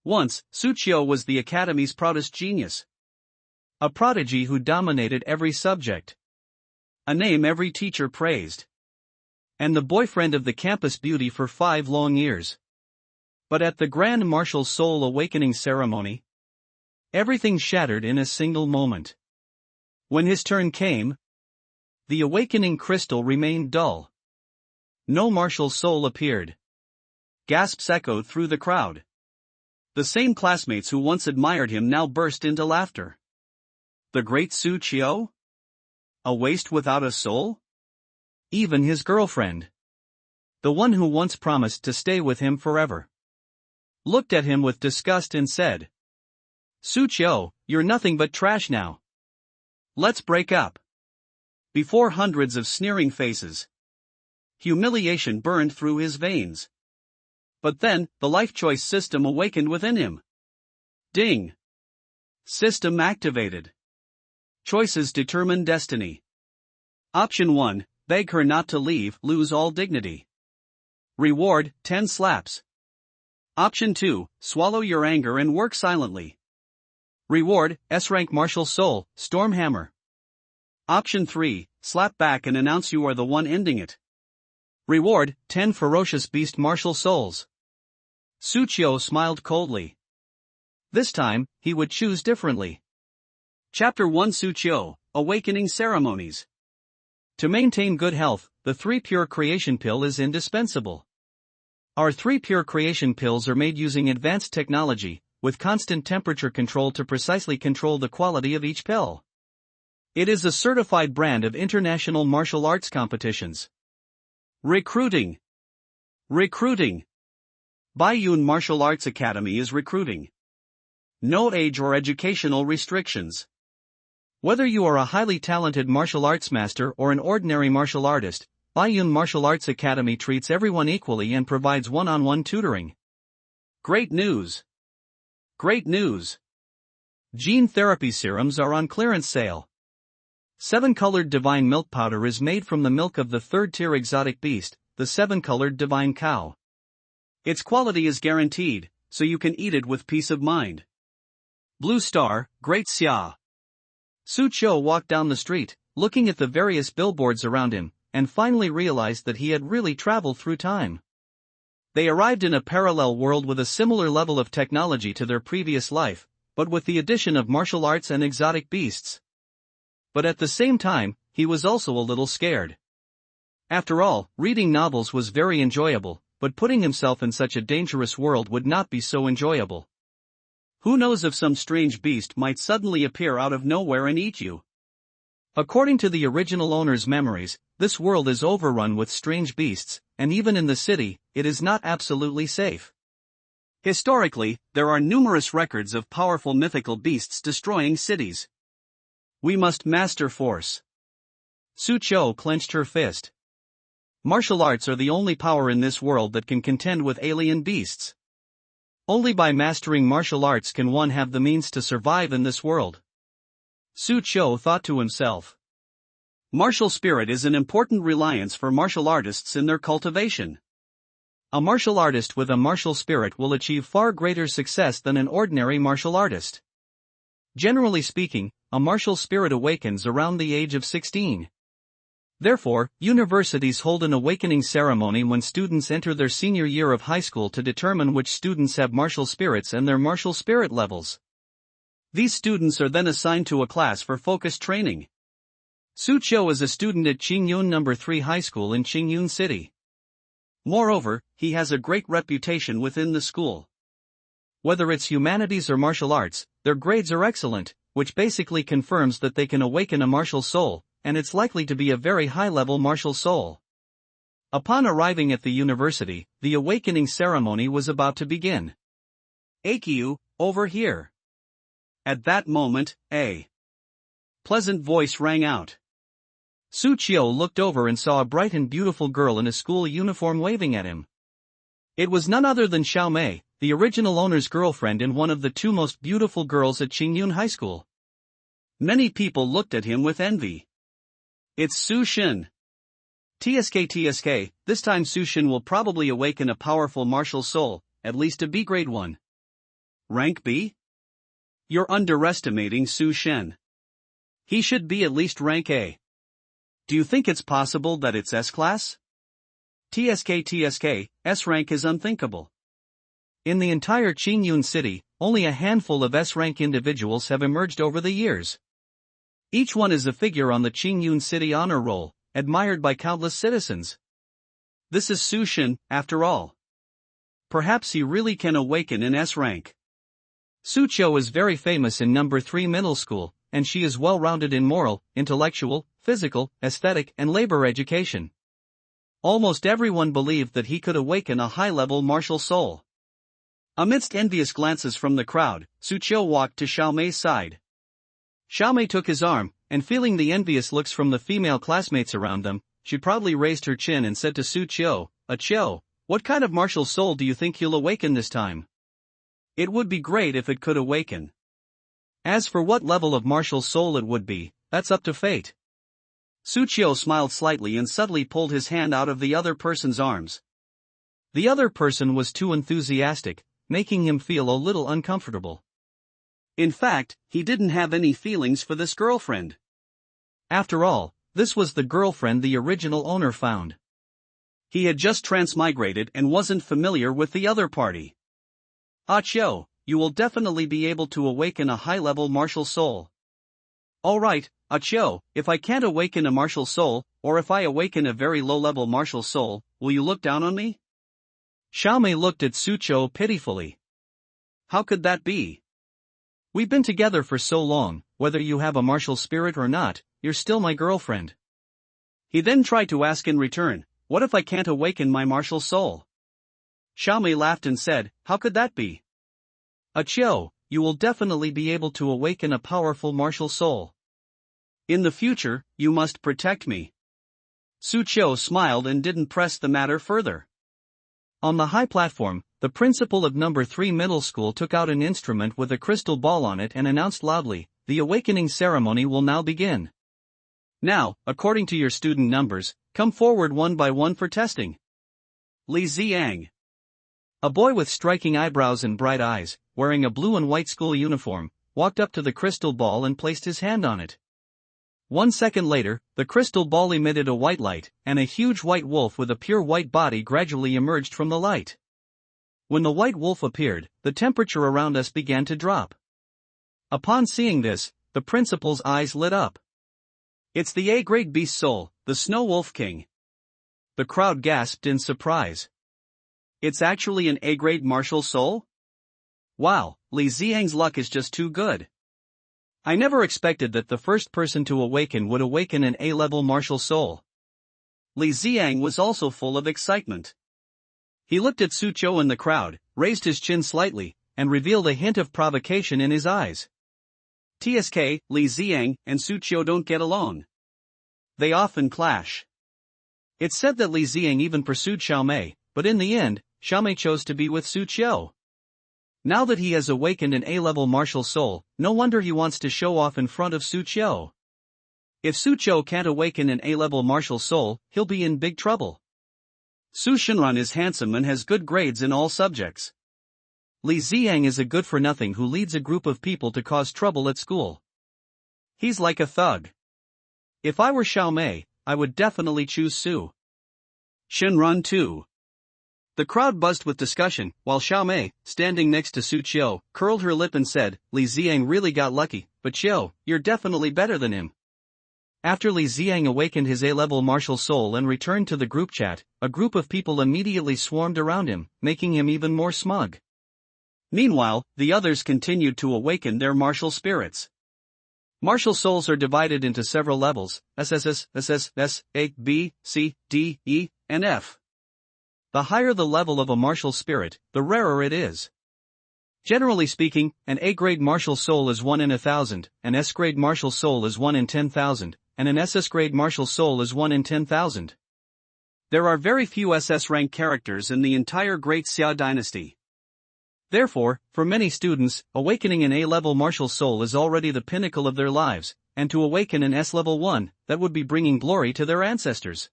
Once, Suchiyo was the academy's proudest genius. A prodigy who dominated every subject. A name every teacher praised. And the boyfriend of the campus beauty for 5 long years. But at the grand martial soul awakening ceremony, everything shattered in a single moment. When his turn came, the awakening crystal remained dull. No martial soul appeared. Gasps echoed through the crowd. The same classmates who once admired him now burst into laughter. The great Suchiyo? A waste without a soul? Even his girlfriend, the one who once promised to stay with him forever, looked at him with disgust and said, "Suchiyo, you're nothing but trash now. Let's break up." Before hundreds of sneering faces, humiliation burned through his veins. But then, the life choice system awakened within him. Ding! System activated. Choices determine destiny. Option 1, beg her not to leave, lose all dignity. Reward, 10 slaps. Option 2, swallow your anger and work silently. Reward, S-rank martial soul, Stormhammer. Option 3, slap back and announce you are the one ending it. Reward, 10 ferocious beast martial souls. Suchiyo smiled coldly. This time, he would choose differently. Chapter 1 Suchiyo, Awakening Ceremonies. To maintain good health, the 3 Pure Creation Pill is indispensable. Our 3 Pure Creation Pills are made using advanced technology, with constant temperature control to precisely control the quality of each pill. It is a certified brand of international martial arts competitions. Recruiting. Recruiting. Baiyun Martial Arts Academy is recruiting. No age or educational restrictions. Whether you are a highly talented martial arts master or an ordinary martial artist, Baiyun Martial Arts Academy treats everyone equally and provides one-on-one tutoring. Great news! Great news! Gene therapy serums are on clearance sale. 7-colored divine milk powder is made from the milk of the 3rd-tier exotic beast, the 7-colored divine cow. Its quality is guaranteed, so you can eat it with peace of mind. Blue Star, Great Xia. Suchiyo walked down the street, looking at the various billboards around him, and finally realized that he had really traveled through time. They arrived in a parallel world with a similar level of technology to their previous life, but with the addition of martial arts and exotic beasts. But at the same time, he was also a little scared. After all, reading novels was very enjoyable, but putting himself in such a dangerous world would not be so enjoyable. Who knows if some strange beast might suddenly appear out of nowhere and eat you? According to the original owner's memories, this world is overrun with strange beasts, and even in the city, it is not absolutely safe. Historically, there are numerous records of powerful mythical beasts destroying cities. We must master force. Suchiyo clenched her fist. Martial arts are the only power in this world that can contend with alien beasts. Only by mastering martial arts can one have the means to survive in this world. Suchiyo thought to himself. Martial spirit is an important reliance for martial artists in their cultivation. A martial artist with a martial spirit will achieve far greater success than an ordinary martial artist. Generally speaking, a martial spirit awakens around the age of 16. Therefore, universities hold an awakening ceremony when students enter their senior year of high school to determine which students have martial spirits and their martial spirit levels. These students are then assigned to a class for focused training. Suchiyo is a student at Qingyun No. 3 High School in Qingyun City. Moreover, he has a great reputation within the school. Whether it's humanities or martial arts, their grades are excellent, which basically confirms that they can awaken a martial soul, and it's likely to be a very high-level martial soul. Upon arriving at the university, the awakening ceremony was about to begin. Aikyu, over here. At that moment, a pleasant voice rang out. Suchiyo looked over and saw a bright and beautiful girl in a school uniform waving at him. It was none other than Xiaomei, the original owner's girlfriend and one of the 2 most beautiful girls at Qingyun High School. Many people looked at him with envy. It's Su Xin. TSK, this time Su Xin will probably awaken a powerful martial soul, at least a B-grade one. Rank B? You're underestimating Su Shen. He should be at least rank A. Do you think it's possible that it's S-class? TSK, S rank is unthinkable. In the entire Qingyun city, only a handful of S-rank individuals have emerged over the years. Each one is a figure on the Qingyun city honor roll, admired by countless citizens. This is Su Shen, after all. Perhaps he really can awaken in S rank. Su Qiu is very famous in number 3 middle school, and she is well-rounded in moral, intellectual, physical, aesthetic and labor education. Almost everyone believed that he could awaken a high-level martial soul. Amidst envious glances from the crowd, Su Qiu walked to Xiaomei's side. Xiaomei took his arm, and feeling the envious looks from the female classmates around them, she proudly raised her chin and said to Su Qiu, Qiu, what kind of martial soul do you think he'll awaken this time? It would be great if it could awaken. As for what level of martial soul it would be, that's up to fate. Su Qiu smiled slightly and subtly pulled his hand out of the other person's arms. The other person was too enthusiastic, making him feel a little uncomfortable. In fact, he didn't have any feelings for this girlfriend. After all, this was the girlfriend the original owner found. He had just transmigrated and wasn't familiar with the other party. Qiu, you will definitely be able to awaken a high-level martial soul. Alright, Qiu, if I can't awaken a martial soul, or if I awaken a very low-level martial soul, will you look down on me? Xiaomei looked at Su Qiu pitifully. How could that be? We've been together for so long, whether you have a martial spirit or not, you're still my girlfriend. He then tried to ask in return, what if I can't awaken my martial soul? Xiaomei laughed and said, how could that be? Qiu, you will definitely be able to awaken a powerful martial soul. In the future, you must protect me. Su Qiu smiled and didn't press the matter further. On the high platform, the principal of number 3 middle school took out an instrument with a crystal ball on it and announced loudly, the awakening ceremony will now begin. Now, according to your student numbers, come forward one by one for testing. Li Ziyang. A boy with striking eyebrows and bright eyes, wearing a blue and white school uniform, walked up to the crystal ball and placed his hand on it. 1 second later, the crystal ball emitted a white light, and a huge white wolf with a pure white body gradually emerged from the light. When the white wolf appeared, the temperature around us began to drop. Upon seeing this, the principal's eyes lit up. It's the A-grade beast soul, the Snow Wolf King. The crowd gasped in surprise. It's actually an A-grade martial soul? Wow, Li Ziyang's luck is just too good. I never expected that the first person to awaken would awaken an A-level martial soul. Li Ziyang was also full of excitement. He looked at Su Qiu in the crowd, raised his chin slightly, and revealed a hint of provocation in his eyes. TSK, Li Ziyang, and Su Qiu don't get along. They often clash. It's said that Li Ziyang even pursued Xiaomei, but in the end, Xiaomei chose to be with Su Qiu. Now that he has awakened an A-level martial soul, no wonder he wants to show off in front of Su Qiu. If Su Qiu can't awaken an A-level martial soul, he'll be in big trouble. Su Shenran is handsome and has good grades in all subjects. Li Ziyang is a good-for-nothing who leads a group of people to cause trouble at school. He's like a thug. If I were Xiaomei, I would definitely choose Su Shenran too. The crowd buzzed with discussion, while Xiaomei, standing next to Su Qiu, curled her lip and said, Li Ziyang really got lucky, but Qiu, you're definitely better than him. After Li Ziyang awakened his A-level martial soul and returned to the group chat, a group of people immediately swarmed around him, making him even more smug. Meanwhile, the others continued to awaken their martial spirits. Martial souls are divided into several levels, SSS, SS, S, A, B, C, D, E, and F. The higher the level of a martial spirit, the rarer it is. Generally speaking, an A-grade martial soul is 1 in 1,000, an S-grade martial soul is 1 in 10,000, and an SS-grade martial soul is 1 in 10,000. There are very few SS-rank characters in the entire Great Xia dynasty. Therefore, for many students, awakening an A-level martial soul is already the pinnacle of their lives, and to awaken an S-level one, that would be bringing glory to their ancestors.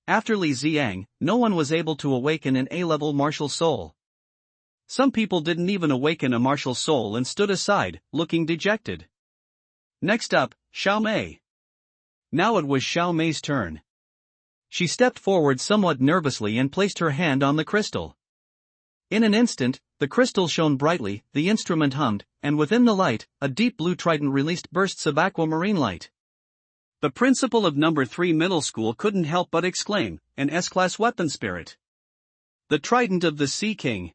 After Li Ziyang, no one was able to awaken an A-level martial soul. Some people didn't even awaken a martial soul and stood aside, looking dejected. Next up, Xiao Mei. Now it was Xiao Mei's turn. She stepped forward somewhat nervously and placed her hand on the crystal. In an instant, the crystal shone brightly, the instrument hummed, and within the light, a deep blue trident released bursts of aquamarine light. The principal of number 3 middle school couldn't help but exclaim, an S-class weapon spirit. The trident of the Sea King.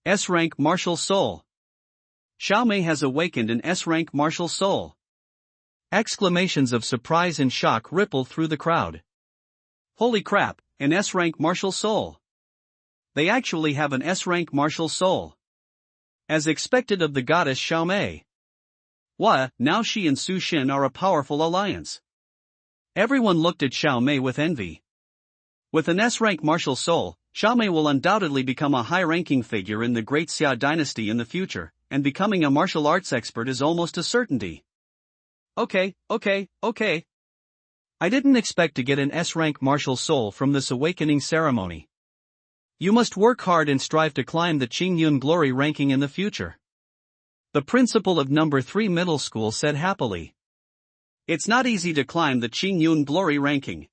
S-rank martial soul. Xiao Mei has awakened an S-rank martial soul. Exclamations of surprise and shock rippled through the crowd. Holy crap, an S-rank martial soul. They actually have an S-rank martial soul. As expected of the goddess Xiao Mei. Now she and Su Xin are a powerful alliance. Everyone looked at Xiao Mei with envy. With an S-rank martial soul, Xiao Mei will undoubtedly become a high-ranking figure in the Great Xia dynasty in the future, and becoming a martial arts expert is almost a certainty. Okay. I didn't expect to get an S-rank martial soul from this awakening ceremony. You must work hard and strive to climb the Qingyun glory ranking in the future. The principal of number 3 middle school said happily. It's not easy to climb the Qingyun glory ranking.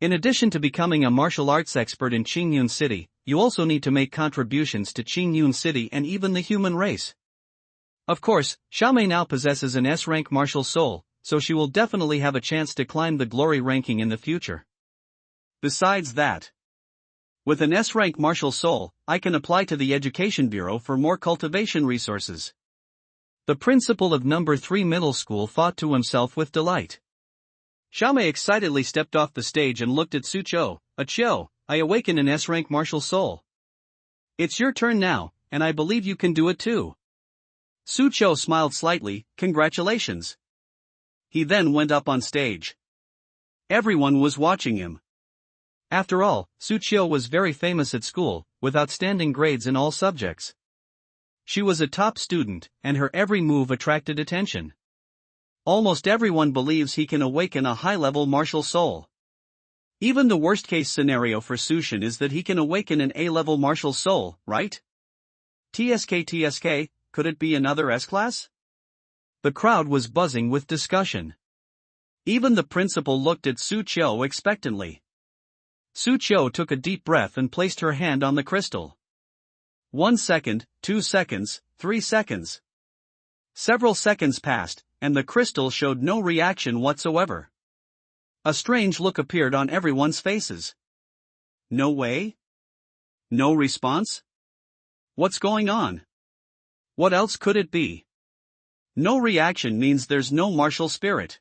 In addition to becoming a martial arts expert in Qingyun City, you also need to make contributions to Qingyun City and even the human race. Of course, Xiao Mei now possesses an S-rank martial soul, so she will definitely have a chance to climb the glory ranking in the future. Besides that, with an S-rank martial soul, I can apply to the Education Bureau for more cultivation resources. The principal of number 3 middle school thought to himself with delight. Xiao Mei excitedly stepped off the stage and looked at Su Qiu. Qiu, I awaken an S-rank martial soul. It's your turn now, and I believe you can do it too. Su Qiu smiled slightly, congratulations. He then went up on stage. Everyone was watching him. After all, Su Qiu was very famous at school, with outstanding grades in all subjects. She was a top student, and her every move attracted attention. Almost everyone believes he can awaken a high-level martial soul. Even the worst-case scenario for Su Xin is that he can awaken an A-level martial soul, right? TSK, could it be another S-class? The crowd was buzzing with discussion. Even the principal looked at Su Qiu expectantly. Su Qiu took a deep breath and placed her hand on the crystal. 1 second, 2 seconds, 3 seconds. Several seconds passed, and the crystal showed no reaction whatsoever. A strange look appeared on everyone's faces. No way? No response? What's going on? What else could it be? No reaction means there's no martial spirit.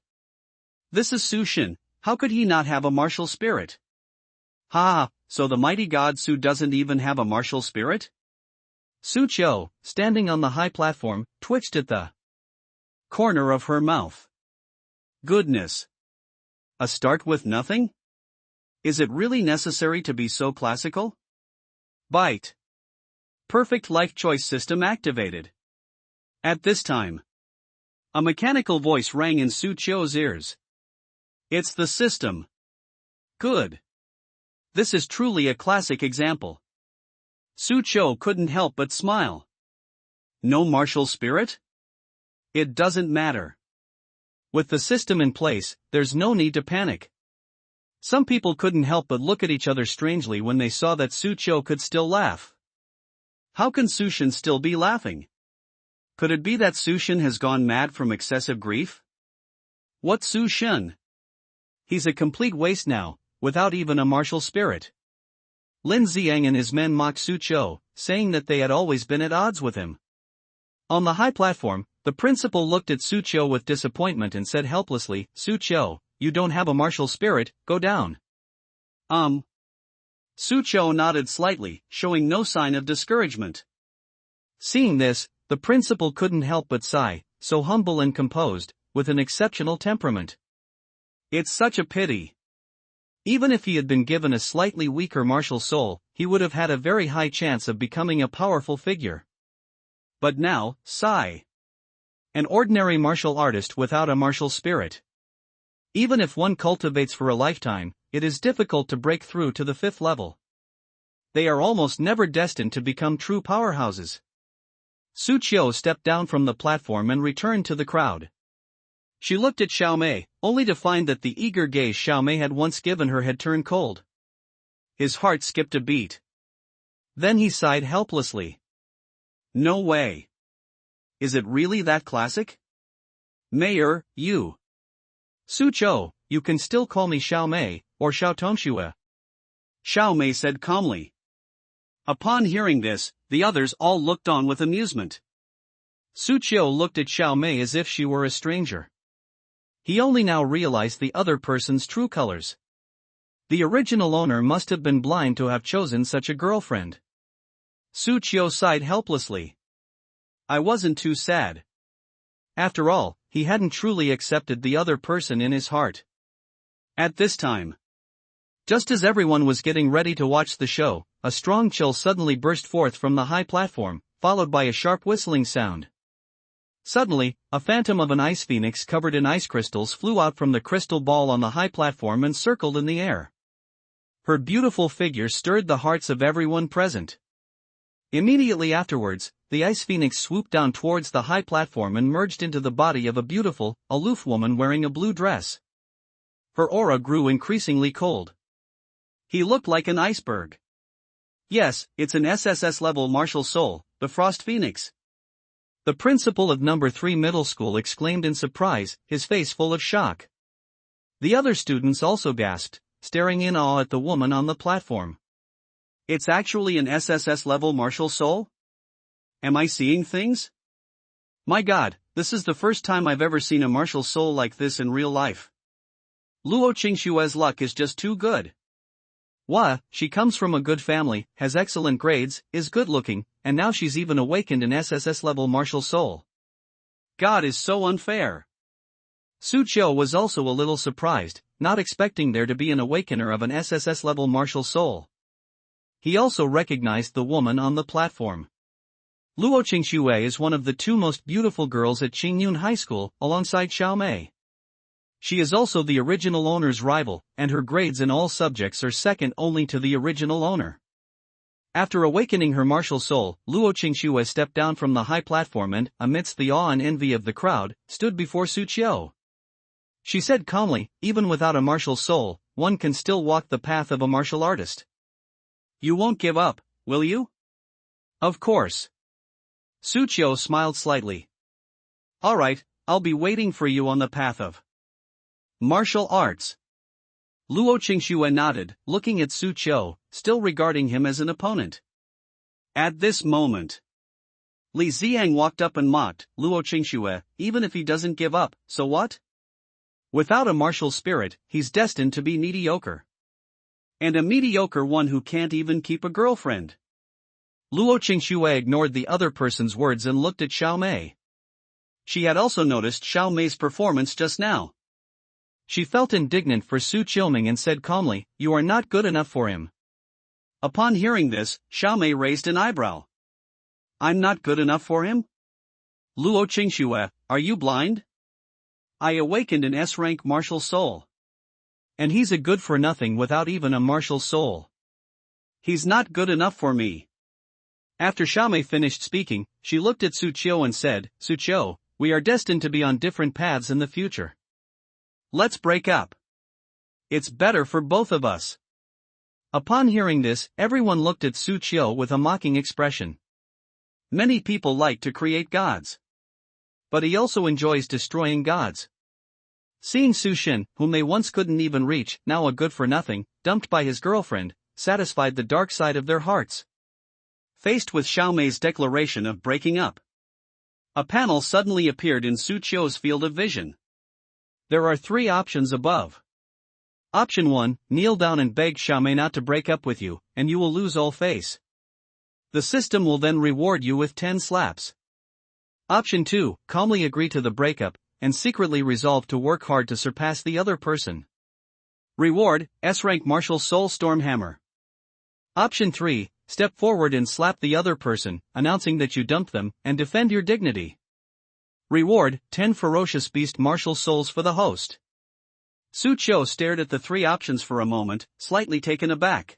This is Su Xin, how could he not have a martial spirit? So the mighty god Su doesn't even have a martial spirit? Su Qiu, standing on the high platform, twitched at the corner of her mouth. Goodness. A start with nothing? Is it really necessary to be so classical? Bite. Perfect life choice system activated. At this time, a mechanical voice rang in Su Qiu's ears. It's the system. Good. This is truly a classic example. Su Qiu couldn't help but smile. No martial spirit? It doesn't matter. With the system in place, there's no need to panic. Some people couldn't help but look at each other strangely when they saw that Su Qiu could still laugh. How can Su Xin still be laughing? Could it be that Su Xin has gone mad from excessive grief? What's Su Xin? He's a complete waste now, without even a martial spirit. Lin Xiang and his men mocked Su Qiu, saying that they had always been at odds with him. On the high platform, the principal looked at Su Qiu with disappointment and said helplessly, Su Qiu, you don't have a martial spirit, go down. Su Qiu nodded slightly, showing no sign of discouragement. Seeing this, the principal couldn't help but sigh, so humble and composed, with an exceptional temperament. It's such a pity. Even if he had been given a slightly weaker martial soul, he would have had a very high chance of becoming a powerful figure. But now, sigh. An ordinary martial artist without a martial spirit. Even if one cultivates for a lifetime, it is difficult to break through to the 5th level. they are almost never destined to become true powerhouses. Su Qiu stepped down from the platform and returned to the crowd. She looked at Xiao Mei, only to find that the eager gaze Xiao Mei had once given her had turned cold. His heart skipped a beat. Then he sighed helplessly. No way. Is it really that classic? Mayor, you. Su Qiu, you can still call me Xiao Mei, or Xiao Tongxue. Xiao Mei said calmly. Upon hearing this, the others all looked on with amusement. Su Qiu looked at Xiao Mei as if she were a stranger. He only now realized the other person's true colors. The original owner must have been blind to have chosen such a girlfriend. Su Qiu sighed helplessly. I wasn't too sad. After all, he hadn't truly accepted the other person in his heart. At this time, just as everyone was getting ready to watch the show, a strong chill suddenly burst forth from the high platform, followed by a sharp whistling sound. Suddenly, a phantom of an ice phoenix covered in ice crystals flew out from the crystal ball on the high platform and circled in the air. Her beautiful figure stirred the hearts of everyone present. Immediately afterwards, the ice phoenix swooped down towards the high platform and merged into the body of a beautiful, aloof woman wearing a blue dress. Her aura grew increasingly cold. He looked like an iceberg. Yes, it's an SSS-level martial soul, the Frost Phoenix. The principal of number 3 middle school exclaimed in surprise, his face full of shock. The other students also gasped, staring in awe at the woman on the platform. It's actually an SSS-level martial soul? Am I seeing things? My god, this is the first time I've ever seen a martial soul like this in real life. Luo Qingxue's luck is just too good. Wah, she comes from a good family, has excellent grades, is good-looking, and now she's even awakened an SSS-level martial soul. God is so unfair. Su Qiu was also a little surprised, not expecting there to be an awakener of an SSS-level martial soul. He also recognized the woman on the platform. Luo Qingxue is one of the 2 most beautiful girls at Qingyun High School, alongside Xiao Mei. She is also the original owner's rival, and her grades in all subjects are second only to the original owner. After awakening her martial soul, Luo Qingxue stepped down from the high platform and, amidst the awe and envy of the crowd, stood before Su Qiu. She said calmly, even without a martial soul, one can still walk the path of a martial artist. You won't give up, will you? Of course. Su Qiu smiled slightly. Alright, I'll be waiting for you on the path of martial arts. Luo Qingxue nodded, looking at Su Qiu, still regarding him as an opponent. At this moment, Li Xiang walked up and mocked, Luo Qingxue, even if he doesn't give up, so what? Without a martial spirit, he's destined to be mediocre. And a mediocre one who can't even keep a girlfriend. Luo Qingxue ignored the other person's words and looked at Xiao Mei. She had also noticed Xiao Mei's performance just now. She felt indignant for Su Qiuming and said calmly, you are not good enough for him. Upon hearing this, Xiao Mei raised an eyebrow. I'm not good enough for him? Luo Qingxue, are you blind? I awakened an S-rank martial soul. And he's a good-for-nothing without even a martial soul. He's not good enough for me. After Xiao Mei finished speaking, she looked at Su Qiu and said, Su Qiu, we are destined to be on different paths in the future. Let's break up. It's better for both of us. Upon hearing this, everyone looked at Su Qiu with a mocking expression. Many people like to create gods. But he also enjoys destroying gods. Seeing Su Xin, whom they once couldn't even reach, now a good-for-nothing, dumped by his girlfriend, satisfied the dark side of their hearts. Faced with Xiao Mei's declaration of breaking up, a panel suddenly appeared in Su Qiu's field of vision. There are 3 options above. Option 1, kneel down and beg Xiao Mei not to break up with you, and you will lose all face. The system will then reward you with 10 slaps. Option 2, calmly agree to the breakup, and secretly resolve to work hard to surpass the other person. Reward, S-rank martial soul Stormhammer. Option 3, step forward and slap the other person, announcing that you dumped them, and defend your dignity. Reward, 10 ferocious beast martial souls for the host. Su Qiu stared at the 3 options for a moment, slightly taken aback.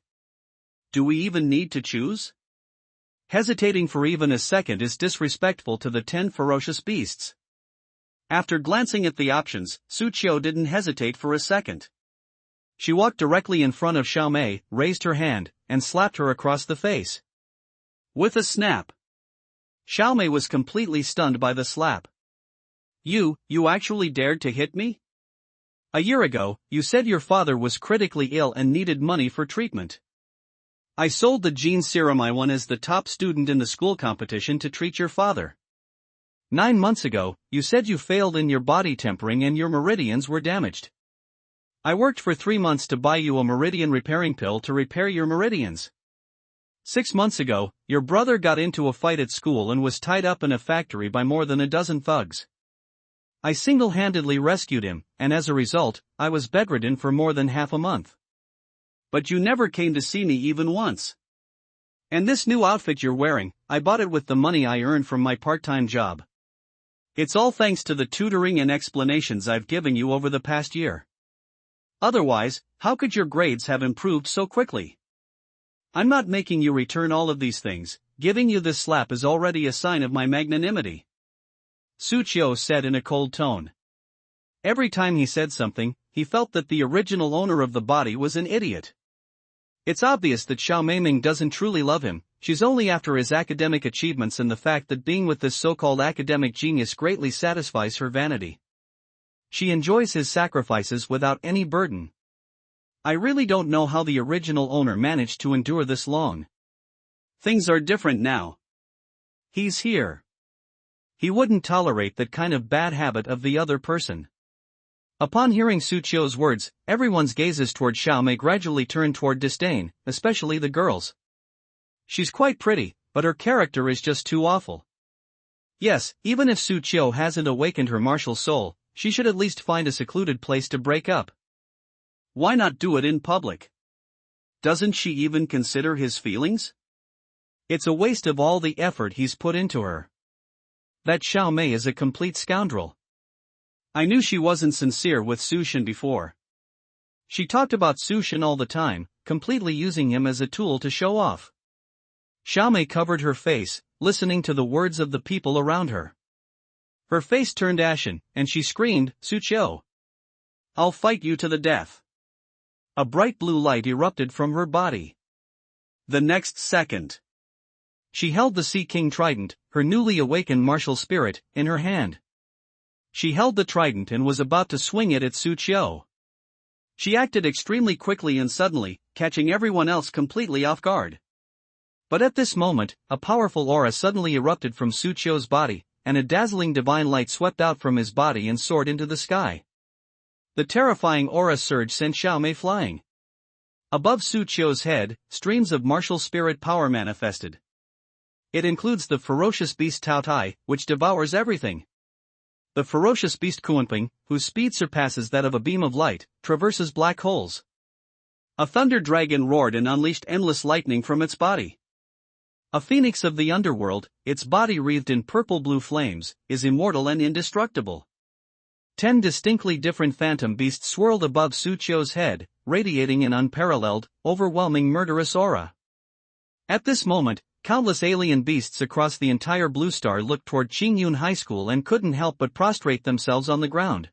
Do we even need to choose? Hesitating for even a second is disrespectful to the 10 ferocious beasts. After glancing at the options, Suqiu didn't hesitate for a second. She walked directly in front of Xiaomei, raised her hand, and slapped her across the face. With a snap. Xiaomei was completely stunned by the slap. You actually dared to hit me? A year ago, you said your father was critically ill and needed money for treatment. I sold the gene serum I won as the top student in the school competition to treat your father. 9 months ago, you said you failed in your body tempering and your meridians were damaged. I worked for 3 months to buy you a meridian repairing pill to repair your meridians. 6 months ago, your brother got into a fight at school and was tied up in a factory by more than a dozen thugs. I single-handedly rescued him, and as a result, I was bedridden for more than half a month. But you never came to see me even once. And this new outfit you're wearing, I bought it with the money I earned from my part-time job. It's all thanks to the tutoring and explanations I've given you over the past year. Otherwise, how could your grades have improved so quickly? I'm not making you return all of these things, giving you this slap is already a sign of my magnanimity. Suqiu said in a cold tone. Every time he said something, he felt that the original owner of the body was an idiot. It's obvious that Xiao Meiming doesn't truly love him, she's only after his academic achievements and the fact that being with this so-called academic genius greatly satisfies her vanity. She enjoys his sacrifices without any burden. I really don't know how the original owner managed to endure this long. Things are different now. He's here. He wouldn't tolerate that kind of bad habit of the other person. Upon hearing Suqiu's words, everyone's gazes toward Xiaomei gradually turned toward disdain, especially the girls. She's quite pretty, but her character is just too awful. Yes, even if Suqiu hasn't awakened her martial soul, she should at least find a secluded place to break up. Why not do it in public? Doesn't she even consider his feelings? It's a waste of all the effort he's put into her. That Xiaomei is a complete scoundrel. I knew she wasn't sincere with Sushin before. She talked about Sushin all the time, completely using him as a tool to show off. Xiaomei covered her face, listening to the words of the people around her. Her face turned ashen, and she screamed, Suqiu! I'll fight you to the death. A bright blue light erupted from her body. The next second, she held the Sea King Trident, her newly awakened martial spirit, in her hand. She held the trident and was about to swing it at Suqiu. She acted extremely quickly and suddenly, catching everyone else completely off guard. But at this moment, a powerful aura suddenly erupted from Suqiu's body, and a dazzling divine light swept out from his body and soared into the sky. The terrifying aura surge sent Xiaomei flying. Above Suqiu's head, streams of martial spirit power manifested. It includes the ferocious beast Tao Tai, which devours everything. The ferocious beast Kuanping, whose speed surpasses that of a beam of light, traverses black holes. A thunder dragon roared and unleashed endless lightning from its body. A phoenix of the underworld, its body wreathed in purple-blue flames, is immortal and indestructible. 10 distinctly different phantom beasts swirled above Suqiu's head, radiating an unparalleled, overwhelming murderous aura. At this moment, countless alien beasts across the entire Blue Star looked toward Qingyun High School and couldn't help but prostrate themselves on the ground.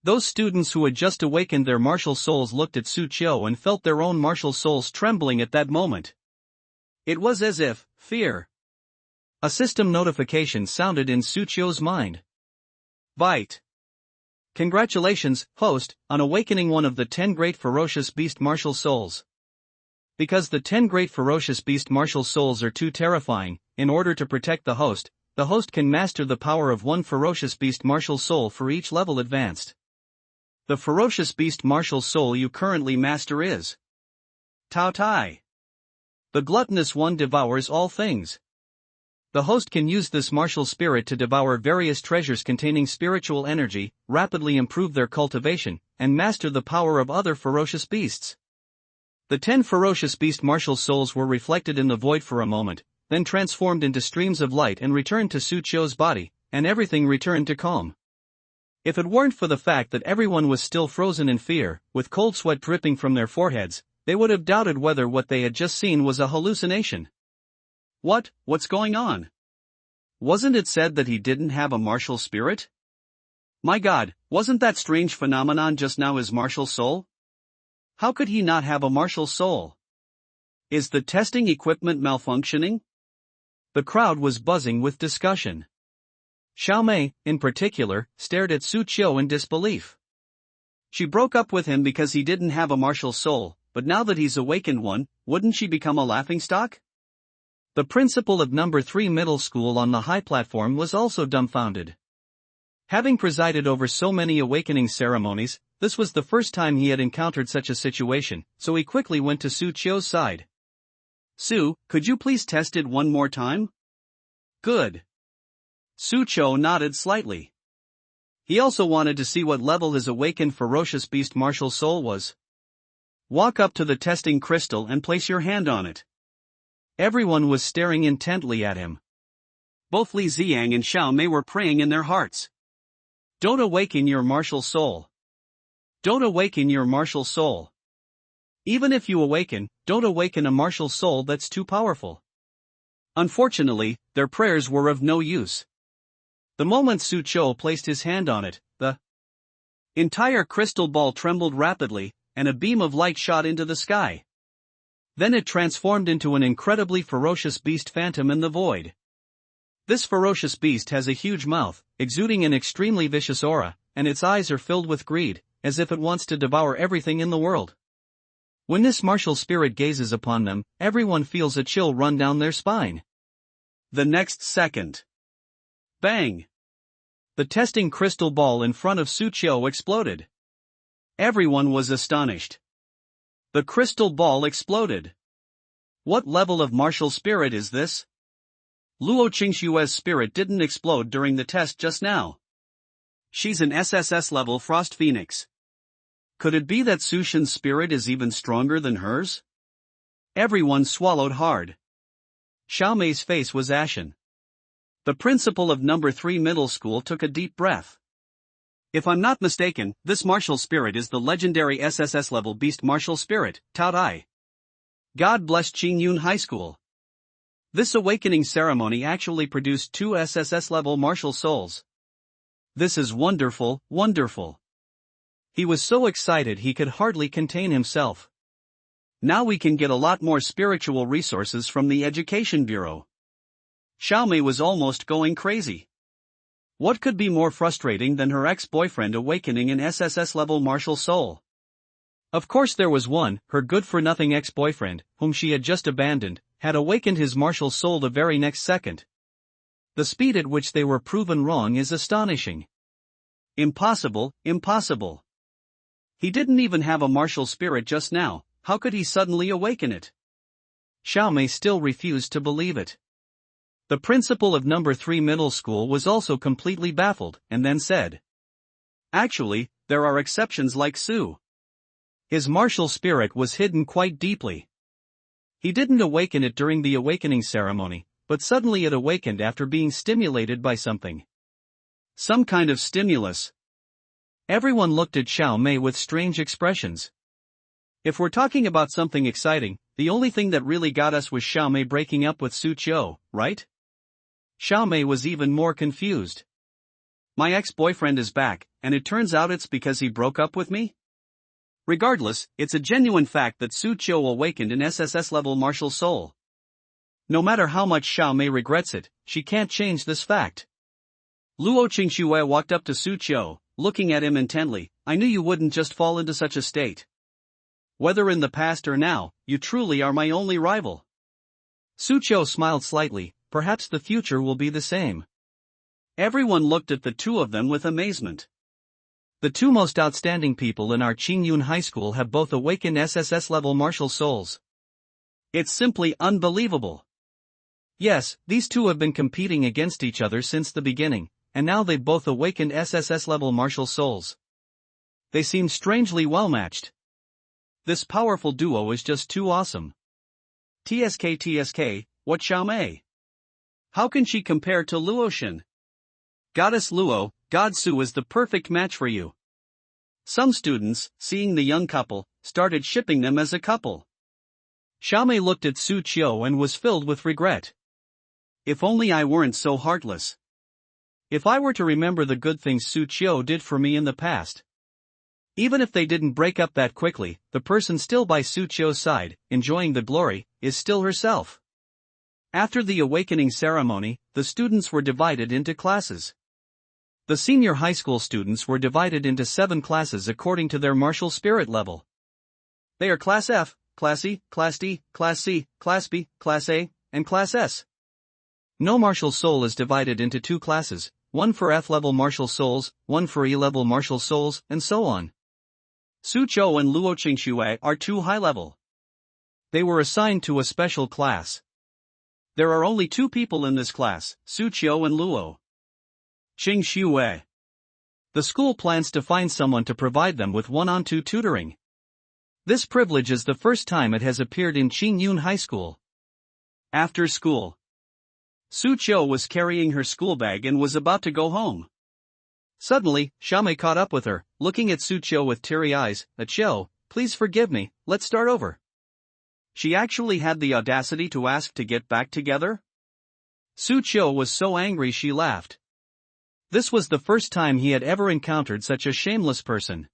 Those students who had just awakened their martial souls looked at Suqiu and felt their own martial souls trembling at that moment. It was as if, fear. A system notification sounded in Suqiu's mind. Bite. Congratulations, host, on awakening one of the 10 great ferocious beast martial souls. Because the 10 great ferocious beast martial souls are too terrifying, in order to protect the host can master the power of one ferocious beast martial soul for each level advanced. The ferocious beast martial soul you currently master is Tao Tai. The gluttonous one devours all things. The host can use this martial spirit to devour various treasures containing spiritual energy, rapidly improve their cultivation, and master the power of other ferocious beasts. The 10 ferocious beast martial souls were reflected in the void for a moment, then transformed into streams of light and returned to Suqiu's body, and everything returned to calm. If it weren't for the fact that everyone was still frozen in fear, with cold sweat dripping from their foreheads, they would have doubted whether what they had just seen was a hallucination. What's going on? Wasn't it said that he didn't have a martial spirit? My God, wasn't that strange phenomenon just now his martial soul? How could he not have a martial soul? Is the testing equipment malfunctioning? The crowd was buzzing with discussion. Xiaomei, in particular, stared at Su Qiu in disbelief. She broke up with him because he didn't have a martial soul, but now that he's awakened one, wouldn't she become a laughingstock? The principal of No. 3 middle school on the high platform was also dumbfounded. Having presided over so many awakening ceremonies, this was the first time he had encountered such a situation, so he quickly went to Su Qiu's side. Su, could you please test it one more time? Good. Su Qiu nodded slightly. He also wanted to see what level his awakened ferocious beast martial soul was. Walk up to the testing crystal and place your hand on it. Everyone was staring intently at him. Both Li Ziang and Xiaomei were praying in their hearts. Don't awaken your martial soul. Don't awaken your martial soul. Even if you awaken, don't awaken a martial soul that's too powerful. Unfortunately, their prayers were of no use. The moment Su Qiu placed his hand on it, the entire crystal ball trembled rapidly, and a beam of light shot into the sky. Then it transformed into an incredibly ferocious beast phantom in the void. This ferocious beast has a huge mouth, exuding an extremely vicious aura, and its eyes are filled with greed, as if it wants to devour everything in the world. When this martial spirit gazes upon them, everyone feels a chill run down their spine. The next second. Bang! The testing crystal ball in front of Su Qiu exploded. Everyone was astonished. The crystal ball exploded. What level of martial spirit is this? Luo Qingxue's spirit didn't explode during the test just now. She's an SSS level Frost Phoenix. Could it be that Su Shen's spirit is even stronger than hers? Everyone swallowed hard. Xiaomei's face was ashen. The principal of No. 3 middle school took a deep breath. If I'm not mistaken, this martial spirit is the legendary SSS level beast martial spirit, Tao Dai. God bless Qingyun High School. This awakening ceremony actually produced 2 SSS level martial souls. This is wonderful, wonderful. He was so excited he could hardly contain himself. Now we can get a lot more spiritual resources from the Education Bureau. Xiaomei was almost going crazy. What could be more frustrating than her ex-boyfriend awakening an SSS-level martial soul? Of course there was one, her good-for-nothing ex-boyfriend, whom she had just abandoned, had awakened his martial soul the very next second. The speed at which they were proven wrong is astonishing. Impossible, impossible. He didn't even have a martial spirit just now, how could he suddenly awaken it? Xiaomei still refused to believe it. The principal of No. 3 middle school was also completely baffled, and then said, actually, there are exceptions like Su. His martial spirit was hidden quite deeply. He didn't awaken it during the awakening ceremony, but suddenly it awakened after being stimulated by something. Some kind of stimulus. Everyone looked at Xiaomei with strange expressions. If we're talking about something exciting, the only thing that really got us was Xiaomei breaking up with Su Qiu, right? Xiaomei was even more confused. My ex-boyfriend is back, and it turns out it's because he broke up with me? Regardless, it's a genuine fact that Su Qiu awakened an SSS-level martial soul. No matter how much Xiaomei regrets it, she can't change this fact. Luo Qingxue walked up to Su Qiu, looking at him intently. I knew you wouldn't just fall into such a state. Whether in the past or now, you truly are my only rival. Su Qiu smiled slightly. Perhaps the future will be the same. Everyone looked at the two of them with amazement. The two most outstanding people in our Qingyun High School have both awakened SSS-level martial souls. It's simply unbelievable. Yes, these two have been competing against each other since the beginning, and now they've both awakened SSS-level martial souls. They seem strangely well-matched. This powerful duo is just too awesome. TSK, what Xiaomei? How can she compare to Luoshan? Goddess Luo, God Su is the perfect match for you. Some students, seeing the young couple, started shipping them as a couple. Xiaomei looked at Su Qiu and was filled with regret. If only I weren't so heartless. If I were to remember the good things Su Qiu did for me in the past. Even if they didn't break up that quickly, the person still by Su Qiu's side, enjoying the glory, is still herself. After the awakening ceremony, the students were divided into classes. The senior high school students were divided into 7 classes according to their martial spirit level. They are Class F, Class E, Class D, Class C, Class B, Class A, and Class S. No martial soul is divided into 2 classes, one for F-level martial souls, one for E-level martial souls, and so on. Su Qiu and Luo Qingxue are 2 high-level. They were assigned to a special class. There are only 2 people in this class, Su Qiu and Luo Qingxue. The school plans to find someone to provide them with 1-on-2 tutoring. This privilege is the first time it has appeared in Qingyun High School. After school, Su Qiu was carrying her school bag and was about to go home. Suddenly, Xiaomei caught up with her, looking at Su Qiu with teary eyes. Qiu, please forgive me, let's start over. She actually had the audacity to ask to get back together? Su Qiu was so angry she laughed. This was the first time he had ever encountered such a shameless person.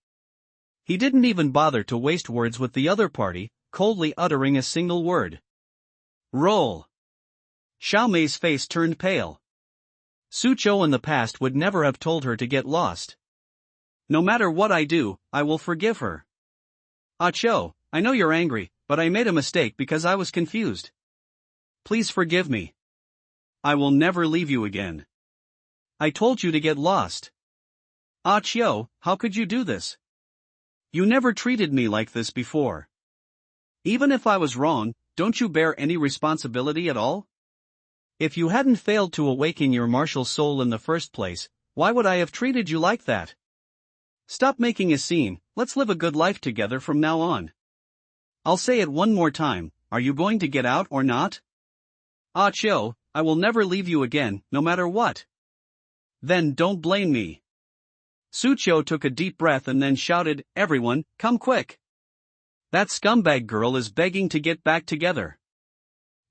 He didn't even bother to waste words with the other party, coldly uttering a single word. Roll. Xiaomei's face turned pale. Su Qiu in the past would never have told her to get lost. No matter what I do, I will forgive her. Qiu, I know you're angry, but I made a mistake because I was confused. Please forgive me. I will never leave you again. I told you to get lost. Qiu, how could you do this? You never treated me like this before. Even if I was wrong, don't you bear any responsibility at all? If you hadn't failed to awaken your martial soul in the first place, why would I have treated you like that? Stop making a scene, let's live a good life together from now on. I'll say it one more time, are you going to get out or not? Qiu, I will never leave you again, no matter what. Then don't blame me. Su Qiu took a deep breath and then shouted, everyone, come quick. That scumbag girl is begging to get back together.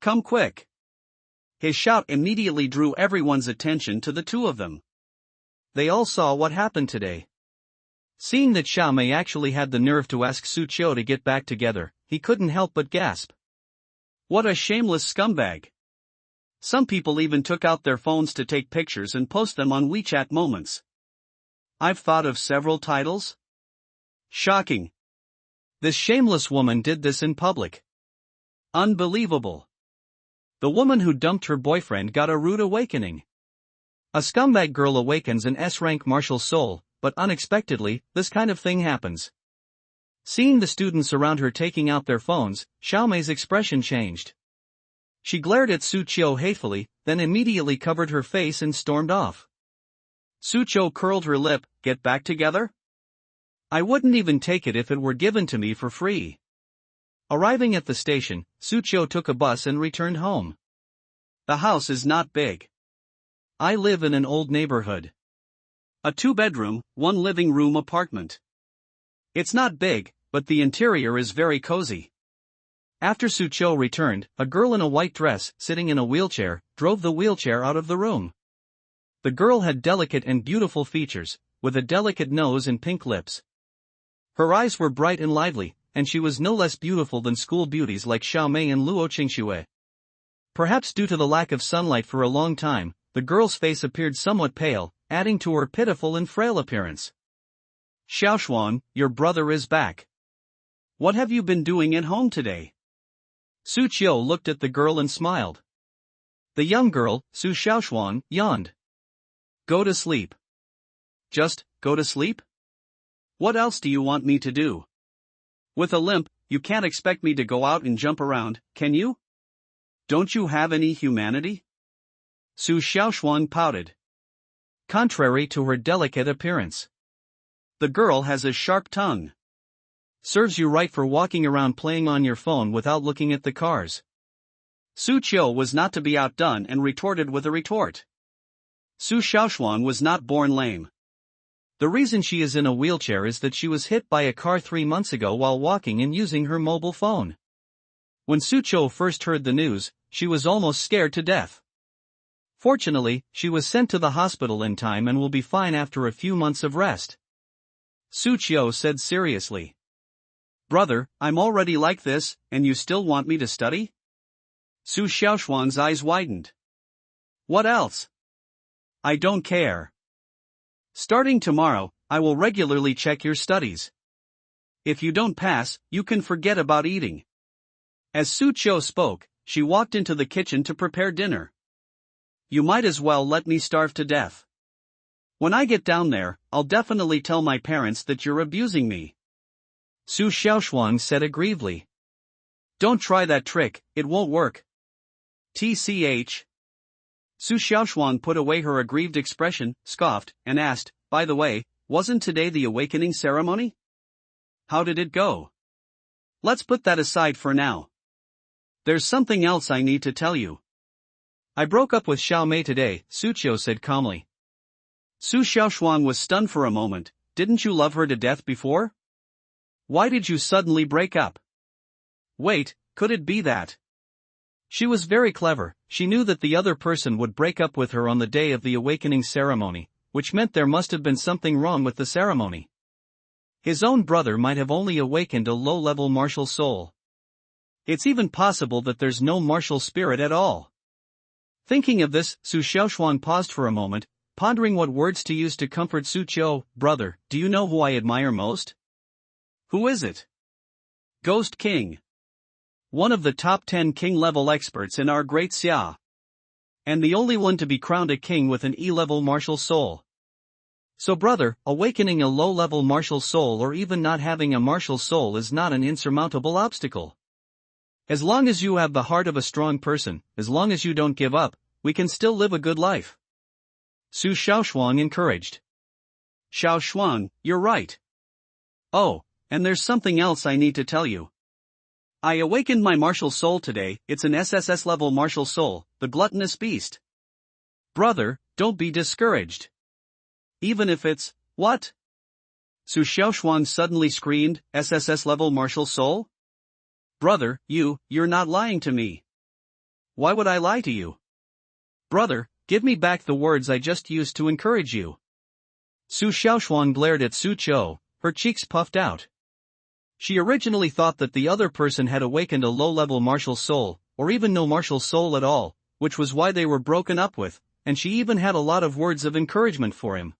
Come quick. His shout immediately drew everyone's attention to the 2 of them. They all saw what happened today. Seeing that Xiaomei actually had the nerve to ask Su Qiu to get back together, he couldn't help but gasp. What a shameless scumbag. Some people even took out their phones to take pictures and post them on WeChat Moments. I've thought of several titles. Shocking. This shameless woman did this in public. Unbelievable. The woman who dumped her boyfriend got a rude awakening. A scumbag girl awakens an S-rank martial soul, but unexpectedly, this kind of thing happens. Seeing the students around her taking out their phones, Xiaomei's expression changed. She glared at Su Qiu hatefully, then immediately covered her face and stormed off. Su Qiu curled her lip, get back together? I wouldn't even take it if it were given to me for free. Arriving at the station, Su Qiu took a bus and returned home. The house is not big. I live in an old neighborhood. A 2-bedroom, 1 living room apartment. It's not big, but the interior is very cozy. After Su Qiu returned, a girl in a white dress, sitting in a wheelchair, drove the wheelchair out of the room. The girl had delicate and beautiful features, with a delicate nose and pink lips. Her eyes were bright and lively, and she was no less beautiful than school beauties like Xiaomei and Luo Qingxue. Perhaps due to the lack of sunlight for a long time, the girl's face appeared somewhat pale, adding to her pitiful and frail appearance. Xiaoshuan, your brother is back. What have you been doing at home today? Su Qiu looked at the girl and smiled. The young girl, Su Xiaoshuan, yawned. Go to sleep. Just, go to sleep? What else do you want me to do? With a limp, you can't expect me to go out and jump around, can you? Don't you have any humanity? Su Xiaoshuan pouted. Contrary to her delicate appearance. The girl has a sharp tongue. Serves you right for walking around playing on your phone without looking at the cars. Su Qiu was not to be outdone and retorted with a retort. Su Xiaoshuan was not born lame. The reason she is in a wheelchair is that she was hit by a car 3 months ago while walking and using her mobile phone. When Sucho first heard the news, she was almost scared to death. Fortunately, she was sent to the hospital in time and will be fine after a few months of rest. Sucho said seriously. Brother, I'm already like this, and you still want me to study? Su Xiaoshuang's eyes widened. What else? I don't care. Starting tomorrow, I will regularly check your studies. If you don't pass, you can forget about eating. As Sucho spoke, she walked into the kitchen to prepare dinner. You might as well let me starve to death. When I get down there, I'll definitely tell my parents that you're abusing me. Su Xiaoshuang said aggrievedly. Don't try that trick, it won't work. TCH. Su Xiaoshuang put away her aggrieved expression, scoffed, and asked, by the way, wasn't today the awakening ceremony? How did it go? Let's put that aside for now. There's something else I need to tell you. I broke up with Xiao Mei today, Sucho said calmly. Su Xiaoshuang was stunned for a moment. Didn't you love her to death before? Why did you suddenly break up? Wait, could it be that? She was very clever. She knew that the other person would break up with her on the day of the awakening ceremony, which meant there must have been something wrong with the ceremony. His own brother might have only awakened a low-level martial soul. It's even possible that there's no martial spirit at all. Thinking of this, Su Xiaoshuang paused for a moment, pondering what words to use to comfort Sucho. Brother, do you know who I admire most? Who is it? Ghost King. One of the top 10 king-level experts in our great Xia. And the only one to be crowned a king with an E-level martial soul. So brother, awakening a low-level martial soul or even not having a martial soul is not an insurmountable obstacle. As long as you have the heart of a strong person, as long as you don't give up, we can still live a good life. Su Xiaoshuang encouraged. Xiaoshuang, you're right. Oh, and there's something else I need to tell you. I awakened my martial soul today. It's an SSS level martial soul, the gluttonous beast. Brother, don't be discouraged. Even if it's, what? Su Xiaoshuang suddenly screamed, SSS level martial soul? Brother, you're not lying to me. Why would I lie to you? Brother, give me back the words I just used to encourage you. Su Xiaoshuang glared at Sucho, her cheeks puffed out. She originally thought that the other person had awakened a low-level martial soul, or even no martial soul at all, which was why they were broken up with, and she even had a lot of words of encouragement for him.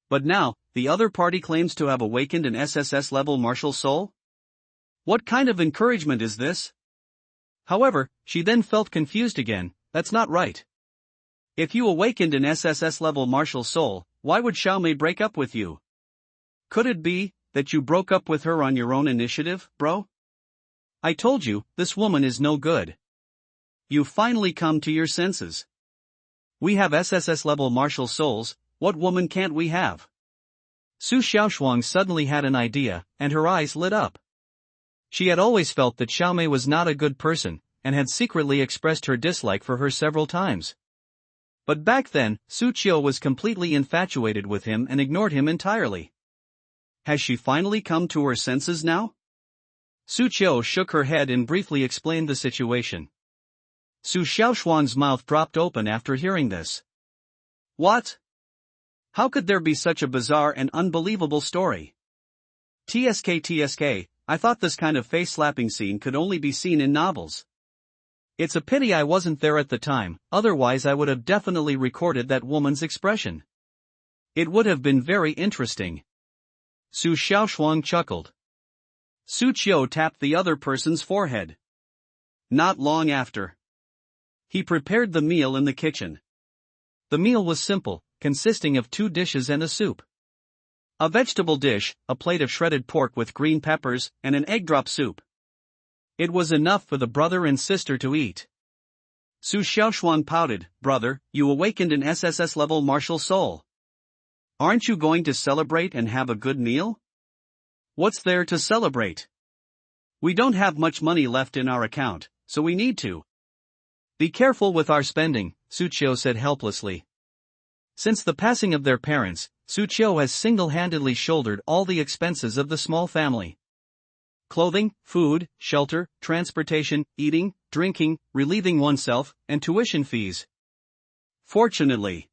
But now, the other party claims to have awakened an SSS-level martial soul? What kind of encouragement is this? However, she then felt confused again. That's not right. If you awakened an SSS-level martial soul, why would Xiao Mei break up with you? Could it be that you broke up with her on your own initiative, bro? I told you, this woman is no good. You've finally come to your senses. We have SSS-level martial souls, what woman can't we have? Su Xiaoshuang suddenly had an idea, and her eyes lit up. She had always felt that Xiao Mei was not a good person, and had secretly expressed her dislike for her several times. But back then, Sucho was completely infatuated with him and ignored him entirely. Has she finally come to her senses now? Sucho shook her head and briefly explained the situation. Su Xiaoshuang's mouth dropped open after hearing this. What? How could there be such a bizarre and unbelievable story? TSK, I thought this kind of face-slapping scene could only be seen in novels. It's a pity I wasn't there at the time, otherwise I would have definitely recorded that woman's expression. It would have been very interesting. Su Xiaoshuang chuckled. Sucho tapped the other person's forehead. Not long after. He prepared the meal in the kitchen. The meal was simple, consisting of 2 dishes and a soup. A vegetable dish, a plate of shredded pork with green peppers, and an egg drop soup. It was enough for the brother and sister to eat. Su Xiaoshuang pouted, Brother, you awakened an SSS-level martial soul. Aren't you going to celebrate and have a good meal? What's there to celebrate? We don't have much money left in our account, so we need to. Be careful with our spending, Sucho said helplessly. Since the passing of their parents, Suqiu has single-handedly shouldered all the expenses of the small family. Clothing, food, shelter, transportation, eating, drinking, relieving oneself, and tuition fees. Fortunately,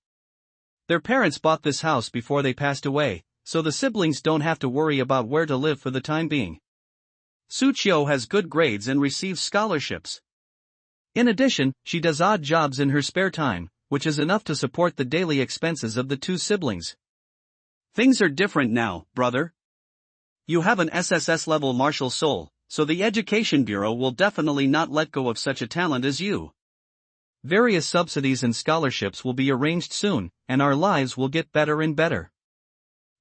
their parents bought this house before they passed away, so the siblings don't have to worry about where to live for the time being. Suqiu has good grades and receives scholarships. In addition, she does odd jobs in her spare time, which is enough to support the daily expenses of the two siblings. Things are different now, brother. You have an SSS-level martial soul, so the Education Bureau will definitely not let go of such a talent as you. Various subsidies and scholarships will be arranged soon, and our lives will get better and better.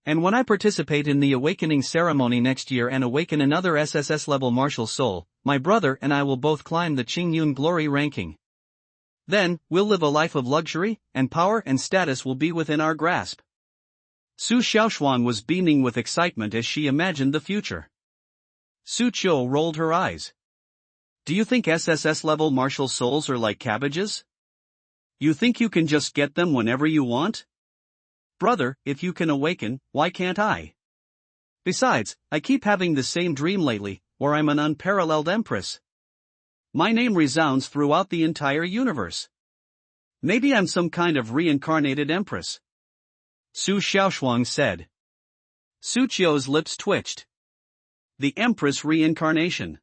And when I participate in the awakening ceremony next year and awaken another SSS-level martial soul, my brother and I will both climb the Qingyun glory ranking. Then, we'll live a life of luxury, and power and status will be within our grasp. Su Xiaoshuang was beaming with excitement as she imagined the future. Suqiu rolled her eyes. Do you think SSS-level martial souls are like cabbages? You think you can just get them whenever you want? Brother, if you can awaken, why can't I? Besides, I keep having the same dream lately, where I'm an unparalleled empress. My name resounds throughout the entire universe. Maybe I'm some kind of reincarnated empress. Su Xiaoshuang said. Suqiu's lips twitched. The Empress reincarnation.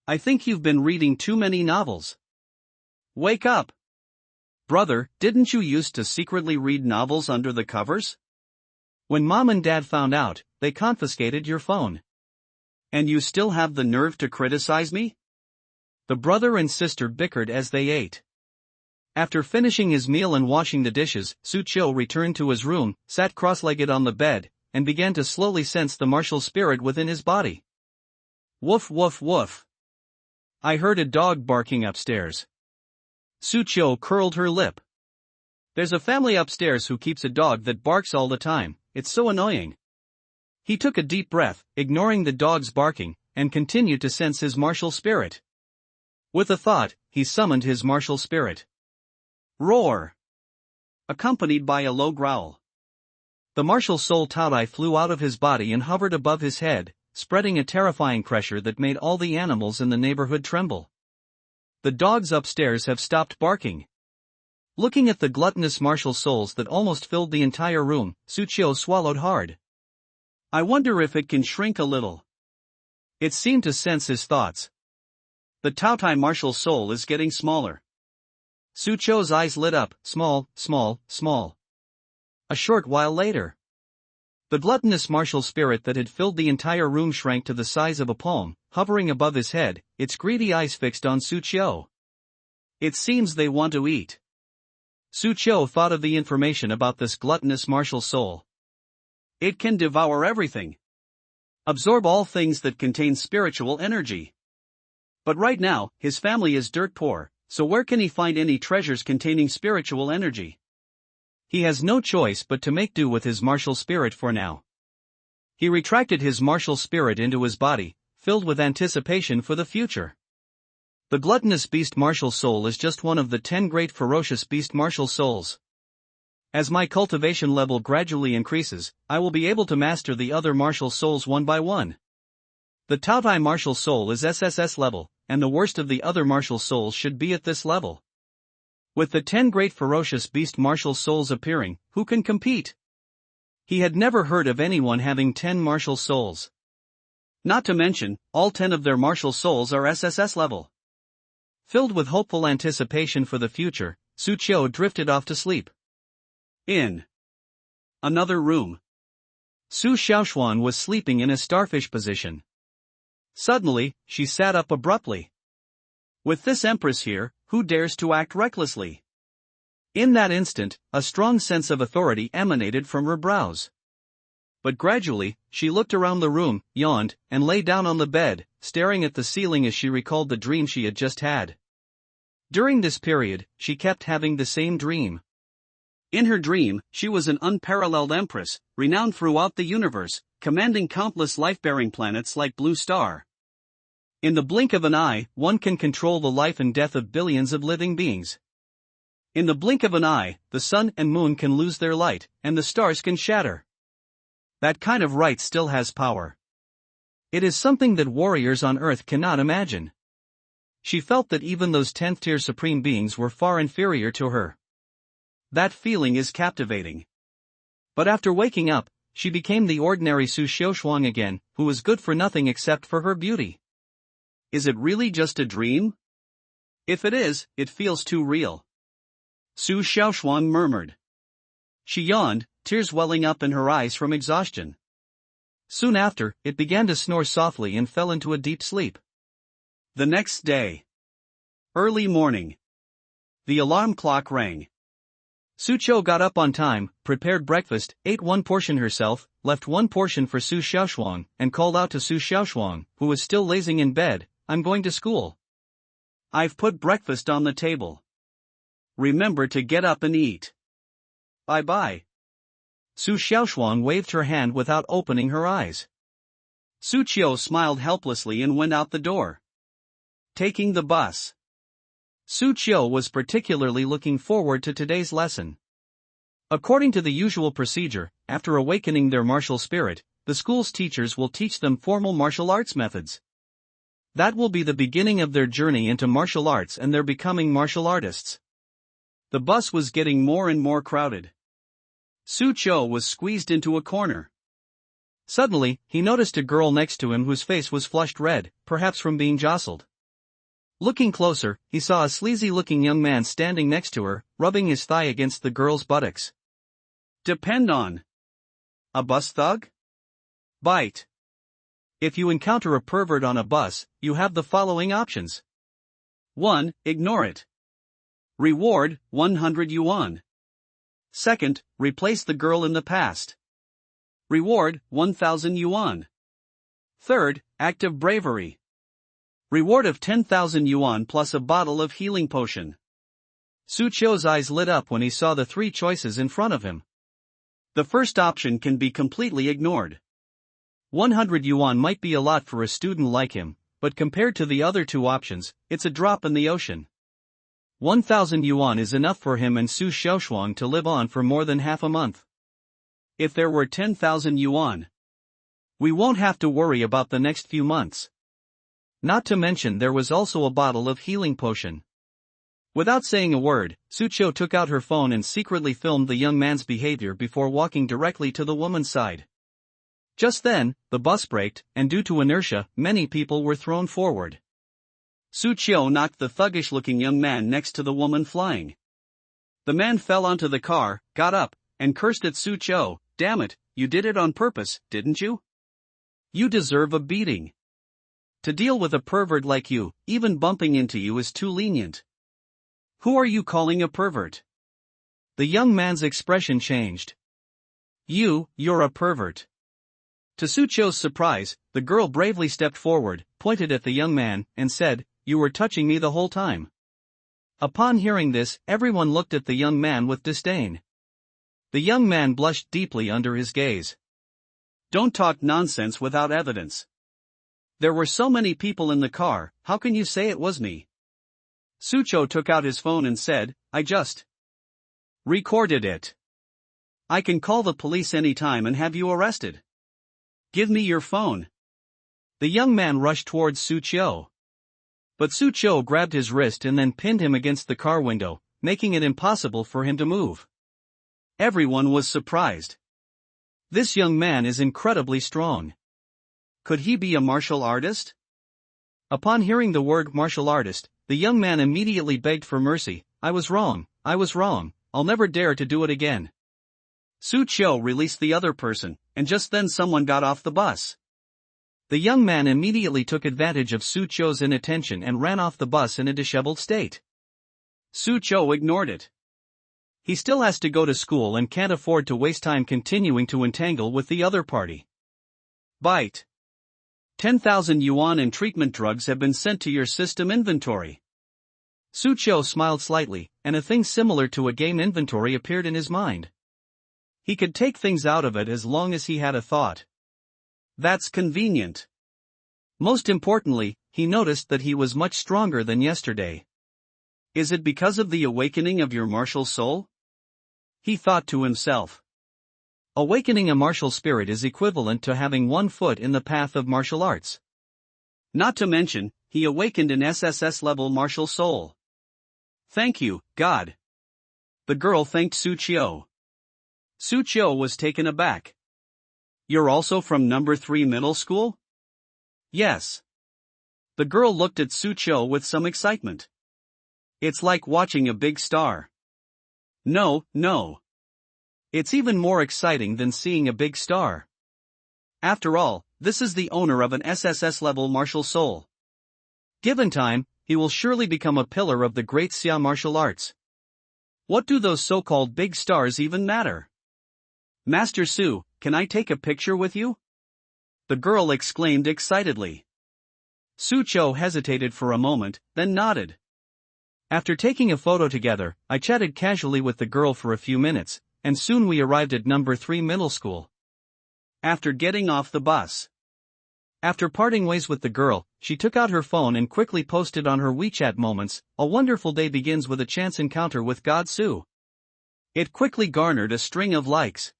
I think you've been reading too many novels. Wake up! Brother, didn't you used to secretly read novels under the covers? When Mom and Dad found out, they confiscated your phone. And you still have the nerve to criticize me? The brother and sister bickered as they ate. After finishing his meal and washing the dishes, Suqiu returned to his room, sat cross-legged on the bed, and began to slowly sense the martial spirit within his body. Woof woof woof. I heard a dog barking upstairs. Suqiu curled her lip. There's a family upstairs who keeps a dog that barks all the time, it's so annoying. He took a deep breath, ignoring the dog's barking, and continued to sense his martial spirit. With a thought, he summoned his martial spirit. Roar! Accompanied by a low growl. The martial soul Taodai flew out of his body and hovered above his head, spreading a terrifying pressure that made all the animals in the neighborhood tremble. The dogs upstairs have stopped barking. Looking at the gluttonous martial souls that almost filled the entire room, Suqiu swallowed hard. I wonder if it can shrink a little. It seemed to sense his thoughts. The Taotai martial soul is getting smaller. Suqiu's eyes lit up, small, small, small. A short while later, the gluttonous martial spirit that had filled the entire room shrank to the size of a palm, hovering above his head, its greedy eyes fixed on Suqiu. It seems they want to eat. Suqiu thought of the information about this gluttonous martial soul. It can devour everything. Absorb all things that contain spiritual energy. But right now, his family is dirt poor, so where can he find any treasures containing spiritual energy? He has no choice but to make do with his martial spirit for now. He retracted his martial spirit into his body, filled with anticipation for the future. The gluttonous beast martial soul is just one of the 10 great ferocious beast martial souls. As my cultivation level gradually increases, I will be able to master the other martial souls one by one. The Taotai martial soul is SSS level, and the worst of the other martial souls should be at this level. With the 10 great ferocious beast martial souls appearing, who can compete? He had never heard of anyone having 10 martial souls. Not to mention, all 10 of their martial souls are SSS level. Filled with hopeful anticipation for the future, Suqiu drifted off to sleep. In another room, Su Xiaoshuan was sleeping in a starfish position. Suddenly, she sat up abruptly. With this empress here, who dares to act recklessly? In that instant, a strong sense of authority emanated from her brows. But gradually, she looked around the room, yawned, and lay down on the bed, staring at the ceiling as she recalled the dream she had just had. During this period, she kept having the same dream. In her dream, she was an unparalleled empress, renowned throughout the universe, commanding countless life-bearing planets like Blue Star. In the blink of an eye, one can control the life and death of billions of living beings. In the blink of an eye, the sun and moon can lose their light, and the stars can shatter. That kind of right still has power. It is something that warriors on Earth cannot imagine. She felt that even those 10th-tier supreme beings were far inferior to her. That feeling is captivating. But after waking up, she became the ordinary Su Xiaoshuang again, who was good for nothing except for her beauty. Is it really just a dream? If it is, it feels too real. Su Xiaoshuang murmured. She yawned, tears welling up in her eyes from exhaustion. Soon after, it began to snore softly and fell into a deep sleep. The next day. Early morning. The alarm clock rang. Su Qiu got up on time, prepared breakfast, ate one portion herself, left one portion for Su Xiaoshuang, and called out to Su Xiaoshuang, who was still lazing in bed, "I'm going to school. I've put breakfast on the table. Remember to get up and eat. Bye-bye." Su Xiaoshuang waved her hand without opening her eyes. Su Qiu smiled helplessly and went out the door. Taking the bus. Su Qiu was particularly looking forward to today's lesson. According to the usual procedure, after awakening their martial spirit, the school's teachers will teach them formal martial arts methods. That will be the beginning of their journey into martial arts and their becoming martial artists. The bus was getting more and more crowded. Su Qiu was squeezed into a corner. Suddenly, he noticed a girl next to him whose face was flushed red, perhaps from being jostled. Looking closer, he saw a sleazy-looking young man standing next to her, rubbing his thigh against the girl's buttocks. Depend on. A bus thug? Bite. If you encounter a pervert on a bus, you have the following options. 1. Ignore it. Reward, 100 yuan. Second, replace the girl in the past. Reward, 1,000 yuan. Third, act of bravery. Reward of 10,000 yuan plus a bottle of healing potion. Su Qiu's eyes lit up when he saw the three choices in front of him. The first option can be completely ignored. 100 yuan might be a lot for a student like him, but compared to the other two options, it's a drop in the ocean. 1,000 yuan is enough for him and Su Xiaoshuang to live on for more than half a month. If there were 10,000 yuan, we won't have to worry about the next few months. Not to mention there was also a bottle of healing potion. Without saying a word, Su Qiu took out her phone and secretly filmed the young man's behavior before walking directly to the woman's side. Just then, the bus braked, and due to inertia, many people were thrown forward. Su Qiu knocked the thuggish-looking young man next to the woman flying. The man fell onto the car, got up, and cursed at Su Qiu. "Damn it, you did it on purpose, didn't you? You deserve a beating. To deal with a pervert like you, even bumping into you is too lenient. Who are you calling a pervert?" The young man's expression changed. You're a pervert." To Su Qiu's surprise, the girl bravely stepped forward, pointed at the young man, and said, "You were touching me the whole time." Upon hearing this, everyone looked at the young man with disdain. The young man blushed deeply under his gaze. "Don't talk nonsense without evidence. There were so many people in the car, how can you say it was me?" Su Qiu took out his phone and said, "I just recorded it. I can call the police anytime and have you arrested. Give me your phone." The young man rushed towards Su Qiu. But Su Qiu grabbed his wrist and then pinned him against the car window, making it impossible for him to move. Everyone was surprised. This young man is incredibly strong. Could he be a martial artist? Upon hearing the word martial artist, the young man immediately begged for mercy. I was wrong, I'll never dare to do it again." Su Qiu released the other person, and just then someone got off the bus. The young man immediately took advantage of Su Qiu's inattention and ran off the bus in a disheveled state. Su Qiu ignored it. He still has to go to school and can't afford to waste time continuing to entangle with the other party. Bite. 10,000 yuan in treatment drugs have been sent to your system inventory. Su Qiu smiled slightly, and a thing similar to a game inventory appeared in his mind. He could take things out of it as long as he had a thought. That's convenient. Most importantly, he noticed that he was much stronger than yesterday. Is it because of the awakening of your martial soul? He thought to himself. Awakening a martial spirit is equivalent to having one foot in the path of martial arts. Not to mention, he awakened an SSS-level martial soul. Thank you, God. The girl thanked Su Qiu. Su Qiu was taken aback. You're also from number 3 middle school? Yes. The girl looked at Su Qiu with some excitement. It's like watching a big star. No. It's even more exciting than seeing a big star. After all, this is the owner of an SSS-level martial soul. Given time, he will surely become a pillar of the great Xia martial arts. What do those so-called big stars even matter? Master Su, can I take a picture with you? The girl exclaimed excitedly. Su Qiu hesitated for a moment, then nodded. After taking a photo together, I chatted casually with the girl for a few minutes, and soon we arrived at number 3 middle school. After getting off the bus. After parting ways with the girl, she took out her phone and quickly posted on her WeChat moments, "A wonderful day begins with a chance encounter with God Su." It quickly garnered a string of likes.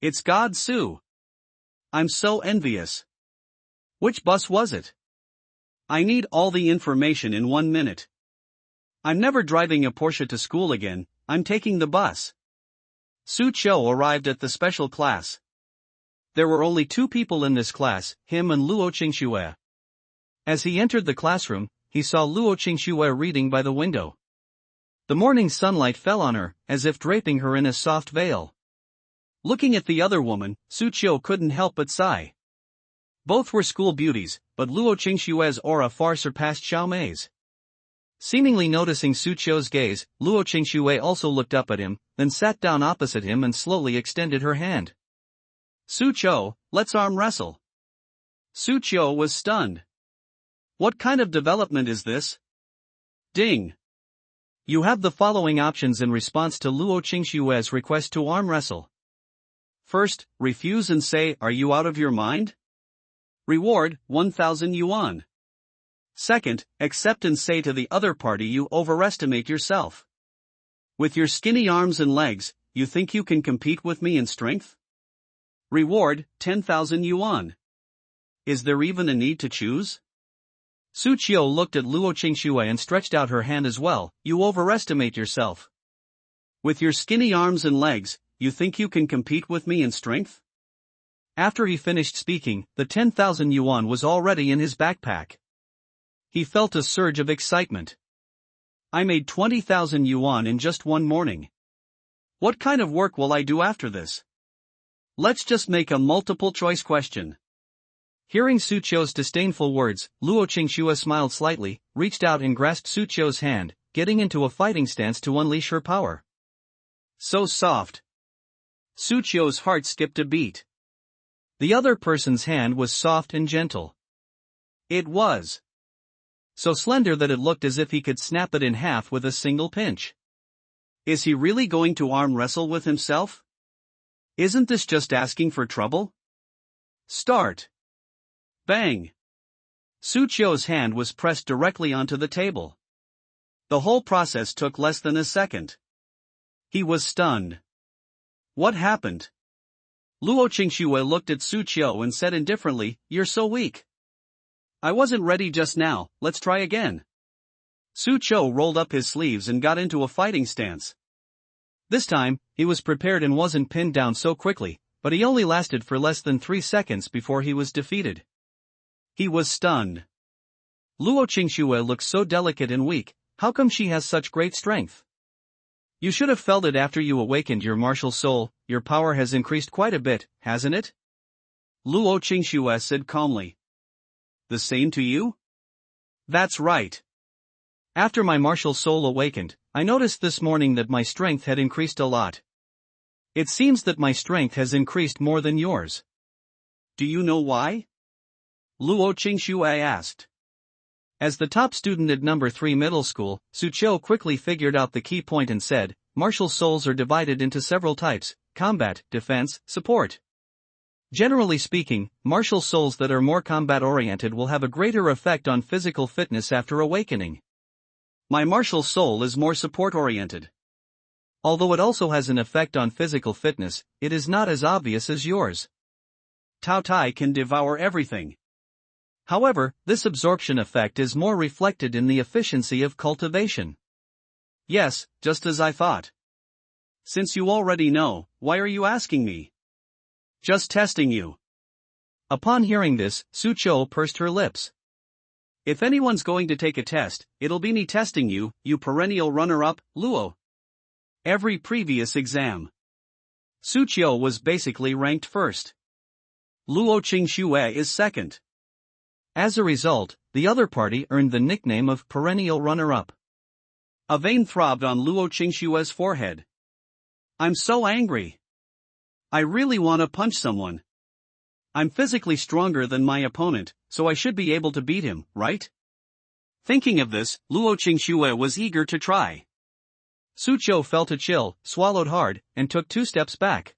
It's God Su. I'm so envious. Which bus was it? I need all the information in 1 minute. I'm never driving a Porsche to school again, I'm taking the bus. Su Qiu arrived at the special class. There were only 2 people in this class, him and Luo Qingxue. As he entered the classroom, he saw Luo Qingxue reading by the window. The morning sunlight fell on her, as if draping her in a soft veil. Looking at the other woman, Su Qiu couldn't help but sigh. Both were school beauties, but Luo Qingxue's aura far surpassed Xiao Mei's. Seemingly noticing Su Qiu's gaze, Luo Qingxue also looked up at him, then sat down opposite him and slowly extended her hand. Su Qiu, let's arm wrestle. Su Qiu was stunned. What kind of development is this? Ding. You have the following options in response to Luo Qingxue's request to arm wrestle. First, refuse and say, "Are you out of your mind?" Reward, 1,000 yuan. Second, accept and say to the other party, "You overestimate yourself. With your skinny arms and legs, you think you can compete with me in strength?" Reward, 10,000 yuan. Is there even a need to choose? Su Qiu looked at Luo Qingxue and stretched out her hand as well. You overestimate yourself. With your skinny arms and legs, you think you can compete with me in strength? After he finished speaking, the 10,000 yuan was already in his backpack. He felt a surge of excitement. I made 20,000 yuan in just one morning. What kind of work will I do after this? Let's just make a multiple-choice question. Hearing Su Qiu's disdainful words, Luo Qingxue smiled slightly, reached out and grasped Su Qiu's hand, getting into a fighting stance to unleash her power. So soft. Su Qiu's heart skipped a beat. The other person's hand was soft and gentle. It was so slender that it looked as if he could snap it in half with a single pinch. Is he really going to arm wrestle with himself? Isn't this just asking for trouble? Start. Bang. Su Qiu's hand was pressed directly onto the table. The whole process took less than a second. He was stunned. What happened? Luo Qingxue looked at Su Qiu and said indifferently, "You're so weak." I wasn't ready just now, let's try again. Su Qiu rolled up his sleeves and got into a fighting stance. This time, he was prepared and wasn't pinned down so quickly, but he only lasted for less than 3 seconds before he was defeated. He was stunned. Luo Qingxue looks so delicate and weak, how come she has such great strength? You should have felt it after you awakened your martial soul, your power has increased quite a bit, hasn't it? Luo Qingxue said calmly. The same to you? That's right. After my martial soul awakened, I noticed this morning that my strength had increased a lot. It seems that my strength has increased more than yours. Do you know why? Luo Qingxue asked. As the top student at number 3 middle school, Su Qiu quickly figured out the key point and said, martial souls are divided into several types: combat, defense, support. Generally speaking, martial souls that are more combat-oriented will have a greater effect on physical fitness after awakening. My martial soul is more support-oriented. Although it also has an effect on physical fitness, it is not as obvious as yours. Tao Tai can devour everything. However, this absorption effect is more reflected in the efficiency of cultivation. Yes, just as I thought. Since you already know, why are you asking me? Just testing you. Upon hearing this, Sucho pursed her lips. If anyone's going to take a test, it'll be me testing you, you perennial runner-up, Luo. Every previous exam, Sucho was basically ranked first. Luo Qingxue is second. As a result, the other party earned the nickname of perennial runner-up. A vein throbbed on Luo Qingxue's forehead. I'm so angry. I really want to punch someone. I'm physically stronger than my opponent, so I should be able to beat him, right? Thinking of this, Luo Qingxue was eager to try. Sucho felt a chill, swallowed hard, and took 2 steps back.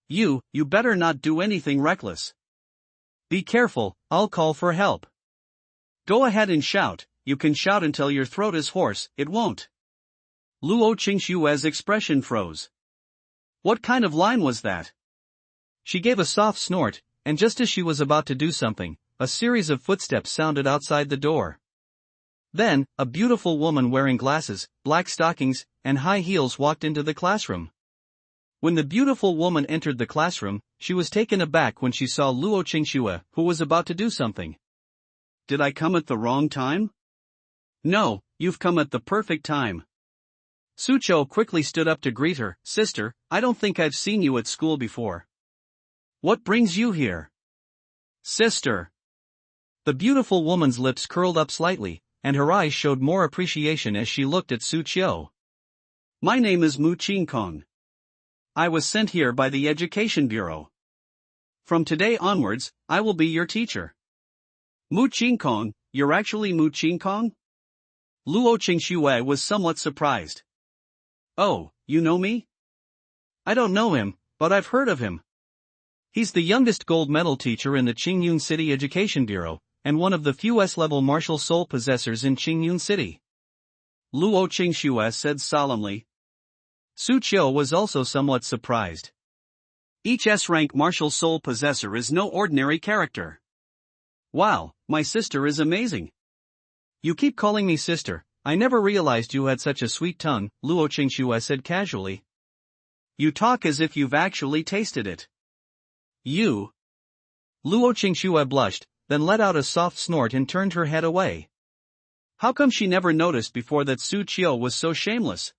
You better not do anything reckless. Be careful, I'll call for help. Go ahead and shout, you can shout until your throat is hoarse, it won't. Luo Qingxue's expression froze. What kind of line was that? She gave a soft snort, and just as she was about to do something, a series of footsteps sounded outside the door. Then, a beautiful woman wearing glasses, black stockings, and high heels walked into the classroom. When the beautiful woman entered the classroom, she was taken aback when she saw Luo Qingxue, who was about to do something. Did I come at the wrong time? No, you've come at the perfect time. Sucho quickly stood up to greet her. Sister, I don't think I've seen you at school before. What brings you here? Sister. The beautiful woman's lips curled up slightly, and her eyes showed more appreciation as she looked at Sucho. My name is Mu Qingkong. I was sent here by the Education Bureau. From today onwards, I will be your teacher. Mu Qingkong, you're actually Mu Qingkong? Luo Qingxue was somewhat surprised. Oh, you know me? I don't know him, but I've heard of him. He's the youngest gold medal teacher in the Qingyun City Education Bureau, and one of the few S-level martial soul possessors in Qingyun City. Luo Qingxue said solemnly. Sucho was also somewhat surprised. Each S-rank martial soul possessor is no ordinary character. Wow, my sister is amazing. You keep calling me sister, I never realized you had such a sweet tongue, Luo Qingxue said casually. You talk as if you've actually tasted it. You? Luo Qingxue blushed, then let out a soft snort and turned her head away. How come she never noticed before that Sucho was so shameless?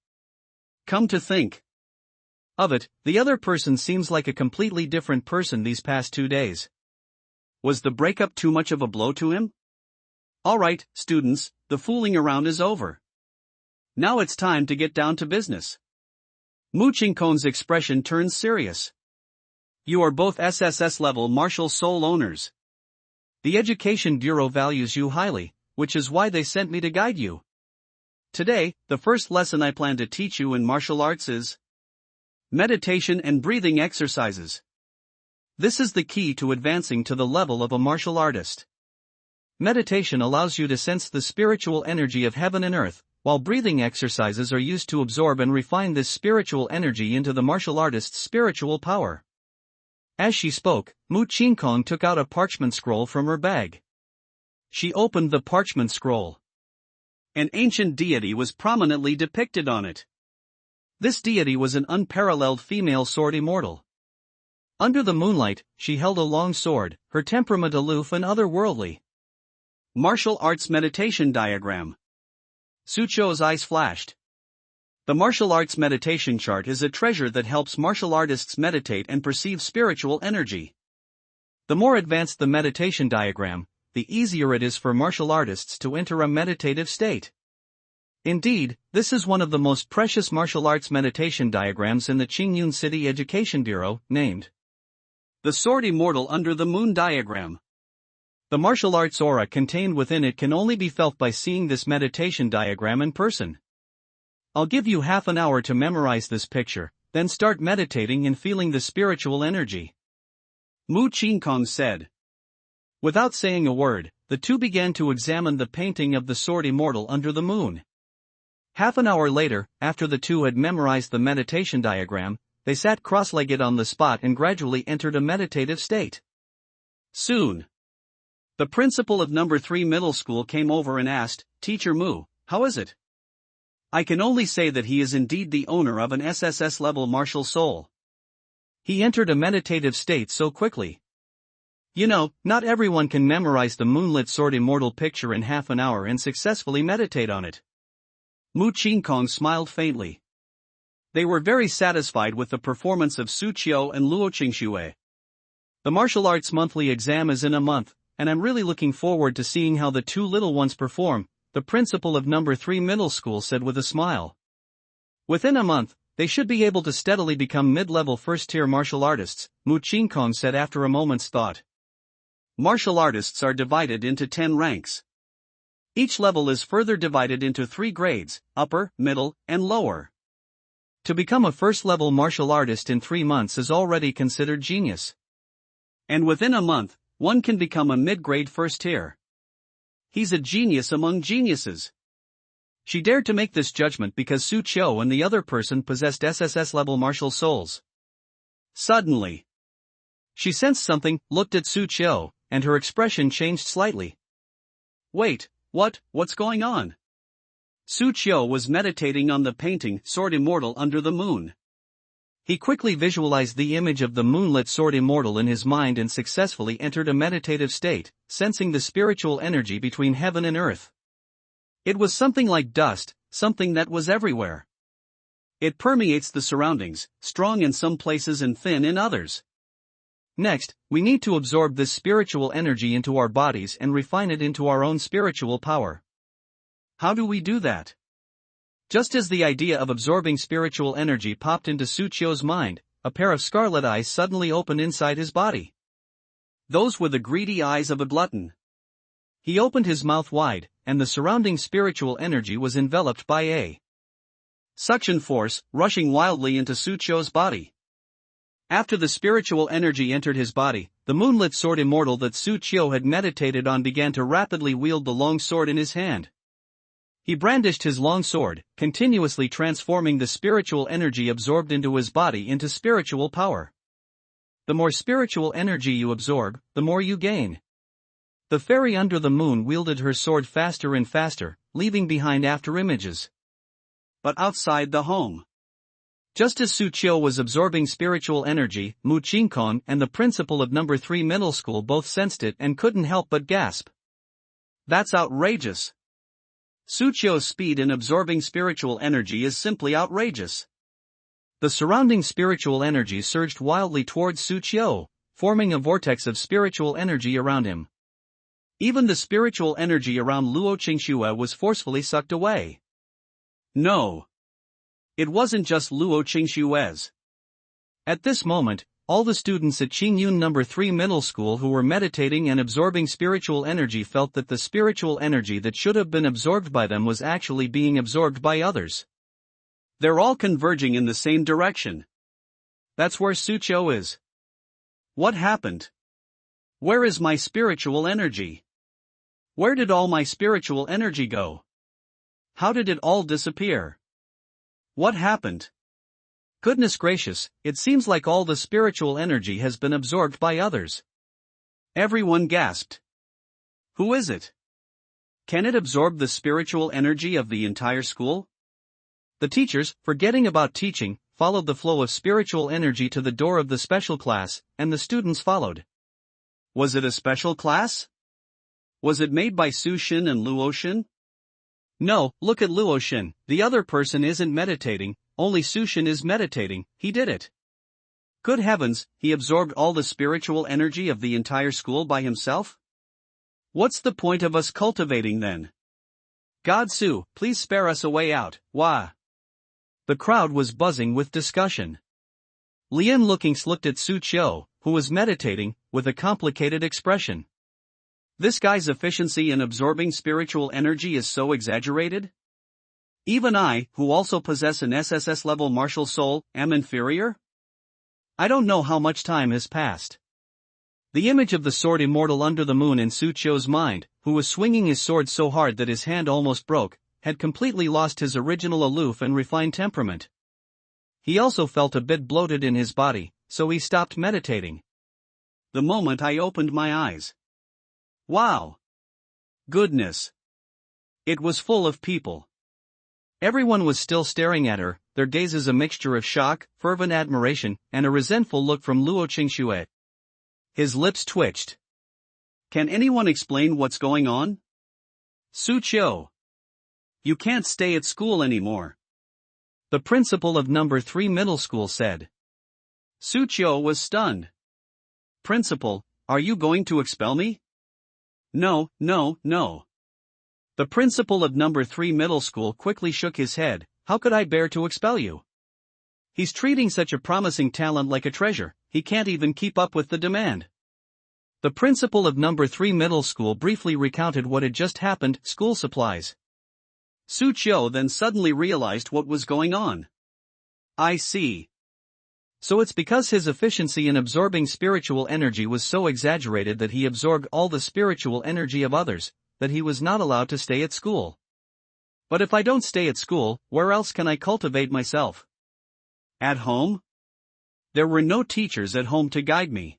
Come to think of it, the other person seems like a completely different person these past 2 days. Was the breakup too much of a blow to him? Alright, students, the fooling around is over. Now it's time to get down to business. Mu Qingkong's expression turns serious. You are both SSS-level martial soul owners. The Education Bureau values you highly, which is why they sent me to guide you. Today, the first lesson I plan to teach you in martial arts is meditation and breathing exercises. This is the key to advancing to the level of a martial artist. Meditation allows you to sense the spiritual energy of heaven and earth, while breathing exercises are used to absorb and refine this spiritual energy into the martial artist's spiritual power. As she spoke, Mu Qingkong took out a parchment scroll from her bag. She opened the parchment scroll. An ancient deity was prominently depicted on it. This deity was an unparalleled female sword immortal. Under the moonlight, she held a long sword, her temperament aloof and otherworldly. Martial arts meditation diagram. Sucho's eyes flashed. The martial arts meditation chart is a treasure that helps martial artists meditate and perceive spiritual energy. The more advanced the meditation diagram, the easier it is for martial artists to enter a meditative state. Indeed, this is one of the most precious martial arts meditation diagrams in the Qingyun City Education Bureau, named the Sword Immortal Under the Moon diagram. The martial arts aura contained within it can only be felt by seeing this meditation diagram in person. I'll give you half an hour to memorize this picture, then start meditating and feeling the spiritual energy. Mu Qingkong said. Without saying a word, the two began to examine the painting of the Sword Immortal Under the Moon. Half an hour later, after the two had memorized the meditation diagram, they sat cross-legged on the spot and gradually entered a meditative state. Soon, the principal of number 3 middle school came over and asked, "Teacher Mu, how is it?" "I can only say that he is indeed the owner of an SSS-level martial soul. He entered a meditative state so quickly. You know, not everyone can memorize the Moonlit Sword Immortal picture in half an hour and successfully meditate on it." Mu Qingkong smiled faintly. They were very satisfied with the performance of Su Qiu and Luo Qingxue. "The martial arts monthly exam is in a month, and I'm really looking forward to seeing how the two little ones perform," the principal of number 3 middle school said with a smile. "Within a month, they should be able to steadily become mid-level first-tier martial artists," Mu Qingkong said after a moment's thought. Martial artists are divided into 10 ranks. Each level is further divided into 3 grades, upper, middle, and lower. To become a first-level martial artist in 3 months is already considered genius. And within a month, one can become a mid-grade first-tier. He's a genius among geniuses. She dared to make this judgment because Su Qiu and the other person possessed SSS-level martial souls. Suddenly, she sensed something, looked at Su Qiu, and her expression changed slightly. "Wait, what's going on?" Su Qiu was meditating on the painting Sword Immortal under the moon. He quickly visualized the image of the moonlit Sword Immortal in his mind and successfully entered a meditative state, sensing the spiritual energy between heaven and earth. It was something like dust, something that was everywhere. It permeates the surroundings, strong in some places and thin in others. Next, we need to absorb this spiritual energy into our bodies and refine it into our own spiritual power. How do we do that? Just as the idea of absorbing spiritual energy popped into Su Qiu's mind, a pair of scarlet eyes suddenly opened inside his body. Those were the greedy eyes of a glutton. He opened his mouth wide, and the surrounding spiritual energy was enveloped by a suction force, rushing wildly into Su Qiu's body. After the spiritual energy entered his body, the moonlit sword immortal that Su Qiu had meditated on began to rapidly wield the long sword in his hand. He brandished his long sword, continuously transforming the spiritual energy absorbed into his body into spiritual power. The more spiritual energy you absorb, the more you gain. The fairy under the moon wielded her sword faster and faster, leaving behind after images. But outside the home, just as Su Qiu was absorbing spiritual energy, Mu Qingkong and the principal of number 3 middle school both sensed it and couldn't help but gasp. That's outrageous. Su Qiu's speed in absorbing spiritual energy is simply outrageous. The surrounding spiritual energy surged wildly towards Su Qiu, forming a vortex of spiritual energy around him. Even the spiritual energy around Luo Qingxue was forcefully sucked away. No. It wasn't just Luo Qingxue's. At this moment, all the students at Qingyun number 3 middle school who were meditating and absorbing spiritual energy felt that the spiritual energy that should have been absorbed by them was actually being absorbed by others. They're all converging in the same direction. That's where Su Qiu is. What happened? Where is my spiritual energy? Where did all my spiritual energy go? How did it all disappear? What happened? Goodness gracious, it seems like all the spiritual energy has been absorbed by others. Everyone gasped. Who is it? Can it absorb the spiritual energy of the entire school? The teachers, forgetting about teaching, followed the flow of spiritual energy to the door of the special class, and the students followed. Was it a special class? Was it made by Su Xin and Luo Xin? No, look at Luo Xin, the other person isn't meditating, only Su Xin is meditating, he did it. Good heavens, he absorbed all the spiritual energy of the entire school by himself? What's the point of us cultivating then? God Su, please spare us a way out, wah. The crowd was buzzing with discussion. Lian Lookings looked at Su Qiu, who was meditating, with a complicated expression. This guy's efficiency in absorbing spiritual energy is so exaggerated? Even I, who also possess an SSS-level martial soul, am inferior? I don't know how much time has passed. The image of the sword immortal under the moon in Su Qiu's mind, who was swinging his sword so hard that his hand almost broke, had completely lost his original aloof and refined temperament. He also felt a bit bloated in his body, so he stopped meditating. The moment I opened my eyes. Wow! Goodness! It was full of people. Everyone was still staring at her, their gazes a mixture of shock, fervent admiration, and a resentful look from Luo Qingxue. His lips twitched. Can anyone explain what's going on? Su Qiu. You can't stay at school anymore. The principal of number 3 middle school said. Su Qiu was stunned. Principal, are you going to expel me? No, no, no. The principal of number 3 middle school quickly shook his head. How could I bear to expel you? He's treating such a promising talent like a treasure, he can't even keep up with the demand. The principal of number 3 middle school briefly recounted what had just happened, school supplies. Su Qiu then suddenly realized what was going on. I see. So it's because his efficiency in absorbing spiritual energy was so exaggerated that he absorbed all the spiritual energy of others, that he was not allowed to stay at school. But if I don't stay at school, where else can I cultivate myself? At home? There were no teachers at home to guide me.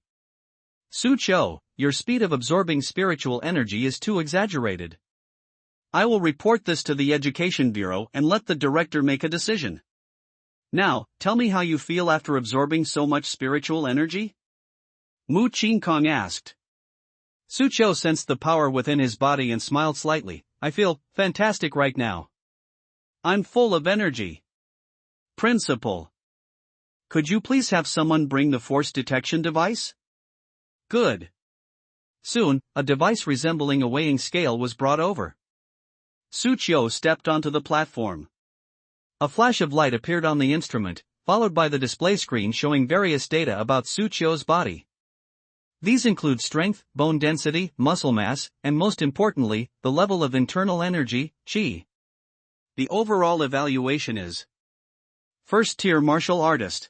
Su Qiu, your speed of absorbing spiritual energy is too exaggerated. I will report this to the Education Bureau and let the director make a decision. Now, tell me how you feel after absorbing so much spiritual energy? Mu Qingkong asked. Su Qiu sensed the power within his body and smiled slightly. I feel fantastic right now. I'm full of energy. Principal. Could you please have someone bring the force detection device? Good. Soon, a device resembling a weighing scale was brought over. Su Qiu stepped onto the platform. A flash of light appeared on the instrument, followed by the display screen showing various data about Su Qiu's body. These include strength, bone density, muscle mass, and most importantly, the level of internal energy, qi. The overall evaluation is first-tier martial artist.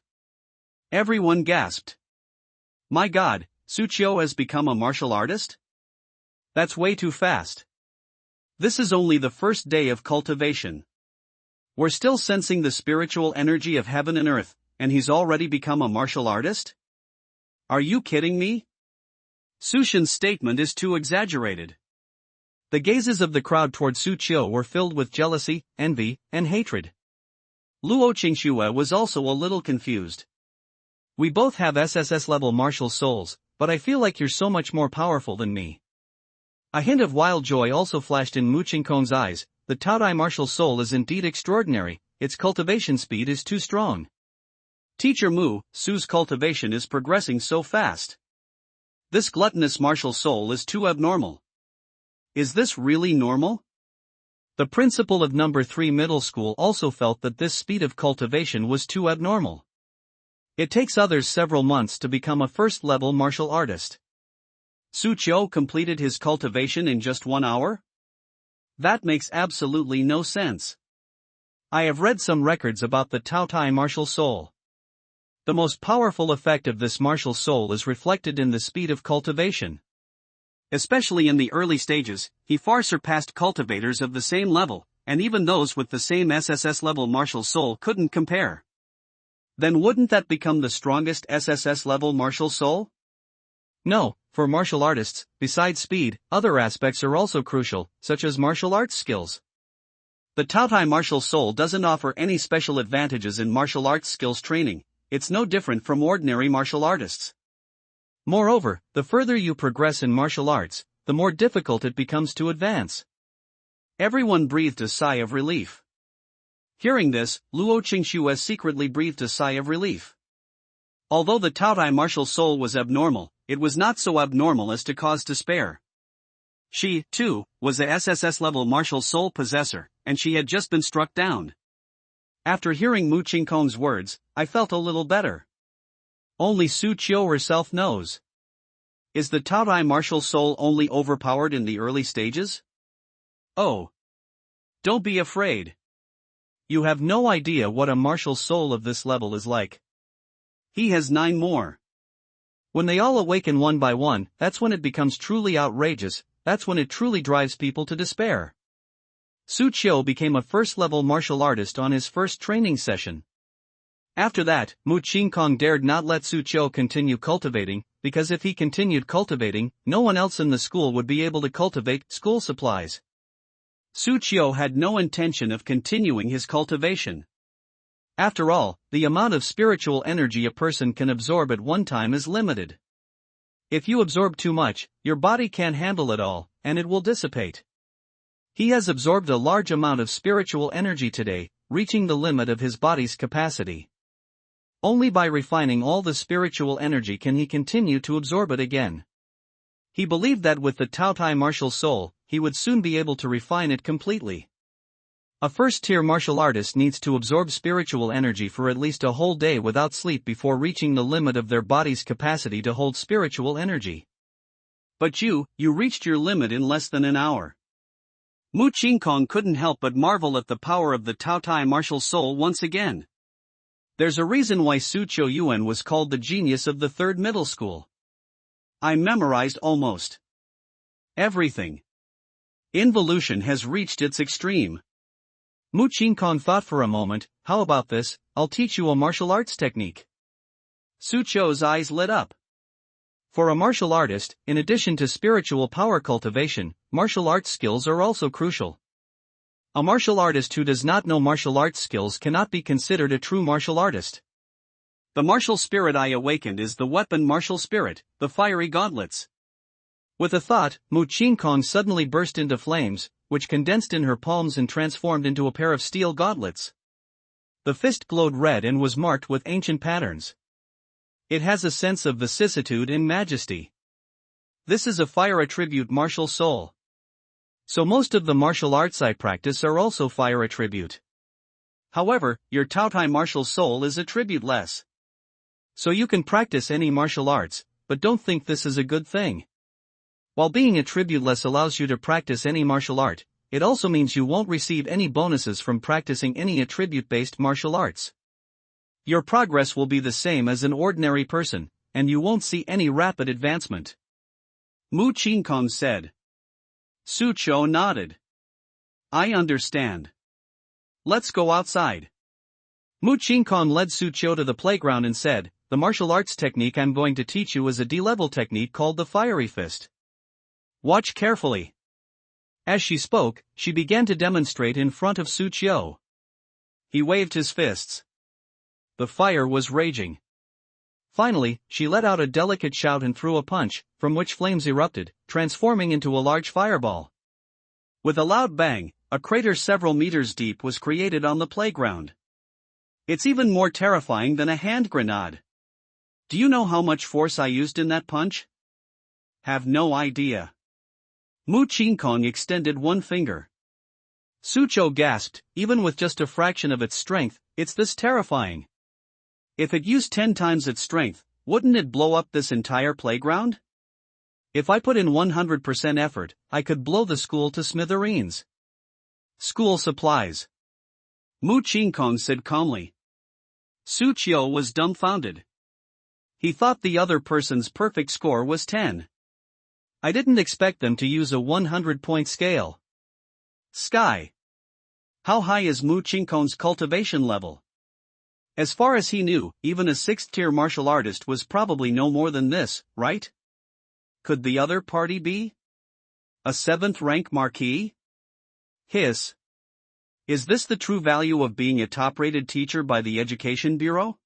Everyone gasped. My God, Su Qiu has become a martial artist? That's way too fast. This is only the first day of cultivation. We're still sensing the spiritual energy of heaven and earth, and he's already become a martial artist? Are you kidding me? Su Shen's statement is too exaggerated. The gazes of the crowd toward Su Qiu were filled with jealousy, envy, and hatred. Luo Qingxue was also a little confused. We both have SSS-level martial souls, but I feel like you're so much more powerful than me. A hint of wild joy also flashed in Mu Qingkong's eyes. The Taodai martial soul is indeed extraordinary, its cultivation speed is too strong. Teacher Mu, Su's cultivation is progressing so fast. This gluttonous martial soul is too abnormal. Is this really normal? The principal of number 3 middle school also felt that this speed of cultivation was too abnormal. It takes others several months to become a first-level martial artist. Su Qiu completed his cultivation in just 1 hour? That makes absolutely no sense. I have read some records about the Taotai martial soul. The most powerful effect of this martial soul is reflected in the speed of cultivation. Especially in the early stages, he far surpassed cultivators of the same level, and even those with the same SSS level martial soul couldn't compare. Then wouldn't that become the strongest SSS level martial soul? No, for martial artists, besides speed, other aspects are also crucial, such as martial arts skills. The Taotai martial soul doesn't offer any special advantages in martial arts skills training, it's no different from ordinary martial artists. Moreover, the further you progress in martial arts, the more difficult it becomes to advance. Everyone breathed a sigh of relief. Hearing this, Luo Qingxue secretly breathed a sigh of relief. Although the Taotai martial soul was abnormal, it was not so abnormal as to cause despair. She, too, was a SSS-level martial soul possessor, and she had just been struck down. After hearing Mu Qingkong's words, I felt a little better. Only Su Qiu herself knows. Is the Taotai martial soul only overpowered in the early stages? Oh. Don't be afraid. You have no idea what a martial soul of this level is like. He has 9 more. When they all awaken one by one, that's when it becomes truly outrageous, that's when it truly drives people to despair. Su Qiu became a first-level martial artist on his first training session. After that, Mu Qingkong dared not let Su Qiu continue cultivating, because if he continued cultivating, no one else in the school would be able to cultivate school supplies. Su Qiu had no intention of continuing his cultivation. After all, the amount of spiritual energy a person can absorb at one time is limited. If you absorb too much, your body can't handle it all, and it will dissipate. He has absorbed a large amount of spiritual energy today, reaching the limit of his body's capacity. Only by refining all the spiritual energy can he continue to absorb it again. He believed that with the Taotai martial soul, he would soon be able to refine it completely. A first-tier martial artist needs to absorb spiritual energy for at least a whole day without sleep before reaching the limit of their body's capacity to hold spiritual energy. But you reached your limit in less than an hour. Mu Qingkong couldn't help but marvel at the power of the Taotai martial soul once again. There's a reason why Su Qiu Yuan was called the genius of the third middle school. I memorized almost everything. Involution has reached its extreme. Mu Qingkong thought for a moment, how about this, I'll teach you a martial arts technique. Su Qiu's eyes lit up. For a martial artist, in addition to spiritual power cultivation, martial arts skills are also crucial. A martial artist who does not know martial arts skills cannot be considered a true martial artist. The martial spirit I awakened is the weapon martial spirit, the fiery gauntlets. With a thought, Mu Qingkong suddenly burst into flames, which condensed in her palms and transformed into a pair of steel gauntlets. The fist glowed red and was marked with ancient patterns. It has a sense of vicissitude and majesty. This is a fire attribute martial soul. So most of the martial arts I practice are also fire attribute. However, your Taotai martial soul is attribute-less. So you can practice any martial arts, but don't think this is a good thing. While being attribute-less allows you to practice any martial art, it also means you won't receive any bonuses from practicing any attribute-based martial arts. Your progress will be the same as an ordinary person, and you won't see any rapid advancement. Mu Qingkong said. Su Qiu nodded. I understand. Let's go outside. Mu Qingkong led Su Qiu to the playground and said, the martial arts technique I'm going to teach you is a D-level technique called the fiery fist. Watch carefully. As she spoke, she began to demonstrate in front of Su Qiu. He waved his fists. The fire was raging. Finally, she let out a delicate shout and threw a punch, from which flames erupted, transforming into a large fireball. With a loud bang, a crater several meters deep was created on the playground. It's even more terrifying than a hand grenade. Do you know how much force I used in that punch? Have no idea. Mu Qingkong extended one finger. Su Qiu gasped, even with just a fraction of its strength, it's this terrifying. If it used 10 times its strength, wouldn't it blow up this entire playground? If I put in 100% effort, I could blow the school to smithereens. School supplies. Mu Qingkong said calmly. Su Qiu was dumbfounded. He thought the other person's perfect score was 10. I didn't expect them to use a 100-point scale. Sky. How high is Mu Qingkong's cultivation level? As far as he knew, even a 6th-tier martial artist was probably no more than this, right? Could the other party be? A 7th-rank marquis? Hiss. Is this the true value of being a top-rated teacher by the Education Bureau?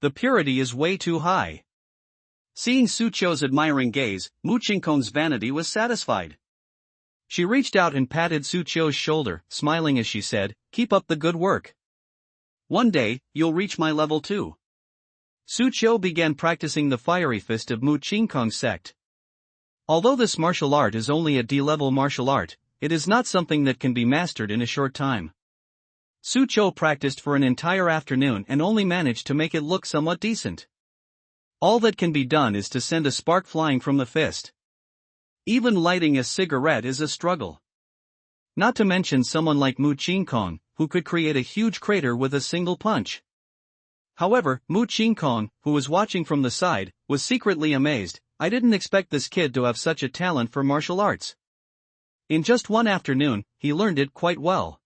The purity is way too high. Seeing Su Qiu's admiring gaze, Mu Qingkong's vanity was satisfied. She reached out and patted Su Qiu's shoulder, smiling as she said, keep up the good work. One day, you'll reach my level too. Su Qiu began practicing the fiery fist of Mu Qingkong's sect. Although this martial art is only a D-level martial art, it is not something that can be mastered in a short time. Su Qiu practiced for an entire afternoon and only managed to make it look somewhat decent. All that can be done is to send a spark flying from the fist. Even lighting a cigarette is a struggle. Not to mention someone like Mu Qingkong, who could create a huge crater with a single punch. However, Mu Qingkong, who was watching from the side, was secretly amazed. I didn't expect this kid to have such a talent for martial arts. In just one afternoon, he learned it quite well.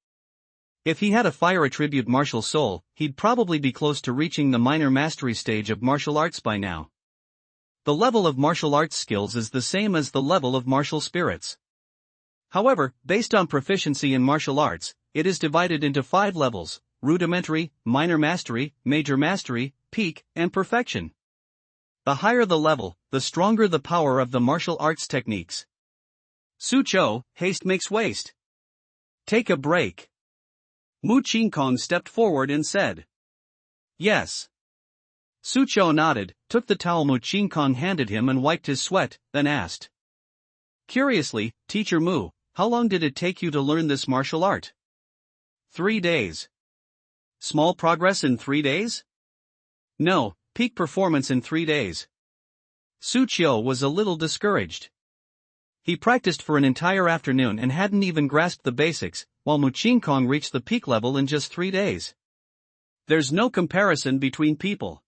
If he had a fire attribute martial soul, he'd probably be close to reaching the minor mastery stage of martial arts by now. The level of martial arts skills is the same as the level of martial spirits. However, based on proficiency in martial arts, it is divided into 5 levels: rudimentary, minor mastery, major mastery, peak, and perfection. The higher the level, the stronger the power of the martial arts techniques. Sucho, haste makes waste. Take a break. Mu Qingkong stepped forward and said. Yes. Sucho nodded, took the towel Mu Qingkong handed him and wiped his sweat, then asked. Curiously, Teacher Mu, how long did it take you to learn this martial art? 3 days. Small progress in 3 days? No, peak performance in 3 days. Sucho was a little discouraged. He practiced for an entire afternoon and hadn't even grasped the basics, while Mu Qingkong reached the peak level in just 3 days. There's no comparison between people.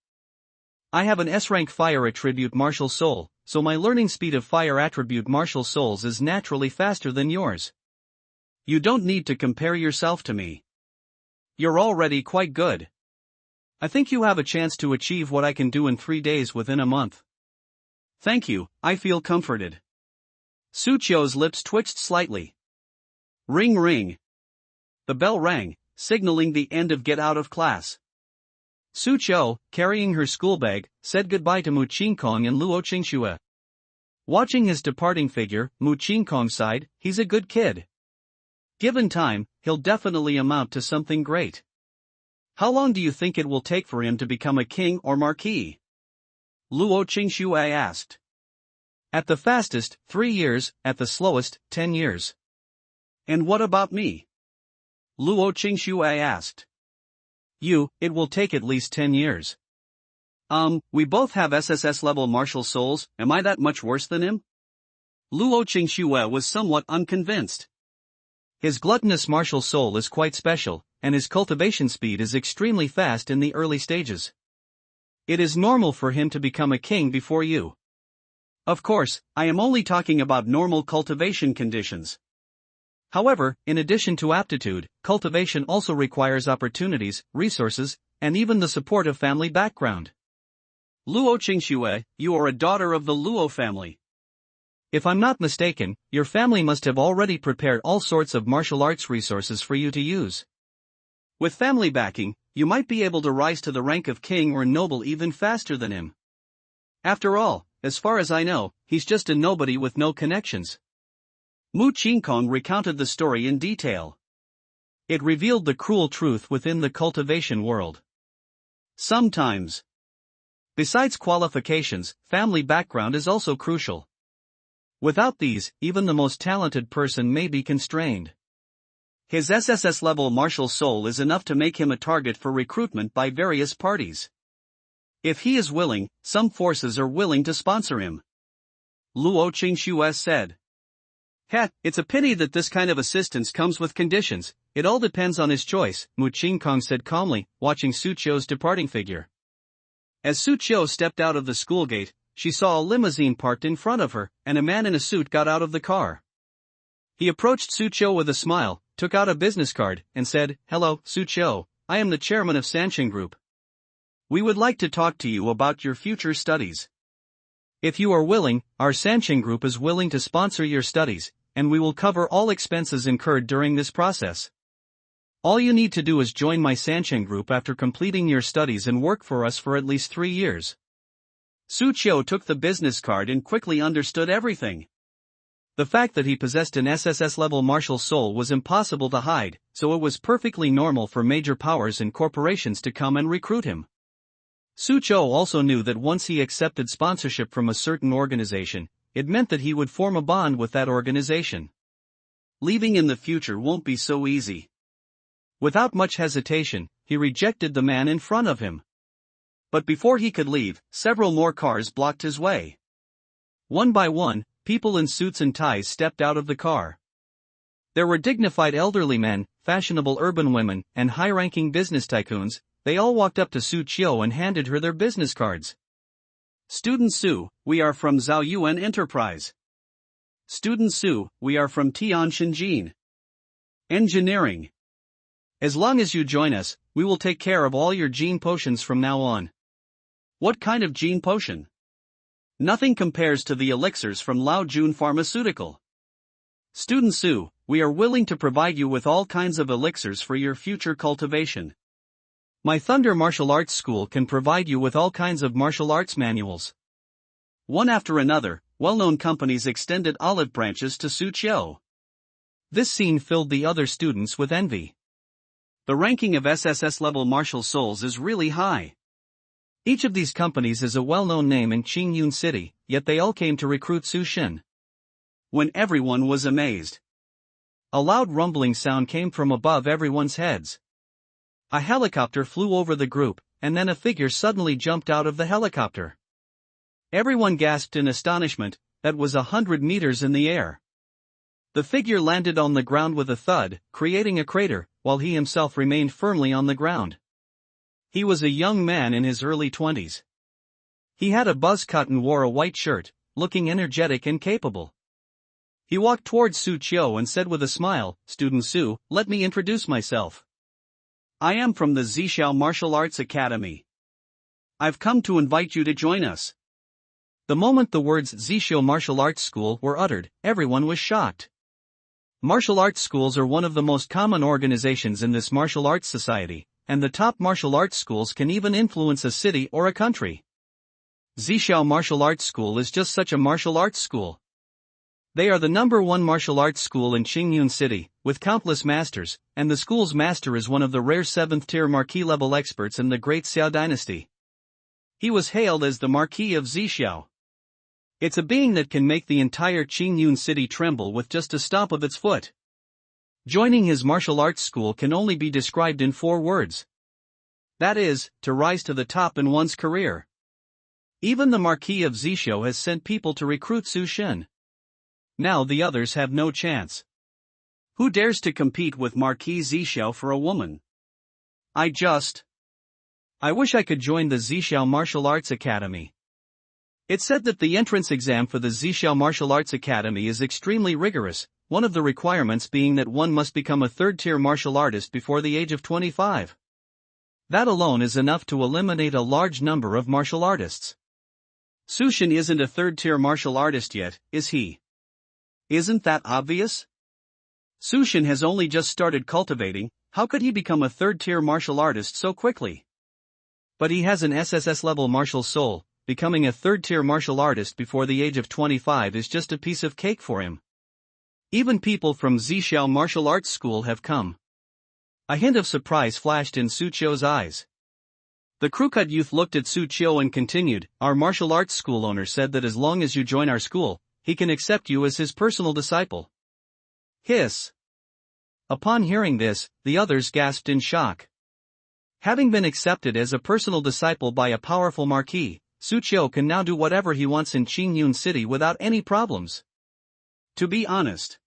I have an S-rank fire attribute martial soul, so my learning speed of fire attribute martial souls is naturally faster than yours. You don't need to compare yourself to me. You're already quite good. I think you have a chance to achieve what I can do in 3 days within a month. Thank you, I feel comforted. Sucho's lips twitched slightly. Ring ring. The bell rang, signaling the end of get out of class. Sucho, carrying her school bag, said goodbye to Mu Qingkong and Luo Qingxue. Watching his departing figure, Mu Qingkong sighed, he's a good kid. Given time, he'll definitely amount to something great. How long do you think it will take for him to become a king or marquis? Luo Qingxue asked. At the fastest, 3 years, at the slowest, 10 years. And what about me? Luo Qingxue asked. It will take at least 10 years. We both have SSS level martial souls, am I that much worse than him? Luo Qingxue was somewhat unconvinced. His gluttonous martial soul is quite special, and his cultivation speed is extremely fast in the early stages. It is normal for him to become a king before you. Of course, I am only talking about normal cultivation conditions. However, in addition to aptitude, cultivation also requires opportunities, resources, and even the support of family background. Luo Qingxue, you are a daughter of the Luo family. If I'm not mistaken, your family must have already prepared all sorts of martial arts resources for you to use. With family backing, you might be able to rise to the rank of king or noble even faster than him. After all, as far as I know, he's just a nobody with no connections. Mu Qingkong recounted the story in detail. It revealed the cruel truth within the cultivation world. Sometimes. Besides qualifications, family background is also crucial. Without these, even the most talented person may be constrained. His SSS level martial soul is enough to make him a target for recruitment by various parties. If he is willing, some forces are willing to sponsor him. Luo Qingxue said. It's a pity that this kind of assistance comes with conditions, it all depends on his choice, Mu Qingkong said calmly, watching Sucho's departing figure. As Sucho stepped out of the school gate, she saw a limousine parked in front of her, and a man in a suit got out of the car. He approached Sucho with a smile, took out a business card, and said, Hello, Sucho, I am the chairman of Sanshin Group. We would like to talk to you about your future studies. If you are willing, our Sanshin Group is willing to sponsor your studies, and we will cover all expenses incurred during this process. All you need to do is join my Sanshin Group after completing your studies and work for us for at least 3 years. Sucho took the business card and quickly understood everything. The fact that he possessed an SSS-level martial soul was impossible to hide, so it was perfectly normal for major powers and corporations to come and recruit him. Sucho also knew that once he accepted sponsorship from a certain organization, it meant that he would form a bond with that organization. Leaving in the future won't be so easy. Without much hesitation, he rejected the man in front of him. But before he could leave, several more cars blocked his way. One by one, people in suits and ties stepped out of the car. There were dignified elderly men, fashionable urban women, and high-ranking business tycoons. They all walked up to Sucho and handed her their business cards. Student Su, we are from Zhao Yuan Enterprise. Student Su, we are from Tianjin. Engineering. As long as you join us, we will take care of all your gene potions from now on. What kind of gene potion? Nothing compares to the elixirs from Lao Jun Pharmaceutical. Student Su, we are willing to provide you with all kinds of elixirs for your future cultivation. My Thunder Martial Arts School can provide you with all kinds of martial arts manuals. One after another, well-known companies extended olive branches to Su Qiu. This scene filled the other students with envy. The ranking of SSS-level martial souls is really high. Each of these companies is a well-known name in Qingyun City, yet they all came to recruit Su Shin. When everyone was amazed, a loud rumbling sound came from above everyone's heads. A helicopter flew over the group, and then a figure suddenly jumped out of the helicopter. Everyone gasped in astonishment. That was 100 meters in the air. The figure landed on the ground with a thud, creating a crater, while he himself remained firmly on the ground. He was a young man in his early 20s. He had a buzz cut and wore a white shirt, looking energetic and capable. He walked towards Su Qiu and said with a smile, "Student Su, let me introduce myself. I am from the Zhixiao Martial Arts Academy. I've come to invite you to join us." The moment the words Zhixiao Martial Arts School were uttered, everyone was shocked. Martial arts schools are one of the most common organizations in this martial arts society, and the top martial arts schools can even influence a city or a country. Zhixiao Martial Arts School is just such a martial arts school. They are the #1 martial arts school in Qingyun City, with countless masters, and the school's master is one of the rare 7th-tier marquis-level experts in the Great Xiao dynasty. He was hailed as the Marquis of Zhixiao. It's a being that can make the entire Qingyun City tremble with just a stomp of its foot. Joining his martial arts school can only be described in 4 words. That is, to rise to the top in one's career. Even the Marquis of Zhixiao has sent people to recruit Su Shin. Now the others have no chance. Who dares to compete with Marquis Zhixiao for a woman? I wish I could join the Zhixiao Martial Arts Academy. It's said that the entrance exam for the Zhixiao Martial Arts Academy is extremely rigorous, one of the requirements being that one must become a 3rd-tier martial artist before the age of 25. That alone is enough to eliminate a large number of martial artists. Su Shin isn't a 3rd-tier martial artist yet, is he? Isn't that obvious? Su Shin has only just started cultivating. How could he become a 3rd-tier martial artist so quickly? But he has an SSS-level martial soul. Becoming a 3rd-tier martial artist before the age of 25 is just a piece of cake for him. Even people from Zhixiao Martial Arts School have come. A hint of surprise flashed in Su Qiu's eyes. The crew-cut youth looked at Su Qiu and continued, "Our martial arts school owner said that as long as you join our school, he can accept you as his personal disciple." Hiss. Upon hearing this, the others gasped in shock. Having been accepted as a personal disciple by a powerful marquis, Su Qiu can now do whatever he wants in Qingyun City without any problems. To be honest,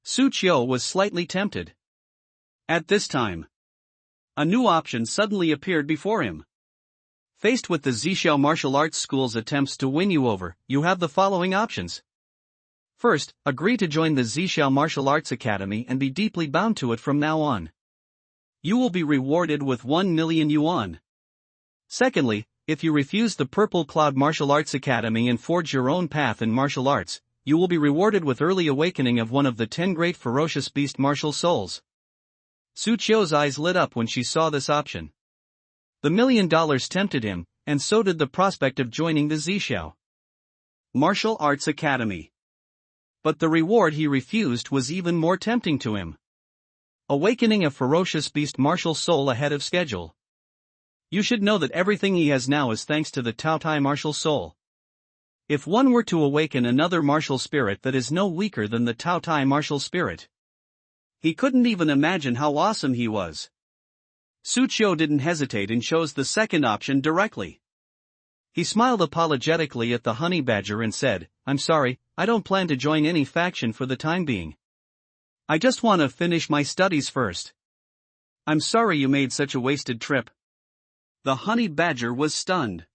Su Qiu was slightly tempted. At this time, a new option suddenly appeared before him. Faced with the Zhixiao Martial Arts School's attempts to win you over, you have the following options. First, agree to join the Zhixiao Martial Arts Academy and be deeply bound to it from now on. You will be rewarded with 1 million yuan. Secondly, if you refuse the Purple Cloud Martial Arts Academy and forge your own path in martial arts, you will be rewarded with early awakening of one of the 10 great ferocious beast martial souls. Su Qiu's eyes lit up when she saw this option. The $1 million tempted him, and so did the prospect of joining the Zhixiao Martial Arts Academy. But the reward he refused was even more tempting to him. Awakening a ferocious beast martial soul ahead of schedule. You should know that everything he has now is thanks to the Taotai martial soul. If one were to awaken another martial spirit that is no weaker than the Taotai martial spirit, he couldn't even imagine how awesome he was. Su Qiu didn't hesitate and chose the second option directly. He smiled apologetically at the honey badger and said, "I'm sorry, I don't plan to join any faction for the time being. I just want to finish my studies first." "I'm sorry you made such a wasted trip." The honey badger was stunned.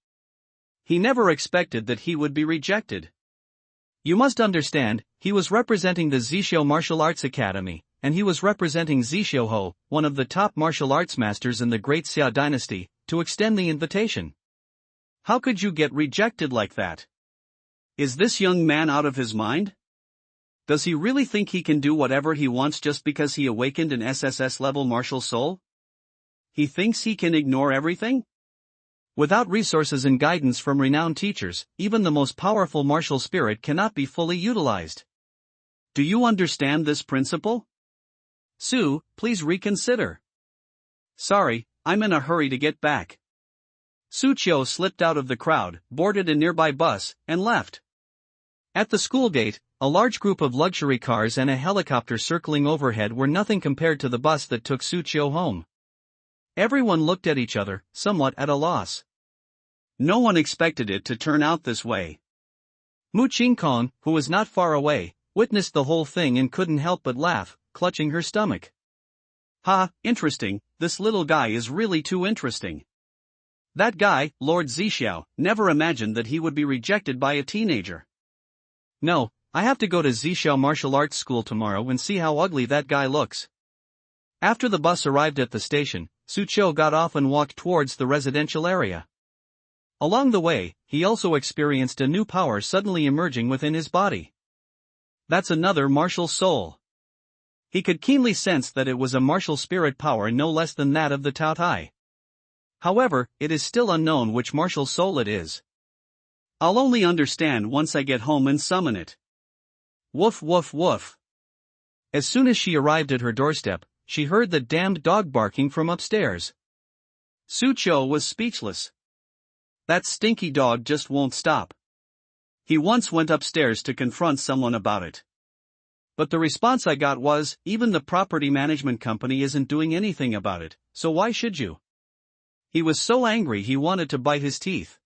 He never expected that he would be rejected. You must understand, he was representing the Zishou Martial Arts Academy, and he was representing Zishou Ho, one of the top martial arts masters in the Great Xia dynasty, to extend the invitation. How could you get rejected like that? Is this young man out of his mind? Does he really think he can do whatever he wants just because he awakened an SSS-level martial soul? He thinks he can ignore everything? Without resources and guidance from renowned teachers, even the most powerful martial spirit cannot be fully utilized. Do you understand this principle? Sue, please reconsider. Sorry, I'm in a hurry to get back. Su Qiu slipped out of the crowd, boarded a nearby bus, and left. At the school gate, a large group of luxury cars and a helicopter circling overhead were nothing compared to the bus that took Su Qiu home. Everyone looked at each other, somewhat at a loss. No one expected it to turn out this way. Mu Qingkong, who was not far away, witnessed the whole thing and couldn't help but laugh, clutching her stomach. Ha, interesting, this little guy is really too interesting. That guy, Lord Zishou, never imagined that he would be rejected by a teenager. No, I have to go to Zishou Martial Arts School tomorrow and see how ugly that guy looks. After the bus arrived at the station, Su Qiu got off and walked towards the residential area. Along the way, he also experienced a new power suddenly emerging within his body. That's another martial soul. He could keenly sense that it was a martial spirit power no less than that of the Tao Tai. However, it is still unknown which martial soul it is. I'll only understand once I get home and summon it. Woof woof woof. As soon as she arrived at her doorstep, she heard the damned dog barking from upstairs. Su Qiu was speechless. That stinky dog just won't stop. He once went upstairs to confront someone about it. But the response I got was, even the property management company isn't doing anything about it, so why should you? He was so angry he wanted to bite his teeth.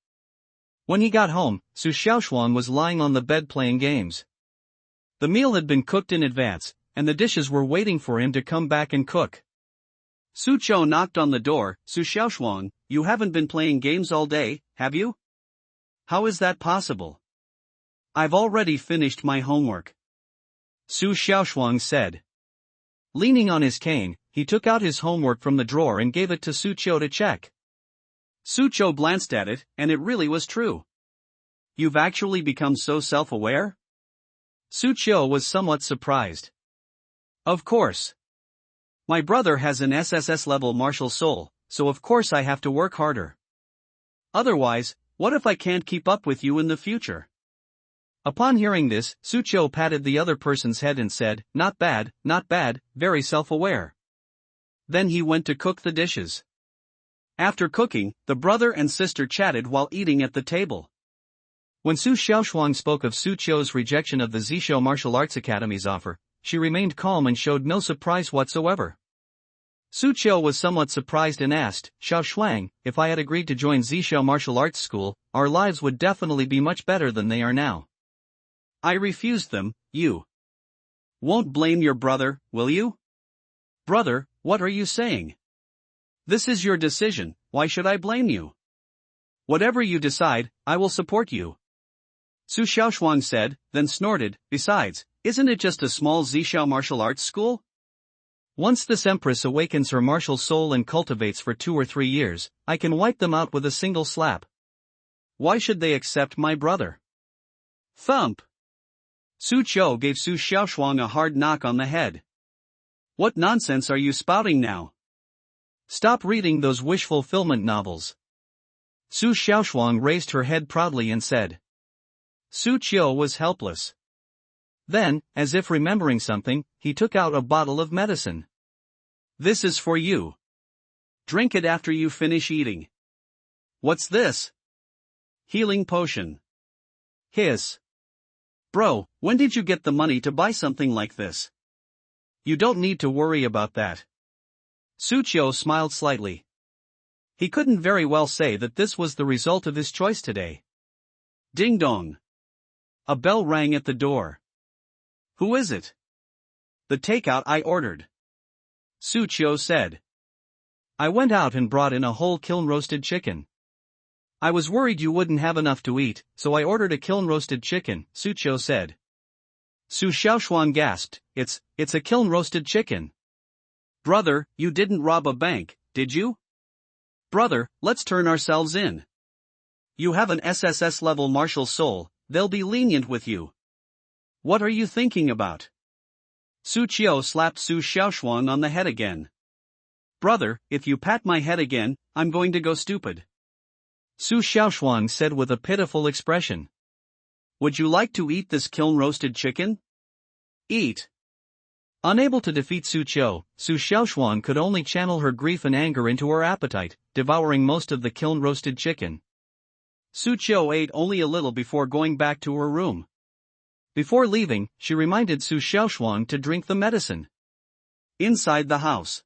When he got home, Su Xiaoshuang was lying on the bed playing games. The meal had been cooked in advance, and the dishes were waiting for him to come back and cook. Su Qiu knocked on the door. Su Xiaoshuang, you haven't been playing games all day, have you? How is that possible? I've already finished my homework. Su Xiaoshuang said. Leaning on his cane, he took out his homework from the drawer and gave it to Su Qiu to check. Su Qiu glanced at it, and it really was true. You've actually become so self-aware? Su Qiu was somewhat surprised. Of course. My brother has an SSS-level martial soul, so of course I have to work harder. Otherwise, what if I can't keep up with you in the future? Upon hearing this, Su Qiu patted the other person's head and said, not bad, very self-aware. Then he went to cook the dishes. After cooking, the brother and sister chatted while eating at the table. When Su Xiaoshuang spoke of Su Qiu's rejection of the Zishou Martial Arts Academy's offer, she remained calm and showed no surprise whatsoever. Su Qiu was somewhat surprised and asked, Xiaoshuang, if I had agreed to join Zishou Martial Arts School, our lives would definitely be much better than they are now. I refused them. You won't blame your brother, will you? Brother, what are you saying? This is your decision, why should I blame you? Whatever you decide, I will support you. Su Xiaoshuang said, then snorted, besides, isn't it just a small Zishou martial arts school? Once this empress awakens her martial soul and cultivates for 2 or 3 years, I can wipe them out with a single slap. Why should they accept my brother? Thump! Su Qiu gave Su Xiaoshuang a hard knock on the head. What nonsense are you spouting now? Stop reading those wish fulfillment novels. Su Xiaoshuang raised her head proudly and said. Su Qiu was helpless. Then, as if remembering something, he took out a bottle of medicine. This is for you. Drink it after you finish eating. What's this? Healing potion. Hiss. Bro, when did you get the money to buy something like this? You don't need to worry about that. Su Qiu smiled slightly. He couldn't very well say that this was the result of his choice today. Ding dong. A bell rang at the door. Who is it? The takeout I ordered. Su Qiu said. I went out and brought in a whole kiln-roasted chicken. I was worried you wouldn't have enough to eat, so I ordered a kiln-roasted chicken, Su Qiu said. Su Xiaoshuang gasped, It's a kiln-roasted chicken. Brother, you didn't rob a bank, did you? Brother, let's turn ourselves in. You have an SSS-level martial soul, they'll be lenient with you. What are you thinking about? Su Qiu slapped Su Xiaoshuang on the head again. Brother, if you pat my head again, I'm going to go stupid. Su Xiaoshuang said with a pitiful expression. Would you like to eat this kiln-roasted chicken? Eat. Unable to defeat Su Qiu, Su Xiaoshuang could only channel her grief and anger into her appetite, devouring most of the kiln-roasted chicken. Su Qiu ate only a little before going back to her room. Before leaving, she reminded Su Xiaoshuang to drink the medicine. Inside the house,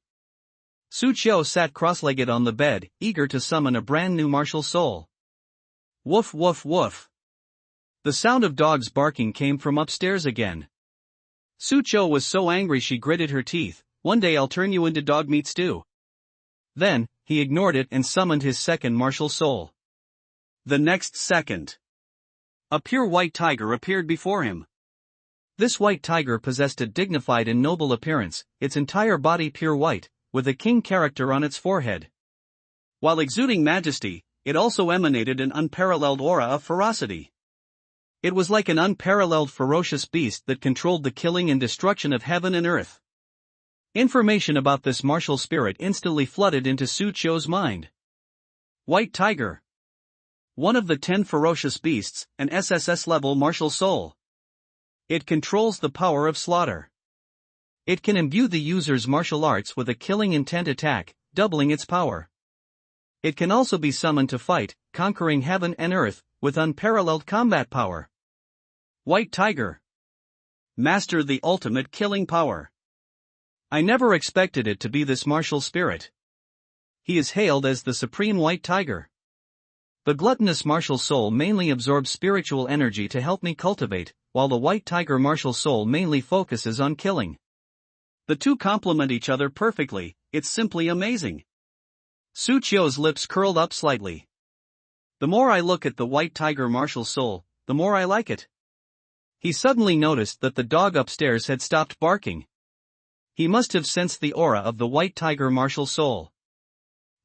Su Qiu sat cross-legged on the bed, eager to summon a brand new martial soul. Woof woof woof. The sound of dogs barking came from upstairs again. Su Qiu was so angry she gritted her teeth. One day I'll turn you into dog meat stew. Then, he ignored it and summoned his second martial soul. The next second, a pure white tiger appeared before him. This white tiger possessed a dignified and noble appearance, its entire body pure white, with a king character on its forehead. While exuding majesty, it also emanated an unparalleled aura of ferocity. It was like an unparalleled ferocious beast that controlled the killing and destruction of heaven and earth. Information about this martial spirit instantly flooded into Su Qiu's mind. White tiger. One of the 10 ferocious beasts, an SSS-level martial soul. It controls the power of slaughter. It can imbue the user's martial arts with a killing intent attack, doubling its power. It can also be summoned to fight, conquering heaven and earth, with unparalleled combat power. White tiger. Master the ultimate killing power. I never expected it to be this martial spirit. He is hailed as the supreme white tiger. The gluttonous martial soul mainly absorbs spiritual energy to help me cultivate, while the white tiger martial soul mainly focuses on killing. The two complement each other perfectly, it's simply amazing. Su Qiu's lips curled up slightly. The more I look at the white tiger martial soul, the more I like it. He suddenly noticed that the dog upstairs had stopped barking. He must have sensed the aura of the white tiger martial soul.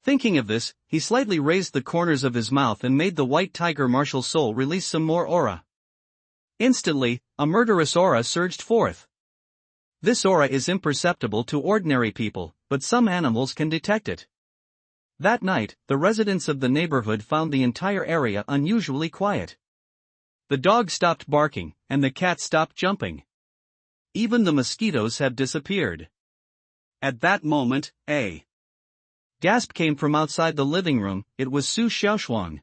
Thinking of this, he slightly raised the corners of his mouth and made the white tiger martial soul release some more aura. Instantly, a murderous aura surged forth. This aura is imperceptible to ordinary people, but some animals can detect it. That night, the residents of the neighborhood found the entire area unusually quiet. The dog stopped barking, and the cat stopped jumping. Even the mosquitoes have disappeared. At that moment, a gasp came from outside the living room. It was Su Xiaoshuang.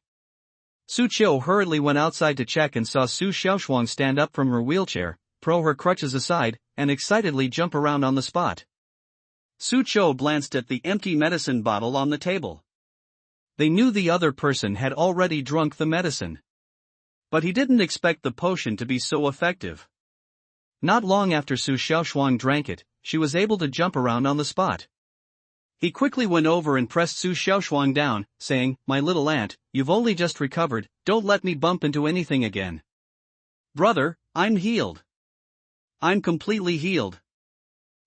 Su Qiu hurriedly went outside to check and saw Su Xiaoshuang stand up from her wheelchair, throw her crutches aside, and excitedly jump around on the spot. Su Qiu glanced at the empty medicine bottle on the table. They knew the other person had already drunk the medicine. But he didn't expect the potion to be so effective. Not long after Su Xiaoshuang drank it, she was able to jump around on the spot. He quickly went over and pressed Su Xiaoshuang down, saying, "My little aunt, you've only just recovered, don't let me bump into anything again." "Brother, I'm healed. I'm completely healed."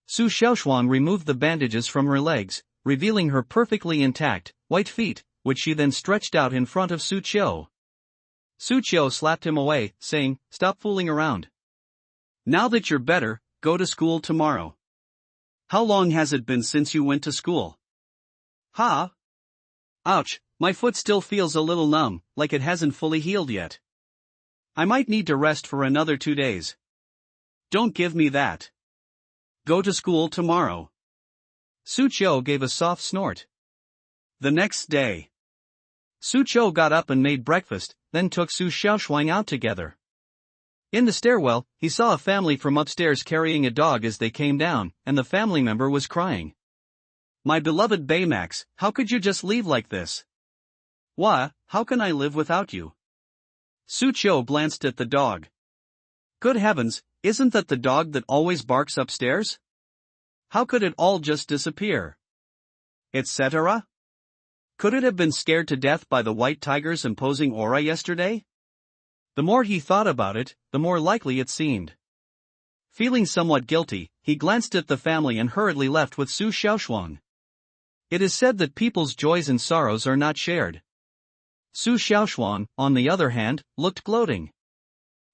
Su Xiaoshuang removed the bandages from her legs, revealing her perfectly intact, white feet, which she then stretched out in front of Su Qiu. Su Qiu slapped him away, saying, "Stop fooling around. Now that you're better, go to school tomorrow." "How long has it been since you went to school?" "Ha! Ouch, my foot still feels a little numb, like it hasn't fully healed yet. I might need to rest for another 2 days." "Don't give me that. Go to school tomorrow." Su Qiu gave a soft snort. The next day, Su Qiu got up and made breakfast, then took Su Xiaoshuang out together. In the stairwell, he saw a family from upstairs carrying a dog as they came down, and the family member was crying. "My beloved Baymax, how could you just leave like this? Why, how can I live without you?" Su Qiu glanced at the dog. "Good heavens, isn't that the dog that always barks upstairs? How could it all just disappear? Etc." Could it have been scared to death by the white tiger's imposing aura yesterday? The more he thought about it, the more likely it seemed. Feeling somewhat guilty, he glanced at the family and hurriedly left with Su Xiaoshuang. It is said that people's joys and sorrows are not shared. Su Xiaoshuang, on the other hand, looked gloating.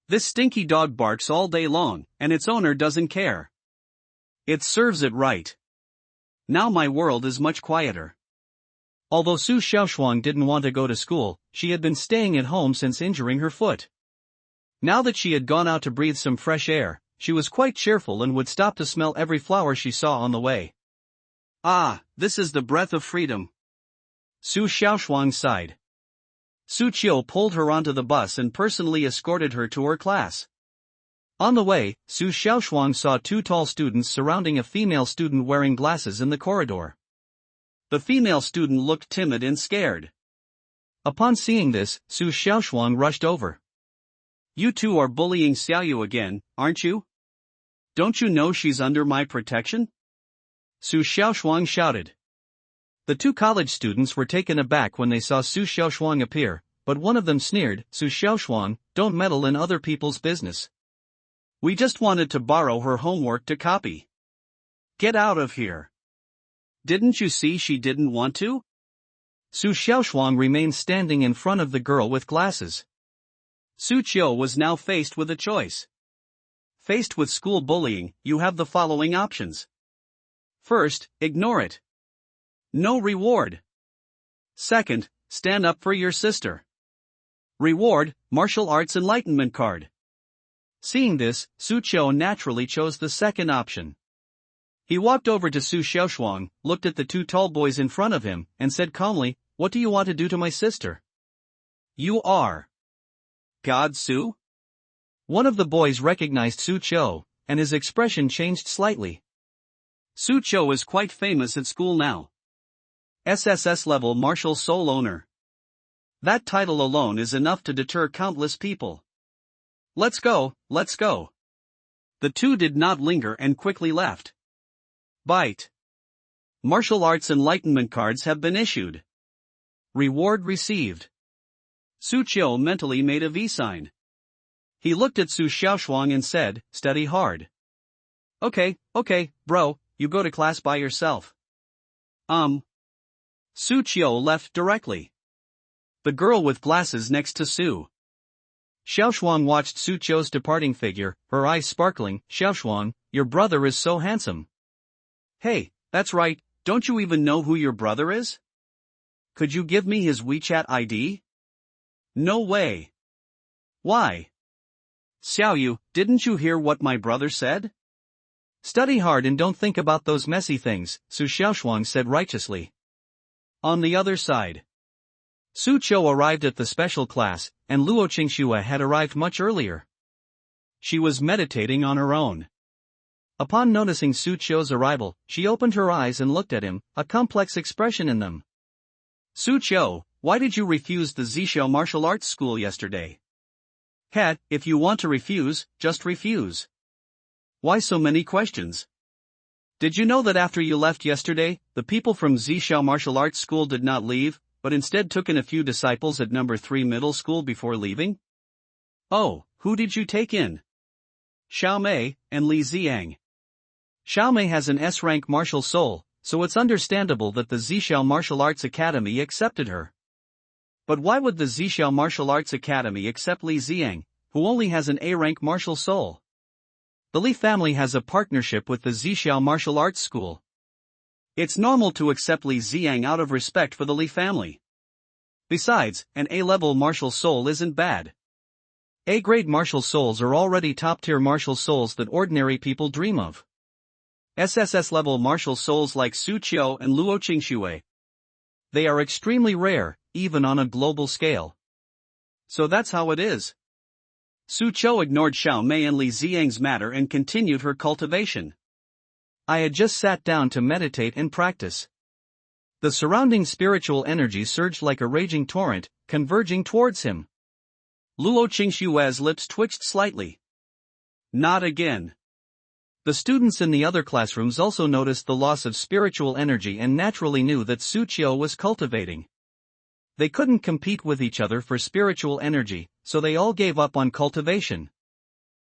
This stinky dog barks all day long, and its owner doesn't care. It serves it right. Now my world is much quieter. Although Su Xiaoshuang didn't want to go to school, she had been staying at home since injuring her foot. Now that she had gone out to breathe some fresh air, she was quite cheerful and would stop to smell every flower she saw on the way. Ah, this is the breath of freedom. Su Xiaoshuang sighed. Su Qiu pulled her onto the bus and personally escorted her to her class. On the way, Su Xiaoshuang saw two tall students surrounding a female student wearing glasses in the corridor. The female student looked timid and scared. Upon seeing this, Su Xiaoshuang rushed over. You two are bullying Xiaoyu again, aren't you? Don't you know she's under my protection? Su Xiaoshuang shouted. The two college students were taken aback when they saw Su Xiaoshuang appear, but one of them sneered, Su Xiaoshuang, don't meddle in other people's business. We just wanted to borrow her homework to copy. Get out of here. Didn't you see she didn't want to? Su Xiaoshuang remained standing in front of the girl with glasses. Su Qiu was now faced with a choice. Faced with school bullying, you have the following options. First, ignore it. No reward. Second, stand up for your sister. Reward, martial arts enlightenment card. Seeing this, Su Qiu naturally chose the second option. He walked over to Su Xiaoshuang, looked at the two tall boys in front of him, and said calmly, What do you want to do to my sister? You are God Su? One of the boys recognized Su Qiu, and his expression changed slightly. Su Qiu is quite famous at school now. SSS level martial soul owner. That title alone is enough to deter countless people. Let's go, let's go. The two did not linger and quickly left. Bite. Martial arts enlightenment cards have been issued. Reward received. Su Qiu mentally made a V sign. He looked at Su Xiaoshuang and said, Study hard. Okay, bro, you go to class by yourself. Su Qiu left directly. The girl with glasses next to Su Xiaoshuang watched Su Qiu's departing figure, her eyes sparkling. Xiaoshuang, your brother is so handsome. Hey, that's right, don't you even know who your brother is? Could you give me his WeChat ID? No way. Why? Xiaoyu, didn't you hear what my brother said? Study hard and don't think about those messy things, Su Xiaoshuang said righteously. On the other side, Su Qiu arrived at the special class, and Luo Qingxue had arrived much earlier. She was meditating on her own. Upon noticing Su Qiu's arrival, she opened her eyes and looked at him, a complex expression in them. Su Qiu, why did you refuse the Zhixiao martial arts school yesterday? Cat, if you want to refuse, just refuse. Why so many questions? Did you know that after you left yesterday, the people from Zhixiao martial arts school did not leave, but instead took in a few disciples at number 3 middle school before leaving? Oh, who did you take in? Xiao Mei and Li Ziang. Xiao Mei has an S-rank martial soul, so it's understandable that the Zhixiao Martial Arts Academy accepted her. But why would the Zhixiao Martial Arts Academy accept Li Ziang, who only has an A-rank martial soul? The Li family has a partnership with the Zhixiao Martial Arts School. It's normal to accept Li Ziang out of respect for the Li family. Besides, an A-level martial soul isn't bad. A-grade martial souls are already top-tier martial souls that ordinary people dream of. SSS-level martial souls like Su Qiu and Luo Qingxue. They are extremely rare, even on a global scale. So that's how it is. Su Qiu ignored Xiao Mei and Li Ziang's matter and continued her cultivation. I had just sat down to meditate and practice. The surrounding spiritual energy surged like a raging torrent, converging towards him. Luo Qingxue's lips twitched slightly. Not again. The students in the other classrooms also noticed the loss of spiritual energy and naturally knew that Su Qiu was cultivating. They couldn't compete with each other for spiritual energy, so they all gave up on cultivation.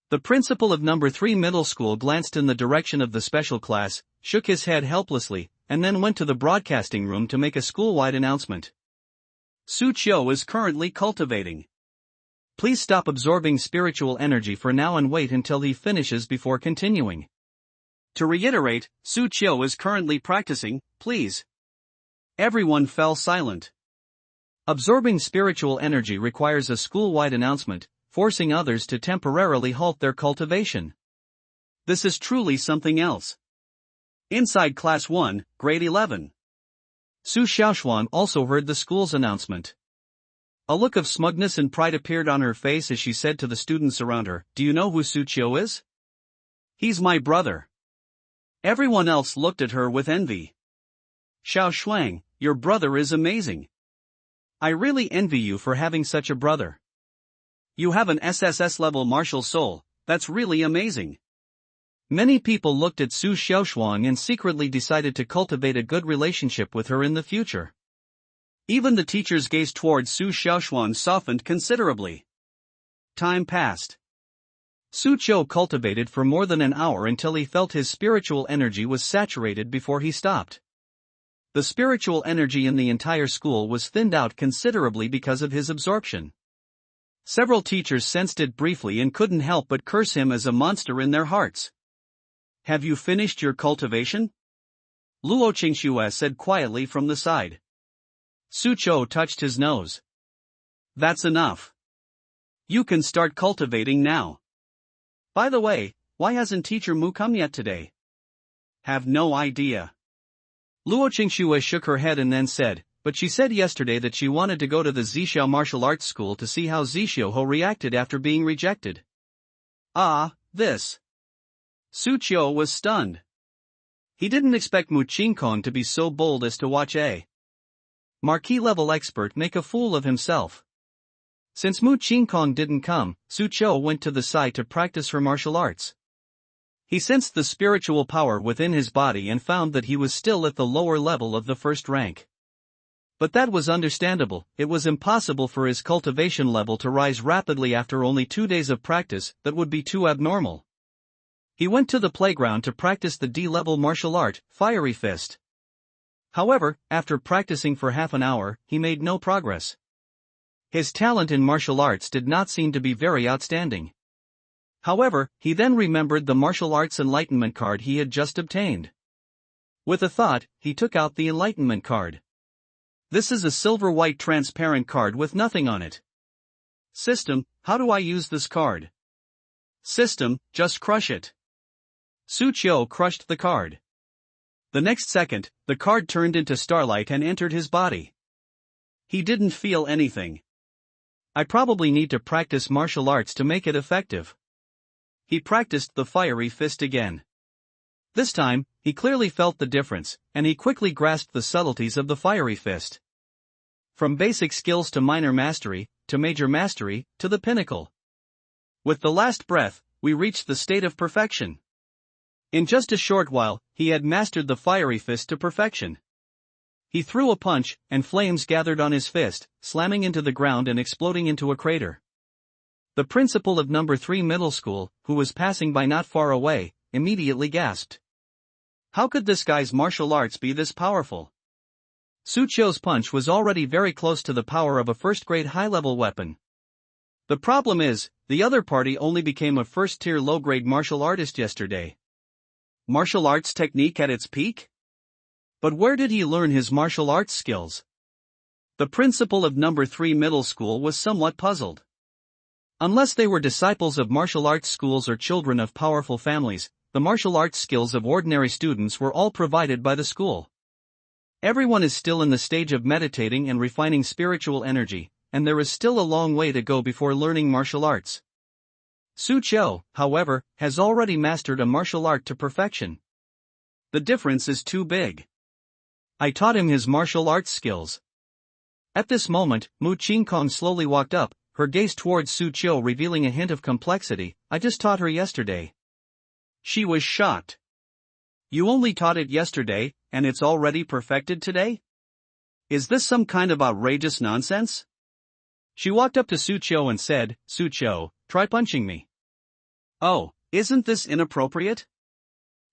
The principal of number 3 middle school glanced in the direction of the special class, shook his head helplessly, and then went to the broadcasting room to make a school-wide announcement. Su Qiu is currently cultivating. Please stop absorbing spiritual energy for now and wait until he finishes before continuing. To reiterate, Su Qiu is currently practicing, please. Everyone fell silent. Absorbing spiritual energy requires a school-wide announcement, forcing others to temporarily halt their cultivation. This is truly something else. Inside Class 1, Grade 11. Su Xiaoxuan also heard the school's announcement. A look of smugness and pride appeared on her face as she said to the students around her, "Do you know who Su Qiu is? He's my brother." Everyone else looked at her with envy. "Xiao Shuang, your brother is amazing. I really envy you for having such a brother. You have an SSS-level martial soul, that's really amazing." Many people looked at Su Xiaoxuan and secretly decided to cultivate a good relationship with her in the future. Even the teacher's gaze towards Su Xiaoxuan softened considerably. Time passed. Su Qiu cultivated for more than an hour until he felt his spiritual energy was saturated before he stopped. The spiritual energy in the entire school was thinned out considerably because of his absorption. Several teachers sensed it briefly and couldn't help but curse him as a monster in their hearts. "Have you finished your cultivation?" Luo Qingxue said quietly from the side. Su Qiu touched his nose. "That's enough. You can start cultivating now. By the way, why hasn't Teacher Mu come yet today?" "Have no idea." Luo Qingxue shook her head and then said, "But she said yesterday that she wanted to go to the Zixiao martial arts school to see how Zixiao reacted after being rejected." "Ah, this." Su Qiu was stunned. He didn't expect Mu Qingkong to be so bold as to watch a marquis-level expert make a fool of himself. Since Mu Qingkong didn't come, Su Qiu went to the side to practice her martial arts. He sensed the spiritual power within his body and found that he was still at the lower level of the first rank. But that was understandable. It was impossible for his cultivation level to rise rapidly after only 2 days of practice. That would be too abnormal. He went to the playground to practice the D-level martial art, Fiery Fist. However, after practicing for half an hour, he made no progress. His talent in martial arts did not seem to be very outstanding. However, he then remembered the martial arts enlightenment card he had just obtained. With a thought, he took out the enlightenment card. This is a silver-white transparent card with nothing on it. System, how do I use this card? System, just crush it. Su Qiu crushed the card. The next second, the card turned into starlight and entered his body. He didn't feel anything. I probably need to practice martial arts to make it effective. He practiced the Fiery Fist again. This time, he clearly felt the difference, and he quickly grasped the subtleties of the Fiery Fist. From basic skills to minor mastery, to major mastery, to the pinnacle. With the last breath, we reached the state of perfection. In just a short while, he had mastered the Fiery Fist to perfection. He threw a punch, and flames gathered on his fist, slamming into the ground and exploding into a crater. The principal of number 3 middle school, who was passing by not far away, immediately gasped. How could this guy's martial arts be this powerful? Su Qiu's punch was already very close to the power of a first-grade high-level weapon. The problem is, the other party only became a first-tier low-grade martial artist yesterday. Martial arts technique at its peak? But where did he learn his martial arts skills? The principal of number 3 middle school was somewhat puzzled. Unless they were disciples of martial arts schools or children of powerful families, the martial arts skills of ordinary students were all provided by the school. Everyone is still in the stage of meditating and refining spiritual energy, and there is still a long way to go before learning martial arts. Su Qiu, however, has already mastered a martial art to perfection. The difference is too big. I taught him his martial arts skills. At this moment, Mu Qingkong slowly walked up, her gaze towards Su Qiu revealing a hint of complexity. I just taught her yesterday. She was shocked. You only taught it yesterday, and it's already perfected today? Is this some kind of outrageous nonsense? She walked up to Sucho and said, Sucho, try punching me. Oh, isn't this inappropriate?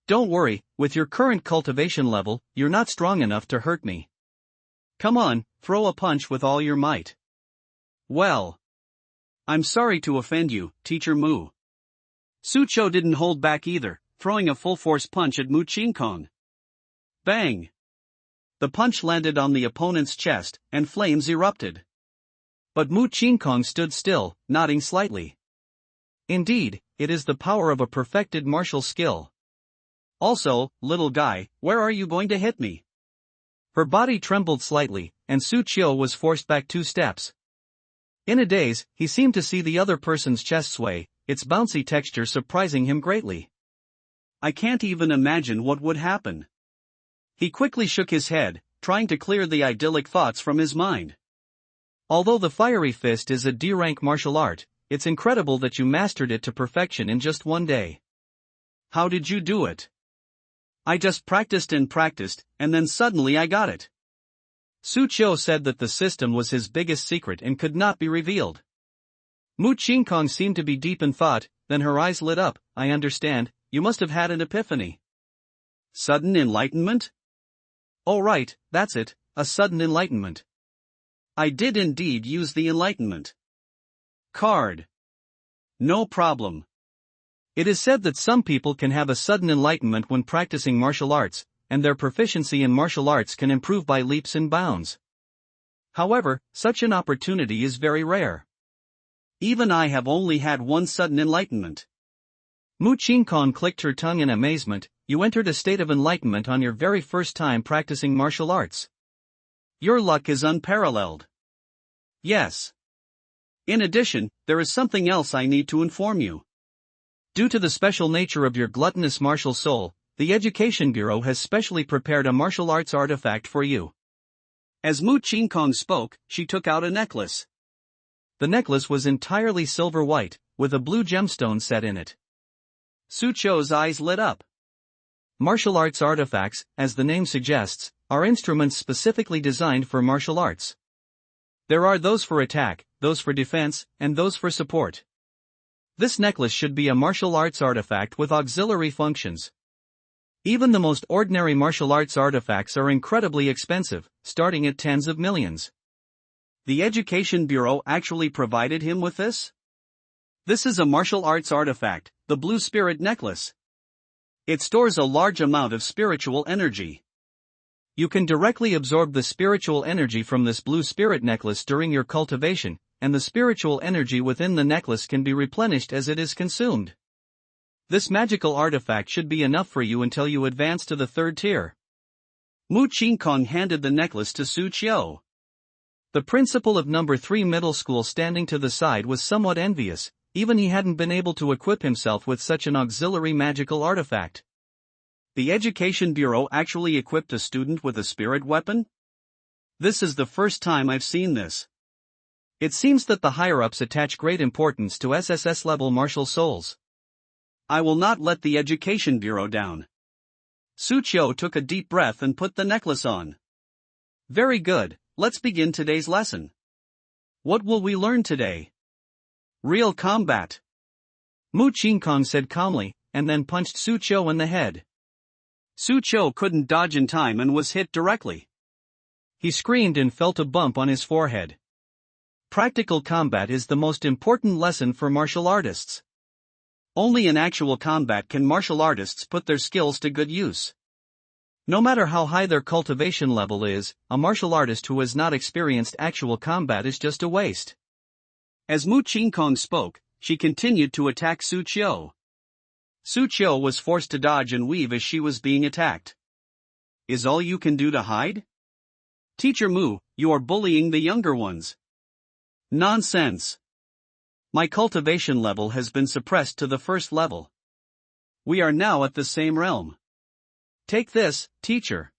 Don't worry, with your current cultivation level, you're not strong enough to hurt me. Come on, throw a punch with all your might. Well, I'm sorry to offend you, Teacher Mu. Sucho didn't hold back either, throwing a full-force punch at Mu Qingkong. Bang! The punch landed on the opponent's chest, and flames erupted. But Mu Qingkong stood still, nodding slightly. Indeed, it is the power of a perfected martial skill. Also, little guy, where are you going to hit me? Her body trembled slightly, and Sucho was forced back 2 steps. In a daze, he seemed to see the other person's chest sway, its bouncy texture surprising him greatly. I can't even imagine what would happen. He quickly shook his head, trying to clear the idyllic thoughts from his mind. Although the fiery fist is a D-rank martial art, it's incredible that you mastered it to perfection in just 1 day. How did you do it? I just practiced, and then suddenly I got it. Sucho said that the system was his biggest secret and could not be revealed. Mu Qingkong seemed to be deep in thought, then her eyes lit up. I understand, you must have had an epiphany. Sudden enlightenment? Oh right, that's it, a sudden enlightenment. I did indeed use the enlightenment card. No problem. It is said that some people can have a sudden enlightenment when practicing martial arts, and their proficiency in martial arts can improve by leaps and bounds. However, such an opportunity is very rare. Even I have only had one sudden enlightenment. Mu Qingkong clicked her tongue in amazement. You entered a state of enlightenment on your very first time practicing martial arts. Your luck is unparalleled. Yes. In addition, there is something else I need to inform you. Due to the special nature of your gluttonous martial soul, the Education Bureau has specially prepared a martial arts artifact for you. As Mu Qingkong spoke, she took out a necklace. The necklace was entirely silver white, with a blue gemstone set in it. Sucho's eyes lit up. Martial arts artifacts, as the name suggests, are instruments specifically designed for martial arts. There are those for attack, those for defense, and those for support. This necklace should be a martial arts artifact with auxiliary functions. Even the most ordinary martial arts artifacts are incredibly expensive, starting at tens of millions. The Education Bureau actually provided him with this? This is a martial arts artifact, the Blue Spirit Necklace. It stores a large amount of spiritual energy. You can directly absorb the spiritual energy from this Blue Spirit Necklace during your cultivation, and the spiritual energy within the necklace can be replenished as it is consumed. This magical artifact should be enough for you until you advance to the 3rd tier. Mu Qingkong handed the necklace to Sucho. The principal of number 3 middle school standing to the side was somewhat envious, even he hadn't been able to equip himself with such an auxiliary magical artifact. The Education Bureau actually equipped a student with a spirit weapon? This is the first time I've seen this. It seems that the higher-ups attach great importance to SSS-level martial souls. I will not let the Education Bureau down. Sucho took a deep breath and put the necklace on. Very good, let's begin today's lesson. What will we learn today? Real combat. Mu Qingkong said calmly, and then punched Sucho in the head. Sucho couldn't dodge in time and was hit directly. He screamed and felt a bump on his forehead. Practical combat is the most important lesson for martial artists. Only in actual combat can martial artists put their skills to good use. No matter how high their cultivation level is, a martial artist who has not experienced actual combat is just a waste. As Mu Qingkong spoke, she continued to attack Sucho. Sucho was forced to dodge and weave as she was being attacked. Is all you can do to hide? Teacher Mu, you are bullying the younger ones. Nonsense. My cultivation level has been suppressed to the 1st level. We are now at the same realm. Take this, teacher.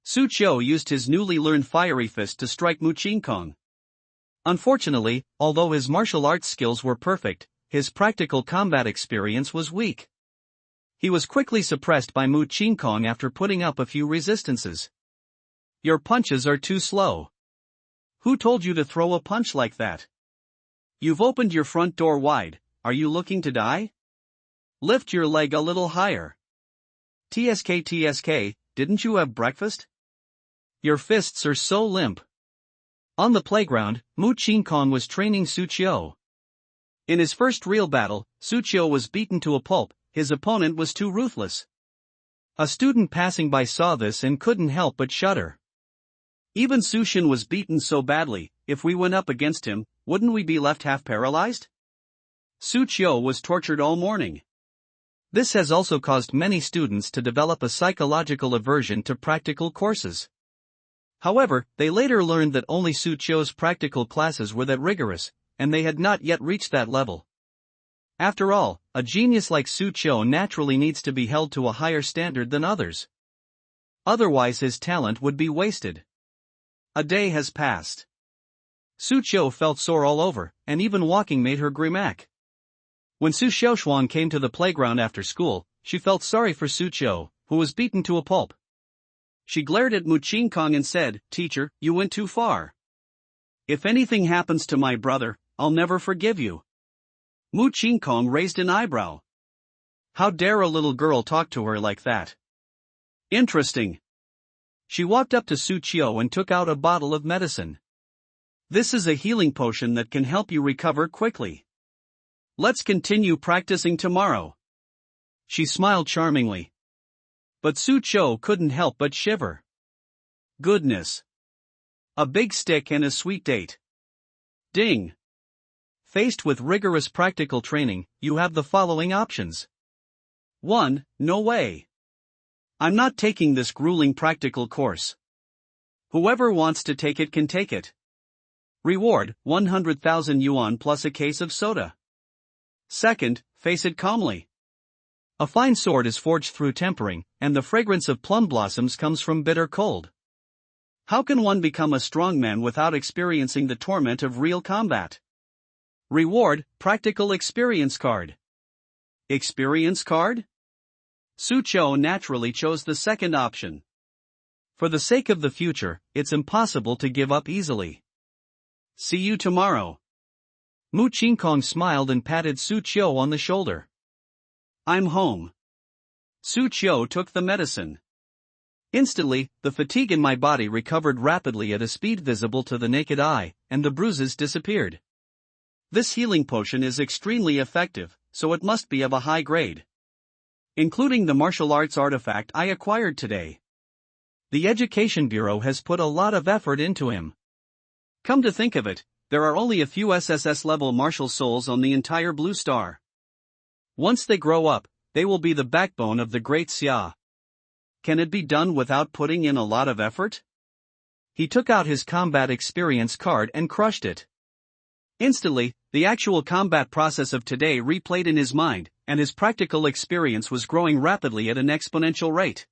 Sucho used his newly learned fiery fist to strike Mu Qingkong. Unfortunately, although his martial arts skills were perfect, his practical combat experience was weak. He was quickly suppressed by Mu Qingkong after putting up a few resistances. Your punches are too slow. Who told you to throw a punch like that? You've opened your front door wide, are you looking to die? Lift your leg a little higher. TSK, didn't you have breakfast? Your fists are so limp. On the playground, Mu Qingkong was training Su Qiu. In his first real battle, Su Qiu was beaten to a pulp, his opponent was too ruthless. A student passing by saw this and couldn't help but shudder. Even Su Xin was beaten so badly, if we went up against him, wouldn't we be left half paralyzed? Su Qiu was tortured all morning. This has also caused many students to develop a psychological aversion to practical courses. However, they later learned that only Su Qiu's practical classes were that rigorous, and they had not yet reached that level. After all, a genius like Su Qiu naturally needs to be held to a higher standard than others. Otherwise his talent would be wasted. A day has passed. Su Qiu felt sore all over, and even walking made her grimace. When Su Xiaoshuang came to the playground after school, she felt sorry for Su Qiu, who was beaten to a pulp. She glared at Mu Qingkong and said, "Teacher, you went too far. If anything happens to my brother, I'll never forgive you." Mu Qingkong raised an eyebrow. How dare a little girl talk to her like that? Interesting. She walked up to Su Qiu and took out a bottle of medicine. This is a healing potion that can help you recover quickly. Let's continue practicing tomorrow. She smiled charmingly. But Su Qiu couldn't help but shiver. Goodness. A big stick and a sweet date. Ding. Faced with rigorous practical training, you have the following options. 1. No way. I'm not taking this grueling practical course. Whoever wants to take it can take it. Reward, 100,000 yuan plus a case of soda. 2nd, face it calmly. A fine sword is forged through tempering, and the fragrance of plum blossoms comes from bitter cold. How can one become a strong man without experiencing the torment of real combat? Reward, practical experience card. Experience card? Su Qiu naturally chose the second option. For the sake of the future, it's impossible to give up easily. See you tomorrow. Mu Qingkong smiled and patted Su Qiu on the shoulder. I'm home. Su Qiu took the medicine. Instantly, the fatigue in my body recovered rapidly at a speed visible to the naked eye, and the bruises disappeared. This healing potion is extremely effective, so it must be of a high grade. Including the martial arts artifact I acquired today. The Education Bureau has put a lot of effort into him. Come to think of it, there are only a few SSS-level martial souls on the entire Blue Star. Once they grow up, they will be the backbone of the Great Xia. Can it be done without putting in a lot of effort? He took out his combat experience card and crushed it. Instantly, the actual combat process of today replayed in his mind, and his practical experience was growing rapidly at an exponential rate.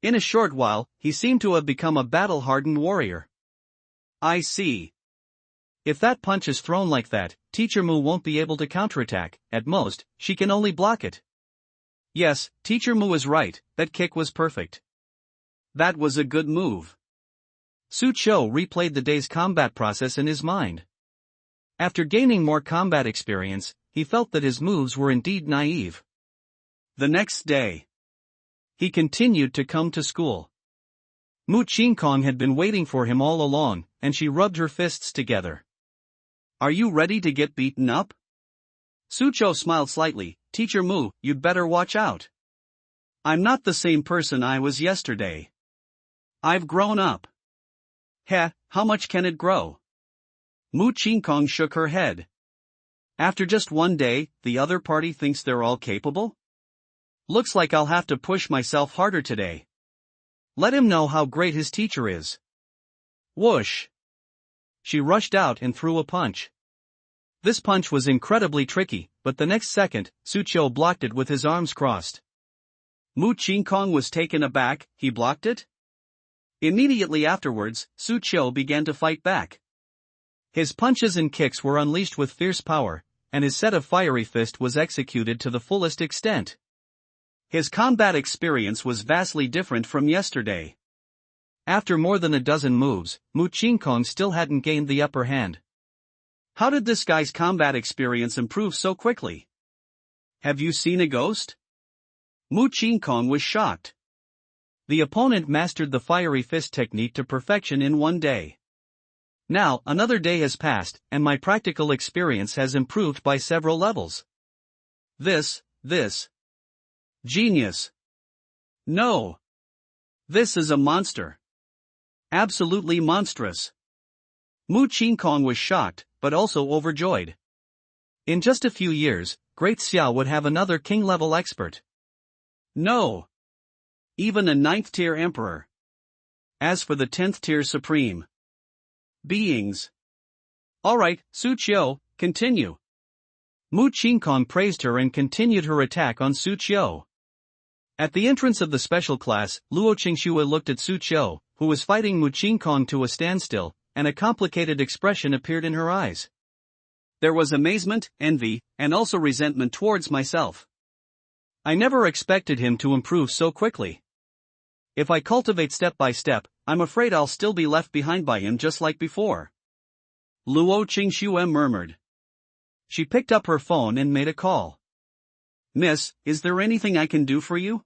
In a short while, he seemed to have become a battle-hardened warrior. I see. If that punch is thrown like that, Teacher Mu won't be able to counterattack. At most, she can only block it. Yes, Teacher Mu is right, that kick was perfect. That was a good move. Su Qiu replayed the day's combat process in his mind. After gaining more combat experience, he felt that his moves were indeed naive. The next day, he continued to come to school. Mu Qingkong had been waiting for him all along, and she rubbed her fists together. Are you ready to get beaten up? Su Qiu smiled slightly. Teacher Mu, you'd better watch out. I'm not the same person I was yesterday. I've grown up. Heh, how much can it grow? Mu Qingkong shook her head. After just one day, the other party thinks they're all capable? Looks like I'll have to push myself harder today. Let him know how great his teacher is. Whoosh! She rushed out and threw a punch. This punch was incredibly tricky, but the next second, Su Qiu blocked it with his arms crossed. Mu Qingkong was taken aback. He blocked it? Immediately afterwards, Su Qiu began to fight back. His punches and kicks were unleashed with fierce power, and his set of fiery fist was executed to the fullest extent. His combat experience was vastly different from yesterday. After more than a dozen moves, Mu Qingkong still hadn't gained the upper hand. How did this guy's combat experience improve so quickly? Have you seen a ghost? Mu Qingkong was shocked. The opponent mastered the fiery fist technique to perfection in one day. Now, another day has passed, and my practical experience has improved by several levels. This. Genius. No. This is a monster. Absolutely monstrous. Mu Qingkong was shocked, but also overjoyed. In just a few years, Great Xiao would have another king-level expert. No. Even a 9th-tier emperor. As for the 10th-tier supreme beings. Alright, Su Qiu, continue. Mu Qingkong praised her and continued her attack on Su Qiu. At the entrance of the special class, Luo Qingxue looked at Su Qiu, who was fighting Mu Qingkong to a standstill, and a complicated expression appeared in her eyes. There was amazement, envy, and also resentment towards myself. I never expected him to improve so quickly. If I cultivate step by step, I'm afraid I'll still be left behind by him just like before. Luo Qingxue murmured. She picked up her phone and made a call. Miss, is there anything I can do for you?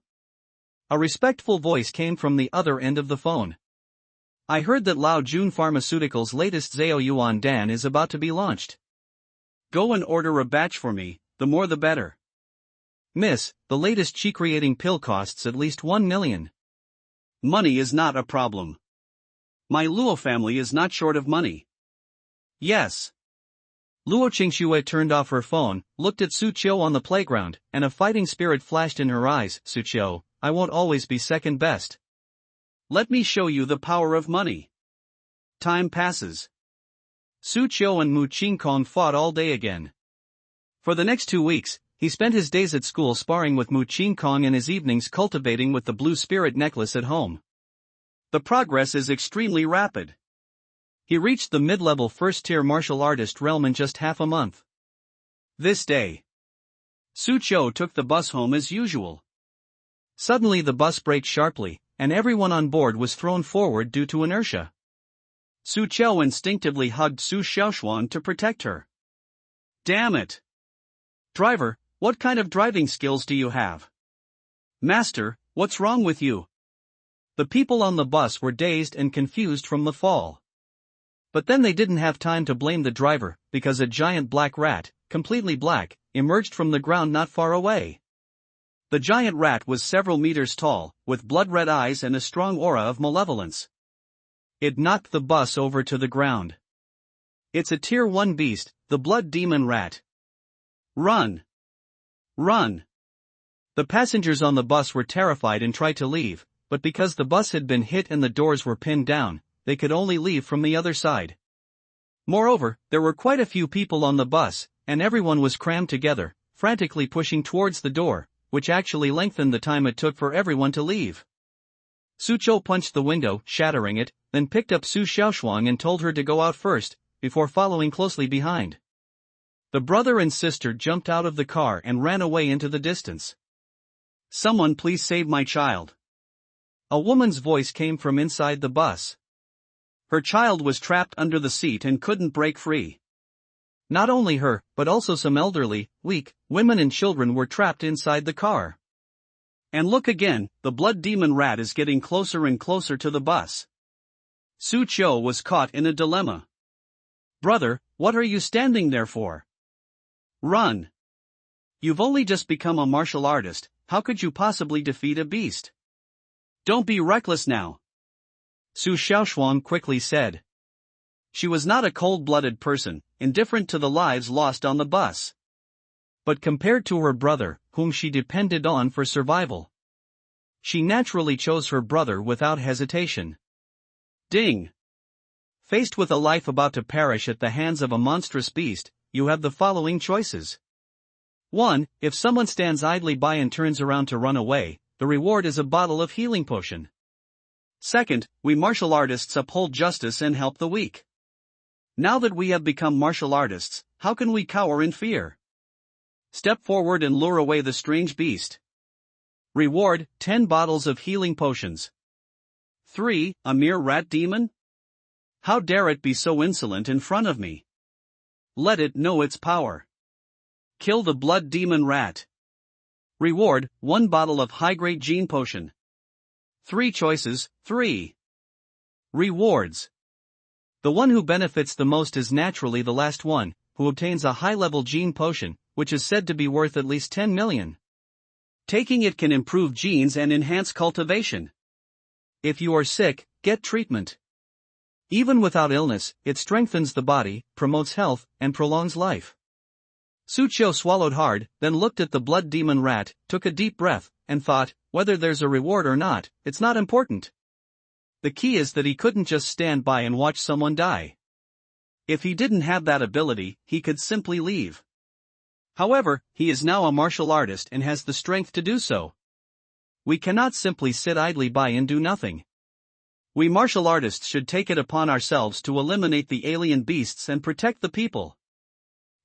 A respectful voice came from the other end of the phone. I heard that Lao Jun Pharmaceuticals' latest Zhao Yuan Dan is about to be launched. Go and order a batch for me, the more the better. Miss, the latest chi-creating pill costs at least 1 million. Money is not a problem. My Luo family is not short of money. Yes. Luo Qingxue turned off her phone, looked at Su Qiu on the playground, and a fighting spirit flashed in her eyes. Su Qiu, I won't always be second best. Let me show you the power of money. Time passes. Su Qiu and Mu Qingkong fought all day again. For the next 2 weeks, he spent his days at school sparring with Mu Qingkong and his evenings cultivating with the blue spirit necklace at home. The progress is extremely rapid. He reached the mid-level first-tier martial artist realm in just half a month. This day, Su Qiu took the bus home as usual. Suddenly the bus braked sharply, and everyone on board was thrown forward due to inertia. Su Qiu instinctively hugged Su Xiaoshuan to protect her. Damn it! Driver, what kind of driving skills do you have? Master, what's wrong with you? The people on the bus were dazed and confused from the fall. But then they didn't have time to blame the driver, because a giant black rat, completely black, emerged from the ground not far away. The giant rat was several meters tall, with blood-red eyes and a strong aura of malevolence. It knocked the bus over to the ground. It's a Tier 1 beast, the blood demon rat. Run! Run! The passengers on the bus were terrified and tried to leave, but because the bus had been hit and the doors were pinned down, they could only leave from the other side. Moreover, there were quite a few people on the bus, and everyone was crammed together, frantically pushing towards the door, which actually lengthened the time it took for everyone to leave. Su Qiu punched the window, shattering it, then picked up Su Xiaoshuang and told her to go out first, before following closely behind. The brother and sister jumped out of the car and ran away into the distance. Someone please save my child. A woman's voice came from inside the bus. Her child was trapped under the seat and couldn't break free. Not only her, but also some elderly, weak, women and children were trapped inside the car. And look again, the blood demon rat is getting closer and closer to the bus. Su Qiu was caught in a dilemma. Brother, what are you standing there for? Run! You've only just become a martial artist, how could you possibly defeat a beast? Don't be reckless now. Su Xiaoshuang quickly said. She was not a cold-blooded person, indifferent to the lives lost on the bus. But compared to her brother, whom she depended on for survival, she naturally chose her brother without hesitation. Ding! Faced with a life about to perish at the hands of a monstrous beast, you have the following choices. 1. If someone stands idly by and turns around to run away, the reward is a bottle of healing potion. 2. We martial artists uphold justice and help the weak. Now that we have become martial artists, how can we cower in fear? Step forward and lure away the strange beast. Reward, 10 bottles of healing potions. 3. A mere rat demon? How dare it be so insolent in front of me? Let it know its power. Kill the blood demon rat. Reward, 1 bottle of high-grade gene potion. 3 choices, 3. Rewards. The one who benefits the most is naturally the last one, who obtains a high-level gene potion, which is said to be worth at least 10 million. Taking it can improve genes and enhance cultivation. If you are sick, get treatment. Even without illness, it strengthens the body, promotes health, and prolongs life. Sucho swallowed hard, then looked at the blood demon rat, took a deep breath, and thought, whether there's a reward or not, it's not important. The key is that he couldn't just stand by and watch someone die. If he didn't have that ability, he could simply leave. However, he is now a martial artist and has the strength to do so. We cannot simply sit idly by and do nothing. We martial artists should take it upon ourselves to eliminate the alien beasts and protect the people.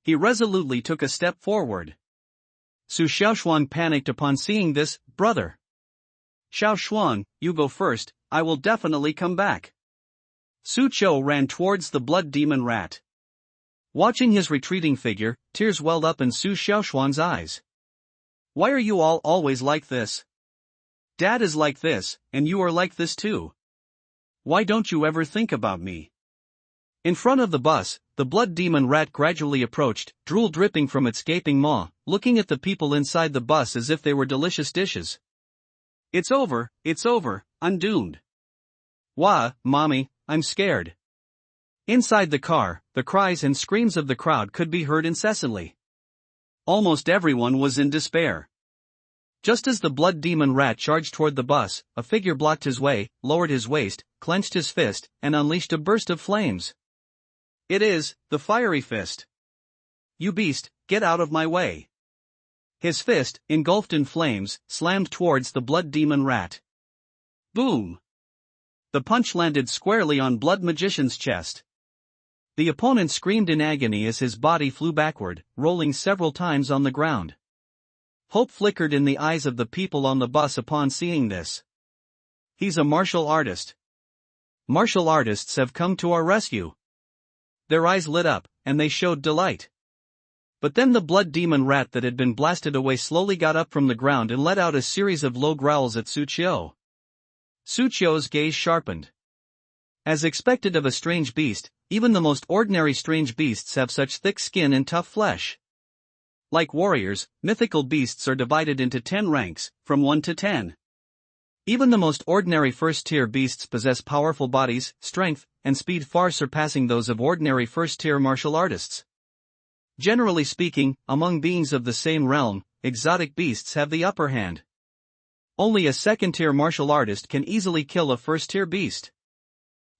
He resolutely took a step forward. Su Xiaoshuang panicked upon seeing this. Brother Xiaoshuang, you go first, I will definitely come back. Su Qiu ran towards the blood demon rat. Watching his retreating figure, tears welled up in Su Xiaoshuang's eyes. Why are you all always like this? Dad is like this, and you are like this too. Why don't you ever think about me? In front of the bus, the blood demon rat gradually approached, drool dripping from its gaping maw, looking at the people inside the bus as if they were delicious dishes. It's over, I'm doomed. Wah, mommy, I'm scared. Inside the car, the cries and screams of the crowd could be heard incessantly. Almost everyone was in despair. Just as the blood demon rat charged toward the bus, a figure blocked his way, lowered his waist, clenched his fist, and unleashed a burst of flames. It is the fiery fist. You beast, get out of my way. His fist, engulfed in flames, slammed towards the blood demon rat. Boom! The punch landed squarely on Blood Magician's chest. The opponent screamed in agony as his body flew backward, rolling several times on the ground. Hope flickered in the eyes of the people on the bus upon seeing this. He's a martial artist. Martial artists have come to our rescue. Their eyes lit up, and they showed delight. But then the blood demon rat that had been blasted away slowly got up from the ground and let out a series of low growls at Su Qiu. Su Qiu's gaze sharpened. As expected of a strange beast, even the most ordinary strange beasts have such thick skin and tough flesh. Like warriors, mythical beasts are divided into 10 ranks, from 1 to 10. Even the most ordinary first-tier beasts possess powerful bodies, strength, and speed far surpassing those of ordinary first-tier martial artists. Generally speaking, among beings of the same realm, exotic beasts have the upper hand. Only a second-tier martial artist can easily kill a first-tier beast.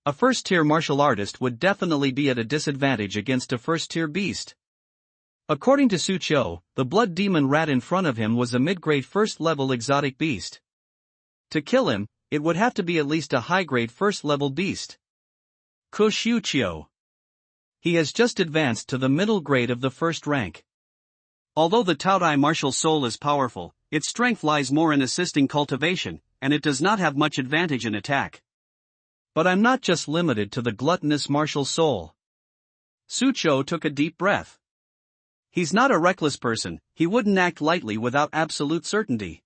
A first-tier martial artist would definitely be at a disadvantage against a first-tier beast. According to Su Qiu, the blood demon rat in front of him was a mid-grade first-level exotic beast. To kill him, it would have to be at least a high-grade first-level beast. Kushu Qiu. He has just advanced to the middle grade of the first rank. Although the Taodai martial soul is powerful, its strength lies more in assisting cultivation, and it does not have much advantage in attack. But I'm not just limited to the gluttonous martial soul. Su Qiu took a deep breath. He's not a reckless person, he wouldn't act lightly without absolute certainty.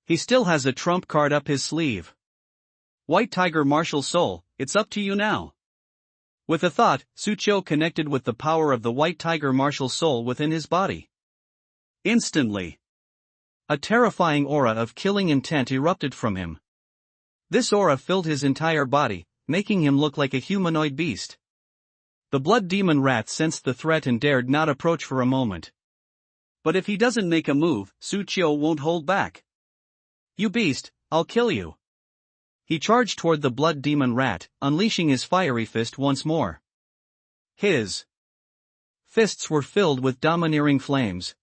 He still has a trump card up his sleeve. White Tiger martial soul, it's up to you now. With a thought, Su Qiu connected with the power of the White Tiger martial soul within his body. Instantly, a terrifying aura of killing intent erupted from him. This aura filled his entire body, making him look like a humanoid beast. The blood demon rat sensed the threat and dared not approach for a moment. But if he doesn't make a move, Su Qiu won't hold back. You beast, I'll kill you. He charged toward the blood demon rat, unleashing his fiery fist once more. His fists were filled with domineering flames.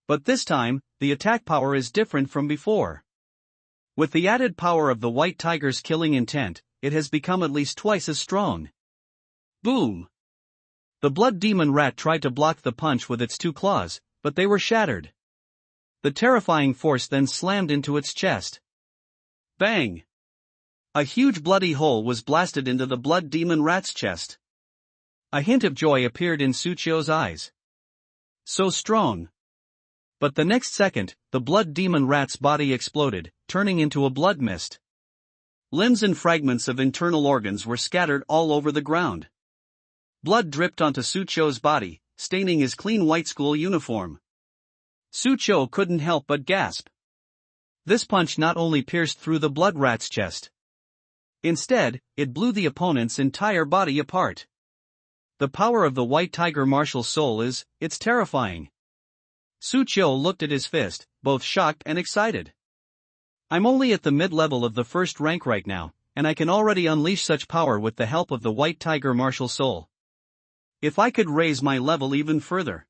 But this time, the attack power is different from before. With the added power of the White Tiger's killing intent, it has become at least twice as strong. Boom! The blood demon rat tried to block the punch with its 2 claws, but they were shattered. The terrifying force then slammed into its chest. Bang! A huge bloody hole was blasted into the blood demon rat's chest. A hint of joy appeared in Suchio's eyes. So strong. But the next second, the blood demon rat's body exploded, turning into a blood mist. Limbs and fragments of internal organs were scattered all over the ground. Blood dripped onto Suchio's body, staining his clean white school uniform. Suchio couldn't help but gasp. This punch not only pierced through the blood rat's chest. Instead, it blew the opponent's entire body apart. The power of the white tiger martial soul it's terrifying. Suchio looked at his fist, both shocked and excited. I'm only at the mid-level of the first rank right now, and I can already unleash such power with the help of the white tiger martial soul. If I could raise my level even further,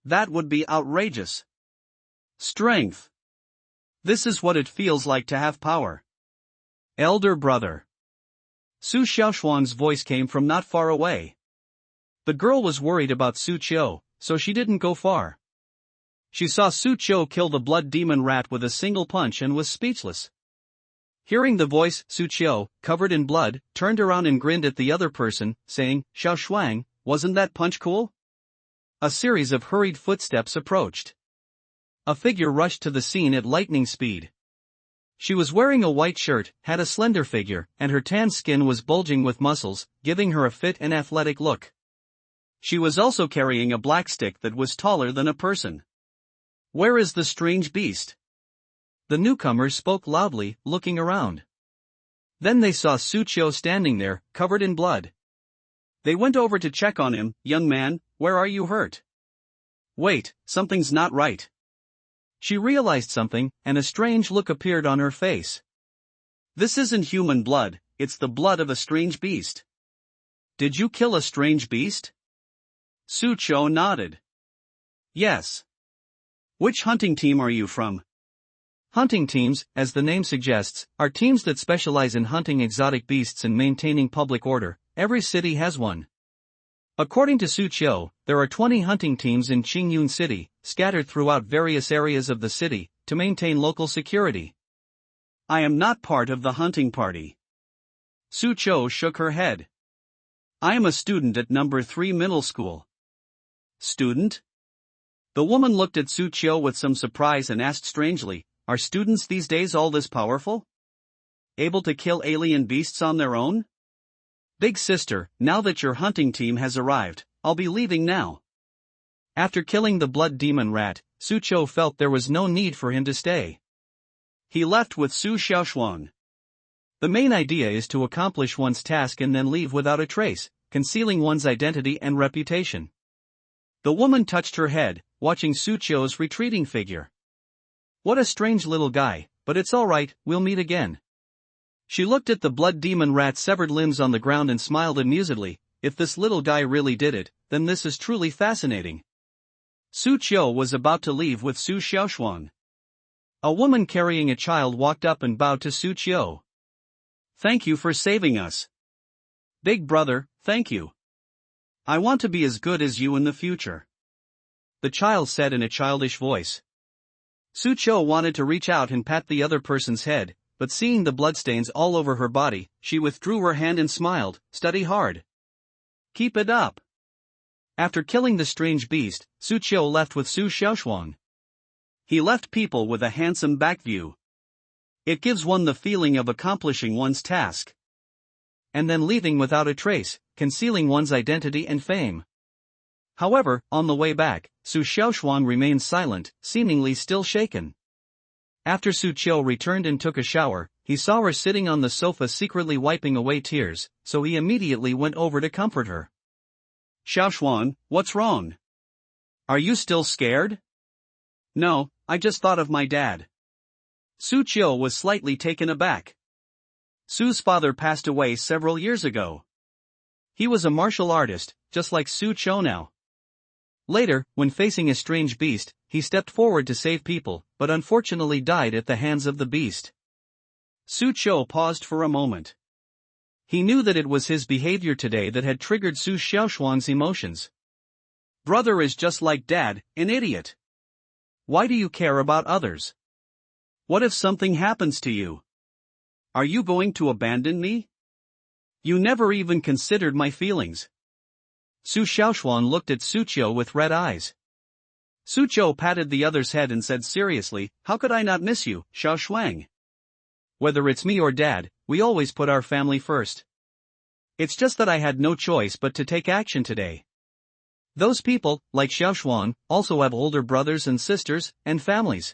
that would be outrageous. Strength. This is what it feels like to have power. Elder brother. Su Xiaoshuang's voice came from not far away. The girl was worried about Suchio, so she didn't go far. She saw Suchio kill the blood demon rat with a single punch and was speechless. Hearing the voice, Suchio, covered in blood, turned around and grinned at the other person, saying, "Xiaoshuang, wasn't that punch cool?" A series of hurried footsteps approached. A figure rushed to the scene at lightning speed. She was wearing a white shirt, had a slender figure, and her tan skin was bulging with muscles, giving her a fit and athletic look. She was also carrying a black stick that was taller than a person. "Where is the strange beast?" The newcomers spoke loudly, looking around. Then they saw Suchio standing there, covered in blood. They went over to check on him. "Young man, where are you hurt?" "Wait, something's not right." She realized something, and a strange look appeared on her face. "This isn't human blood, it's the blood of a strange beast." "Did you kill a strange beast?" Suchio nodded. "Yes." "Which hunting team are you from?" Hunting teams, as the name suggests, are teams that specialize in hunting exotic beasts and maintaining public order. Every city has one. According to Suchio, there are 20 hunting teams in Qingyun City, scattered throughout various areas of the city, to maintain local security. "I am not part of the hunting party." Suchio shook her head. "I am a student at number 3 middle school." "Student?" The woman looked at Suchio with some surprise and asked strangely, "Are students these days all this powerful? Able to kill alien beasts on their own?" "Big sister, now that your hunting team has arrived, I'll be leaving now." After killing the blood demon rat, Suchio felt there was no need for him to stay. He left with Su Xiaoshuang. The main idea is to accomplish one's task and then leave without a trace, concealing one's identity and reputation. The woman touched her head, watching Suchio's retreating figure. "What a strange little guy, but it's alright, we'll meet again." She looked at the blood demon rat's severed limbs on the ground and smiled amusedly. If this little guy really did it, then this is truly fascinating. Suchio was about to leave with Su Xiaoshuang. A woman carrying a child walked up and bowed to Suchio. "Thank you for saving us." "Big brother, thank you. I want to be as good as you in the future," the child said in a childish voice. Suchio wanted to reach out and pat the other person's head, but seeing the bloodstains all over her body, she withdrew her hand and smiled. "Study hard. Keep it up." After killing the strange beast, Suchio left with Su Xiaoshuang. He left people with a handsome back view. It gives one the feeling of accomplishing one's task. And then leaving without a trace, concealing one's identity and fame. However, on the way back, Su Xiaoshuang remained silent, seemingly still shaken. After Suchio returned and took a shower, he saw her sitting on the sofa secretly wiping away tears, so he immediately went over to comfort her. "Xiaoshuang, what's wrong? Are you still scared?" "No, I just thought of my dad." Suchio was slightly taken aback. Su's father passed away several years ago. He was a martial artist, just like Suchio now. Later, when facing a strange beast, he stepped forward to save people, but unfortunately died at the hands of the beast. Suchio paused for a moment. He knew that it was his behavior today that had triggered Su Xiaoshuang's emotions. "Brother is just like dad, an idiot. Why do you care about others? What if something happens to you? Are you going to abandon me? You never even considered my feelings. Su Xiaoshuang looked at Suqiu with red eyes. Suqiu patted the other's head and said seriously, how could I not miss you, Xiaoshuang? Whether it's me or Dad, we always put our family first. It's just that I had no choice but to take action today. Those people, like Xiaoshuang, also have older brothers and sisters, and families.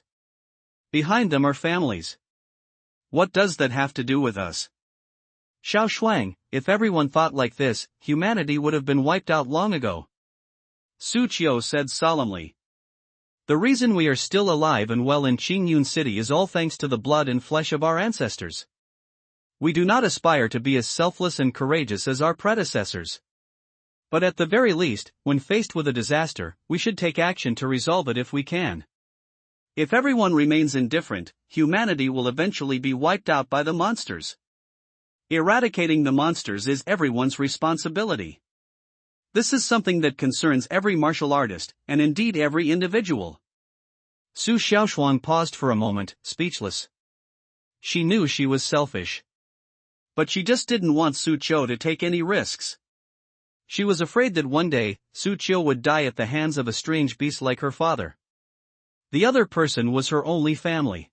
Behind them are families. What does that have to do with us? Xiaoshuang, if everyone thought like this, humanity would have been wiped out long ago. Su Qiu said solemnly. The reason we are still alive and well in Qingyun City is all thanks to the blood and flesh of our ancestors. We do not aspire to be as selfless and courageous as our predecessors. But at the very least, when faced with a disaster, we should take action to resolve it if we can. If everyone remains indifferent, humanity will eventually be wiped out by the monsters. Eradicating the monsters is everyone's responsibility. This is something that concerns every martial artist, and indeed every individual. Su Xiaoshuang paused for a moment, speechless. She knew she was selfish. But she just didn't want Su Qiu to take any risks. She was afraid that one day, Su Qiu would die at the hands of a strange beast like her father. The other person was her only family.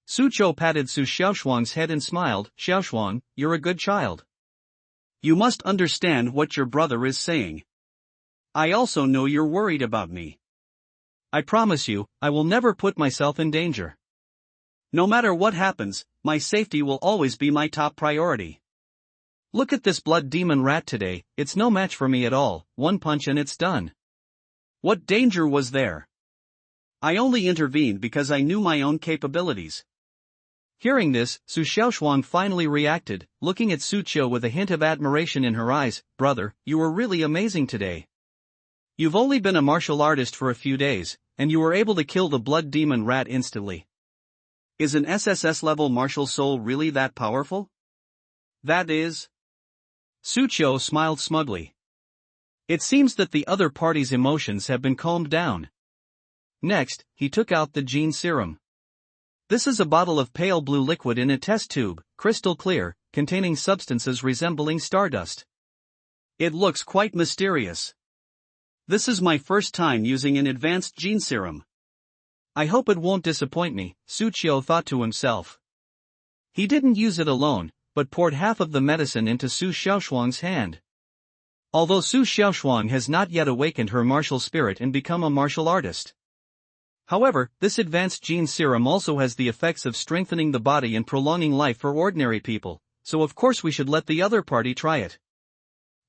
Su Qiu patted Su Xiaoshuang's head and smiled, Xiaoshuang, you're a good child. You must understand what your brother is saying. I also know you're worried about me. I promise you, I will never put myself in danger. No matter what happens, my safety will always be my top priority. Look at this blood demon rat today, it's no match for me at all, one punch and it's done. What danger was there? I only intervened because I knew my own capabilities. Hearing this, Su Xiaoshuang finally reacted, looking at Su Qiu with a hint of admiration in her eyes. Brother, you were really amazing today. You've only been a martial artist for a few days, and you were able to kill the blood demon rat instantly. Is an SSS level martial soul really that powerful? That is. Su Qiu smiled smugly. It seems that the other party's emotions have been calmed down. Next, he took out the gene serum. This is a bottle of pale blue liquid in a test tube, crystal clear, containing substances resembling stardust. It looks quite mysterious. This is my first time using an advanced gene serum. I hope it won't disappoint me, Su Qiu thought to himself. He didn't use it alone, but poured half of the medicine into Su Xiaoshuang's hand. Although Su Xiaoshuang has not yet awakened her martial spirit and become a martial artist. However, this advanced gene serum also has the effects of strengthening the body and prolonging life for ordinary people, so of course we should let the other party try it.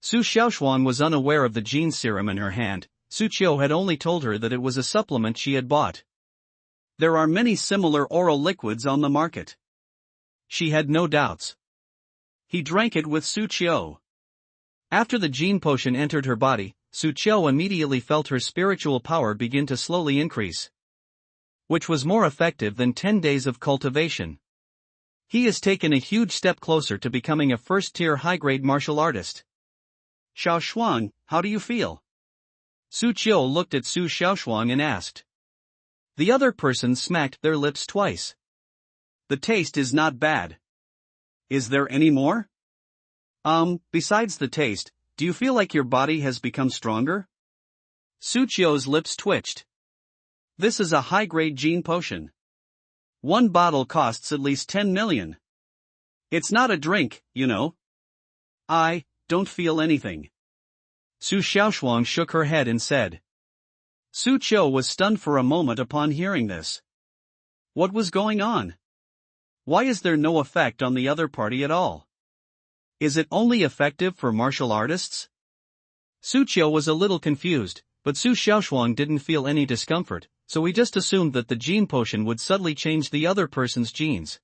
Su Xiaoshuang was unaware of the gene serum in her hand. Su Qiu had only told her that it was a supplement she had bought. There are many similar oral liquids on the market. She had no doubts. He drank it with Su Qiu. After the gene potion entered her body, Su Qiu immediately felt her spiritual power begin to slowly increase. Which was more effective than 10 days of cultivation. He has taken a huge step closer to becoming a first-tier high-grade martial artist. Xiaoshuang, how do you feel? Su Qiu looked at Su Xiaoshuang and asked. The other person smacked their lips twice. The taste is not bad. Is there any more? Besides the taste, do you feel like your body has become stronger? Su Qiu's lips twitched. This is a high-grade gene potion. One bottle costs at least 10 million. It's not a drink, you know. I don't feel anything. Su Xiaoshuang shook her head and said. Su Qiu was stunned for a moment upon hearing this. What was going on? Why is there no effect on the other party at all? Is it only effective for martial artists? Su Qiu was a little confused, but Su Xiaoshuang didn't feel any discomfort, so he just assumed that the gene potion would subtly change the other person's genes.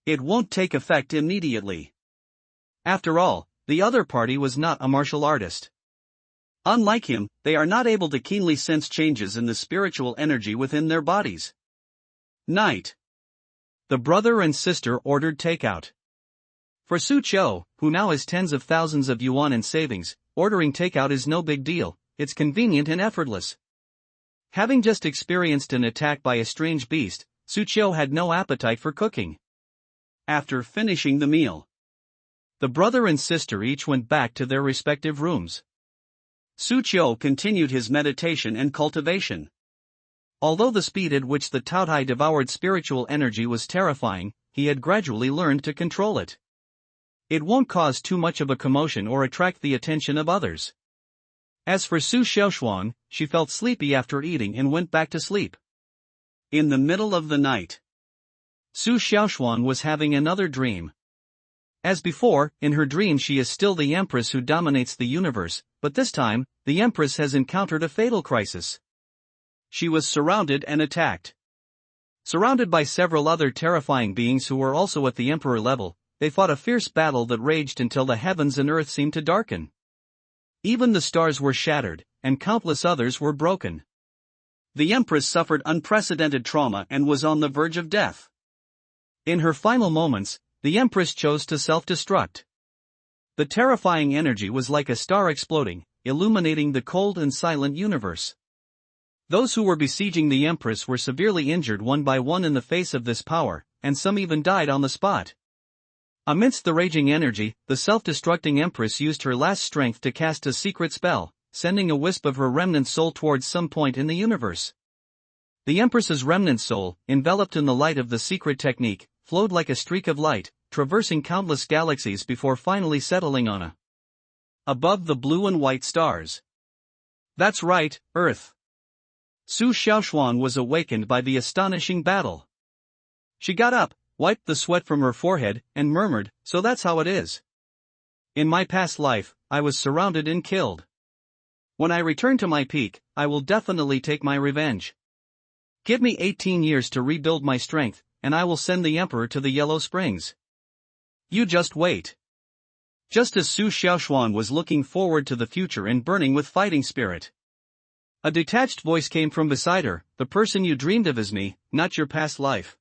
It won't take effect immediately. After all, the other party was not a martial artist. Unlike him, they are not able to keenly sense changes in the spiritual energy within their bodies. Night. The brother and sister ordered takeout. For Su Qiu, who now has tens of thousands of yuan in savings, ordering takeout is no big deal, it's convenient and effortless. Having just experienced an attack by a strange beast, Su Qiu had no appetite for cooking. After finishing the meal, the brother and sister each went back to their respective rooms. Su Qiu continued his meditation and cultivation. Although the speed at which the Taotai devoured spiritual energy was terrifying, he had gradually learned to control it. It won't cause too much of a commotion or attract the attention of others. As for Su Xiaoshuan, she felt sleepy after eating and went back to sleep. In the middle of the night, Su Xiaoshuan was having another dream. As before, in her dream she is still the empress who dominates the universe, but this time, the empress has encountered a fatal crisis. She was surrounded and attacked. Surrounded by several other terrifying beings who were also at the emperor level, they fought a fierce battle that raged until the heavens and earth seemed to darken. Even the stars were shattered, and countless others were broken. The empress suffered unprecedented trauma and was on the verge of death. In her final moments, the empress chose to self-destruct. The terrifying energy was like a star exploding, illuminating the cold and silent universe. Those who were besieging the empress were severely injured one by one in the face of this power, and some even died on the spot. Amidst the raging energy, the self-destructing empress used her last strength to cast a secret spell, sending a wisp of her remnant soul towards some point in the universe. The empress's remnant soul, enveloped in the light of the secret technique, flowed like a streak of light, traversing countless galaxies before finally settling on above the blue and white stars. That's right, Earth. Su Xiaoshuan was awakened by the astonishing battle. She got up, wiped the sweat from her forehead, and murmured, "So that's how it is. In my past life, I was surrounded and killed. When I return to my peak, I will definitely take my revenge. Give me 18 years to rebuild my strength, and I will send the emperor to the Yellow Springs. You just wait." Just as Su Xiaoshuan was looking forward to the future and burning with fighting spirit, a detached voice came from beside her, "The person you dreamed of is me, not your past life.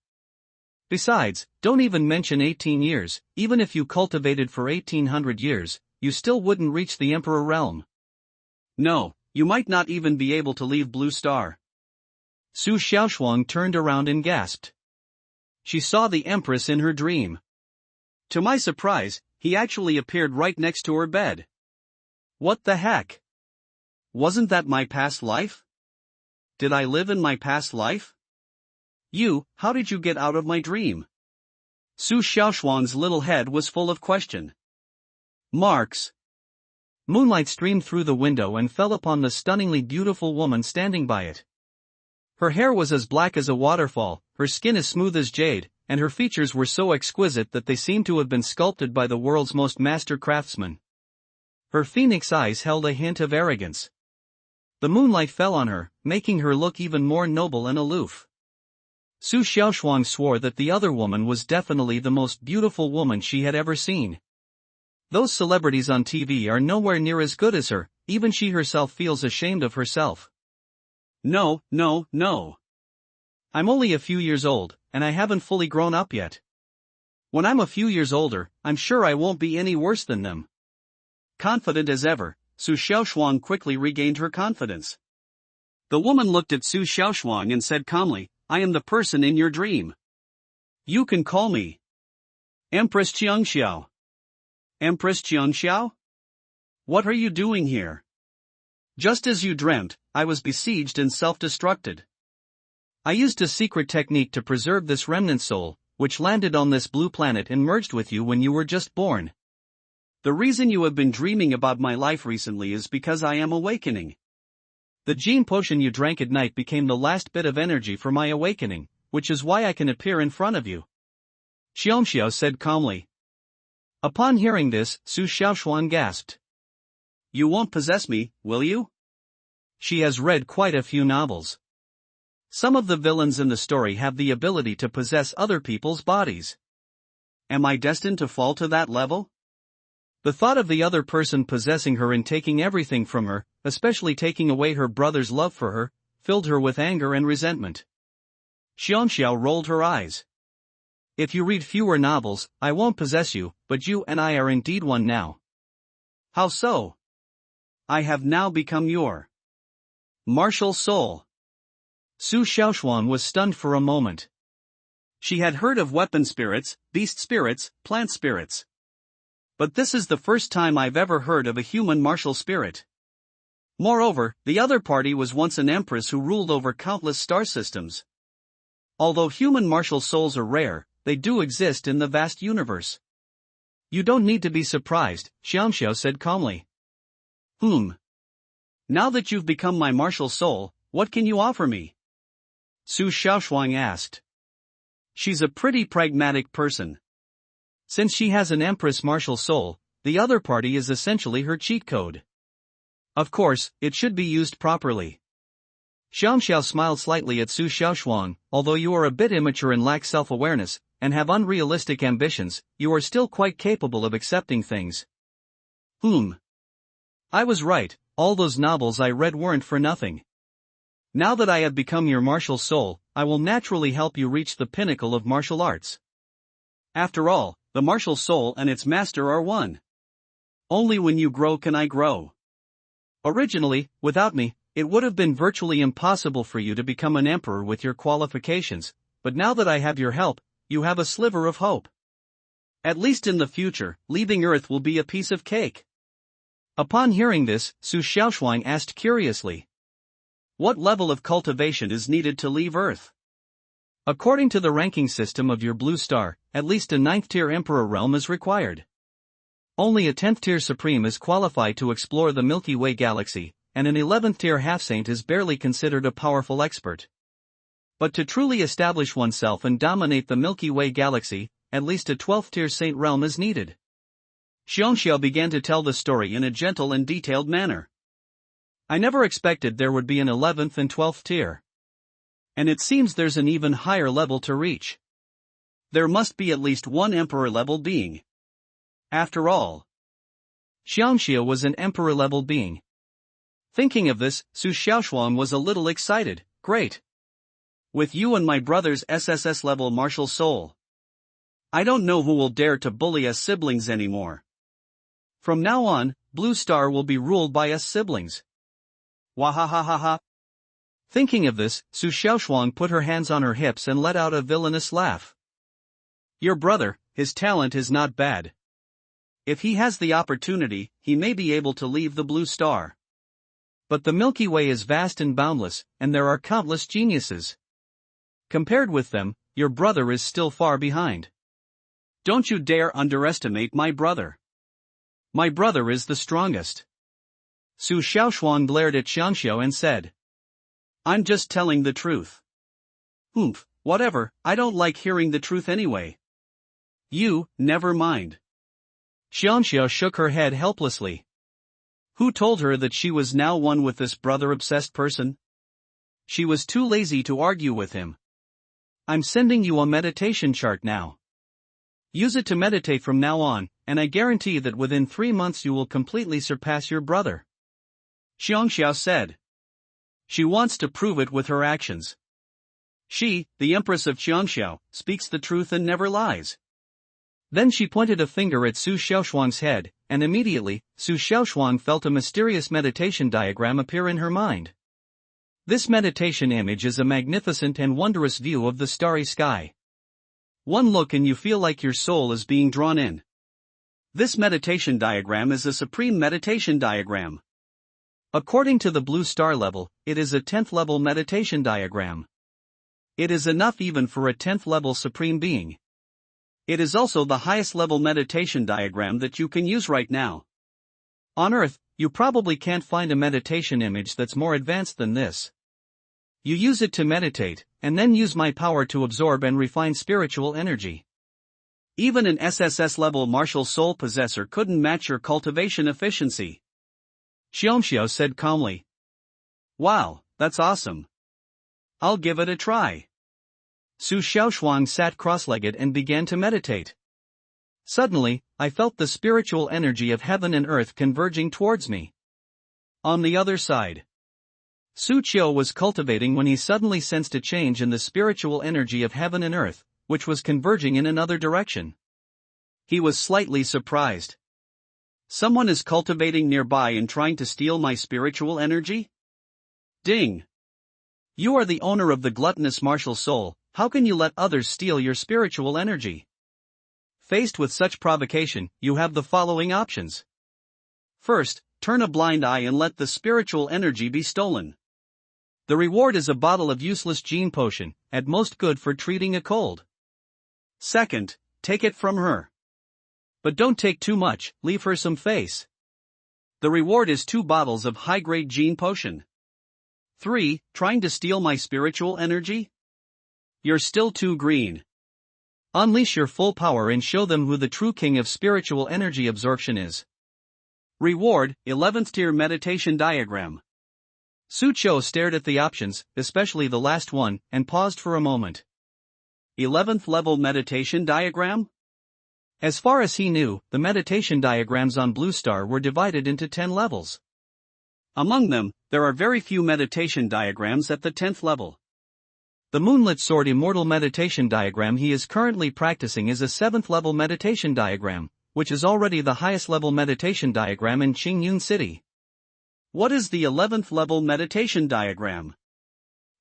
Besides, don't even mention 18 years, even if you cultivated for 1800 years, you still wouldn't reach the Emperor realm. No, you might not even be able to leave Blue Star." Su Xiaoshuang turned around and gasped. She saw the Empress in her dream. To my surprise, he actually appeared right next to her bed. What the heck? Wasn't that my past life? Did I live in my past life? How did you get out of my dream? Su Xiaoshuan's little head was full of question marks. Moonlight streamed through the window and fell upon the stunningly beautiful woman standing by it. Her hair was as black as a waterfall, her skin as smooth as jade, and her features were so exquisite that they seemed to have been sculpted by the world's most master craftsman. Her phoenix eyes held a hint of arrogance. The moonlight fell on her, making her look even more noble and aloof. Su Xiaoshuang swore that the other woman was definitely the most beautiful woman she had ever seen. Those celebrities on TV are nowhere near as good as her, even she herself feels ashamed of herself. No. I'm only a few years old, and I haven't fully grown up yet. When I'm a few years older, I'm sure I won't be any worse than them. Confident as ever, Su Xiaoshuang quickly regained her confidence. The woman looked at Su Xiaoshuang and said calmly, "I am the person in your dream. You can call me Empress Qiangxiao." Empress Qiangxiao? What are you doing here? Just as you dreamt, I was besieged and self-destructed. I used a secret technique to preserve this remnant soul, which landed on this blue planet and merged with you when you were just born. The reason you have been dreaming about my life recently is because I am awakening. The gene potion you drank at night became the last bit of energy for my awakening, which is why I can appear in front of you. Xiaoxiao said calmly. Upon hearing this, Su Xiaoshuan gasped. You won't possess me, will you? She has read quite a few novels. Some of the villains in the story have the ability to possess other people's bodies. Am I destined to fall to that level? The thought of the other person possessing her and taking everything from her, especially taking away her brother's love for her, filled her with anger and resentment. Xiangxiao rolled her eyes. If you read fewer novels, I won't possess you, but you and I are indeed one now. How so? I have now become your martial soul. Su Xiaoshuan was stunned for a moment. She had heard of weapon spirits, beast spirits, plant spirits. But this is the first time I've ever heard of a human martial spirit. Moreover, the other party was once an empress who ruled over countless star systems. Although human martial souls are rare, they do exist in the vast universe. You don't need to be surprised, Xiangxiao said calmly. Now that you've become my martial soul, what can you offer me? Su Xiaoshuang asked. She's a pretty pragmatic person. Since she has an empress martial soul, the other party is essentially her cheat code. Of course, it should be used properly. Xiangxiao smiled slightly at Su Xiaoshuang. Although you are a bit immature and lack self-awareness, and have unrealistic ambitions, you are still quite capable of accepting things. I was right, all those novels I read weren't for nothing. Now that I have become your martial soul, I will naturally help you reach the pinnacle of martial arts. After all, the martial soul and its master are one. Only when you grow can I grow. Originally, without me, it would have been virtually impossible for you to become an emperor with your qualifications, but now that I have your help, you have a sliver of hope. At least in the future, leaving Earth will be a piece of cake. Upon hearing this, Su Xiaoshuang asked curiously. What level of cultivation is needed to leave Earth? According to the ranking system of your blue star, at least a 9th tier emperor realm is required. Only a 10th tier supreme is qualified to explore the Milky Way galaxy, and an 11th tier half-saint is barely considered a powerful expert. But to truly establish oneself and dominate the Milky Way galaxy, at least a 12th tier saint realm is needed. Xiangxiao began to tell the story in a gentle and detailed manner. I never expected there would be an 11th and 12th tier. And it seems there's an even higher level to reach. There must be at least one emperor-level being. After all, Xiangxiao was an emperor-level being. Thinking of this, Su Xiaoshuang was a little excited. Great. With you and my brother's SSS-level martial soul, I don't know who will dare to bully us siblings anymore. From now on, Blue Star will be ruled by us siblings. Wahahaha. Thinking of this, Su Xiaoshuang put her hands on her hips and let out a villainous laugh. Your brother, his talent is not bad. If he has the opportunity, he may be able to leave the Blue Star. But the Milky Way is vast and boundless, and there are countless geniuses. Compared with them, your brother is still far behind. Don't you dare underestimate my brother. My brother is the strongest. Su Xiaoshuang glared at Xiangxiao and said. I'm just telling the truth. Whatever, I don't like hearing the truth anyway. You, never mind. Xiangxiao shook her head helplessly. Who told her that she was now one with this brother-obsessed person? She was too lazy to argue with him. I'm sending you a meditation chart now. Use it to meditate from now on, and I guarantee that within 3 months you will completely surpass your brother. Xiangxiao said. She wants to prove it with her actions. She, the Empress of Xiangxiao, speaks the truth and never lies. Then she pointed a finger at Su Xiaoshuang's head, and immediately, Su Xiaoshuang felt a mysterious meditation diagram appear in her mind. This meditation image is a magnificent and wondrous view of the starry sky. One look and you feel like your soul is being drawn in. This meditation diagram is a supreme meditation diagram. According to the blue star level, it is a 10th level meditation diagram. It is enough even for a 10th level supreme being. It is also the highest level meditation diagram that you can use right now. On Earth, you probably can't find a meditation image that's more advanced than this. You use it to meditate, and then use my power to absorb and refine spiritual energy. Even an SSS level martial soul possessor couldn't match your cultivation efficiency. Xiangxiao said calmly. Wow, that's awesome. I'll give it a try. Su Xiaoshuang sat cross-legged and began to meditate. Suddenly, I felt the spiritual energy of heaven and earth converging towards me. On the other side, Su Qiu was cultivating when he suddenly sensed a change in the spiritual energy of heaven and earth, which was converging in another direction. He was slightly surprised. Someone is cultivating nearby and trying to steal my spiritual energy? Ding! You are the owner of the gluttonous martial soul, how can you let others steal your spiritual energy? Faced with such provocation, you have the following options. First, turn a blind eye and let the spiritual energy be stolen. The reward is a bottle of useless gene potion, at most good for treating a cold. Second, take it from her. But don't take too much, leave her some face. The reward is 2 bottles of high-grade gene potion. 3. Trying to steal my spiritual energy? You're still too green. Unleash your full power and show them who the true king of spiritual energy absorption is. Reward, 11th tier meditation diagram. Sucho stared at the options, especially the last one, and paused for a moment. 11th level meditation diagram? As far as he knew, the meditation diagrams on Blue Star were divided into 10 levels. Among them, there are very few meditation diagrams at the 10th level. The Moonlit Sword Immortal meditation diagram he is currently practicing is a 7th level meditation diagram, which is already the highest level meditation diagram in Qingyun City. What is the 11th level meditation diagram?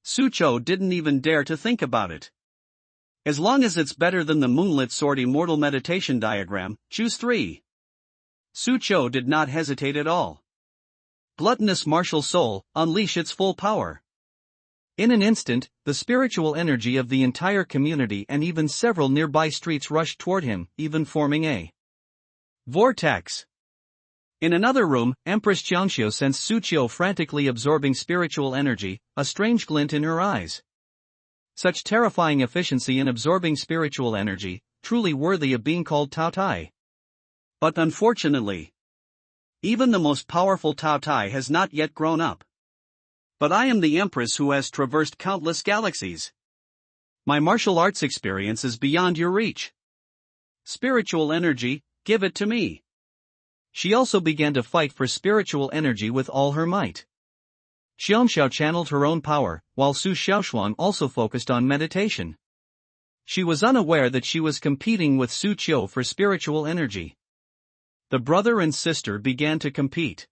Sucho didn't even dare to think about it. As long as it's better than the Moonlit Sword Immortal meditation diagram, choose 3. Sucho did not hesitate at all. Gluttonous martial soul, unleash its full power. In an instant, the spiritual energy of the entire community and even several nearby streets rushed toward him, even forming a vortex. In another room, Empress Jiangxiu sensed Sucho frantically absorbing spiritual energy, a strange glint in her eyes. Such terrifying efficiency in absorbing spiritual energy, truly worthy of being called Tao Tai. But unfortunately, even the most powerful Tao Tai has not yet grown up. But I am the Empress who has traversed countless galaxies. My martial arts experience is beyond your reach. Spiritual energy, give it to me. She also began to fight for spiritual energy with all her might. Xiangxiao channeled her own power, while Su Xiaoshuang also focused on meditation. She was unaware that she was competing with Su Qiu for spiritual energy. The brother and sister began to compete.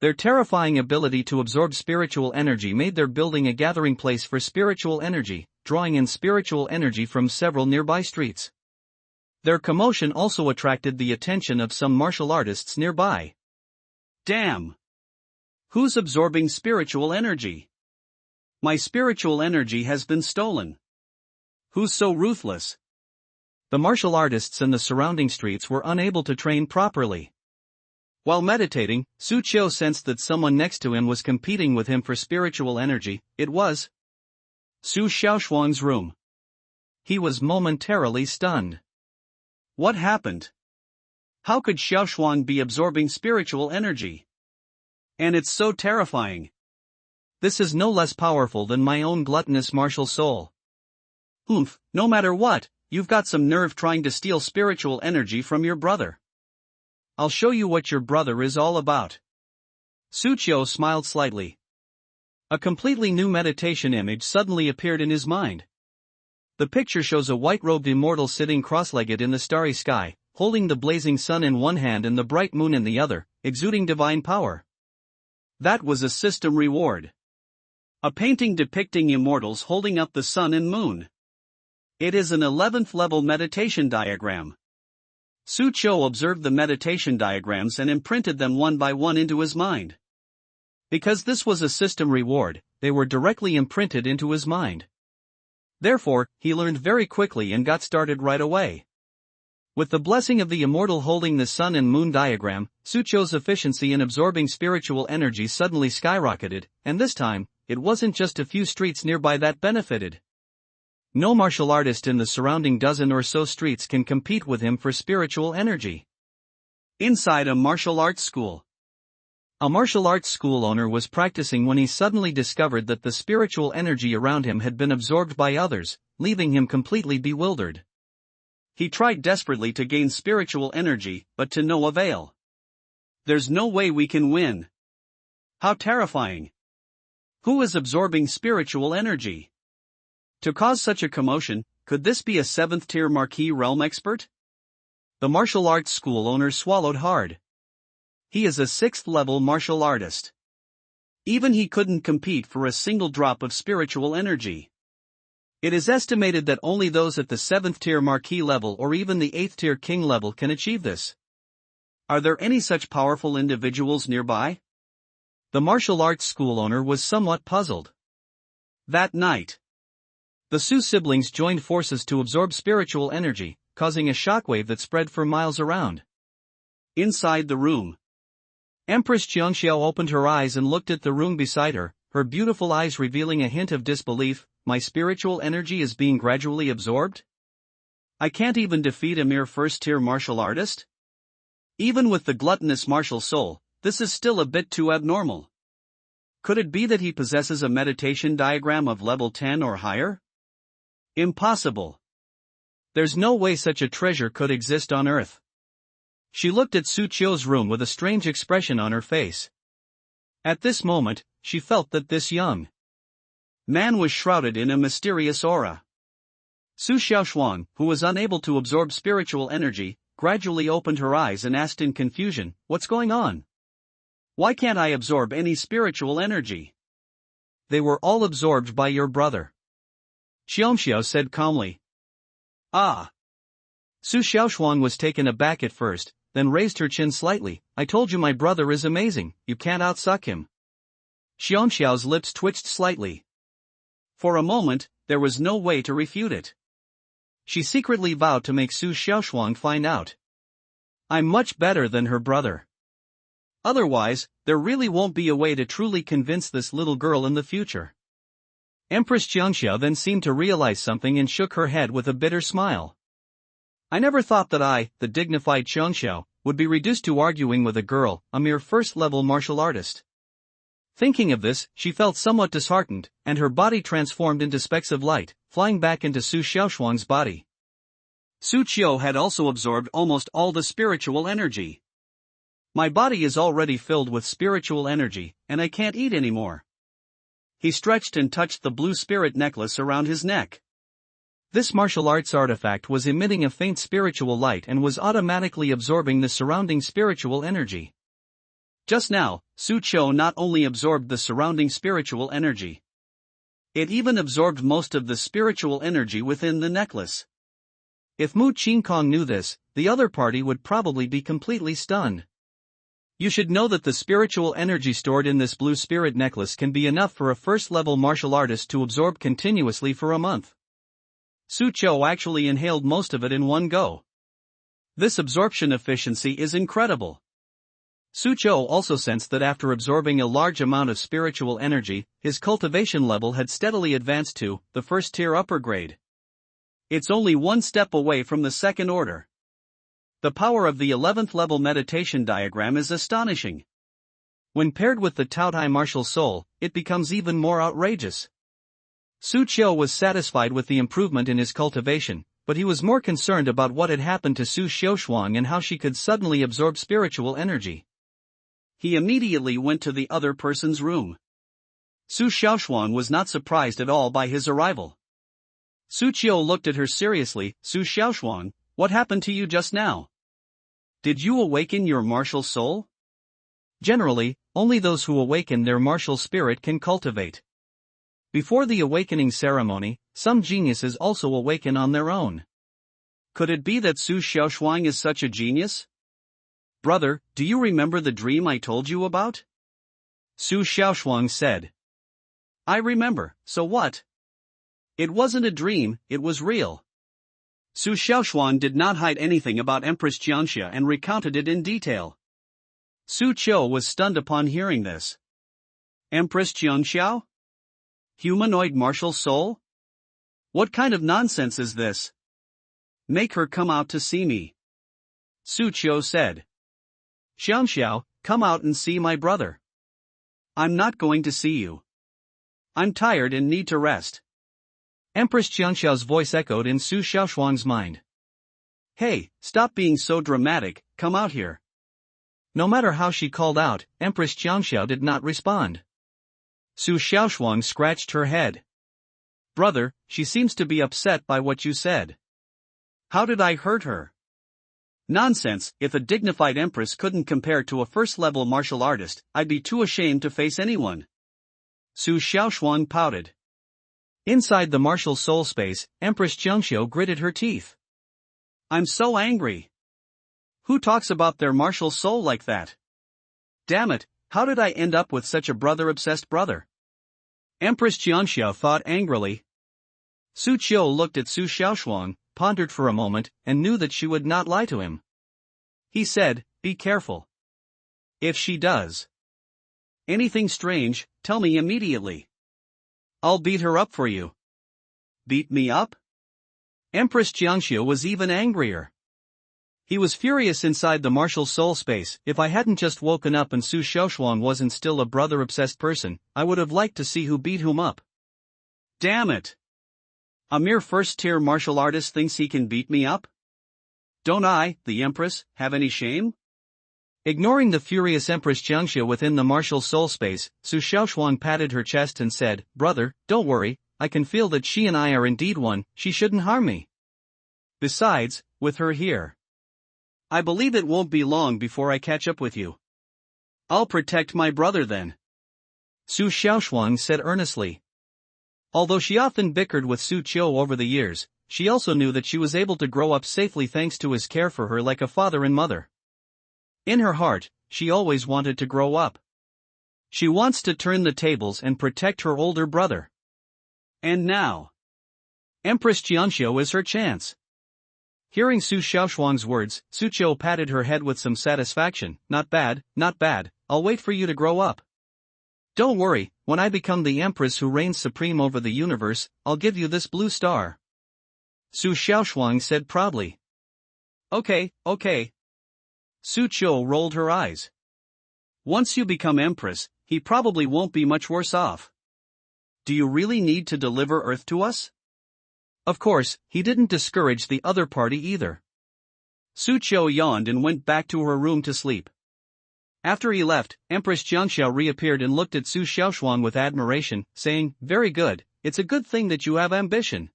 Their terrifying ability to absorb spiritual energy made their building a gathering place for spiritual energy, drawing in spiritual energy from several nearby streets. Their commotion also attracted the attention of some martial artists nearby. Damn! Who's absorbing spiritual energy? My spiritual energy has been stolen. Who's so ruthless? The martial artists in the surrounding streets were unable to train properly. While meditating, Su Qiu sensed that someone next to him was competing with him for spiritual energy. It was Su Xiaoshuang's room. He was momentarily stunned. What happened? How could Xiaoshuang be absorbing spiritual energy? And it's so terrifying. This is no less powerful than my own gluttonous martial soul. No matter what, you've got some nerve trying to steal spiritual energy from your brother. I'll show you what your brother is all about. Su Qiu smiled slightly. A completely new meditation image suddenly appeared in his mind. The picture shows a white-robed immortal sitting cross-legged in the starry sky, holding the blazing sun in one hand and the bright moon in the other, exuding divine power. That was a system reward. A painting depicting immortals holding up the sun and moon. It is an 11th level meditation diagram. Su Qiu observed the meditation diagrams and imprinted them one by one into his mind. Because this was a system reward, they were directly imprinted into his mind. Therefore, he learned very quickly and got started right away. With the blessing of the immortal holding the sun and moon diagram, Su Qiu's efficiency in absorbing spiritual energy suddenly skyrocketed, and this time, it wasn't just a few streets nearby that benefited. No martial artist in the surrounding dozen or so streets can compete with him for spiritual energy. Inside a martial arts school. A martial arts school owner was practicing when he suddenly discovered that the spiritual energy around him had been absorbed by others, leaving him completely bewildered. He tried desperately to gain spiritual energy, but to no avail. There's no way we can win. How terrifying. Who is absorbing spiritual energy? To cause such a commotion, could this be a 7th tier Marquis realm expert? The martial arts school owner swallowed hard. He is a 6th level martial artist. Even he couldn't compete for a single drop of spiritual energy. It is estimated that only those at the 7th tier marquis level or even the 8th tier king level can achieve this. Are there any such powerful individuals nearby? The martial arts school owner was somewhat puzzled. That night, the Su siblings joined forces to absorb spiritual energy, causing a shockwave that spread for miles around. Inside the room, Empress Jiangxiao opened her eyes and looked at the room beside her, her beautiful eyes revealing a hint of disbelief. My spiritual energy is being gradually absorbed? I can't even defeat a mere first-tier martial artist? Even with the gluttonous martial soul, this is still a bit too abnormal. Could it be that he possesses a meditation diagram of level 10 or higher? Impossible. There's no way such a treasure could exist on Earth. She looked at Su Qiu's room with a strange expression on her face. At this moment, she felt that this young man was shrouded in a mysterious aura. Su Xiaoshuang, who was unable to absorb spiritual energy, gradually opened her eyes and asked in confusion, "What's going on? Why can't I absorb any spiritual energy?" "They were all absorbed by your brother," Xiaoxiao said calmly. "Ah." Su Xiaoshuang was taken aback at first, then raised her chin slightly. "I told you my brother is amazing, you can't outsuck him." Xiaoxiao's lips twitched slightly. For a moment, there was no way to refute it. She secretly vowed to make Su Xiaoshuang find out. "I'm much better than her brother. Otherwise, there really won't be a way to truly convince this little girl in the future." Empress Jiangxiao then seemed to realize something and shook her head with a bitter smile. "I never thought that I, the dignified Xiangxiao, would be reduced to arguing with a girl, a mere first-level martial artist." Thinking of this, she felt somewhat disheartened, and her body transformed into specks of light, flying back into Su Xiaoshuang's body. Su Qiu had also absorbed almost all the spiritual energy. "My body is already filled with spiritual energy, and I can't eat anymore." He stretched and touched the blue spirit necklace around his neck. This martial arts artifact was emitting a faint spiritual light and was automatically absorbing the surrounding spiritual energy. Just now, Su Qiu not only absorbed the surrounding spiritual energy, it even absorbed most of the spiritual energy within the necklace. If Mu Qingkong knew this, the other party would probably be completely stunned. You should know that the spiritual energy stored in this blue spirit necklace can be enough for a first-level martial artist to absorb continuously for a month. Su Qiu actually inhaled most of it in one go. This absorption efficiency is incredible. Su Qiu also sensed that after absorbing a large amount of spiritual energy, his cultivation level had steadily advanced to the first-tier upper grade. It's only one step away from the second order. The power of the 11th level meditation diagram is astonishing. When paired with the Taotai martial soul, it becomes even more outrageous. Su Qiu was satisfied with the improvement in his cultivation, but he was more concerned about what had happened to Su Xiaoshuang and how she could suddenly absorb spiritual energy. He immediately went to the other person's room. Su Xiaoshuang was not surprised at all by his arrival. Su Qiu looked at her seriously. "Su Xiaoshuang, what happened to you just now? Did you awaken your martial soul?" Generally, only those who awaken their martial spirit can cultivate. Before the awakening ceremony, some geniuses also awaken on their own. Could it be that Su Xiaoshuang is such a genius? "Brother, do you remember the dream I told you about?" Su Xiaoshuang said. "I remember, so what?" "It wasn't a dream, it was real." Su Xiaoshuang did not hide anything about Empress Jiangxia and recounted it in detail. Su Qiu was stunned upon hearing this. Empress Jiangxiao? Humanoid martial soul? What kind of nonsense is this? "Make her come out to see me," Su Qiu said. "Xiangxiao, come out and see my brother." "I'm not going to see you. I'm tired and need to rest." Empress Jiangxiao's voice echoed in Su Xiaoshuang's mind. "Hey, stop being so dramatic, come out here." No matter how she called out, Empress Jiangxiao did not respond. Su Xiaoshuang scratched her head. "Brother, she seems to be upset by what you said." "How did I hurt her?" "Nonsense, if a dignified empress couldn't compare to a first-level martial artist, I'd be too ashamed to face anyone." Su Xiaoshuang pouted. Inside the martial soul space, Empress Jiangxiu gritted her teeth. I'm so angry. Who talks about their martial soul like that? Damn it, how did I end up with such a brother-obsessed brother? Empress Jiangxiu thought angrily. Su Qiu looked at Su Xiaoshuang, pondered for a moment, and knew that she would not lie to him. He said, be careful. If she does anything strange, tell me immediately. I'll beat her up for you. Beat me up? Empress Jiangxiu was even angrier. He was furious inside the martial soul space. If I hadn't just woken up and Su Xiaoshuang wasn't still a brother-obsessed person, I would have liked to see who beat whom up. Damn it! A mere first-tier martial artist thinks he can beat me up? Don't I, the Empress, have any shame? Ignoring the furious Empress Jiangxiu within the martial soul space, Su Xiaoshuang patted her chest and said, Brother, don't worry, I can feel that she and I are indeed one, she shouldn't harm me. Besides, with her here, I believe it won't be long before I catch up with you. I'll protect my brother then. Su Xiaoshuang said earnestly. Although she often bickered with Su Qiu over the years, she also knew that she was able to grow up safely thanks to his care for her like a father and mother. In her heart, she always wanted to grow up. She wants to turn the tables and protect her older brother. And now, Empress Jiangxiu is her chance. Hearing Su Xiaoshuang's words, Su Qiu patted her head with some satisfaction. Not bad, not bad, I'll wait for you to grow up. Don't worry, when I become the Empress who reigns supreme over the universe, I'll give you this blue star. Su Xiaoshuang said proudly. Okay. Su Qiu rolled her eyes. Once you become Empress, he probably won't be much worse off. Do you really need to deliver Earth to us? Of course, he didn't discourage the other party either. Su Qiu yawned and went back to her room to sleep. After he left, Empress Jiangxiu reappeared and looked at Su Xiaoshuang with admiration, saying, Very good, it's a good thing that you have ambition.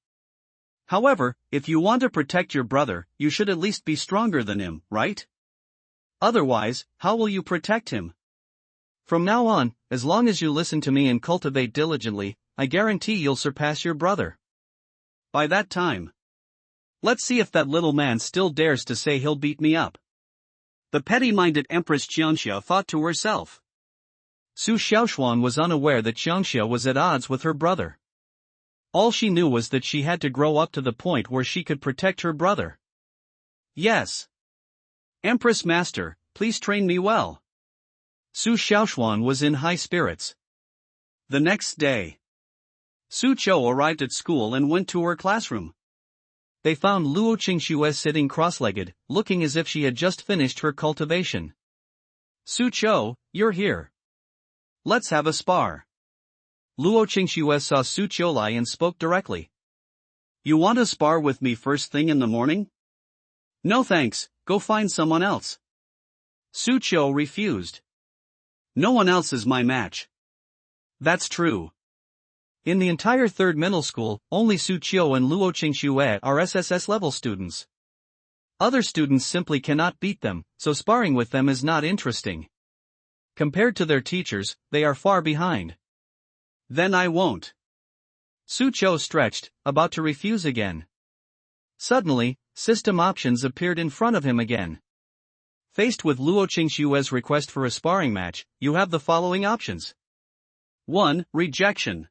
However, if you want to protect your brother, you should at least be stronger than him, right? Otherwise, how will you protect him? From now on, as long as you listen to me and cultivate diligently, I guarantee you'll surpass your brother. By that time, let's see if that little man still dares to say he'll beat me up. The petty-minded Empress Jiangxiu thought to herself. Su Xiaoshuang was unaware that Jiangxiu was at odds with her brother. All she knew was that she had to grow up to the point where she could protect her brother. Yes. Empress Master, please train me well. Su Xiaoshuang was in high spirits. The next day, Su Qiu arrived at school and went to her classroom. They found Luo Qingxue sitting cross-legged, looking as if she had just finished her cultivation. Su Qiu, you're here. Let's have a spar. Luo Qingxue saw Su Qiu and spoke directly. You want to spar with me first thing in the morning? No thanks, go find someone else. Su Qiu refused. No one else is my match. That's true. In the entire third middle school, only Su Qiu and Luo Qingxue are SSS level students. Other students simply cannot beat them, so sparring with them is not interesting. Compared to their teachers, they are far behind. Then I won't. Su Qiu stretched, about to refuse again. Suddenly, system options appeared in front of him again. Faced with Luo Qingxue's request for a sparring match, you have the following options. 1. Rejection.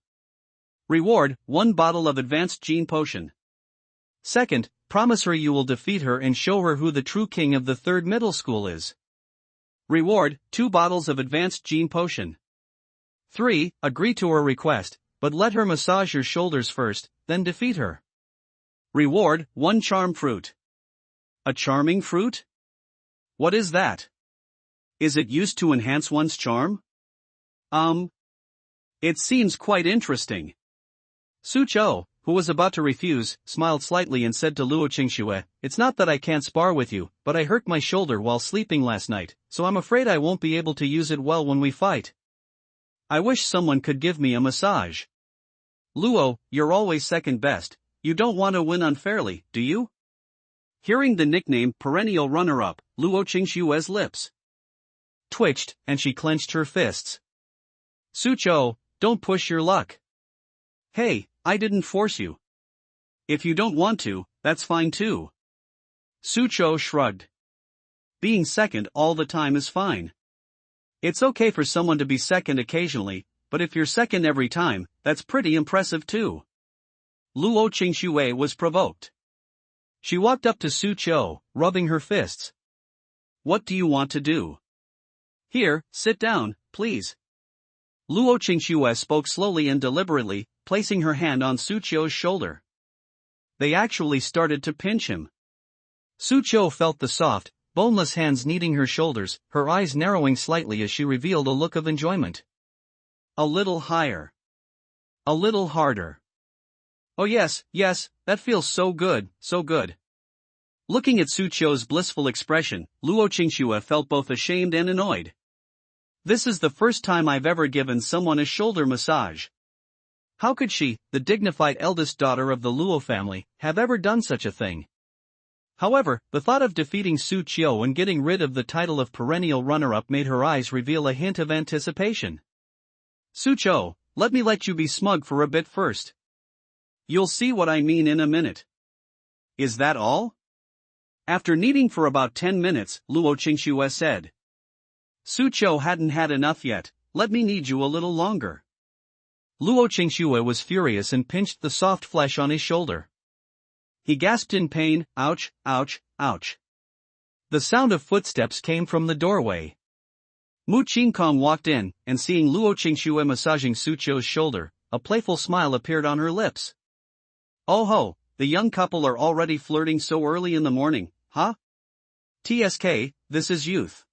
Reward, 1 bottle of advanced gene potion. Second, promise her you will defeat her and show her who the true king of the third middle school is. Reward, 2 bottles of advanced gene potion. 3. Agree to her request, but let her massage your shoulders first, then defeat her. Reward, 1 charm fruit. A charming fruit? What is that? Is it used to enhance one's charm? It seems quite interesting. Su Qiu, who was about to refuse, smiled slightly and said to Luo Qingxue, It's not that I can't spar with you, but I hurt my shoulder while sleeping last night, so I'm afraid I won't be able to use it well when we fight. I wish someone could give me a massage. Luo, you're always second best, you don't want to win unfairly, do you? Hearing the nickname perennial runner-up, Luo Qingxue's lips twitched, and she clenched her fists. Su Qiu, don't push your luck. Hey, I didn't force you. If you don't want to, that's fine too. Sucho shrugged. Being second all the time is fine. It's okay for someone to be second occasionally, but if you're second every time, that's pretty impressive too. Luo Qingxue was provoked. She walked up to Sucho, rubbing her fists. What do you want to do? Here, sit down, please. Luo Qingxue spoke slowly and deliberately, placing her hand on Sucho's shoulder. They actually started to pinch him. Sucho felt the soft, boneless hands kneading her shoulders, her eyes narrowing slightly as she revealed a look of enjoyment. A little higher. A little harder. Oh yes, that feels so good, so good. Looking at Sucho's blissful expression, Luo Qingxue felt both ashamed and annoyed. This is the first time I've ever given someone a shoulder massage. How could she, the dignified eldest daughter of the Luo family, have ever done such a thing? However, the thought of defeating Sucho and getting rid of the title of perennial runner-up made her eyes reveal a hint of anticipation. Sucho, let me let you be smug for a bit first. You'll see what I mean in a minute. Is that all? After kneading for about 10 minutes, Luo Qingxue said. Sucho hadn't had enough yet, let me knead you a little longer. Luo Qingxue was furious and pinched the soft flesh on his shoulder. He gasped in pain, ouch, ouch, ouch. The sound of footsteps came from the doorway. Mu Qingkong walked in, and seeing Luo Qingxue massaging Sucho's shoulder, a playful smile appeared on her lips. Oh ho, the young couple are already flirting so early in the morning, huh? TSK, this is youth.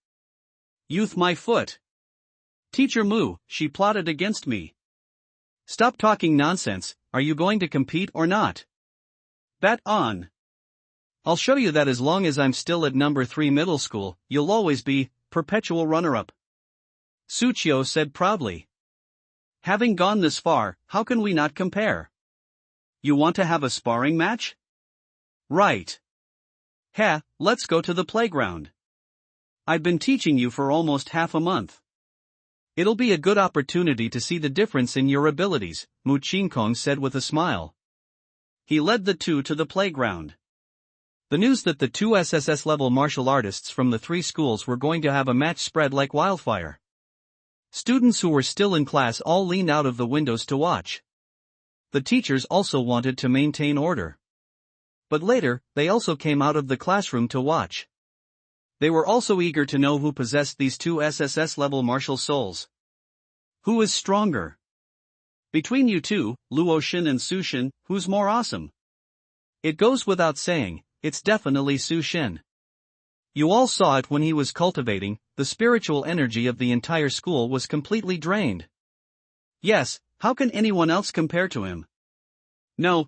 Youth my foot. Teacher Mu, she plotted against me. Stop talking nonsense, are you going to compete or not? Bet on. I'll show you that as long as I'm still at number 3 middle school, you'll always be perpetual runner-up. Sucho said proudly. Having gone this far, how can we not compare? You want to have a sparring match? Right. Let's go to the playground. I've been teaching you for almost half a month. It'll be a good opportunity to see the difference in your abilities, Mu Qingkong said with a smile. He led the two to the playground. The news that the two SSS-level martial artists from the 3 schools were going to have a match spread like wildfire. Students who were still in class all leaned out of the windows to watch. The teachers also wanted to maintain order. But later, they also came out of the classroom to watch. They were also eager to know who possessed these two SSS-level martial souls. Who is stronger? Between you two, Luoshin and Sushin, who's more awesome? It goes without saying, it's definitely Sushin. You all saw it when he was cultivating, the spiritual energy of the entire school was completely drained. Yes, how can anyone else compare to him? No,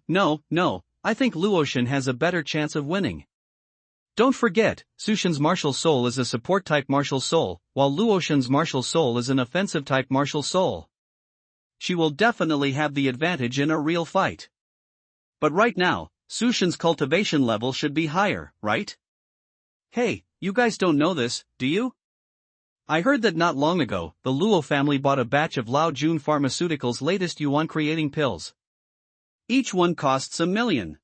I think Luoshin has a better chance of winning. Don't forget, Sushin's martial soul is a support-type martial soul, while Luoshin's martial soul is an offensive-type martial soul. She will definitely have the advantage in a real fight. But right now, Sushin's cultivation level should be higher, right? Hey, you guys don't know this, do you? I heard that not long ago, the Luo family bought a batch of Lao Jun Pharmaceuticals' latest yuan-creating pills. Each one costs $1 million.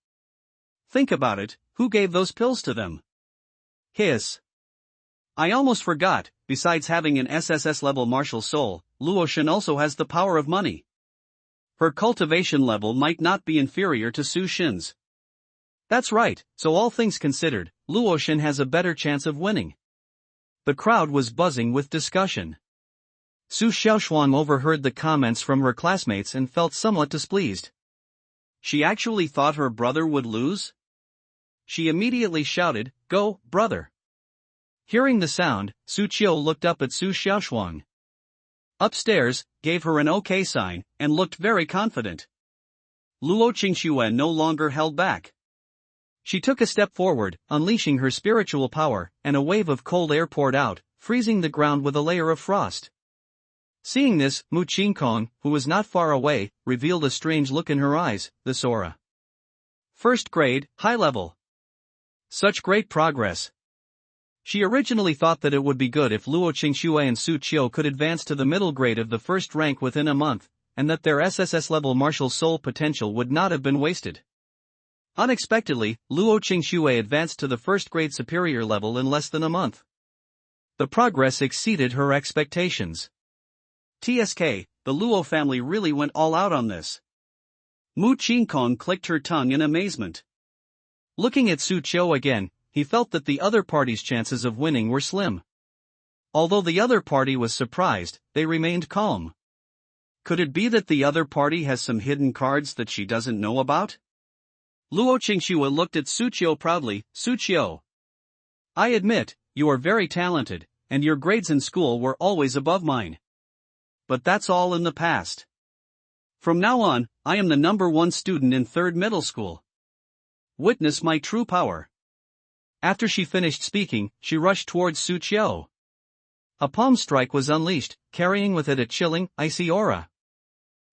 Think about it, who gave those pills to them? Hiss. I almost forgot, besides having an SSS-level martial soul, Luoshin also has the power of money. Her cultivation level might not be inferior to Sushin's. That's right, so all things considered, Luoshin has a better chance of winning. The crowd was buzzing with discussion. Su Xiaoshuang overheard the comments from her classmates and felt somewhat displeased. She actually thought her brother would lose? She immediately shouted, "Go, brother!" Hearing the sound, Su Qiu looked up at Su Xiaoshuang. Upstairs, gave her an okay sign, and looked very confident. Luo Qingxue no longer held back. She took a step forward, unleashing her spiritual power, and a wave of cold air poured out, freezing the ground with a layer of frost. Seeing this, Mu Qingkong, who was not far away, revealed a strange look in her eyes, this aura. First grade, high level. Such great progress. She originally thought that it would be good if Luo Qingxue and Su Qiu could advance to the middle grade of the first rank within a month, and that their SSS-level martial soul potential would not have been wasted. Unexpectedly, Luo Qingxue advanced to the first grade superior level in less than a month. The progress exceeded her expectations. TSK, the Luo family really went all out on this. Mu Qingkong clicked her tongue in amazement. Looking at Su Qiu again, he felt that the other party's chances of winning were slim. Although the other party was surprised, they remained calm. Could it be that the other party has some hidden cards that she doesn't know about? Luo Qingxue looked at Su Qiu proudly. Su Qiu, I admit, you are very talented, and your grades in school were always above mine. But that's all in the past. From now on, I am the #1 student in 3rd middle school. Witness my true power. After she finished speaking, she rushed towards Su Qiu. A palm strike was unleashed, carrying with it a chilling, icy aura.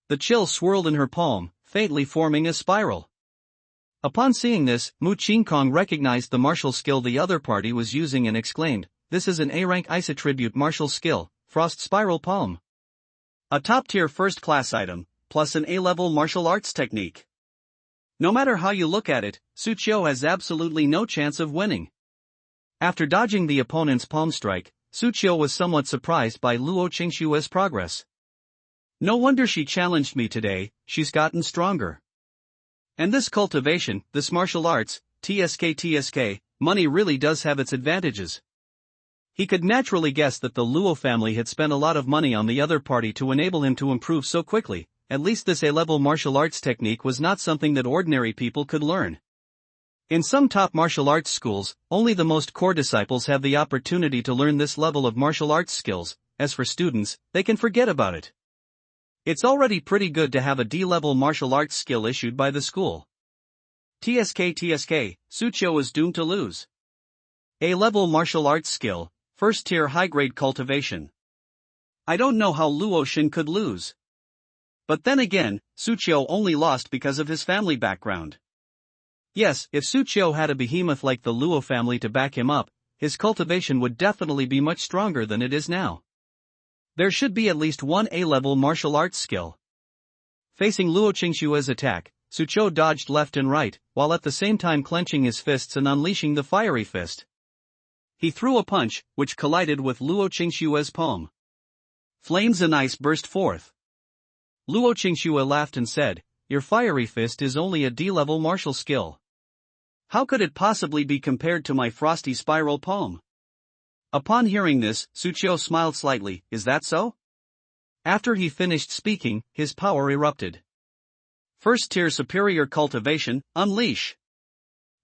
The chill swirled in her palm, faintly forming a spiral. Upon seeing this, Mu Qingkong recognized the martial skill the other party was using and exclaimed, "This is an A-rank ice attribute martial skill, Frost Spiral Palm. A top-tier first-class item, plus an A-level martial arts technique. No matter how you look at it, Su Qiu has absolutely no chance of winning." After dodging the opponent's palm strike, Su Qiu was somewhat surprised by Luo Qingxue's progress. No wonder she challenged me today, she's gotten stronger. And this cultivation, this martial arts, TSK, money really does have its advantages. He could naturally guess that the Luo family had spent a lot of money on the other party to enable him to improve so quickly. At least this A-level martial arts technique was not something that ordinary people could learn. In some top martial arts schools, only the most core disciples have the opportunity to learn this level of martial arts skills. As for students, they can forget about it. It's already pretty good to have a D-level martial arts skill issued by the school. TSK, Su Qiu is doomed to lose. A-level martial arts skill, first-tier high-grade cultivation. I don't know how Luo Xin could lose. But then again, Su Qiu only lost because of his family background. Yes, if Su Qiu had a behemoth like the Luo family to back him up, his cultivation would definitely be much stronger than it is now. There should be at least one A-level martial arts skill. Facing Luo Qingxue's attack, Su Qiu dodged left and right, while at the same time clenching his fists and unleashing the fiery fist. He threw a punch, which collided with Luo Qingxue's palm. Flames and ice burst forth. Luo Qingxue laughed and said, "Your fiery fist is only a D-level martial skill. How could it possibly be compared to my frosty spiral palm?" Upon hearing this, Su Qiu smiled slightly. "Is that so?" After he finished speaking, his power erupted. First-tier superior cultivation, unleash.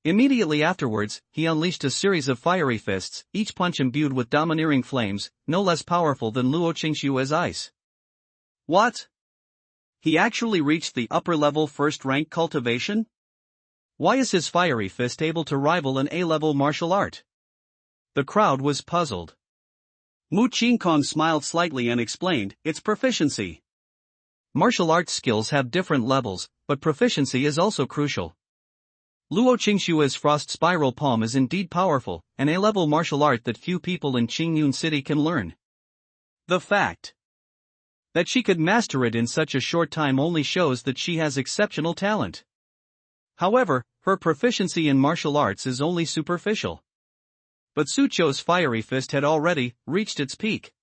Immediately afterwards, he unleashed a series of fiery fists, each punch imbued with domineering flames, no less powerful than Luo Qingxue's ice. What? He actually reached the upper-level first-rank cultivation? Why is his fiery fist able to rival an A-level martial art? The crowd was puzzled. Mu Qingkong smiled slightly and explained, "It's proficiency. Martial arts skills have different levels, but proficiency is also crucial. Luo Qingxue's Frost Spiral Palm is indeed powerful, an A-level martial art that few people in Qingyun City can learn. The fact that she could master it in such a short time only shows that she has exceptional talent. However, her proficiency in martial arts is only superficial." But Su Qiu's fiery fist had already reached its peak.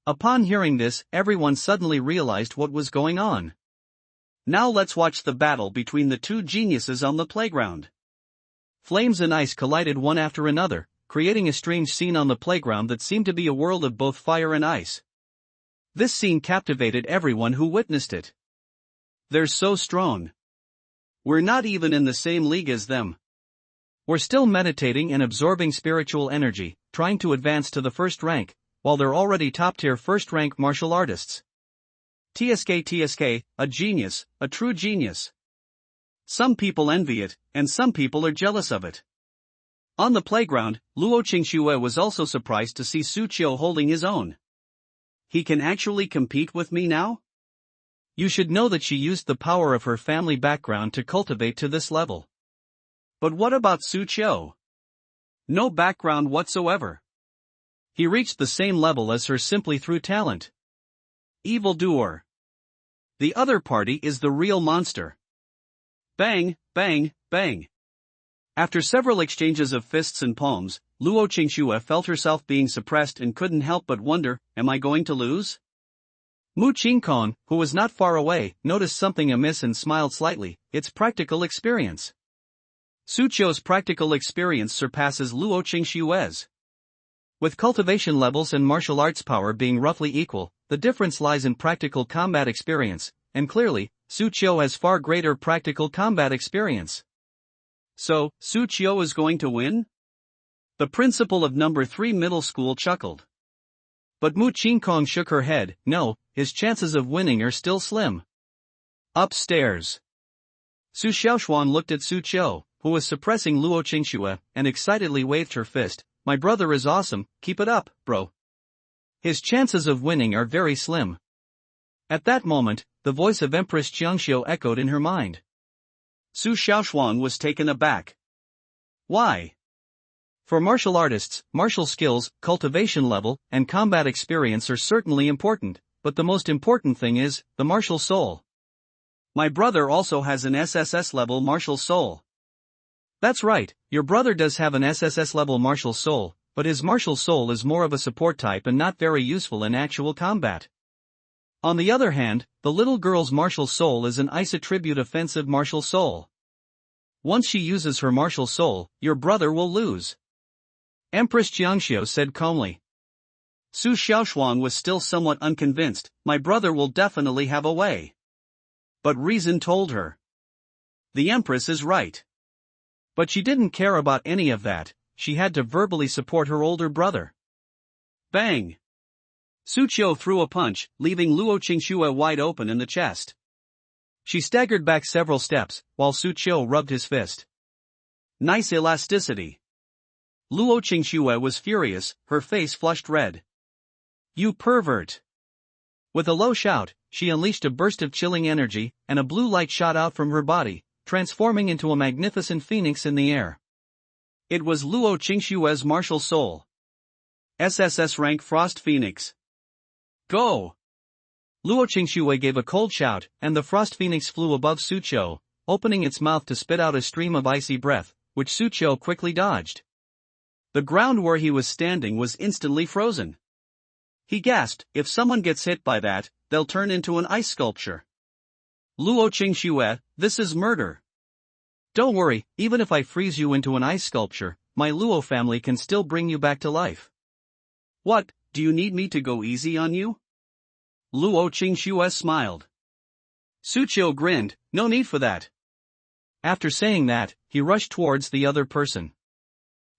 Upon hearing this, everyone suddenly realized what was going on. Now let's watch the battle between the two geniuses on the playground. Flames and ice collided one after another, creating a strange scene on the playground that seemed to be a world of both fire and ice. This scene captivated everyone who witnessed it. They're so strong. We're not even in the same league as them. We're still meditating and absorbing spiritual energy, trying to advance to the first rank, while they're already top-tier first-rank martial artists. TSK, a genius, a true genius. Some people envy it, and some people are jealous of it. On the playground, Luo Qingxue was also surprised to see Su Qiu holding his own. He can actually compete with me now? You should know that she used the power of her family background to cultivate to this level. But what about Su Qiu? No background whatsoever. He reached the same level as her simply through talent. Evildoer. The other party is the real monster. Bang, bang, bang. After several exchanges of fists and palms, Luo Qingxue felt herself being suppressed and couldn't help but wonder, am I going to lose? Mu Qingkong, who was not far away, noticed something amiss and smiled slightly. It's practical experience. Su Qiu's practical experience surpasses Luo Qingxue's. With cultivation levels and martial arts power being roughly equal, the difference lies in practical combat experience, and clearly, Su Qiu has far greater practical combat experience. So, Su Qiu is going to win? The principal of number 3 middle school chuckled. But Mu Qingkong shook her head. No, his chances of winning are still slim. Upstairs. Su Xiaoshuan looked at Su Qiu, who was suppressing Luo Qingxue, and excitedly waved her fist. My brother is awesome, keep it up, bro. His chances of winning are very slim. At that moment, the voice of Empress Jiangxiu echoed in her mind. Su Xiaoshuan was taken aback. Why? For martial artists, martial skills, cultivation level, and combat experience are certainly important, but the most important thing is the martial soul. My brother also has an SSS level martial soul. That's right, your brother does have an SSS level martial soul, but his martial soul is more of a support type and not very useful in actual combat. On the other hand, the little girl's martial soul is an ice attribute offensive martial soul. Once she uses her martial soul, your brother will lose. Empress Jiangxiu said calmly. Su Xiaoshuan was still somewhat unconvinced. My brother will definitely have a way. But reason told her. The Empress is right. But she didn't care about any of that, she had to verbally support her older brother. Bang! Su Qiu threw a punch, leaving Luo Qingxue wide open in the chest. She staggered back several steps, while Su Qiu rubbed his fist. Nice elasticity. Luo Qingxue was furious, her face flushed red. You pervert! With a low shout, she unleashed a burst of chilling energy, and a blue light shot out from her body, transforming into a magnificent phoenix in the air. It was Luo Qingxue's martial soul. SSS rank Frost Phoenix. Go! Luo Qingxue gave a cold shout, and the Frost Phoenix flew above Su Qiu, opening its mouth to spit out a stream of icy breath, which Su Qiu quickly dodged. The ground where he was standing was instantly frozen. He gasped, if someone gets hit by that, they'll turn into an ice sculpture. Luo Qingxue, this is murder. Don't worry, even if I freeze you into an ice sculpture, my Luo family can still bring you back to life. What, do you need me to go easy on you? Luo Qingxue smiled. Su Qiu grinned, no need for that. After saying that, he rushed towards the other person.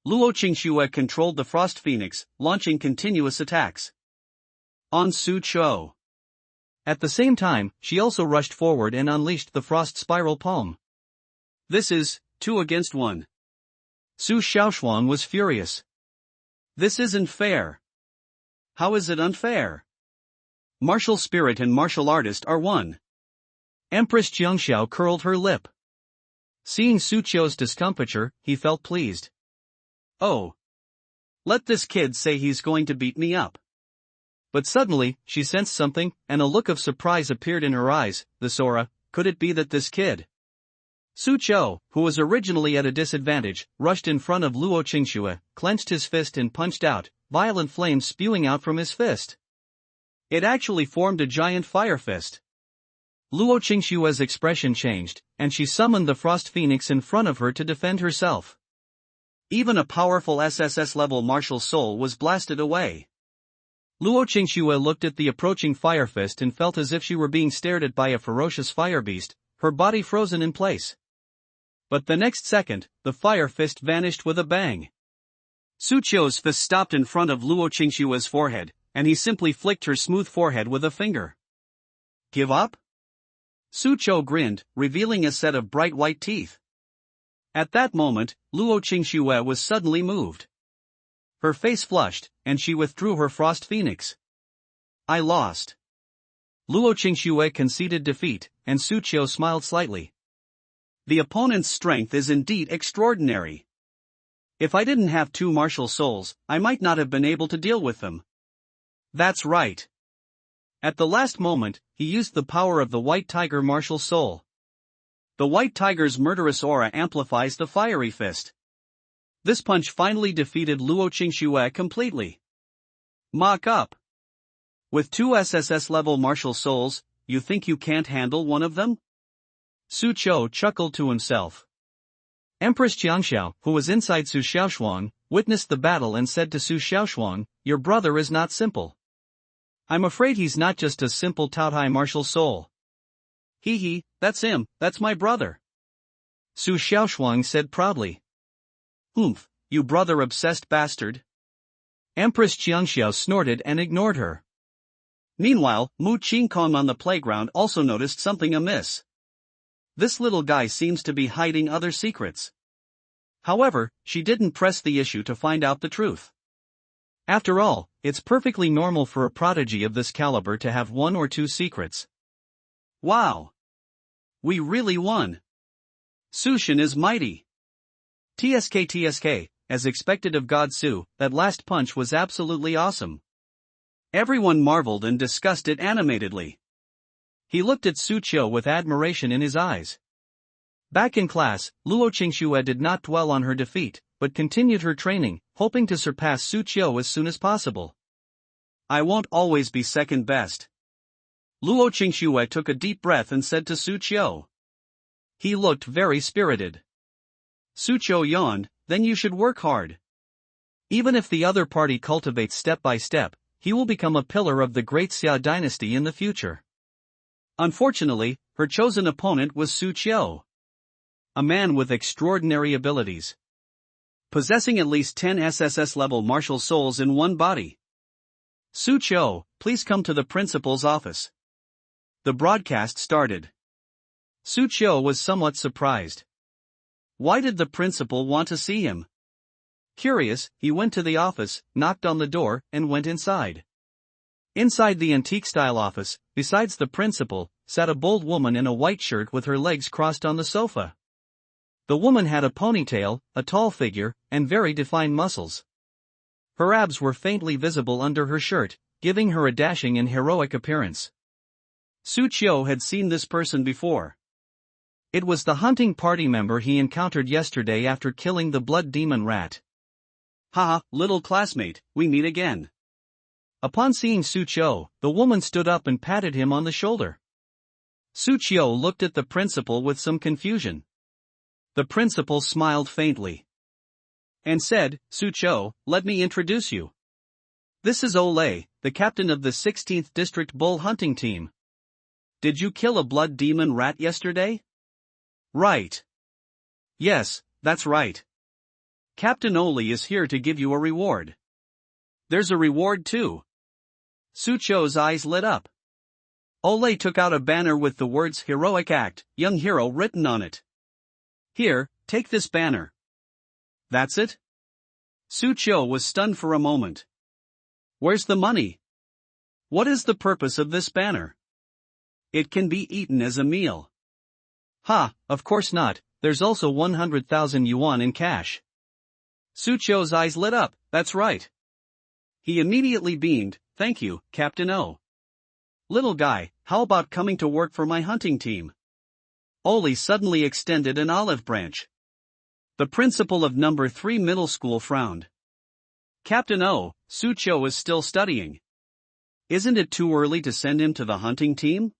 Luo Qingxue controlled the Frost Phoenix, launching continuous attacks on Su Qiu. At the same time, she also rushed forward and unleashed the Frost Spiral Palm. This is 2 against 1. Su Xiaoshuan was furious. This isn't fair. How is it unfair? Martial spirit and martial artist are one. Empress Jiangxiu curled her lip. Seeing Su Qiu's discomfiture, he felt pleased. Oh. Let this kid say he's going to beat me up. But suddenly, she sensed something, and a look of surprise appeared in her eyes. The Sora, could it be that this kid? Su Qiu, who was originally at a disadvantage, rushed in front of Luo Qingxue, clenched his fist and punched out, violent flames spewing out from his fist. It actually formed a giant fire fist. Luo Qingxue's expression changed, and she summoned the Frost Phoenix in front of her to defend herself. Even a powerful SSS-level martial soul was blasted away. Luo Qingxue looked at the approaching fire fist and felt as if she were being stared at by a ferocious fire beast, her body frozen in place. But the next second, the fire fist vanished with a bang. Su Qiu's fist stopped in front of Luo Qingxue's forehead, and he simply flicked her smooth forehead with a finger. Give up? Su Qiu grinned, revealing a set of bright white teeth. At that moment, Luo Qingxue was suddenly moved. Her face flushed, and she withdrew her Frost Phoenix. I lost. Luo Qingxue conceded defeat, and Su Qiu smiled slightly. The opponent's strength is indeed extraordinary. If I didn't have 2 martial souls, I might not have been able to deal with them. That's right. At the last moment, he used the power of the White Tiger martial soul. The White Tiger's murderous aura amplifies the fiery fist. This punch finally defeated Luo Qingxue completely. Mock up. With 2 SSS-level martial souls, you think you can't handle one of them? Su Qiu chuckled to himself. Empress Qiangxiao, who was inside Su Xiaoshuang, witnessed the battle and said to Su Xiaoshuang, "Your brother is not simple. I'm afraid he's not just a simple Taotai martial soul." "Hee, that's him, that's my brother," Su Xiaoshuang said proudly. "Humph, you brother-obsessed bastard." Empress Qiangxiao snorted and ignored her. Meanwhile, Mu Qingkong on the playground also noticed something amiss. This little guy seems to be hiding other secrets. However, she didn't press the issue to find out the truth. After all, it's perfectly normal for a prodigy of this caliber to have 1 or 2 secrets. Wow! We really won! Sushin is mighty! TSK, as expected of God Su, that last punch was absolutely awesome. Everyone marveled and discussed it animatedly. He looked at Su Qiu with admiration in his eyes. Back in class, Luo Qingxue did not dwell on her defeat, but continued her training, hoping to surpass Su Qiu as soon as possible. "I won't always be second best." Luo Qingxue took a deep breath and said to Su Qiu. He looked very spirited. Su Qiu yawned, "Then you should work hard. Even if the other party cultivates step by step, he will become a pillar of the great Xia dynasty in the future." Unfortunately, her chosen opponent was Su Qiu, a man with extraordinary abilities, possessing at least 10 SSS-level martial souls in one body. "Su Qiu, please come to the principal's office." The broadcast started. Su Qiu was somewhat surprised. Why did the principal want to see him? Curious, he went to the office, knocked on the door, and went inside. Inside the antique-style office, besides the principal, sat a bold woman in a white shirt with her legs crossed on the sofa. The woman had a ponytail, a tall figure, and very defined muscles. Her abs were faintly visible under her shirt, giving her a dashing and heroic appearance. Su Qiu had seen this person before. It was the hunting party member he encountered yesterday after killing the blood demon rat. "Haha, little classmate, we meet again." Upon seeing Su Qiu, the woman stood up and patted him on the shoulder. Su Qiu looked at the principal with some confusion. The principal smiled faintly and said, "Su Qiu, let me introduce you. This is Olay, the captain of the 16th District Bull Hunting Team. Did you kill a blood demon rat yesterday?" "Right. Yes, that's right. Captain Olay is here to give you a reward." "There's a reward too." Su Qiu's eyes lit up. Olay took out a banner with the words "Heroic Act, Young Hero" written on it. "Here, take this banner." "That's it?" Su Qiu was stunned for a moment. "Where's the money? What is the purpose of this banner? It can be eaten as a meal." "Ha, of course not, there's also 100,000 yuan in cash." Su Qiu's eyes lit up, "That's right." He immediately beamed, "Thank you, Captain O. Little guy, how about coming to work for my hunting team?" Oli suddenly extended an olive branch. The principal of number 3 middle school frowned. "Captain O, Su Qiu is still studying. Isn't it too early to send him to the hunting team?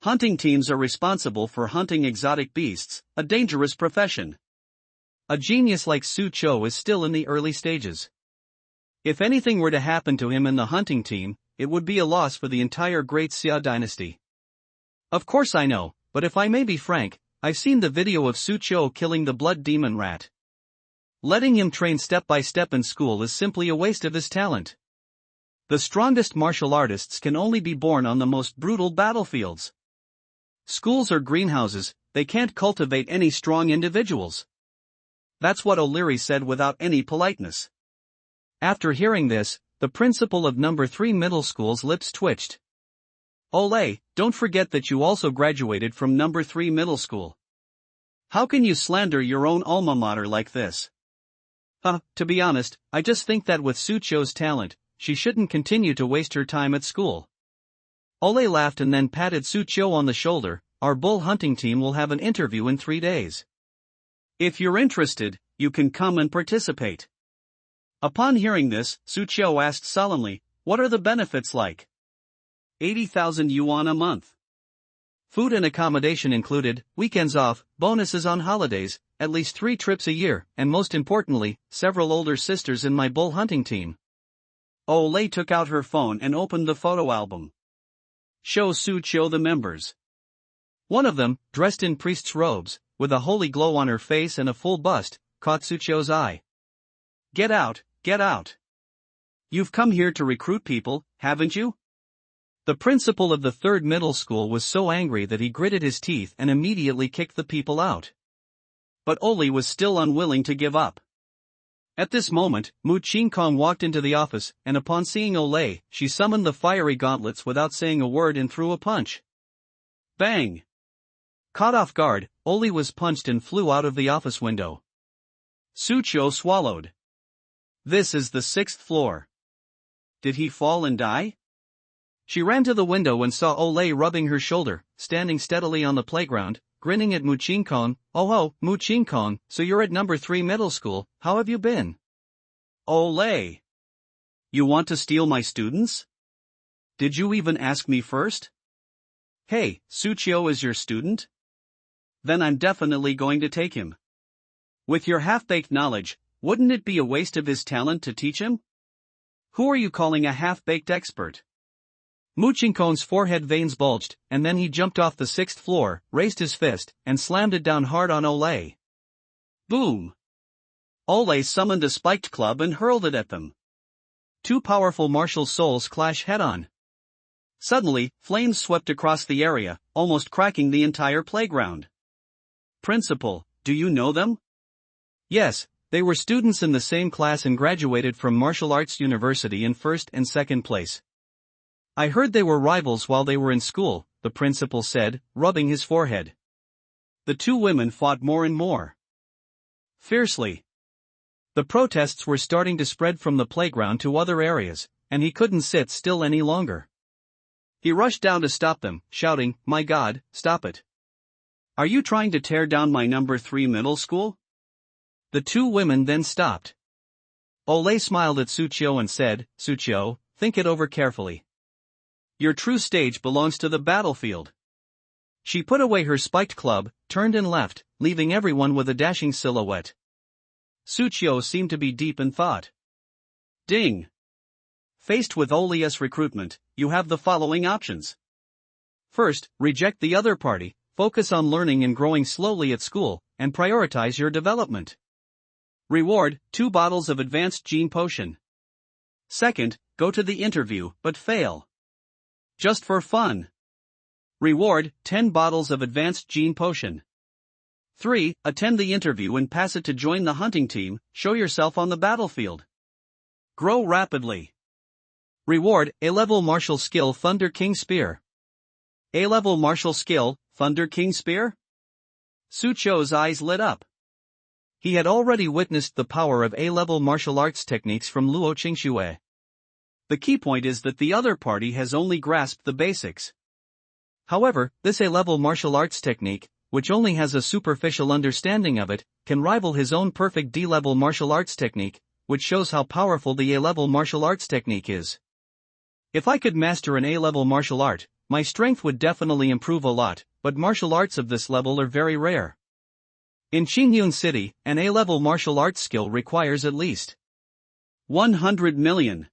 Hunting teams are responsible for hunting exotic beasts, a dangerous profession. A genius like Su Qiu is still in the early stages. If anything were to happen to him in the hunting team, it would be a loss for the entire great Xia dynasty." "Of course I know, but if I may be frank, I've seen the video of Su Qiu killing the blood demon rat. Letting him train step by step in school is simply a waste of his talent. The strongest martial artists can only be born on the most brutal battlefields. Schools are greenhouses, they can't cultivate any strong individuals." That's what O'Leary said without any politeness. After hearing this, the principal of number 3 middle school's lips twitched. "Olay, don't forget that you also graduated from number 3 middle school. How can you slander your own alma mater like this?" To be honest, I just think that with Su Qiu's talent, she shouldn't continue to waste her time at school. Ole laughed and then patted Suchio on the shoulder. Our bull hunting team will have an interview in 3 days. If you're interested, you can come and participate. Upon hearing this, Suchio asked solemnly, what are the benefits like? 80,000 yuan a month. Food and accommodation included, weekends off, bonuses on holidays, at least 3 trips a year, and most importantly, several older sisters in my bull hunting team. Ole took out her phone and opened the photo album. Show Suchio the members. One of them, dressed in priest's robes, with a holy glow on her face and a full bust, caught Suchio's eye. Get out, get out. You've come here to recruit people, haven't you? The principal of the 3rd middle school was so angry that he gritted his teeth and immediately kicked the people out. But Oli was still unwilling to give up. At this moment, Mu Qingkong walked into the office, and upon seeing Ole, she summoned the fiery gauntlets without saying a word and threw a punch. Bang! Caught off guard, Oli was punched and flew out of the office window. Suchio swallowed. This is the 6th floor. Did he fall and die? She ran to the window and saw Ole rubbing her shoulder, standing steadily on the playground, grinning at Mu Qingkong. Oh ho, Mu Qingkong, so you're at number 3 middle school, how have you been? Ole! You want to steal my students? Did you even ask me first? Hey, Suchio is your student? Then I'm definitely going to take him. With your half-baked knowledge, wouldn't it be a waste of his talent to teach him? Who are you calling a half-baked expert? Mu Qingkong's forehead veins bulged, and then he jumped off the 6th floor, raised his fist, and slammed it down hard on Ole. Boom! Ole summoned a spiked club and hurled it at them. 2 powerful martial souls clash head-on. Suddenly, flames swept across the area, almost cracking the entire playground. Principal, do you know them? Yes, they were students in the same class and graduated from Martial Arts University in 1st and 2nd place. I heard they were rivals while they were in school, the principal said, rubbing his forehead. The 2 women fought more and more. Fiercely. The protests were starting to spread from the playground to other areas, and he couldn't sit still any longer. He rushed down to stop them, shouting, "My God, stop it! Are you trying to tear down my number 3 middle school?" The 2 women then stopped. Ole smiled at Suchio and said, "Suchio, think it over carefully. Your true stage belongs to the battlefield." She put away her spiked club, turned and left, leaving everyone with a dashing silhouette. Suchio seemed to be deep in thought. Ding! Faced with Ole's recruitment, you have the following options. First, reject the other party, focus on learning and growing slowly at school, and prioritize your development. Reward, 2 bottles of advanced gene potion. Second, go to the interview, but fail. Just for fun. Reward, 10 bottles of advanced gene potion. 3. Attend the interview and pass it to join the hunting team, show yourself on the battlefield. Grow rapidly. Reward, A-level martial skill Thunder King Spear. A-level martial skill, Thunder King Spear? Suchio's eyes lit up. He had already witnessed the power of A-level martial arts techniques from Luo Qingxue. The key point is that the other party has only grasped the basics. However, this A-level martial arts technique, which only has a superficial understanding of it, can rival his own perfect D-level martial arts technique, which shows how powerful the A-level martial arts technique is. If I could master an A-level martial art, my strength would definitely improve a lot, but martial arts of this level are very rare. In Qingyun City, an A-level martial arts skill requires at least 100 million.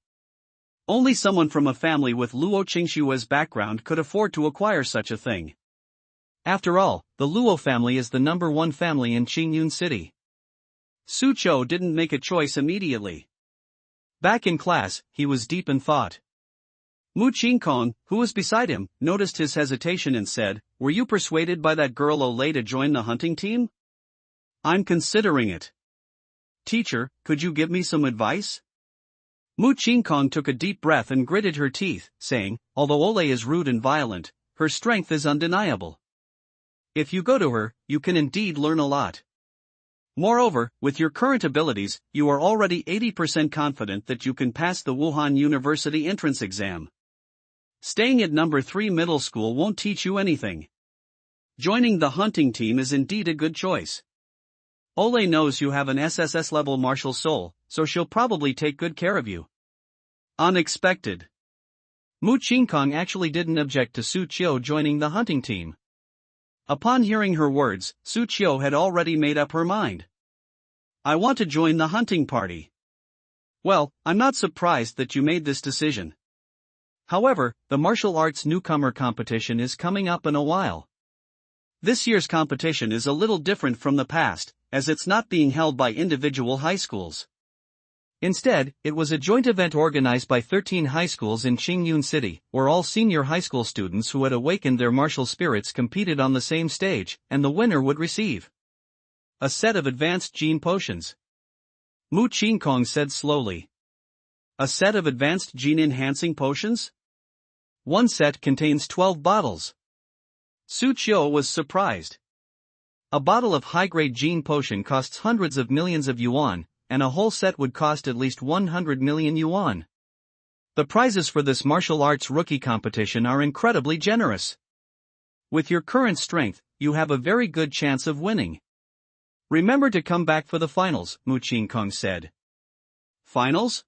Only someone from a family with Luo Qingxue's background could afford to acquire such a thing. After all, the Luo family is the number 1 family in Qingyun City. Suchio didn't make a choice immediately. Back in class, he was deep in thought. Mu Qingkong, who was beside him, noticed his hesitation and said, "Were you persuaded by that girl Ole to join the hunting team?" "I'm considering it." "Teacher, could you give me some advice?" Mu Qingkong took a deep breath and gritted her teeth, saying, "Although Ole is rude and violent, her strength is undeniable. If you go to her, you can indeed learn a lot. Moreover, with your current abilities, you are already 80% confident that you can pass the Wuhan University entrance exam. Staying at number 3 middle school won't teach you anything. Joining the hunting team is indeed a good choice. Ole knows you have an SSS-level martial soul, so she'll probably take good care of you. Unexpected. Mu Qingkong actually didn't object to Su Qiu joining the hunting team. Upon hearing her words, Su Qiu had already made up her mind. I want to join the hunting party. Well, I'm not surprised that you made this decision. However, the martial arts newcomer competition is coming up in a while. This year's competition is a little different from the past, as it's not being held by individual high schools. Instead, it was a joint event organized by 13 high schools in Qingyun City, where all senior high school students who had awakened their martial spirits competed on the same stage, and the winner would receive a set of advanced gene potions. Mu Qingkong said slowly. A set of advanced gene-enhancing potions? One set contains 12 bottles. Su Qiu was surprised. A bottle of high-grade gene potion costs hundreds of millions of yuan, and a whole set would cost at least 100 million yuan. The prizes for this martial arts rookie competition are incredibly generous. With your current strength, you have a very good chance of winning. Remember to come back for the finals, Mu Qingkong said. Finals?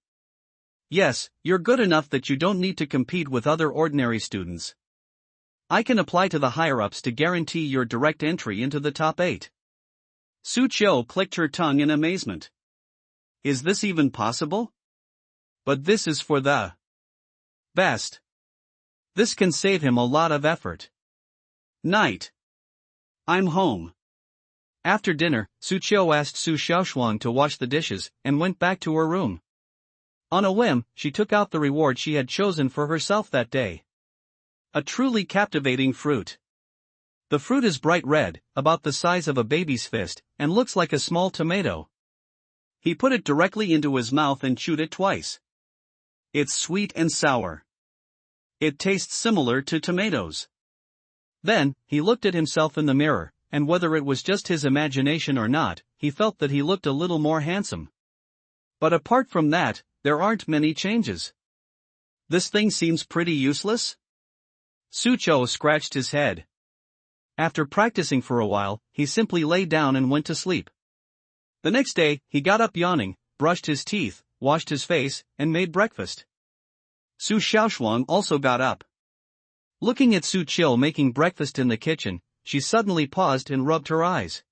Yes, you're good enough that you don't need to compete with other ordinary students. I can apply to the higher-ups to guarantee your direct entry into the top 8. Su Qiu clicked her tongue in amazement. Is this even possible? But this is for the best. This can save him a lot of effort. Night. I'm home. After dinner, Su Qiu asked Su Xiaoshuang to wash the dishes, and went back to her room. On a whim, she took out the reward she had chosen for herself that day. A truly captivating fruit. The fruit is bright red, about the size of a baby's fist, and looks like a small tomato. He put it directly into his mouth and chewed it twice. It's sweet and sour. It tastes similar to tomatoes. Then, he looked at himself in the mirror, and whether it was just his imagination or not, he felt that he looked a little more handsome. But apart from that, there aren't many changes. This thing seems pretty useless? Su Qiu scratched his head. After practicing for a while, he simply lay down and went to sleep. The next day, he got up yawning, brushed his teeth, washed his face, and made breakfast. Su Xiaoshuang also got up. Looking at Su Qiu making breakfast in the kitchen, she suddenly paused and rubbed her eyes.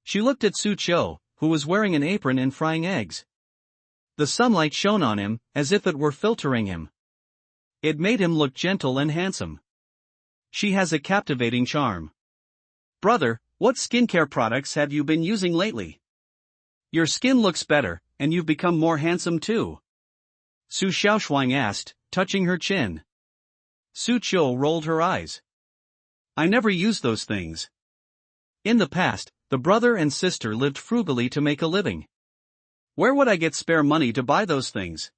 She looked at Su Qiu, who was wearing an apron and frying eggs. The sunlight shone on him, as if it were filtering him. It made him look gentle and handsome. She has a captivating charm. Brother, what skincare products have you been using lately? Your skin looks better, and you've become more handsome too. Su Xiaoshuang asked, touching her chin. Su Qiu rolled her eyes. I never used those things. In the past, the brother and sister lived frugally to make a living. Where would I get spare money to buy those things?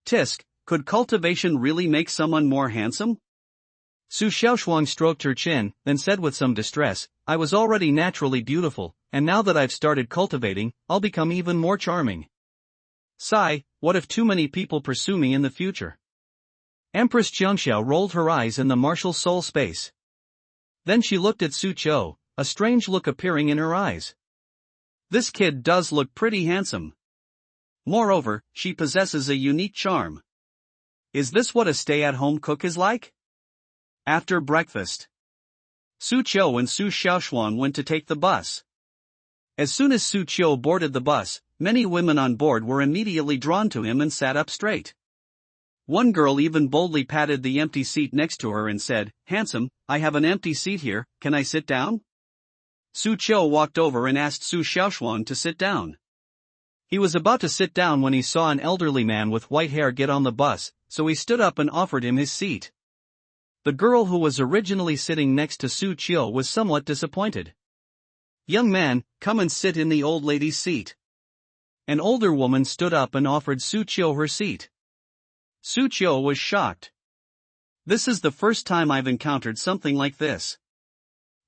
Tisk, could cultivation really make someone more handsome? Su Xiaoshuang stroked her chin, then said with some distress, I was already naturally beautiful, and now that I've started cultivating, I'll become even more charming. Sigh, what if too many people pursue me in the future? Empress Jiangxiao rolled her eyes in the martial soul space. Then she looked at Su Qiu, a strange look appearing in her eyes. This kid does look pretty handsome. Moreover, she possesses a unique charm. Is this what a stay-at-home cook is like? After breakfast, Su Qiu and Su Xiaoshuang went to take the bus. As soon as Su Qiu boarded the bus, many women on board were immediately drawn to him and sat up straight. One girl even boldly patted the empty seat next to her and said, Handsome, I have an empty seat here, can I sit down? Su Qiu walked over and asked Su Xiaoshuang to sit down. He was about to sit down when he saw an elderly man with white hair get on the bus, so he stood up and offered him his seat. The girl who was originally sitting next to Su Qiu was somewhat disappointed. Young man, come and sit in the old lady's seat. An older woman stood up and offered Su Qiu her seat. Su Qiu was shocked. This is the first time I've encountered something like this.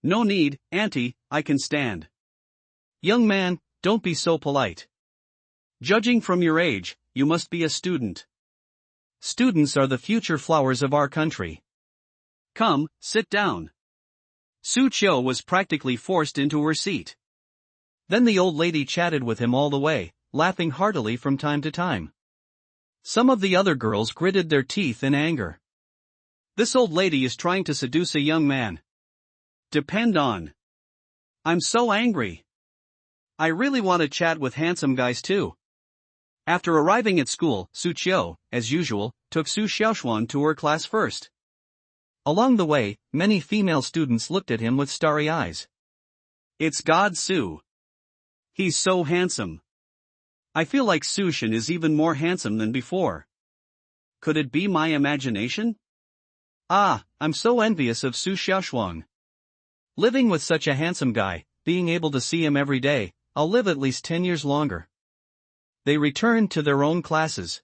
No need, auntie, I can stand. Young man, don't be so polite. Judging from your age, you must be a student. Students are the future flowers of our country. Come, sit down. Su Chiu was practically forced into her seat. Then the old lady chatted with him all the way, laughing heartily from time to time. Some of the other girls gritted their teeth in anger. This old lady is trying to seduce a young man. Depend on. I'm so angry. I really want to chat with handsome guys too. After arriving at school, Su Chiu, as usual, took Su Xiaoxuan to her class first. Along the way, many female students looked at him with starry eyes. It's God Su. He's so handsome. I feel like Su Shen is even more handsome than before. Could it be my imagination? Ah, I'm so envious of Su Xiaoxuan. Living with such a handsome guy, being able to see him every day, I'll live at least 10 years longer. They returned to their own classes.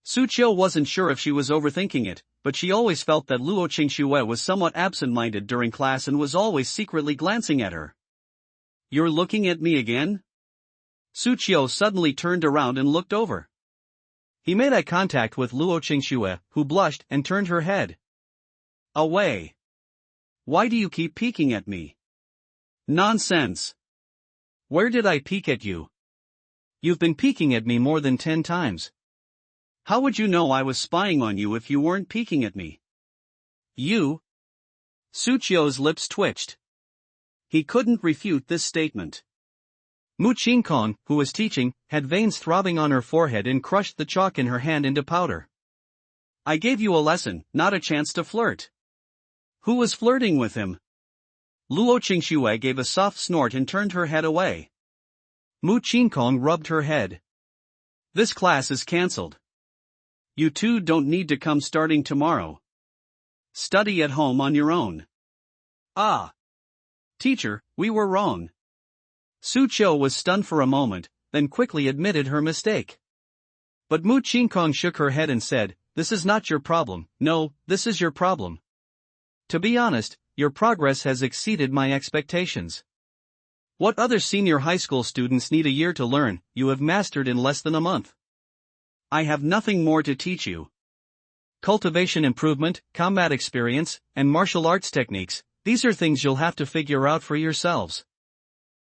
Su Chiu wasn't sure if she was overthinking it, but she always felt that Luo Qingxue was somewhat absent-minded during class and was always secretly glancing at her. You're looking at me again? Su Chiu suddenly turned around and looked over. He made eye contact with Luo Qingxue, who blushed and turned her head away. Why do you keep peeking at me? Nonsense. Where did I peek at you? You've been peeking at me more than 10 times. How would you know I was spying on you if you weren't peeking at me? You? Su Chiu's lips twitched. He couldn't refute this statement. Mu Qingkong, who was teaching, had veins throbbing on her forehead and crushed the chalk in her hand into powder. I gave you a lesson, not a chance to flirt. Who was flirting with him? Luo Qingxue gave a soft snort and turned her head away. Mu Qingkong rubbed her head. This class is cancelled. You two don't need to come starting tomorrow. Study at home on your own. Ah. Teacher, we were wrong. Su Chiu was stunned for a moment, then quickly admitted her mistake. But Mu Qingkong shook her head and said, This is not your problem, no, this is your problem. To be honest, your progress has exceeded my expectations. What other senior high school students need a year to learn, you have mastered in less than a month. I have nothing more to teach you. Cultivation improvement, combat experience, and martial arts techniques, these are things you'll have to figure out for yourselves.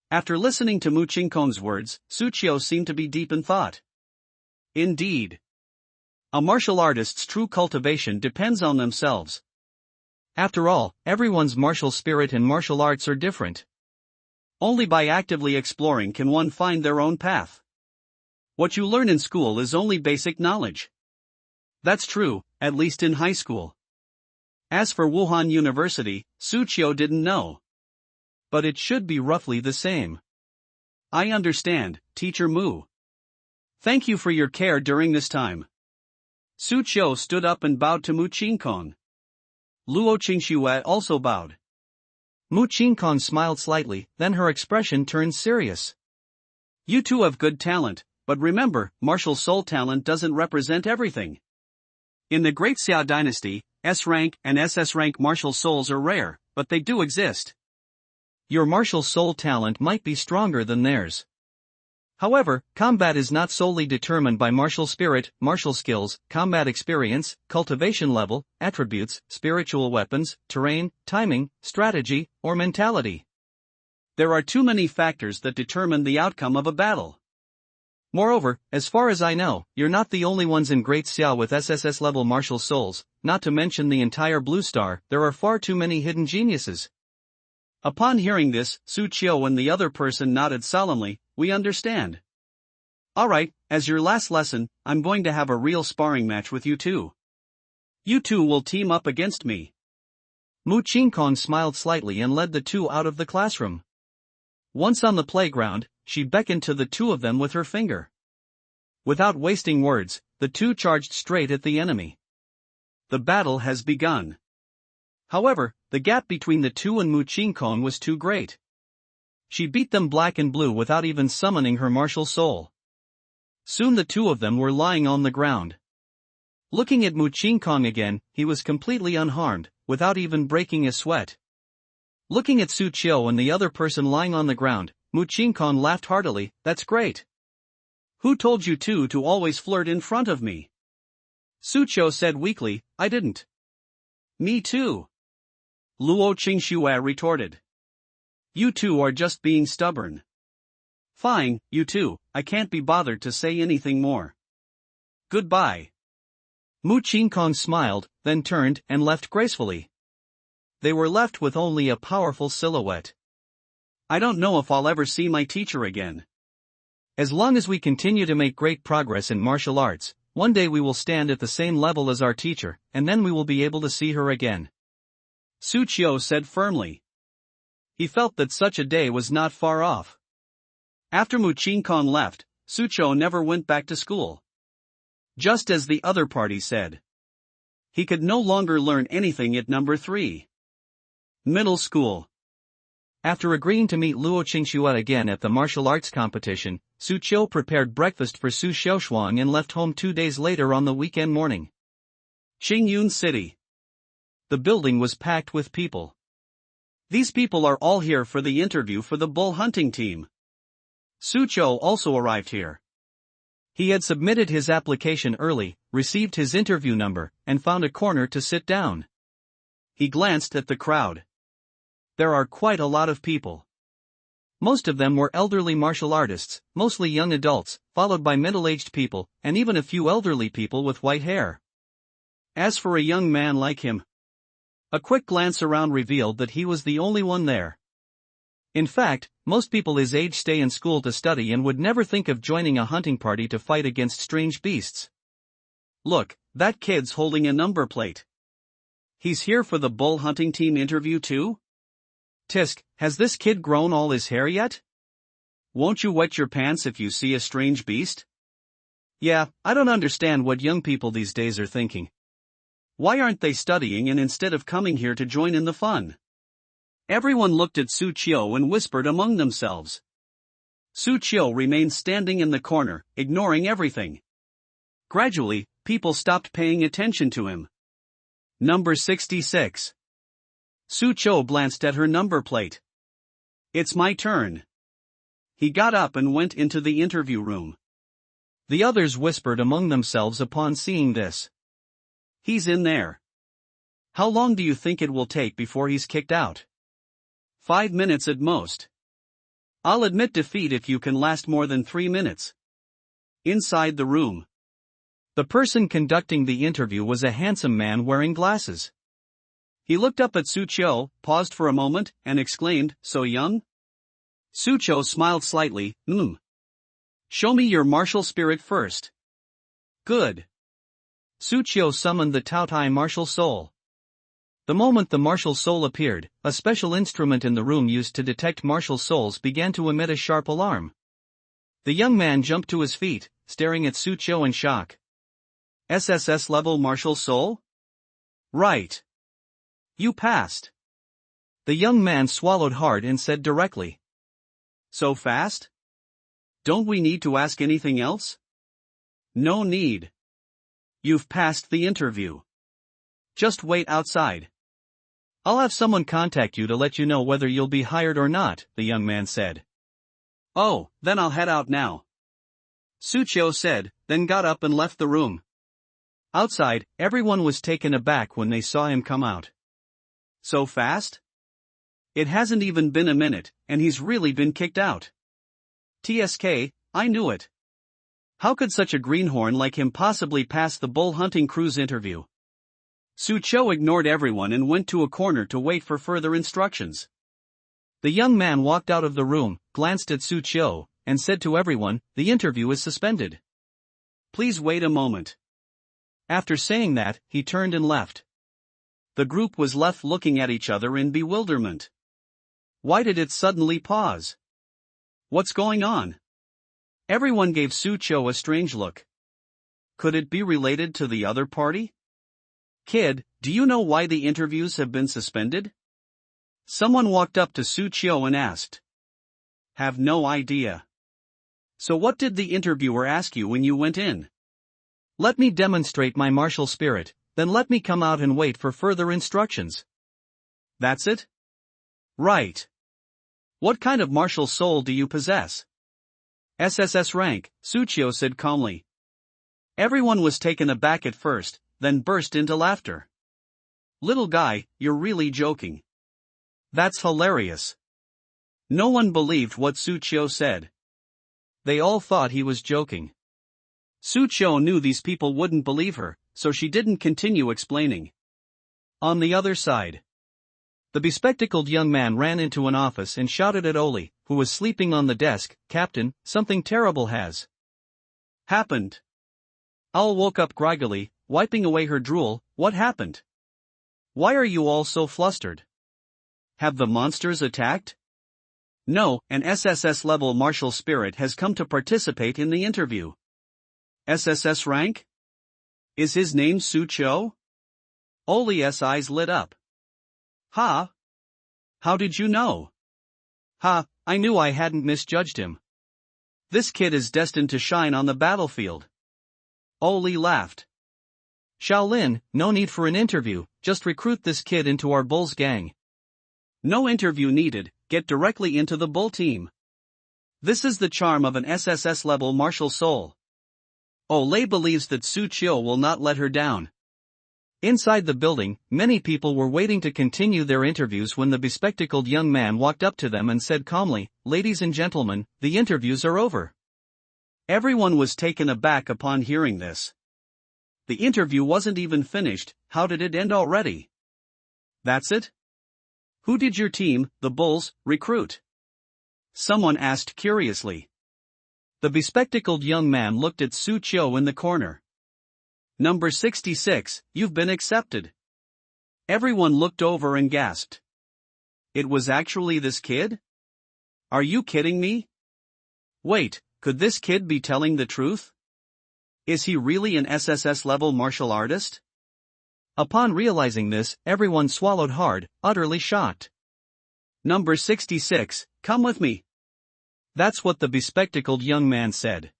After listening to Mu Qingkong's words, Su Chiu seemed to be deep in thought. Indeed. A martial artist's true cultivation depends on themselves. After all, everyone's martial spirit and martial arts are different. Only by actively exploring can one find their own path. What you learn in school is only basic knowledge. That's true, at least in high school. As for Wuhan University, Su Chiu didn't know. But it should be roughly the same. I understand, Teacher Mu. Thank you for your care during this time. Su Chiu stood up and bowed to Mu Qingkong. Luo Qingxue also bowed. Mu Qingkong smiled slightly, then her expression turned serious. You two have good talent, but remember, martial soul talent doesn't represent everything. In the Great Xia Dynasty, S-rank and SS-rank martial souls are rare, but they do exist. Your martial soul talent might be stronger than theirs. However, combat is not solely determined by martial spirit, martial skills, combat experience, cultivation level, attributes, spiritual weapons, terrain, timing, strategy, or mentality. There are too many factors that determine the outcome of a battle. Moreover, as far as I know, you're not the only ones in Great Xia with SSS level martial souls, not to mention the entire Blue Star. There are far too many hidden geniuses. Upon hearing this, Su Chiu and the other person nodded solemnly. We understand. Alright, as your last lesson, I'm going to have a real sparring match with you two. You two will team up against me. Mu Qingkong smiled slightly and led the two out of the classroom. Once on the playground, she beckoned to the two of them with her finger. Without wasting words, the two charged straight at the enemy. The battle has begun. However, the gap between the two and Mu Qingkong was too great. She beat them black and blue without even summoning her martial soul. Soon the two of them were lying on the ground. Looking at Mu Qingkong again, he was completely unharmed, without even breaking a sweat. Looking at Su Chiu and the other person lying on the ground, Mu Qingkong laughed heartily. That's great. Who told you two to always flirt in front of me? Sucho said weakly, I didn't. Me too. Luo Qingxue retorted. You two are just being stubborn. Fine, you two, I can't be bothered to say anything more. Goodbye. Mu Qingkong smiled, then turned and left gracefully. They were left with only a powerful silhouette. I don't know if I'll ever see my teacher again. As long as we continue to make great progress in martial arts, one day we will stand at the same level as our teacher, and then we will be able to see her again. Su Qiu said firmly. He felt that such a day was not far off. After Mu Qingkong left, Su Qiu never went back to school. Just as the other party said. He could no longer learn anything at number 3. Middle school. After agreeing to meet Luo Qingxue again at the martial arts competition, Su Qiu prepared breakfast for Su Xiaoshuang and left home 2 days later on the weekend morning. Qingyun City. The building was packed with people. These people are all here for the interview for the bull hunting team. Su Qiu also arrived here. He had submitted his application early, received his interview number, and found a corner to sit down. He glanced at the crowd. There are quite a lot of people. Most of them were elderly martial artists, mostly young adults, followed by middle-aged people, and even a few elderly people with white hair. As for a young man like him, a quick glance around revealed that he was the only one there. In fact, most people his age stay in school to study and would never think of joining a hunting party to fight against strange beasts. Look, that kid's holding a number plate. He's here for the bull hunting team interview too? Tisk, has this kid grown all his hair yet? Won't you wet your pants if you see a strange beast? Yeah, I don't understand what young people these days are thinking. Why aren't they studying and instead of coming here to join in the fun? Everyone looked at Su Qiu and whispered among themselves. Su Qiu remained standing in the corner, ignoring everything. Gradually, people stopped paying attention to him. Number 66. Su Qiu glanced at her number plate. It's my turn. He got up and went into the interview room. The others whispered among themselves upon seeing this. He's in there. How long do you think it will take before he's kicked out? 5 minutes at most. I'll admit defeat if you can last more than 3 minutes. Inside the room. The person conducting the interview was a handsome man wearing glasses. He looked up at Su Qiu, paused for a moment, and exclaimed, so young? Su Qiu smiled slightly, Show me your martial spirit first. Good. Su Qiu summoned the Taotai martial soul. The moment the martial soul appeared, a special instrument in the room used to detect martial souls began to emit a sharp alarm. The young man jumped to his feet, staring at Su Qiu in shock. SSS level martial soul? Right. You passed. The young man swallowed hard and said directly. So fast? Don't we need to ask anything else? No need. You've passed the interview. Just wait outside. I'll have someone contact you to let you know whether you'll be hired or not, the young man said. Oh, then I'll head out now. Su Qiu said, then got up and left the room. Outside, everyone was taken aback when they saw him come out. So fast? It hasn't even been a minute, and he's really been kicked out. TSK, I knew it. How could such a greenhorn like him possibly pass the bull hunting crew's interview? Su Qiu ignored everyone and went to a corner to wait for further instructions. The young man walked out of the room, glanced at Su Qiu, and said to everyone, the interview is suspended. Please wait a moment. After saying that, he turned and left. The group was left looking at each other in bewilderment. Why did it suddenly pause? What's going on? Everyone gave Su Qiu a strange look. Could it be related to the other party? Kid, do you know why the interviews have been suspended? Someone walked up to Su Qiu and asked. Have no idea. So what did the interviewer ask you when you went in? Let me demonstrate my martial spirit, then let me come out and wait for further instructions. That's it? Right. What kind of martial soul do you possess? SSS rank, Su Qiu said calmly. Everyone was taken aback at first, then burst into laughter. Little guy, you're really joking. That's hilarious. No one believed what Suchio said. They all thought he was joking. Suchio knew these people wouldn't believe her, so she didn't continue explaining. On the other side, the bespectacled young man ran into an office and shouted at Oli, who was sleeping on the desk, "Captain, something terrible has happened." Owl woke up groggily, wiping away her drool. "What happened? Why are you all so flustered? Have the monsters attacked?" "No, an SSS-level martial spirit has come to participate in the interview." "SSS rank? Is his name Suchio?" Oli's eyes lit up. "Ha! How did you know?" "Ha, I knew I hadn't misjudged him. This kid is destined to shine on the battlefield." Oli laughed. "Shaolin, no need for an interview, just recruit this kid into our Bulls gang." "No interview needed, get directly into the Bull team. This is the charm of an SSS-level martial soul." Ole believes that Suchio will not let her down. Inside the building, many people were waiting to continue their interviews when the bespectacled young man walked up to them and said calmly, "Ladies and gentlemen, the interviews are over." Everyone was taken aback upon hearing this. The interview wasn't even finished. How did it end already? "That's it? Who did your team, the Bulls, recruit?" someone asked curiously. The bespectacled young man looked at Suchio in the corner. "Number 66, you've been accepted." Everyone looked over and gasped. It was actually this kid? Are you kidding me? Wait, could this kid be telling the truth? Is he really an SSS-level martial artist? Upon realizing this, everyone swallowed hard, utterly shocked. "Number 66, come with me." That's what the bespectacled young man said.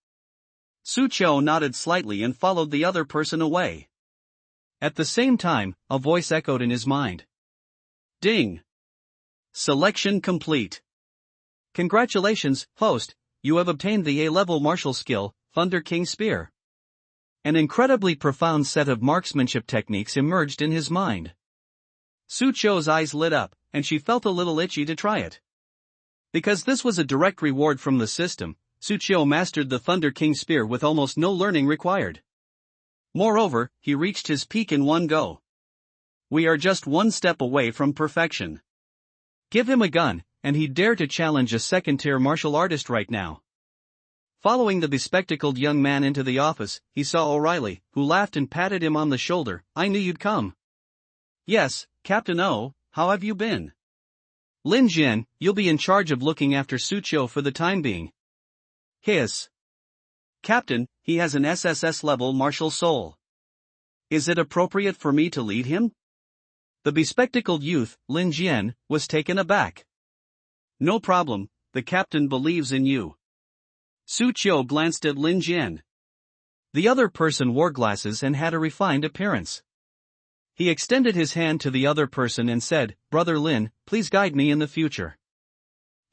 Suchio nodded slightly and followed the other person away. At the same time, a voice echoed in his mind. Ding! Selection complete. Congratulations, host, you have obtained the A-level martial skill, Thunder King Spear. An incredibly profound set of marksmanship techniques emerged in his mind. Suchio's eyes lit up, and she felt a little itchy to try it. Because this was a direct reward from the system, Suchio mastered the Thunder King Spear with almost no learning required. Moreover, he reached his peak in one go. We are just one step away from perfection. Give him a gun, and he'd dare to challenge a second-tier martial artist right now. Following the bespectacled young man into the office, he saw O'Reilly, who laughed and patted him on the shoulder. "I knew you'd come." "Yes, Captain O, how have you been?" "Lin Jian, you'll be in charge of looking after Suchio for the time being." "Hiss. Captain, he has an SSS-level martial soul. Is it appropriate for me to lead him?" The bespectacled youth, Lin Jian, was taken aback. "No problem, the captain believes in you." Suchio glanced at Lin Jian. The other person wore glasses and had a refined appearance. He extended his hand to the other person and said, "Brother Lin, please guide me in the future."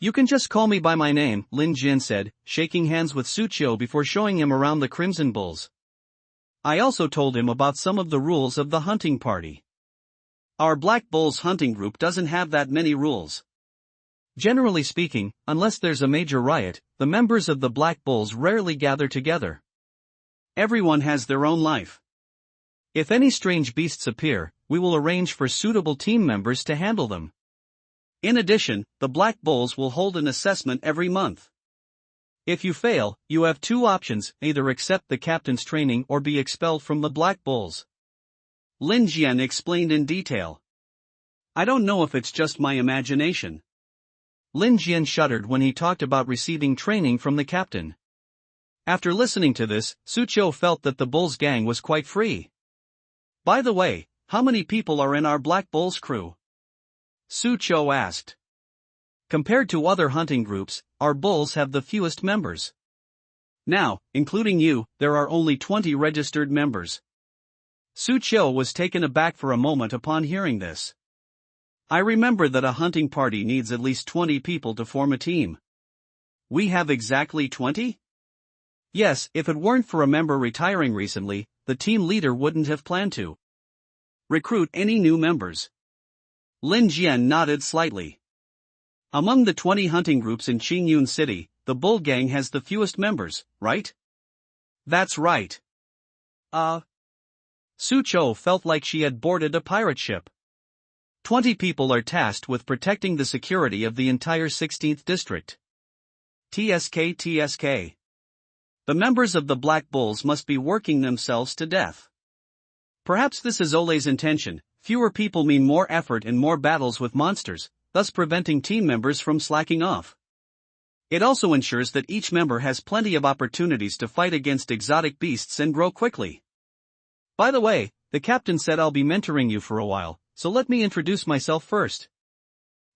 "You can just call me by my name," Lin Jian said, shaking hands with Suchio before showing him around the Crimson Bulls. I also told him about some of the rules of the hunting party. Our Black Bulls hunting group doesn't have that many rules. Generally speaking, unless there's a major riot, the members of the Black Bulls rarely gather together. Everyone has their own life. If any strange beasts appear, we will arrange for suitable team members to handle them. In addition, the Black Bulls will hold an assessment every month. If you fail, you have two options, either accept the captain's training or be expelled from the Black Bulls. Lin Jian explained in detail. I don't know if it's just my imagination. Lin Jian shuddered when he talked about receiving training from the captain. After listening to this, Suchio felt that the Bulls gang was quite free. By the way, how many people are in our Black Bulls crew? Suchio asked. Compared to other hunting groups, our Bulls have the fewest members. Now, including you, there are only 20 registered members. Suchio was taken aback for a moment upon hearing this. I remember that a hunting party needs at least 20 people to form a team. We have exactly 20? Yes, if it weren't for a member retiring recently, the team leader wouldn't have planned to recruit any new members. Lin Jian nodded slightly. Among the 20 hunting groups in Qingyun City, the Bull Gang has the fewest members, right? That's right. Su Chou felt like she had boarded a pirate ship. 20 people are tasked with protecting the security of the entire 16th district. TSK. The members of the Black Bulls must be working themselves to death. Perhaps this is Ole's intention: fewer people mean more effort and more battles with monsters, thus preventing team members from slacking off. It also ensures that each member has plenty of opportunities to fight against exotic beasts and grow quickly. By the way, the captain said I'll be mentoring you for a while, so let me introduce myself first.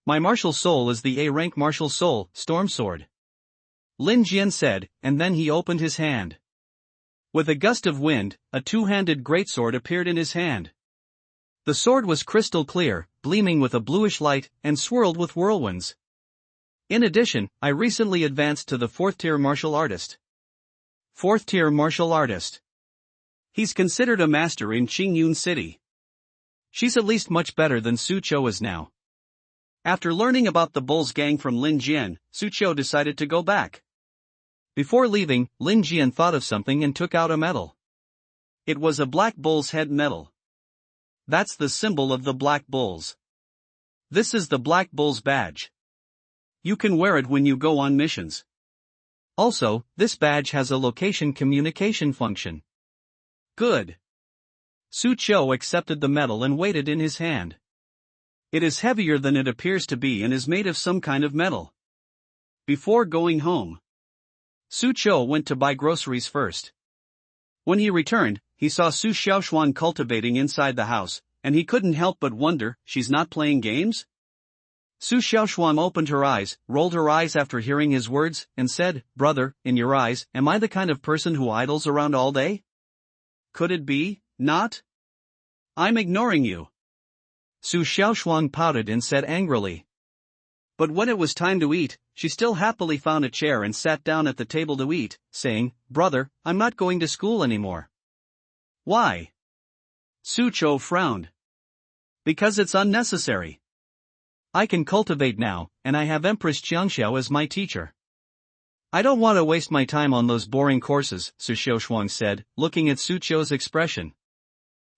My martial soul is the A-rank martial soul, Storm Sword. Lin Jian said, and then he opened his hand. With a gust of wind, a two-handed greatsword appeared in his hand. The sword was crystal clear, gleaming with a bluish light, and swirled with whirlwinds. In addition, I recently advanced to the 4th-tier martial artist. 4th-tier martial artist. He's considered a master in Qingyun City. She's at least much better than Su Chou is now. After learning about the Bulls Gang from Lin Jian, Su Chou decided to go back. Before leaving, Lin Jian thought of something and took out a medal. It was a Black Bull's head medal. That's the symbol of the Black Bulls. This is the Black Bull's badge. You can wear it when you go on missions. Also, this badge has a location communication function. Good. Su Chou accepted the medal and weighed it in his hand. It is heavier than it appears to be and is made of some kind of metal. Before going home, Su Chou went to buy groceries first. When he returned, he saw Su Xiaoshuan cultivating inside the house, and he couldn't help but wonder, she's not playing games? Su Xiaoshuan opened her eyes, rolled her eyes after hearing his words, and said, "Brother, in your eyes, am I the kind of person who idles around all day? Could it be, not? I'm ignoring you." Su Xiaoshuan pouted and said angrily. But when it was time to eat, she still happily found a chair and sat down at the table to eat, saying, "Brother, I'm not going to school anymore." Why? Su Chou frowned. Because it's unnecessary. I can cultivate now, and I have Empress Jiangxiao as my teacher. I don't want to waste my time on those boring courses, Su Xiaoshuang said, looking at Su Chou's expression.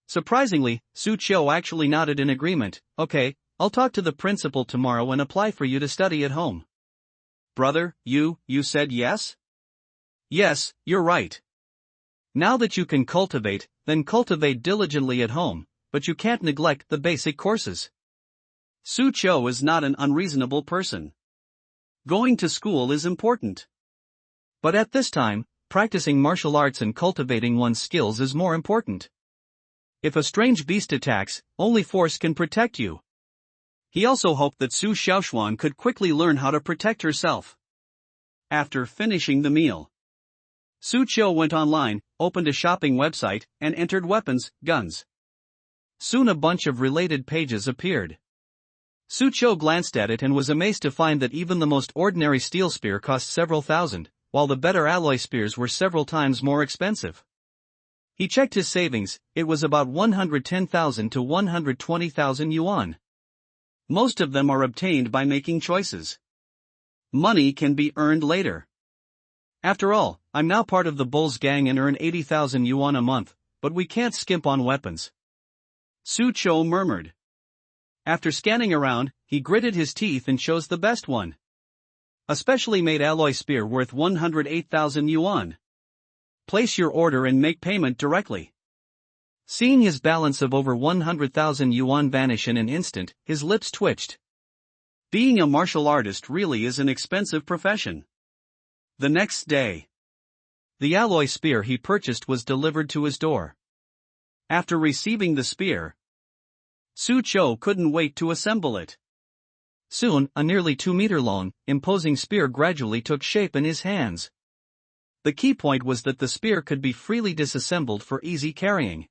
Surprisingly, Su Chou actually nodded in agreement. Okay, I'll talk to the principal tomorrow and apply for you to study at home. Brother, you said yes? Yes, you're right. Now that you can cultivate, then cultivate diligently at home, but you can't neglect the basic courses. Su Chou is not an unreasonable person. Going to school is important. But at this time, practicing martial arts and cultivating one's skills is more important. If a strange beast attacks, only force can protect you. He also hoped that Su Xiaoshuan could quickly learn how to protect herself. After finishing the meal, Su Chou went online, opened a shopping website, and entered weapons, guns. Soon a bunch of related pages appeared. Su Chou glanced at it and was amazed to find that even the most ordinary steel spear cost several thousand, while the better alloy spears were several times more expensive. He checked his savings, it was about 110,000 to 120,000 yuan. Most of them are obtained by making choices. Money can be earned later. After all, I'm now part of the Bulls Gang and earn 80,000 yuan a month, but we can't skimp on weapons. Su Chou murmured. After scanning around, he gritted his teeth and chose the best one. A specially made alloy spear worth 108,000 yuan. Place your order and make payment directly. Seeing his balance of over 100,000 yuan vanish in an instant, his lips twitched. Being a martial artist really is an expensive profession. The next day, the alloy spear he purchased was delivered to his door. After receiving the spear, Su Chou couldn't wait to assemble it. Soon, a nearly 2-meter-long, imposing spear gradually took shape in his hands. The key point was that the spear could be freely disassembled for easy carrying.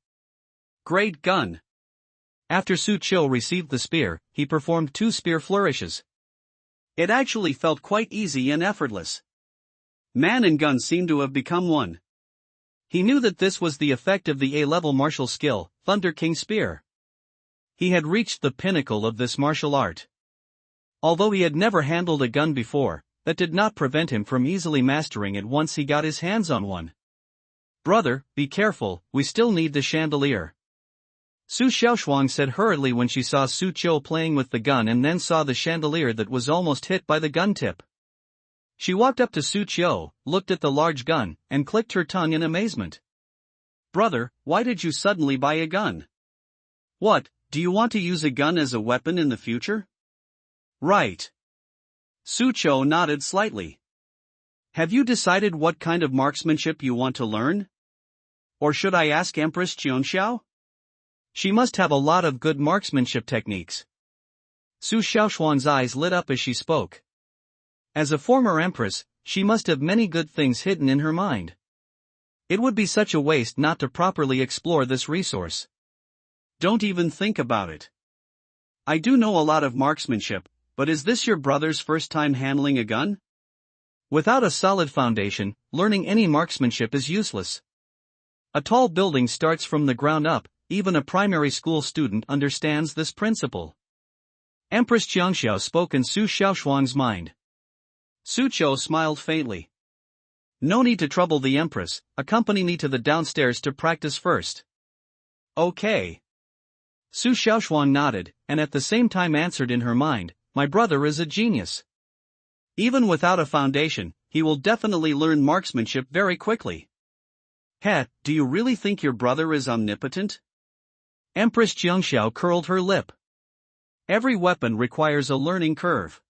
Great gun! After Su Chou received the spear, he performed 2 spear flourishes. It actually felt quite easy and effortless. Man and gun seemed to have become one. He knew that this was the effect of the A-level martial skill, Thunder King Spear. He had reached the pinnacle of this martial art. Although he had never handled a gun before, that did not prevent him from easily mastering it once he got his hands on one. "Brother, be careful, we still need the chandelier," Su Xiaoshuang said hurriedly when she saw Su Qiu playing with the gun and then saw the chandelier that was almost hit by the gun tip. She walked up to Su Qiu, looked at the large gun, and clicked her tongue in amazement. "Brother, why did you suddenly buy a gun? What, do you want to use a gun as a weapon in the future?" "Right." Su Qiu nodded slightly. "Have you decided what kind of marksmanship you want to learn? Or should I ask Empress Qianxiao? She must have a lot of good marksmanship techniques." Su Xiaoshuang's eyes lit up as she spoke. As a former empress, she must have many good things hidden in her mind. It would be such a waste not to properly explore this resource. "Don't even think about it. I do know a lot of marksmanship, but is this your brother's first time handling a gun? Without a solid foundation, learning any marksmanship is useless. A tall building starts from the ground up, even a primary school student understands this principle." Empress Qiangxiao spoke in Su Xiaoshuang's mind. Su Qiu smiled faintly. "No need to trouble the Empress, accompany me to the downstairs to practice first." "Okay." Su Xiaoshuang nodded, and at the same time answered in her mind, "My brother is a genius. Even without a foundation, he will definitely learn marksmanship very quickly." "Heh, do you really think your brother is omnipotent?" Empress Jiangxiao curled her lip. Every weapon requires a learning curve.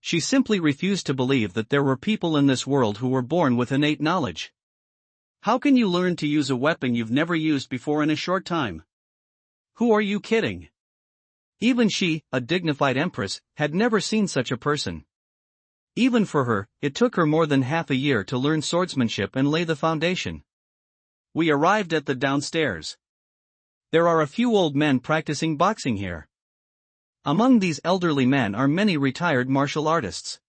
She simply refused to believe that there were people in this world who were born with innate knowledge. How can you learn to use a weapon you've never used before in a short time? Who are you kidding? Even she, a dignified empress, had never seen such a person. Even for her, it took her more than half a year to learn swordsmanship and lay the foundation. We arrived at the downstairs. There are a few old men practicing boxing here. Among these elderly men are many retired martial artists.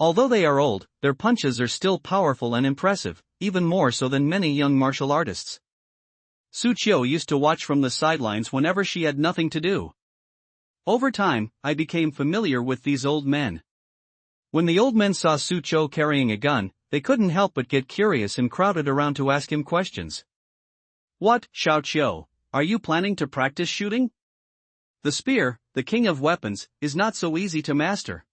Although they are old, their punches are still powerful and impressive, even more so than many young martial artists. Su Qiu used to watch from the sidelines whenever she had nothing to do. Over time, I became familiar with these old men. When the old men saw Su Qiu carrying a gun, they couldn't help but get curious and crowded around to ask him questions. "What, Xiao Qiu, are you planning to practice shooting? The spear, the king of weapons, is not so easy to master.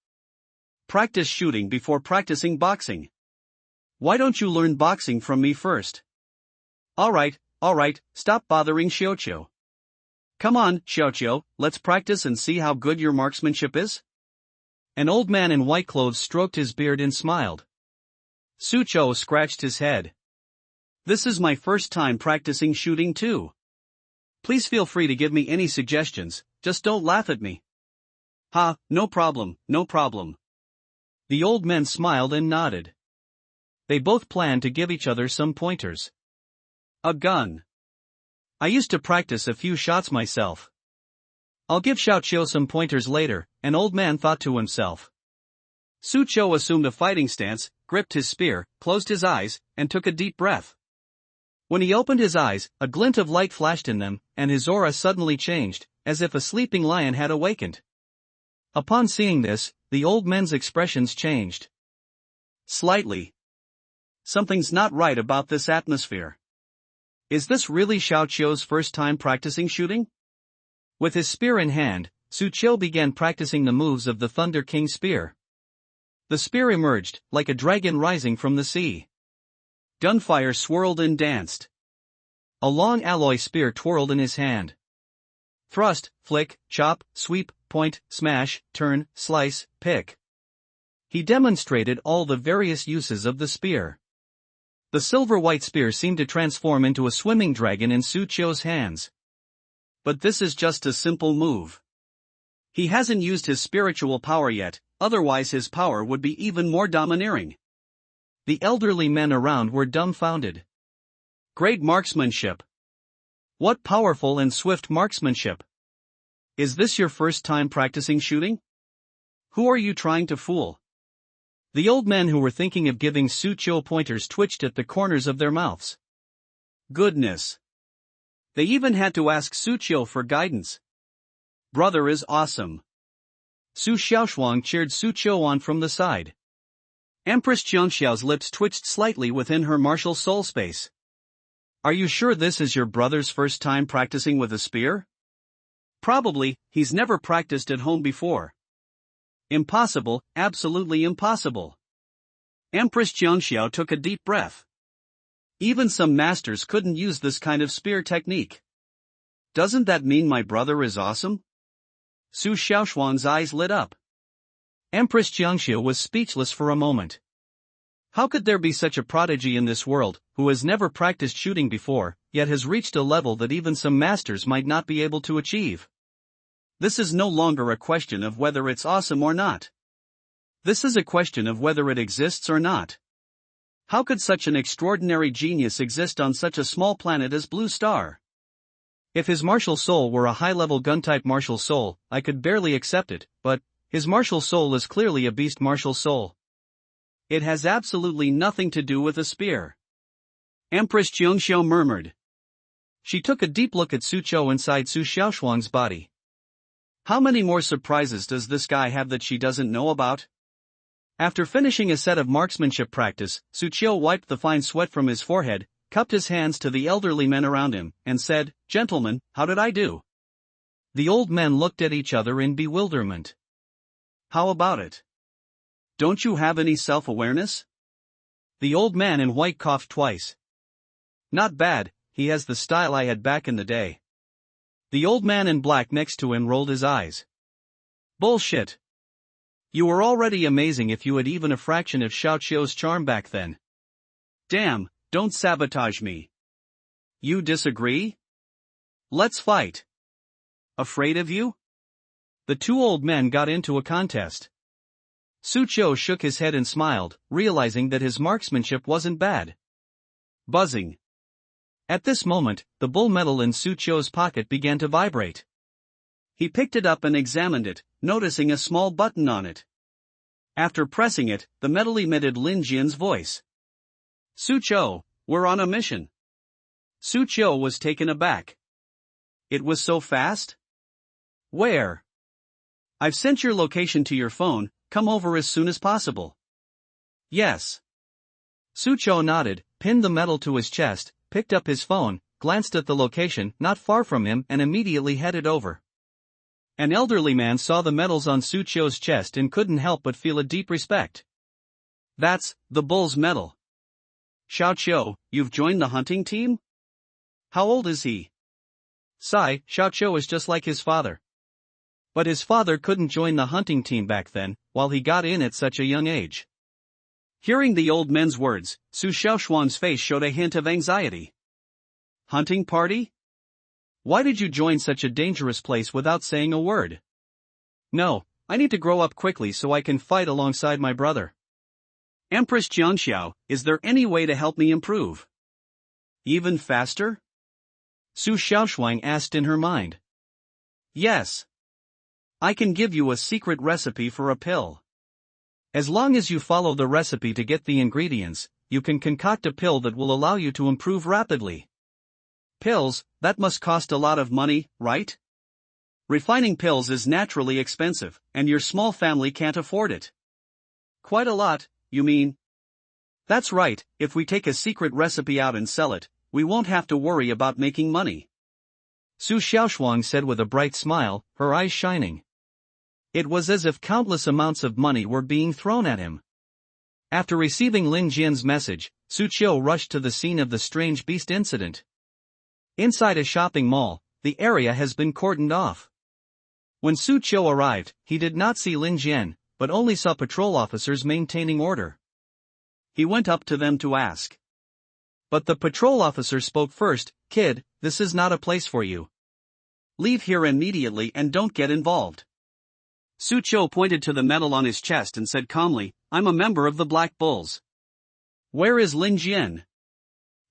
Practice shooting before practicing boxing. Why don't you learn boxing from me first?" Alright, stop bothering Xiaoqiu. "Come on, Xiaoqiu, let's practice and see how good your marksmanship is." An old man in white clothes stroked his beard and smiled. Su Qiu scratched his head. "This is my first time practicing shooting too. Please feel free to give me any suggestions, just don't laugh at me." "Ha, no problem, no problem." The old men smiled and nodded. They both planned to give each other some pointers. "A gun. I used to practice a few shots myself. I'll give Xiao Qiu some pointers later," an old man thought to himself. Su Qiu assumed a fighting stance, gripped his spear, closed his eyes, and took a deep breath. When he opened his eyes, a glint of light flashed in them, and his aura suddenly changed, as if a sleeping lion had awakened. Upon seeing this, the old men's expressions changed. Slightly. Something's not right about this atmosphere. Is this really Xiao Qiu's first time practicing shooting? With his spear in hand, Su Qiu began practicing the moves of the Thunder King spear. The spear emerged, like a dragon rising from the sea. Gunfire swirled and danced. A long alloy spear twirled in his hand. Thrust, flick, chop, sweep, point, smash, turn, slice, pick. He demonstrated all the various uses of the spear. The silver-white spear seemed to transform into a swimming dragon in Su Qiu's hands. But this is just a simple move. He hasn't used his spiritual power yet, otherwise his power would be even more domineering. The elderly men around were dumbfounded. Great marksmanship. What powerful and swift marksmanship. Is this your first time practicing shooting? Who are you trying to fool? The old men who were thinking of giving Su Qiu pointers twitched at the corners of their mouths. Goodness! They even had to ask Su Qiu for guidance. Brother is awesome. Su Xiaoshuang cheered Su Qiu on from the side. Empress Jiangxiao's lips twitched slightly within her martial soul space. Are you sure this is your brother's first time practicing with a spear? Probably, he's never practiced at home before. Impossible, absolutely impossible. Empress Jiangxiao took a deep breath. Even some masters couldn't use this kind of spear technique. Doesn't that mean my brother is awesome? Su Xiaoshuang's eyes lit up. Empress Jiangxiao was speechless for a moment. How could there be such a prodigy in this world, who has never practiced shooting before, yet has reached a level that even some masters might not be able to achieve? This is no longer a question of whether it's awesome or not. This is a question of whether it exists or not. How could such an extraordinary genius exist on such a small planet as Blue Star? If his martial soul were a high-level gun-type martial soul, I could barely accept it, but his martial soul is clearly a beast martial soul. It has absolutely nothing to do with a spear. Empress Jiangxiao murmured. She took a deep look at Su Qiu inside Su Xiaoshuang's body. How many more surprises does this guy have that she doesn't know about? After finishing a set of marksmanship practice, Su Qiu wiped the fine sweat from his forehead, cupped his hands to the elderly men around him, and said, "Gentlemen, how did I do?" The old men looked at each other in bewilderment. How about it? Don't you have any self-awareness? The old man in white coughed twice. Not bad, he has the style I had back in the day. The old man in black next to him rolled his eyes. Bullshit. You were already amazing if you had even a fraction of Xiao Qiu's charm back then. Damn, don't sabotage me. You disagree? Let's fight. Afraid of you? The two old men got into a contest. Su Qiu shook his head and smiled, realizing that his marksmanship wasn't bad. Buzzing. At this moment, the bull medal in Su Qiu's pocket began to vibrate. He picked it up and examined it, noticing a small button on it. After pressing it, the medal emitted Lin Jian's voice. Su Qiu, we're on a mission. Su Qiu was taken aback. It was so fast? Where? I've sent your location to your phone, come over as soon as possible. Yes. Su Qiu nodded, pinned the medal to his chest, picked up his phone, glanced at the location not far from him and immediately headed over. An elderly man saw the medals on Su Qiu's chest and couldn't help but feel a deep respect. That's the bull's medal. Xiao Qiu, you've joined the hunting team? How old is he? Xiao Qiu is just like his father. But his father couldn't join the hunting team back then, while he got in at such a young age. Hearing the old men's words, Su Xiaoshuang's face showed a hint of anxiety. Hunting party? Why did you join such a dangerous place without saying a word? No, I need to grow up quickly so I can fight alongside my brother. Empress Jiangxiao, is there any way to help me improve? Even faster? Su Xiaoshuang asked in her mind. Yes. I can give you a secret recipe for a pill. As long as you follow the recipe to get the ingredients, you can concoct a pill that will allow you to improve rapidly. Pills, that must cost a lot of money, right? Refining pills is naturally expensive, and your small family can't afford it. Quite a lot, you mean? That's right, if we take a secret recipe out and sell it, we won't have to worry about making money. Su Xiaoshuang said with a bright smile, her eyes shining. It was as if countless amounts of money were being thrown at him. After receiving Lin Jian's message, Su Qiu rushed to the scene of the strange beast incident. Inside a shopping mall, the area has been cordoned off. When Su Qiu arrived, he did not see Lin Jian, but only saw patrol officers maintaining order. He went up to them to ask. But the patrol officer spoke first, "Kid, this is not a place for you. Leave here immediately and don't get involved." Su Qiu pointed to the medal on his chest and said calmly, "I'm a member of the Black Bulls." "Where is Lin Jian?"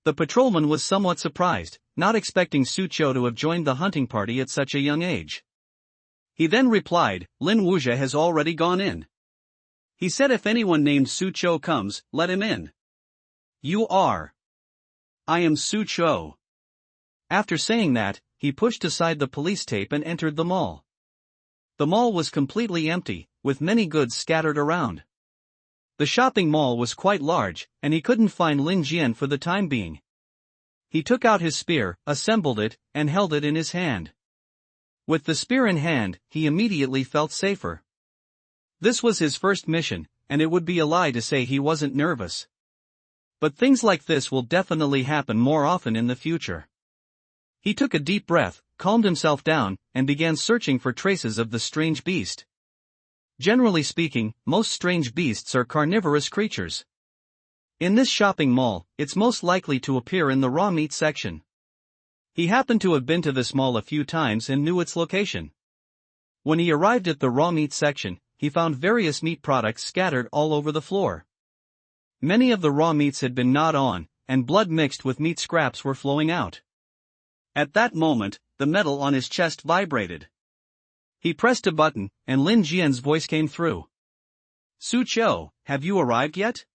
The patrolman was somewhat surprised, not expecting Su Qiu to have joined the hunting party at such a young age. He then replied, "Lin Wuxia has already gone in." He said if anyone named Su Cho comes, let him in. You are. I am Su Cho. After saying that, he pushed aside the police tape and entered the mall. The mall was completely empty, with many goods scattered around. The shopping mall was quite large, and he couldn't find Lin Jian for the time being. He took out his spear, assembled it, and held it in his hand. With the spear in hand, he immediately felt safer. This was his first mission, and it would be a lie to say he wasn't nervous. But things like this will definitely happen more often in the future. He took a deep breath, calmed himself down, and began searching for traces of the strange beast. Generally speaking, most strange beasts are carnivorous creatures. In this shopping mall, it's most likely to appear in the raw meat section. He happened to have been to this mall a few times and knew its location. When he arrived at the raw meat section, he found various meat products scattered all over the floor. Many of the raw meats had been gnawed on, and blood mixed with meat scraps were flowing out. At that moment, the metal on his chest vibrated. He pressed a button, and Lin Jian's voice came through. Su Cho, have you arrived yet?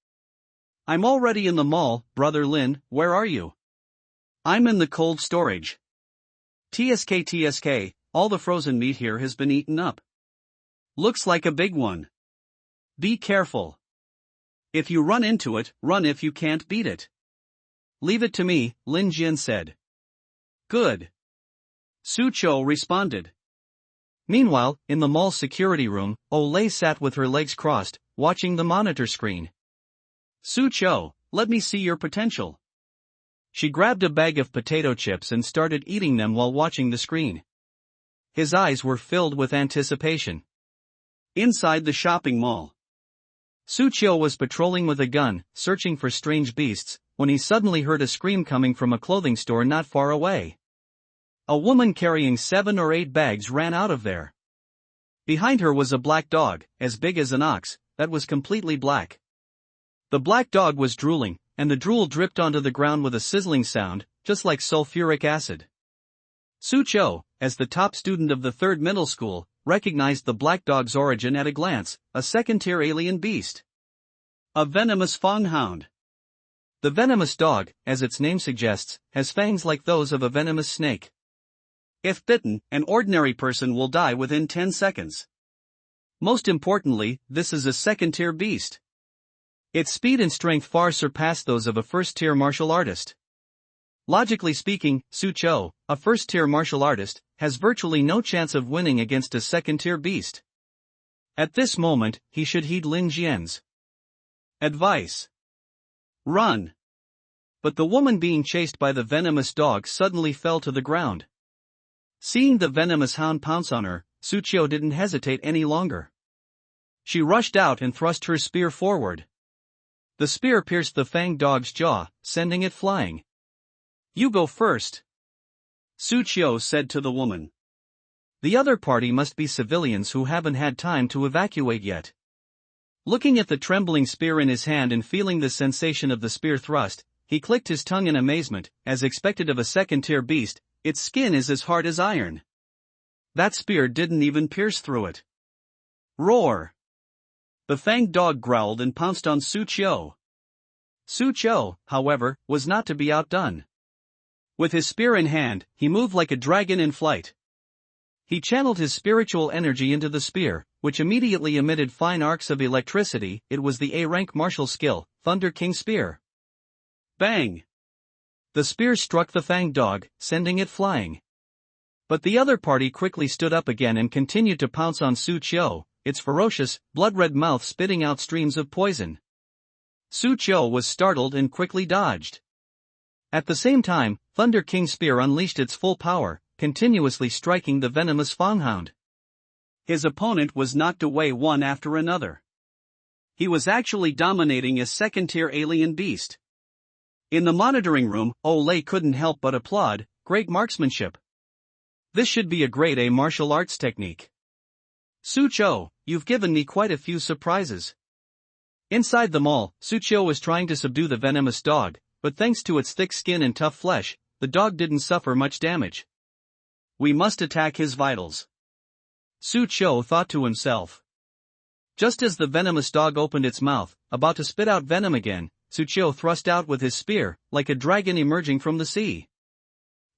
I'm already in the mall, brother Lin, where are you? I'm in the cold storage. TSK, all the frozen meat here has been eaten up. Looks like a big one. Be careful. If you run into it, run if you can't beat it. Leave it to me, Lin Jian said. Good. Su Cho responded. Meanwhile, in the mall security room, Olay sat with her legs crossed, watching the monitor screen. Su Cho, let me see your potential. She grabbed a bag of potato chips and started eating them while watching the screen. His eyes were filled with anticipation. Inside the shopping mall, Su Cho was patrolling with a gun, searching for strange beasts, when he suddenly heard a scream coming from a clothing store not far away. A woman carrying 7 or 8 bags ran out of there. Behind her was a black dog, as big as an ox, that was completely black. The black dog was drooling, and the drool dripped onto the ground with a sizzling sound, just like sulfuric acid. Su Cho, as the top student of the 3rd middle school, recognized the black dog's origin at a glance, a second-tier alien beast. A venomous fanghound. The venomous dog, as its name suggests, has fangs like those of a venomous snake. If bitten, an ordinary person will die within 10 seconds. Most importantly, this is a second-tier beast. Its speed and strength far surpass those of a first-tier martial artist. Logically speaking, Su Cho, a first-tier martial artist, has virtually no chance of winning against a second-tier beast. At this moment, he should heed Lin Jian's advice. Run! But the woman being chased by the venomous dog suddenly fell to the ground. Seeing the venomous hound pounce on her, Su Cho didn't hesitate any longer. She rushed out and thrust her spear forward. The spear pierced the fanged dog's jaw, sending it flying. You go first, Su Cho said to the woman. The other party must be civilians who haven't had time to evacuate yet. Looking at the trembling spear in his hand and feeling the sensation of the spear thrust, he clicked his tongue in amazement, as expected of a second-tier beast. Its skin is as hard as iron. That spear didn't even pierce through it. Roar! The fanged dog growled and pounced on Su Cho. Su Cho, however, was not to be outdone. With his spear in hand, he moved like a dragon in flight. He channeled his spiritual energy into the spear, which immediately emitted fine arcs of electricity. It was the A-rank martial skill, Thunder King Spear. Bang! The spear struck the fanged dog, sending it flying. But the other party quickly stood up again and continued to pounce on Su Cho, its ferocious, blood-red mouth spitting out streams of poison. Su Cho was startled and quickly dodged. At the same time, Thunder King Spear unleashed its full power, continuously striking the venomous fanghound. His opponent was knocked away one after another. He was actually dominating a second-tier alien beast. In the monitoring room, Olay couldn't help but applaud. Great marksmanship. This should be a grade A martial arts technique. Su Cho, you've given me quite a few surprises. Inside the mall, Su Cho was trying to subdue the venomous dog, but thanks to its thick skin and tough flesh, the dog didn't suffer much damage. We must attack his vitals, Su Cho thought to himself. Just as the venomous dog opened its mouth, about to spit out venom again, Suchio thrust out with his spear, like a dragon emerging from the sea.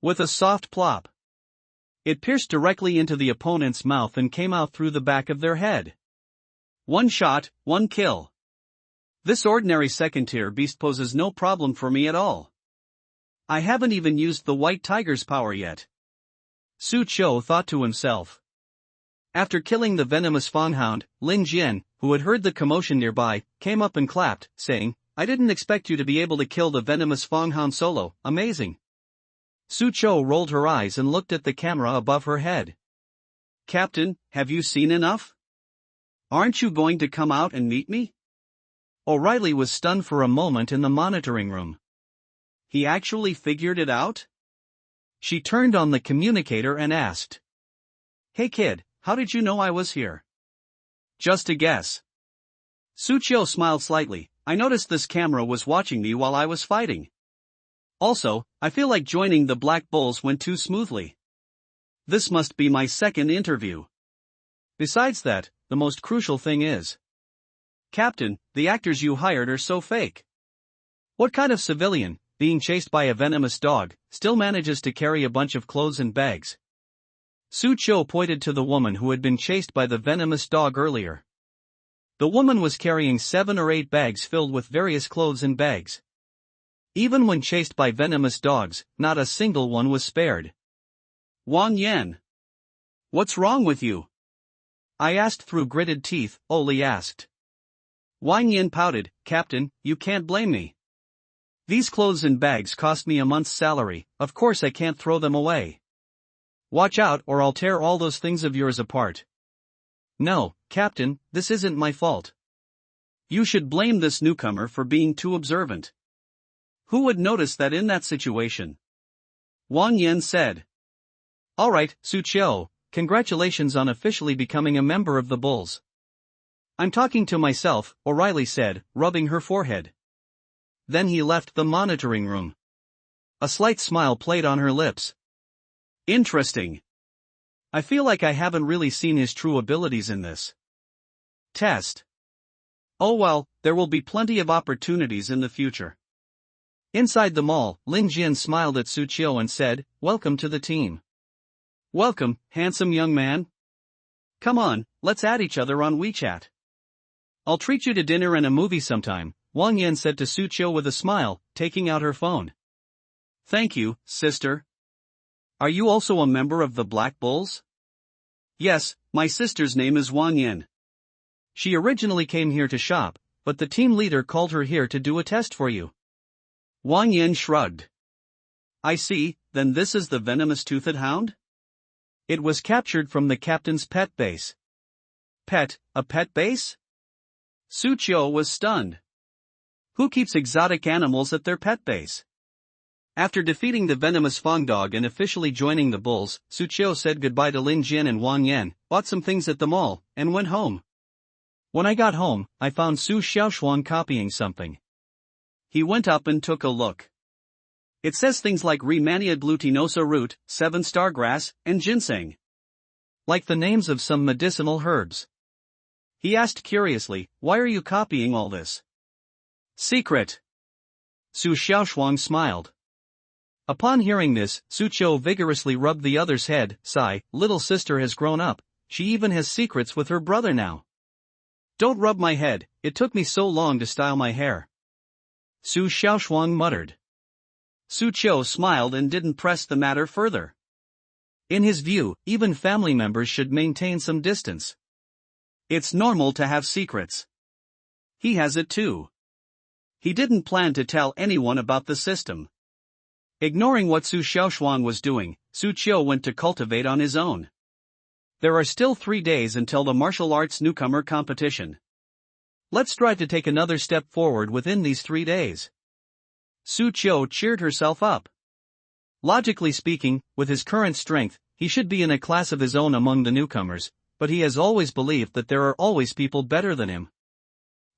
With a soft plop, it pierced directly into the opponent's mouth and came out through the back of their head. One shot, one kill. This ordinary second-tier beast poses no problem for me at all. I haven't even used the White Tiger's power yet. Suchio thought to himself. After killing the venomous Fanghound, Lin Jian, who had heard the commotion nearby, came up and clapped, saying, "I didn't expect you to be able to kill the venomous Fanghound solo, amazing." Suchio rolled her eyes and looked at the camera above her head. "Captain, have you seen enough? Aren't you going to come out and meet me?" O'Reilly was stunned for a moment in the monitoring room. He actually figured it out? She turned on the communicator and asked, "Hey kid, how did you know I was here?" "Just a guess." Suchio smiled slightly. "I noticed this camera was watching me while I was fighting. Also, I feel like joining the Black Bulls went too smoothly. This must be my second interview. Besides that, the most crucial thing is, Captain, the actors you hired are so fake. What kind of civilian, being chased by a venomous dog, still manages to carry a bunch of clothes and bags?" Suchio pointed to the woman who had been chased by the venomous dog earlier. The woman was carrying 7 or 8 bags filled with various clothes and bags. Even when chased by venomous dogs, not a single one was spared. "Wang Yan. What's wrong with you?" I asked through gritted teeth, Oli asked. Wang Yan pouted, "Captain, you can't blame me. These clothes and bags cost me a month's salary, of course I can't throw them away. Watch out or I'll tear all those things of yours apart." "No, Captain, this isn't my fault. You should blame this newcomer for being too observant. Who would notice that in that situation?" Wang Yan said. "Alright, Suchio, congratulations on officially becoming a member of the Bulls." "I'm talking to myself," O'Reilly said, rubbing her forehead. Then he left the monitoring room. A slight smile played on her lips. "Interesting. I feel like I haven't really seen his true abilities in this test. Oh well, there will be plenty of opportunities in the future." Inside the mall, Lin Jian smiled at Suchio and said, "Welcome to the team." "Welcome, handsome young man. Come on, let's add each other on WeChat. I'll treat you to dinner and a movie sometime," Wang Yan said to Suchio with a smile, taking out her phone. "Thank you, sister. Are you also a member of the Black Bulls?" "Yes, my sister's name is Wang Yan. She originally came here to shop, but the team leader called her here to do a test for you." Wang Yan shrugged. "I see, then this is the venomous toothed hound?" "It was captured from the captain's pet base." "Pet, a pet base?" Suchio was stunned. Who keeps exotic animals at their pet base? After defeating the venomous Fang dog and officially joining the Bulls, Suchio said goodbye to Lin Jian and Wang Yan, bought some things at the mall, and went home. When I got home, I found Su Xiaoshuang copying something. He went up and took a look. It says things like Rehmannia glutinosa root, 7-star grass, and ginseng. Like the names of some medicinal herbs. He asked curiously, "Why are you copying all this?" "Secret." Su Xiaoshuang smiled. Upon hearing this, Suchio vigorously rubbed the other's head, sigh, "Little sister has grown up, she even has secrets with her brother now." "Don't rub my head, it took me so long to style my hair." Su Xiaoshuang muttered. Suchio smiled and didn't press the matter further. In his view, even family members should maintain some distance. It's normal to have secrets. He has it too. He didn't plan to tell anyone about the system. Ignoring what Su Xiaoshuang was doing, Suchio went to cultivate on his own. There are still 3 days until the martial arts newcomer competition. Let's try to take another step forward within these 3 days. Suchio cheered herself up. Logically speaking, with his current strength, he should be in a class of his own among the newcomers, but he has always believed that there are always people better than him.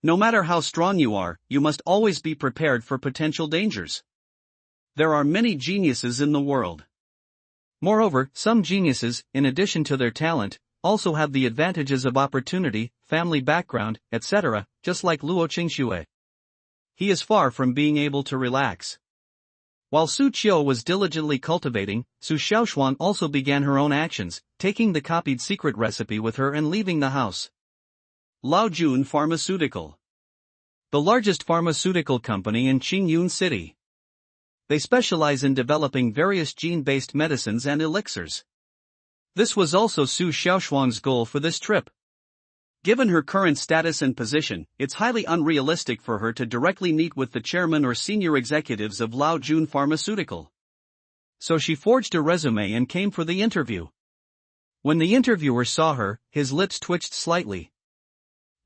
No matter how strong you are, you must always be prepared for potential dangers. There are many geniuses in the world. Moreover, some geniuses, in addition to their talent, also have the advantages of opportunity, family background, etc., just like Luo Qingxue. He is far from being able to relax. While Su Qiu was diligently cultivating, Su Xiaoshuang also began her own actions, taking the copied secret recipe with her and leaving the house. Laojun Pharmaceutical, the largest pharmaceutical company in Qingyun City. They specialize in developing various gene-based medicines and elixirs. This was also Su Xiaoshuang's goal for this trip. Given her current status and position, it's highly unrealistic for her to directly meet with the chairman or senior executives of Laojun Pharmaceutical. So she forged a resume and came for the interview. When the interviewer saw her, his lips twitched slightly.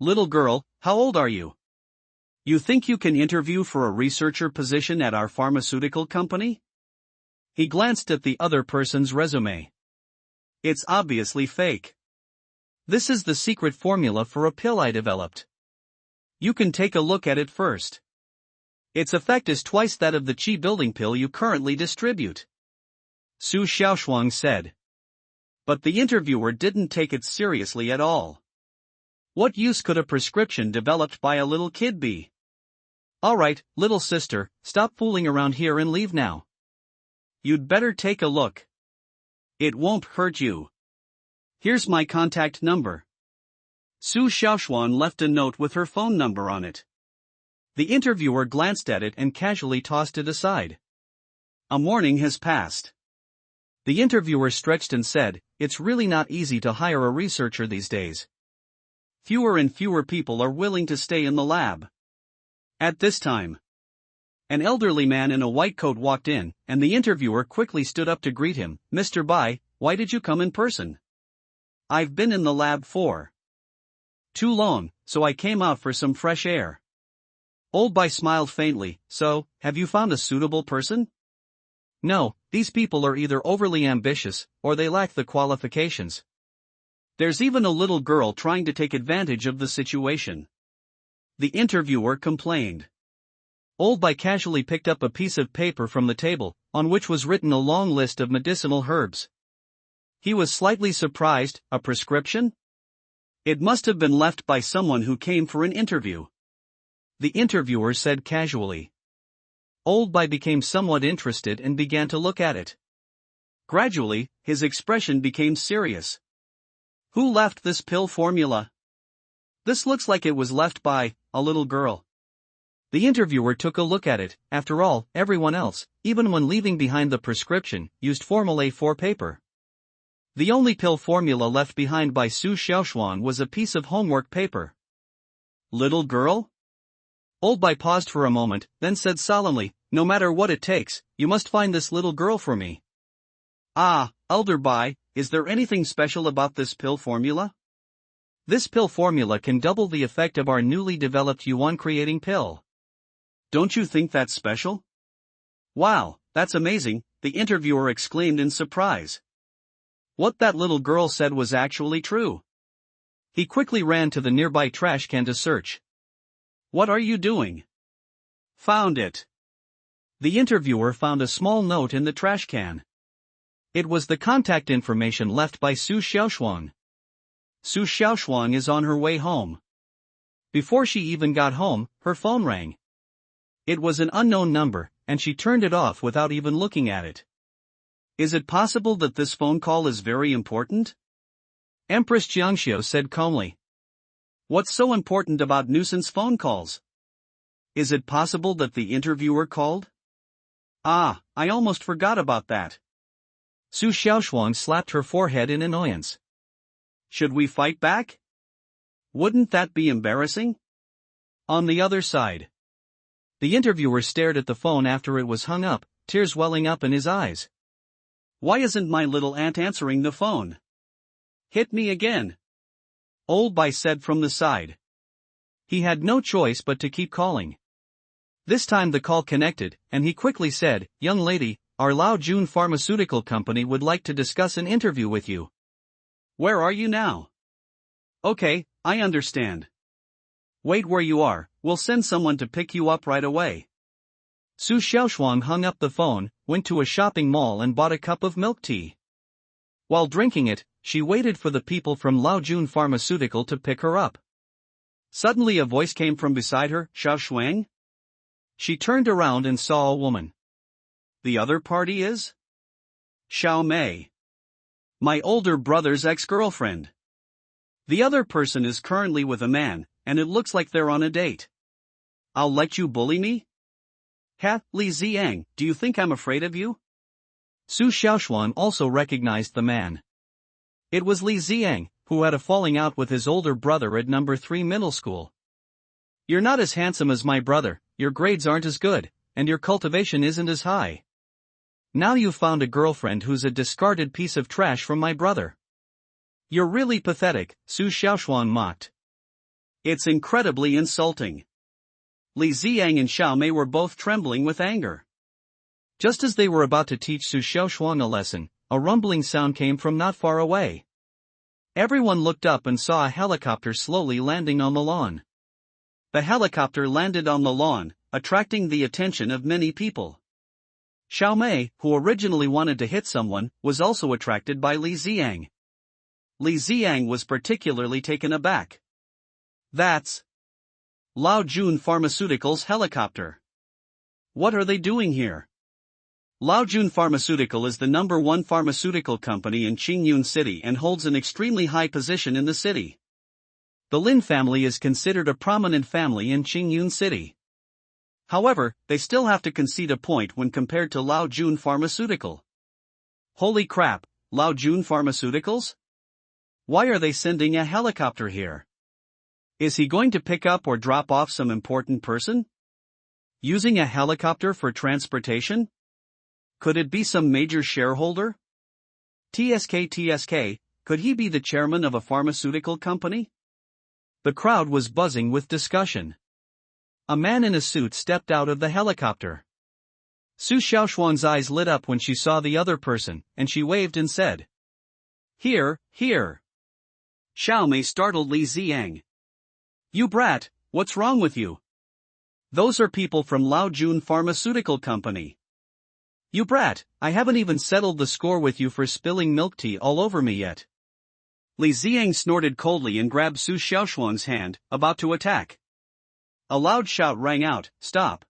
"Little girl, how old are you? You think you can interview for a researcher position at our pharmaceutical company?" He glanced at the other person's resume. It's obviously fake. This is the secret formula for a pill I developed. You can take a look at it first. Its effect is twice that of the Qi building pill you currently distribute, Su Xiaoshuang said. But the interviewer didn't take it seriously at all. What use could a prescription developed by a little kid be? "Alright, little sister, stop fooling around here and leave now. You'd better take a look. It won't hurt you. Here's my contact number." Su Xiaoshuan left a note with her phone number on it. The interviewer glanced at it and casually tossed it aside. A morning has passed. The interviewer stretched and said, "It's really not easy to hire a researcher these days. Fewer and fewer people are willing to stay in the lab." At this time, an elderly man in a white coat walked in, and the interviewer quickly stood up to greet him. "Mr. Bai, why did you come in person?" "I've been in the lab for too long, so I came out for some fresh air." Old Bai smiled faintly. "So, have you found a suitable person?" "No, these people are either overly ambitious, or they lack the qualifications. There's even a little girl trying to take advantage of the situation," the interviewer complained. Old Bai casually picked up a piece of paper from the table, on which was written a long list of medicinal herbs. He was slightly surprised. A prescription? It must have been left by someone who came for an interview, the interviewer said casually. Old Bai became somewhat interested and began to look at it. Gradually, his expression became serious. "Who left this pill formula? This looks like it was left by a little girl." The interviewer took a look at it. After all, everyone else, even when leaving behind the prescription, used Formal A4 paper. The only pill formula left behind by Su Xiaoshuan was a piece of homework paper. "Little girl?" Old Bai paused for a moment, then said solemnly, "No matter what it takes, you must find this little girl for me." "Ah, Elder Bai, is there anything special about this pill formula?" "This pill formula can double the effect of our newly developed Yuan creating pill." "Don't you think that's special?" "Wow, that's amazing," the interviewer exclaimed in surprise. What that little girl said was actually true. He quickly ran to the nearby trash can to search. "What are you doing?" "Found it." The interviewer found a small note in the trash can. It was the contact information left by Su Xiaoshuang. Su Xiaoshuang is on her way home. Before she even got home, her phone rang. It was an unknown number, and she turned it off without even looking at it. "Is it possible that this phone call is very important?" Empress Jiangxiu said calmly. "What's so important about nuisance phone calls? Is it possible that the interviewer called?" "Ah, I almost forgot about that." Su Xiaoshuang slapped her forehead in annoyance. "Should we fight back? Wouldn't that be embarrassing?" On the other side, the interviewer stared at the phone after it was hung up, tears welling up in his eyes. "Why isn't my little aunt answering the phone? Hit me again," Old Bai said from the side. He had no choice but to keep calling. This time the call connected, and he quickly said, "Young lady, our Laojun Pharmaceutical Company would like to discuss an interview with you." "Where are you now?" "Okay, I understand. Wait where you are, we'll send someone to pick you up right away." Su Xiaoshuang hung up the phone, went to a shopping mall and bought a cup of milk tea. While drinking it, she waited for the people from Laojun Pharmaceutical to pick her up. Suddenly a voice came from beside her, Xiao Shuang? She turned around and saw a woman. The other party is? Xiao Mei. My older brother's ex-girlfriend. The other person is currently with a man, and it looks like they're on a date. I'll let you bully me? Ha, Li Ziang, do you think I'm afraid of you? Su Xiaoshuan also recognized the man. It was Li Ziang, who had a falling out with his older brother at number 3 middle school. You're not as handsome as my brother, your grades aren't as good, and your cultivation isn't as high. Now you've found a girlfriend who's a discarded piece of trash from my brother. You're really pathetic, Su Xiaoshuan mocked. It's incredibly insulting. Li Ziang and Xiao Mei were both trembling with anger. Just as they were about to teach Su Xiaoshuan a lesson, a rumbling sound came from not far away. Everyone looked up and saw a helicopter slowly landing on the lawn. The helicopter landed on the lawn, attracting the attention of many people. Xiao Mei, who originally wanted to hit someone, was also attracted by Li Ziang. Li Ziang was particularly taken aback. That's Lao Jun Pharmaceuticals helicopter. What are they doing here? Lao Jun Pharmaceutical is the number 1 pharmaceutical company in Qingyun City and holds an extremely high position in the city. The Lin family is considered a prominent family in Qingyun City. However, they still have to concede a point when compared to Lao Jun Pharmaceutical. Holy crap, Lao Jun Pharmaceuticals? Why are they sending a helicopter here? Is he going to pick up or drop off some important person? Using a helicopter for transportation? Could it be some major shareholder? TSK, could he be the chairman of a pharmaceutical company? The crowd was buzzing with discussion. A man in a suit stepped out of the helicopter. Su Xiaoshuan's eyes lit up when she saw the other person, and she waved and said, Here. Xiao Mei startled Li Ziang. You brat, what's wrong with you? Those are people from Lao Jun Pharmaceutical Company. You brat, I haven't even settled the score with you for spilling milk tea all over me yet. Li Ziang snorted coldly and grabbed Su Xiaoshuan's hand, about to attack. A loud shout rang out, Stop!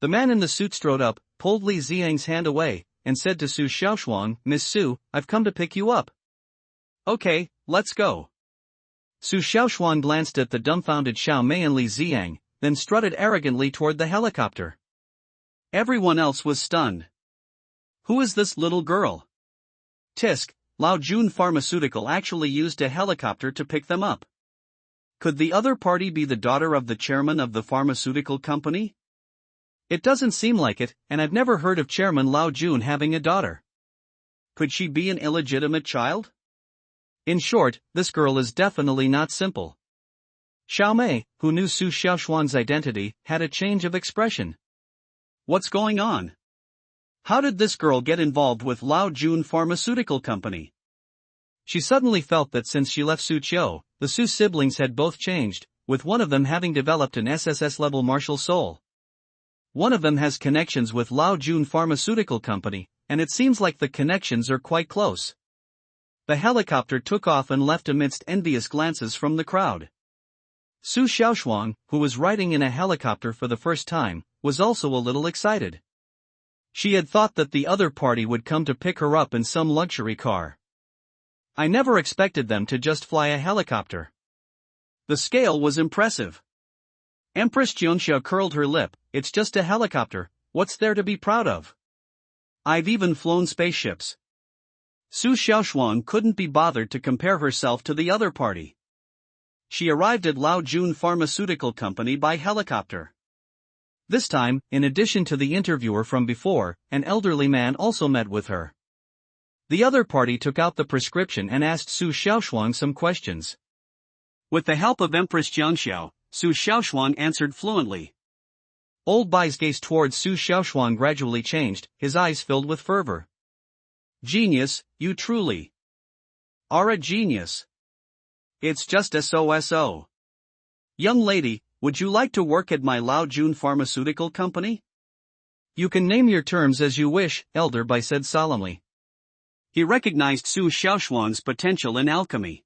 The man in the suit strode up, pulled Li Ziang's hand away, and said to Su Xiaoshuan, Miss Su, I've come to pick you up. Okay, let's go. Su Xiaoshuan glanced at the dumbfounded Xiao Mei and Li Ziang, then strutted arrogantly toward the helicopter. Everyone else was stunned. Who is this little girl? Tisk, Lao Jun Pharmaceutical actually used a helicopter to pick them up. Could the other party be the daughter of the chairman of the pharmaceutical company? It doesn't seem like it, and I've never heard of Chairman Lao Jun having a daughter. Could she be an illegitimate child? In short, this girl is definitely not simple. Xiao Mei, who knew Su Xiaoshuan's identity, had a change of expression. What's going on? How did this girl get involved with Lao Jun Pharmaceutical Company? She suddenly felt that since she left Su Qiu, the Su siblings had both changed, with one of them having developed an SSS-level martial soul. One of them has connections with Lao Jun Pharmaceutical Company, and it seems like the connections are quite close. The helicopter took off and left amidst envious glances from the crowd. Su Xiaoshuan, who was riding in a helicopter for the first time, was also a little excited. She had thought that the other party would come to pick her up in some luxury car. I never expected them to just fly a helicopter. The scale was impressive. Empress Jianxia curled her lip, It's just a helicopter, what's there to be proud of? I've even flown spaceships. Su Xiaoshuan couldn't be bothered to compare herself to the other party. She arrived at Lao Jun Pharmaceutical Company by helicopter. This time, in addition to the interviewer from before, an elderly man also met with her. The other party took out the prescription and asked Su Xiaoshuan some questions. With the help of Empress Jiangxiao, Su Xiaoshuan answered fluently. Old Bai's gaze towards Su Xiaoshuan gradually changed, his eyes filled with fervor. Genius, you truly are a genius. It's just so. Young lady, would you like to work at my Lao Jun Pharmaceutical Company? You can name your terms as you wish, Elder Bai said solemnly. He recognized Su Xiaoshuan's potential in alchemy.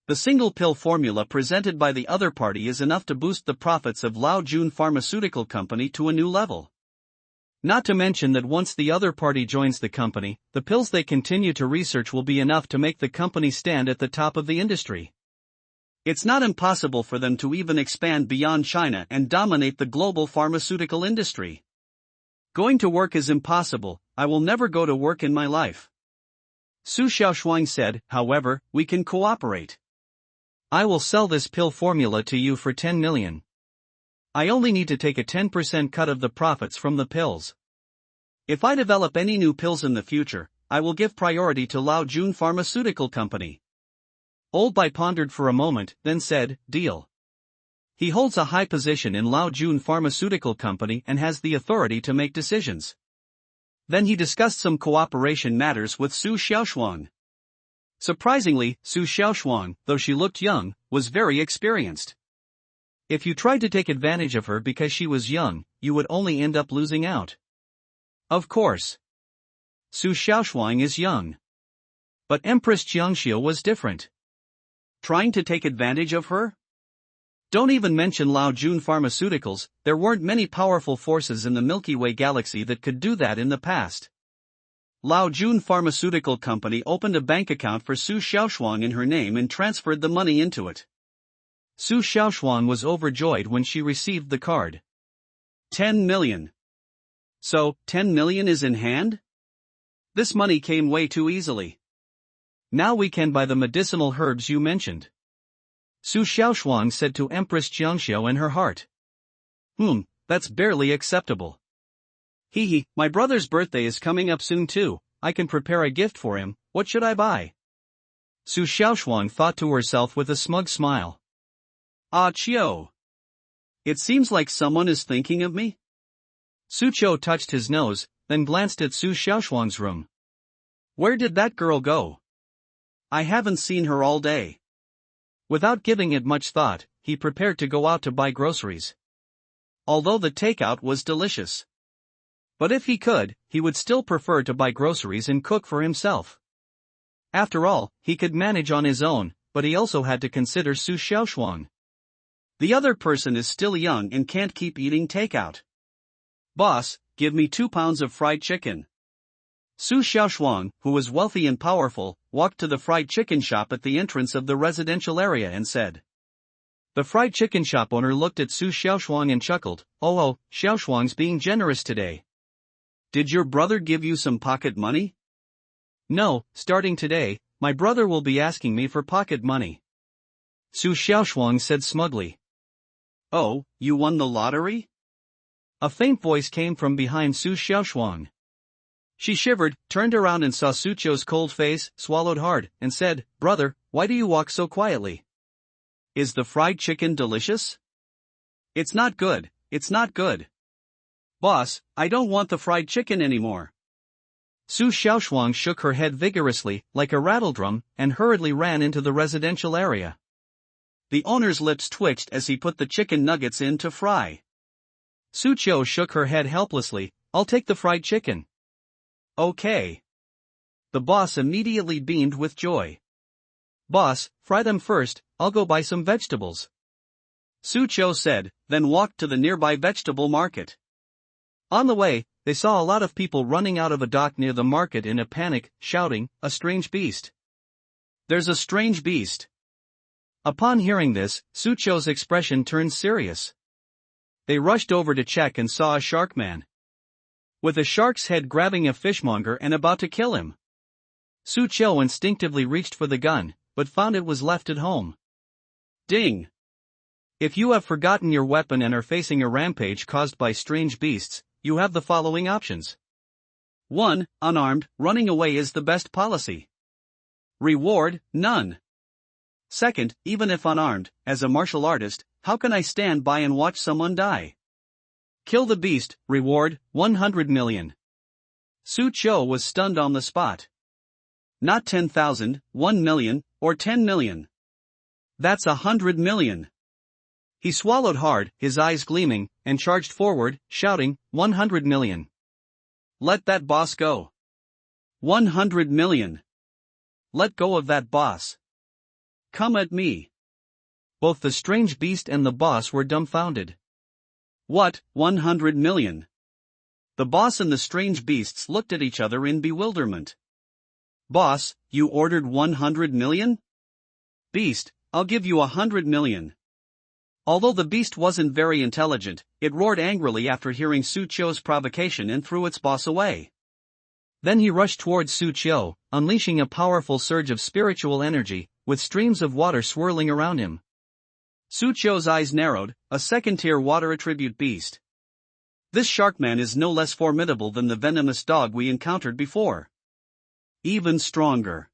The single pill formula presented by the other party is enough to boost the profits of Lao Jun Pharmaceutical Company to a new level. Not to mention that once the other party joins the company, the pills they continue to research will be enough to make the company stand at the top of the industry. It's not impossible for them to even expand beyond China and dominate the global pharmaceutical industry. Going to work is impossible. I will never go to work in my life. Su Xiaoshuang said. However, we can cooperate. I will sell this pill formula to you for 10 million. I only need to take a 10% cut of the profits from the pills. If I develop any new pills in the future, I will give priority to Lao Jun Pharmaceutical Company. Old Bai pondered for a moment, then said, deal. He holds a high position in Lao Jun Pharmaceutical Company and has the authority to make decisions. Then he discussed some cooperation matters with Su Xiaoshuang. Surprisingly, Su Xiaoshuang, though she looked young, was very experienced. If you tried to take advantage of her because she was young, you would only end up losing out. Of course. Su Xiaoshuang is young. But Empress Jiangxia was different. Trying to take advantage of her? Don't even mention Lao Jun Pharmaceuticals, there weren't many powerful forces in the Milky Way galaxy that could do that in the past. Lao Jun Pharmaceutical Company opened a bank account for Su Xiaoshuang in her name and transferred the money into it. Su Xiaoshuang was overjoyed when she received the card. 10 million. So, 10 million is in hand? This money came way too easily. Now we can buy the medicinal herbs you mentioned. Su Xiaoshuang said to Empress Jiangxiao in her heart. That's barely acceptable. My brother's birthday is coming up soon too, I can prepare a gift for him, what should I buy? Su Xiaoshuang thought to herself with a smug smile. Ah Chio. It seems like someone is thinking of me? Su Qiu touched his nose, then glanced at Su Xiaoshuang's room. Where did that girl go? I haven't seen her all day. Without giving it much thought, he prepared to go out to buy groceries. Although the takeout was delicious. But if he could, he would still prefer to buy groceries and cook for himself. After all, he could manage on his own, but he also had to consider Su Xiaoshuang. The other person is still young and can't keep eating takeout. Boss, give me 2 pounds of fried chicken. Su Xiaoshuang, who was wealthy and powerful, walked to the fried chicken shop at the entrance of the residential area and said. The fried chicken shop owner looked at Su Xiaoshuang and chuckled. Oh, Xiaoshuang's being generous today. Did your brother give you some pocket money? No, starting today, my brother will be asking me for pocket money. Su Xiaoshuang said smugly. Oh, you won the lottery? A faint voice came from behind Su Xiaoshuang. She shivered, turned around and saw Su Qiu's cold face, swallowed hard, and said, Brother, why do you walk so quietly? Is the fried chicken delicious? It's not good, it's not good. Boss, I don't want the fried chicken anymore. Su Xiaoshuang shook her head vigorously, like a rattledrum, and hurriedly ran into the residential area. The owner's lips twitched as he put the chicken nuggets in to fry. Su Qiu shook her head helplessly. I'll take the fried chicken. Okay. The boss immediately beamed with joy. Boss, fry them first, I'll go buy some vegetables. Su Qiu said, then walked to the nearby vegetable market. On the way, they saw a lot of people running out of a dock near the market in a panic, shouting, a strange beast. There's a strange beast. Upon hearing this, Su Qiu's expression turned serious. They rushed over to check and saw a shark man. With a shark's head grabbing a fishmonger and about to kill him. Su Qiu instinctively reached for the gun, but found it was left at home. Ding! If you have forgotten your weapon and are facing a rampage caused by strange beasts, you have the following options. 1. Unarmed, running away is the best policy. Reward, none. Second, even if unarmed, as a martial artist, how can I stand by and watch someone die? Kill the beast, reward, 100 million. Su Qiu was stunned on the spot. Not 10,000, 1 million, or 10 million. That's 100 million. He swallowed hard, his eyes gleaming, and charged forward, shouting, 100 million. Let that boss go. 100 million. Let go of that boss. Come at me. Both the strange beast and the boss were dumbfounded. What, 100 million? The boss and the strange beasts looked at each other in bewilderment. Boss, you ordered 100 million? Beast, I'll give you 100 million. Although the beast wasn't very intelligent, it roared angrily after hearing Su Qiu's provocation and threw its boss away. Then he rushed towards Su Qiu, unleashing a powerful surge of spiritual energy, with streams of water swirling around him. Su Qiu's eyes narrowed, a second-tier water attribute beast. This Sharkman is no less formidable than the venomous dog we encountered before. Even stronger.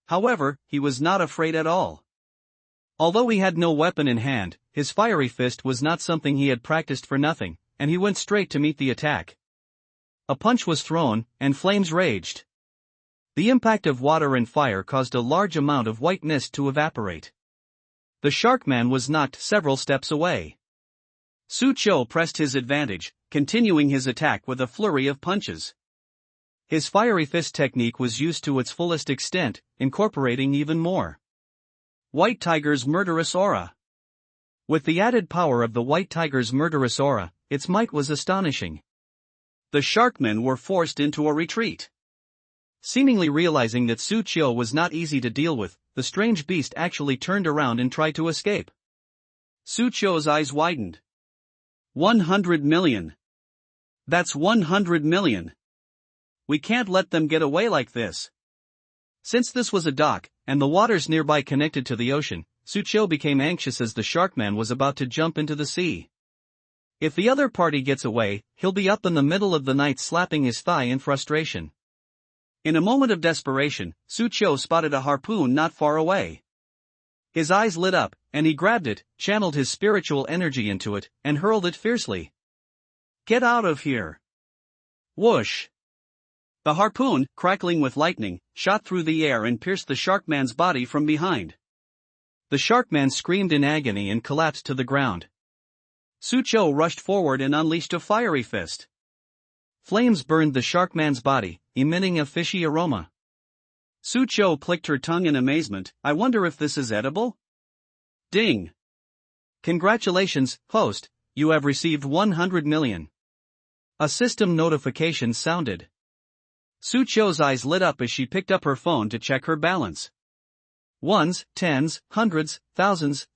However, he was not afraid at all. Although he had no weapon in hand, his fiery fist was not something he had practiced for nothing, and he went straight to meet the attack. A punch was thrown, and flames raged. The impact of water and fire caused a large amount of white mist to evaporate. The Sharkman was knocked several steps away. Su Qiu pressed his advantage, continuing his attack with a flurry of punches. His fiery fist technique was used to its fullest extent, incorporating even more. White Tiger's murderous aura. With the added power of the White Tiger's murderous aura, its might was astonishing. The Sharkmen were forced into a retreat. Seemingly realizing that Su Qiu was not easy to deal with, the strange beast actually turned around and tried to escape. Su Qiu's eyes widened. 100 million. That's 100 million. We can't let them get away like this. Since this was a dock, and the waters nearby connected to the ocean, Su Qiu became anxious as the Sharkman was about to jump into the sea. If the other party gets away, he'll be up in the middle of the night slapping his thigh in frustration. In a moment of desperation, Su Qiu spotted a harpoon not far away. His eyes lit up, and he grabbed it, channeled his spiritual energy into it, and hurled it fiercely. Get out of here! Whoosh! The harpoon, crackling with lightning, shot through the air and pierced the Sharkman's body from behind. The Sharkman screamed in agony and collapsed to the ground. Su Qiu rushed forward and unleashed a fiery fist. Flames burned the Sharkman's body, emitting a fishy aroma. Su Qiu clicked her tongue in amazement. I wonder if this is edible? Ding! Congratulations, host, you have received 100 million. A system notification sounded. Su Qiu's eyes lit up as she picked up her phone to check her balance. Ones, tens, hundreds, thousands,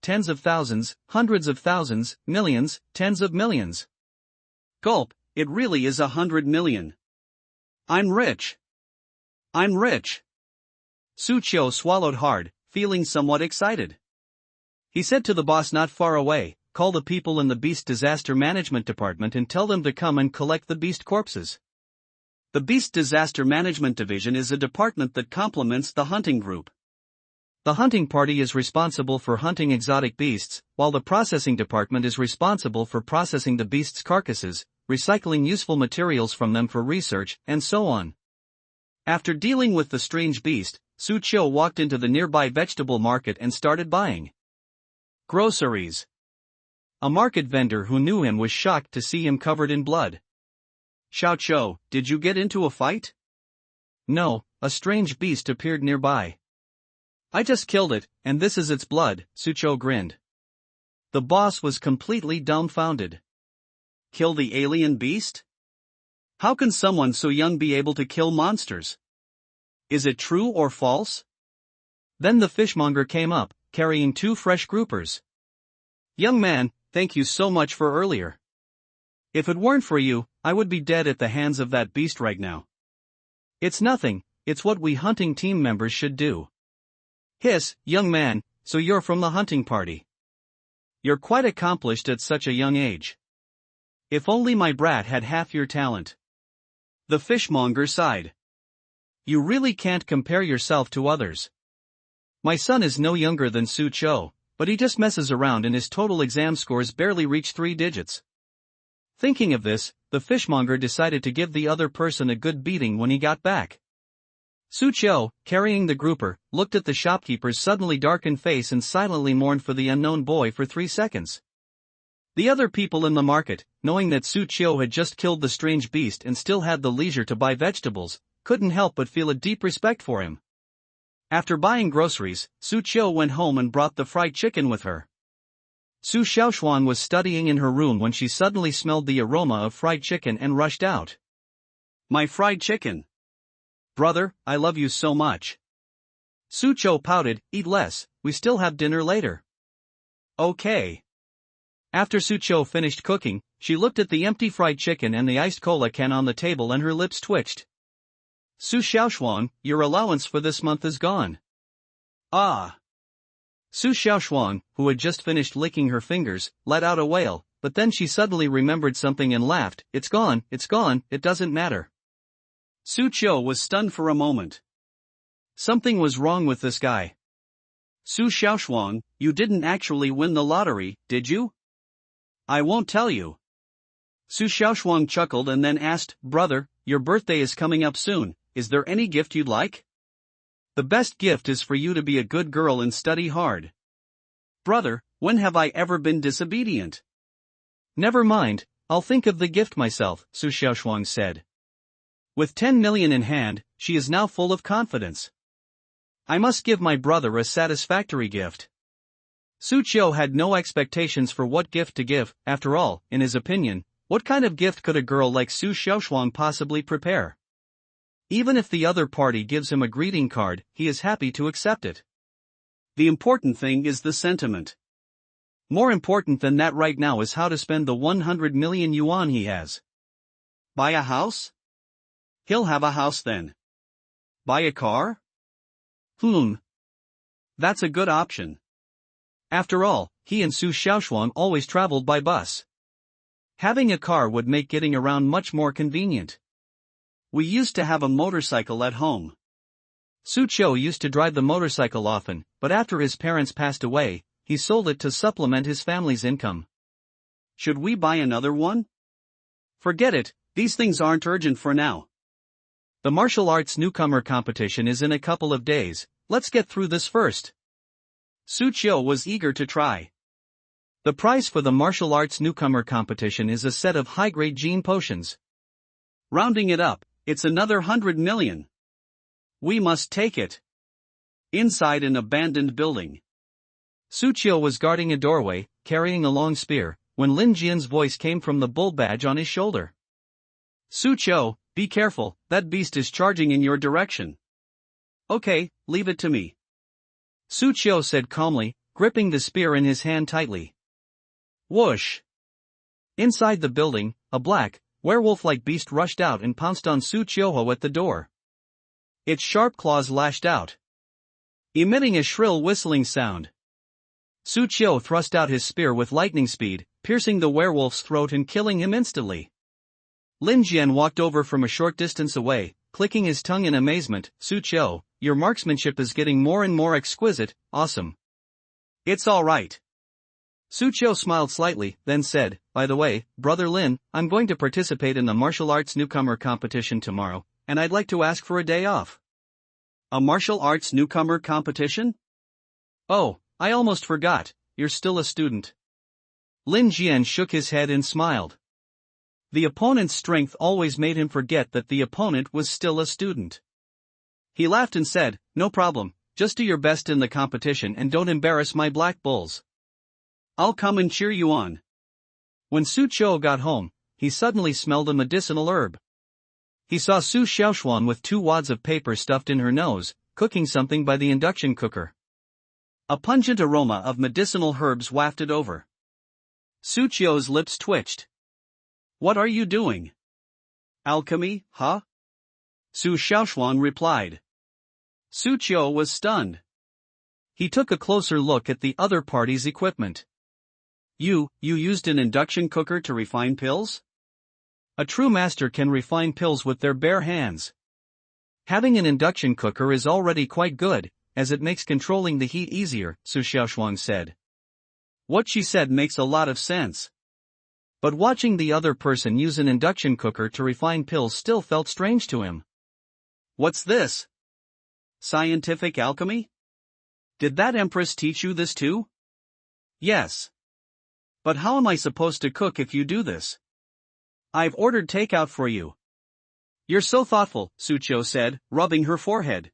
tens of thousands, hundreds of thousands, millions, tens of millions. Gulp, it really is 100 million. I'm rich. I'm rich. Su Qiu swallowed hard, feeling somewhat excited. He said to the boss not far away, call the people in the Beast Disaster Management Department and tell them to come and collect the beast corpses. The Beast Disaster Management Division is a department that complements the hunting group. The hunting party is responsible for hunting exotic beasts, while the processing department is responsible for processing the beasts' carcasses, recycling useful materials from them for research, and so on. After dealing with the strange beast, Su Qiu walked into the nearby vegetable market and started buying groceries. A market vendor who knew him was shocked to see him covered in blood. Xiao Qiu, did you get into a fight? No, a strange beast appeared nearby. I just killed it, and this is its blood, Su Qiu grinned. The boss was completely dumbfounded. Kill the alien beast? How can someone so young be able to kill monsters? Is it true or false? Then the fishmonger came up, carrying 2 fresh groupers. Young man, thank you so much for earlier. If it weren't for you, I would be dead at the hands of that beast right now. It's nothing, it's what we hunting team members should do. Hiss, young man, so you're from the hunting party. You're quite accomplished at such a young age. If only my brat had half your talent. The fishmonger sighed. You really can't compare yourself to others. My son is no younger than Su Qiu, but he just messes around and his total exam scores barely reach 3 digits. Thinking of this, the fishmonger decided to give the other person a good beating when he got back. Su Qiu, carrying the grouper, looked at the shopkeeper's suddenly darkened face and silently mourned for the unknown boy for 3 seconds. The other people in the market, knowing that Su Qiu had just killed the strange beast and still had the leisure to buy vegetables, couldn't help but feel a deep respect for him. After buying groceries, Su Qiu went home and brought the fried chicken with her. Su Xiaoshuan was studying in her room when she suddenly smelled the aroma of fried chicken and rushed out. My fried chicken! Brother, I love you so much. Su Qiu pouted, eat less, we still have dinner later. Okay. After Su Qiu finished cooking, she looked at the empty fried chicken and the iced cola can on the table and her lips twitched. Su Xiaoshuan, your allowance for this month is gone. Ah. Su Xiaoshuan, who had just finished licking her fingers, let out a wail, but then she suddenly remembered something and laughed, it's gone, it doesn't matter. Su Qiu was stunned for a moment. Something was wrong with this guy. Su Xiaoshuan, you didn't actually win the lottery, did you? I won't tell you. Su Xiaoshuan chuckled and then asked, brother, your birthday is coming up soon, is there any gift you'd like? The best gift is for you to be a good girl and study hard. Brother, when have I ever been disobedient? Never mind, I'll think of the gift myself, Su Xiaoshuan said. With 10 million in hand, she is now full of confidence. I must give my brother a satisfactory gift. Su Qiu had no expectations for what gift to give, after all, in his opinion, what kind of gift could a girl like Su Xiaoshuan possibly prepare? Even if the other party gives him a greeting card, he is happy to accept it. The important thing is the sentiment. More important than that right now is how to spend the 100 million yuan he has. Buy a house? He'll have a house then. Buy a car? That's a good option. After all, he and Su Xiaoshuan always traveled by bus. Having a car would make getting around much more convenient. We used to have a motorcycle at home. Su Qiu used to drive the motorcycle often, but after his parents passed away, he sold it to supplement his family's income. Should we buy another one? Forget it, these things aren't urgent for now. The martial arts newcomer competition is in a couple of days, let's get through this first. Su Qiu was eager to try. The prize for the martial arts newcomer competition is a set of high-grade gene potions. Rounding it up, it's another 100 million. We must take it. Inside an abandoned building. Su Qiu was guarding a doorway, carrying a long spear, when Lin Jian's voice came from the bull badge on his shoulder. Su Qiu, be careful, that beast is charging in your direction. Okay, leave it to me. Su Qiu said calmly, gripping the spear in his hand tightly. Whoosh! Inside the building, a black, werewolf-like beast rushed out and pounced on Su Qiu at the door. Its sharp claws lashed out, emitting a shrill whistling sound. Su Qiu thrust out his spear with lightning speed, piercing the werewolf's throat and killing him instantly. Lin Jian walked over from a short distance away, clicking his tongue in amazement. Su Qiu, your marksmanship is getting more and more exquisite, awesome. It's all right. Su Qiu smiled slightly, then said, by the way, Brother Lin, I'm going to participate in the martial arts newcomer competition tomorrow, and I'd like to ask for a day off. A martial arts newcomer competition? Oh, I almost forgot, you're still a student. Lin Jian shook his head and smiled. The opponent's strength always made him forget that the opponent was still a student. He laughed and said, no problem, just do your best in the competition and don't embarrass my black bulls. I'll come and cheer you on. When Su Qiu got home, he suddenly smelled a medicinal herb. He saw Su Xiaoshuan with 2 wads of paper stuffed in her nose, cooking something by the induction cooker. A pungent aroma of medicinal herbs wafted over. Su Qiu's lips twitched. What are you doing? Alchemy, huh? Su Xiaoshuan replied. Su Qiu was stunned. He took a closer look at the other party's equipment. You used an induction cooker to refine pills? A true master can refine pills with their bare hands. Having an induction cooker is already quite good, as it makes controlling the heat easier, Su Xiaoshuan said. What she said makes a lot of sense. But watching the other person use an induction cooker to refine pills still felt strange to him. What's this? Scientific alchemy? Did that empress teach you this too? Yes. But how am I supposed to cook if you do this? I've ordered takeout for you. You're so thoughtful, Su Qiu said, rubbing her forehead.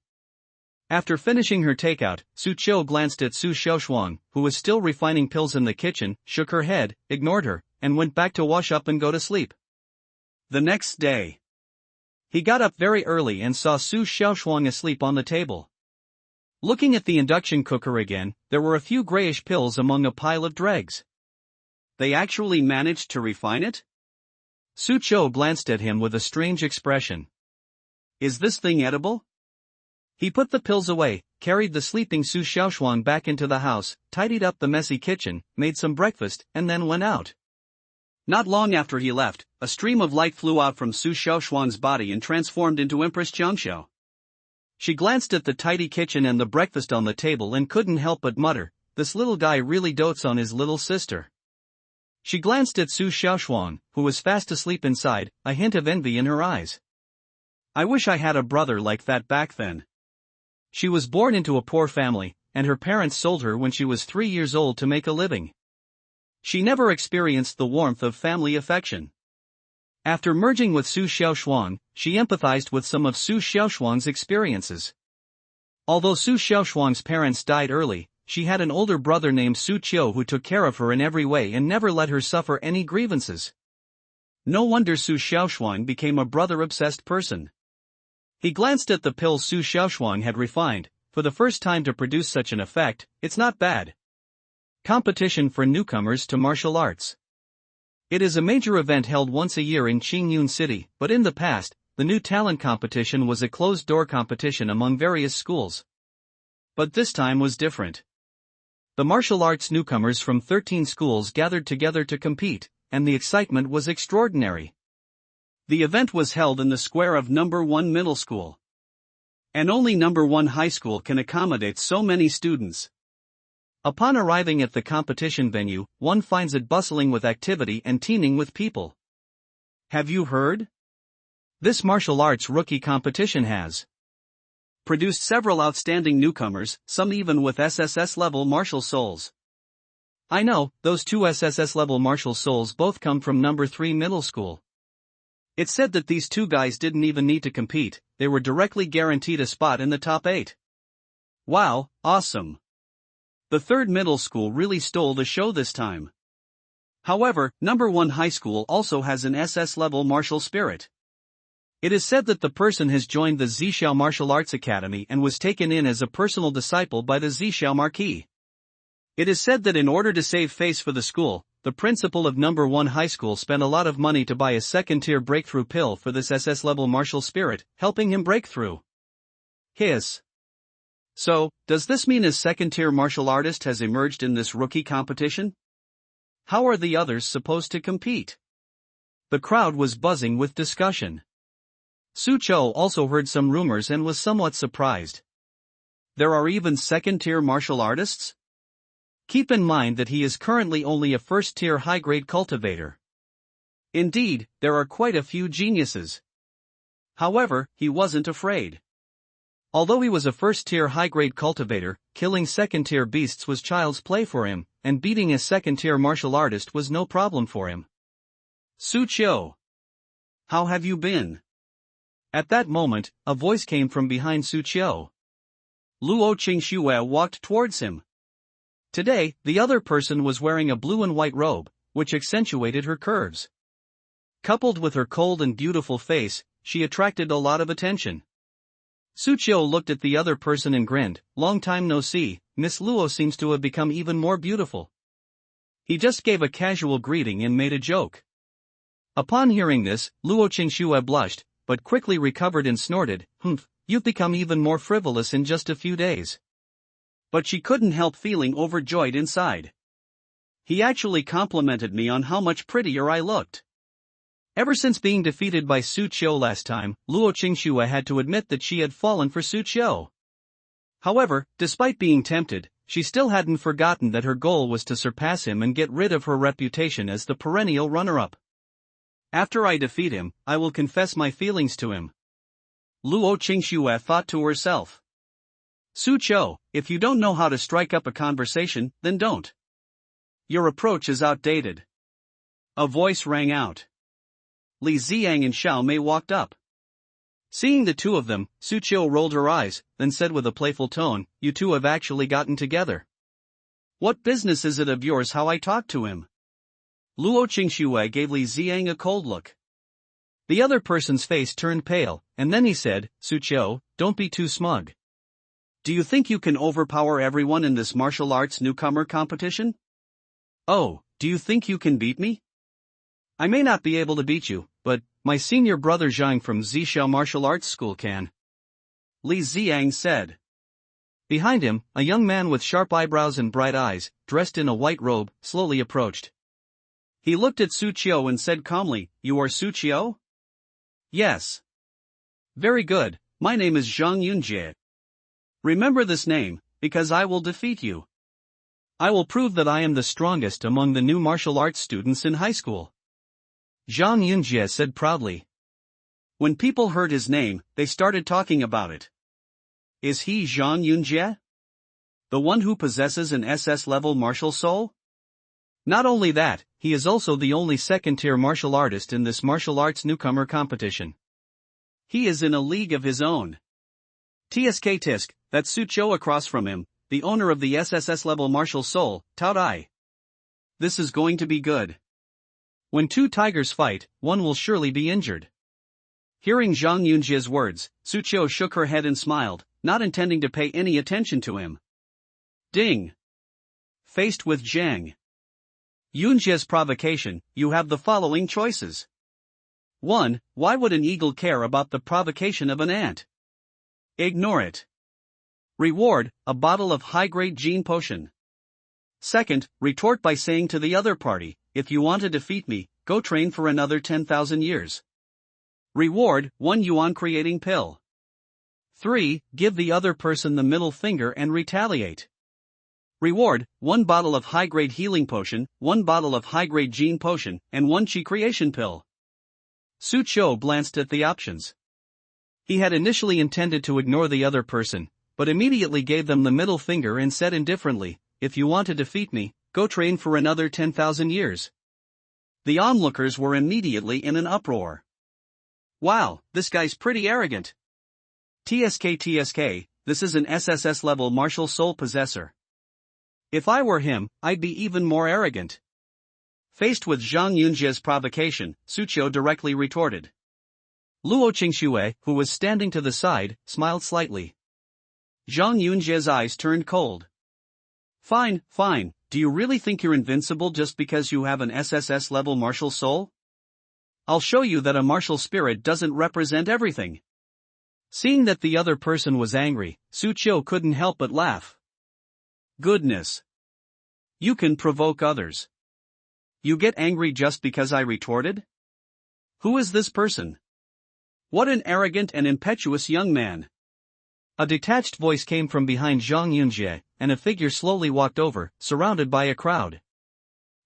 After finishing her takeout, Su Qiu glanced at Su Xiaoshuang, who was still refining pills in the kitchen, shook her head, ignored her, and went back to wash up and go to sleep. The next day, he got up very early and saw Su Xiaoshuang asleep on the table. Looking at the induction cooker again, there were a few grayish pills among a pile of dregs. They actually managed to refine it? Su Qiu glanced at him with a strange expression. Is this thing edible? He put the pills away, carried the sleeping Su Xiaoshuang back into the house, tidied up the messy kitchen, made some breakfast, and then went out. Not long after he left, a stream of light flew out from Su Xiaoshuang's body and transformed into Empress Jiangxiu. She glanced at the tidy kitchen and the breakfast on the table and couldn't help but mutter, "This little guy really dotes on his little sister." She glanced at Su Xiaoshuang, who was fast asleep inside, a hint of envy in her eyes. "I wish I had a brother like that back then." She was born into a poor family, and her parents sold her when she was 3 years old to make a living. She never experienced the warmth of family affection. After merging with Su Xiaoshuang, she empathized with some of Su Xiaoshuang's experiences. Although Su Xiaoshuang's parents died early, she had an older brother named Su Qiu who took care of her in every way and never let her suffer any grievances. No wonder Su Xiaoshuang became a brother-obsessed person. He glanced at the pills Su Xiaoshuang had refined. For the first time to produce such an effect, it's not bad. Competition for newcomers to martial arts. It is a major event held once a year in Qingyun City, but in the past, the new talent competition was a closed-door competition among various schools. But this time was different. The martial arts newcomers from 13 schools gathered together to compete, and the excitement was extraordinary. The event was held in the square of number 1 middle school. And only number 1 high school can accommodate so many students. Upon arriving at the competition venue, one finds it bustling with activity and teeming with people. Have you heard? This martial arts rookie competition has produced several outstanding newcomers, some even with SSS-level martial souls. I know, those 2 SSS-level martial souls both come from number 3 middle school. It's said that these 2 guys didn't even need to compete, they were directly guaranteed a spot in the top 8. Wow, awesome. The 3rd middle school really stole the show this time. However, number 1 high school also has an SS-level martial spirit. It is said that the person has joined the Zixiao Martial Arts Academy and was taken in as a personal disciple by the Zixiao Marquis. It is said that in order to save face for the school, the principal of number 1 high school spent a lot of money to buy a second-tier breakthrough pill for this SS-level martial spirit, helping him break through. Hiss. So, does this mean a second-tier martial artist has emerged in this rookie competition? How are the others supposed to compete? The crowd was buzzing with discussion. Su Qiu also heard some rumors and was somewhat surprised. There are even second-tier martial artists? Keep in mind that he is currently only a first-tier high-grade cultivator. Indeed, there are quite a few geniuses. However, he wasn't afraid. Although he was a first-tier high-grade cultivator, killing second-tier beasts was child's play for him, and beating a second-tier martial artist was no problem for him. Su Qiu. How have you been? At that moment, a voice came from behind Su Qiu. Luo Qingxue walked towards him. Today, the other person was wearing a blue and white robe, which accentuated her curves. Coupled with her cold and beautiful face, she attracted a lot of attention. Su Qiu looked at the other person and grinned. Long time no see, Miss Luo seems to have become even more beautiful. He just gave a casual greeting and made a joke. Upon hearing this, Luo Qingxue blushed, but quickly recovered and snorted, "Humph, you've become even more frivolous in just a few days." But she couldn't help feeling overjoyed inside. He actually complimented me on how much prettier I looked. Ever since being defeated by Su Qiu last time, Luo Qingxue had to admit that she had fallen for Su Qiu. However, despite being tempted, she still hadn't forgotten that her goal was to surpass him and get rid of her reputation as the perennial runner-up. After I defeat him, I will confess my feelings to him. Luo Qingxue thought to herself. Su Qiu, if you don't know how to strike up a conversation, then don't. Your approach is outdated. A voice rang out. Li Ziang and Xiao Mei walked up. Seeing the two of them, Suchio rolled her eyes, then said with a playful tone, "You two have actually gotten together. What business is it of yours how I talk to him?" Luo Qingxue gave Li Ziang a cold look. The other person's face turned pale, and then he said, "Suchio, don't be too smug. Do you think you can overpower everyone in this martial arts newcomer competition? Oh, do you think you can beat me? I may not be able to beat you, but my senior brother Zhang from Zhixiao Martial Arts School can," Li Ziang said. Behind him, a young man with sharp eyebrows and bright eyes, dressed in a white robe, slowly approached. He looked at Suchio and said calmly, "You are Suchio?" "Yes." "Very good, my name is Zhang Yunjie. Remember this name, because I will defeat you. I will prove that I am the strongest among the new martial arts students in high school," Zhang Yunjie said proudly. When people heard his name, they started talking about it. Is he Zhang Yunjie? The one who possesses an SS-level martial soul? Not only that, he is also the only second-tier martial artist in this martial arts newcomer competition. He is in a league of his own. TSK Tisk, that's Suchio across from him, the owner of the SSS-level martial soul, Taodai. This is going to be good. When two tigers fight, one will surely be injured. Hearing Zhang Yunjie's words, Suchio shook her head and smiled, not intending to pay any attention to him. Ding! Faced with Zhang Yunjie's provocation, you have the following choices. 1. Why would an eagle care about the provocation of an ant? Ignore it. Reward, a bottle of high-grade gene potion. Second, retort by saying to the other party, if you want to defeat me, go train for another 10,000 years. Reward, 1 yuan creating pill. 3. Give the other person the middle finger and retaliate. Reward, 1 bottle of high-grade healing potion, 1 bottle of high-grade gene potion, and 1 chi creation pill. Suchio glanced at the options. He had initially intended to ignore the other person, but immediately gave them the middle finger and said indifferently, if you want to defeat me, go train for another 10,000 years. The onlookers were immediately in an uproar. Wow, this guy's pretty arrogant. TSK, this is an SSS-level martial soul possessor. If I were him, I'd be even more arrogant. Faced with Zhang Yunjie's provocation, Suchio directly retorted. Luo Qingxue, who was standing to the side, smiled slightly. Zhang Yunjie's eyes turned cold. Fine, do you really think you're invincible just because you have an SSS-level martial soul? I'll show you that a martial spirit doesn't represent everything. Seeing that the other person was angry, Suchio couldn't help but laugh. Goodness. You can provoke others. You get angry just because I retorted? Who is this person? What an arrogant and impetuous young man. A detached voice came from behind Zhang Yunjie, and a figure slowly walked over, surrounded by a crowd.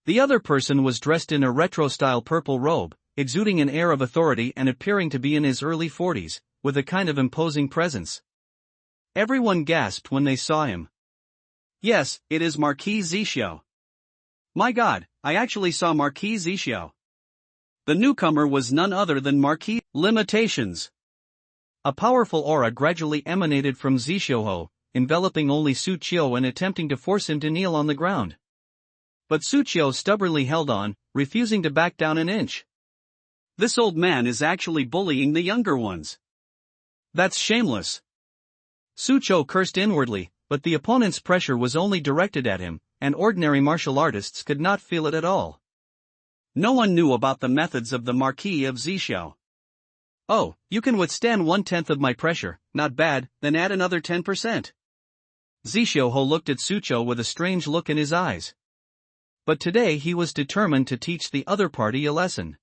The other person was dressed in a retro-style purple robe, exuding an air of authority and appearing to be in his early 40s, with a kind of imposing presence. Everyone gasped when they saw him. Yes, it is Marquis Zhixiao. My God, I actually saw Marquis Zhixiao. The newcomer was none other than Marquis. Limitations. A powerful aura gradually emanated from Zhixiao, enveloping only Suchio and attempting to force him to kneel on the ground. But Suchio stubbornly held on, refusing to back down an inch. This old man is actually bullying the younger ones. That's shameless. Suchio cursed inwardly, but the opponent's pressure was only directed at him, and ordinary martial artists could not feel it at all. No one knew about the methods of the Marquis of Zhixiao. Oh, you can withstand 1/10 of my pressure, not bad, then add another 10%. Zhixiao looked at Suchio with a strange look in his eyes. But today he was determined to teach the other party a lesson.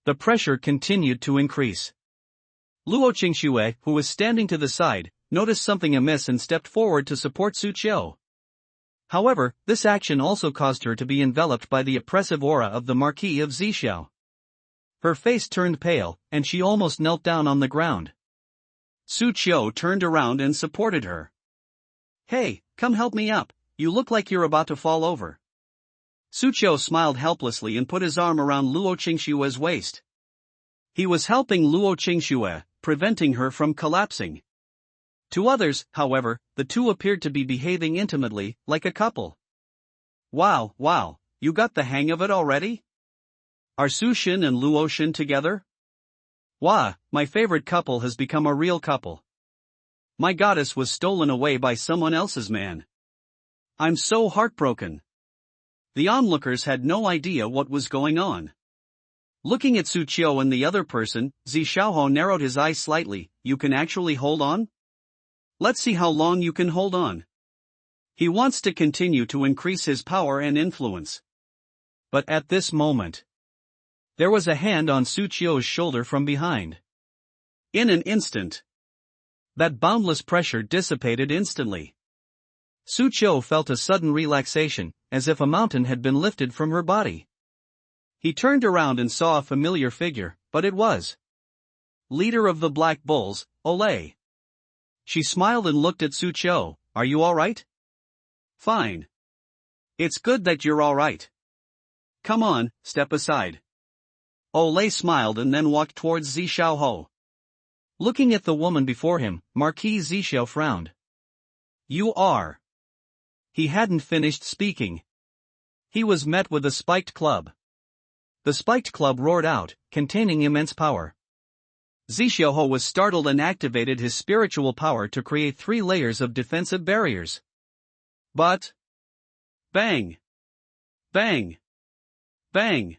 The pressure continued to increase. Luo Qingxue, who was standing to the side, noticed something amiss and stepped forward to support Suchio. However, this action also caused her to be enveloped by the oppressive aura of the Marquis of Zhixiao. Her face turned pale, and she almost knelt down on the ground. Suchio turned around and supported her. Hey, come help me up, you look like you're about to fall over. Suchio smiled helplessly and put his arm around Luo Qingxue's waist. He was helping Luo Qingxue, preventing her from collapsing. To others, however, the two appeared to be behaving intimately, like a couple. Wow, you got the hang of it already? Are Su-shin and Luo-shin together? Wah, my favorite couple has become a real couple. My goddess was stolen away by someone else's man. I'm so heartbroken. The onlookers had no idea what was going on. Looking at Suchio and the other person, Zi Xiaohou narrowed his eyes slightly. You can actually hold on? Let's see how long you can hold on. He wants to continue to increase his power and influence. But at this moment, there was a hand on Suchio's shoulder from behind. In an instant, that boundless pressure dissipated instantly. Suchio felt a sudden relaxation, as if a mountain had been lifted from her body. He turned around and saw a familiar figure, but it was leader of the Black Bulls, Olay. She smiled and looked at Suchio. Are you alright? Fine. It's good that you're alright. Come on, step aside. Olay smiled and then walked towards Zi Xiaohou. Looking at the woman before him, Marquis Zixiao frowned. You are. He hadn't finished speaking. He was met with a spiked club. The spiked club roared out, containing immense power. Zixiao was startled and activated his spiritual power to create 3 layers of defensive barriers. But... bang! Bang! Bang!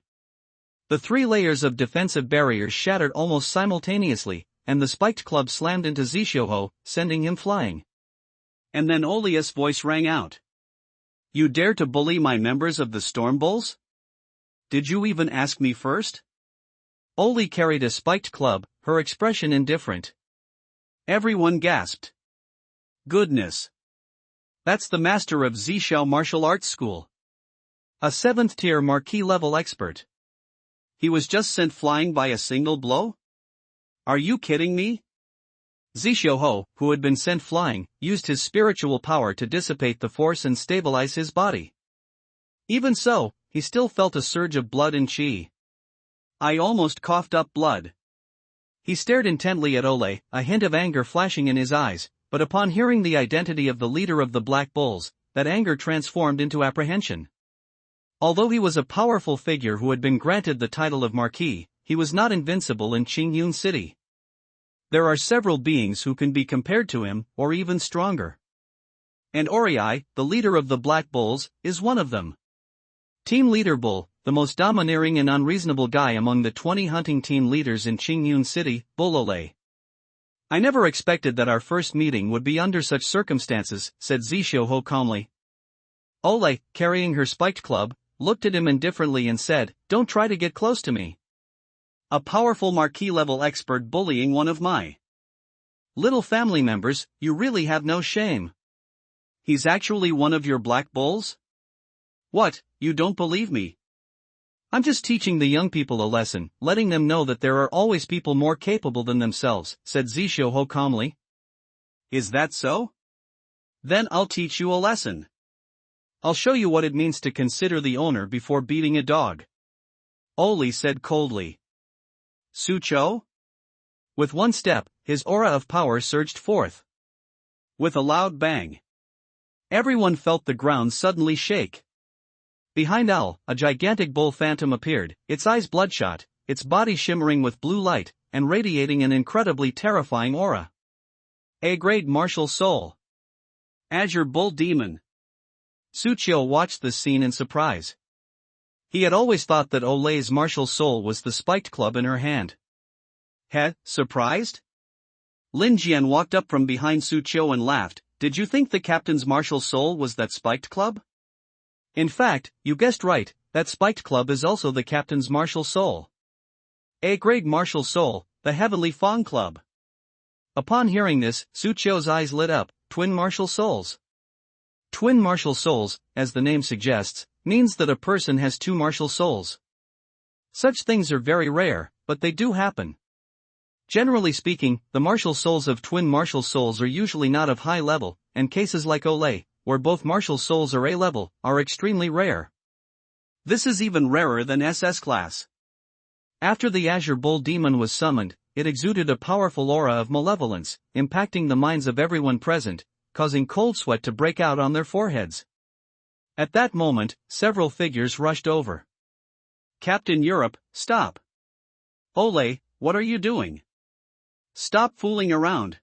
The 3 layers of defensive barriers shattered almost simultaneously, and the spiked club slammed into Zixiao, sending him flying. And then Olia's voice rang out. You dare to bully my members of the Storm Bulls? Did you even ask me first? Oli carried a spiked club, her expression indifferent. Everyone gasped. Goodness! That's the master of Zixiao Martial Arts School. A 7th-tier marquis-level expert. He was just sent flying by a single blow? Are you kidding me? Zixiao, who had been sent flying, used his spiritual power to dissipate the force and stabilize his body. Even so, he still felt a surge of blood and qi. I almost coughed up blood. He stared intently at Olay, a hint of anger flashing in his eyes, but upon hearing the identity of the leader of the Black Bulls, that anger transformed into apprehension. Although he was a powerful figure who had been granted the title of Marquis, he was not invincible in Qingyun City. There are several beings who can be compared to him, or even stronger. And Oriai, the leader of the Black Bulls, is one of them. Team Leader Bull, the most domineering and unreasonable guy among the 20 hunting team leaders in Qingyun City, Bullolay. I never expected that our first meeting would be under such circumstances, said Zixiao calmly. Olay, carrying her spiked club, looked at him indifferently and said, Don't try to get close to me. A powerful marquis-level expert bullying one of my little family members, you really have no shame. He's actually one of your Black Bulls? What, you don't believe me? I'm just teaching the young people a lesson, letting them know that there are always people more capable than themselves, said Zixiao calmly. Is that so? Then I'll teach you a lesson. I'll show you what it means to consider the owner before beating a dog. Oli said coldly. Sucho? With one step, his aura of power surged forth. With a loud bang, everyone felt the ground suddenly shake. Behind Owl, a gigantic bull phantom appeared, its eyes bloodshot, its body shimmering with blue light, and radiating an incredibly terrifying aura. A-grade martial soul. Azure Bull Demon. Suchio watched this scene in surprise. He had always thought that Olay's martial soul was the spiked club in her hand. Surprised? Lin Jian walked up from behind Suchio and laughed. Did you think the captain's martial soul was that spiked club? In fact, you guessed right, that spiked club is also the captain's martial soul. A-grade martial soul, the Heavenly Fong Club. Upon hearing this, Suchio's eyes lit up. Twin martial souls. Twin martial souls, as the name suggests, means that a person has 2 martial souls. Such things are very rare, but they do happen. Generally speaking, the martial souls of twin martial souls are usually not of high level, and cases like Olay, where both martial souls are A-level, are extremely rare. This is even rarer than SS class. After the Azure Bull Demon was summoned, it exuded a powerful aura of malevolence, impacting the minds of everyone present, causing cold sweat to break out on their foreheads. At that moment, several figures rushed over. "Captain Europe, stop! Ole, what are you doing? Stop fooling around!"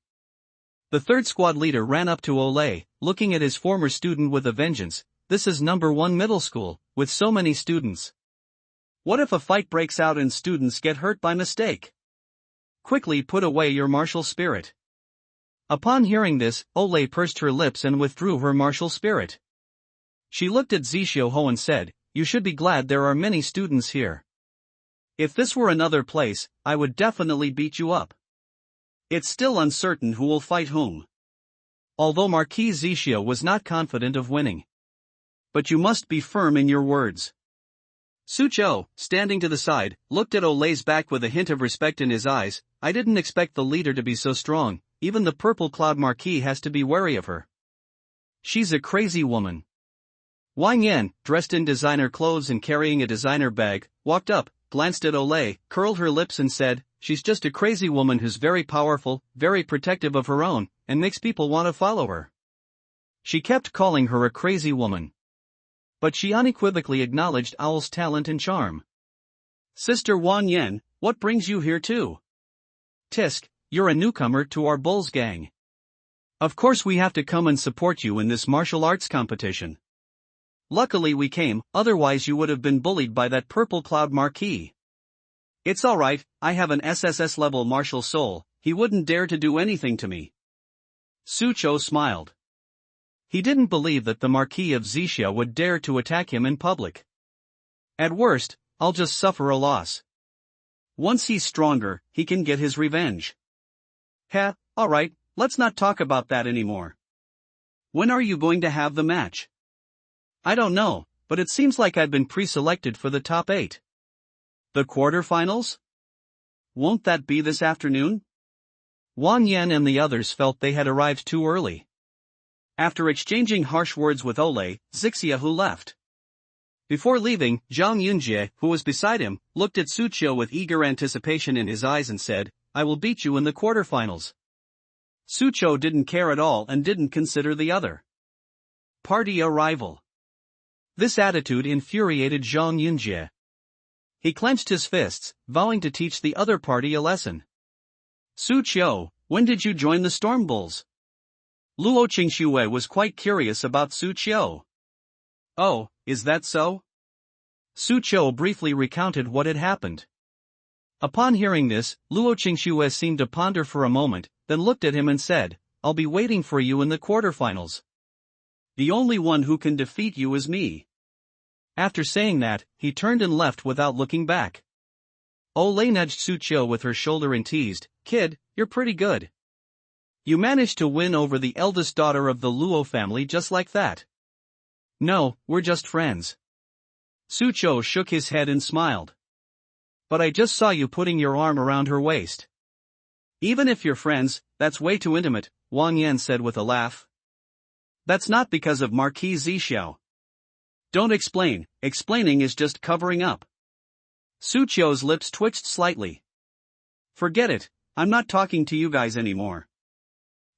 The third squad leader ran up to Ole, looking at his former student with a vengeance. "This is number 1 middle school, with so many students. What if a fight breaks out and students get hurt by mistake? Quickly put away your martial spirit." Upon hearing this, Ole pursed her lips and withdrew her martial spirit. She looked at Zishio and said, "You should be glad there are many students here. If this were another place, I would definitely beat you up. It's still uncertain who will fight whom." Although Marquis Zishio was not confident of winning. "But you must be firm in your words." Sucho, standing to the side, looked at Ole's back with a hint of respect in his eyes. "I didn't expect the leader to be so strong. Even the Purple Cloud Marquis has to be wary of her. She's a crazy woman." Wang Yan, dressed in designer clothes and carrying a designer bag, walked up, glanced at Ole, curled her lips and said, "She's just a crazy woman who's very powerful, very protective of her own, and makes people want to follow her." She kept calling her a crazy woman. But she unequivocally acknowledged Owl's talent and charm. "Sister Wang Yan, what brings you here too?" "Tisk, you're a newcomer to our Bulls gang. Of course we have to come and support you in this martial arts competition. Luckily we came, otherwise you would have been bullied by that Purple Cloud Marquis. It's alright, I have an SSS level martial soul, he wouldn't dare to do anything to me." Sucho smiled. He didn't believe that the Marquis of Zixia would dare to attack him in public. "At worst, I'll just suffer a loss. Once he's stronger, he can get his revenge." "Heh, alright, let's not talk about that anymore. When are you going to have the match?" "I don't know, but it seems like I've been pre-selected for the top 8. The quarterfinals? Won't that be this afternoon?" Wang Yan and the others felt they had arrived too early. After exchanging harsh words with Ole, Zixiahu left. Before leaving, Zhang Yunjie, who was beside him, looked at Sucho with eager anticipation in his eyes and said, "I will beat you in the quarterfinals." Sucho didn't care at all and didn't consider the other party a rival. This attitude infuriated Zhang Yunjie. He clenched his fists, vowing to teach the other party a lesson. "Sucho, when did you join the Storm Bulls?" Luo Qingxue was quite curious about Sucho. "Oh, is that so?" Sucho briefly recounted what had happened. Upon hearing this, Luo Qingxue seemed to ponder for a moment, then looked at him and said, "I'll be waiting for you in the quarterfinals. The only one who can defeat you is me." After saying that, he turned and left without looking back. Ole nudged Sucho with her shoulder and teased, "Kid, you're pretty good. You managed to win over the eldest daughter of the Luo family just like that." "No, we're just friends." Sucho shook his head and smiled. "But I just saw you putting your arm around her waist." "Even if you're friends, that's way too intimate," Wang Yan said with a laugh. "That's not because of Marquis Zixiao. Don't explain, explaining is just covering up." Sucho's lips twitched slightly. "Forget it, I'm not talking to you guys anymore.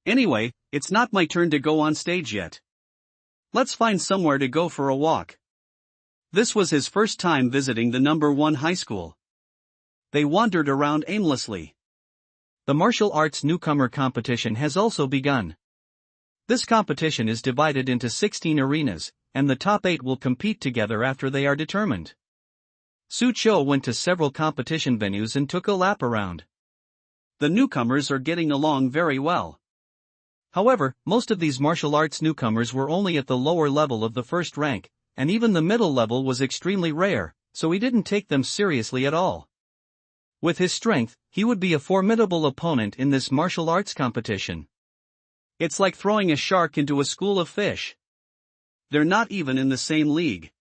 Anyway, it's not my turn to go on stage yet. Let's find somewhere to go for a walk." This was his first time visiting the number 1 high school. They wandered around aimlessly. The martial arts newcomer competition has also begun. This competition is divided into 16 arenas, and the top 8 will compete together after they are determined. Sucho went to several competition venues and took a lap around. The newcomers are getting along very well. However, most of these martial arts newcomers were only at the lower level of the first rank, and even the middle level was extremely rare, so he didn't take them seriously at all. With his strength, he would be a formidable opponent in this martial arts competition. It's like throwing a shark into a school of fish. They're not even in the same league.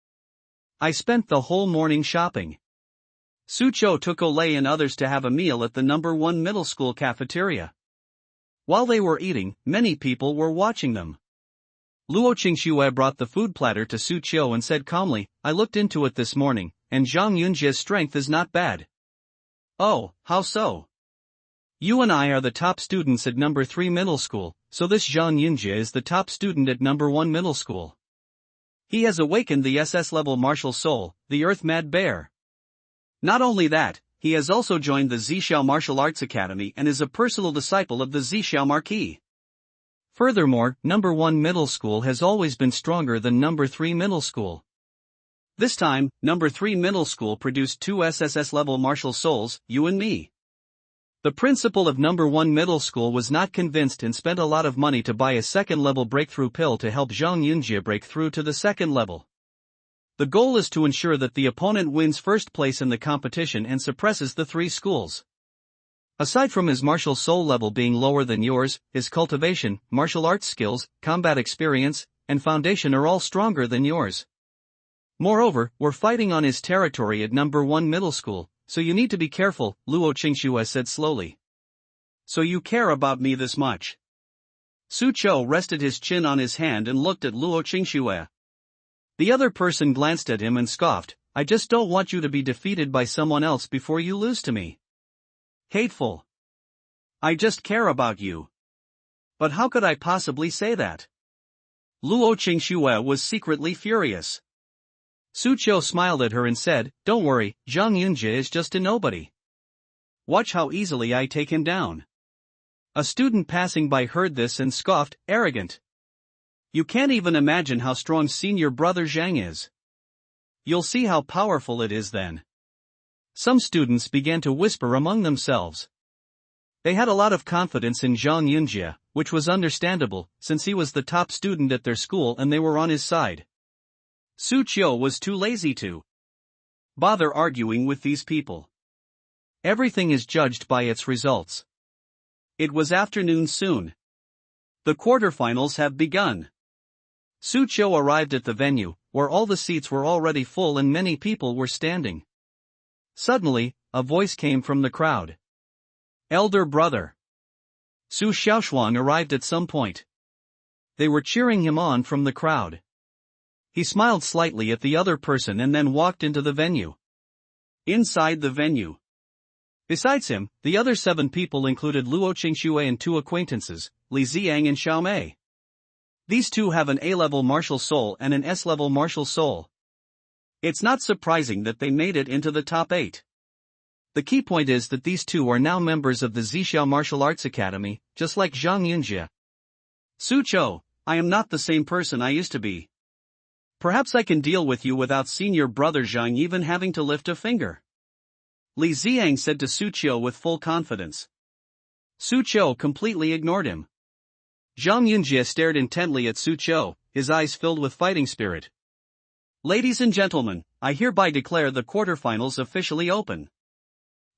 I spent the whole morning shopping. Sucho took Ole and others to have a meal at the number 1 middle school cafeteria. While they were eating, many people were watching them. Luo Qingxue brought the food platter to Sucho and said calmly, "I looked into it this morning, and Zhang Yunjie's strength is not bad." "Oh, how so?" You and I are the top students at number 3 middle school, so this Zhang Yunjie is the top student at number 1 middle school. He has awakened the SS-level martial soul, the Earth Mad Bear. Not only that, he has also joined the Zhixiao Martial Arts Academy and is a personal disciple of the Zhixiao Marquis. Furthermore, number 1 middle school has always been stronger than number 3 middle school. This time, number 3 middle school produced 2 SSS-level martial souls, you and me. The principal of number 1 middle school was not convinced and spent a lot of money to buy a second-level breakthrough pill to help Zhang Yunjie break through to the second level. The goal is to ensure that the opponent wins first place in the competition and suppresses the 3 schools. Aside from his martial soul level being lower than yours, his cultivation, martial arts skills, combat experience, and foundation are all stronger than yours. Moreover, we're fighting on his territory at number 1 middle school, so you need to be careful, Luo Qingxue said slowly. So you care about me this much? Su Chou rested his chin on his hand and looked at Luo Qingxue. The other person glanced at him and scoffed, I just don't want you to be defeated by someone else before you lose to me. Hateful. I just care about you. But how could I possibly say that? Luo Qingxue was secretly furious. Su Chou smiled at her and said, Don't worry, Zhang Yunjie is just a nobody. Watch how easily I take him down. A student passing by heard this and scoffed, arrogant. You can't even imagine how strong senior brother Zhang is. You'll see how powerful it is then. Some students began to whisper among themselves. They had a lot of confidence in Zhang Yunjie, which was understandable, since he was the top student at their school and they were on his side. Su Chou was too lazy to bother arguing with these people. Everything is judged by its results. It was afternoon soon. The quarterfinals have begun. Su Chou arrived at the venue, where all the seats were already full and many people were standing. Suddenly, a voice came from the crowd. Elder brother. Su Xiaoshuang arrived at some point. They were cheering him on from the crowd. He smiled slightly at the other person and then walked into the venue. Inside the venue. Besides him, the other 7 people included Luo Qingxue and 2 acquaintances, Li Ziang and Xiao Mei. These 2 have an A-level martial soul and an S-level martial soul. It's not surprising that they made it into the top 8. The key point is that these 2 are now members of the Zhixiao Martial Arts Academy, just like Zhang Yunjie. Su Chou, I am not the same person I used to be. Perhaps I can deal with you without senior brother Zhang even having to lift a finger. Li Ziang said to Su Chou with full confidence. Su Chou completely ignored him. Zhang Yunjie stared intently at Su Chou, his eyes filled with fighting spirit. Ladies and gentlemen, I hereby declare the quarterfinals officially open.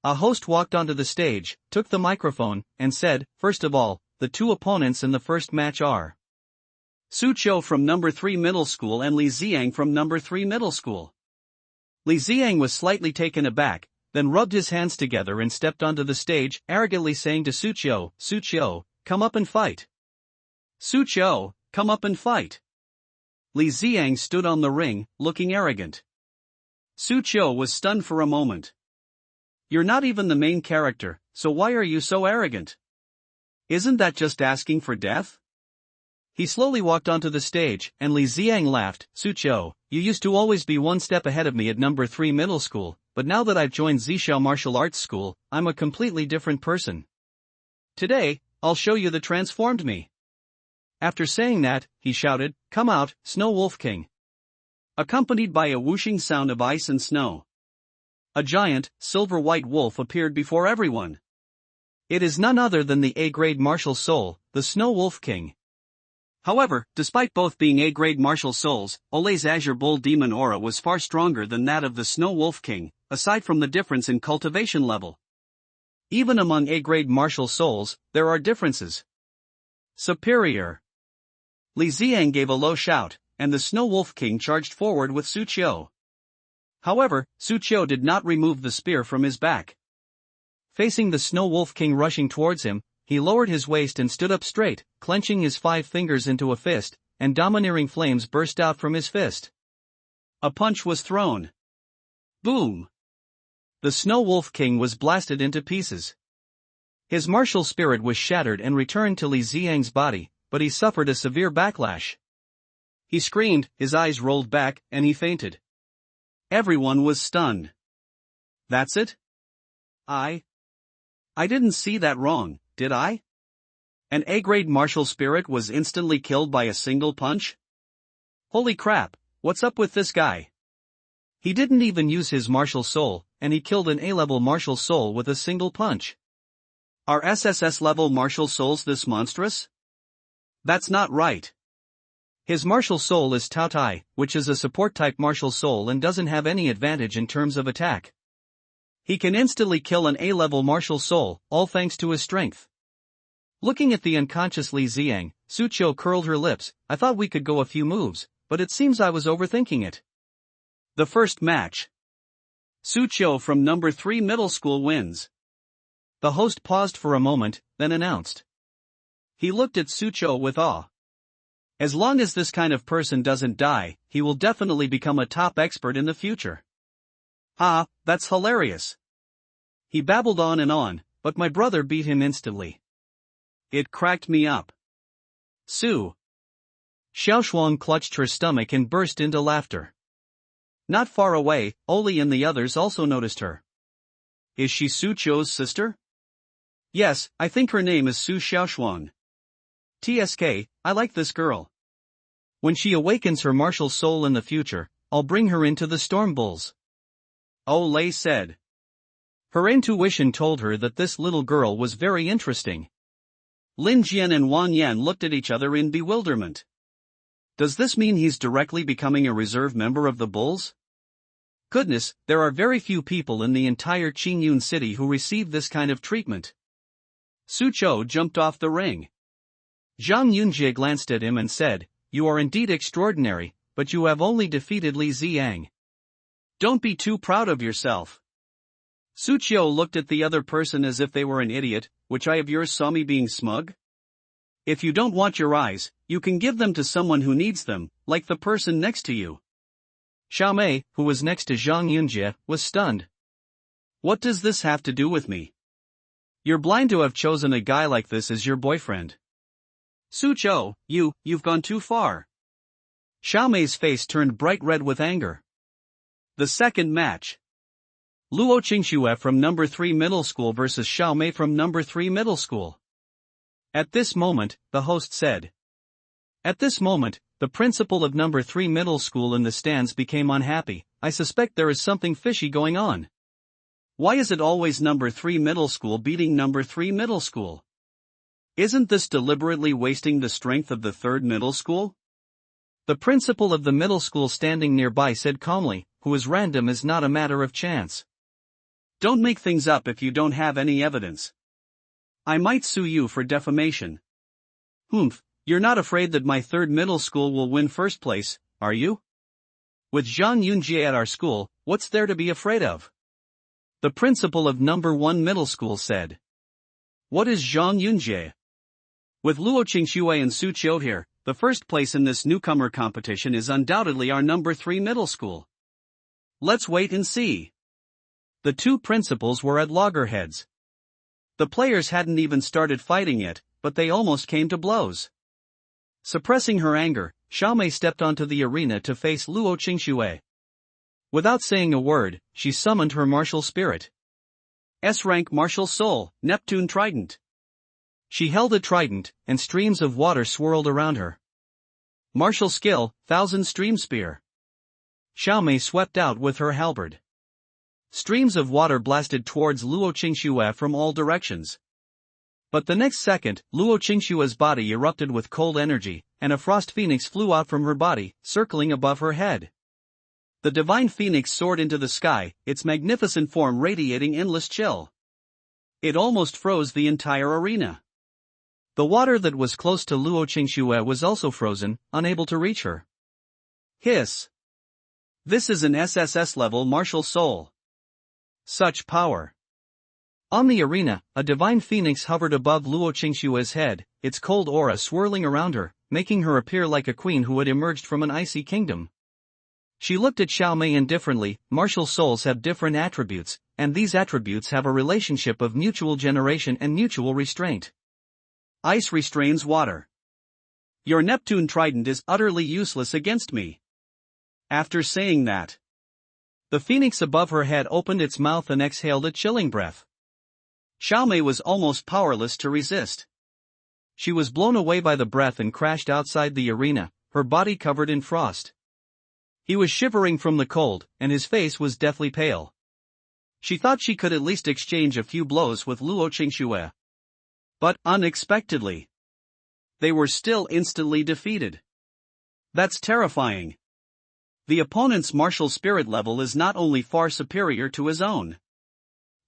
A host walked onto the stage, took the microphone, and said, First of all, the 2 opponents in the first match are Su Chou from number 3 middle school and Li Ziang from number 3 middle school. Li Ziang was slightly taken aback, then rubbed his hands together and stepped onto the stage, arrogantly saying to Su Chou, come up and fight. Su Chou, come up and fight. Li Ziang stood on the ring, looking arrogant. Su Chou was stunned for a moment. You're not even the main character, so why are you so arrogant? Isn't that just asking for death? He slowly walked onto the stage, and Li Ziang laughed. Su Chou, you used to always be one step ahead of me at number 3 middle school, but now that I've joined Zhixiao Martial Arts School, I'm a completely different person. Today, I'll show you the transformed me. After saying that, he shouted, Come out, Snow Wolf King. Accompanied by a whooshing sound of ice and snow. A giant, silver-white wolf appeared before everyone. It is none other than the A-grade martial soul, the Snow Wolf King. However, despite both being A-grade martial souls, Ole's Azure Bull Demon aura was far stronger than that of the Snow Wolf King, aside from the difference in cultivation level. Even among A-grade martial souls, there are differences. Superior. Li Ziang gave a low shout, and the Snow Wolf King charged forward with Su Chou. However, Su Chou did not remove the spear from his back. Facing the Snow Wolf King rushing towards him, he lowered his waist and stood up straight, clenching his 5 fingers into a fist, and domineering flames burst out from his fist. A punch was thrown. Boom! The Snow Wolf King was blasted into pieces. His martial spirit was shattered and returned to Li Xiang's body, but he suffered a severe backlash. He screamed, his eyes rolled back, and he fainted. Everyone was stunned. That's it? I didn't see that wrong, did I? An A-grade martial spirit was instantly killed by a single punch? Holy crap, what's up with this guy? He didn't even use his martial soul, and he killed an A-level martial soul with a single punch. Are SSS-level martial souls this monstrous? That's not right. His martial soul is Tao Tai, which is a support-type martial soul and doesn't have any advantage in terms of attack. He can instantly kill an A-level martial soul, all thanks to his strength. Looking at the unconscious Li Xiang, Suqiu curled her lips. I thought we could go a few moves, but it seems I was overthinking it. The first match. Suqiu from number 3 middle school wins. The host paused for a moment, then announced. He looked at Suqiu with awe. As long as this kind of person doesn't die, he will definitely become a top expert in the future. Ah, that's hilarious. He babbled on, but my brother beat him instantly. It cracked me up. Su. Xiaoshuang clutched her stomach and burst into laughter. Not far away, Oli and the others also noticed her. Is she Su Qiu's sister? Yes, I think her name is Su Xiaoshuang. TSK, I like this girl. When she awakens her martial soul in the future, I'll bring her into the Storm Bulls. Olay said. Her intuition told her that this little girl was very interesting. Lin Jian and Wang Yan looked at each other in bewilderment. Does this mean he's directly becoming a reserve member of the Bulls? Goodness, there are very few people in the entire Qingyun city who receive this kind of treatment. Su Qiu jumped off the ring. Zhang Yunjie glanced at him and said, You are indeed extraordinary, but you have only defeated Li Xiang. Don't be too proud of yourself. Su Qiu looked at the other person as if they were an idiot. Which eye of yours saw me being smug? If you don't want your eyes, you can give them to someone who needs them, like the person next to you. Xiao Mei, who was next to Zhang Yunjie, was stunned. What does this have to do with me? You're blind to have chosen a guy like this as your boyfriend. Su Qiu, you've gone too far. Xiao Mei's face turned bright red with anger. The second match. Luo Qingxue from number 3 middle school versus Xiao Mei from number 3 middle school. At this moment, the host said. At this moment, the principal of number 3 middle school in the stands became unhappy. I suspect there is something fishy going on. Why is it always number 3 middle school beating number 3 middle school? Isn't this deliberately wasting the strength of the 3rd middle school? The principal of the middle school standing nearby said calmly, who is random is not a matter of chance. Don't make things up if you don't have any evidence. I might sue you for defamation. Humph, you're not afraid that my 3rd middle school will win first place, are you? With Zhang Yunjie at our school, what's there to be afraid of? The principal of number 1 middle school said. What is Zhang Yunjie? With Luo Qingxue and Su Qiu here, the first place in this newcomer competition is undoubtedly our number 3 middle school. Let's wait and see. The two principals were at loggerheads. The players hadn't even started fighting yet, but they almost came to blows. Suppressing her anger, Xiao Mei stepped onto the arena to face Luo Qingxue. Without saying a word, she summoned her martial spirit. S-rank martial soul, Neptune Trident. She held a trident, and streams of water swirled around her. Martial skill, 1000 Stream Spear. Xiao Mei swept out with her halberd. Streams of water blasted towards Luo Qingxue from all directions. But the next second, Luo Qingxue's body erupted with cold energy, and a frost phoenix flew out from her body, circling above her head. The divine phoenix soared into the sky, its magnificent form radiating endless chill. It almost froze the entire arena. The water that was close to Luo Qingxue was also frozen, unable to reach her. Hiss. This is an SSS-level martial soul. Such power. On the arena, a divine phoenix hovered above Luo Qingxue's head, its cold aura swirling around her, making her appear like a queen who had emerged from an icy kingdom. She looked at Xiao Mei indifferently. Martial souls have different attributes, and these attributes have a relationship of mutual generation and mutual restraint. Ice restrains water. Your Neptune trident is utterly useless against me. After saying that, the phoenix above her head opened its mouth and exhaled a chilling breath. Xiaomei was almost powerless to resist. She was blown away by the breath and crashed outside the arena, her body covered in frost. He was shivering from the cold, and his face was deathly pale. She thought she could at least exchange a few blows with Luo Qingxue. But, unexpectedly, they were still instantly defeated. That's terrifying. The opponent's martial spirit level is not only far superior to his own.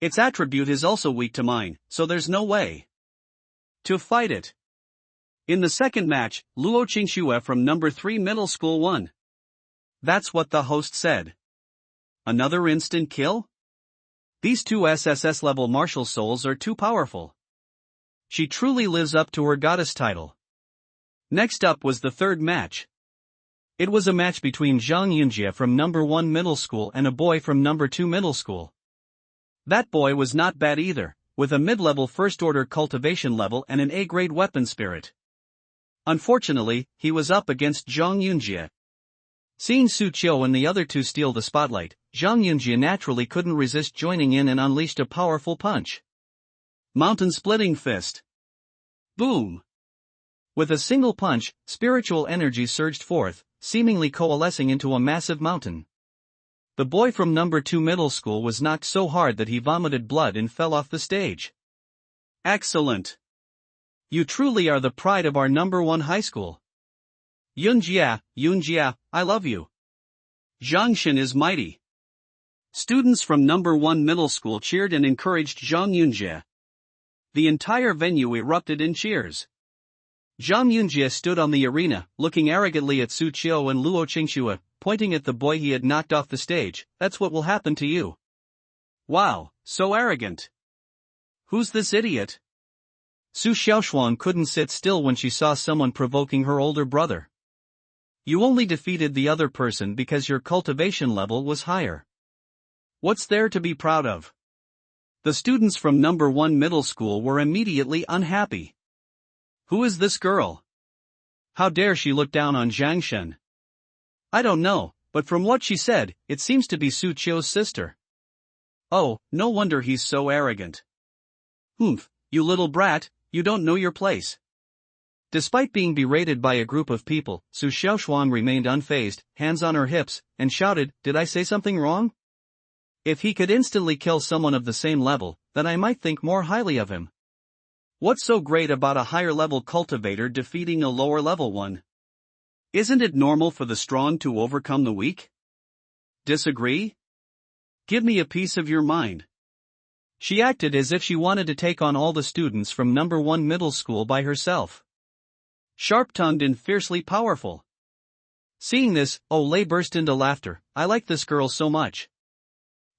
Its attribute is also weak to mine, so there's no way to fight it. In the second match, Luo Qingxue from number 3 middle school won. That's what the host said. Another instant kill? These two SSS level martial souls are too powerful. She truly lives up to her goddess title. Next up was the third match. It was a match between Zhang Yunjie from number 1 middle school and a boy from number 2 middle school. That boy was not bad either, with a mid-level first-order cultivation level and an A-grade weapon spirit. Unfortunately, he was up against Zhang Yunjie. Seeing Su Qiu and the other two steal the spotlight, Zhang Yunjie naturally couldn't resist joining in and unleashed a powerful punch. Mountain-splitting fist. Boom! With a single punch, spiritual energy surged forth, seemingly coalescing into a massive mountain. The boy from number 2 middle school was knocked so hard that he vomited blood and fell off the stage. Excellent! You truly are the pride of our number 1 high school. Yunjie, I love you. Zhangshan is mighty. Students from number 1 middle school cheered and encouraged Zhang Yunjie. The entire venue erupted in cheers. Zhang Yunjie stood on the arena, looking arrogantly at Su Qiu and Luo Qingxue, pointing at the boy he had knocked off the stage. That's what will happen to you. Wow, so arrogant. Who's this idiot? Su Xiaoshuang couldn't sit still when she saw someone provoking her older brother. You only defeated the other person because your cultivation level was higher. What's there to be proud of? The students from number 1 middle school were immediately unhappy. Who is this girl? How dare she look down on Zhangshan? I don't know, but from what she said, it seems to be Su Qiu's sister. Oh, no wonder he's so arrogant. Humph, you little brat, you don't know your place. Despite being berated by a group of people, Su Xiaoshuang remained unfazed, hands on her hips, and shouted, "Did I say something wrong? If he could instantly kill someone of the same level, then I might think more highly of him. What's so great about a higher level cultivator defeating a lower level one? Isn't it normal for the strong to overcome the weak? Disagree? Give me a piece of your mind." She acted as if she wanted to take on all the students from number 1 middle school by herself. Sharp-tongued and fiercely powerful. Seeing this, Olay burst into laughter. I like this girl so much.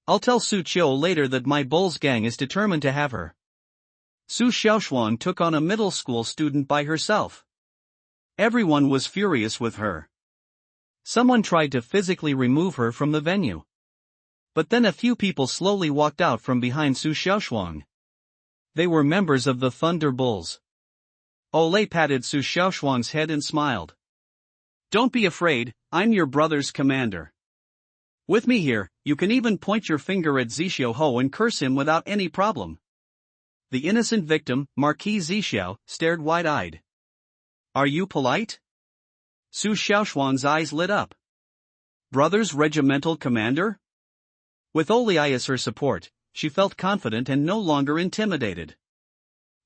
I'll tell Su Qiu later that my Bulls gang is determined to have her. Su Xiaoshuang took on a middle school student by herself. Everyone was furious with her. Someone tried to physically remove her from the venue. But then a few people slowly walked out from behind Su Xiaoshuang. They were members of the Thunder Bulls. Olay patted Su Xiaoshuang's head and smiled. Don't be afraid, I'm your brother's commander. With me here, you can even point your finger at Zixiao Ho and curse him without any problem. The innocent victim, Marquis Zixiao, stared wide-eyed. Are you polite? Su Xiaoshuang's eyes lit up. Brother's regimental commander? With Olay as her support, she felt confident and no longer intimidated.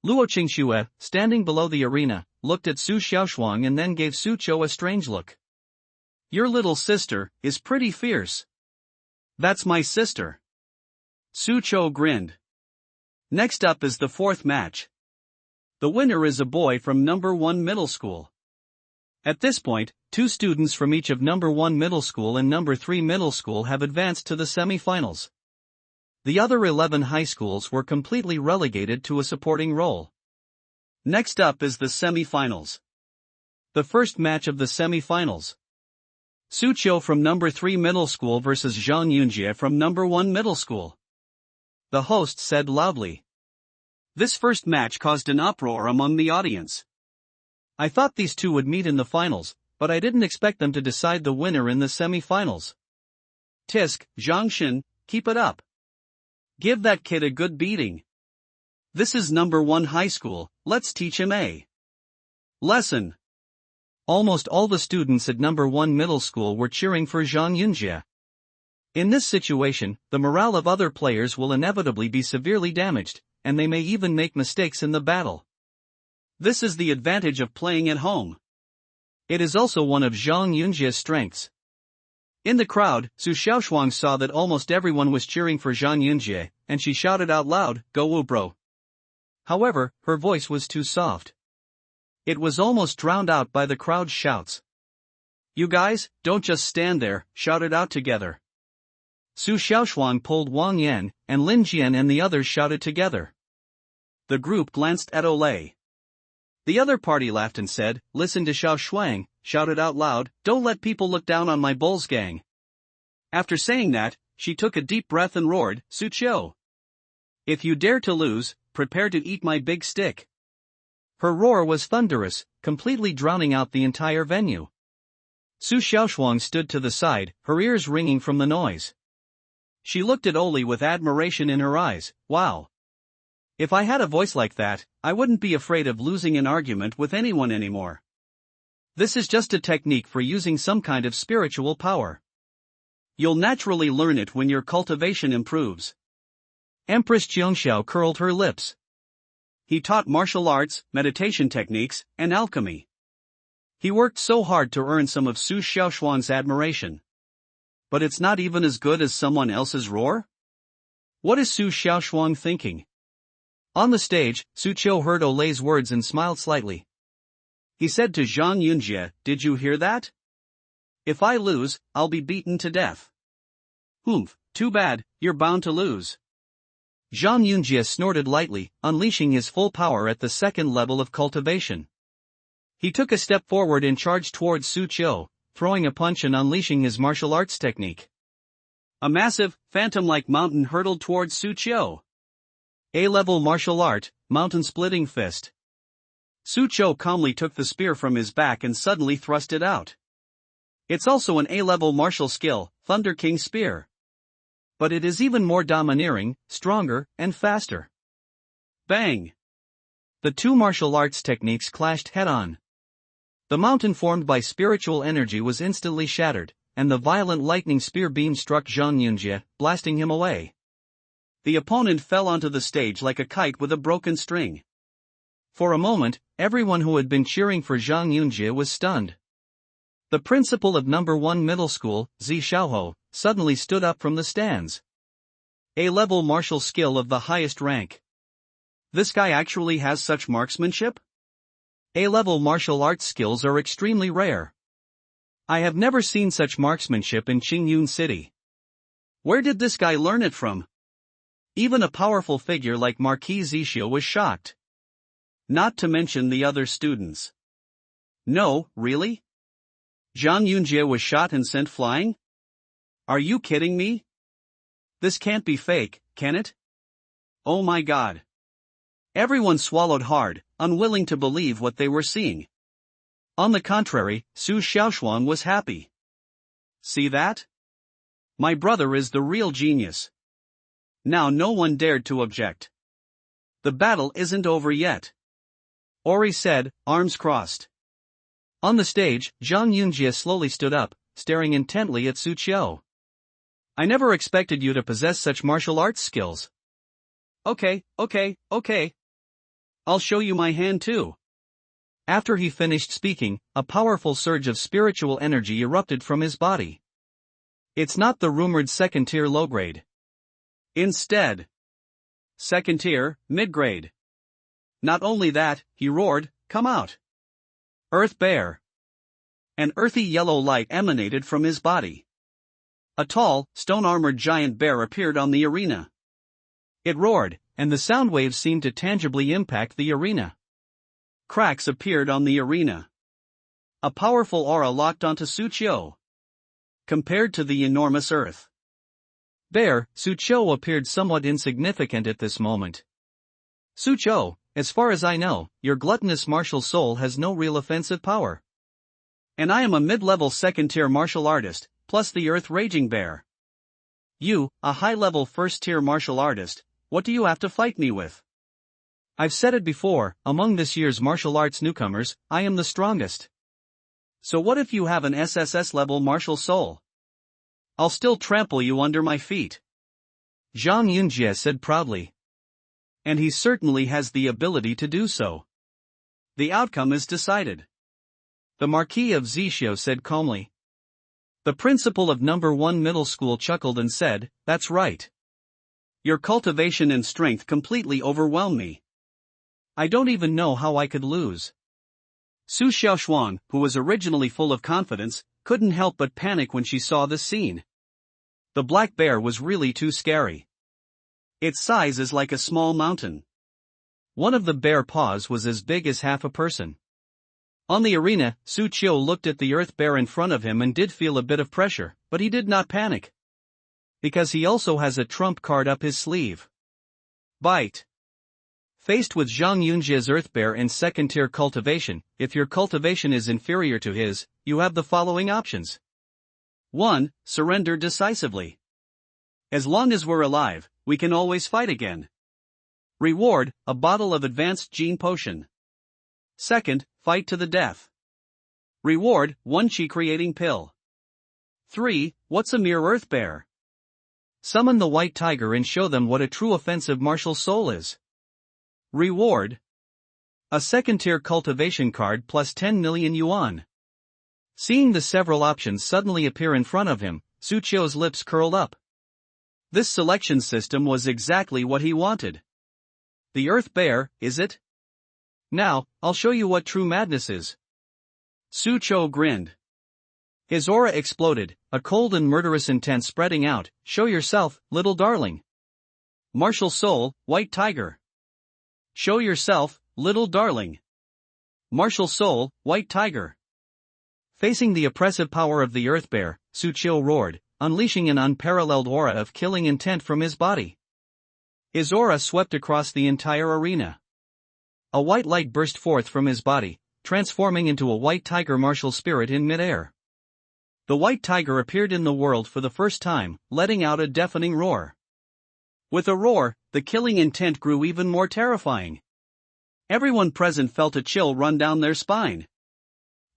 Luo Qingxue, standing below the arena, looked at Su Xiaoshuang and then gave Su Qiu a strange look. Your little sister is pretty fierce. That's my sister. Su Qiu grinned. Next up is the fourth match. The winner is a boy from number 1 middle school. At this point, 2 students from each of number 1 middle school and number 3 middle school have advanced to the semi-finals. The other 11 high schools were completely relegated to a supporting role. Next up is the semi-finals. The first match of the semi-finals. Su Qiu from number 3 middle school versus Zhang Yunjie from number 1 middle school. the host said loudly. This first match caused an uproar among the audience. I thought these two would meet in the finals, but I didn't expect them to decide the winner in the semi-finals. Tisk, Zhangshan, keep it up. Give that kid a good beating. This is number 1 high school, let's teach him a lesson. Almost all the students at number 1 middle school were cheering for Zhang Yunjie. In this situation, the morale of other players will inevitably be severely damaged, and they may even make mistakes in the battle. This is the advantage of playing at home. It is also one of Zhang Yunjie's strengths. In the crowd, Su Xiaoshuang saw that almost everyone was cheering for Zhang Yunjie, and she shouted out loud, "Go Wu bro." However, her voice was too soft. It was almost drowned out by the crowd's shouts. "You guys, don't just stand there," shouted out together. Su Xiaoshuang pulled Wang Yan, and Lin Jian and the others shouted together. The group glanced at Olay. The other party laughed and said, "Listen to Xiao Shuang," shouted out loud, "Don't let people look down on my bulls gang." After saying that, she took a deep breath and roared, "Su Qiu. If you dare to lose, prepare to eat my big stick." Her roar was thunderous, completely drowning out the entire venue. Su Xiaoshuang stood to the side, her ears ringing from the noise. She looked at Oli with admiration in her eyes. Wow. If I had a voice like that, I wouldn't be afraid of losing an argument with anyone anymore. This is just a technique for using some kind of spiritual power. You'll naturally learn it when your cultivation improves. Empress Jiangxiao curled her lips. He taught martial arts, meditation techniques, and alchemy. He worked so hard to earn some of Su Xiaoshuang's admiration. But it's not even as good as someone else's roar? What is Su Xiaoshuang thinking? On the stage, Su Qiu heard Olay's words and smiled slightly. He said to Zhang Yunjie, "Did you hear that? If I lose, I'll be beaten to death." "Humph, too bad, you're bound to lose." Zhang Yunjie snorted lightly, unleashing his full power at the second level of cultivation. He took a step forward and charged towards Su Qiu, throwing a punch and unleashing his martial arts technique. A massive, phantom-like mountain hurtled towards Su Qiu. A-level martial art, mountain-splitting fist. Su Qiu calmly took the spear from his back and suddenly thrust it out. It's also an A-level martial skill, Thunder King Spear. But it is even more domineering, stronger, and faster. Bang! The two martial arts techniques clashed head-on. The mountain formed by spiritual energy was instantly shattered, and the violent lightning spear beam struck Zhang Yunjie, blasting him away. The opponent fell onto the stage like a kite with a broken string. For a moment, everyone who had been cheering for Zhang Yunjie was stunned. The principal of number 1 middle school, Zi Xiaoho, suddenly stood up from the stands. A-level martial skill of the highest rank. This guy actually has such marksmanship? A-level martial arts skills are extremely rare. I have never seen such marksmanship in Qingyun City. Where did this guy learn it from? Even a powerful figure like Marquis Zixio was shocked. Not to mention the other students. No, really? Zhang Yunjie was shot and sent flying? Are you kidding me? This can't be fake, can it? Oh my god. Everyone swallowed hard, unwilling to believe what they were seeing. On the contrary, Su Xiaoshuang was happy. See that? My brother is the real genius. Now no one dared to object. The battle isn't over yet. Ori said, arms crossed. On the stage, Zhang Yunjie slowly stood up, staring intently at Su Qiu. I never expected you to possess such martial arts skills. Okay. I'll show you my hand too. After he finished speaking, a powerful surge of spiritual energy erupted from his body. It's not the rumored second-tier low-grade. Instead, second-tier, mid-grade. Not only that, he roared, come out. Earth Bear. An earthy yellow light emanated from his body. A tall, stone-armored giant bear appeared on the arena. It roared, and the sound waves seemed to tangibly impact the arena. Cracks appeared on the arena. A powerful aura locked onto Su Qiu. Compared to the enormous earth, Bear, Suqiu appeared somewhat insignificant at this moment. Suqiu, as far as I know, your gluttonous martial soul has no real offensive power. And I am a mid-level second-tier martial artist, plus the earth-raging bear. You, a high-level first-tier martial artist, what do you have to fight me with? I've said it before, among this year's martial arts newcomers, I am the strongest. So what if you have an SSS-level martial soul? I'll still trample you under my feet. Zhang Yunjie said proudly. And he certainly has the ability to do so. The outcome is decided. The Marquis of Zishio said calmly. The principal of number 1 middle school chuckled and said, that's right. Your cultivation and strength completely overwhelm me. I don't even know how I could lose. Su Xiaoshuan, who was originally full of confidence, couldn't help but panic when she saw this scene. The black bear was really too scary. Its size is like a small mountain. One of the bear paws was as big as half a person. On the arena, Su Qiu looked at the earth bear in front of him and did feel a bit of pressure, but he did not panic. Because he also has a trump card up his sleeve. Bite. Faced with Zhang Yunjie's earth bear in second-tier cultivation, if your cultivation is inferior to his, you have the following options. 1. Surrender decisively. As long as we're alive, we can always fight again. Reward, a bottle of advanced gene potion. Second, fight to the death. Reward, 1 chi-creating pill. 3. What's a mere earth bear? Summon the white tiger and show them what a true offensive martial soul is. Reward. A second-tier cultivation card plus 10 million yuan. Seeing the several options suddenly appear in front of him, Su Qiu's lips curled up. This selection system was exactly what he wanted. The earth bear, is it? Now, I'll show you what true madness is. Su Qiu grinned. His aura exploded, a cold and murderous intent spreading out. Show yourself, little darling. Martial soul, white tiger. Show yourself, little darling. Martial soul, white tiger. Facing the oppressive power of the earth bear, Su Qiu roared, unleashing an unparalleled aura of killing intent from his body. His aura swept across the entire arena. A white light burst forth from his body, transforming into a white tiger martial spirit in midair. The white tiger appeared in the world for the first time, letting out a deafening roar. With a roar, the killing intent grew even more terrifying. Everyone present felt a chill run down their spine.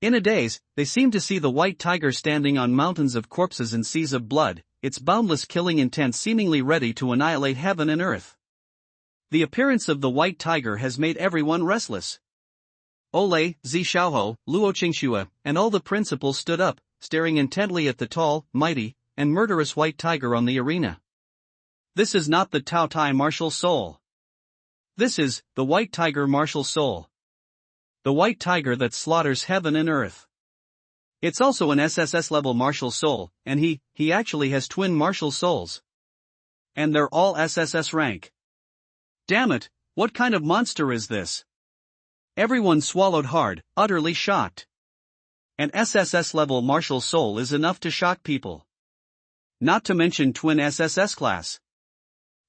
In a daze, they seemed to see the white tiger standing on mountains of corpses and seas of blood, its boundless killing intent seemingly ready to annihilate heaven and earth. The appearance of the white tiger has made everyone restless. Olay, Zi Xiaoho, Luo Qingxue, and all the principals stood up, staring intently at the tall, mighty, and murderous white tiger on the arena. This is not the Tao Tai martial soul. This is the white tiger martial soul. The white tiger that slaughters heaven and earth. It's also an SSS level martial soul, and he actually has twin martial souls. And they're all SSS rank. Damn it, what kind of monster is this? Everyone swallowed hard, utterly shocked. An SSS level martial soul is enough to shock people. Not to mention twin SSS class.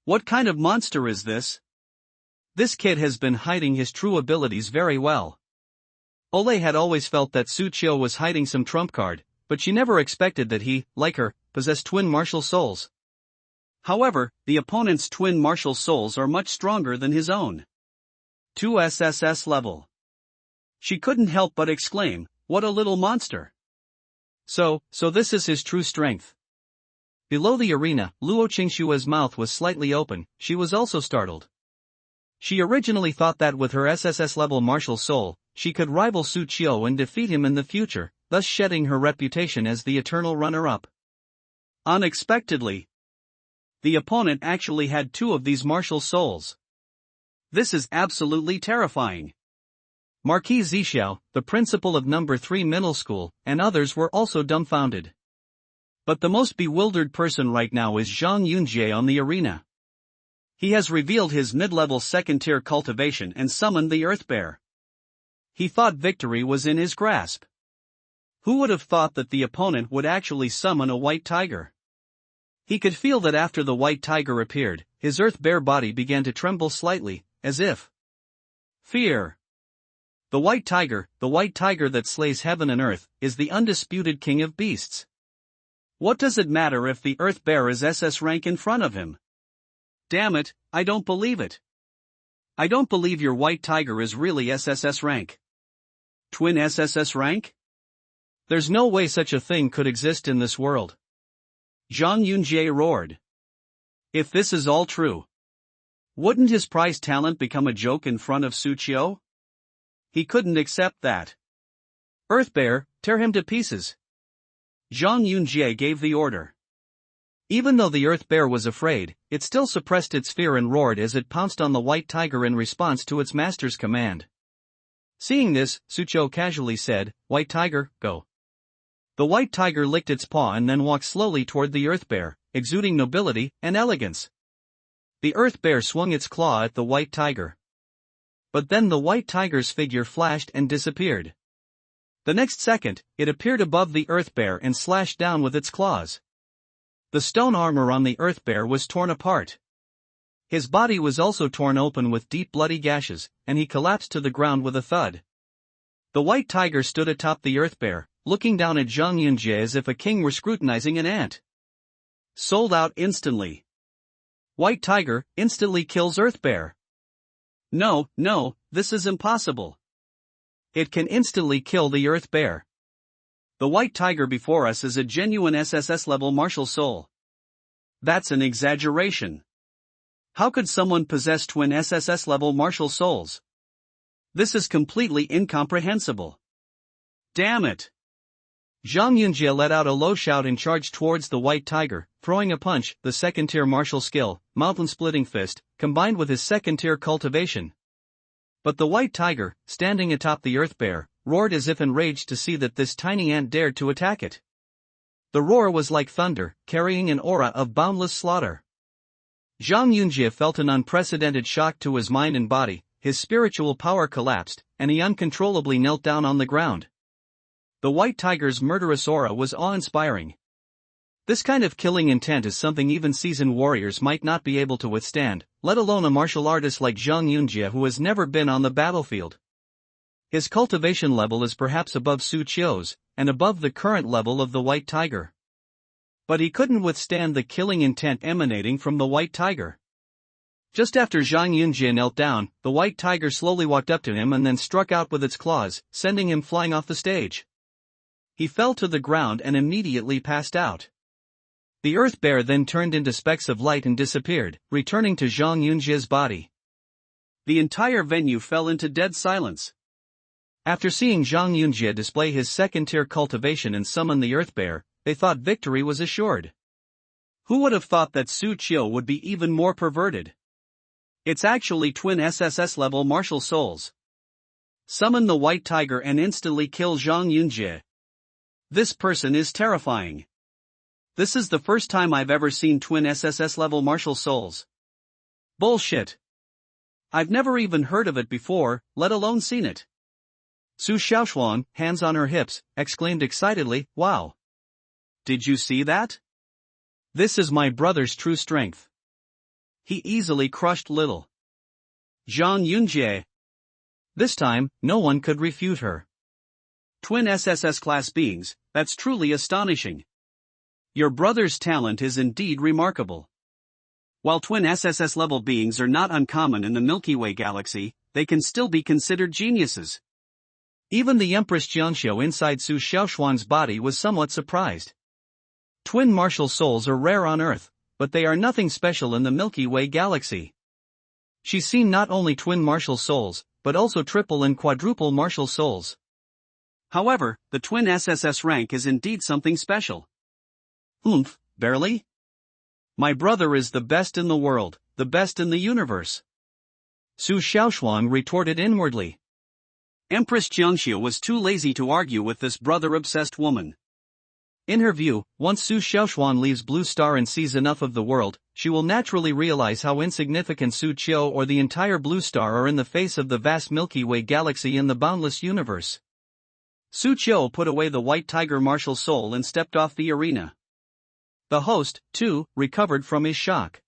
What kind of monster is this? This kid has been hiding his true abilities very well. Olay had always felt that Su Qiu was hiding some trump card, but she never expected that he, like her, possessed twin martial souls. However, the opponent's twin martial souls are much stronger than his own. 2 SSS level. She couldn't help but exclaim, what a little monster. So this is his true strength. Below the arena, Luo Qingshua's mouth was slightly open. She was also startled. She originally thought that with her SSS level martial soul, she could rival Su Qiu and defeat him in the future, thus shedding her reputation as the eternal runner-up. Unexpectedly, the opponent actually had 2 of these martial souls. This is absolutely terrifying. Marquis Zixiao, the principal of number 3 middle school, and others were also dumbfounded. But the most bewildered person right now is Zhang Yunjie on the arena. He has revealed his mid-level second-tier cultivation and summoned the earth bear. He thought victory was in his grasp. Who would have thought that the opponent would actually summon a white tiger? He could feel that after the white tiger appeared, his earth bear body began to tremble slightly, as if fear. The white tiger that slays heaven and earth, is the undisputed king of beasts. What does it matter if the earth bear is SS rank in front of him? Damn it, I don't believe it. I don't believe your white tiger is really SSS rank. Twin SSS rank? There's no way such a thing could exist in this world. Zhang Yunjie roared. If this is all true, wouldn't his prized talent become a joke in front of Su Qiu? He couldn't accept that. Earth Bear, tear him to pieces. Zhang Yunjie gave the order. Even though the Earth Bear was afraid, it still suppressed its fear and roared as it pounced on the white tiger in response to its master's command. Seeing this, Su Qiu casually said, "White tiger, go." The white tiger licked its paw and then walked slowly toward the Earth Bear, exuding nobility and elegance. The Earth Bear swung its claw at the white tiger. But then the white tiger's figure flashed and disappeared. The next second, it appeared above the Earth Bear and slashed down with its claws. The stone armor on the Earth Bear was torn apart. His body was also torn open with deep bloody gashes, and he collapsed to the ground with a thud. The white tiger stood atop the Earth Bear, looking down at Zhang Yunjie as if a king were scrutinizing an ant. Sold out instantly. White tiger instantly kills Earth Bear. No, this is impossible. It can instantly kill the Earth Bear. The white tiger before us is a genuine SSS level martial soul. That's an exaggeration. How could someone possess twin SSS level martial souls? This is completely incomprehensible. Damn it! Zhang Yunjie let out a low shout and charged towards the white tiger, throwing a punch, the second-tier martial skill, mountain-splitting fist, combined with his second-tier cultivation. But the white tiger, standing atop the Earth Bear, roared as if enraged to see that this tiny ant dared to attack it. The roar was like thunder, carrying an aura of boundless slaughter. Zhang Yunjie felt an unprecedented shock to his mind and body, his spiritual power collapsed, and he uncontrollably knelt down on the ground. The white tiger's murderous aura was awe-inspiring. This kind of killing intent is something even seasoned warriors might not be able to withstand, let alone a martial artist like Zhang Yunjie who has never been on the battlefield. His cultivation level is perhaps above Su Qiu's, and above the current level of the white tiger. But he couldn't withstand the killing intent emanating from the white tiger. Just after Zhang Yunjie knelt down, the white tiger slowly walked up to him and then struck out with its claws, sending him flying off the stage. He fell to the ground and immediately passed out. The Earth Bear then turned into specks of light and disappeared, returning to Zhang Yunjie's body. The entire venue fell into dead silence. After seeing Zhang Yunjie display his second-tier cultivation and summon the Earth Bear, they thought victory was assured. Who would have thought that Su Qiu would be even more perverted? It's actually twin SSS level martial souls. Summon the white tiger and instantly kill Zhang Yunjie. This person is terrifying. This is the first time I've ever seen twin SSS level martial souls. Bullshit. I've never even heard of it before, let alone seen it. Su Xiaoshuang, hands on her hips, exclaimed excitedly, "Wow! Did you see that? This is my brother's true strength. He easily crushed little Zhang Yunjie." This time, no one could refute her. Twin SSS class beings, that's truly astonishing. Your brother's talent is indeed remarkable. While twin SSS level beings are not uncommon in the Milky Way galaxy, they can still be considered geniuses. Even the Empress Jiangxiu inside Su Xiaoshuang's body was somewhat surprised. Twin martial souls are rare on Earth, but they are nothing special in the Milky Way galaxy. She's seen not only twin martial souls, but also triple and quadruple martial souls. However, the twin SSS rank is indeed something special. Barely? My brother is the best in the world, the best in the universe. Su Xiaoshuang retorted inwardly. Empress Jiangxiu was too lazy to argue with this brother-obsessed woman. In her view, once Su Xiaoshuang leaves Blue Star and sees enough of the world, she will naturally realize how insignificant Su Qiu or the entire Blue Star are in the face of the vast Milky Way galaxy and the boundless universe. Su Qiu put away the white tiger martial soul and stepped off the arena. The host, too, recovered from his shock.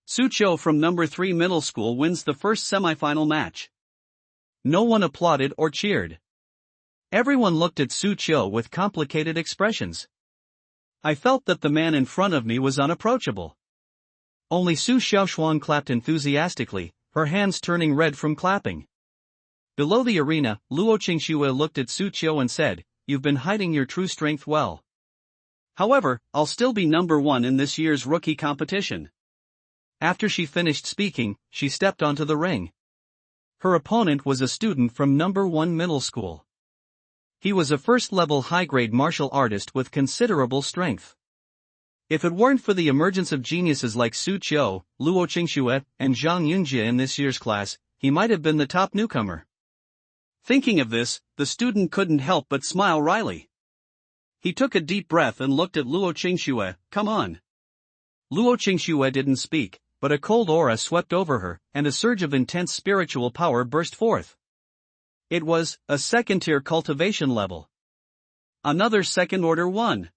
Sucho from number 3 middle school wins the first semifinal match. No one applauded or cheered. Everyone looked at Sucho with complicated expressions. I felt that the man in front of me was unapproachable. Only Su Xiaoshuang clapped enthusiastically, her hands turning red from clapping. Below the arena, Luo Qingxue looked at Sucho and said, "You've been hiding your true strength well. However, I'll still be number 1 in this year's rookie competition." After she finished speaking, she stepped onto the ring. Her opponent was a student from number 1 middle school. He was a first-level high-grade martial artist with considerable strength. If it weren't for the emergence of geniuses like Su Qiu, Luo Qingxue, and Zhang Yunjie in this year's class, he might have been the top newcomer. Thinking of this, the student couldn't help but smile wryly. He took a deep breath and looked at Luo Qingxue. "Come on." Luo Qingxue didn't speak, but a cold aura swept over her, and a surge of intense spiritual power burst forth. It was a second-tier cultivation level. Another second-order one.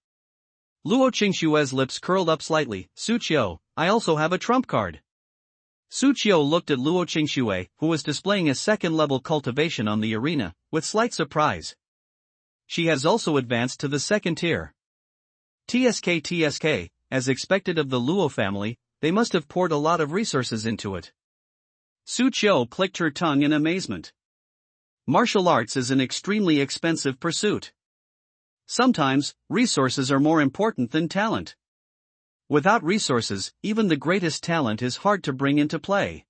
Luo Qingxue's lips curled up slightly. "Suqiu, I also have a trump card." Suqiu looked at Luo Qingxue, who was displaying a second-level cultivation on the arena, with slight surprise. She has also advanced to the second tier. TSK, as expected of the Luo family, they must have poured a lot of resources into it. Suqiu clicked her tongue in amazement. Martial arts is an extremely expensive pursuit. Sometimes, resources are more important than talent. Without resources, even the greatest talent is hard to bring into play.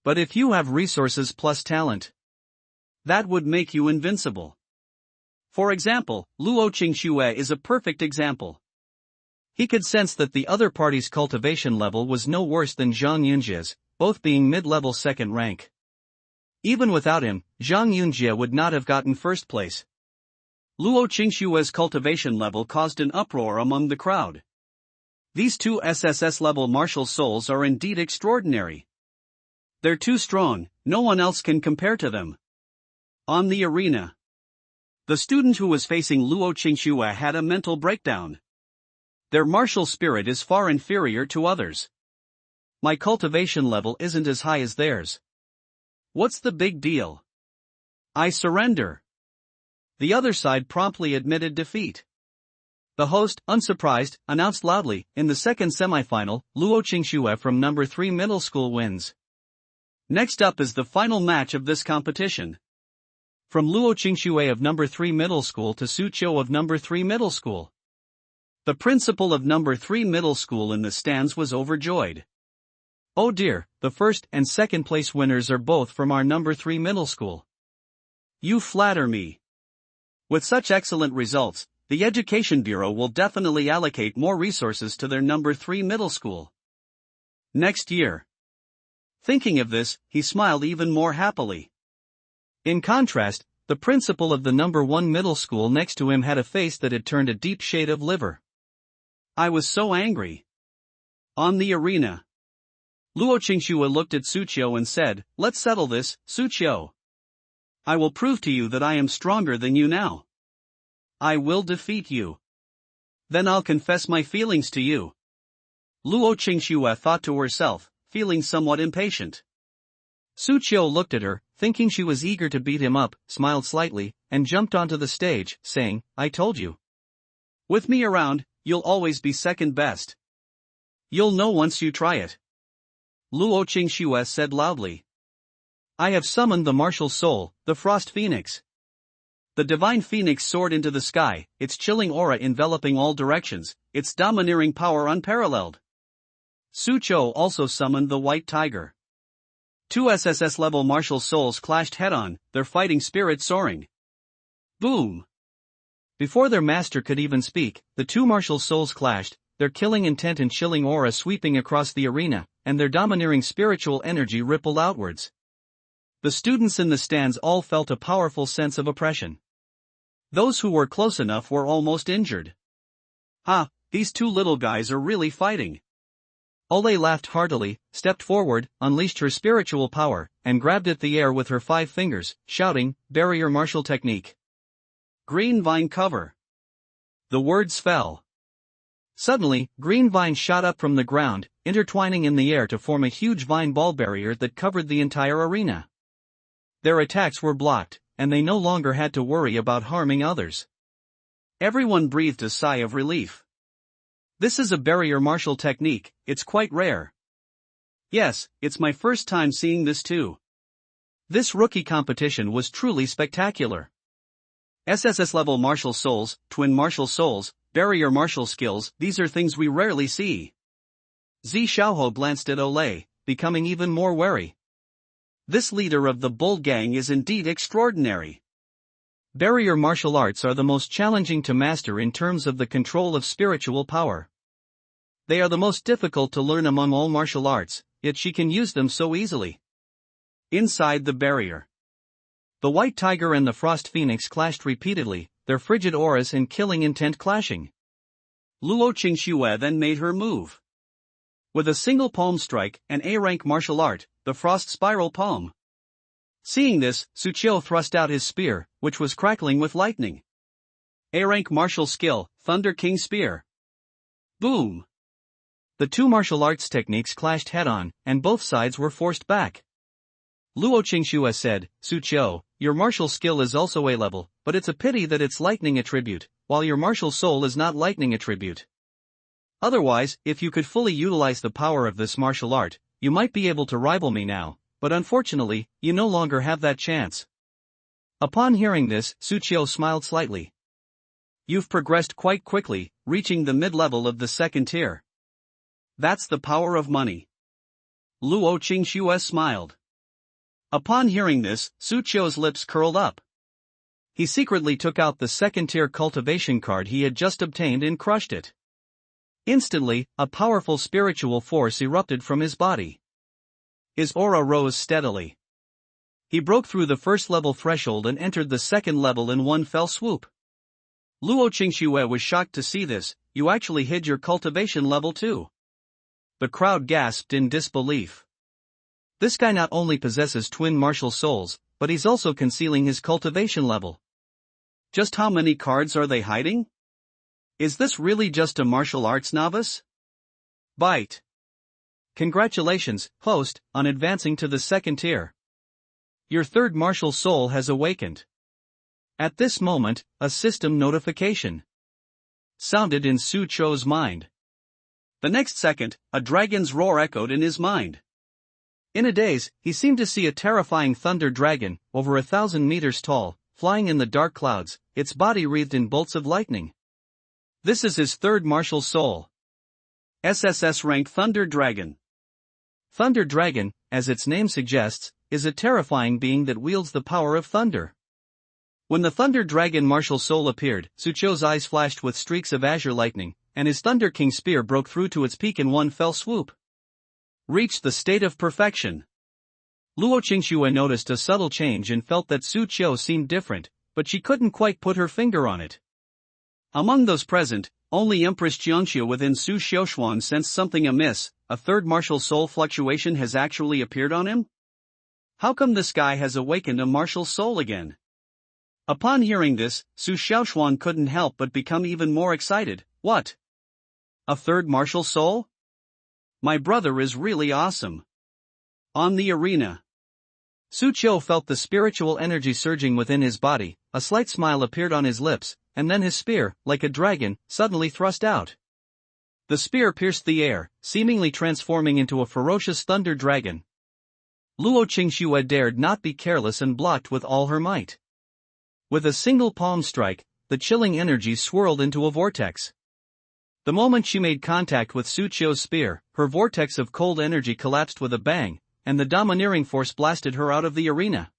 But if you have resources plus talent, that would make you invincible. For example, Luo Qingxue is a perfect example. He could sense that the other party's cultivation level was no worse than Zhang Yunjie's, both being mid-level second rank. Even without him, Zhang Yunjie would not have gotten first place. Luo Qingxue's cultivation level caused an uproar among the crowd. These two SSS-level martial souls are indeed extraordinary. They're too strong, no one else can compare to them. On the arena, the student who was facing Luo Qingxue had a mental breakdown. Their martial spirit is far inferior to others. My cultivation level isn't as high as theirs. What's the big deal? I surrender. The other side promptly admitted defeat. The host, unsurprised, announced loudly, in the second semifinal, Luo Qingxue from number 3 middle school wins. Next up is the final match of this competition. From Luo Qingxue of number 3 middle school to Su Qiu of number 3 middle school. The principal of number 3 middle school in the stands was overjoyed. "Oh dear, the first and second place winners are both from our number 3 middle school. You flatter me. With such excellent results, the Education Bureau will definitely allocate more resources to their number 3 middle school next year." Thinking of this, he smiled even more happily. In contrast, the principal of the number 1 middle school next to him had a face that had turned a deep shade of liver. "I was so angry." On the arena, Luo Qingxue looked at Suqiu and said, "Let's settle this, Suqiu. I will prove to you that I am stronger than you now. I will defeat you. Then I'll confess my feelings to you." Luo Qingxue thought to herself, feeling somewhat impatient. Suqiu looked at her, thinking she was eager to beat him up, smiled slightly, and jumped onto the stage, saying, "I told you. With me around, you'll always be second best. You'll know once you try it." Luo Qingxue said loudly, "I have summoned the martial soul, the Frost Phoenix." The divine phoenix soared into the sky, its chilling aura enveloping all directions, its domineering power unparalleled. Suqiu also summoned the white tiger. Two SSS-level martial souls clashed head-on, their fighting spirit soaring. Boom! Before their master could even speak, the two martial souls clashed, their killing intent and chilling aura sweeping across the arena, and their domineering spiritual energy rippled outwards. The students in the stands all felt a powerful sense of oppression. Those who were close enough were almost injured. "Ha, these two little guys are really fighting." Ole laughed heartily, stepped forward, unleashed her spiritual power, and grabbed at the air with her 5 fingers, shouting, "Barrier martial technique. Green vine cover." The words fell. Suddenly, green vines shot up from the ground, intertwining in the air to form a huge vine ball barrier that covered the entire arena. Their attacks were blocked, and they no longer had to worry about harming others. Everyone breathed a sigh of relief. This is a barrier martial technique, it's quite rare. Yes, it's my first time seeing this too. This rookie competition was truly spectacular. SSS level martial souls, twin martial souls, barrier martial skills, these are things we rarely see. Zi Xiaohou glanced at Olay, becoming even more wary. This leader of the Bull Gang is indeed extraordinary. Barrier martial arts are the most challenging to master in terms of the control of spiritual power. They are the most difficult to learn among all martial arts, yet she can use them so easily. Inside the barrier, the White Tiger and the Frost Phoenix clashed repeatedly, their frigid auras and killing intent clashing. Luo Qingxue then made her move. With a single palm strike, an A-rank martial art, the Frost Spiral Palm. Seeing this, Suqiu thrust out his spear, which was crackling with lightning. A-rank martial skill, Thunder King Spear. Boom! The two martial arts techniques clashed head-on, and both sides were forced back. Luo Qingxue said, Suqiu, your martial skill is also A-level, but it's a pity that it's lightning attribute, while your martial soul is not lightning attribute. Otherwise, if you could fully utilize the power of this martial art, you might be able to rival me now, but unfortunately, you no longer have that chance. Upon hearing this, Suqiu smiled slightly. You've progressed quite quickly, reaching the mid-level of the second tier. That's the power of money. Luo Qingxue smiled. Upon hearing this, Suqiu's lips curled up. He secretly took out the second-tier cultivation card he had just obtained and crushed it. Instantly, a powerful spiritual force erupted from his body. His aura rose steadily. He broke through the first-level threshold and entered the second level in one fell swoop. Luo Qingxue was shocked to see this. You actually hid your cultivation level too. The crowd gasped in disbelief. This guy not only possesses twin martial souls, but he's also concealing his cultivation level. Just how many cards are they hiding? Is this really just a martial arts novice? Bite. Congratulations, host, on advancing to the second tier. Your third martial soul has awakened. At this moment, a system notification sounded in Suqiu's mind. The next second, a dragon's roar echoed in his mind. In a daze, he seemed to see a terrifying thunder dragon, over 1,000 meters tall, flying in the dark clouds, its body wreathed in bolts of lightning. This is his third martial soul. SSS rank Thunder Dragon. Thunder Dragon, as its name suggests, is a terrifying being that wields the power of thunder. When the Thunder Dragon martial soul appeared, Suqiu's eyes flashed with streaks of azure lightning, and his Thunder King spear broke through to its peak in one fell swoop. Reached the state of perfection. Luo Qingxue noticed a subtle change and felt that Suqiu seemed different, but she couldn't quite put her finger on it. Among those present, only Empress Jiangxue within Su Xiaoshuan sensed something amiss. A third martial soul fluctuation has actually appeared on him? How come this guy has awakened a martial soul again? Upon hearing this, Su Xiaoshuan couldn't help but become even more excited. What? A third martial soul? My brother is really awesome. On the arena, Suqiu felt the spiritual energy surging within his body, a slight smile appeared on his lips, and then his spear, like a dragon, suddenly thrust out. The spear pierced the air, seemingly transforming into a ferocious thunder dragon. Luo Qingxue dared not be careless and blocked with all her might. With a single palm strike, the chilling energy swirled into a vortex. The moment she made contact with Suqiu's spear, her vortex of cold energy collapsed with a bang, and the domineering force blasted her out of the arena.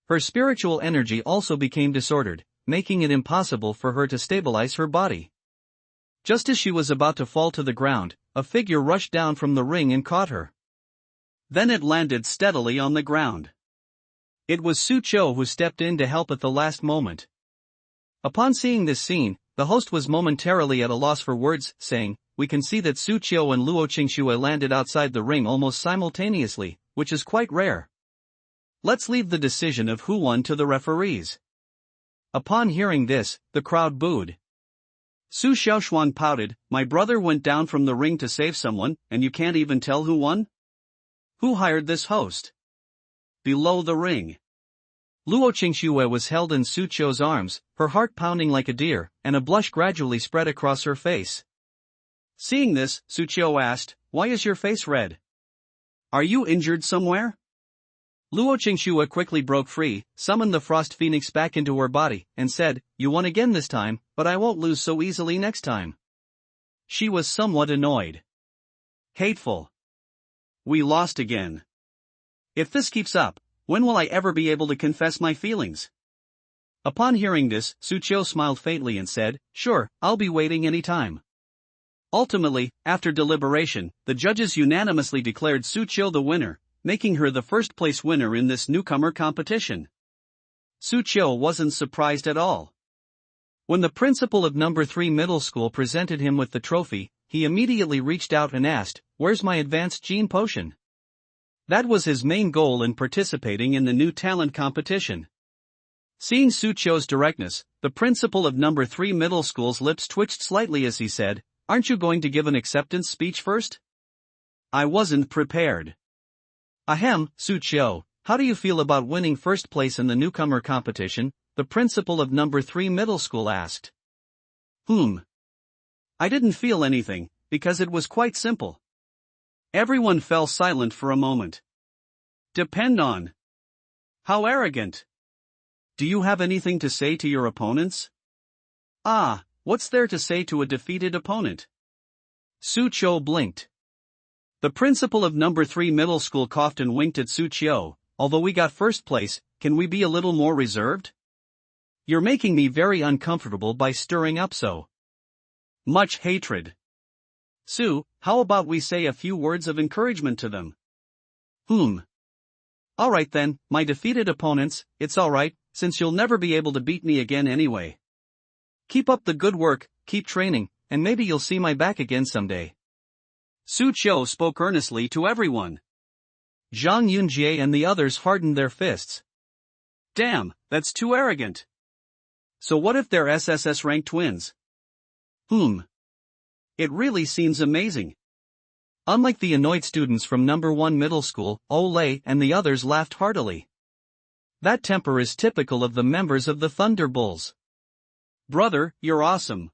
Her spiritual energy also became disordered, making it impossible for her to stabilize her body. Just as she was about to fall to the ground, a figure rushed down from the ring and caught her. Then it landed steadily on the ground. It was Suqiu who stepped in to help at the last moment. Upon seeing this scene, the host was momentarily at a loss for words, saying, "We can see that Suqiu and Luo Qingxue landed outside the ring almost simultaneously, which is quite rare. Let's leave the decision of who won to the referees." Upon hearing this, the crowd booed. Su Xiaoshuan pouted, my brother went down from the ring to save someone, and you can't even tell who won? Who hired this host? Below the ring. Luo Qingxue was held in Su Qiu's arms, her heart pounding like a deer, and a blush gradually spread across her face. Seeing this, Su Qiu asked, why is your face red? Are you injured somewhere? Luo Qingxue quickly broke free, summoned the Frost Phoenix back into her body, and said, you won again this time, but I won't lose so easily next time. She was somewhat annoyed. Hateful. We lost again. If this keeps up, when will I ever be able to confess my feelings? Upon hearing this, Su Qiu smiled faintly and said, sure, I'll be waiting any time. Ultimately, after deliberation, the judges unanimously declared Su Qiu the winner, making her the first-place winner in this newcomer competition. Su Qiu wasn't surprised at all. When the principal of No. 3 Middle School presented him with the trophy, he immediately reached out and asked, where's my advanced gene potion? That was his main goal in participating in the new talent competition. Seeing Su Qiu's directness, the principal of No. 3 Middle School's lips twitched slightly as he said, aren't you going to give an acceptance speech first? I wasn't prepared. Ahem, Su Qiu, how do you feel about winning first place in the newcomer competition? The principal of No. 3 Middle School asked. I didn't feel anything, because it was quite simple. Everyone fell silent for a moment. Depend on. How arrogant. Do you have anything to say to your opponents? Ah, what's there to say to a defeated opponent? Su Qiu blinked. The principal of No. 3 Middle School coughed and winked at Su Qiu, although we got first place, can we be a little more reserved? You're making me very uncomfortable by stirring up so much hatred. Su, how about we say a few words of encouragement to them? Alright then, my defeated opponents, it's alright, since you'll never be able to beat me again anyway. Keep up the good work, keep training, and maybe you'll see my back again someday. Su Qiu spoke earnestly to everyone. Zhang Yunjie and the others hardened their fists. Damn, that's too arrogant. So what if they're SSS-ranked twins? It really seems amazing. Unlike the annoyed students from No. 1 Middle School, Olay and the others laughed heartily. That temper is typical of the members of the Thunderbulls. Brother, you're awesome.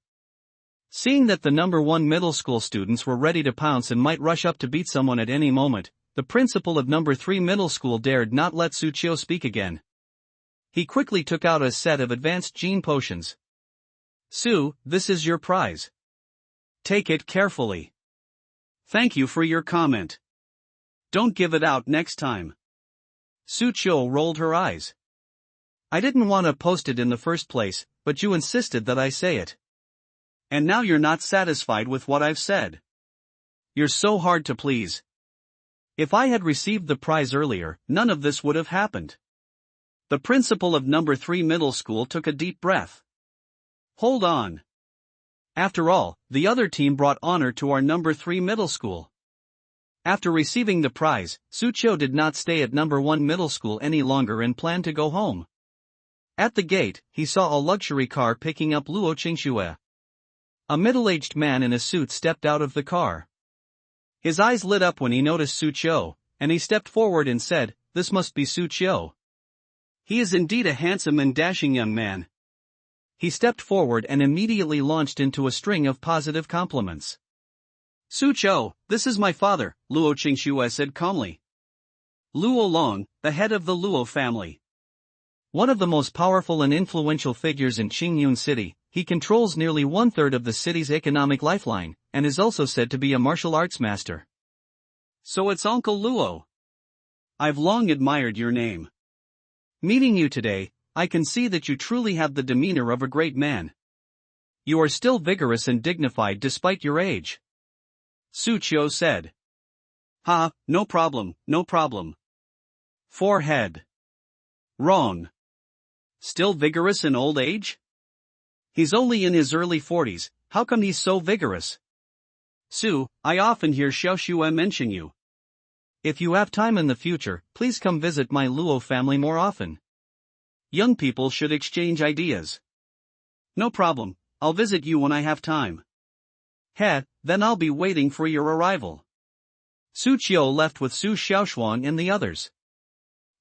Seeing that the No. 1 Middle School students were ready to pounce and might rush up to beat someone at any moment, the principal of No. 3 Middle School dared not let Su Qiu speak again. He quickly took out a set of advanced gene potions. Su, this is your prize. Take it carefully. Thank you for your comment. Don't give it out next time. Su Qiu rolled her eyes. I didn't want to post it in the first place, but you insisted that I say it. And now you're not satisfied with what I've said. You're so hard to please. If I had received the prize earlier, none of this would have happened. The principal of No. 3 Middle School took a deep breath. Hold on. After all, the other team brought honor to our No. 3 Middle School. After receiving the prize, Su Qiu did not stay at No. 1 Middle School any longer and planned to go home. At the gate, he saw a luxury car picking up Luo Qingxue. A middle-aged man in a suit stepped out of the car. His eyes lit up when he noticed Su Qiu, and he stepped forward and said, this must be Su Qiu. He is indeed a handsome and dashing young man. He stepped forward and immediately launched into a string of positive compliments. Su Qiu, this is my father, Luo Qingxue said calmly. Luo Long, the head of the Luo family. One of the most powerful and influential figures in Qingyun City, he controls nearly one-third of the city's economic lifeline, and is also said to be a martial arts master. So it's Uncle Luo. I've long admired your name. Meeting you today, I can see that you truly have the demeanor of a great man. You are still vigorous and dignified despite your age. Su Qiu said. Ha, no problem, no problem. Forehead. Wrong. Still vigorous in old age? He's only in his early 40s, how come he's so vigorous? Su, I often hear Xiaoxue mention you. If you have time in the future, please come visit my Luo family more often. Young people should exchange ideas. No problem, I'll visit you when I have time. Then I'll be waiting for your arrival. Su Qiu left with Su Xiaoshuang and the others.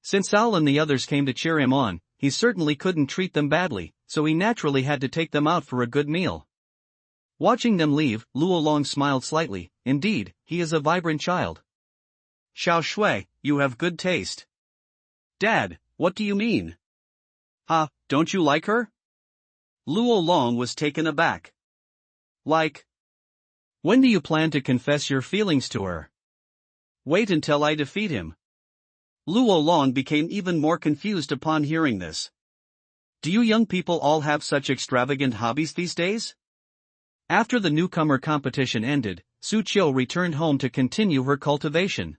Since Al and the others came to cheer him on, he certainly couldn't treat them badly, so he naturally had to take them out for a good meal. Watching them leave, Luo Long smiled slightly. Indeed, he is a vibrant child. Xiao Shui, you have good taste. Dad, what do you mean? Don't you like her? Luo Long was taken aback. Like? When do you plan to confess your feelings to her? Wait until I defeat him. Luo Long became even more confused upon hearing this. Do you young people all have such extravagant hobbies these days? After the newcomer competition ended, Su Qiu returned home to continue her cultivation.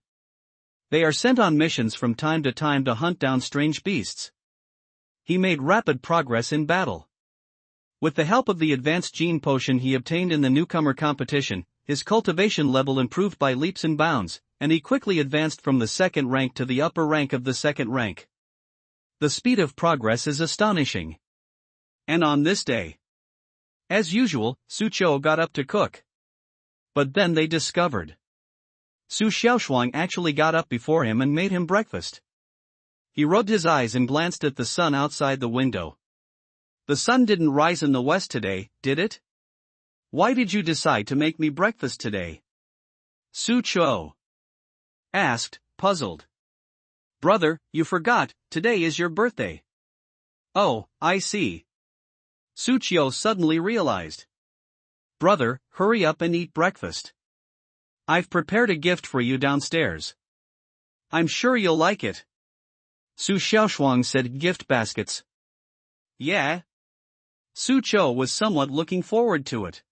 They are sent on missions from time to hunt down strange beasts. He made rapid progress in battle. With the help of the advanced gene potion he obtained in the newcomer competition, his cultivation level improved by leaps and bounds, and he quickly advanced from the second rank to the upper rank of the second rank. The speed of progress is astonishing. And on this day, as usual, Su Qiu got up to cook. But then they discovered Su Xiaoshuang actually got up before him and made him breakfast. He rubbed his eyes and glanced at the sun outside the window. The sun didn't rise in the west today, did it? Why did you decide to make me breakfast today? Su Qiu asked, puzzled. Brother, you forgot, today is your birthday. Oh, I see. Su Qiu suddenly realized. Brother, hurry up and eat breakfast. I've prepared a gift for you downstairs. I'm sure you'll like it. Su Xiaoshuang said gift baskets. Yeah. Su Qiu was somewhat looking forward to it.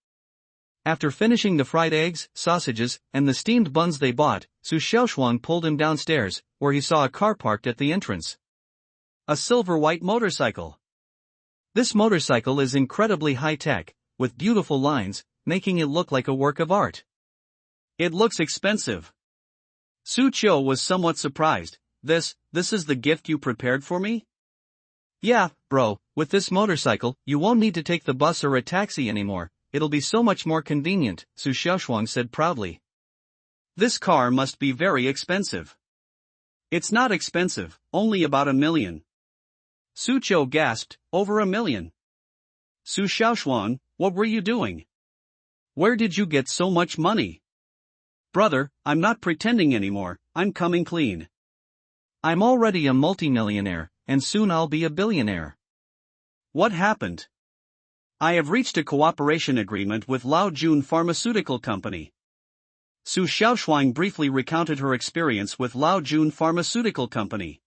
After finishing the fried eggs, sausages, and the steamed buns they bought, Su Xiaoshuang pulled him downstairs, where he saw a car parked at the entrance. A silver-white motorcycle. This motorcycle is incredibly high-tech, with beautiful lines, making it look like a work of art. It looks expensive. Su Qiu was somewhat surprised. This is the gift you prepared for me? Yeah, bro, with this motorcycle, you won't need to take the bus or a taxi anymore. It'll be so much more convenient, Su Xiaoshuang said proudly. This car must be very expensive. It's not expensive, only about $1 million. Su Qiu gasped, over $1 million. Su Xiaoshuang, what were you doing? Where did you get so much money? Brother, I'm not pretending anymore, I'm coming clean. I'm already a multimillionaire, and soon I'll be a billionaire. What happened? I have reached a cooperation agreement with Lao Jun Pharmaceutical Company. Su Xiaoshuang briefly recounted her experience with Lao Jun Pharmaceutical Company.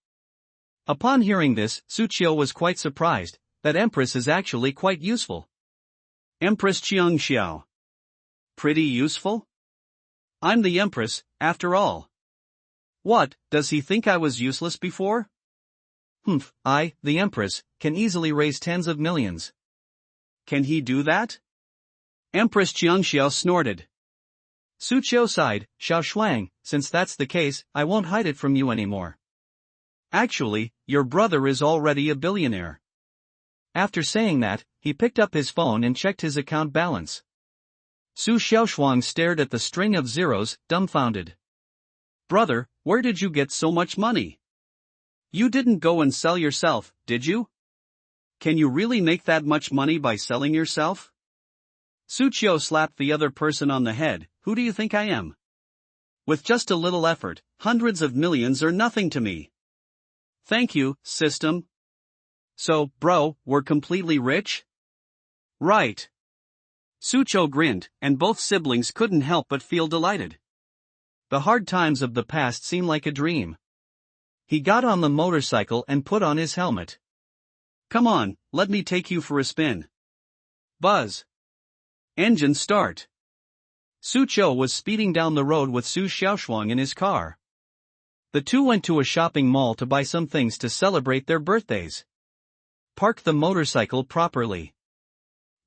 Upon hearing this, Su Qiu was quite surprised. That Empress is actually quite useful. Empress Qiangxiao. Pretty useful? I'm the Empress, after all. What, does he think I was useless before? I, the Empress, can easily raise tens of millions. Can he do that? Empress Qiangxiao snorted. Su Qiu sighed, Xiao Shuang, since that's the case, I won't hide it from you anymore. Actually, your brother is already a billionaire. After saying that, he picked up his phone and checked his account balance. Su Xiaoshuang stared at the string of zeros, dumbfounded. Brother, where did you get so much money? You didn't go and sell yourself, did you? Can you really make that much money by selling yourself? Su Qiu slapped the other person on the head. Who do you think I am? With just a little effort, hundreds of millions are nothing to me. Thank you, system. So, bro, we're completely rich? Right. Su Qiu grinned, and both siblings couldn't help but feel delighted. The hard times of the past seemed like a dream. He got on the motorcycle and put on his helmet. Come on, let me take you for a spin. Buzz. Engine start. Su Qiu was speeding down the road with Su Xiaoshuang in his car. The two went to a shopping mall to buy some things to celebrate their birthdays. Park the motorcycle properly.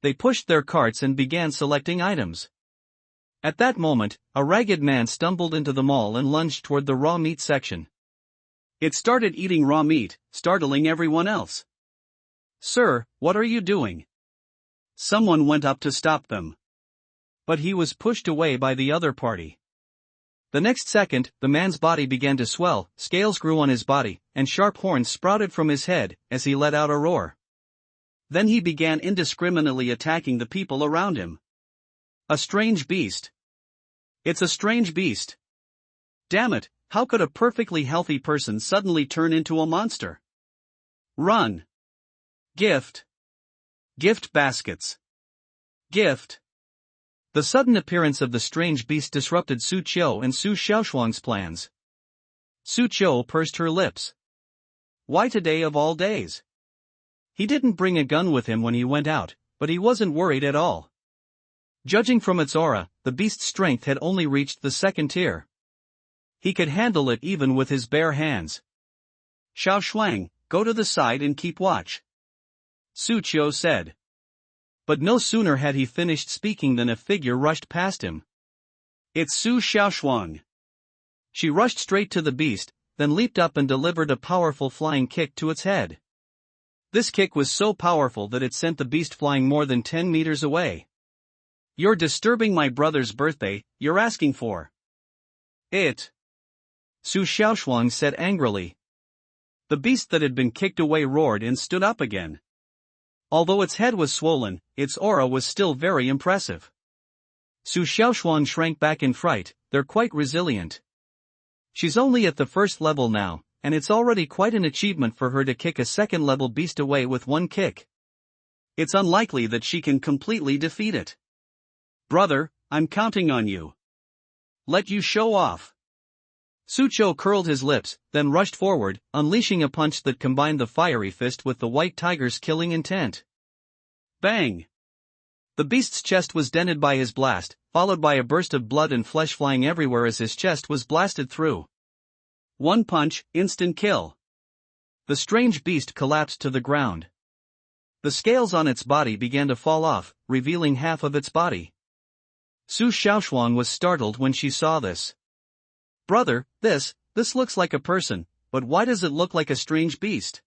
They pushed their carts and began selecting items. At that moment, a ragged man stumbled into the mall and lunged toward the raw meat section. It started eating raw meat, startling everyone else. Sir, what are you doing? Someone went up to stop them. But he was pushed away by the other party. The next second, the man's body began to swell, scales grew on his body, and sharp horns sprouted from his head, as he let out a roar. Then he began indiscriminately attacking the people around him. A strange beast. It's a strange beast. Damn it, how could a perfectly healthy person suddenly turn into a monster? Run. Gift. Gift baskets. Gift. The sudden appearance of the strange beast disrupted Su Qiu and Su Xiaoshuang's plans. Su Qiu pursed her lips. Why today of all days? He didn't bring a gun with him when he went out, but he wasn't worried at all. Judging from its aura, the beast's strength had only reached the second tier. He could handle it even with his bare hands. Xiao Shuang, go to the side and keep watch. Su Qiu said. But no sooner had he finished speaking than a figure rushed past him. It's Su Xiaoshuang. She rushed straight to the beast, then leaped up and delivered a powerful flying kick to its head. This kick was so powerful that it sent the beast flying more than 10 meters away. You're disturbing my brother's birthday, you're asking for it. Su Xiaoshuang said angrily. The beast that had been kicked away roared and stood up again. Although its head was swollen, its aura was still very impressive. Su Xiaoshuang shrank back in fright. They're quite resilient. She's only at the first level now, and it's already quite an achievement for her to kick a second-level beast away with one kick. It's unlikely that she can completely defeat it. Brother, I'm counting on you. Let you show off. Su Qiu curled his lips, then rushed forward, unleashing a punch that combined the fiery fist with the white tiger's killing intent. Bang! The beast's chest was dented by his blast, followed by a burst of blood and flesh flying everywhere as his chest was blasted through. One punch, instant kill. The strange beast collapsed to the ground. The scales on its body began to fall off, revealing half of its body. Su Xiaoshuang was startled when she saw this. Brother, this looks like a person, but why does it look like a strange beast?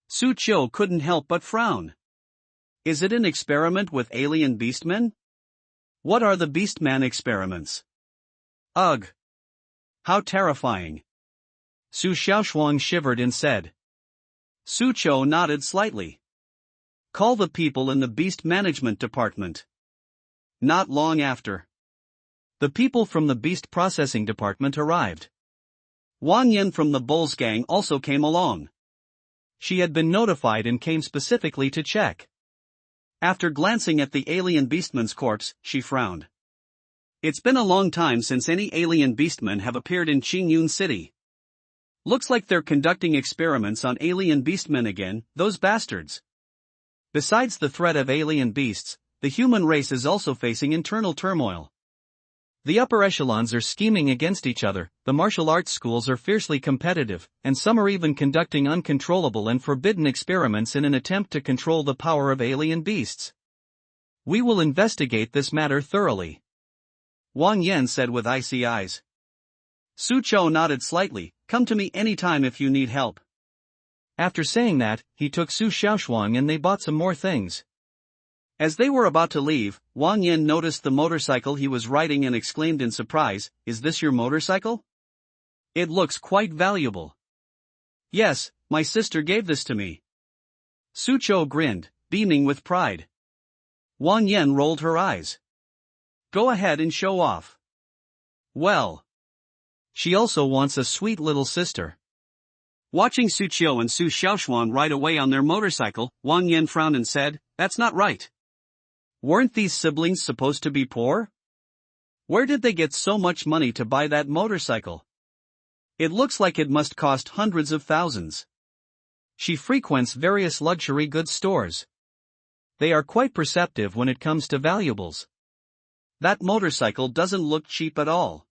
Su Qiu couldn't help but frown. Is it an experiment with alien beastmen? What are the beastman experiments? Ugh! How terrifying! Su Xiaoshuang shivered and said. Su Qiu nodded slightly. Call the people in the beast management department. Not long after, the people from the beast processing department arrived. Wang Yan from the Bulls gang also came along. She had been notified and came specifically to check. After glancing at the alien beastman's corpse, she frowned. It's been a long time since any alien beastmen have appeared in Qingyun City. Looks like they're conducting experiments on alien beastmen again, those bastards. Besides the threat of alien beasts, the human race is also facing internal turmoil. The upper echelons are scheming against each other, the martial arts schools are fiercely competitive, and some are even conducting uncontrollable and forbidden experiments in an attempt to control the power of alien beasts. We will investigate this matter thoroughly. Wang Yan said with icy eyes. Su Qiu nodded slightly, come to me anytime if you need help. After saying that, he took Su Xiaoshuang and they bought some more things. As they were about to leave, Wang Yan noticed the motorcycle he was riding and exclaimed in surprise, is this your motorcycle? It looks quite valuable. Yes, my sister gave this to me. Su Qiu grinned, beaming with pride. Wang Yan rolled her eyes. Go ahead and show off. Well. She also wants a sweet little sister. Watching Su Qiu and Su Xiaoshuang ride away on their motorcycle, Wang Yan frowned and said, that's not right. Weren't these siblings supposed to be poor? Where did they get so much money to buy that motorcycle? It looks like it must cost hundreds of thousands. She frequents various luxury goods stores. They are quite perceptive when it comes to valuables. That motorcycle doesn't look cheap at all.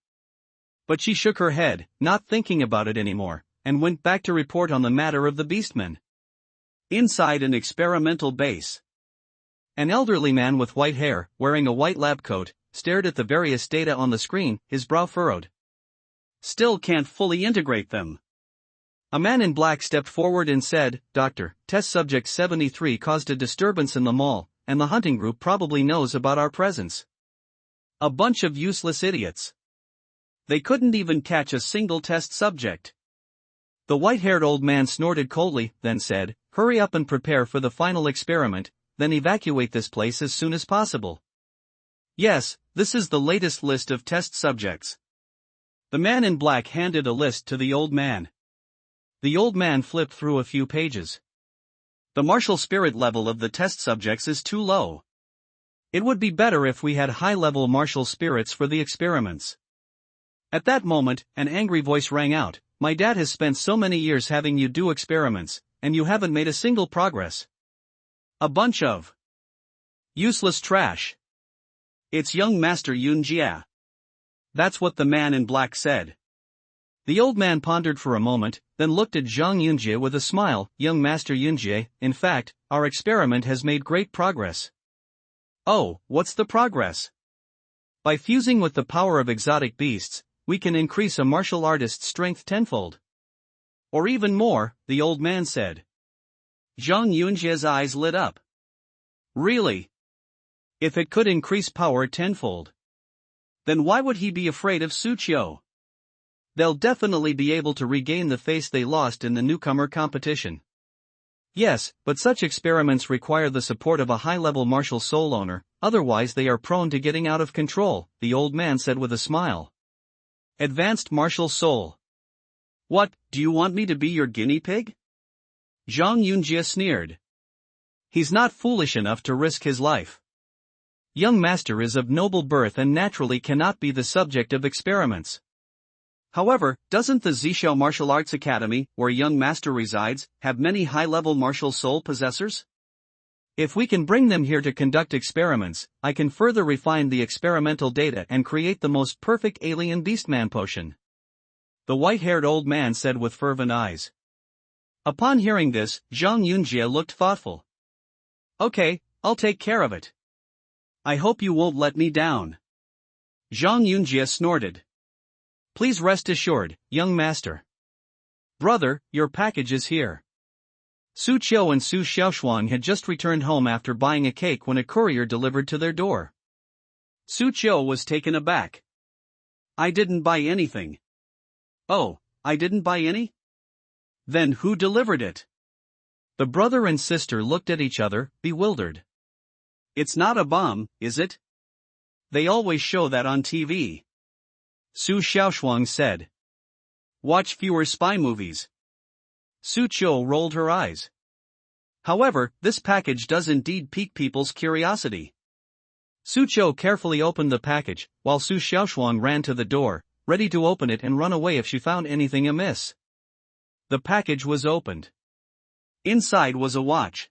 But she shook her head, not thinking about it anymore, and went back to report on the matter of the beastmen. Inside an experimental base. An elderly man with white hair, wearing a white lab coat, stared at the various data on the screen, his brow furrowed. Still can't fully integrate them. A man in black stepped forward and said, Doctor, test subject 73 caused a disturbance in the mall, and the hunting group probably knows about our presence. A bunch of useless idiots. They couldn't even catch a single test subject. The white-haired old man snorted coldly, then said, "Hurry up and prepare for the final experiment, then evacuate this place as soon as possible." Yes, this is the latest list of test subjects. The man in black handed a list to the old man. The old man flipped through a few pages. The martial spirit level of the test subjects is too low. It would be better if we had high-level martial spirits for the experiments. At that moment, an angry voice rang out, "My dad has spent so many years having you do experiments, and you haven't made a single progress. A bunch of useless trash. It's young Master Yunjia." That's what the man in black said. The old man pondered for a moment, then looked at Zhang Yunjie with a smile. "Young Master Yunjie, in fact, our experiment has made great progress." "Oh, what's the progress?" "By fusing with the power of exotic beasts, we can increase a martial artist's strength tenfold. Or even more," the old man said. Zhang Yunjie's eyes lit up. Really? If it could increase power tenfold, then why would he be afraid of Suqiu? They'll definitely be able to regain the face they lost in the newcomer competition. Yes, but such experiments require the support of a high-level martial soul owner, otherwise they are prone to getting out of control, the old man said with a smile. Advanced martial soul. What, do you want me to be your guinea pig? Zhang Yunjie sneered. He's not foolish enough to risk his life. Young master is of noble birth and naturally cannot be the subject of experiments. However, doesn't the Zishou Martial Arts Academy, where young master resides, have many high-level martial soul possessors? If we can bring them here to conduct experiments, I can further refine the experimental data and create the most perfect alien beastman potion. The white-haired old man said with fervent eyes. Upon hearing this, Zhang Yunjie looked thoughtful. Okay, I'll take care of it. I hope you won't let me down. Zhang Yunjie snorted. Please rest assured, young master. Brother, your package is here. Su Qiu and Su Xiaoshuang had just returned home after buying a cake when a courier delivered to their door. Su Qiu was taken aback. I didn't buy anything. Oh, I didn't buy any? Then who delivered it? The brother and sister looked at each other, bewildered. It's not a bomb, is it? They always show that on TV. Su Xiaoshuang said. Watch fewer spy movies. Su Qiu rolled her eyes. However, this package does indeed pique people's curiosity. Su Qiu carefully opened the package, while Su Xiaoshuang ran to the door, ready to open it and run away if she found anything amiss. The package was opened. Inside was a watch.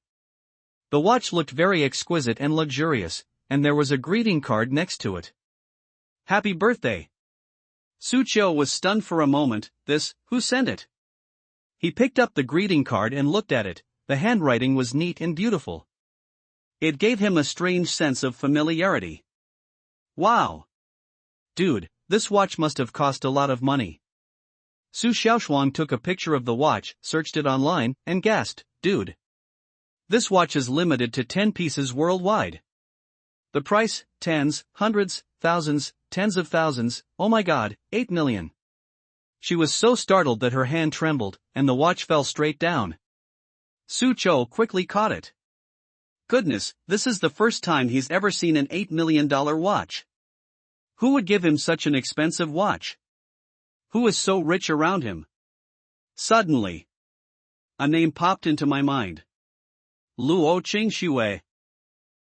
The watch looked very exquisite and luxurious, and there was a greeting card next to it. Happy birthday! Su Qiu was stunned for a moment. Who sent it? He picked up the greeting card and looked at it. The handwriting was neat and beautiful. It gave him a strange sense of familiarity. Wow! Dude, this watch must have cost a lot of money. Su Xiaoshuang took a picture of the watch, searched it online, and gasped, Dude! This watch is limited to 10 pieces worldwide. The price, tens, hundreds, thousands, tens of thousands, oh my god, 8 million. She was so startled that her hand trembled, and the watch fell straight down. Su Qiu quickly caught it. Goodness, this is the first time he's ever seen an $8 million watch. Who would give him such an expensive watch? Who is so rich around him? Suddenly, a name popped into my mind. Luo Qingxue.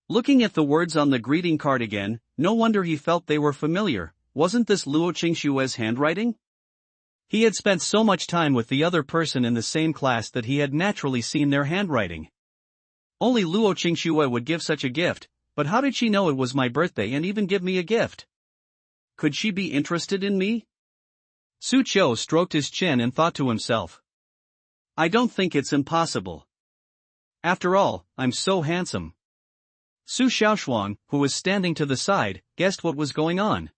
Looking at the words on the greeting card again, no wonder he felt they were familiar. Wasn't this Luo Qingxue's handwriting? He had spent so much time with the other person in the same class that he had naturally seen their handwriting. Only Luo Qingxue would give such a gift, but how did she know it was my birthday and even give me a gift? Could she be interested in me? Su Qiu stroked his chin and thought to himself. I don't think it's impossible. After all, I'm so handsome. Su Xiaoshuang, who was standing to the side, guessed what was going on.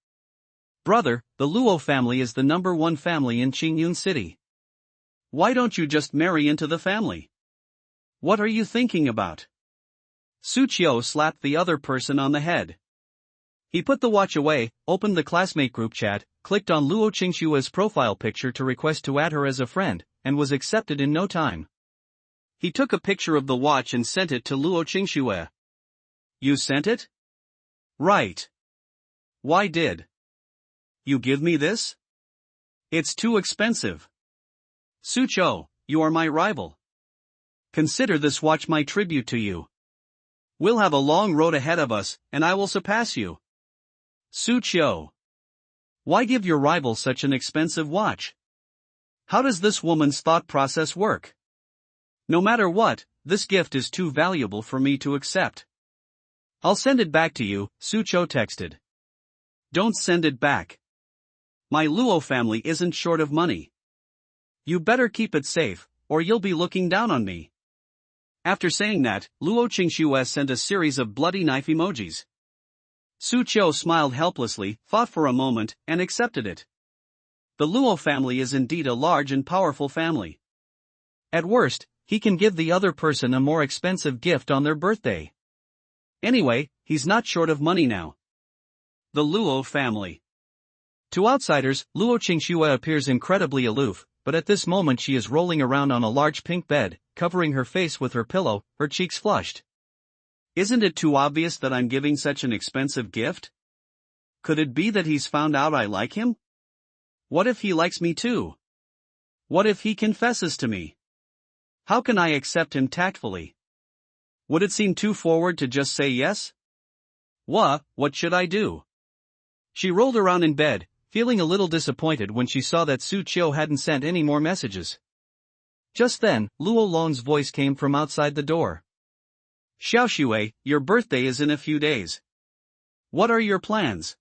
Brother, the Luo family is the #1 family in Qingyun City. Why don't you just marry into the family? What are you thinking about? Su Qiu slapped the other person on the head. He put the watch away, opened the classmate group chat, clicked on Luo Qingshua's profile picture to request to add her as a friend, and was accepted in no time. He took a picture of the watch and sent it to Luo Qingxue. You sent it? Right. Why did you give me this? It's too expensive. Su Qiu, you are my rival. Consider this watch my tribute to you. We'll have a long road ahead of us, and I will surpass you. Su Qiu. Why give your rival such an expensive watch? How does this woman's thought process work? No matter what, this gift is too valuable for me to accept. I'll send it back to you, Su Qiu texted. Don't send it back. My Luo family isn't short of money. You better keep it safe, or you'll be looking down on me. After saying that, Luo Qingxue sent a series of bloody knife emojis. Su Qiu smiled helplessly, thought for a moment, and accepted it. The Luo family is indeed a large and powerful family. At worst, he can give the other person a more expensive gift on their birthday. Anyway, he's not short of money now. The Luo family. To outsiders, Luo Qingxue appears incredibly aloof, but at this moment she is rolling around on a large pink bed, covering her face with her pillow, her cheeks flushed. Isn't it too obvious that I'm giving such an expensive gift? Could it be that he's found out I like him? What if he likes me too? What if he confesses to me? How can I accept him tactfully? Would it seem too forward to just say yes? What should I do? She rolled around in bed, feeling a little disappointed when she saw that Su Qiu hadn't sent any more messages. Just then, Luo Long's voice came from outside the door. Xiaoxue, your birthday is in a few days. What are your plans?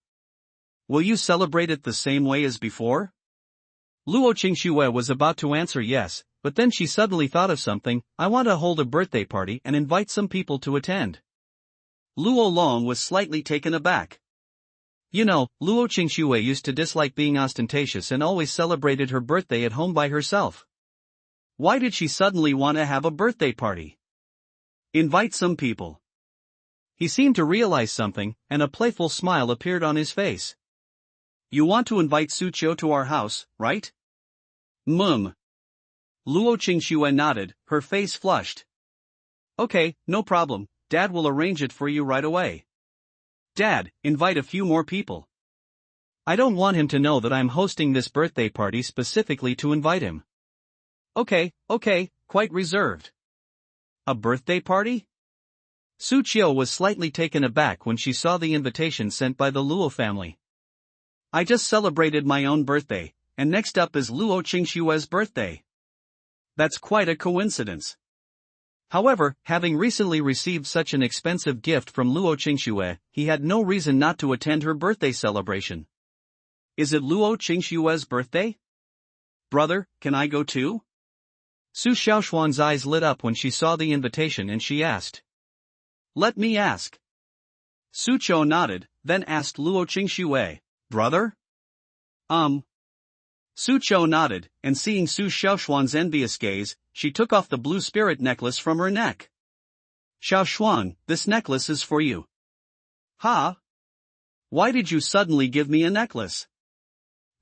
Will you celebrate it the same way as before? Luo Qingxue was about to answer yes, but then she suddenly thought of something. I want to hold a birthday party and invite some people to attend. Luo Long was slightly taken aback. You know, Luo Qingxue used to dislike being ostentatious and always celebrated her birthday at home by herself. Why did she suddenly want to have a birthday party? Invite some people. He seemed to realize something, and a playful smile appeared on his face. You want to invite Su Qiu to our house, right? Luo Qingxue nodded, her face flushed. Okay, no problem, Dad will arrange it for you right away. Dad, invite a few more people. I don't want him to know that I'm hosting this birthday party specifically to invite him. Okay, quite reserved. A birthday party? Su Qiu was slightly taken aback when she saw the invitation sent by the Luo family. I just celebrated my own birthday, and next up is Luo Qingxue's birthday. That's quite a coincidence. However, having recently received such an expensive gift from Luo Qingxue, he had no reason not to attend her birthday celebration. Is it Luo Qingxue's birthday? Brother, can I go too? Su Xiaoxuan's eyes lit up when she saw the invitation and she asked. Let me ask. Su Qiu nodded, then asked Luo Qingxue, Brother? Su Qiu nodded, and seeing Su Xiaoxuan's envious gaze, she took off the blue spirit necklace from her neck. Xiaoxuan, this necklace is for you. Ha? Why did you suddenly give me a necklace?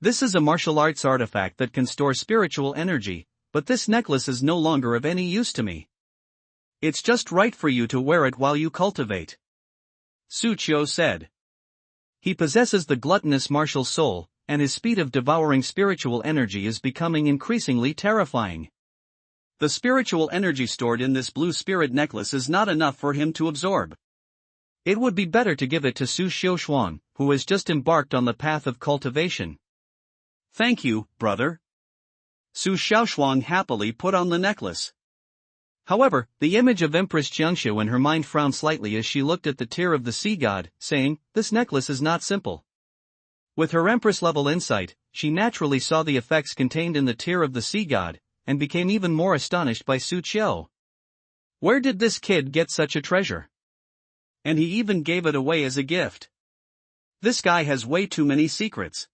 This is a martial arts artifact that can store spiritual energy, but this necklace is no longer of any use to me. It's just right for you to wear it while you cultivate. Su Qiu said. He possesses the gluttonous martial soul, and his speed of devouring spiritual energy is becoming increasingly terrifying. The spiritual energy stored in this blue spirit necklace is not enough for him to absorb. It would be better to give it to Su Xiaoxuan, who has just embarked on the path of cultivation. Thank you, brother. Su Xiaoxuan happily put on the necklace. However, the image of Empress Jiangxiu in her mind frowned slightly as she looked at the tear of the sea god, saying, this necklace is not simple. With her Empress-level insight, she naturally saw the effects contained in the tear of the sea god, and became even more astonished by Su Qiu. Where did this kid get such a treasure? And he even gave it away as a gift. This guy has way too many secrets.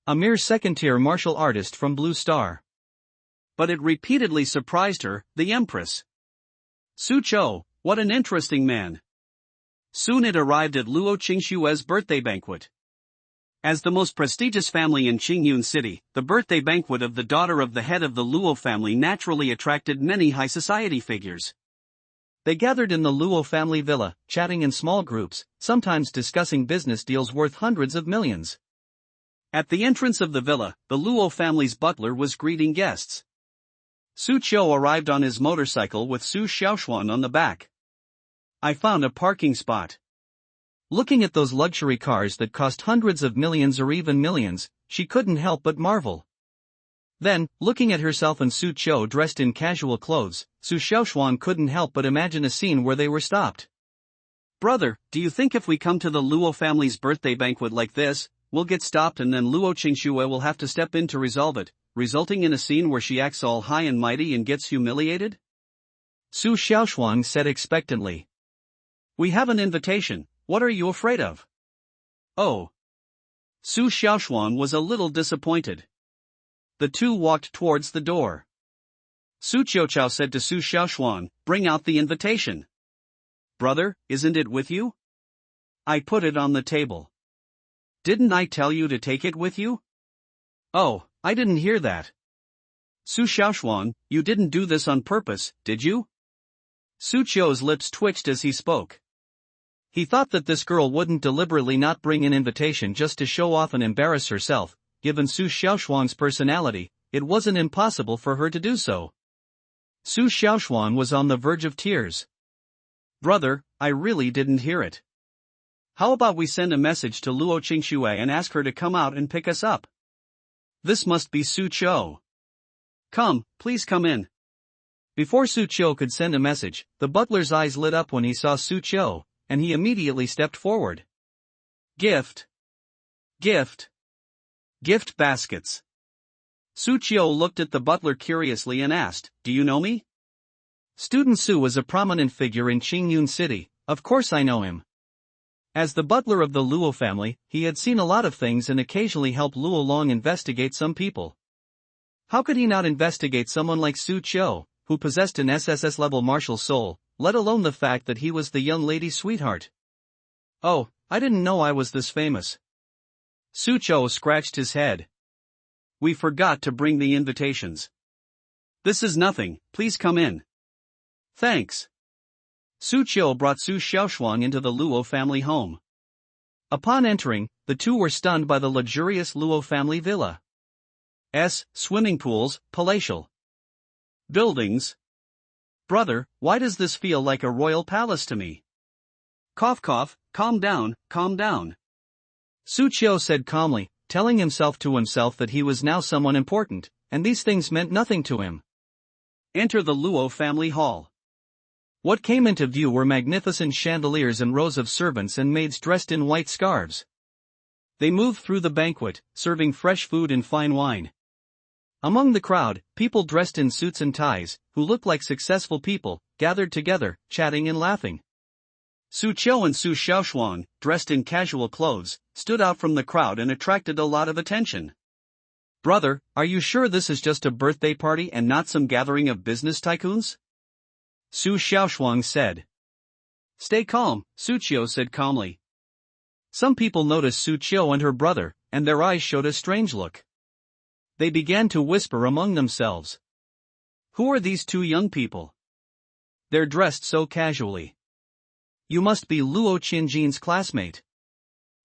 A mere second-tier martial artist from Blue Star. But it repeatedly surprised her, the Empress. Su Qiu, what an interesting man. Soon it arrived at Luo Qingshue's birthday banquet. As the most prestigious family in Qingyun City, the birthday banquet of the daughter of the head of the Luo family naturally attracted many high society figures. They gathered in the Luo family villa, chatting in small groups, sometimes discussing business deals worth hundreds of millions. At the entrance of the villa, the Luo family's butler was greeting guests. Su Qiu arrived on his motorcycle with Su Xiaoshuan on the back. I found a parking spot. Looking at those luxury cars that cost hundreds of millions or even millions, she couldn't help but marvel. Then, looking at herself and Su Qiu dressed in casual clothes, Su Xiaoshuan couldn't help but imagine a scene where they were stopped. Brother, do you think if we come to the Luo family's birthday banquet like this, we'll get stopped and then Luo Qingxue will have to step in to resolve it, resulting in a scene where she acts all high and mighty and gets humiliated? Su Xiaoshuan said expectantly. We have an invitation, what are you afraid of? Oh. Su Xiaoshuan was a little disappointed. The two walked towards the door. Su Qiuqiao said to Su Xiaoshuan, bring out the invitation. Brother, isn't it with you? I put it on the table. Didn't I tell you to take it with you? Oh, I didn't hear that. Su Xiaoshuan, you didn't do this on purpose, did you? Su Qiu's lips twitched as he spoke. He thought that this girl wouldn't deliberately not bring an invitation just to show off and embarrass herself. Given Su Xiaoshuan's personality, it wasn't impossible for her to do so. Su Xiaoshuan was on the verge of tears. Brother, I really didn't hear it. How about we send a message to Luo Qingxue and ask her to come out and pick us up? This must be Su Qiu. Come, please come in. Before Su Qiu could send a message, the butler's eyes lit up when he saw Su Qiu, and he immediately stepped forward. Gift. Gift. Gift baskets. Su Qiu looked at the butler curiously and asked, do you know me? Student Su was a prominent figure in Qingyun City, of course I know him. As the butler of the Luo family, he had seen a lot of things and occasionally helped Luo Long investigate some people. How could he not investigate someone like Su Qiu, who possessed an SSS-level martial soul, let alone the fact that he was the young lady's sweetheart? Oh, I didn't know I was this famous. Su Qiu scratched his head. We forgot to bring the invitations. This is nothing, please come in. Thanks. Su Qiu brought Su Xiaoshuan into the Luo family home. Upon entering, the two were stunned by the luxurious Luo family villa. Swimming pools, palatial buildings. Brother, why does this feel like a royal palace to me? Cough cough, calm down, calm down. Su Qiu said calmly, telling himself that he was now someone important, and these things meant nothing to him. Enter the Luo family hall. What came into view were magnificent chandeliers and rows of servants and maids dressed in white scarves. They moved through the banquet, serving fresh food and fine wine. Among the crowd, people dressed in suits and ties, who looked like successful people, gathered together, chatting and laughing. Su Qiu and Su Xiaoshuan, dressed in casual clothes, stood out from the crowd and attracted a lot of attention. Brother, are you sure this is just a birthday party and not some gathering of business tycoons? Su Xiaoshuan said. Stay calm, Su Qiu said calmly. Some people noticed Su Qiu and her brother, and their eyes showed a strange look. They began to whisper among themselves. Who are these two young people? They're dressed so casually. You must be Luo Qinjin's classmate.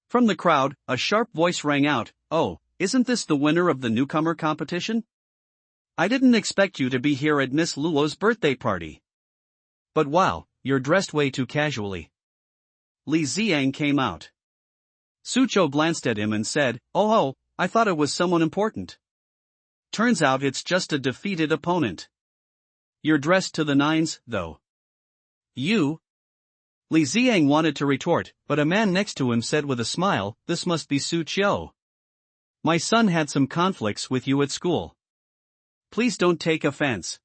From the crowd, a sharp voice rang out, oh, isn't this the winner of the newcomer competition? I didn't expect you to be here at Miss Luo's birthday party. But wow, you're dressed way too casually. Li Ziang came out. Su Qiu glanced at him and said, oh, I thought it was someone important. Turns out it's just a defeated opponent. You're dressed to the nines, though. You? Li Ziang wanted to retort, but a man next to him said with a smile, this must be Su Qiu. My son had some conflicts with you at school. Please don't take offense.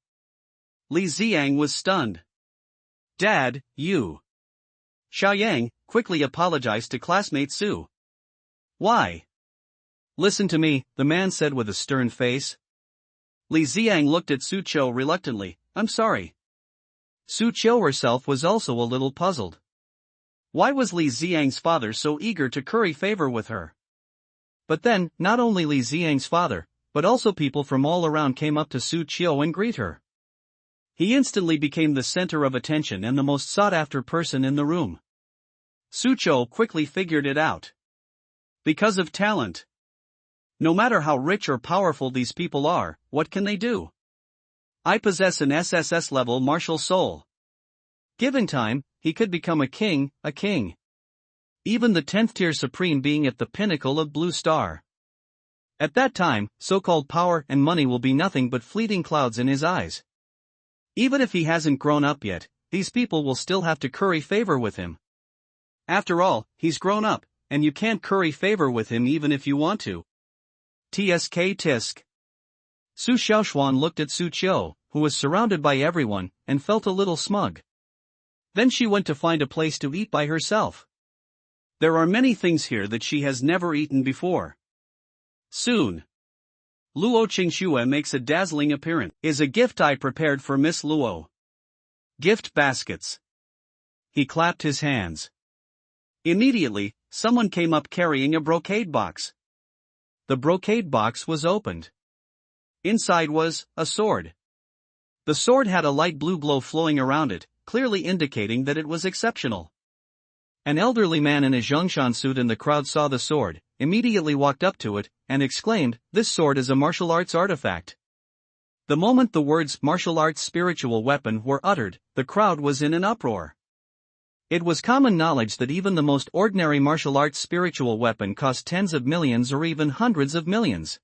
Li Ziang was stunned. Dad, you. Xiaoyang quickly apologized to classmate Su. Why? Listen to me, the man said with a stern face. Li Ziang looked at Su Qiu reluctantly, I'm sorry. Su Qiu herself was also a little puzzled. Why was Li Xiang's father so eager to curry favor with her? But then, not only Li Xiang's father, but also people from all around came up to Su Qiu and greet her. He instantly became the center of attention and the most sought-after person in the room. Su Qiu quickly figured it out. Because of talent. No matter how rich or powerful these people are, what can they do? I possess an SSS-level martial soul. Given time, he could become a king. Even the 10th tier supreme being at the pinnacle of Blue Star. At that time, so-called power and money will be nothing but fleeting clouds in his eyes. Even if he hasn't grown up yet, these people will still have to curry favor with him. After all, he's grown up, and you can't curry favor with him even if you want to. Tsk tisk. Su Xiaoshuan looked at Su Qiu, who was surrounded by everyone, and felt a little smug. Then she went to find a place to eat by herself. There are many things here that she has never eaten before. Soon, Luo Qingxue makes a dazzling appearance. Is a gift I prepared for Miss Luo. Gift baskets. He clapped his hands. Immediately, someone came up carrying a brocade box. The brocade box was opened. Inside was a sword. The sword had a light blue glow flowing around it, clearly indicating that it was exceptional. An elderly man in a Zhongshan suit in the crowd saw the sword, immediately walked up to it, and exclaimed, "This sword is a martial arts artifact." The moment the words martial arts spiritual weapon were uttered, the crowd was in an uproar. It was common knowledge that even the most ordinary martial arts spiritual weapon cost tens of millions or even hundreds of millions.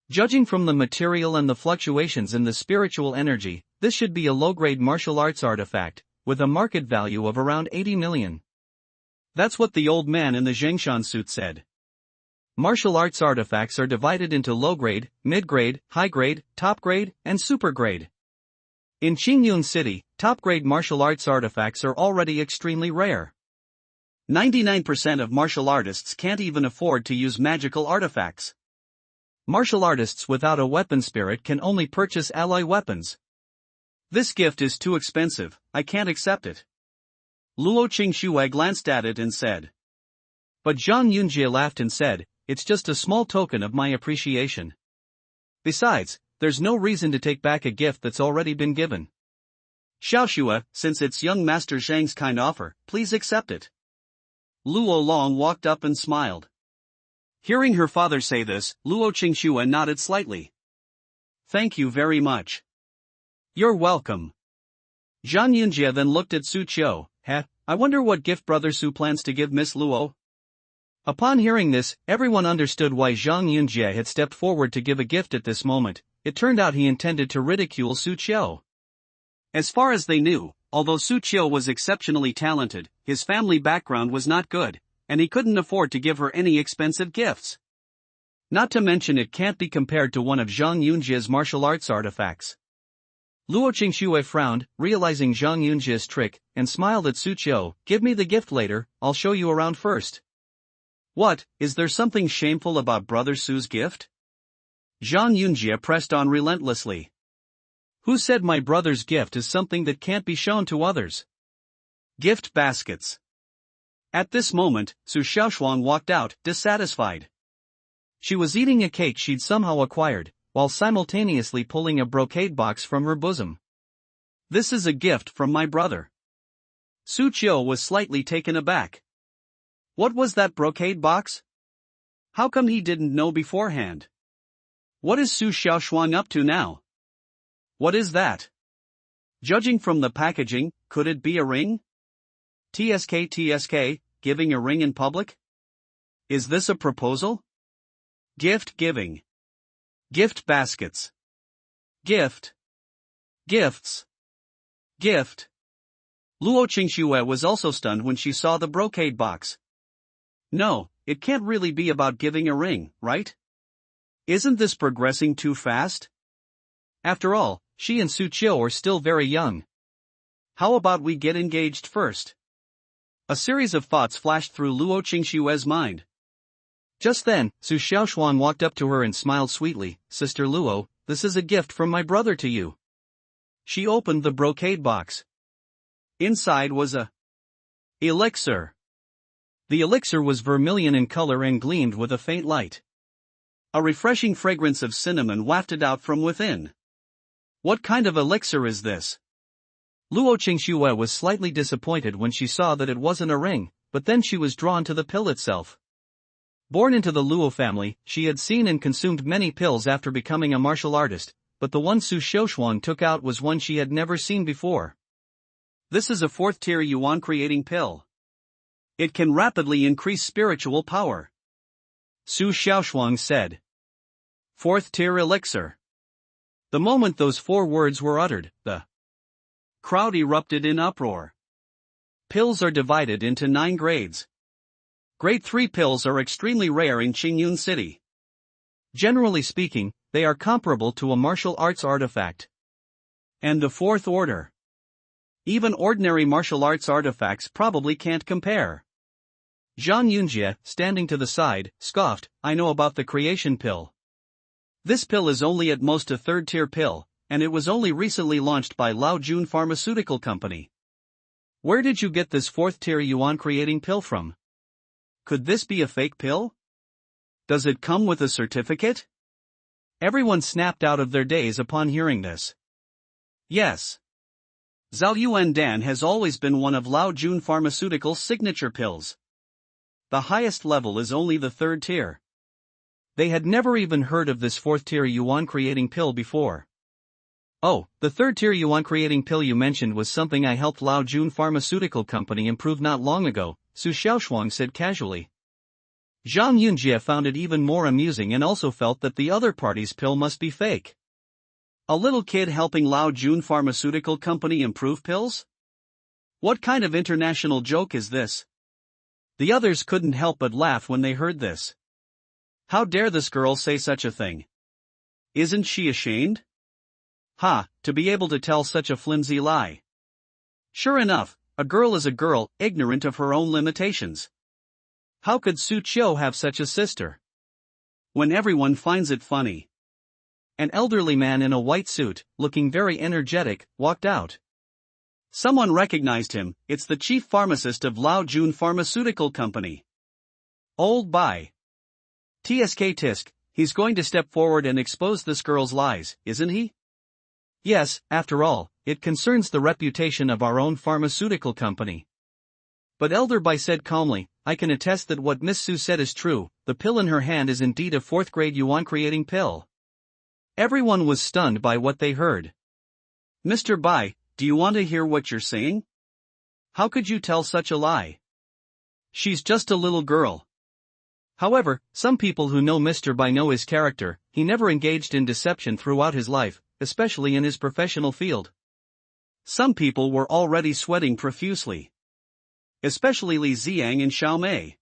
Judging from the material and the fluctuations in the spiritual energy, this should be a low-grade martial arts artifact, with a market value of around 80 million. That's what the old man in the Zhongshan suit said. Martial arts artifacts are divided into low-grade, mid-grade, high-grade, top-grade, and super-grade. In Qingyun City, top-grade martial arts artifacts are already extremely rare. 99% of martial artists can't even afford to use magical artifacts. Martial artists without a weapon spirit can only purchase alloy weapons. This gift is too expensive, I can't accept it. Luo Qingxue glanced at it and said. But Zhang Yunjie laughed and said, "It's just a small token of my appreciation. Besides, there's no reason to take back a gift that's already been given. Xiaoxue, since it's young Master Zhang's kind offer, please accept it." Luo Long walked up and smiled. Hearing her father say this, Luo Qingxue nodded slightly. "Thank you very much." "You're welcome." Zhang Yunjie then looked at Su Qiu. I wonder what gift Brother Su plans to give Miss Luo?" Upon hearing this, everyone understood why Zhang Yunjie had stepped forward to give a gift at this moment. It turned out he intended to ridicule Su Qiu. As far as they knew, although Su Qiu was exceptionally talented, his family background was not good, and he couldn't afford to give her any expensive gifts. Not to mention it can't be compared to one of Zhang Yunjie's martial arts artifacts. Luo Qingxue frowned, realizing Zhang Yunjie's trick, and smiled at Su Qiu. "Give me the gift later, I'll show you around first." "What, is there something shameful about Brother Su's gift?" Zhang Yunjie pressed on relentlessly. "Who said my brother's gift is something that can't be shown to others?" Gift baskets. At this moment, Su Xiaoshuang walked out, dissatisfied. She was eating a cake she'd somehow acquired, while simultaneously pulling a brocade box from her bosom. "This is a gift from my brother." Su Qiu was slightly taken aback. What was that brocade box? How come he didn't know beforehand? What is Su Xiaoshuang up to now? What is that? Judging from the packaging, could it be a ring? TSK, giving a ring in public? Is this a proposal? Gift giving. Gift baskets. Gift. Gifts. Gift. Luo Qingxue was also stunned when she saw the brocade box. No, it can't really be about giving a ring, right? Isn't this progressing too fast? After all, she and Su Qiu are still very young. How about we get engaged first? A series of thoughts flashed through Luo Qingxue's mind. Just then, Su Xiaoshuan walked up to her and smiled sweetly. "Sister Luo, this is a gift from my brother to you." She opened the brocade box. Inside was a elixir. The elixir was vermilion in color and gleamed with a faint light. A refreshing fragrance of cinnamon wafted out from within. What kind of elixir is this? Luo Qingxue was slightly disappointed when she saw that it wasn't a ring, but then she was drawn to the pill itself. Born into the Luo family, she had seen and consumed many pills after becoming a martial artist, but the one Su Xiaoshuang took out was one she had never seen before. This is a 4th-tier yuan creating pill. It can rapidly increase spiritual power. Su Xiaoshuang said. 4th-tier elixir. The moment those 4 words were uttered, the crowd erupted in uproar. Pills are divided into 9 grades. Grade 3 pills are extremely rare in Qingyun City. Generally speaking, they are comparable to a martial arts artifact. And the 4th order. Even ordinary martial arts artifacts probably can't compare. Zhang Yunjie, standing to the side, scoffed, I know about the creation pill. This pill is only at most a 3rd-tier pill, and it was only recently launched by Lao Jun Pharmaceutical Company. Where did you get this 4th-tier yuan creating pill from? Could this be a fake pill? Does it come with a certificate? Everyone snapped out of their daze upon hearing this. Yes. Zhao Yuandan has always been one of Lao Jun Pharmaceutical's signature pills. The highest level is only the 3rd tier. They had never even heard of this 4th-tier yuan creating pill before. Oh, the 3rd-tier yuan creating pill you mentioned was something I helped Lao Jun Pharmaceutical Company improve not long ago, Su Xiaoshuang said casually. Zhang Yunjie found it even more amusing and also felt that the other party's pill must be fake. A little kid helping Lao Jun Pharmaceutical Company improve pills? What kind of international joke is this? The others couldn't help but laugh when they heard this. How dare this girl say such a thing? Isn't she ashamed? Ha, to be able to tell such a flimsy lie. Sure enough, a girl is a girl, ignorant of her own limitations. How could Su Qiu have such a sister? When everyone finds it funny. An elderly man in a white suit, looking very energetic, walked out. Someone recognized him, it's the chief pharmacist of Lao Jun Pharmaceutical Company. Old Bai. Tsk tisk, he's going to step forward and expose this girl's lies, isn't he? Yes, after all, it concerns the reputation of our own pharmaceutical company. But Elder Bai said calmly, I can attest that what Miss Su said is true, the pill in her hand is indeed a 4th-grade yuan creating pill. Everyone was stunned by what they heard. Mr. Bai, do you want to hear what you're saying? How could you tell such a lie? She's just a little girl. However, some people who know Mr. Bai know his character, he never engaged in deception throughout his life, especially in his professional field. Some people were already sweating profusely. Especially Li Ziang and Xiao Mei.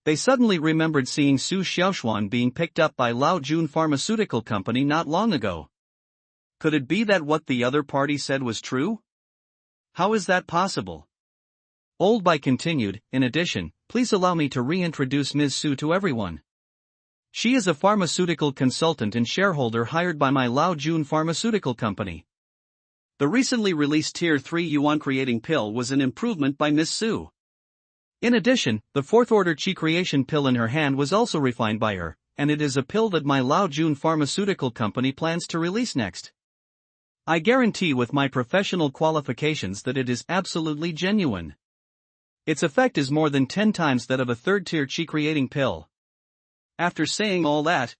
They suddenly remembered seeing Su Xiaoshuan being picked up by Lao Jun Pharmaceutical Company not long ago. Could it be that what the other party said was true? How is that possible? Old Bai continued, in addition, please allow me to reintroduce Ms. Su to everyone. She is a pharmaceutical consultant and shareholder hired by my Lao Jun Pharmaceutical Company. The recently released Tier 3 yuan creating pill was an improvement by Miss Su. In addition, the 4th-order Qi creation pill in her hand was also refined by her, and it is a pill that my Lao Jun Pharmaceutical Company plans to release next. I guarantee with my professional qualifications that it is absolutely genuine. Its effect is more than 10 times that of a 3rd-tier Qi creating pill. After saying all that,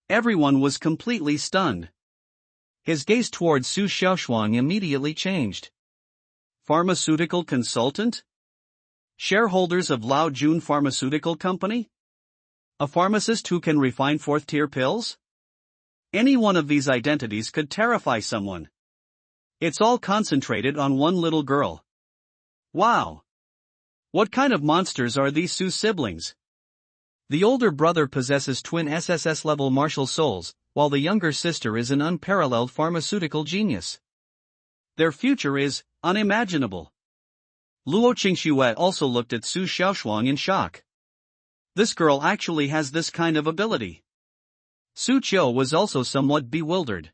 everyone was completely stunned. His gaze towards Su Xiaoshuang immediately changed. Pharmaceutical consultant? Shareholders of Lao Jun Pharmaceutical Company? A pharmacist who can refine 4th-tier pills? Any one of these identities could terrify someone. It's all concentrated on one little girl. Wow! What kind of monsters are these Su siblings? The older brother possesses twin SSS-level martial souls, while the younger sister is an unparalleled pharmaceutical genius. Their future is unimaginable. Luo Qingxue also looked at Su Xiaoshuang in shock. This girl actually has this kind of ability. Su Qiu was also somewhat bewildered.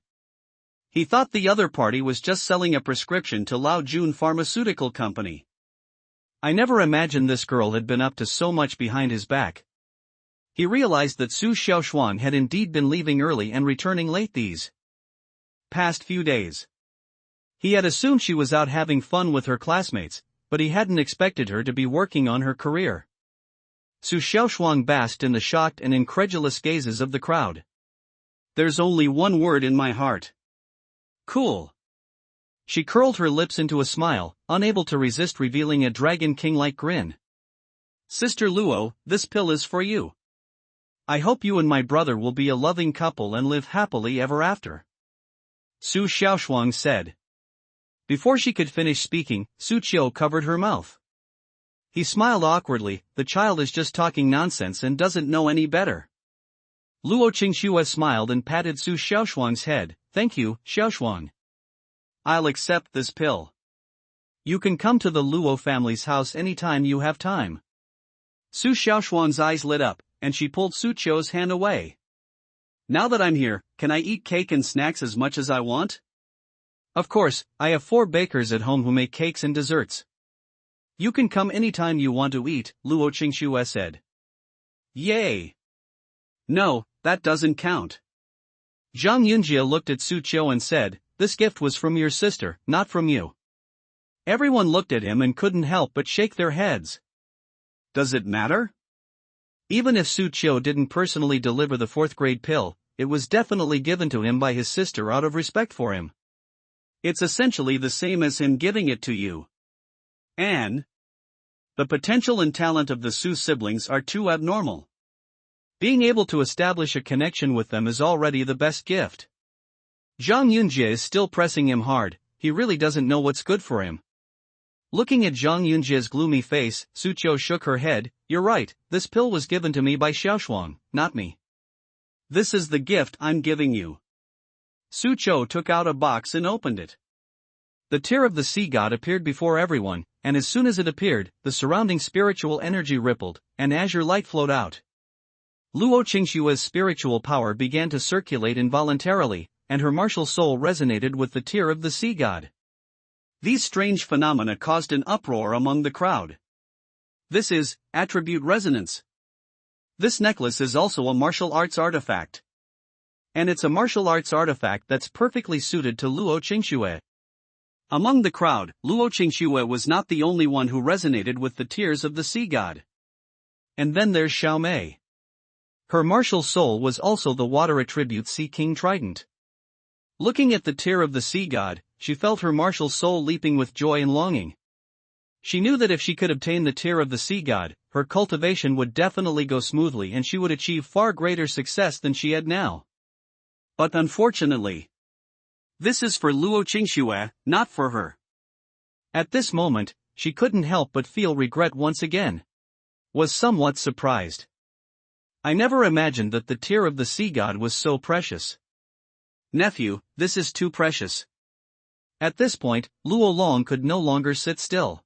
He thought the other party was just selling a prescription to Lao Jun Pharmaceutical Company. I never imagined this girl had been up to so much behind his back. He realized that Su Xiaoshuang had indeed been leaving early and returning late these past few days. He had assumed she was out having fun with her classmates, but he hadn't expected her to be working on her career. Su Xiaoshuang basked in the shocked and incredulous gazes of the crowd. There's only one word in my heart. Cool. She curled her lips into a smile, unable to resist revealing a Dragon King-like grin. Sister Luo, this pill is for you. I hope you and my brother will be a loving couple and live happily ever after. Su Xiaoshuang said. Before she could finish speaking, Su Qiu covered her mouth. He smiled awkwardly. The child is just talking nonsense and doesn't know any better. Luo Qingxue smiled and patted Su Xiaoshuang's head. Thank you, Xiaoshuang. I'll accept this pill. You can come to the Luo family's house anytime you have time. Su Xiaoshuang's eyes lit up, and she pulled Su Qiu's hand away. Now that I'm here, can I eat cake and snacks as much as I want? Of course, I have 4 bakers at home who make cakes and desserts. You can come anytime you want to eat, Luo Qingxue said. Yay! No, that doesn't count. Zhang Yunjie looked at Su Qiu and said, this gift was from your sister, not from you. Everyone looked at him and couldn't help but shake their heads. Does it matter? Even if Su Qiu didn't personally deliver the 4th grade pill, it was definitely given to him by his sister out of respect for him. It's essentially the same as him giving it to you. And the potential and talent of the Su siblings are too abnormal. Being able to establish a connection with them is already the best gift. Zhang Yunjie is still pressing him hard. He really doesn't know what's good for him. Looking at Zhang Yunjie's gloomy face, Su Qiu shook her head. You're right, this pill was given to me by Xiaoshuang, not me. This is the gift I'm giving you. Su Qiu took out a box and opened it. The tear of the sea god appeared before everyone, and as soon as it appeared, the surrounding spiritual energy rippled, and azure light flowed out. Luo Qingxue's spiritual power began to circulate involuntarily, and her martial soul resonated with the tear of the sea god. These strange phenomena caused an uproar among the crowd. This is attribute resonance. This necklace is also a martial arts artifact. And it's a martial arts artifact that's perfectly suited to Luo Qingxue. Among the crowd, Luo Qingxue was not the only one who resonated with the tears of the sea god. And then there's Xiao Mei. Her martial soul was also the water attribute Sea King Trident. Looking at the tear of the sea god, she felt her martial soul leaping with joy and longing. She knew that if she could obtain the tear of the sea god, her cultivation would definitely go smoothly and she would achieve far greater success than she had now. But unfortunately, this is for Luo Qingxue, not for her. At this moment, she couldn't help but feel regret once again. Was somewhat surprised. I never imagined that the tear of the sea god was so precious. Nephew, this is too precious. At this point, Luo Long could no longer sit still.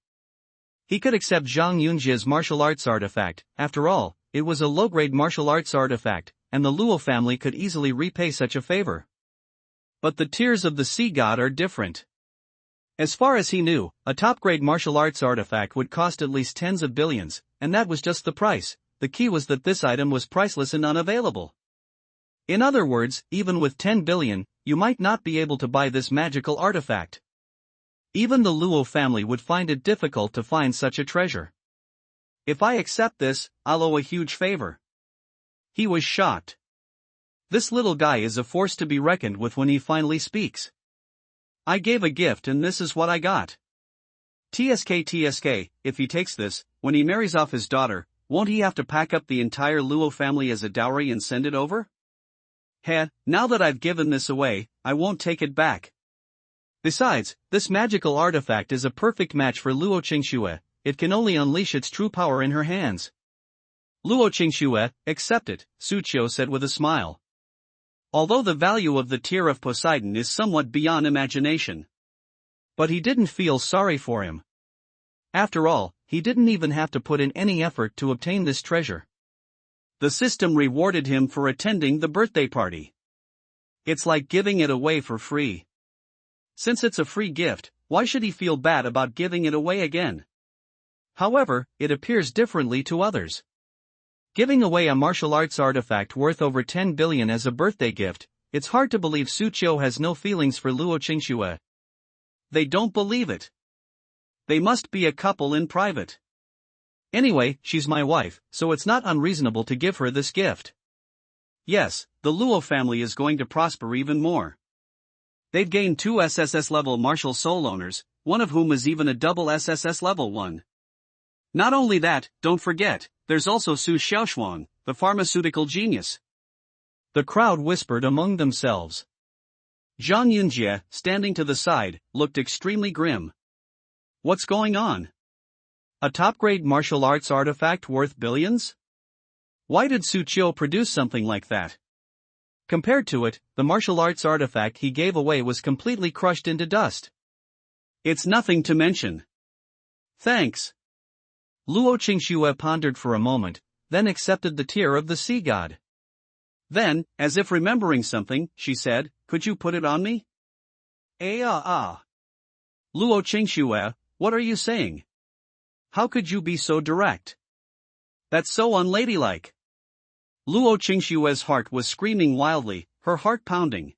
He could accept Zhang Yunjie's martial arts artifact. After all, it was a low-grade martial arts artifact, and the Luo family could easily repay such a favor. But the tears of the sea god are different. As far as he knew, a top-grade martial arts artifact would cost at least tens of billions, and that was just the price. The key was that this item was priceless and unavailable. In other words, even with 10 billion, you might not be able to buy this magical artifact. Even the Luo family would find it difficult to find such a treasure. If I accept this, I'll owe a huge favor. He was shocked. This little guy is a force to be reckoned with when he finally speaks. I gave a gift and this is what I got. TSK, if he takes this, when he marries off his daughter, won't he have to pack up the entire Luo family as a dowry and send it over? Heh, now that I've given this away, I won't take it back. Besides, this magical artifact is a perfect match for Luo Qingxue. It can only unleash its true power in her hands. Luo Qingxue, accept it, Su Qiu said with a smile. Although the value of the tear of Poseidon is somewhat beyond imagination. But he didn't feel sorry for him. After all, he didn't even have to put in any effort to obtain this treasure. The system rewarded him for attending the birthday party. It's like giving it away for free. Since it's a free gift, why should he feel bad about giving it away again? However, it appears differently to others. Giving away a martial arts artifact worth over 10 billion as a birthday gift, it's hard to believe Su Qiu has no feelings for Luo Qingxue. They don't believe it. They must be a couple in private. Anyway, she's my wife, so it's not unreasonable to give her this gift. Yes, the Luo family is going to prosper even more. They've gained 2 SSS level martial soul owners, one of whom is even a double SSS level 1. Not only that, don't forget, there's also Su Xiaoshuang, the pharmaceutical genius. The crowd whispered among themselves. Zhang Yunjie, standing to the side, looked extremely grim. What's going on? A top-grade martial arts artifact worth billions? Why did Su Qiu produce something like that? Compared to it, the martial arts artifact he gave away was completely crushed into dust. It's nothing to mention. Thanks. Luo Qingxue pondered for a moment, then accepted the tear of the sea god. Then, as if remembering something, she said, "Could you put it on me?" Luo Qingxue, what are you saying? How could you be so direct? That's so unladylike. Luo Qingxue's heart was screaming wildly, her heart pounding.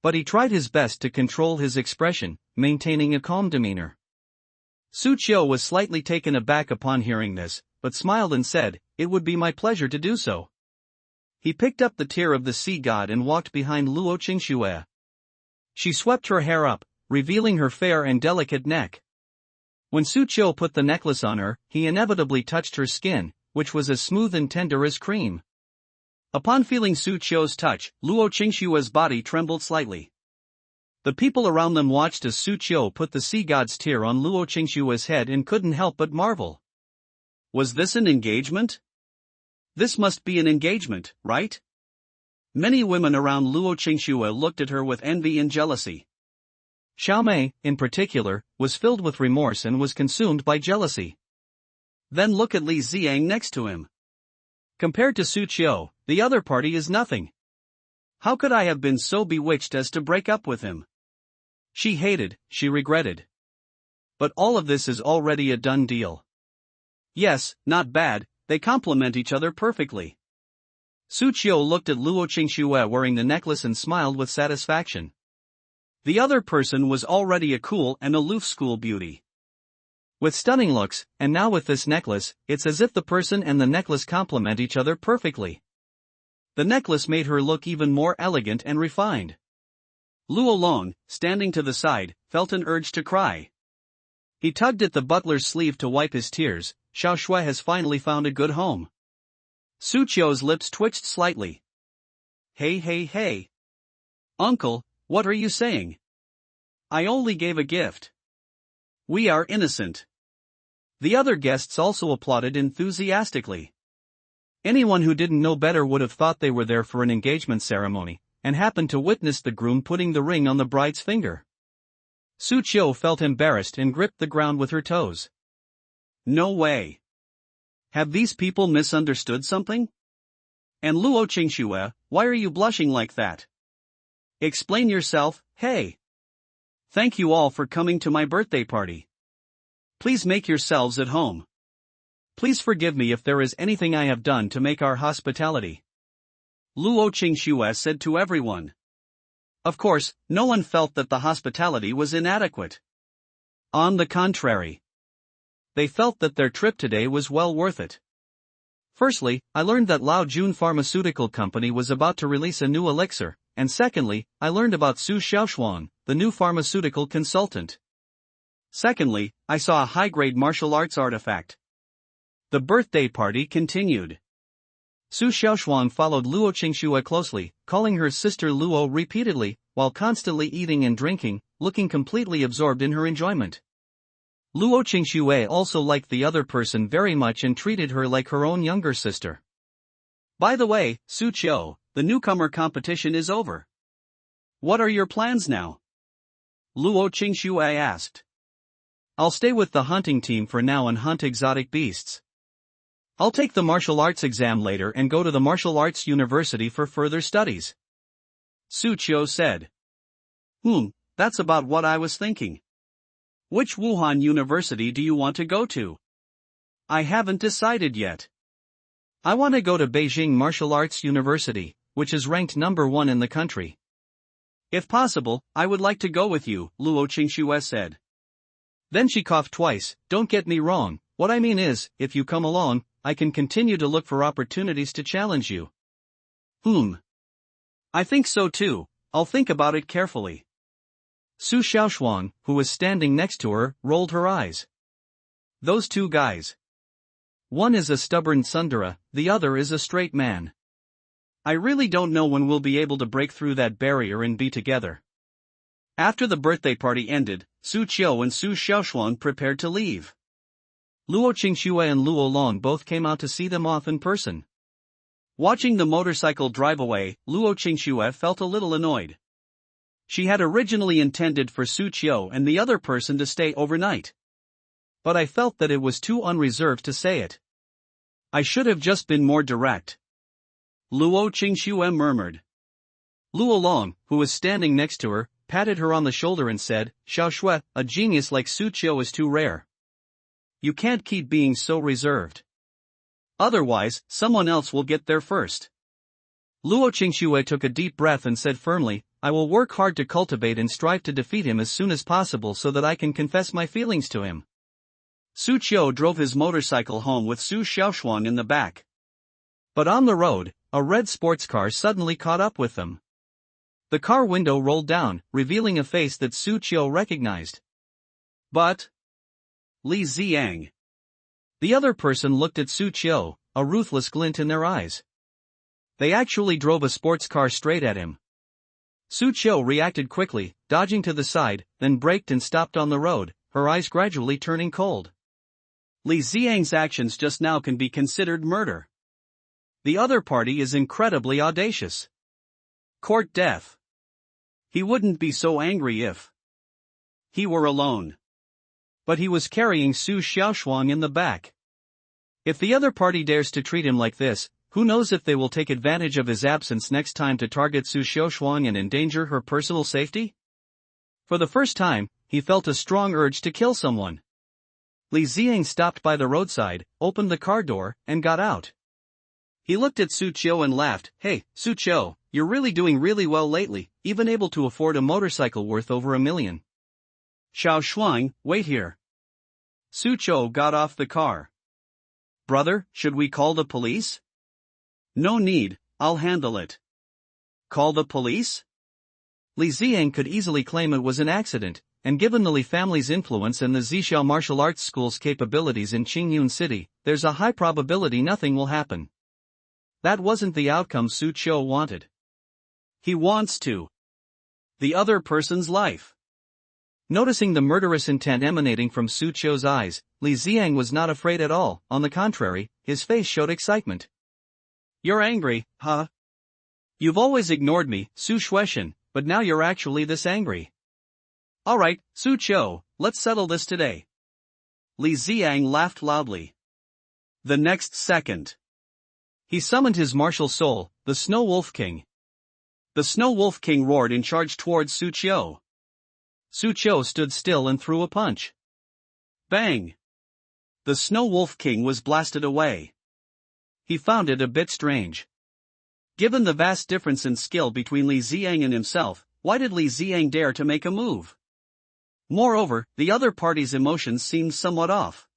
But he tried his best to control his expression, maintaining a calm demeanor. Su Qiu was slightly taken aback upon hearing this, but smiled and said, "It would be my pleasure to do so." He picked up the tear of the sea god and walked behind Luo Qingxue. She swept her hair up, revealing her fair and delicate neck. When Su Qiu put the necklace on her, he inevitably touched her skin, which was as smooth and tender as cream. Upon feeling Su Qiu's touch, Luo Qingxue's body trembled slightly. The people around them watched as Su Qiu put the sea god's tear on Luo Qingxue's head and couldn't help but marvel. Was this an engagement? This must be an engagement, right? Many women around Luo Qingxue looked at her with envy and jealousy. Xiaomei, in particular, was filled with remorse and was consumed by jealousy. Then look at Li Xiang next to him. Compared to Su Qiu, the other party is nothing. How could I have been so bewitched as to break up with him? She hated, she regretted. But all of this is already a done deal. Yes, not bad, they complement each other perfectly. Su Qiu looked at Luo Qingxue wearing the necklace and smiled with satisfaction. The other person was already a cool and aloof school beauty. With stunning looks, and now with this necklace, it's as if the person and the necklace complement each other perfectly. The necklace made her look even more elegant and refined. Luo Long, standing to the side, felt an urge to cry. He tugged at the butler's sleeve to wipe his tears. Xiao Shui has finally found a good home. Su Qiu's lips twitched slightly. Hey. Uncle, what are you saying? I only gave a gift. We are innocent. The other guests also applauded enthusiastically. Anyone who didn't know better would have thought they were there for an engagement ceremony, and happened to witness the groom putting the ring on the bride's finger. Su Qiu felt embarrassed and gripped the ground with her toes. No way. Have these people misunderstood something? And Luo Qingxue, why are you blushing like that? Explain yourself, hey. Thank you all for coming to my birthday party. Please make yourselves at home. Please forgive me if there is anything I have done to make our hospitality. Luo Qingxue said to everyone. Of course, no one felt that the hospitality was inadequate. On the contrary. They felt that their trip today was well worth it. Firstly, I learned that Lao Jun Pharmaceutical Company was about to release a new elixir, and secondly, I learned about Su Xiaoshuang, the new pharmaceutical consultant. Secondly, I saw a high-grade martial arts artifact. The birthday party continued. Su Xiaoshuang followed Luo Qingxue closely, calling her sister Luo repeatedly, while constantly eating and drinking, looking completely absorbed in her enjoyment. Luo Qingxue also liked the other person very much and treated her like her own younger sister. By the way, Su Qiu, the newcomer competition is over. What are your plans now? Luo Qingxue asked. I'll stay with the hunting team for now and hunt exotic beasts. I'll take the martial arts exam later and go to the martial arts university for further studies. Su Qiu said. that's about what I was thinking. Which Wuhan University do you want to go to? I haven't decided yet. I want to go to Beijing Martial Arts University, which is ranked number 1 in the country. If possible, I would like to go with you, Luo Qingxue said. Then she coughed twice. Don't get me wrong, what I mean is, if you come along, I can continue to look for opportunities to challenge you. I think so too, I'll think about it carefully. Su Xiaoshuang, who was standing next to her, rolled her eyes. Those two guys. One is a stubborn tsundere, the other is a straight man. I really don't know when we'll be able to break through that barrier and be together. After the birthday party ended, Su Qiu and Su Xiaoshuang prepared to leave. Luo Qingxue and Luo Long both came out to see them off in person. Watching the motorcycle drive away, Luo Qingxue felt a little annoyed. She had originally intended for Su Qiu and the other person to stay overnight. But I felt that it was too unreserved to say it. I should have just been more direct. Luo Qingxue murmured. Luo Long, who was standing next to her, patted her on the shoulder and said, Xiaoshui, a genius like Su Qiu is too rare. You can't keep being so reserved. Otherwise, someone else will get there first. Luo Qingxue took a deep breath and said firmly, I will work hard to cultivate and strive to defeat him as soon as possible so that I can confess my feelings to him. Su Qiu drove his motorcycle home with Su Xiaoshuang in the back. But on the road, a red sports car suddenly caught up with them. The car window rolled down, revealing a face that Su Qiu recognized. But Li Ziyang. The other person looked at Su Qiu, a ruthless glint in their eyes. They actually drove a sports car straight at him. Su Qiu reacted quickly, dodging to the side, then braked and stopped on the road, her eyes gradually turning cold. Li Ziyang's actions just now can be considered murder. The other party is incredibly audacious. Court death. He wouldn't be so angry if he were alone. But he was carrying Su Xiaoshuang in the back. If the other party dares to treat him like this, who knows if they will take advantage of his absence next time to target Su Xiaoshuang and endanger her personal safety? For the first time, he felt a strong urge to kill someone. Li Ziyang stopped by the roadside, opened the car door, and got out. He looked at Su Qiu and laughed. Hey, Su Qiu, you're really doing really well lately, even able to afford a motorcycle worth over $1 million. Xiaoshuang, wait here. Su Qiu got off the car. Brother, should we call the police? No need, I'll handle it. Call the police? Li Ziyang could easily claim it was an accident, and given the Li family's influence and the Zixiao martial arts school's capabilities in Qingyun City, there's a high probability nothing will happen. That wasn't the outcome Su Qiu wanted. He wants the other person's life. Noticing the murderous intent emanating from Su Qiu's eyes, Li Ziyang was not afraid at all, on the contrary, his face showed excitement. You're angry, huh? You've always ignored me, Su Shuexian, but now you're actually this angry. Alright, Su Qiu, let's settle this today. Li Ziyang laughed loudly. The next second, he summoned his martial soul, the Snow Wolf King. The Snow Wolf King roared and charged towards Su Qiu. Su Qiu stood still and threw a punch. Bang! The Snow Wolf King was blasted away. He found it a bit strange. Given the vast difference in skill between Li Ziyang and himself, why did Li Ziyang dare to make a move? Moreover, the other party's emotions seemed somewhat off.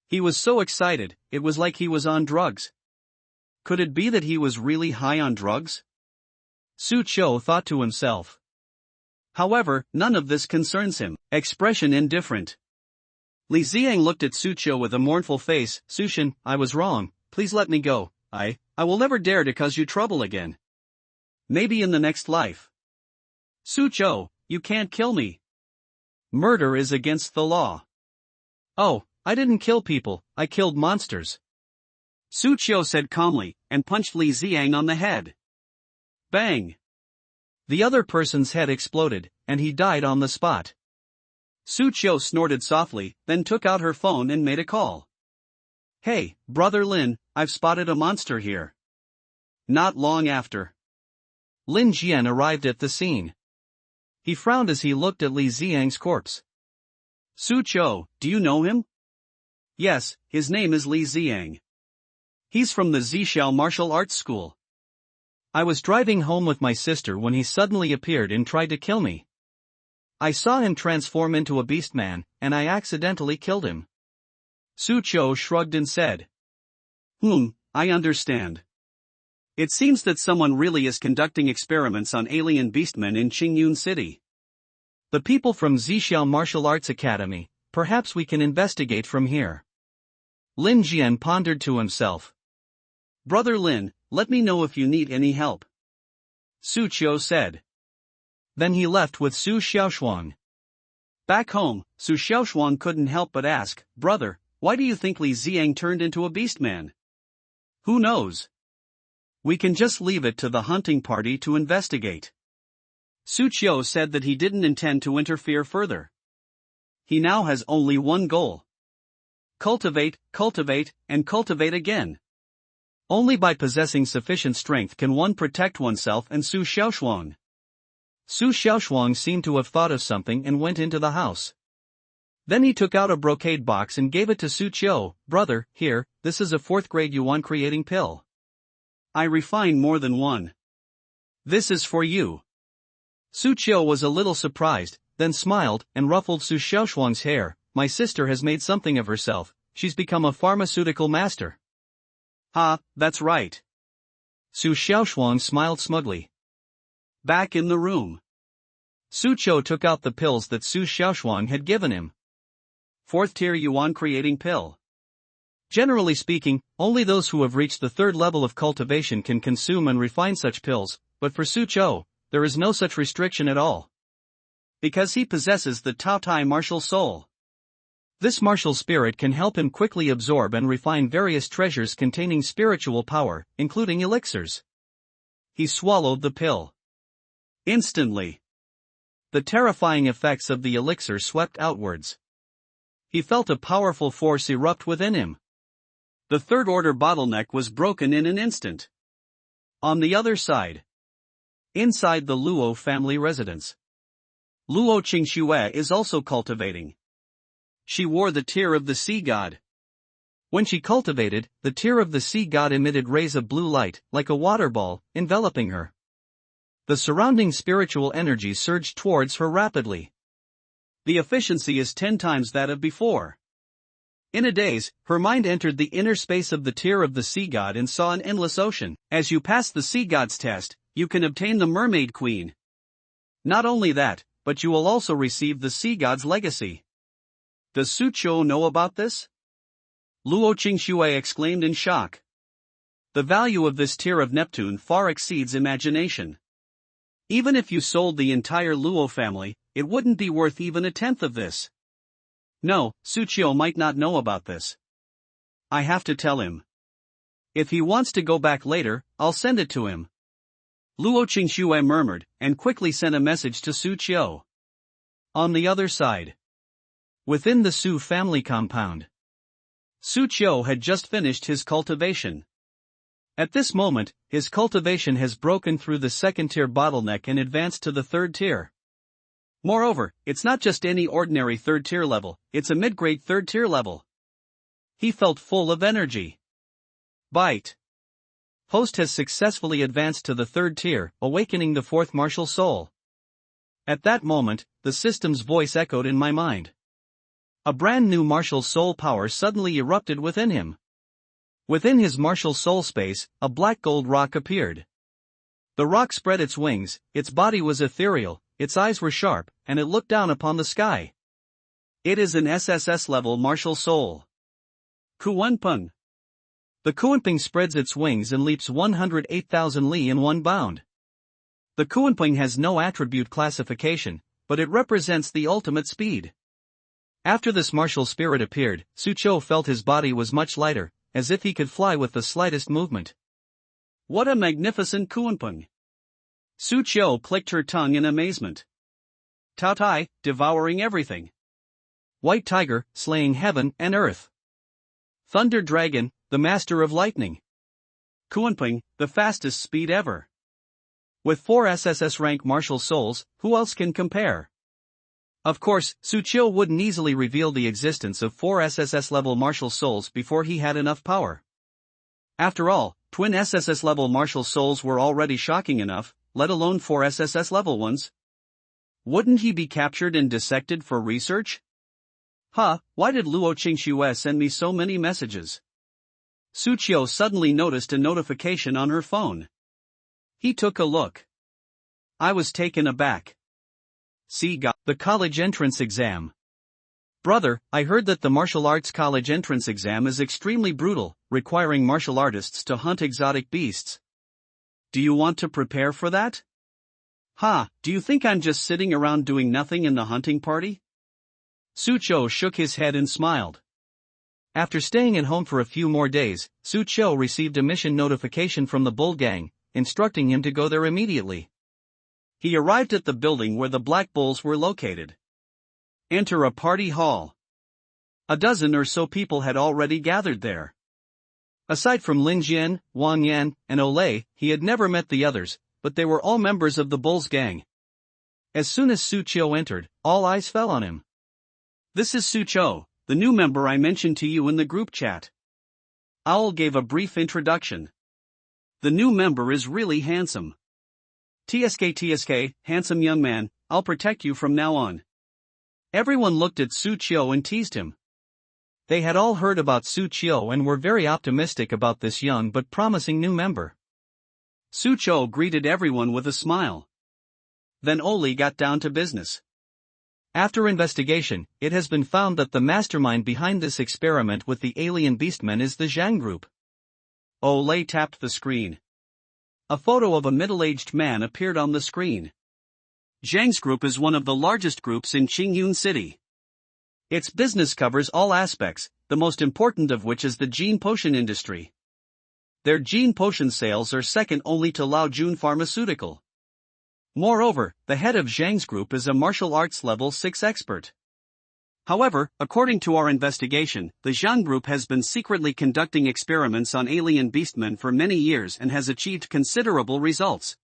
He was so excited, it was like he was on drugs. Could it be that he was really high on drugs? Su Qiu thought to himself. However, none of this concerns him. Expression indifferent. Li Ziyang looked at Su Qiu with a mournful face. Sushin, I was wrong, please let me go. I will never dare to cause you trouble again. Maybe in the next life. Su Qiu, you can't kill me. Murder is against the law. Oh, I didn't kill people, I killed monsters. Su Qiu said calmly, and punched Li Ziyang on the head. Bang! The other person's head exploded, and he died on the spot. Su Qiu snorted softly, then took out her phone and made a call. Hey, Brother Lin, I've spotted a monster here. Not long after, Lin Jian arrived at the scene. He frowned as he looked at Li Xiang's corpse. Su Qiu, do you know him? Yes, his name is Li Xiang. He's from the Zhixiao martial arts school. I was driving home with my sister when he suddenly appeared and tried to kill me. I saw him transform into a beast man, and I accidentally killed him. Su Qiu shrugged and said. I understand. It seems that someone really is conducting experiments on alien beastmen in Qingyun City. The people from Zhixiao Martial Arts Academy, perhaps we can investigate from here. Lin Jian pondered to himself. Brother Lin, let me know if you need any help. Su Qiu said. Then he left with Su Xiaoshuang. Back home, Su Xiaoshuang couldn't help but ask, Brother, why do you think Li Xiang turned into a beastman? Who knows? We can just leave it to the hunting party to investigate. Su Qiu said that he didn't intend to interfere further. He now has only one goal. Cultivate, and cultivate again. Only by possessing sufficient strength can one protect oneself and Su Xiaoshuang. Su Xiaoshuang seemed to have thought of something and went into the house. Then he took out a brocade box and gave it to Su Qiu. Brother, here, this is a 4th grade yuan creating pill. I refine more than one. This is for you. Su Qiu was a little surprised, then smiled and ruffled Su Xiaoshuang's hair. My sister has made something of herself, she's become a pharmaceutical master. Ha, that's right. Su Xiaoshuang smiled smugly. Back in the room. Su Qiu took out the pills that Su Xiaoshuang had given him. 4th tier yuan creating pill. Generally speaking, only those who have reached the 3rd level of cultivation can consume and refine such pills, but for Su Qiu, there is no such restriction at all. Because he possesses the Tao Tai martial soul. This martial spirit can help him quickly absorb and refine various treasures containing spiritual power, including elixirs. He swallowed the pill. Instantly. The terrifying effects of the elixir swept outwards. He felt a powerful force erupt within him. The 3rd order bottleneck was broken in an instant. On the other side. Inside the Luo family residence. Luo Qingxue is also cultivating. She wore the tear of the sea god. When she cultivated, the tear of the sea god emitted rays of blue light, like a water ball, enveloping her. The surrounding spiritual energy surged towards her rapidly. The efficiency is 10 times that of before. In a daze, her mind entered the inner space of the tear of the sea god and saw an endless ocean. As you pass the sea god's test, you can obtain the mermaid queen. Not only that, but you will also receive the sea god's legacy. Does Su Qiu know about this? Luo Qingxue exclaimed in shock. The value of this tear of Neptune far exceeds imagination. Even if you sold the entire Luo family, it wouldn't be worth even 1/10 of this. No, Su Qiu might not know about this. I have to tell him. If he wants to go back later, I'll send it to him. Luo Qingxue murmured, and quickly sent a message to Su Qiu. On the other side. Within the Su family compound. Su Qiu had just finished his cultivation. At this moment, his cultivation has broken through the 2nd tier bottleneck and advanced to the 3rd tier. Moreover, it's not just any ordinary 3rd tier level, it's a mid-grade 3rd tier level. He felt full of energy. Bite. Host has successfully advanced to the 3rd tier, awakening the 4th martial soul. At that moment, the system's voice echoed in my mind. A brand new martial soul power suddenly erupted within him. Within his martial soul space, a black gold rock appeared. The rock spread its wings, its body was ethereal, its eyes were sharp, and it looked down upon the sky. It is an SSS-level martial soul. Kuwenpeng. The Kuwenpeng spreads its wings and leaps 108,000 li in one bound. The Kuwenpeng has no attribute classification, but it represents the ultimate speed. After this martial spirit appeared, Su Qiu felt his body was much lighter, as if he could fly with the slightest movement. What a magnificent Kuwenpeng! Su Qiu clicked her tongue in amazement. Tao Tai, devouring everything. White Tiger, slaying heaven and earth. Thunder Dragon, the master of lightning. Kuwenpeng, the fastest speed ever. With 4 SSS rank martial souls, who else can compare? Of course, Suchio wouldn't easily reveal the existence of 4 SSS level martial souls before he had enough power. After all, twin SSS level martial souls were already shocking enough, let alone 4 SSS level ones. Wouldn't he be captured and dissected for research? Why did Luo Qingxue send me so many messages? Suchio suddenly noticed a notification on her phone. He took a look. I was taken aback. The college entrance exam. Brother, I heard that the martial arts college entrance exam is extremely brutal, requiring martial artists to hunt exotic beasts. Do you want to prepare for that? Do you think I'm just sitting around doing nothing in the hunting party? Suchio shook his head and smiled. After staying at home for a few more days, Suchio received a mission notification from the Bull Gang, instructing him to go there immediately. He arrived at the building where the Black Bulls were located. Enter a party hall. A dozen or so people had already gathered there. Aside from Lin Jian, Wang Yan, and Olay, he had never met the others, but they were all members of the Bulls gang. As soon as Suchio entered, all eyes fell on him. This is Suchio, the new member I mentioned to you in the group chat. Owl gave a brief introduction. The new member is really handsome. TSK, handsome young man, I'll protect you from now on. Everyone looked at Suchio and teased him. They had all heard about Suchio and were very optimistic about this young but promising new member. Suchio greeted everyone with a smile. Then Oli got down to business. After investigation, it has been found that the mastermind behind this experiment with the alien beastmen is the Zhang group. Olay tapped the screen. A photo of a middle-aged man appeared on the screen. Zhang's group is one of the largest groups in Qingyun City. Its business covers all aspects, the most important of which is the gene potion industry. Their gene potion sales are second only to Laojun Pharmaceutical. Moreover, the head of Zhang's group is a martial arts level 6 expert. However, according to our investigation, the Zhang group has been secretly conducting experiments on alien beastmen for many years and has achieved considerable results.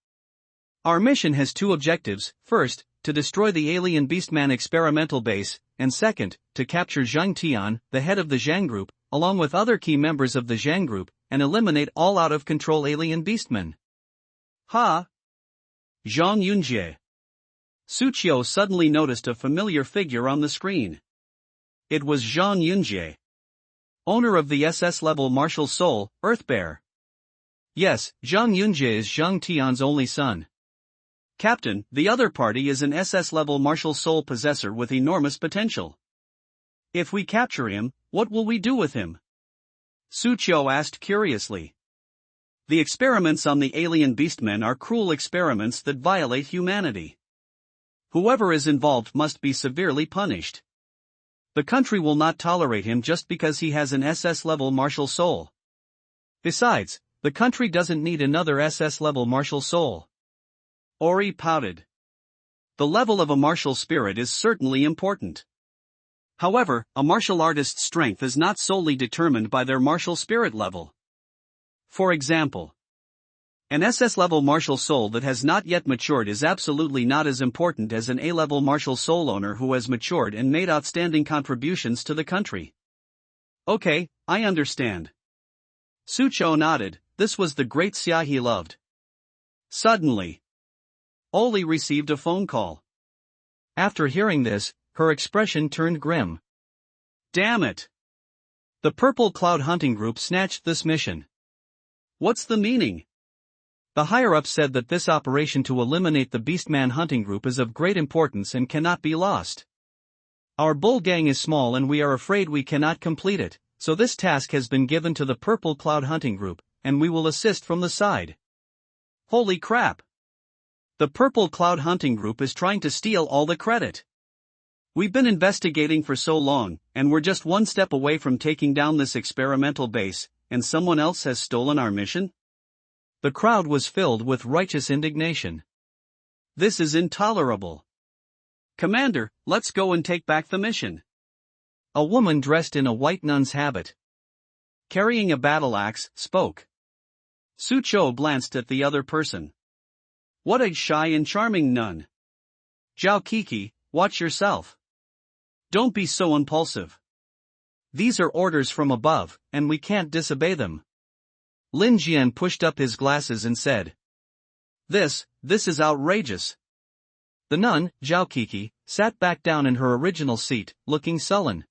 Our mission has 2 objectives: first, to destroy the alien beastman experimental base, and second, to capture Zhang Tian, the head of the Zhang group, along with other key members of the Zhang group, and eliminate all out-of-control alien beastmen. Zhang Yunjie. Suchio suddenly noticed a familiar figure on the screen. It was Zhang Yunjie, owner of the SS-level martial soul, Earthbear. Yes, Zhang Yunjie is Zhang Tian's only son. Captain, the other party is an SS-level martial soul possessor with enormous potential. If we capture him, what will we do with him? Suchio asked curiously. The experiments on the alien beastmen are cruel experiments that violate humanity. Whoever is involved must be severely punished. The country will not tolerate him just because he has an SS-level martial soul. Besides, the country doesn't need another SS-level martial soul. Ori pouted. The level of a martial spirit is certainly important. However, a martial artist's strength is not solely determined by their martial spirit level. For example, an SS-level martial soul that has not yet matured is absolutely not as important as an A-level martial soul owner who has matured and made outstanding contributions to the country. Okay, I understand. Suchio nodded. This was the great Xia he loved. Suddenly, Oli received a phone call. After hearing this, her expression turned grim. Damn it! The Purple Cloud Hunting Group snatched this mission. What's the meaning? The higher-ups said that this operation to eliminate the Beastman Hunting Group is of great importance and cannot be lost. Our bull gang is small and we are afraid we cannot complete it, so this task has been given to the Purple Cloud Hunting Group, and we will assist from the side. Holy crap! The Purple Cloud Hunting Group is trying to steal all the credit. We've been investigating for so long, and we're just one step away from taking down this experimental base, and someone else has stolen our mission? The crowd was filled with righteous indignation. This is intolerable. Commander, let's go and take back the mission. A woman dressed in a white nun's habit, carrying a battle axe, spoke. Suchio glanced at the other person. What a shy and charming nun. Zhao Kiki, watch yourself. Don't be so impulsive. These are orders from above, and we can't disobey them. Lin Jian pushed up his glasses and said. This is outrageous. The nun, Zhao Kiki, sat back down in her original seat, looking sullen.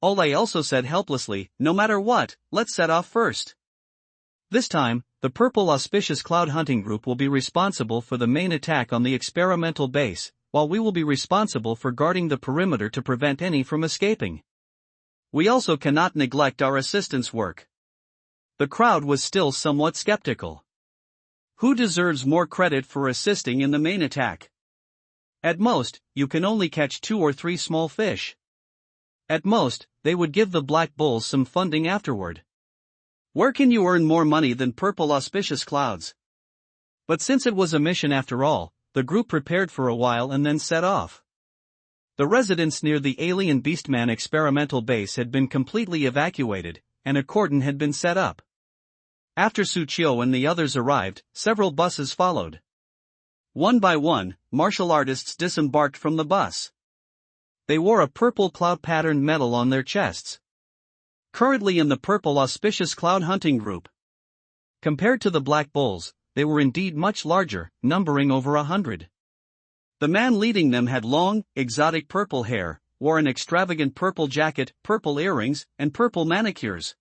Ole also said helplessly, no matter what, let's set off first. This time, the Purple Auspicious Cloud Hunting Group will be responsible for the main attack on the experimental base, while we will be responsible for guarding the perimeter to prevent any from escaping. We also cannot neglect our assistance work. The crowd was still somewhat skeptical. Who deserves more credit for assisting in the main attack? At most, you can only catch 2 or 3 small fish. At most, they would give the Black Bulls some funding afterward. Where can you earn more money than Purple Auspicious Clouds? But since it was a mission after all, the group prepared for a while and then set off. The residents near the alien Beastman experimental base had been completely evacuated, and a cordon had been set up. After Su Qiu and the others arrived, several buses followed. One by one, martial artists disembarked from the bus. They wore a purple cloud-patterned medal on their chests. Currently in the Purple Auspicious Cloud Hunting Group. Compared to the Black Bulls, they were indeed much larger, numbering over 100. The man leading them had long, exotic purple hair, wore an extravagant purple jacket, purple earrings, and purple manicures.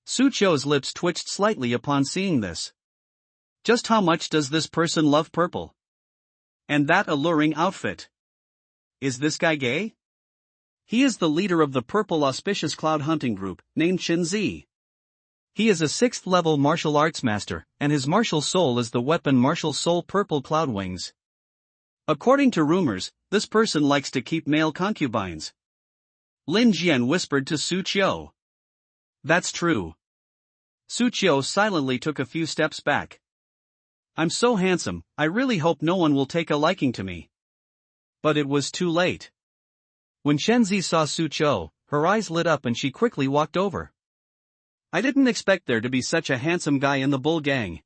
Su Qiu's lips twitched slightly upon seeing this. Just how much does this person love purple? And that alluring outfit. Is this guy gay? He is the leader of the Purple Auspicious Cloud Hunting Group, named Shen Zi. He is a 6th-level martial arts master, and his martial soul is the weapon Martial Soul Purple Cloud Wings. According to rumors, this person likes to keep male concubines. Lin Jian whispered to Su Qiu. That's true. Su Qiu silently took a few steps back. I'm so handsome, I really hope no one will take a liking to me. But it was too late. When Shenzi saw Su Qiu, her eyes lit up and she quickly walked over. I didn't expect there to be such a handsome guy in the bull gang.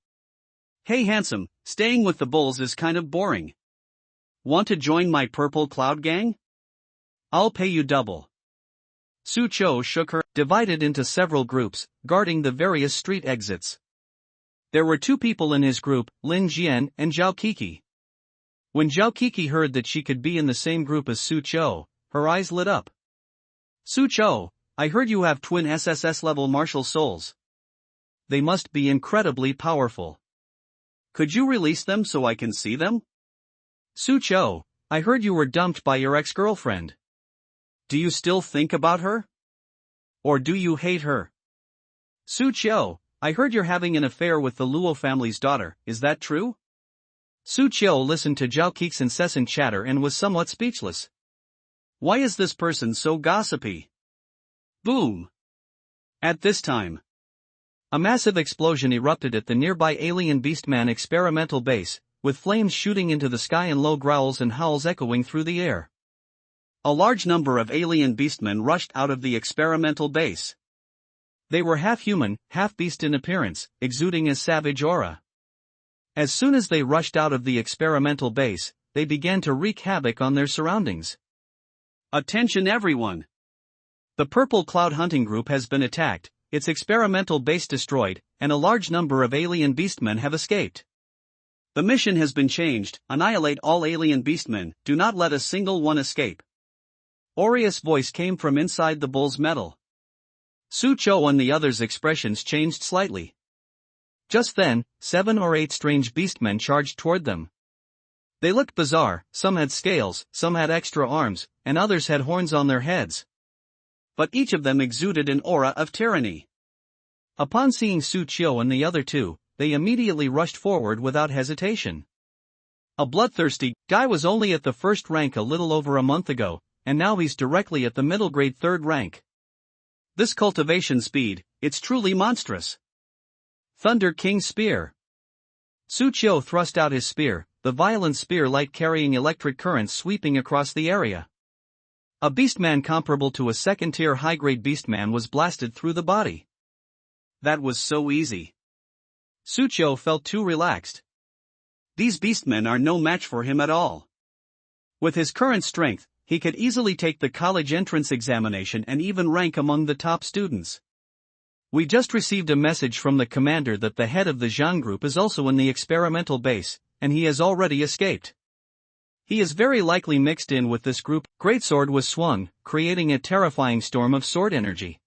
Hey handsome, staying with the bulls is kind of boring. Want to join my purple cloud gang? I'll pay you double. Su Qiu shook her, divided into several groups, guarding the various street exits. There were 2 people in his group, Lin Jian and Zhao Kiki. When Zhao Kiki heard that she could be in the same group as Su Qiu, her eyes lit up. Su Qiu, I heard you have twin SSS-level martial souls. They must be incredibly powerful. Could you release them so I can see them? Su Qiu, I heard you were dumped by your ex-girlfriend. Do you still think about her? Or do you hate her? Su Qiu, I heard you're having an affair with the Luo family's daughter, is that true? Su Qiu listened to Zhao Ki's incessant chatter and was somewhat speechless. Why is this person so gossipy? Boom! At this time, a massive explosion erupted at the nearby alien Beastman experimental base, with flames shooting into the sky and low growls and howls echoing through the air. A large number of alien beastmen rushed out of the experimental base. They were half human, half beast in appearance, exuding a savage aura. As soon as they rushed out of the experimental base, they began to wreak havoc on their surroundings. Attention everyone! The Purple Cloud Hunting Group has been attacked, its experimental base destroyed, and a large number of alien beastmen have escaped. The mission has been changed, annihilate all alien beastmen, do not let a single one escape. Aureus' voice came from inside the bull's metal. Su Qiu and the others' expressions changed slightly. Just then, 7 or 8 strange beastmen charged toward them. They looked bizarre, some had scales, some had extra arms, and others had horns on their heads. But each of them exuded an aura of tyranny. Upon seeing Su Qiu and the other 2, they immediately rushed forward without hesitation. A bloodthirsty guy was only at the 1st rank a little over a month ago, and now he's directly at the middle grade 3rd rank. This cultivation speed, it's truly monstrous. Thunder King Spear. Su Qiu thrust out his spear, the violent spear light carrying electric currents sweeping across the area. A beastman comparable to a 2nd-tier high-grade beastman was blasted through the body. That was so easy. Su Qiu felt too relaxed. These beastmen are no match for him at all. With his current strength, he could easily take the college entrance examination and even rank among the top students. We just received a message from the commander that the head of the Zhang group is also in the experimental base, and he has already escaped. He is very likely mixed in with this group. Greatsword was swung, creating a terrifying storm of sword energy.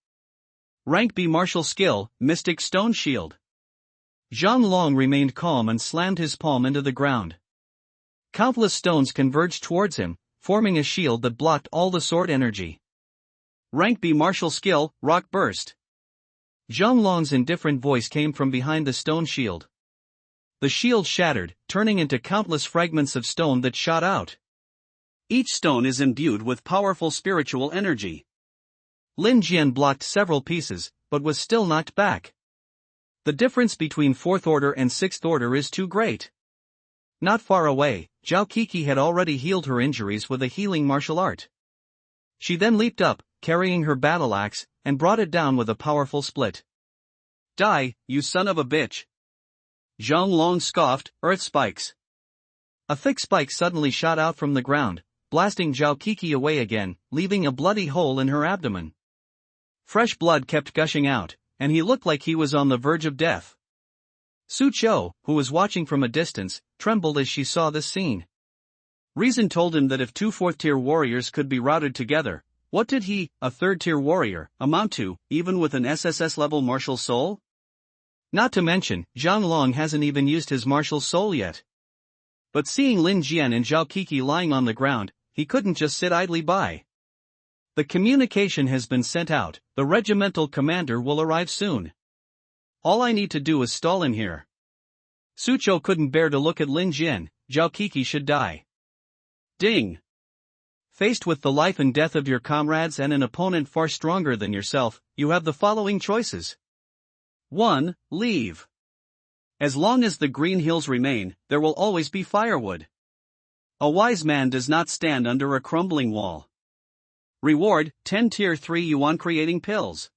Rank B martial skill, Mystic Stone Shield. Zhang Long remained calm and slammed his palm into the ground. Countless stones converged towards him, forming a shield that blocked all the sword energy. Rank B martial skill, Rock Burst. Zhang Long's indifferent voice came from behind the stone shield. The shield shattered, turning into countless fragments of stone that shot out. Each stone is imbued with powerful spiritual energy. Lin Jian blocked several pieces, but was still knocked back. The difference between 4th order and 6th order is too great. Not far away, Zhao Kiki had already healed her injuries with a healing martial art. She then leaped up, carrying her battle axe, and brought it down with a powerful split. Die, you son of a bitch! Zhang Long scoffed, Earth Spikes. A thick spike suddenly shot out from the ground, blasting Zhao Kiki away again, leaving a bloody hole in her abdomen. Fresh blood kept gushing out, and he looked like he was on the verge of death. Su Chou, who was watching from a distance, trembled as she saw this scene. Reason told him that if 2 4th-tier warriors could be routed together, what did he, a 3rd-tier warrior, amount to, even with an SSS-level martial soul? Not to mention, Zhang Long hasn't even used his martial soul yet. But seeing Lin Jian and Zhao Kiki lying on the ground, he couldn't just sit idly by. The communication has been sent out, the regimental commander will arrive soon. All I need to do is stall in here. Su Chou couldn't bear to look at Lin Jian. Zhao Kiki should die. Ding! Faced with the life and death of your comrades and an opponent far stronger than yourself, you have the following choices. 1. Leave. As long as the green hills remain, there will always be firewood. A wise man does not stand under a crumbling wall. Reward, 10 tier 3 yuan creating pills.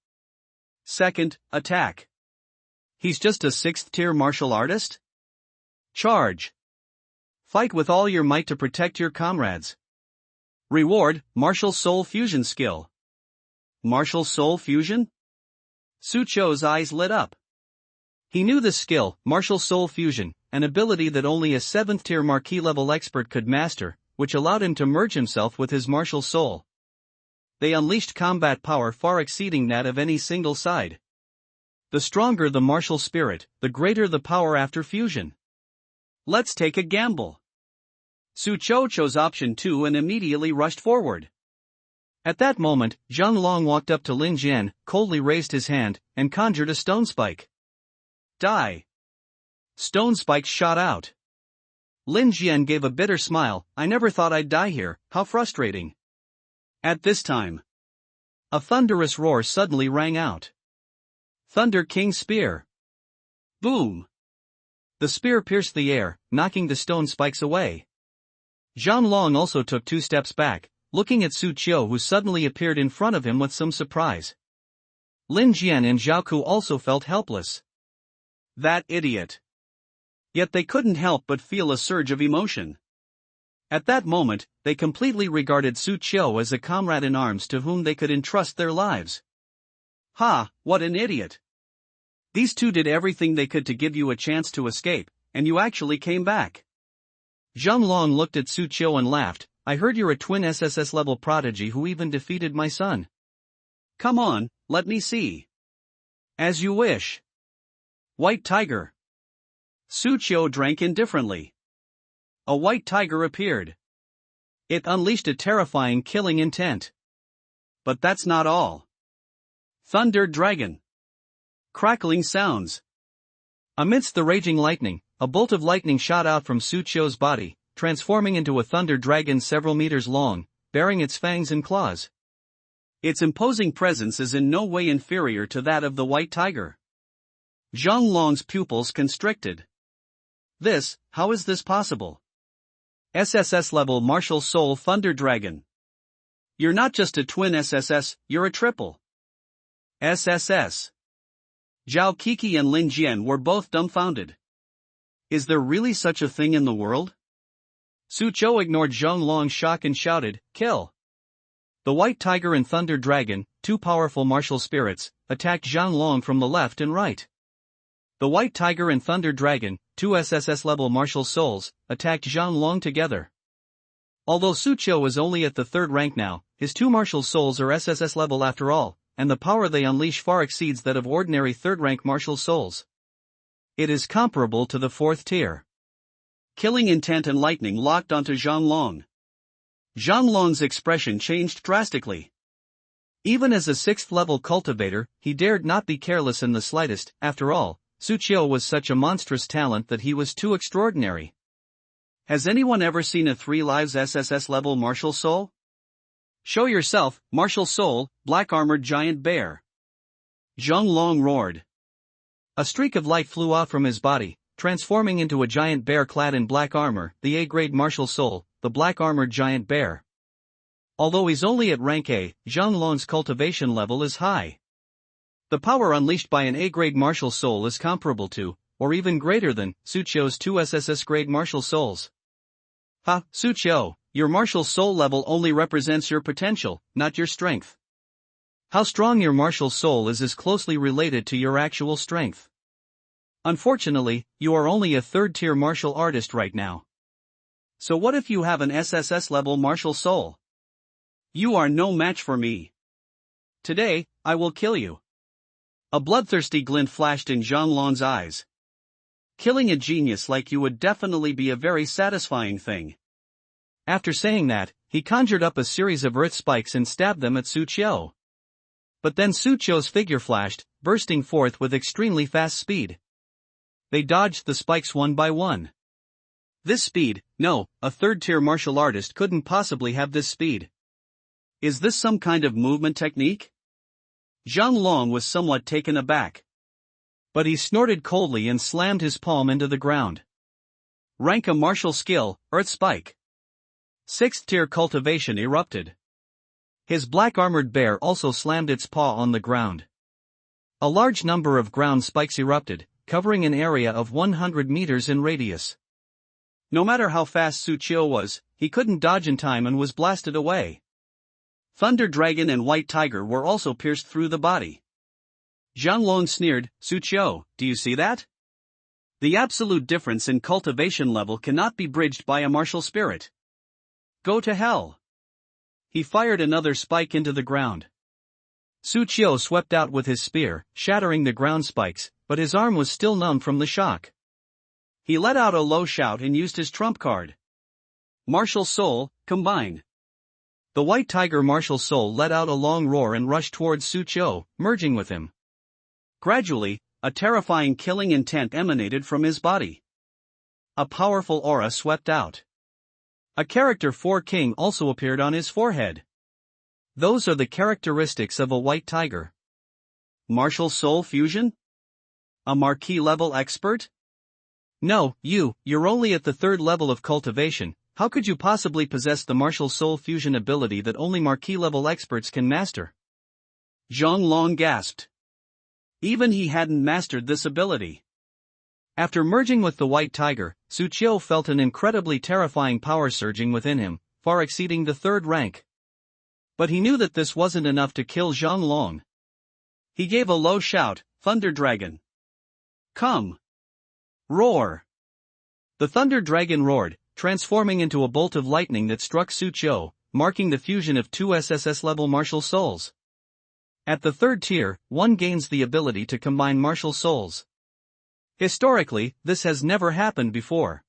2nd, attack. He's just a 6th tier martial artist? Charge. Fight with all your might to protect your comrades. Reward, martial soul fusion skill. Martial soul fusion? Su Chou's eyes lit up. He knew this skill, martial soul fusion, an ability that only a 7th tier marquee level expert could master, which allowed him to merge himself with his martial soul. They unleashed combat power far exceeding that of any single side. The stronger the martial spirit, the greater the power after fusion. Let's take a gamble. Su Chou chose option 2 and immediately rushed forward. At that moment, Zhang Long walked up to Lin Jian, coldly raised his hand, and conjured a stone spike. Die! Stone spikes shot out. Lin Jian gave a bitter smile. I never thought I'd die here, how frustrating. At this time, a thunderous roar suddenly rang out. Thunder King's Spear. Boom! The spear pierced the air, knocking the stone spikes away. Zhang Long also took 2 steps back, looking at Su Chou, who suddenly appeared in front of him with some surprise. Lin Jian and Zhao Ku also felt helpless. That idiot. Yet they couldn't help but feel a surge of emotion. At that moment, they completely regarded Su Chou as a comrade in arms to whom they could entrust their lives. Ha, what an idiot. These two did everything they could to give you a chance to escape, and you actually came back. Zhang Long looked at Su Chou and laughed. I heard you're a twin SSS level prodigy who even defeated my son. Come on, let me see. As you wish. White Tiger. Su Chou drank indifferently. A white tiger appeared. It unleashed a terrifying killing intent. But that's not all. Thunder Dragon. Crackling sounds. Amidst the raging lightning, a bolt of lightning shot out from Su Chou's body, transforming into a thunder dragon several meters long, bearing its fangs and claws. Its imposing presence is in no way inferior to that of the white tiger. Zhang Long's pupils constricted. How is this possible? SSS level martial soul thunder dragon. You're not just a twin SSS, you're a triple SSS. Zhao Kiki and Lin Jian were both dumbfounded. Is there really such a thing in the world? Su Qiu ignored Zhang Long's shock and shouted, "Kill!" The White Tiger and Thunder Dragon, two powerful martial spirits, attacked Zhang Long from the left and right. The White Tiger and Thunder Dragon, two SSS-level martial souls, attacked Zhang Long together. Although Su Qiu is only at the third rank now, his two martial souls are SSS level after all, and the power they unleash far exceeds that of ordinary third-rank martial souls. It is comparable to the fourth tier. Killing intent and lightning locked onto Zhang Long. Zhang Long's expression changed drastically. Even as a sixth-level cultivator, he dared not be careless in the slightest. After all, Su Qiu was such a monstrous talent that he was too extraordinary. Has anyone ever seen a 3 lives SSS-level martial soul? Show yourself, martial soul, black-armored giant bear. Zhang Long roared. A streak of light flew out from his body, transforming into a giant bear clad in black armor, the A-grade martial soul, the black-armored giant bear. Although he's only at rank A, Zhang Long's cultivation level is high. The power unleashed by an A-grade martial soul is comparable to, or even greater than, Su Qiu's 2 SSS-grade martial souls. Ha, Su Qiu, your martial soul level only represents your potential, not your strength. How strong your martial soul is closely related to your actual strength. Unfortunately, you are only a third-tier martial artist right now. So what if you have an SSS-level martial soul? You are no match for me. Today, I will kill you. A bloodthirsty glint flashed in Zhang Long's eyes. Killing a genius like you would definitely be a very satisfying thing. After saying that, he conjured up a series of earth spikes and stabbed them at Su Qiu. But then Su Qiu's figure flashed, bursting forth with extremely fast speed. They dodged the spikes one by one. This speed, no, a third-tier martial artist couldn't possibly have this speed. Is this some kind of movement technique? Zhang Long was somewhat taken aback. But he snorted coldly and slammed his palm into the ground. Rank a martial skill, Earth Spike. Sixth-tier cultivation erupted. His black-armored bear also slammed its paw on the ground. A large number of ground spikes erupted, covering an area of 100 meters in radius. No matter how fast Su Qiu was, he couldn't dodge in time and was blasted away. Thunder Dragon and White Tiger were also pierced through the body. Zhang Long sneered, "Su Qiu, do you see that? The absolute difference in cultivation level cannot be bridged by a martial spirit. Go to hell." He fired another spike into the ground. Su Qiu swept out with his spear, shattering the ground spikes, but his arm was still numb from the shock. He let out a low shout and used his trump card. Martial Soul, combine. The White Tiger martial soul let out a long roar and rushed towards Su Qiu, merging with him. Gradually, a terrifying killing intent emanated from his body. A powerful aura swept out. A character 4 King also appeared on his forehead. Those are the characteristics of a White Tiger. Martial Soul Fusion? A Marquis-level expert? No, you're only at the 3rd level of cultivation. How could you possibly possess the Martial Soul Fusion ability that only Marquis-level experts can master? Zhang Long gasped. Even he hadn't mastered this ability. After merging with the White Tiger, Su Qiu felt an incredibly terrifying power surging within him, far exceeding the 3rd rank. But he knew that this wasn't enough to kill Zhang Long. He gave a low shout, "Thunder Dragon! Come!" Roar! The Thunder Dragon roared, transforming into a bolt of lightning that struck Su Qiu, marking the fusion of 2 SSS-level martial souls. At the 3rd tier, one gains the ability to combine martial souls. Historically, this has never happened before.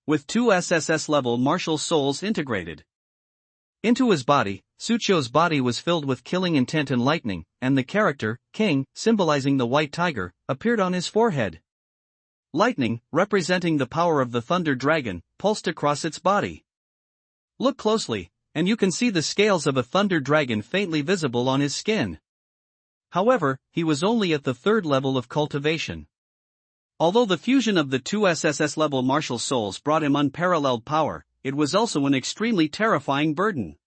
With 2 SSS-level martial souls integrated into his body, Su Qiu's body was filled with killing intent and lightning, and the character, King, symbolizing the White Tiger, appeared on his forehead. Lightning, representing the power of the Thunder Dragon, pulsed across its body. Look closely, and you can see the scales of a Thunder Dragon faintly visible on his skin. However, he was only at the 3rd level of cultivation. Although the fusion of the 2 SSS-level martial souls brought him unparalleled power, it was also an extremely terrifying burden.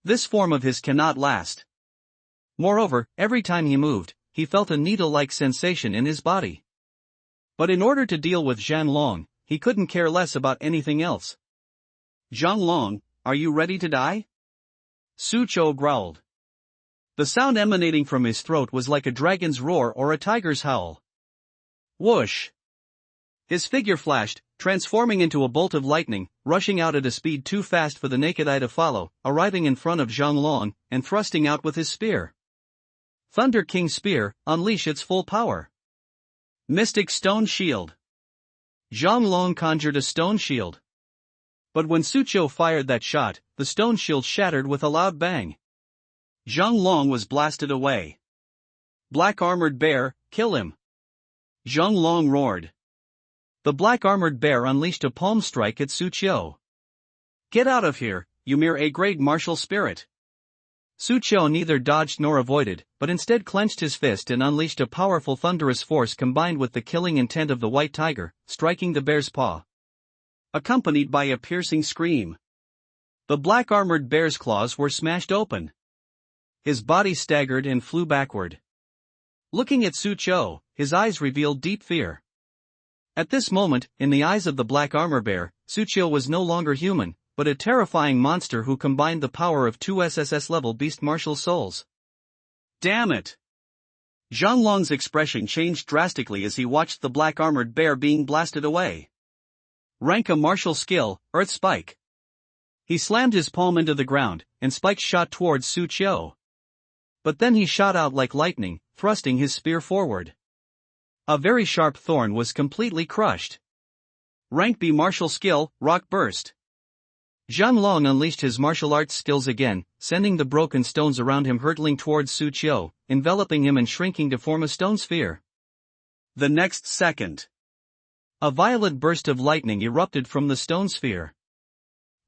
This form of his cannot last. Moreover, every time he moved, he felt a needle-like sensation in his body. But in order to deal with Zhang Long, he couldn't care less about anything else. Zhang Long, are you ready to die? Su Chou growled. The sound emanating from his throat was like a dragon's roar or a tiger's howl. Whoosh! His figure flashed, transforming into a bolt of lightning, rushing out at a speed too fast for the naked eye to follow, arriving in front of Zhang Long, and thrusting out with his spear. Thunder King Spear, unleash its full power. Mystic Stone Shield. Zhang Long conjured a stone shield. But when Su Chou fired that shot, the stone shield shattered with a loud bang. Zhang Long was blasted away. Black Armored Bear, kill him! Zhang Long roared. The Black Armored Bear unleashed a palm strike at Su Chou. Get out of here, you mere A-grade martial spirit! Su Chou neither dodged nor avoided, but instead clenched his fist and unleashed a powerful thunderous force combined with the killing intent of the white tiger, striking the bear's paw. Accompanied by a piercing scream. The Black Armored Bear's claws were smashed open. His body staggered and flew backward. Looking at Su Chou, his eyes revealed deep fear. At this moment, in the eyes of the Black Armor Bear, Su Chou was no longer human, but a terrifying monster who combined the power of two SSS-level beast martial souls. Damn it! Zhang Long's expression changed drastically as he watched the Black Armored Bear being blasted away. Rank a martial skill, Earth Spike. He slammed his palm into the ground, and spikes shot towards Su Chou. But then he shot out like lightning, thrusting his spear forward. A very sharp thorn was completely crushed. Rank B martial skill, Rock Burst. Zhang Long unleashed his martial arts skills again, sending the broken stones around him hurtling towards Su Chou, enveloping him and shrinking to form a stone sphere. The next second, a violent burst of lightning erupted from the stone sphere.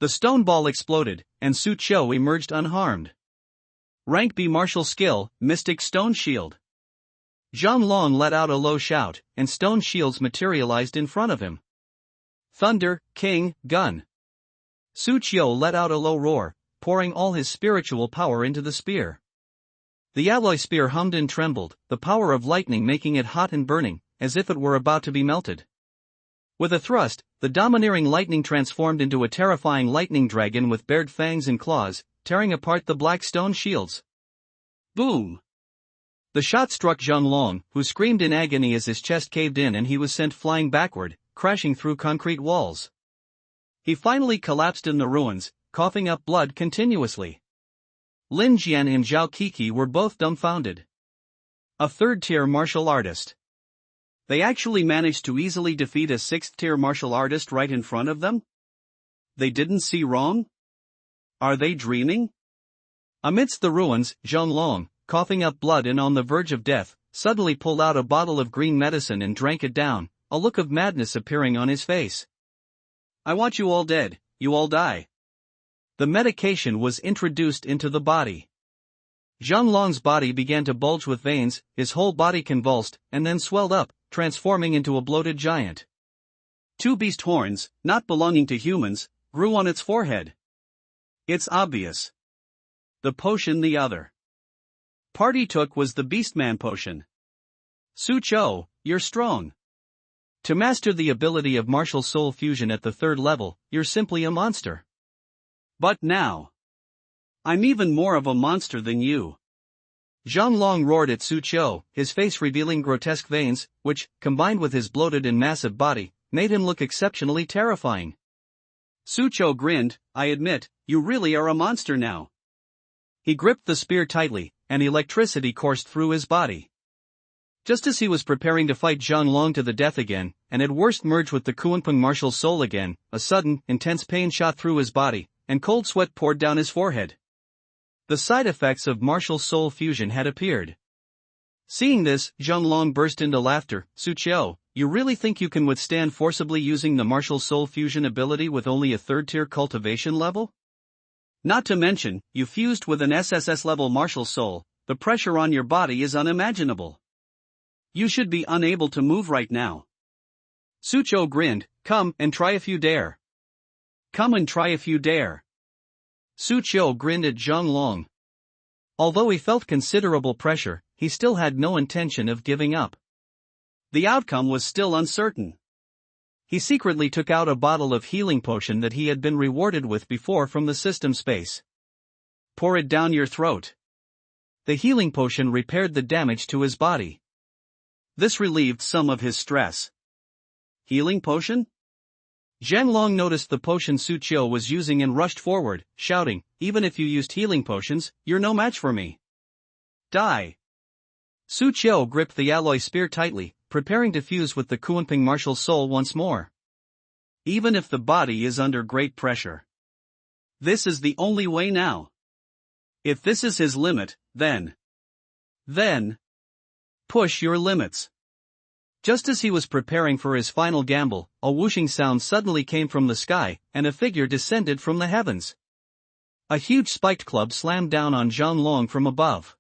The stone ball exploded, and Su Chou emerged unharmed. Rank B martial skill, Mystic Stone Shield. Zhang Long let out a low shout, and stone shields materialized in front of him. Thunder, King, Gun. Su Chou let out a low roar, pouring all his spiritual power into the spear. The alloy spear hummed and trembled, the power of lightning making it hot and burning, as if it were about to be melted. With a thrust, the domineering lightning transformed into a terrifying lightning dragon with bared fangs and claws, tearing apart the black stone shields. Boom! The shot struck Zhang Long, who screamed in agony as his chest caved in and he was sent flying backward, crashing through concrete walls. He finally collapsed in the ruins, coughing up blood continuously. Lin Jian and Zhao Kiki were both dumbfounded. A third-tier martial artist. They actually managed to easily defeat a sixth-tier martial artist right in front of them? They didn't see wrong? Are they dreaming? Amidst the ruins, Zhang Long, coughing up blood and on the verge of death, suddenly pulled out a bottle of green medicine and drank it down, a look of madness appearing on his face. I want you all dead, you all die. The medication was introduced into the body. Zhang Long's body began to bulge with veins, his whole body convulsed, and then swelled up, transforming into a bloated giant. Two beast horns, not belonging to humans, grew on its forehead. It's obvious. The potion the other party took was the Beastman potion. Su Chou, you're strong. To master the ability of martial soul fusion at the third level, you're simply a monster. But now, I'm even more of a monster than you. Zhang Long roared at Su Chou, his face revealing grotesque veins, which, combined with his bloated and massive body, made him look exceptionally terrifying. Su Chou grinned, I admit, you really are a monster now. He gripped the spear tightly, and electricity coursed through his body. Just as he was preparing to fight Zhang Long to the death again, and at worst merge with the Kuanpeng martial soul again, a sudden, intense pain shot through his body, and cold sweat poured down his forehead. The side effects of martial soul fusion had appeared. Seeing this, Zhang Long burst into laughter. Su Chou, you really think you can withstand forcibly using the martial soul fusion ability with only a third-tier cultivation level? Not to mention, you fused with an SSS-level martial soul, the pressure on your body is unimaginable. You should be unable to move right now. Su Chou grinned, come and try if you dare. Come and try if you dare. Su Chou grinned at Zhang Long. Although he felt considerable pressure, he still had no intention of giving up. The outcome was still uncertain. He secretly took out a bottle of healing potion that he had been rewarded with before from the system space. Pour it down your throat. The healing potion repaired the damage to his body. This relieved some of his stress. Healing potion? Zhang Long noticed the potion Su Qiu was using and rushed forward, shouting, "Even if you used healing potions, you're no match for me. Die!" Su Qiu gripped the alloy spear tightly, preparing to fuse with the Kunping martial soul once more. Even if the body is under great pressure. This is the only way now. If this is his limit, then push your limits. Just as he was preparing for his final gamble, a whooshing sound suddenly came from the sky, and a figure descended from the heavens. A huge spiked club slammed down on Zhang Long from above.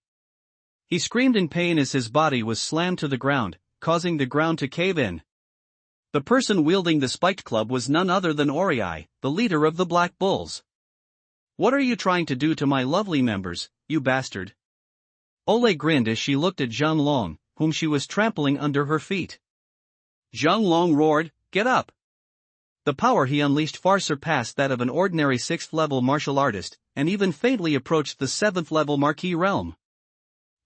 He screamed in pain as his body was slammed to the ground, causing the ground to cave in. The person wielding the spiked club was none other than Oriai, the leader of the Black Bulls. "What are you trying to do to my lovely members, you bastard?" Ole grinned as she looked at Zhang Long, whom she was trampling under her feet. Zhang Long roared, "Get up!" The power he unleashed far surpassed that of an ordinary 6th-level martial artist, and even faintly approached the 7th-level Marquis realm.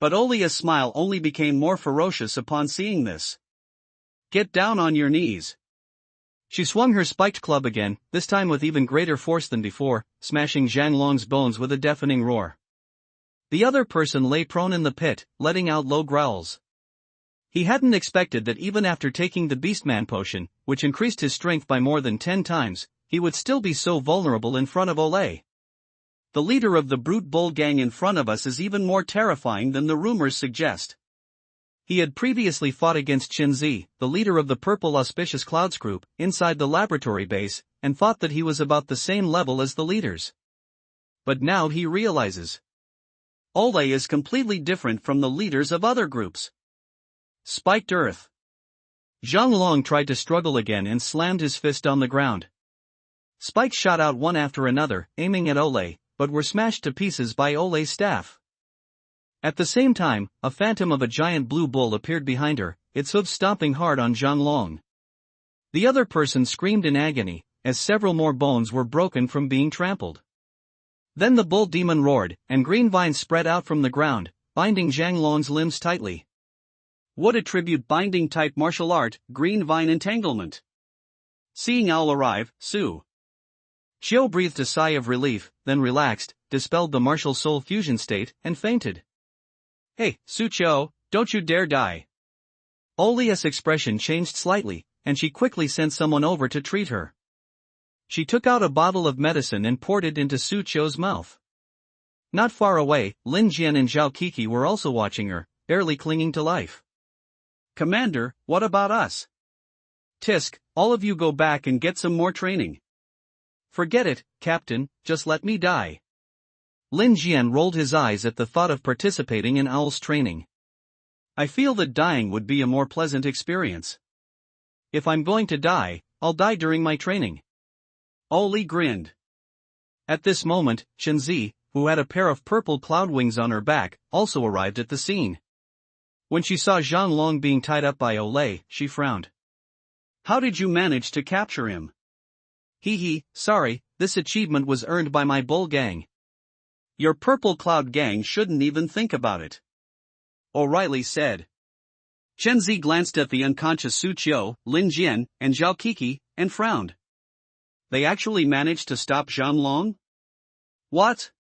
But Olia's smile only became more ferocious upon seeing this. "Get down on your knees!" She swung her spiked club again, this time with even greater force than before, smashing Zhang Long's bones with a deafening roar. The other person lay prone in the pit, letting out low growls. He hadn't expected that even after taking the Beastman potion, which increased his strength by more than 10 times, he would still be so vulnerable in front of Ole. The leader of the Brute Bull gang in front of us is even more terrifying than the rumors suggest. He had previously fought against Qinzi, the leader of the Purple Auspicious Clouds group, inside the laboratory base, and thought that he was about the same level as the leaders. But now he realizes. Ole is completely different from the leaders of other groups. Spiked earth. Zhang Long tried to struggle again and slammed his fist on the ground. Spikes shot out one after another, aiming at Ole, but were smashed to pieces by Ole's staff. At the same time, a phantom of a giant blue bull appeared behind her, its hooves stomping hard on Zhang Long. The other person screamed in agony, as several more bones were broken from being trampled. Then the bull demon roared, and green vines spread out from the ground, binding Zhang Long's limbs tightly. Would attribute binding-type martial art, green vine entanglement. Seeing Owl arrive, Su Qiu breathed a sigh of relief, then relaxed, dispelled the martial soul fusion state, and fainted. "Hey, Su Qiu, don't you dare die." Olia's expression changed slightly, and she quickly sent someone over to treat her. She took out a bottle of medicine and poured it into Su Qiu's mouth. Not far away, Lin Jian and Zhao Kiki were also watching her, barely clinging to life. "Commander, what about us?" "Tisk, all of you go back and get some more training." "Forget it, Captain, just let me die." Lin Jian rolled his eyes at the thought of participating in Owl's training. "I feel that dying would be a more pleasant experience. If I'm going to die, I'll die during my training." Oli grinned. At this moment, Qinzi, who had a pair of purple cloud wings on her back, also arrived at the scene. When she saw Zhang Long being tied up by Ole, she frowned. "How did you manage to capture him?" Sorry, this achievement was earned by my bull gang." "Your purple cloud gang shouldn't even think about it," O'Reilly said. Qinzi glanced at the unconscious Su Qiu, Lin Jian, and Zhao Kiki, and frowned. "They actually managed to stop Zhang Long? What?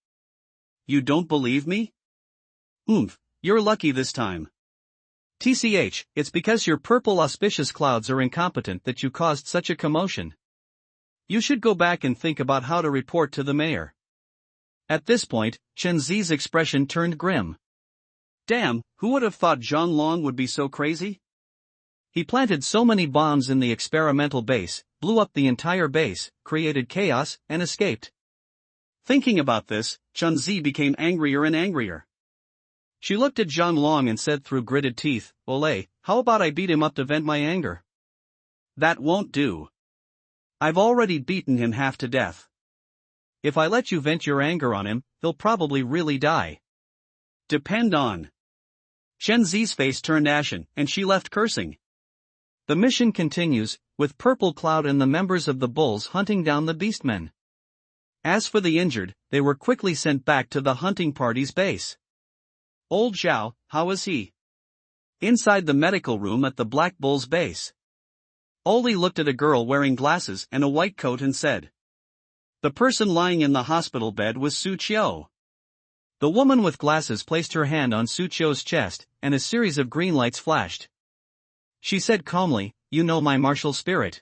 You don't believe me? You're lucky this time. TCH, it's because your purple auspicious clouds are incompetent that you caused such a commotion. You should go back and think about how to report to the mayor." At this point, Qinzi's expression turned grim. Damn, who would have thought Zhang Long would be so crazy? He planted so many bombs in the experimental base, blew up the entire base, created chaos, and escaped. Thinking about this, Qinzi became angrier and angrier. She looked at Zhang Long and said through gritted teeth, "Ole, how about I beat him up to vent my anger?" "That won't do. I've already beaten him half to death. If I let you vent your anger on him, he'll probably really die." "Depend on." Qinzi's face turned ashen, and she left cursing. The mission continues, with Purple Cloud and the members of the Bulls hunting down the Beastmen. As for the injured, they were quickly sent back to the hunting party's base. Old Zhao, how is he? Inside the medical room at the Black Bull's base. Oli looked at a girl wearing glasses and a white coat and said. The person lying in the hospital bed was Su Qiu. The woman with glasses placed her hand on Su Qiu's chest, and a series of green lights flashed. She said calmly, you know my martial spirit.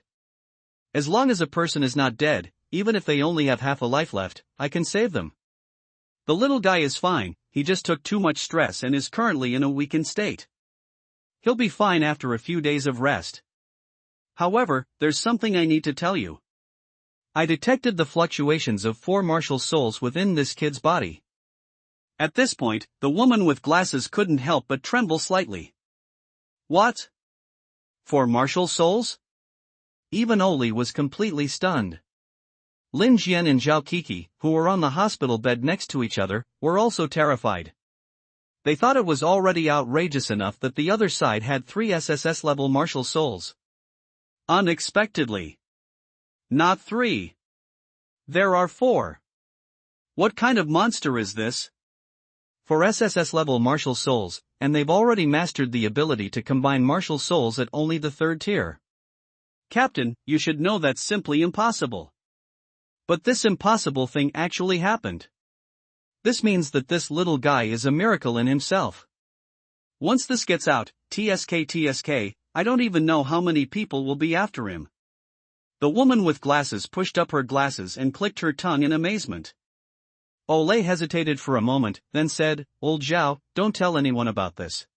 As long as a person is not dead, even if they only have half a life left, I can save them. The little guy is fine, he just took too much stress and is currently in a weakened state. He'll be fine after a few days of rest. However, there's something I need to tell you. I detected the fluctuations of 4 martial souls within this kid's body. At this point, the woman with glasses couldn't help but tremble slightly. What? 4 martial souls? Even Oli was completely stunned. Lin Jian and Zhao Kiki, who were on the hospital bed next to each other, were also terrified. They thought it was already outrageous enough that the other side had 3 SSS-level martial souls. Unexpectedly. Not 3. There are 4. What kind of monster is this? 4 SSS-level martial souls, and they've already mastered the ability to combine martial souls at only the 3rd tier. Captain, you should know that's simply impossible. But this impossible thing actually happened. This means that this little guy is a miracle in himself. Once this gets out, TSK, I don't even know how many people will be after him. The woman with glasses pushed up her glasses and clicked her tongue in amazement. Olay hesitated for a moment, then said, Old Zhao, don't tell anyone about this.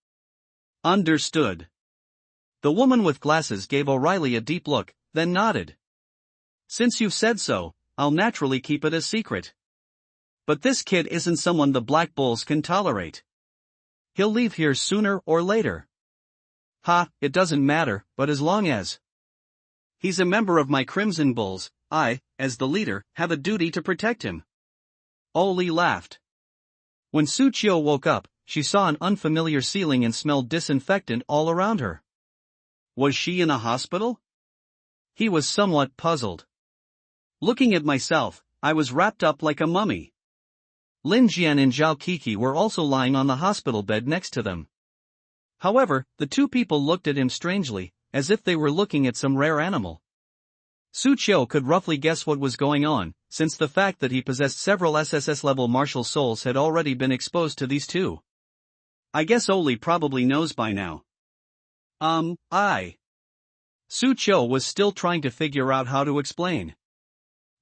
Understood. The woman with glasses gave O'Reilly a deep look, then nodded. Since you've said so, I'll naturally keep it a secret. But this kid isn't someone the Black Bulls can tolerate. He'll leave here sooner or later. Ha, it doesn't matter, but as long as he's a member of my Crimson Bulls, I, as the leader, have a duty to protect him. Oli laughed. When Su Qiu woke up, she saw an unfamiliar ceiling and smelled disinfectant all around her. Was she in a hospital? He was somewhat puzzled. Looking at myself, I was wrapped up like a mummy. Lin Jian and Zhao Kiki were also lying on the hospital bed next to them. However, the 2 people looked at him strangely, as if they were looking at some rare animal. Su Qiu could roughly guess what was going on, since the fact that he possessed several SSS-level martial souls had already been exposed to these 2. I guess Oli probably knows by now. Su Qiu was still trying to figure out how to explain.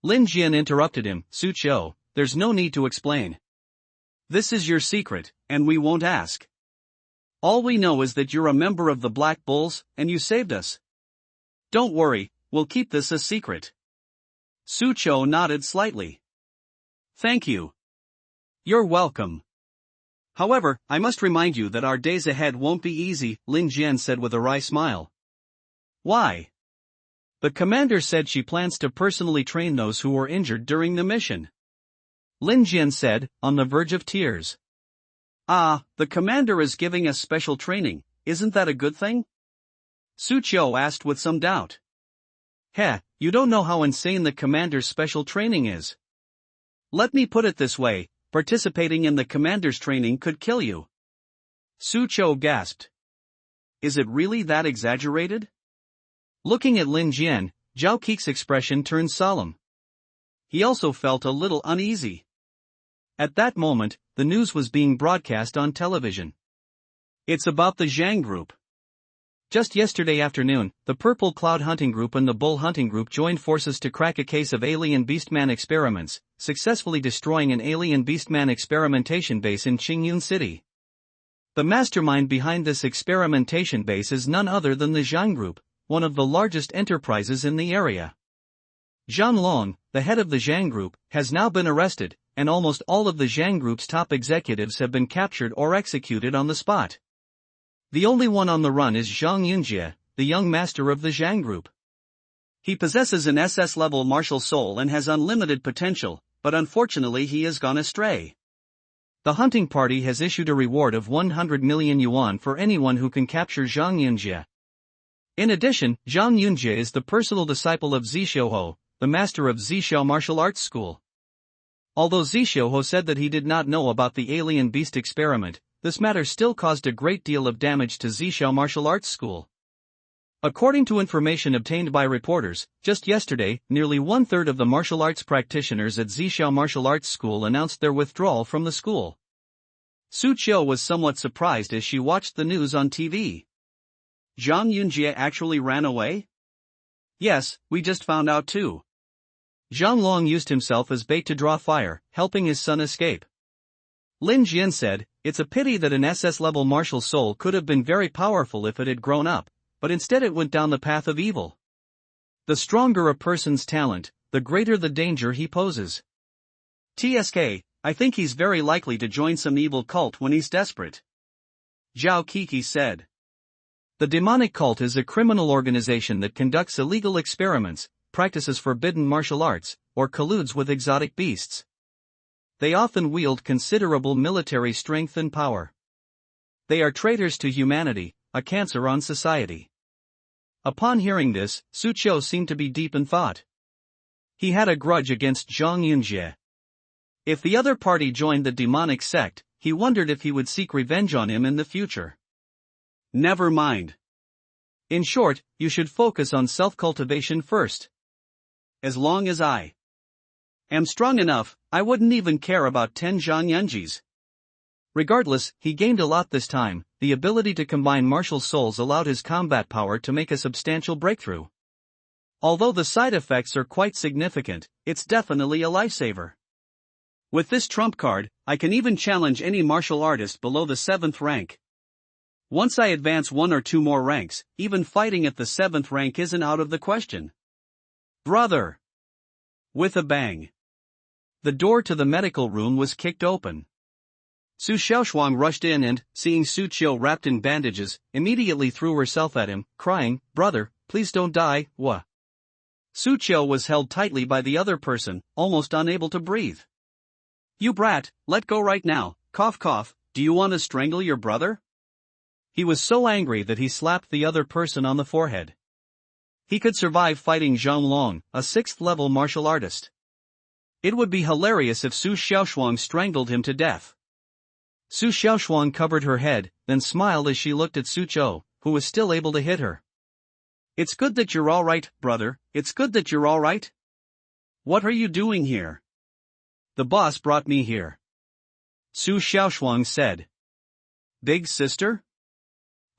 Lin Jian interrupted him, Su Qiu, there's no need to explain. This is your secret, and we won't ask. All we know is that you're a member of the Black Bulls, and you saved us. Don't worry, we'll keep this a secret. Su Qiu nodded slightly. Thank you. You're welcome. However, I must remind you that our days ahead won't be easy, Lin Jian said with a wry smile. Why? The commander said she plans to personally train those who were injured during the mission. Lin Jian said, on the verge of tears. The commander is giving us special training, isn't that a good thing? Su Qiu asked with some doubt. Heh, you don't know how insane the commander's special training is. Let me put it this way, participating in the commander's training could kill you. Su Qiu gasped. Is it really that exaggerated? Looking at Lin Jian, Zhao Kiki's expression turned solemn. He also felt a little uneasy. At that moment, the news was being broadcast on television. It's about the Zhang Group. Just yesterday afternoon, the Purple Cloud Hunting Group and the Bull Hunting Group joined forces to crack a case of alien beastman experiments, successfully destroying an alien beastman experimentation base in Qingyun City. The mastermind behind this experimentation base is none other than the Zhang Group, one of the largest enterprises in the area. Zhang Long, the head of the Zhang Group, has now been arrested, and almost all of the Zhang Group's top executives have been captured or executed on the spot. The only one on the run is Zhang Yunjie, the young master of the Zhang Group. He possesses an SS-level martial soul and has unlimited potential, but unfortunately he has gone astray. The hunting party has issued a reward of 100 million yuan for anyone who can capture Zhang Yunjie. In addition, Zhang Yunjie is the personal disciple of Zhishouho, the master of Zhishou Martial Arts School. Although Zhishouho said that he did not know about the alien beast experiment, this matter still caused a great deal of damage to Zhishou Martial Arts School. According to information obtained by reporters, just yesterday, nearly one-third of the martial arts practitioners at Zhishou Martial Arts School announced their withdrawal from the school. Su Qiu was somewhat surprised as she watched the news on TV. Zhang Yunjie actually ran away? Yes, we just found out too. Zhang Long used himself as bait to draw fire, helping his son escape. Lin Jian said, "It's a pity that an SS-level martial soul could have been very powerful if it had grown up, but instead it went down the path of evil. The stronger a person's talent, the greater the danger he poses. TSK, I think he's very likely to join some evil cult when he's desperate," Zhao Kiki said. The demonic cult is a criminal organization that conducts illegal experiments, practices forbidden martial arts, or colludes with exotic beasts. They often wield considerable military strength and power. They are traitors to humanity, a cancer on society. Upon hearing this, Su Qiu seemed to be deep in thought. He had a grudge against Zhang Yunjie. If the other party joined the demonic sect, he wondered if he would seek revenge on him in the future. Never mind. In short, you should focus on self-cultivation first. As long as I am strong enough, I wouldn't even care about 10 Zhang Yunjies. Regardless, he gained a lot this time. The ability to combine martial souls allowed his combat power to make a substantial breakthrough. Although the side effects are quite significant, it's definitely a lifesaver. With this trump card, I can even challenge any martial artist below the 7th rank. Once I advance 1 or 2 more ranks, even fighting at the 7th rank isn't out of the question. Brother! With a bang, the door to the medical room was kicked open. Su Xiaoshuang rushed in and, seeing Su Qiu wrapped in bandages, immediately threw herself at him, crying, "Brother, please don't die, wha?" Su Qiu was held tightly by the other person, almost unable to breathe. "You brat, let go right now, cough cough, do you want to strangle your brother?" He was so angry that he slapped the other person on the forehead. He could survive fighting Zhang Long, a 6th-level martial artist. It would be hilarious if Su Xiaoshuang strangled him to death. Su Xiaoshuang covered her head, then smiled as she looked at Su Qiu, who was still able to hit her. "It's good that you're alright, brother, it's good that you're alright. What are you doing here?" "The boss brought me here," Su Xiaoshuang said. "Big sister?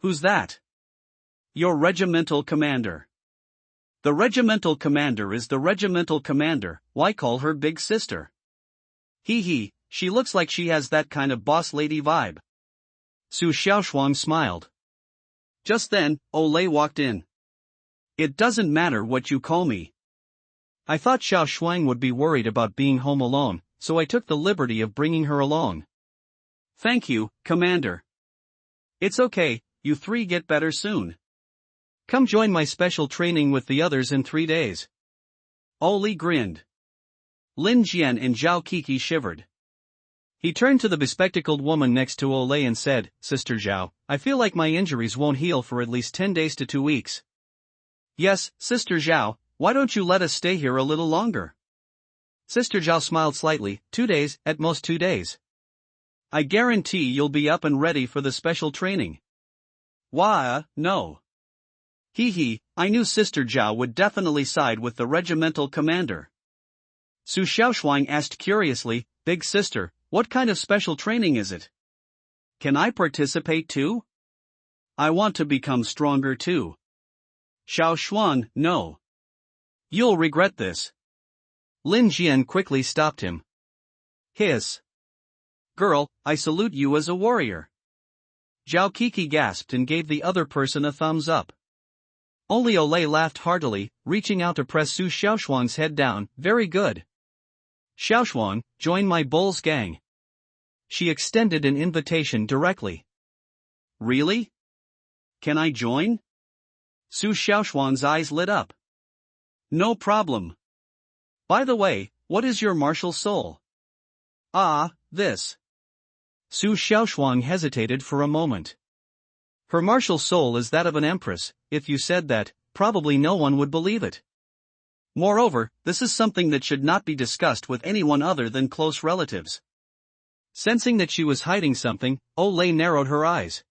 Who's that?" "Your regimental commander." "The regimental commander is the regimental commander, why call her big sister?" "Hee hee, she looks like she has that kind of boss lady vibe." Su Xiaoshuang smiled. Just then, Olay walked in. "It doesn't matter what you call me. I thought Xiao Shuang would be worried about being home alone, so I took the liberty of bringing her along." "Thank you, Commander." "It's okay, you 3 get better soon. Come join my special training with the others in 3 days." Oli grinned. Lin Jian and Zhao Kiki shivered. He turned to the bespectacled woman next to Olay and said, "Sister Zhao, I feel like my injuries won't heal for at least 10 days to 2 weeks. "Yes, Sister Zhao, why don't you let us stay here a little longer?" Sister Zhao smiled slightly. 2 days, at most 2 days. I guarantee you'll be up and ready for the special training." "Why, no. Hee hee, I knew Sister Zhao would definitely side with the regimental commander." Su Xiaoshuang asked curiously, "Big sister, what kind of special training is it? Can I participate too? I want to become stronger too." "Xiaoshuang, no. You'll regret this." Lin Jian quickly stopped him. "Hiss. Girl, I salute you as a warrior." Zhao Kiki gasped and gave the other person a thumbs up. Only Olay laughed heartily, reaching out to press Su Xiaoshuang's head down. "Very good. Xiaoshuang, join my Bulls gang." She extended an invitation directly. "Really? Can I join?" Su Xiaoshuang's eyes lit up. "No problem. By the way, what is your martial soul?" "Ah, this." Su Xiaoshuang hesitated for a moment. Her martial soul is that of an empress. If you said that, probably no one would believe it. Moreover, this is something that should not be discussed with anyone other than close relatives. Sensing that she was hiding something, Olay narrowed her eyes.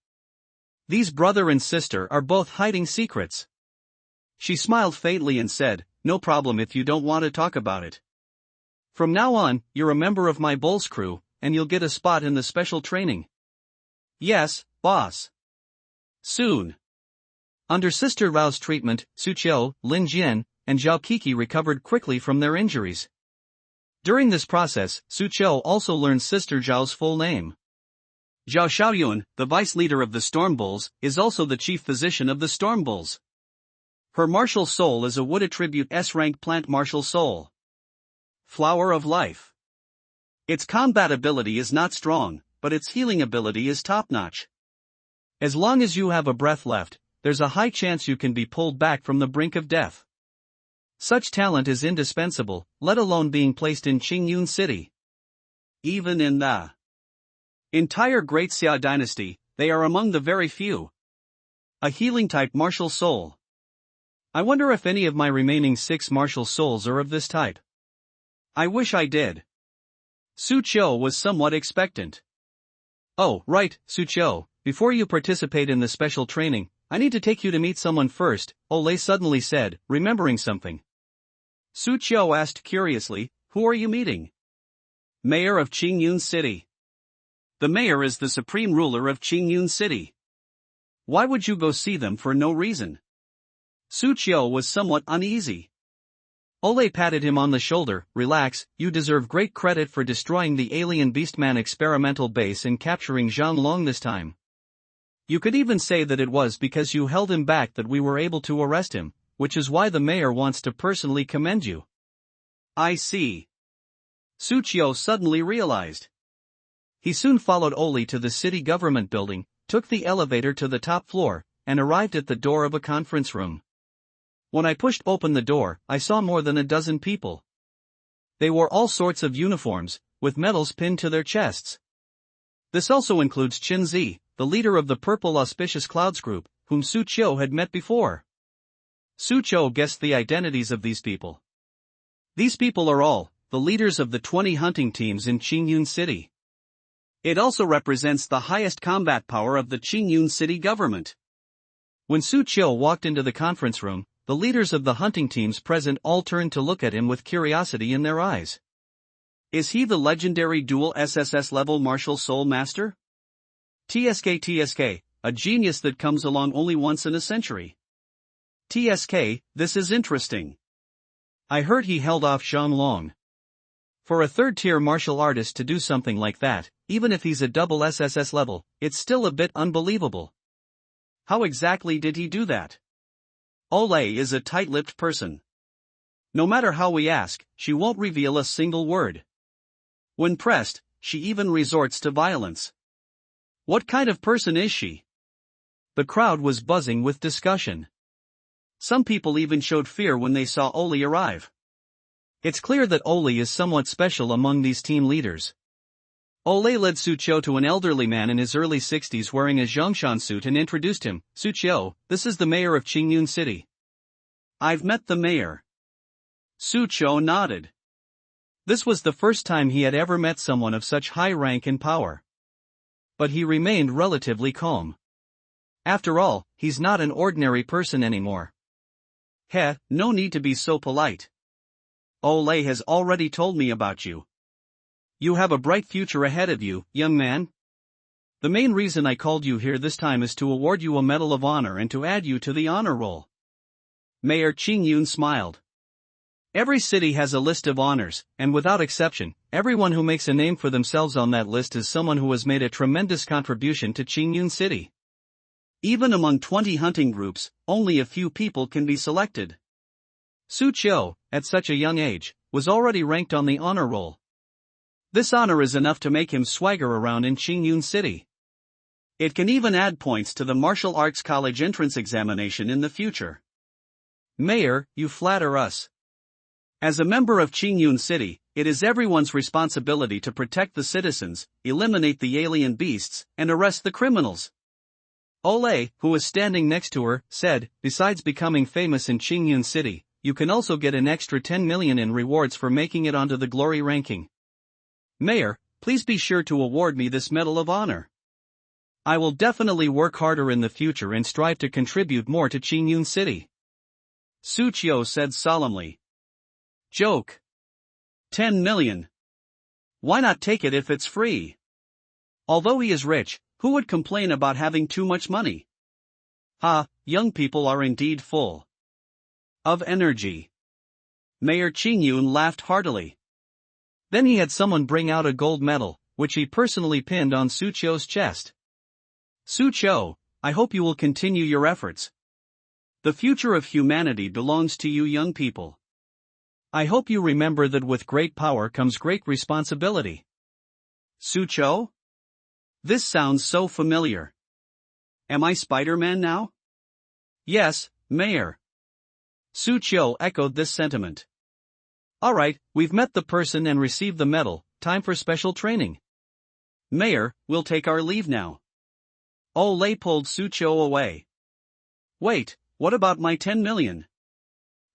These brother and sister are both hiding secrets. She smiled faintly and said, "No problem if you don't want to talk about it. From now on, you're a member of my Bulls crew, and you'll get a spot in the special training." "Yes, boss." Soon. Under Sister Rao's treatment, Suqiu, Lin Jian, and Zhao Kiki recovered quickly from their injuries. During this process, Suqiu also learned Sister Zhao's full name. Zhao Xiaoyuan, the vice leader of the Storm Bulls, is also the chief physician of the Storm Bulls. Her martial soul is a wood attribute S-rank plant martial soul. Flower of Life. Its combat ability is not strong, but its healing ability is top-notch. As long as you have a breath left, there's a high chance you can be pulled back from the brink of death. Such talent is indispensable, let alone being placed in Qingyun City. Even in the entire Great Xia dynasty, they are among the very few. A healing-type martial soul. I wonder if any of my remaining 6 martial souls are of this type. I wish I did. Suqiu was somewhat expectant. "Oh, right, Suqiu, before you participate in the special training, I need to take you to meet someone first," Olay suddenly said, remembering something. Suqiu asked curiously, "Who are you meeting?" "Mayor of Qingyun City." "The mayor is the supreme ruler of Qingyun City. Why would you go see them for no reason?" Suqiu was somewhat uneasy. Olay patted him on the shoulder. "Relax, you deserve great credit for destroying the alien Beastman experimental base and capturing Zhang Long this time. You could even say that it was because you held him back that we were able to arrest him, which is why the mayor wants to personally commend you." "I see." Suqiu suddenly realized. He soon followed Olay to the city government building, took the elevator to the top floor, and arrived at the door of a conference room. When I pushed open the door, I saw more than a dozen people. They wore all sorts of uniforms, with medals pinned to their chests. This also includes Qin Zi, the leader of the Purple Auspicious Clouds group, whom Suqiu had met before. Suqiu guessed the identities of these people. These people are all the leaders of the 20 hunting teams in Qingyun City. It also represents the highest combat power of the Qingyun City government. When Suqiu walked into the conference room, the leaders of the hunting teams present all turned to look at him with curiosity in their eyes. Is he the legendary dual SSS level martial soul master? TSK, a genius that comes along only once in a century. TSK, this is interesting. I heard he held off Zhang Long. For a third-tier martial artist to do something like that, even if he's a double SSS level, it's still a bit unbelievable. How exactly did he do that? Olay is a tight-lipped person. No matter how we ask, she won't reveal a single word. When pressed, she even resorts to violence. What kind of person is she? The crowd was buzzing with discussion. Some people even showed fear when they saw Olay arrive. It's clear that Olay is somewhat special among these team leaders. Olay led Suqiu to an elderly man in his early 60s wearing a Zhongshan suit and introduced him. "Suqiu, this is the mayor of Qingyun City." "I've met the mayor." Suqiu nodded. This was the first time he had ever met someone of such high rank and power. But he remained relatively calm. After all, he's not an ordinary person anymore. No need to be so polite. Olay has already told me about you. You have a bright future ahead of you, young man. The main reason I called you here this time is to award you a Medal of Honor and to add you to the honor roll. Mayor Qingyun smiled. Every city has a list of honors, and without exception, everyone who makes a name for themselves on that list is someone who has made a tremendous contribution to Qingyun City. Even among 20 hunting groups, only a few people can be selected. Suqiu, at such a young age, was already ranked on the honor roll. This honor is enough to make him swagger around in Qingyun City. It can even add points to the martial arts college entrance examination in the future. Mayor, you flatter us. As a member of Qingyun City, it is everyone's responsibility to protect the citizens, eliminate the alien beasts, and arrest the criminals. Ole, who was standing next to her, said, besides becoming famous in Qingyun City, you can also get an extra 10 million in rewards for making it onto the glory ranking. Mayor, please be sure to award me this Medal of Honor. I will definitely work harder in the future and strive to contribute more to Qingyun City. Su Qiu said solemnly. Joke. 10 million. Why not take it if it's free? Although he is rich, who would complain about having too much money? Young people are indeed full of energy. Mayor Qingyun laughed heartily. Then he had someone bring out a gold medal, which he personally pinned on Su Qiu's chest. Su Qiu, I hope you will continue your efforts. The future of humanity belongs to you young people. I hope you remember that with great power comes great responsibility. Su Qiu? This sounds so familiar. Am I Spider-Man now? Yes, Mayor. Su Qiu echoed this sentiment. Alright, we've met the person and received the medal, time for special training. Mayor, we'll take our leave now. Ole pulled Su Qiu away. Wait, what about my 10 million?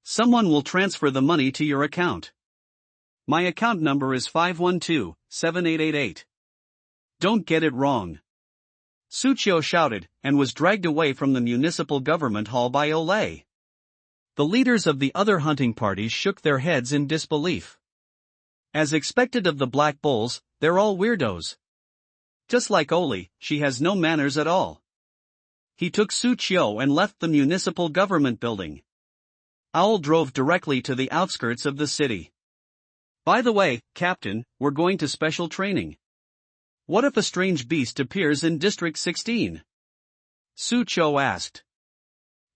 Someone will transfer the money to your account. My account number is 512-7888. Don't get it wrong. Su Qiu shouted, and was dragged away from the municipal government hall by Ole. The leaders of the other hunting parties shook their heads in disbelief. As expected of the Black Bulls, they're all weirdos. Just like Ole, she has no manners at all. He took Su Qiu and left the municipal government building. Owl drove directly to the outskirts of the city. By the way, Captain, we're going to special training. What if a strange beast appears in District 16? Su Qiu asked.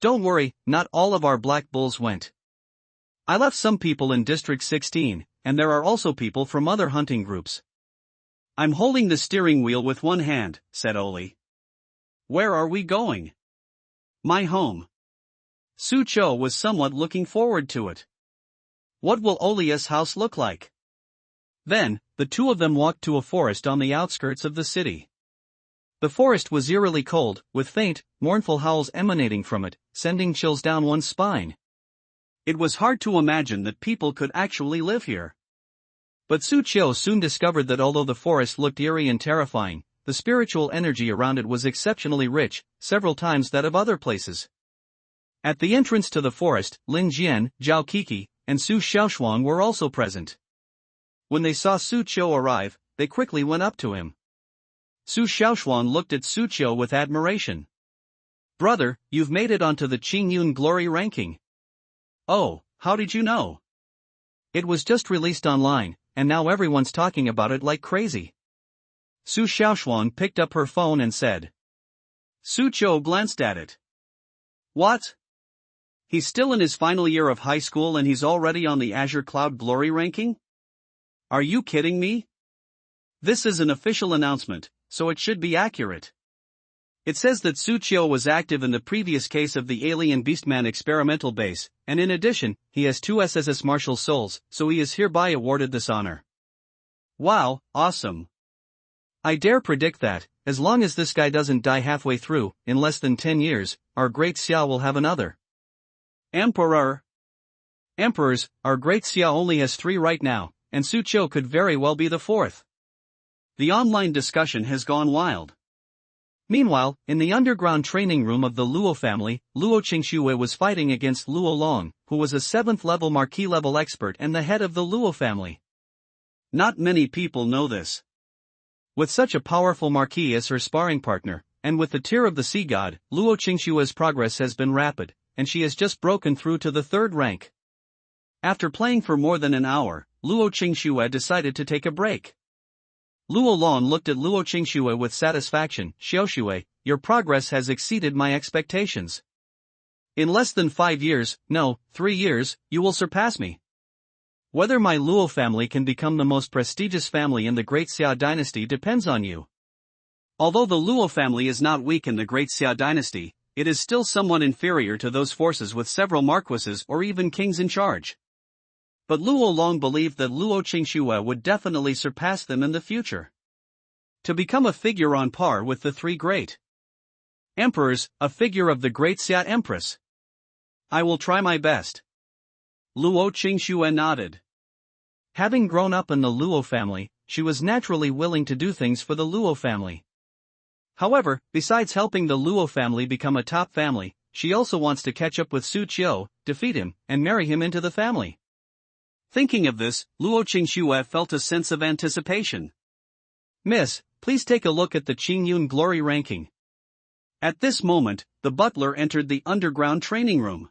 Don't worry, not all of our Black Bulls went. I left some people in District 16, and there are also people from other hunting groups. I'm holding the steering wheel with one hand, said Ole. Where are we going? My home. Su Qiu was somewhat looking forward to it. What will Ole's house look like? Then, the two of them walked to a forest on the outskirts of the city. The forest was eerily cold, with faint, mournful howls emanating from it, sending chills down one's spine. It was hard to imagine that people could actually live here. But Su Qiu soon discovered that although the forest looked eerie and terrifying, the spiritual energy around it was exceptionally rich, several times that of other places. At the entrance to the forest, Lin Jian, Zhao Kiki, and Su Xiaoshuang were also present. When they saw Su Qiu arrive, they quickly went up to him. Su Xiaoshuang looked at Su Qiu with admiration. Brother, you've made it onto the Qingyun Glory ranking. Oh, how did you know? It was just released online, and now everyone's talking about it like crazy. Su Xiaoshuang picked up her phone and said. Su Qiu glanced at it. What? He's still in his final year of high school and he's already on the Azure Cloud Glory ranking? Are you kidding me? This is an official announcement, so it should be accurate. It says that Su Qiu was active in the previous case of the alien Beastman experimental base, and in addition, he has 2 SSS Martial Souls, so he is hereby awarded this honor. Wow, awesome. I dare predict that, as long as this guy doesn't die halfway through, in less than 10 years, our great Xia will have another. Emperors, our great Xia only has 3 right now, and Su Qiu could very well be the 4th. The online discussion has gone wild. Meanwhile, in the underground training room of the Luo family, Luo Qingxue was fighting against Luo Long, who was a 7th-level Marquis-level expert and the head of the Luo family. Not many people know this. With such a powerful Marquis as her sparring partner, and with the tear of the sea god, Luo Qingxue's progress has been rapid, and she has just broken through to the 3rd rank. After playing for more than an hour, Luo Qingxue decided to take a break. Luo Long looked at Luo Qingxue with satisfaction. Xiaoxue, your progress has exceeded my expectations. In less than 5 years, no, 3 years, you will surpass me. Whether my Luo family can become the most prestigious family in the Great Xia dynasty depends on you. Although the Luo family is not weak in the Great Xia dynasty, it is still somewhat inferior to those forces with several marquises or even kings in charge. But Luo Long believed that Luo Qingxue would definitely surpass them in the future. To become a figure on par with the 3 great Emperors, a figure of the great Xia Empress. I will try my best. Luo Qingxue nodded. Having grown up in the Luo family, she was naturally willing to do things for the Luo family. However, besides helping the Luo family become a top family, she also wants to catch up with Su Qiu, defeat him, and marry him into the family. Thinking of this, Luo Qingxue felt a sense of anticipation. Miss, please take a look at the Qingyun Glory ranking. At this moment, the butler entered the underground training room.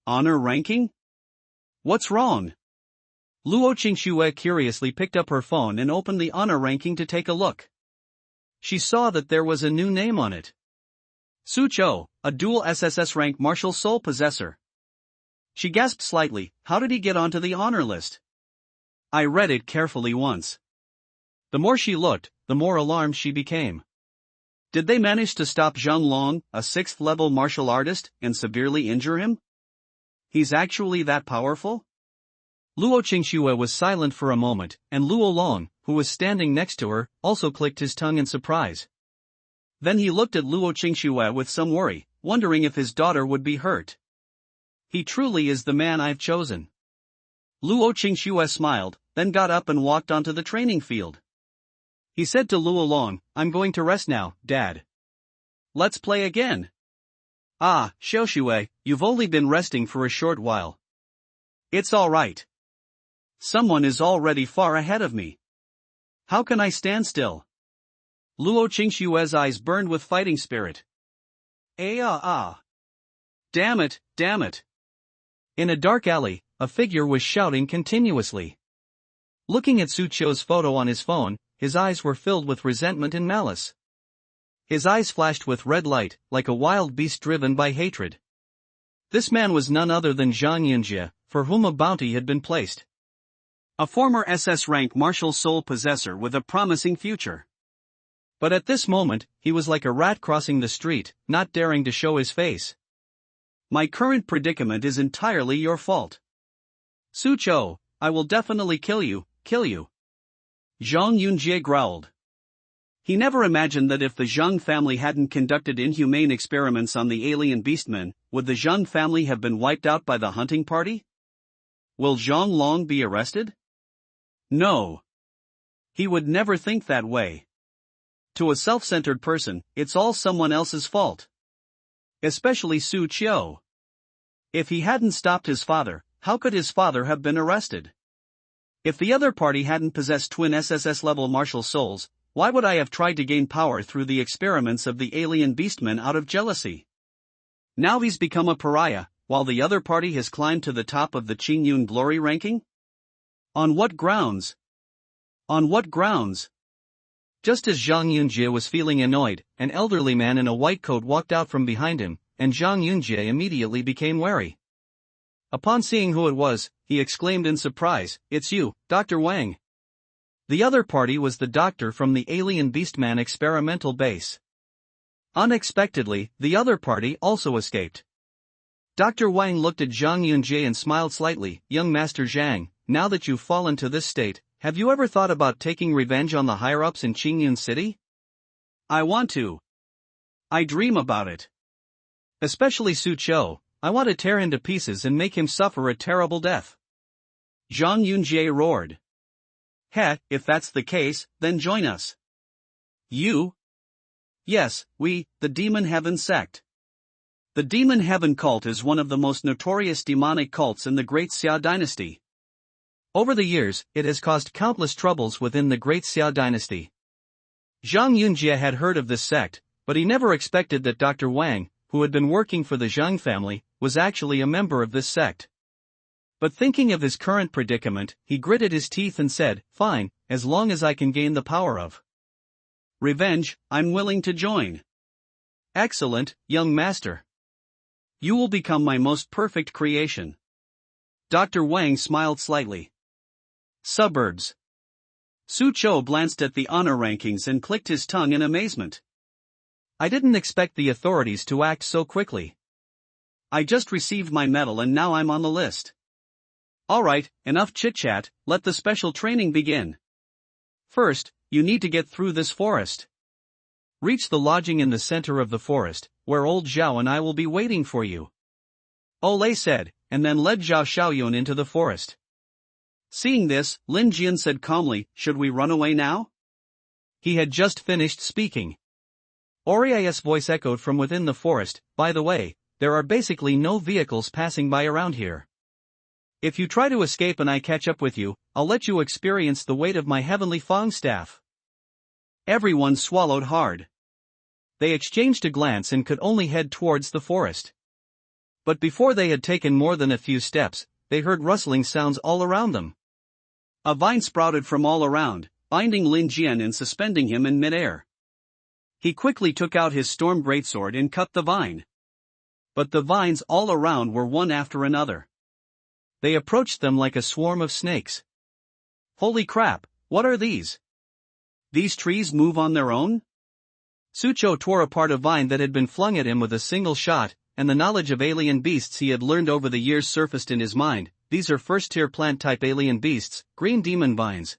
Honor ranking? What's wrong? Luo Qingxue curiously picked up her phone and opened the honor ranking to take a look. She saw that there was a new name on it. Su Qiu, a dual SSS rank martial soul possessor. She gasped slightly. How did he get onto the honor list? I read it carefully once. The more she looked, the more alarmed she became. Did they manage to stop Zhang Long, a 6th-level martial artist, and severely injure him? He's actually that powerful? Luo Qingxue was silent for a moment, and Luo Long, who was standing next to her, also clicked his tongue in surprise. Then he looked at Luo Qingxue with some worry, wondering if his daughter would be hurt. He truly is the man I've chosen. Luo Qingxue smiled, then got up and walked onto the training field. He said to Luo Long, I'm going to rest now, Dad. Let's play again. Ah, Xiaoxue, you've only been resting for a short while. It's all right. Someone is already far ahead of me. How can I stand still? Luo Qingxue's eyes burned with fighting spirit. Damn it, damn it. In a dark alley, a figure was shouting continuously. Looking at Su Qiu's photo on his phone, his eyes were filled with resentment and malice. His eyes flashed with red light, like a wild beast driven by hatred. This man was none other than Zhang Yunjie, for whom a bounty had been placed. A former SS rank martial soul possessor with a promising future. But at this moment, he was like a rat crossing the street, not daring to show his face. My current predicament is entirely your fault. Su Qiu, I will definitely kill you. Zhang Yunjie growled. He never imagined that if the Zhang family hadn't conducted inhumane experiments on the alien beastmen, would the Zhang family have been wiped out by the hunting party? Will Zhang Long be arrested? No. He would never think that way. To a self-centered person, it's all someone else's fault. Especially Su Qiu. If he hadn't stopped his father, how could his father have been arrested? If the other party hadn't possessed twin SSS-level martial souls, why would I have tried to gain power through the experiments of the alien beastmen out of jealousy? Now he's become a pariah, while the other party has climbed to the top of the Qingyun Glory ranking? On what grounds? On what grounds? Just as Zhang Yunjie was feeling annoyed, an elderly man in a white coat walked out from behind him, and Zhang Yunjie immediately became wary. Upon seeing who it was, he exclaimed in surprise, "It's you, Dr. Wang." The other party was the doctor from the alien beastman experimental base. Unexpectedly, the other party also escaped. Dr. Wang looked at Zhang Yunjie and smiled slightly. "Young Master Zhang, now that you've fallen to this state, have you ever thought about taking revenge on the higher-ups in Qingyun City?" "I want to. I dream about it. Especially Su Qiu, I want to tear him to pieces and make him suffer a terrible death." Zhang Yunjie roared. "Heh, if that's the case, then join us." "You?" "Yes, we, the Demon Heaven sect." The Demon Heaven cult is one of the most notorious demonic cults in the Great Xia dynasty. Over the years, it has caused countless troubles within the Great Xia dynasty. Zhang Yunjie had heard of this sect, but he never expected that Dr. Wang, who had been working for the Zhang family, was actually a member of this sect. But thinking of his current predicament, he gritted his teeth and said, "Fine, as long as I can gain the power of revenge, I'm willing to join." "Excellent, young master. You will become my most perfect creation." Dr. Wang smiled slightly. Suburbs. Su Qiu glanced at the honor rankings and clicked his tongue in amazement. "I didn't expect the authorities to act so quickly. I just received my medal and now I'm on the list." "Alright, enough chit-chat, let the special training begin. First, you need to get through this forest." Reach the lodging in the center of the forest, where old Zhao and I will be waiting for you. Olay said, and then led Zhao Xiaoyun into the forest. Seeing this, Lin Jian said calmly, should we run away now? He had just finished speaking. Oria's voice echoed from within the forest, by the way, there are basically no vehicles passing by around here. If you try to escape and I catch up with you, I'll let you experience the weight of my heavenly Fang staff. Everyone swallowed hard. They exchanged a glance and could only head towards the forest. But before they had taken more than a few steps, they heard rustling sounds all around them. A vine sprouted from all around, binding Lin Jian and suspending him in midair. He quickly took out his storm greatsword and cut the vine. But the vines all around were one after another. They approached them like a swarm of snakes. Holy crap, what are these? These trees move on their own? Sucho tore apart a vine that had been flung at him with a single shot, and the knowledge of alien beasts he had learned over the years surfaced in his mind. These are first-tier plant-type alien beasts, green demon vines.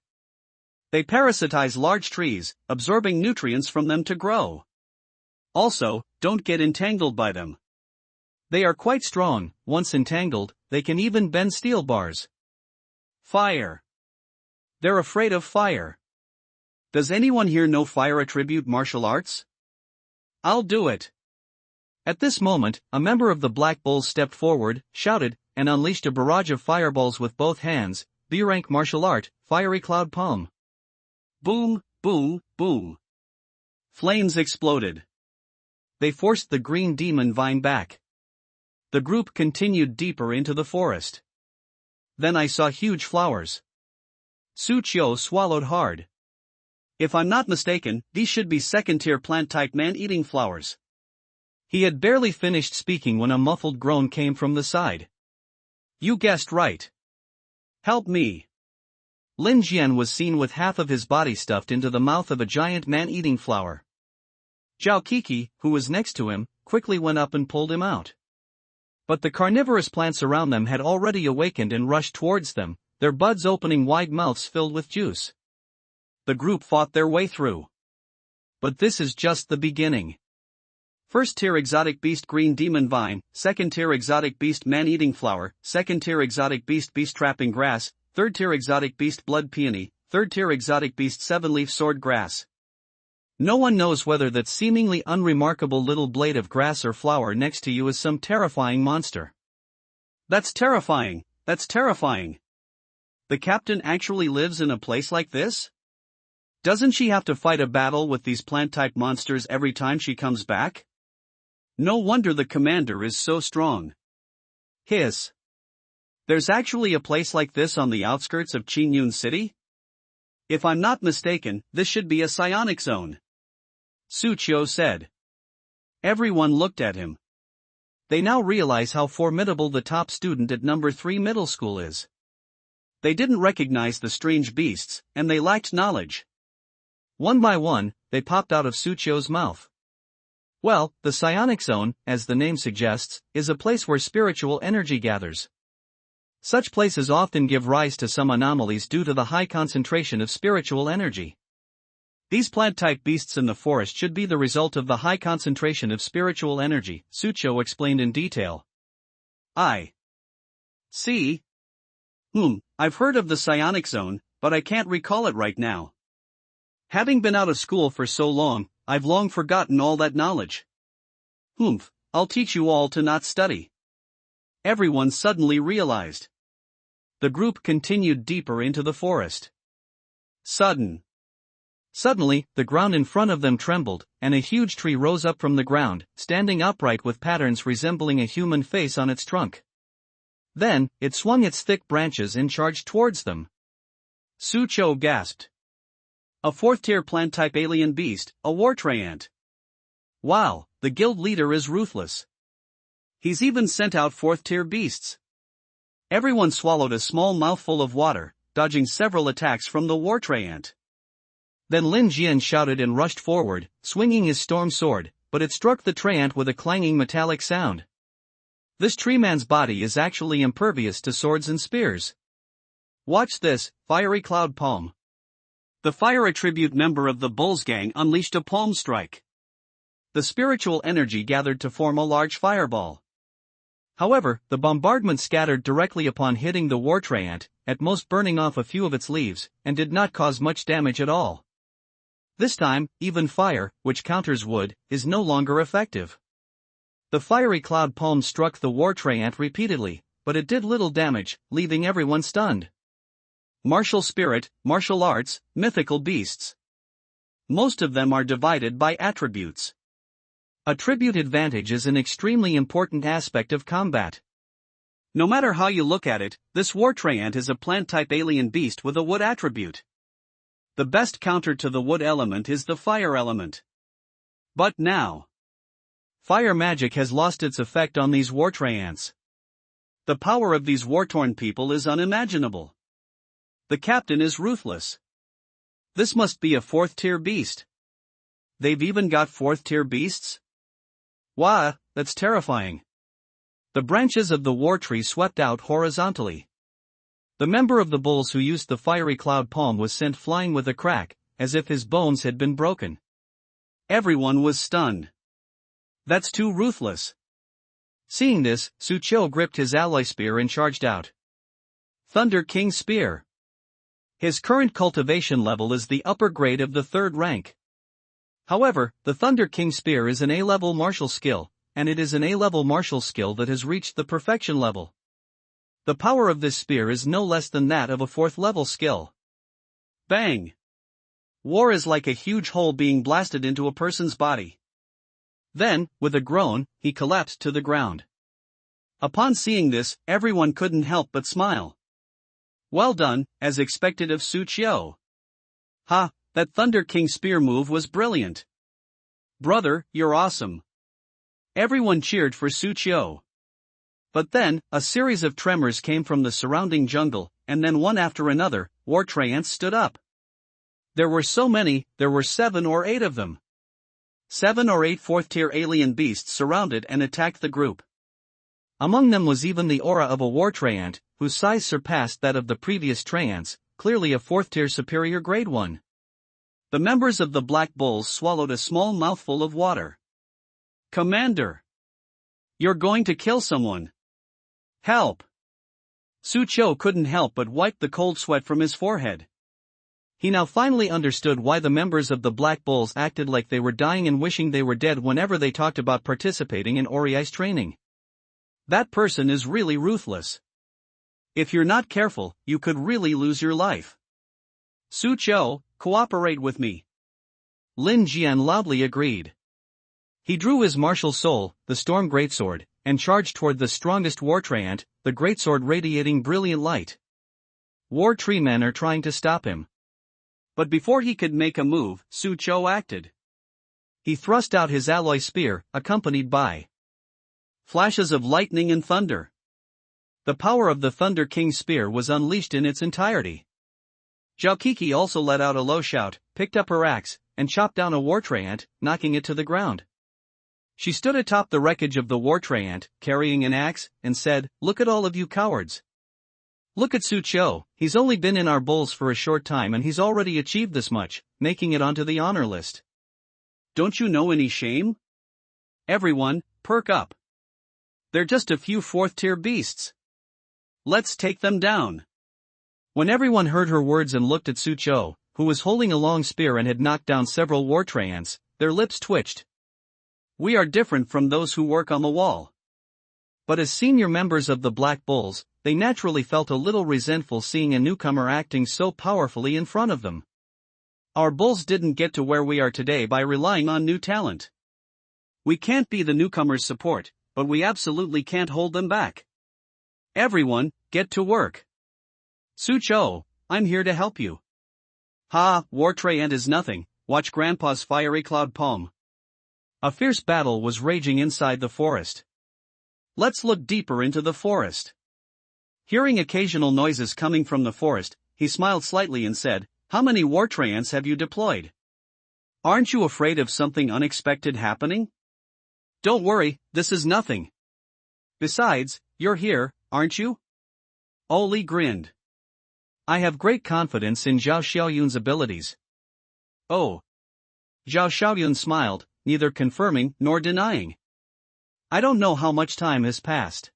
They parasitize large trees, absorbing nutrients from them to grow. Also, don't get entangled by them. They are quite strong. Once entangled, they can even bend steel bars. Fire. They're afraid of fire. Does anyone here know fire attribute martial arts? I'll do it. At this moment, a member of the Black Bulls stepped forward, shouted, and unleashed a barrage of fireballs with both hands. B-rank martial art, fiery cloud palm. Boom, boom, boom. Flames exploded. They forced the green demon vine back. The group continued deeper into the forest. Then I saw huge flowers. Su Qiu swallowed hard. If I'm not mistaken, these should be second-tier plant-type man-eating flowers. He had barely finished speaking when a muffled groan came from the side. You guessed right. Help me. Lin Jian was seen with half of his body stuffed into the mouth of a giant man-eating flower. Zhao Kiki, who was next to him, quickly went up and pulled him out. But the carnivorous plants around them had already awakened and rushed towards them, their buds opening wide mouths filled with juice. The group fought their way through. But this is just the beginning. First-tier exotic beast green demon vine, second-tier exotic beast man-eating flower, second-tier exotic beast trapping grass, third-tier exotic beast blood peony, third-tier exotic beast seven-leaf sword grass. No one knows whether that seemingly unremarkable little blade of grass or flower next to you is some terrifying monster. That's terrifying, that's terrifying. The captain actually lives in a place like this? Doesn't she have to fight a battle with these plant-type monsters every time she comes back? No wonder the commander is so strong. Hiss. There's actually a place like this on the outskirts of Qingyun City? If I'm not mistaken, this should be a psionic zone. Su Qiu said. Everyone looked at him. They now realize how formidable the top student at number 3 middle school is. They didn't recognize the strange beasts, and they lacked knowledge. One by one, they popped out of Su Qiu's mouth. Well, the psionic zone, as the name suggests, is a place where spiritual energy gathers. Such places often give rise to some anomalies due to the high concentration of spiritual energy. These plant-type beasts in the forest should be the result of the high concentration of spiritual energy, Su Qiu explained in detail. I see. I've heard of the psionic zone, but I can't recall it right now. Having been out of school for so long, I've long forgotten all that knowledge. I'll teach you all to not study. Everyone suddenly realized. The group continued deeper into the forest. Suddenly, the ground in front of them trembled, and a huge tree rose up from the ground, standing upright with patterns resembling a human face on its trunk. Then, it swung its thick branches and charged towards them. Su Qiu gasped. A 4th-tier plant-type alien beast, a war treant. Wow, the guild leader is ruthless. He's even sent out 4th-tier beasts. Everyone swallowed a small mouthful of water, dodging several attacks from the war treant. Then Lin Jian shouted and rushed forward, swinging his storm sword, but it struck the treant with a clanging metallic sound. This tree man's body is actually impervious to swords and spears. Watch this, fiery cloud palm. The fire attribute member of the Bulls gang unleashed a palm strike. The spiritual energy gathered to form a large fireball. However, the bombardment scattered directly upon hitting the war treant, at most burning off a few of its leaves, and did not cause much damage at all. This time, even fire, which counters wood, is no longer effective. The fiery cloud palm struck the war treant repeatedly, but it did little damage, leaving everyone stunned. Martial spirit, martial arts, mythical beasts. Most of them are divided by attributes. Attribute advantage is an extremely important aspect of combat. No matter how you look at it, this war treant is a plant-type alien beast with a wood attribute. The best counter to the wood element is the fire element. But now, fire magic has lost its effect on these war treants. The power of these war-torn people is unimaginable. The captain is ruthless. This must be a 4th-tier beast. They've even got 4th-tier beasts? Wow, that's terrifying. The branches of the war tree swept out horizontally. The member of the bulls who used the fiery cloud palm was sent flying with a crack, as if his bones had been broken. Everyone was stunned. That's too ruthless. Seeing this, Sucho gripped his alloy spear and charged out. Thunder King Spear. His current cultivation level is the upper grade of the 3rd rank. However, the Thunder King Spear is an A-level martial skill, and it is an A-level martial skill that has reached the perfection level. The power of this spear is no less than that of a 4th-level skill. Bang! War is like a huge hole being blasted into a person's body. Then, with a groan, he collapsed to the ground. Upon seeing this, everyone couldn't help but smile. Well done, as expected of Sucho. Ha, that Thunder King Spear move was brilliant. Brother, you're awesome. Everyone cheered for Sucho. But then, a series of tremors came from the surrounding jungle, and then one after another, war treants stood up. There were so many, there were 7 or 8 of them. 7 or 8 4th-tier alien beasts surrounded and attacked the group. Among them was even the aura of a war treant, whose size surpassed that of the previous treants, clearly a 4th-tier superior grade one. The members of the Black Bulls swallowed a small mouthful of water. Commander! You're going to kill someone. Help! Sucho couldn't help but wipe the cold sweat from his forehead. He now finally understood why the members of the Black Bulls acted like they were dying and wishing they were dead whenever they talked about participating in Oriai's training. That person is really ruthless. If you're not careful, you could really lose your life. Sucho, cooperate with me. Lin Jian loudly agreed. He drew his martial soul, the Storm Greatsword, and charged toward the strongest war treant, the greatsword radiating brilliant light. War tree men are trying to stop him. But before he could make a move, Sucho acted. He thrust out his alloy spear, accompanied by flashes of lightning and thunder. The power of the Thunder King Spear was unleashed in its entirety. Zhaokiki also let out a low shout, picked up her axe, and chopped down a war treant, knocking it to the ground. She stood atop the wreckage of the war treant, carrying an axe, and said, "Look at all of you cowards. Look at Sucho, he's only been in our bulls for a short time and he's already achieved this much, making it onto the honor list. Don't you know any shame? Everyone, perk up. They're just a few 4th-tier beasts. Let's take them down." When everyone heard her words and looked at Sucho, who was holding a long spear and had knocked down several war treants, their lips twitched. We are different from those who work on the wall. But as senior members of the Black Bulls, they naturally felt a little resentful seeing a newcomer acting so powerfully in front of them. Our bulls didn't get to where we are today by relying on new talent. We can't be the newcomers' support, but we absolutely can't hold them back. Everyone, get to work. Sucho, I'm here to help you. Ha, war treant is nothing, watch Grandpa's fiery cloud palm. A fierce battle was raging inside the forest. Let's look deeper into the forest. Hearing occasional noises coming from the forest, he smiled slightly and said, "How many war treants have you deployed? Aren't you afraid of something unexpected happening? Don't worry, this is nothing. Besides, you're here, aren't you?" Oli grinned. I have great confidence in Zhao Xiaoyun's abilities. Oh. Zhao Xiaoyun smiled, neither confirming nor denying. I don't know how much time has passed.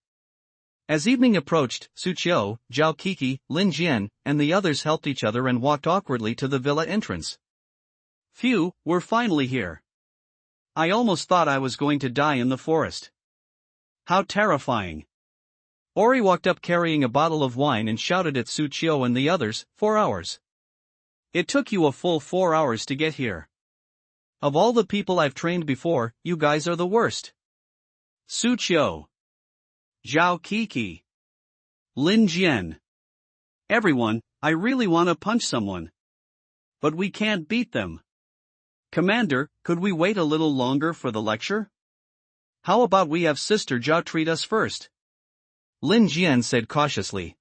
As evening approached, Su Qiu, Zhao Kiki, Lin Jian, and the others helped each other and walked awkwardly to the villa entrance. Phew, we're finally here. I almost thought I was going to die in the forest. How terrifying. Ori walked up carrying a bottle of wine and shouted at Su Qiu and the others, 4 hours. It took you a full 4 hours to get here. Of all the people I've trained before, you guys are the worst. Su Qiu. Zhao Kiki. Lin Jian. Everyone, I really want to punch someone. But we can't beat them. Commander, could we wait a little longer for the lecture? How about we have Sister Zhao treat us first? Lin Jian said cautiously.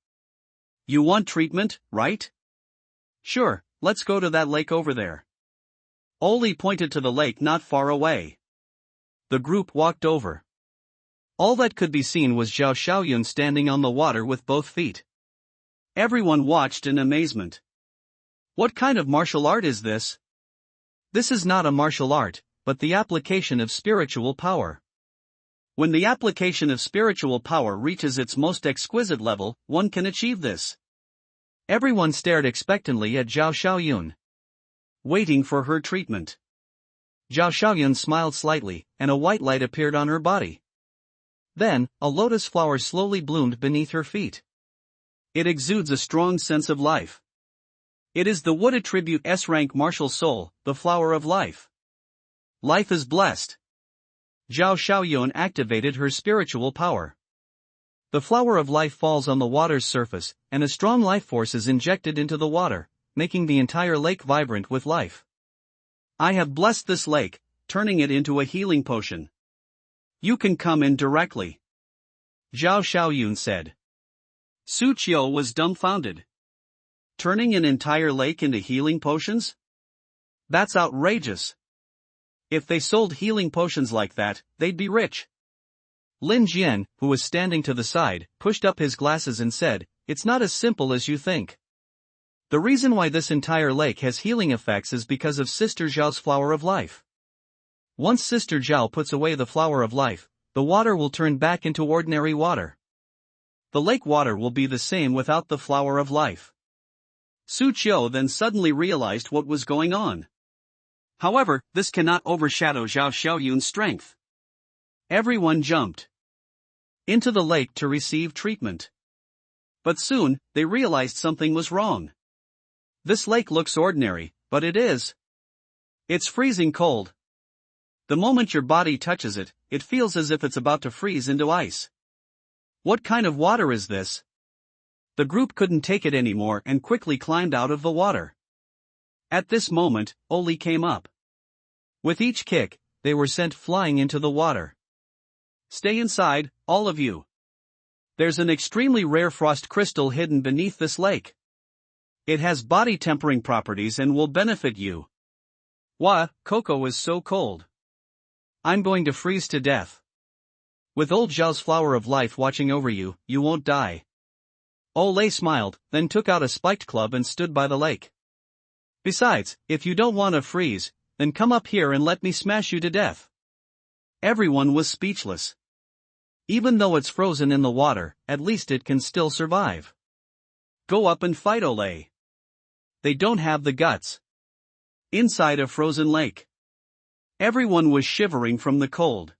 You want treatment, right? Sure, let's go to that lake over there. Oli pointed to the lake not far away. The group walked over. All that could be seen was Zhao Xiaoyun standing on the water with both feet. Everyone watched in amazement. What kind of martial art is this? This is not a martial art, but the application of spiritual power. When the application of spiritual power reaches its most exquisite level, one can achieve this. Everyone stared expectantly at Zhao Xiaoyun, waiting for her treatment. Zhao Xiaoyun smiled slightly, and a white light appeared on her body. Then, a lotus flower slowly bloomed beneath her feet. It exudes a strong sense of life. It is the wood attribute S-rank martial soul, the flower of life. Life is blessed. Zhao Xiaoyun activated her spiritual power. The flower of life falls on the water's surface, and a strong life force is injected into the water, making the entire lake vibrant with life. I have blessed this lake, turning it into a healing potion. You can come in directly. Zhao Xiaoyun said. Su Qiu was dumbfounded. Turning an entire lake into healing potions? That's outrageous. If they sold healing potions like that, they'd be rich. Lin Jian, who was standing to the side, pushed up his glasses and said, It's not as simple as you think. The reason why this entire lake has healing effects is because of Sister Zhao's flower of life. Once Sister Zhao puts away the flower of life, the water will turn back into ordinary water. The lake water will be the same without the flower of life. Su Qiu then suddenly realized what was going on. However, this cannot overshadow Zhao Xiaoyun's strength. Everyone jumped into the lake to receive treatment. But soon, they realized something was wrong. This lake looks ordinary, but it is. It's freezing cold. The moment your body touches it, it feels as if it's about to freeze into ice. What kind of water is this? The group couldn't take it anymore and quickly climbed out of the water. At this moment, Oli came up. With each kick, they were sent flying into the water. Stay inside, all of you. There's an extremely rare frost crystal hidden beneath this lake. It has body-tempering properties and will benefit you. Wah, Coco is so cold. I'm going to freeze to death. With old Zhao's flower of life watching over you, you won't die. Olay smiled, then took out a spiked club and stood by the lake. Besides, if you don't want to freeze, then come up here and let me smash you to death. Everyone was speechless. Even though it's frozen in the water, at least it can still survive. Go up and fight Olay. They don't have the guts. Inside a frozen lake. Everyone was shivering from the cold.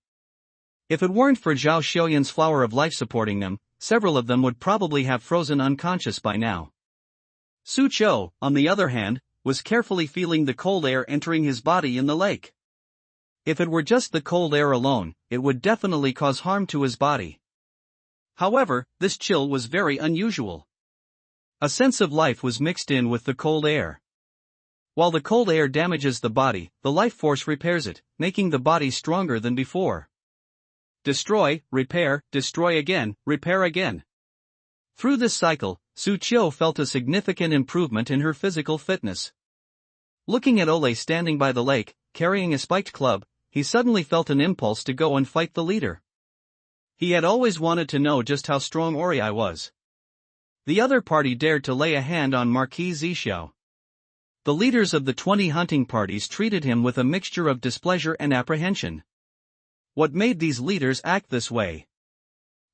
If it weren't for Zhao Xiaoyun's flower of life supporting them, several of them would probably have frozen unconscious by now. Su Qiu, on the other hand, was carefully feeling the cold air entering his body in the lake. If it were just the cold air alone, it would definitely cause harm to his body. However, this chill was very unusual. A sense of life was mixed in with the cold air. While the cold air damages the body, the life force repairs it, making the body stronger than before. Destroy, repair, destroy again, repair again. Through this cycle, Su Qiu felt a significant improvement in her physical fitness. Looking at Olay standing by the lake, carrying a spiked club, he suddenly felt an impulse to go and fight the leader. He had always wanted to know just how strong Ori was. The other party dared to lay a hand on Marquis Zixiao. The leaders of the 20 hunting parties treated him with a mixture of displeasure and apprehension. What made these leaders act this way?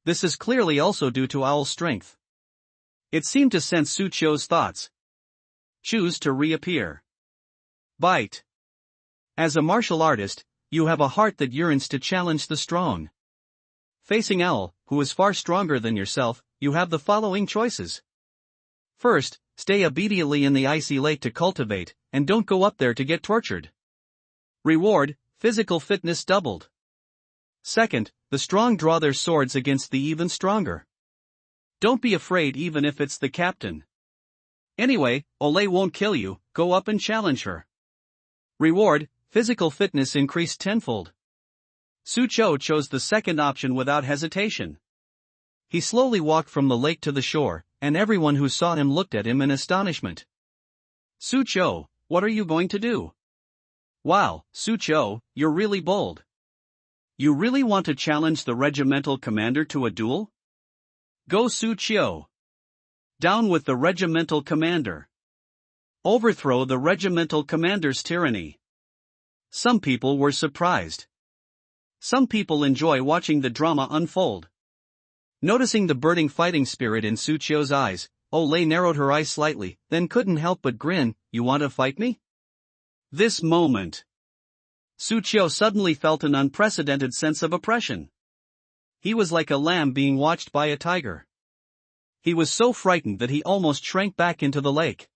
This is clearly also due to Owl's strength. It seemed to sense Su Qiu's thoughts. Choose to reappear. Bite. As a martial artist, you have a heart that yearns to challenge the strong. Facing Owl, who is far stronger than yourself, you have the following choices. First, stay obediently in the icy lake to cultivate, and don't go up there to get tortured. Reward, physical fitness doubled. Second, the strong draw their swords against the even stronger. Don't be afraid even if it's the captain. Anyway, Olay won't kill you, go up and challenge her. Reward, physical fitness increased tenfold. Su Qiu chose the second option without hesitation. He slowly walked from the lake to the shore, and everyone who saw him looked at him in astonishment. Su Qiu, what are you going to do? Wow, Su Qiu, you're really bold. You really want to challenge the regimental commander to a duel? Go Su Qiu. Down with the regimental commander. Overthrow the regimental commander's tyranny. Some people were surprised. Some people enjoy watching the drama unfold. Noticing the burning fighting spirit in Su Qiu's eyes, Olay narrowed her eyes slightly, then couldn't help but grin. You want to fight me? This moment. Su Qiu suddenly felt an unprecedented sense of oppression. He was like a lamb being watched by a tiger. He was so frightened that he almost shrank back into the lake.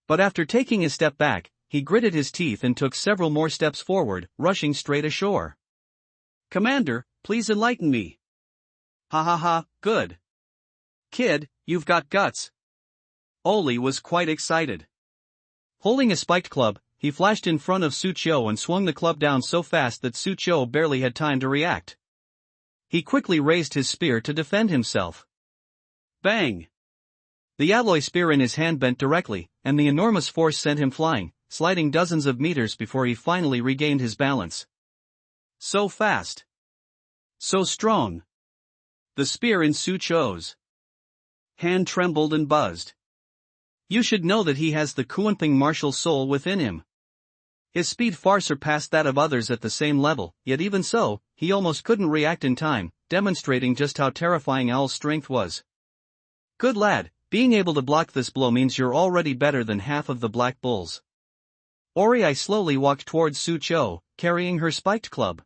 But after taking a step back, he gritted his teeth and took several more steps forward, rushing straight ashore. Commander, please enlighten me. Ha ha ha, good. Kid, you've got guts. Oli was quite excited. Holding a spiked club, he flashed in front of Su Qiu and swung the club down so fast that Su Qiu barely had time to react. He quickly raised his spear to defend himself. Bang! The alloy spear in his hand bent directly, and the enormous force sent him flying, sliding dozens of meters before he finally regained his balance. So fast. So strong. The spear in Su Qiu's hand trembled and buzzed. You should know that he has the Kuanping martial soul within him. His speed far surpassed that of others at the same level, yet even so, he almost couldn't react in time, demonstrating just how terrifying Owl's strength was. Good lad, being able to block this blow means you're already better than half of the Black Bulls. Ori slowly walked towards Su Qiu, carrying her spiked club.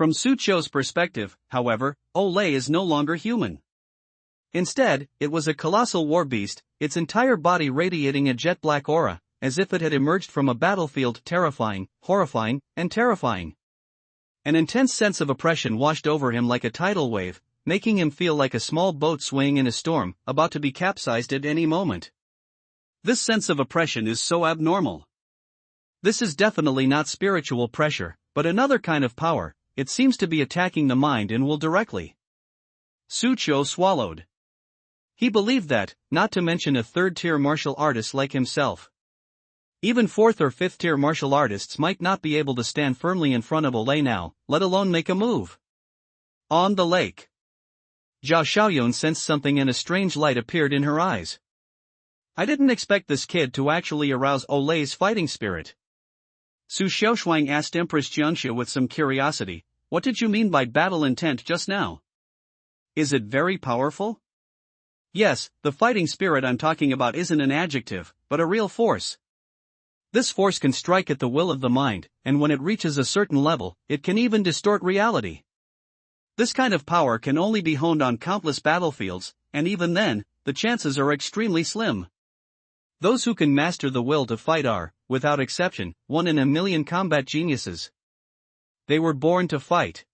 From Su Qiu's perspective, however, Olay is no longer human. Instead, it was a colossal war beast, its entire body radiating a jet-black aura, as if it had emerged from a battlefield, terrifying, horrifying, and terrifying. An intense sense of oppression washed over him like a tidal wave, making him feel like a small boat swaying in a storm, about to be capsized at any moment. This sense of oppression is so abnormal. This is definitely not spiritual pressure, but another kind of power. It seems to be attacking the mind and will directly. Su Qiu swallowed. He believed that, not to mention a third-tier martial artist like himself. Even fourth or fifth-tier martial artists might not be able to stand firmly in front of Olay now, let alone make a move. On the lake. Zhao Xiaoyun sensed something and a strange light appeared in her eyes. I didn't expect this kid to actually arouse Olay's fighting spirit. Su Xiaoshuang asked Empress Jiangxia with some curiosity, what did you mean by battle intent just now? Is it very powerful? Yes, the fighting spirit I'm talking about isn't an adjective, but a real force. This force can strike at the will of the mind, and when it reaches a certain level, it can even distort reality. This kind of power can only be honed on countless battlefields, and even then, the chances are extremely slim. Those who can master the will to fight are, without exception, 1 in a million combat geniuses. They were born to fight.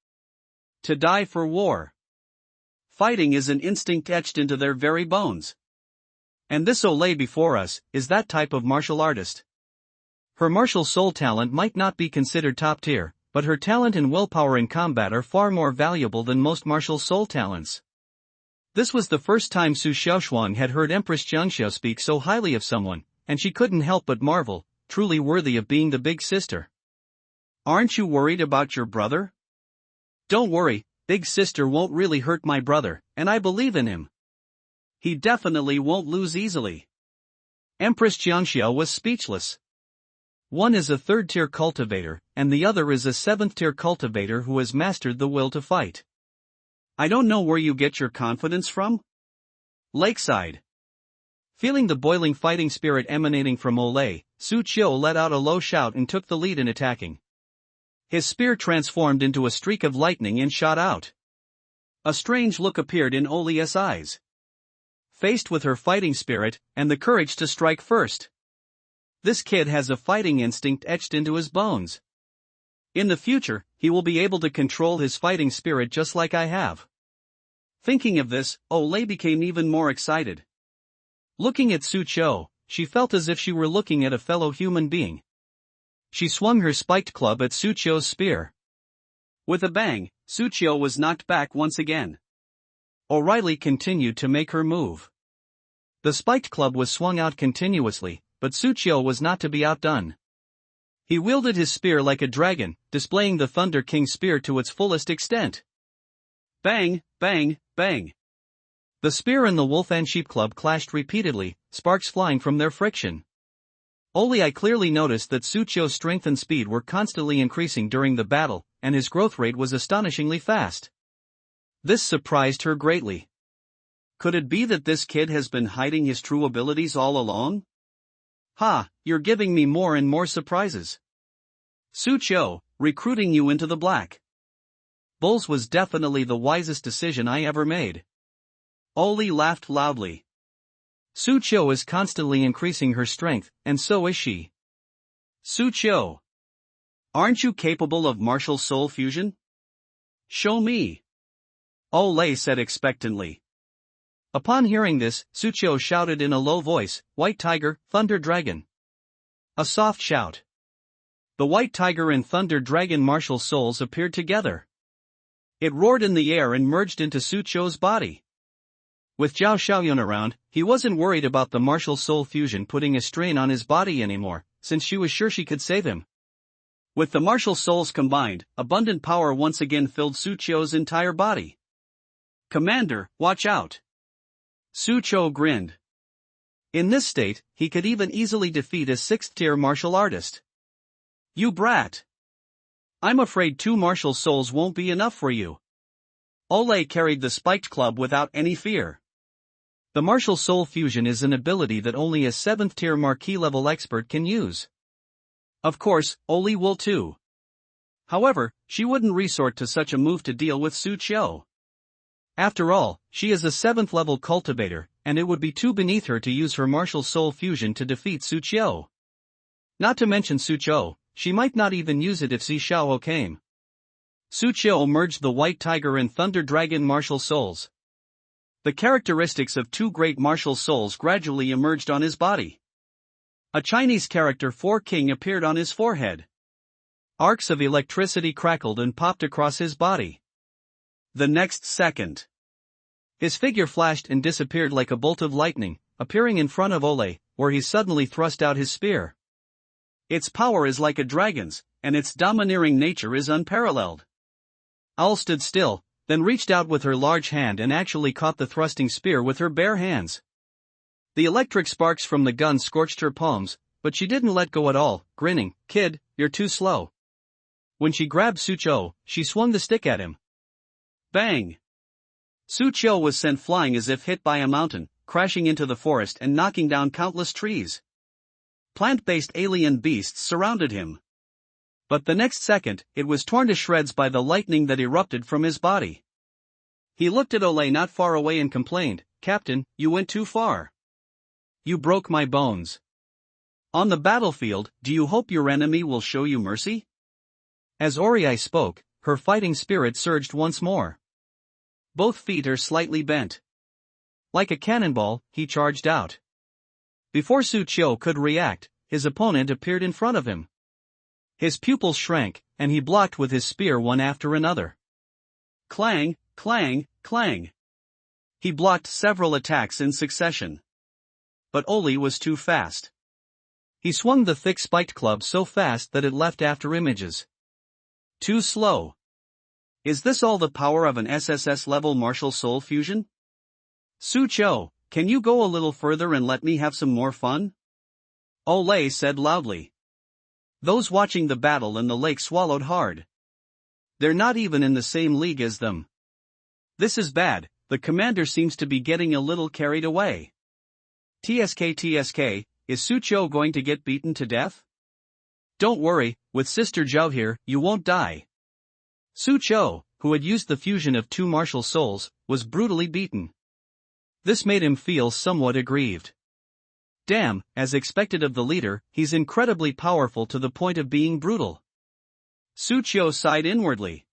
To die for war. Fighting is an instinct etched into their very bones. And this Olay before us is that type of martial artist. Her martial soul talent might not be considered top tier, but her talent and willpower in combat are far more valuable than most martial soul talents. This was the first time Su Xiaoshuang had heard Empress Jiangxia speak so highly of someone, and she couldn't help but marvel, truly worthy of being the big sister. Aren't you worried about your brother? Don't worry, big sister won't really hurt my brother, and I believe in him. He definitely won't lose easily. Empress Jiangxia was speechless. One is a third-tier cultivator, and the other is a seventh-tier cultivator who has mastered the will to fight. I don't know where you get your confidence from. Lakeside. Feeling the boiling fighting spirit emanating from Olay, Su Qiu let out a low shout and took the lead in attacking. His spear transformed into a streak of lightning and shot out. A strange look appeared in Olia's eyes. Faced with her fighting spirit, and the courage to strike first. This kid has a fighting instinct etched into his bones. In the future, he will be able to control his fighting spirit just like I have. Thinking of this, Olay became even more excited. Looking at Su Qiu, she felt as if she were looking at a fellow human being. She swung her spiked club at Su Qiu's spear. With a bang, Su Qiu was knocked back once again. O'Reilly continued to make her move. The spiked club was swung out continuously, but Su Qiu was not to be outdone. He wielded his spear like a dragon, displaying the Thunder King spear to its fullest extent. Bang, bang, bang. The spear and the wolf and sheep club clashed repeatedly, sparks flying from their friction. Oli clearly noticed that Su Qiu's strength and speed were constantly increasing during the battle, and his growth rate was astonishingly fast. This surprised her greatly. Could it be that this kid has been hiding his true abilities all along? Ha, you're giving me more and more surprises. Su Qiu, recruiting you into the black Bulls was definitely the wisest decision I ever made. Oli laughed loudly. Su Qiu is constantly increasing her strength, and so is she. Su Qiu. Aren't you capable of martial soul fusion? Show me. Olay said expectantly. Upon hearing this, Su Qiu shouted in a low voice, White Tiger, Thunder Dragon. A soft shout. The White Tiger and Thunder Dragon martial souls appeared together. It roared in the air and merged into Su Qiu's body. With Zhao Xiaoyun around, he wasn't worried about the martial soul fusion putting a strain on his body anymore, since she was sure she could save him. With the martial souls combined, abundant power once again filled Su Qiu's entire body. Commander, watch out! Su Qiu grinned. In this state, he could even easily defeat a sixth-tier martial artist. You brat! I'm afraid 2 martial souls won't be enough for you. Olay carried the spiked club without any fear. The martial soul fusion is an ability that only a 7th-tier marquee-level expert can use. Of course, Oli will too. However, she wouldn't resort to such a move to deal with Su Qiu. After all, she is a 7th-level cultivator, and it would be too beneath her to use her martial soul fusion to defeat Su Qiu. Not to mention Su Qiu, she might not even use it if Xi Xiao came. Su Qiu merged the White Tiger and Thunder Dragon martial souls. The characteristics of 2 great martial souls gradually emerged on his body. A Chinese character 4 King appeared on his forehead. Arcs of electricity crackled and popped across his body. The next second, his figure flashed and disappeared like a bolt of lightning, appearing in front of Olay, where he suddenly thrust out his spear. Its power is like a dragon's, and its domineering nature is unparalleled. Owl stood still, then reached out with her large hand and actually caught the thrusting spear with her bare hands. The electric sparks from the gun scorched her palms, but she didn't let go at all, grinning, Kid, you're too slow. When she grabbed Su Qiu, she swung the stick at him. Bang! Su Qiu was sent flying as if hit by a mountain, crashing into the forest and knocking down countless trees. Plant-based alien beasts surrounded him. But the next second, it was torn to shreds by the lightning that erupted from his body. He looked at Olay not far away and complained, Captain, you went too far. You broke my bones. On the battlefield, do you hope your enemy will show you mercy? As Oriai spoke, her fighting spirit surged once more. Both feet are slightly bent. Like a cannonball, he charged out. Before Su Qiu could react, his opponent appeared in front of him. His pupils shrank, and he blocked with his spear one after another. Clang, clang, clang. He blocked several attacks in succession. But Oli was too fast. He swung the thick spiked club so fast that it left after images. Too slow. Is this all the power of an SSS-level martial soul fusion? Su Qiu, can you go a little further and let me have some more fun? Olay said loudly. Those watching the battle in the lake swallowed hard. They're not even in the same league as them. This is bad, the commander seems to be getting a little carried away. TSK, is Sucho going to get beaten to death? Don't worry, with Sister Zhao here, you won't die. Sucho, who had used the fusion of two martial souls, was brutally beaten. This made him feel somewhat aggrieved. Damn, as expected of the leader, he's incredibly powerful to the point of being brutal. Sucho sighed inwardly.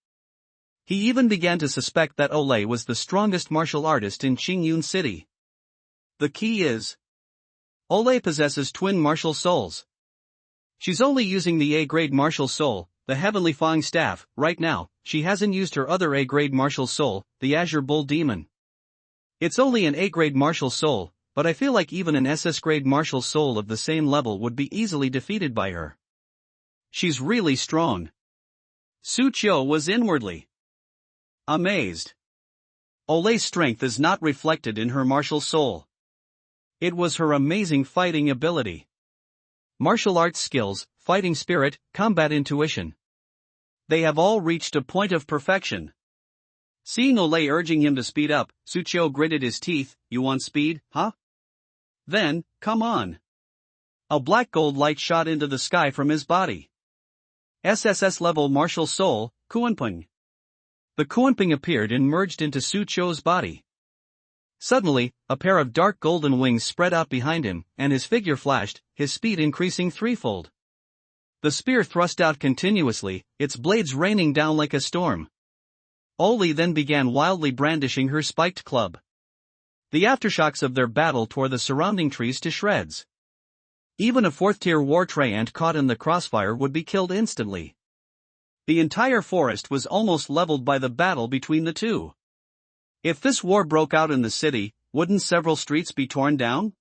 He even began to suspect that Olay was the strongest martial artist in Qingyun City. The key is, Olay possesses twin martial souls. She's only using the A-grade martial soul, the Heavenly Fang Staff, right now. She hasn't used her other A-grade martial soul, the Azure Bull Demon. It's only an A-grade martial soul, but I feel like even an SS-grade martial soul of the same level would be easily defeated by her. She's really strong. Sucho was inwardly amazed. Olay's strength is not reflected in her martial soul. It was her amazing fighting ability. Martial arts skills, fighting spirit, combat intuition. They have all reached a point of perfection. Seeing Olay urging him to speed up, Sucho gritted his teeth. You want speed, huh? Then, come on. A black gold light shot into the sky from his body. SSS level martial soul, Kuanping. The Kuanping appeared and merged into Sucho's body. Suddenly, a pair of dark golden wings spread out behind him, and his figure flashed, his speed increasing threefold. The spear thrust out continuously, its blades raining down like a storm. Oli then began wildly brandishing her spiked club. The aftershocks of their battle tore the surrounding trees to shreds. Even a fourth-tier war treant caught in the crossfire would be killed instantly. The entire forest was almost leveled by the battle between the two. If this war broke out in the city, wouldn't several streets be torn down?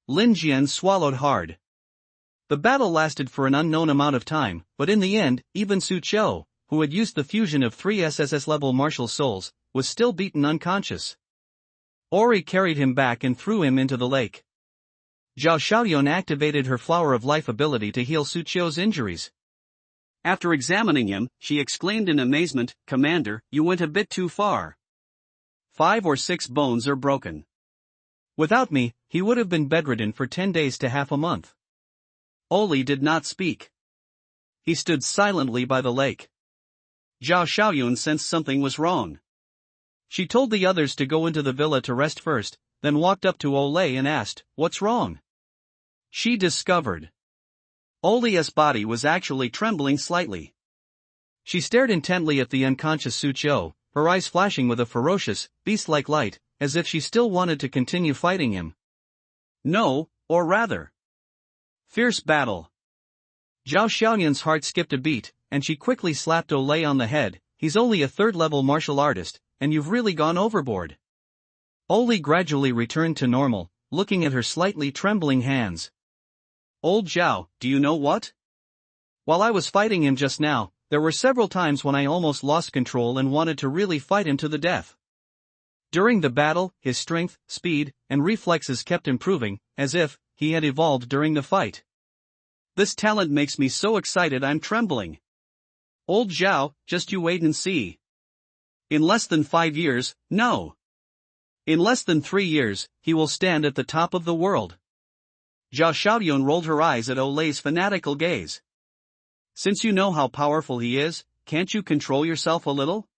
Lin Jian swallowed hard. The battle lasted for an unknown amount of time, but in the end, even Sucho, who had used the fusion of three SSS-level martial souls, was still beaten unconscious. Ori carried him back and threw him into the lake. Zhao Xiaoyun activated her Flower of Life ability to heal Sucho's injuries. After examining him, she exclaimed in amazement, "Commander, you went a bit too far. 5 or 6 bones are broken. Without me, he would have been bedridden for 10 days to half a month." Oli did not speak. He stood silently by the lake. Zhao Xiaoyun sensed something was wrong. She told the others to go into the villa to rest first, then walked up to Olay and asked, "What's wrong?" She discovered Oli's body was actually trembling slightly. She stared intently at the unconscious Sucho, her eyes flashing with a ferocious, beast-like light, as if she still wanted to continue fighting him. No, or rather, fierce battle. Zhao Xiaoyun's heart skipped a beat, and she quickly slapped Olay on the head. "He's only a third-level martial artist, and you've really gone overboard." Olay gradually returned to normal, looking at her slightly trembling hands. "Old Zhao, do you know what? While I was fighting him just now, there were several times when I almost lost control and wanted to really fight him to the death. During the battle, his strength, speed, and reflexes kept improving, as if he had evolved during the fight. This talent makes me so excited I'm trembling. Old Zhao, just you wait and see. In less than 5 years, no. In less than 3 years, he will stand at the top of the world." Zhao Xiaoyun rolled her eyes at Olay's fanatical gaze. "Since you know how powerful he is, can't you control yourself a little?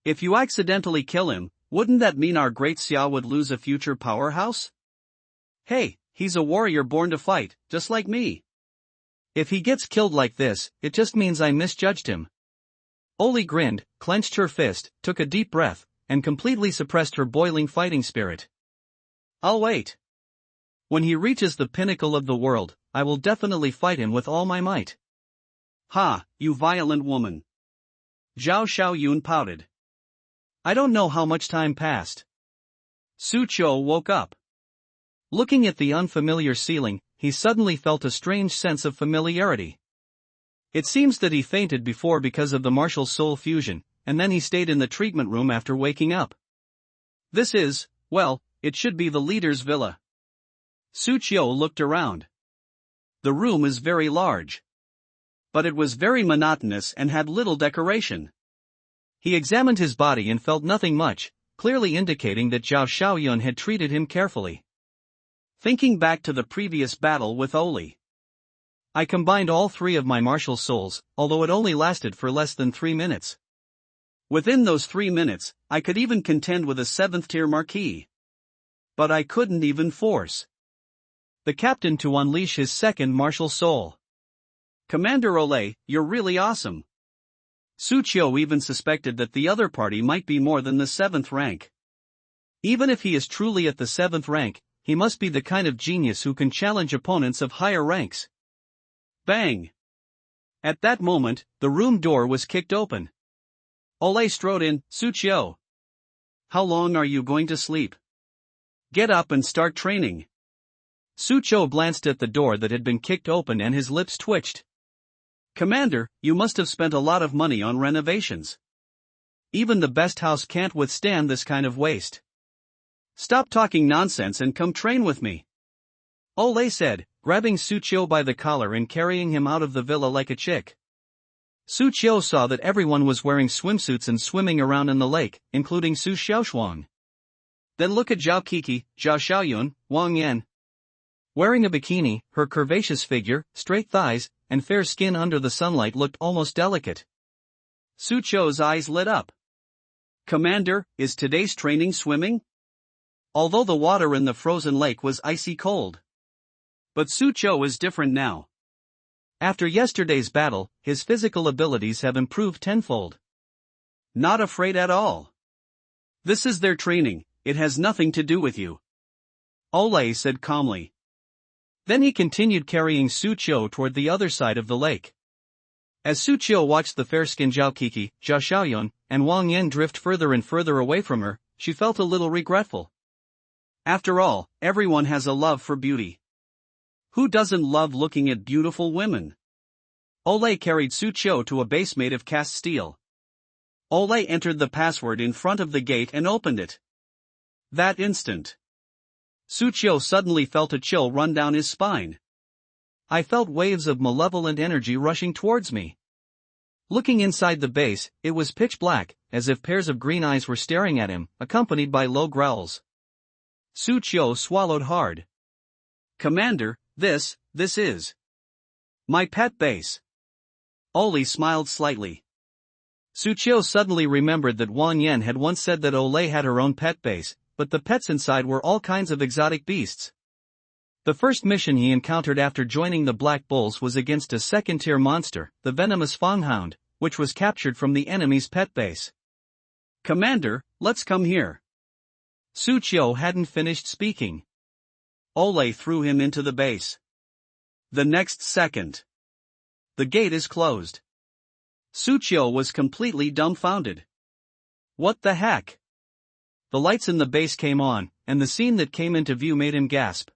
If you accidentally kill him, wouldn't that mean our great Xia would lose a future powerhouse? Hey, he's a warrior born to fight, just like me. If he gets killed like this, it just means I misjudged him." Oli grinned, clenched her fist, took a deep breath, and completely suppressed her boiling fighting spirit. "I'll wait. When he reaches the pinnacle of the world, I will definitely fight him with all my might." "Ha, you violent woman." Zhao Xiaoyun pouted. I don't know how much time passed. Sucho woke up. Looking at the unfamiliar ceiling, he suddenly felt a strange sense of familiarity. It seems that he fainted before because of the martial soul fusion, and then he stayed in the treatment room after waking up. This is, well, it should be the leader's villa. Suqiu looked around. The room is very large. But it was very monotonous and had little decoration. He examined his body and felt nothing much, clearly indicating that Zhao Xiaoyun had treated him carefully. Thinking back to the previous battle with Oli. I combined all three of my martial souls, although it only lasted for less than 3 minutes. Within those 3 minutes, I could even contend with a 7th-tier marquis. But I couldn't even force the captain to unleash his second martial soul. Commander Ole, you're really awesome. Suqiu even suspected that the other party might be more than the 7th rank. Even if he is truly at the 7th rank, he must be the kind of genius who can challenge opponents of higher ranks. Bang! At that moment, the room door was kicked open. Ole strode in. Suqiu, how long are you going to sleep? Get up and start training. Suqiu glanced at the door that had been kicked open and his lips twitched. Commander, you must have spent a lot of money on renovations. Even the best house can't withstand this kind of waste. Stop talking nonsense and come train with me. Ole said, grabbing Suqiu by the collar and carrying him out of the villa like a chick. Suqiu saw that everyone was wearing swimsuits and swimming around in the lake, including Su Xiaoshuang. Then look at Zhao Kiki, Zhao Xiaoyun, Wang Yan. Wearing a bikini, her curvaceous figure, straight thighs, and fair skin under the sunlight looked almost delicate. Suqiu's eyes lit up. Commander, is today's training swimming? Although the water in the frozen lake was icy cold. But Suqiu is different now. After yesterday's battle, his physical abilities have improved tenfold. Not afraid at all. This is their training, it has nothing to do with you. Ole said calmly. Then he continued carrying Suqiu toward the other side of the lake. As Suqiu watched the fair-skinned Zhao Kiki, Zhao Xiaoyun, and Wang Yan drift further and further away from her, she felt a little regretful. After all, everyone has a love for beauty. Who doesn't love looking at beautiful women? Ole carried Suqiu to a base made of cast steel. Ole entered the password in front of the gate and opened it. That instant, Suqiu suddenly felt a chill run down his spine. I felt waves of malevolent energy rushing towards me. Looking inside the base, it was pitch black, as if pairs of green eyes were staring at him, accompanied by low growls. Suqiu swallowed hard. Commander, this is my pet base. Ole smiled slightly. Suqiu suddenly remembered that Wang Yan had once said that Ole had her own pet base, but the pets inside were all kinds of exotic beasts. The first mission he encountered after joining the Black Bulls was against a second-tier monster, the venomous Fanghound, which was captured from the enemy's pet base. Commander, let's come here. Suqiu hadn't finished speaking. Ole threw him into the base. The next second, the gate is closed. Suqiu was completely dumbfounded. What the heck? The lights in the base came on, and the scene that came into view made him gasp.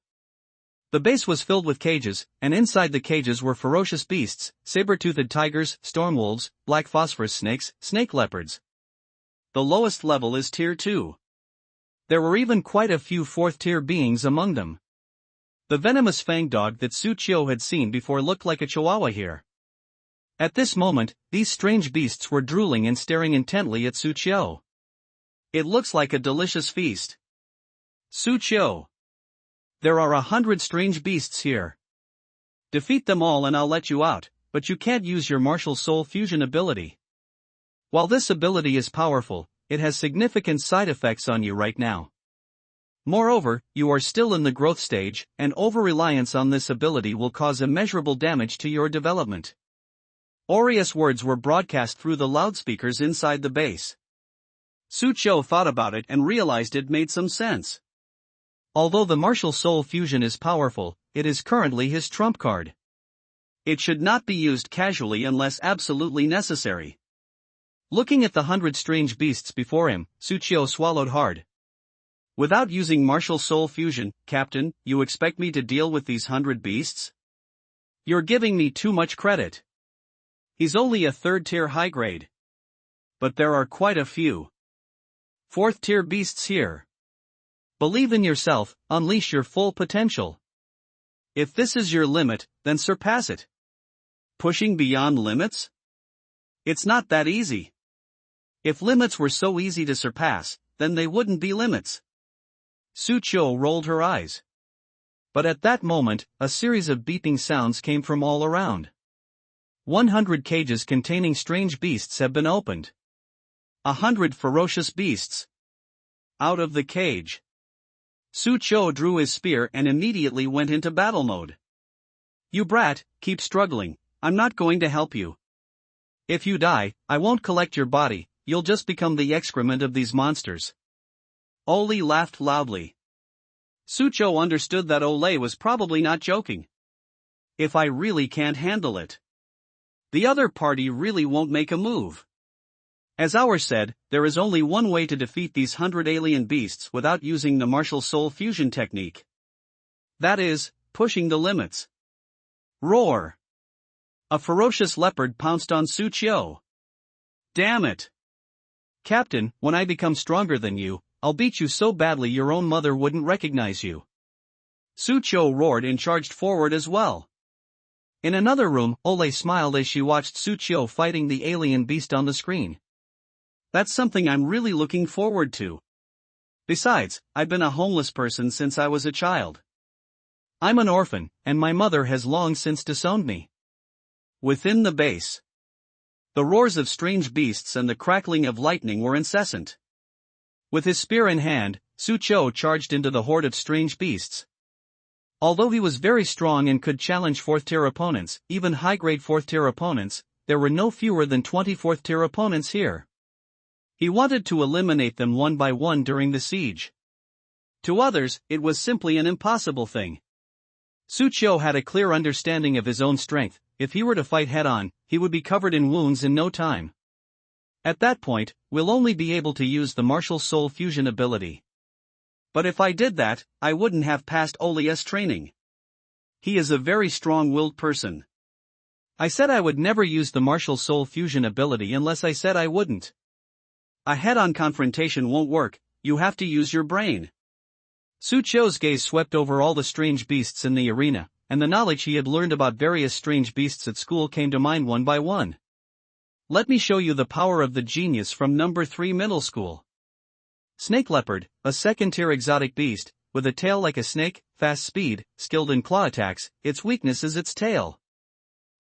The base was filled with cages, and inside the cages were ferocious beasts, saber-toothed tigers, storm wolves, black phosphorus snakes, snake leopards. The lowest level is Tier 2. There were even quite a few 4th-tier beings among them. The venomous fang dog that Suqiu had seen before looked like a chihuahua here. At this moment, these strange beasts were drooling and staring intently at Suqiu. It looks like a delicious feast. Suqiu, there are 100 strange beasts here. Defeat them all and I'll let you out, but you can't use your martial soul fusion ability. While this ability is powerful, it has significant side effects on you right now. Moreover, you are still in the growth stage, and over-reliance on this ability will cause immeasurable damage to your development. Aureus words were broadcast through the loudspeakers inside the base. Suqiu thought about it and realized it made some sense. Although the martial soul fusion is powerful, it is currently his trump card. It should not be used casually unless absolutely necessary. Looking at the 100 strange beasts before him, Suqiu swallowed hard. Without using martial soul fusion, Captain, you expect me to deal with these 100 beasts? You're giving me too much credit. He's only a 3rd-tier high grade. But there are quite a few 4th-tier beasts here. Believe in yourself, unleash your full potential. If this is your limit, then surpass it. Pushing beyond limits? It's not that easy. If limits were so easy to surpass, then they wouldn't be limits. Sucho rolled her eyes. But at that moment, a series of beeping sounds came from all around. 100 cages containing strange beasts have been opened. 100 ferocious beasts. Out of the cage. Sucho drew his spear and immediately went into battle mode. You brat, keep struggling, I'm not going to help you. If you die, I won't collect your body, you'll just become the excrement of these monsters. Oli laughed loudly. Sucho understood that Ole was probably not joking. If I really can't handle it, the other party really won't make a move. As Our said, there is only one way to defeat these 100 alien beasts without using the martial soul fusion technique. That is, pushing the limits. Roar! A ferocious leopard pounced on Sucho. Damn it! Captain, when I become stronger than you, I'll beat you so badly your own mother wouldn't recognize you. Sucho roared and charged forward as well. In another room, Ole smiled as she watched Sucho fighting the alien beast on the screen. That's something I'm really looking forward to. Besides, I've been a homeless person since I was a child. I'm an orphan, and my mother has long since disowned me. Within the base, the roars of strange beasts and the crackling of lightning were incessant. With his spear in hand, Sucho charged into the horde of strange beasts. Although he was very strong and could challenge 4th-tier opponents, even high-grade 4th-tier opponents, there were no fewer than 20 4th-tier opponents here. He wanted to eliminate them one by one during the siege. To others, it was simply an impossible thing. Sucho had a clear understanding of his own strength. If he were to fight head-on, he would be covered in wounds in no time. At that point, we'll only be able to use the martial soul fusion ability. But if I did that, I wouldn't have passed Ole's training. He is a very strong-willed person. I said I would never use the martial soul fusion ability unless I said I wouldn't. A head-on confrontation won't work, you have to use your brain. Sucho's gaze swept over all the strange beasts in the arena, and the knowledge he had learned about various strange beasts at school came to mind one by one. Let me show you the power of the genius from number 3 middle school. Snake leopard, a 2nd-tier exotic beast, with a tail like a snake, fast speed, skilled in claw attacks, its weakness is its tail.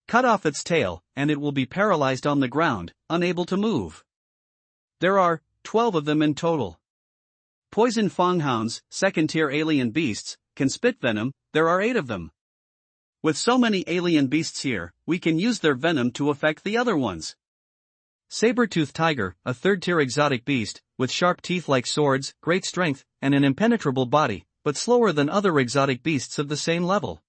Cut off its tail, and it will be paralyzed on the ground, unable to move. There are 12 of them in total. Poison fanghounds, 2nd-tier alien beasts, can spit venom, there are 8 of them. With so many alien beasts here, we can use their venom to affect the other ones. Saber-toothed tiger, a 3rd-tier exotic beast, with sharp teeth like swords, great strength, and an impenetrable body, but slower than other exotic beasts of the same level.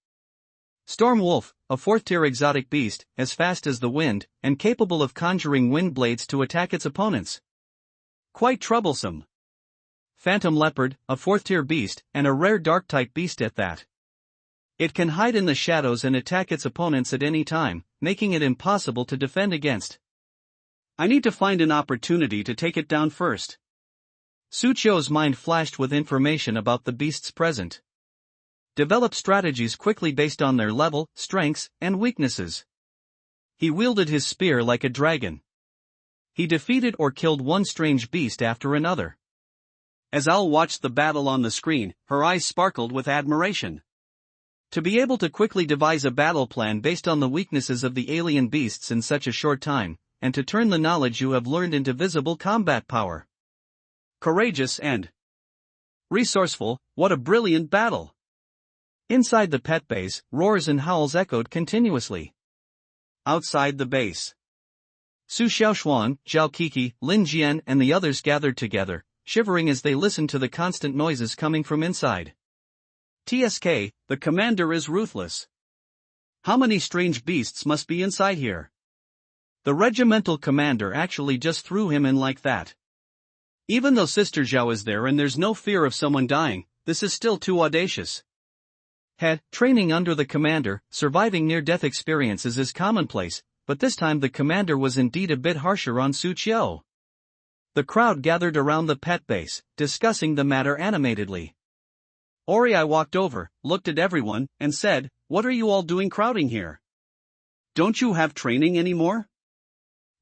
Storm wolf, a 4th-tier exotic beast, as fast as the wind, and capable of conjuring wind blades to attack its opponents. Quite troublesome. Phantom leopard, a 4th-tier beast, and a rare dark-type beast at that. It can hide in the shadows and attack its opponents at any time, making it impossible to defend against. I need to find an opportunity to take it down first. Sucho's mind flashed with information about the beasts present. Develop strategies quickly based on their level, strengths, and weaknesses. He wielded his spear like a dragon. He defeated or killed one strange beast after another. As Al watched the battle on the screen, her eyes sparkled with admiration. To be able to quickly devise a battle plan based on the weaknesses of the alien beasts in such a short time, and to turn the knowledge you have learned into visible combat power. Courageous and resourceful, what a brilliant battle! Inside the pet base, roars and howls echoed continuously. Outside the base, Su Xiaoshuan, Zhao Kiki, Lin Jian and the others gathered together, shivering as they listened to the constant noises coming from inside. TSK, the commander is ruthless. How many strange beasts must be inside here? The regimental commander actually just threw him in like that. Even though Sister Zhao is there and there's no fear of someone dying, this is still too audacious. Training under the commander, surviving near-death experiences is commonplace, but this time the commander was indeed a bit harsher on Sucho. The crowd gathered around the pet base, discussing the matter animatedly. Ori walked over, looked at everyone, and said, "What are you all doing crowding here? Don't you have training anymore?"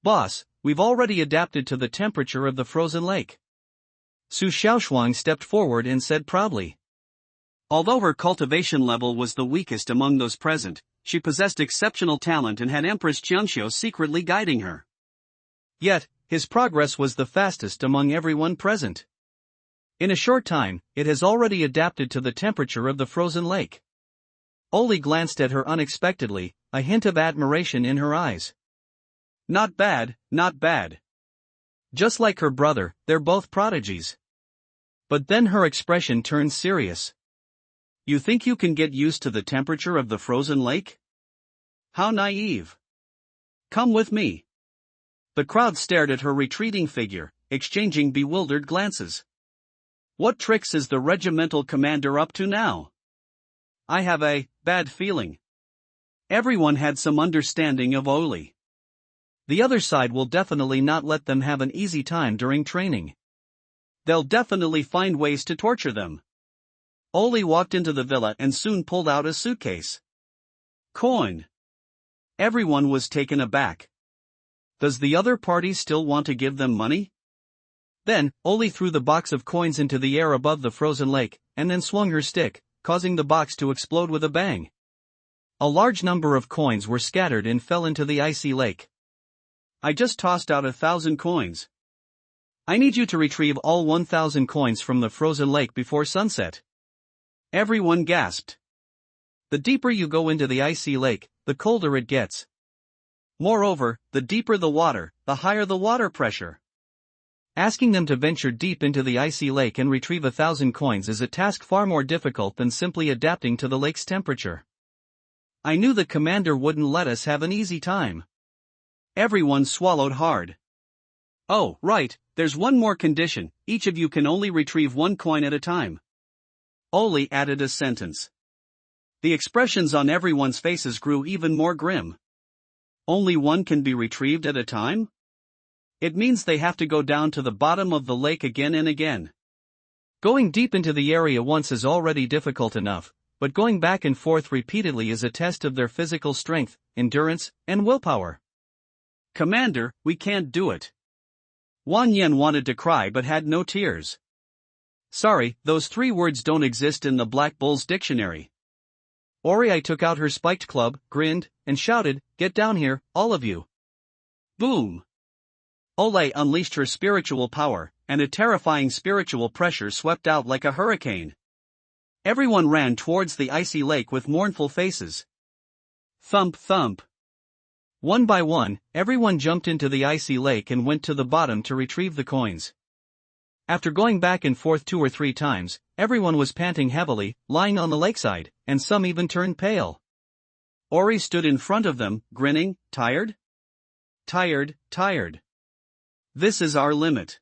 "Boss, we've already adapted to the temperature of the frozen lake." Su Xiaoshuang stepped forward and said proudly. Although her cultivation level was the weakest among those present, she possessed exceptional talent and had Empress Qianxiu secretly guiding her. Yet, his progress was the fastest among everyone present. In a short time, it has already adapted to the temperature of the frozen lake. Oli glanced at her unexpectedly, a hint of admiration in her eyes. "Not bad, not bad. Just like her brother, they're both prodigies." But then her expression turned serious. "You think you can get used to the temperature of the frozen lake? How naive. Come with me." The crowd stared at her retreating figure, exchanging bewildered glances. What tricks is the regimental commander up to now? I have a bad feeling. Everyone had some understanding of Oli. The other side will definitely not let them have an easy time during training. They'll definitely find ways to torture them. Oli walked into the villa and soon pulled out a suitcase. Coin. Everyone was taken aback. Does the other party still want to give them money? Then, Oli threw the box of coins into the air above the frozen lake, and then swung her stick, causing the box to explode with a bang. A large number of coins were scattered and fell into the icy lake. I just tossed out 1,000 coins. I need you to retrieve all 1,000 coins from the frozen lake before sunset. Everyone gasped. The deeper you go into the icy lake, the colder it gets. Moreover, the deeper the water, the higher the water pressure. Asking them to venture deep into the icy lake and retrieve 1,000 coins is a task far more difficult than simply adapting to the lake's temperature. I knew the commander wouldn't let us have an easy time. Everyone swallowed hard. Oh, right, there's one more condition, each of you can only retrieve 1 coin at a time. Oli added a sentence. The expressions on everyone's faces grew even more grim. Only 1 can be retrieved at a time? It means they have to go down to the bottom of the lake again and again. Going deep into the area once is already difficult enough, but going back and forth repeatedly is a test of their physical strength, endurance, and willpower. Commander, we can't do it. Wan Yen wanted to cry but had no tears. Sorry, those 3 words don't exist in the Black Bull's dictionary. Ori took out her spiked club, grinned, and shouted, "Get down here, all of you." Boom! Ole unleashed her spiritual power, and a terrifying spiritual pressure swept out like a hurricane. Everyone ran towards the icy lake with mournful faces. Thump thump. One by one, everyone jumped into the icy lake and went to the bottom to retrieve the coins. After going back and forth 2 or 3 times, everyone was panting heavily, lying on the lakeside, and some even turned pale. Ori stood in front of them, grinning, tired? Tired, tired. This is our limit.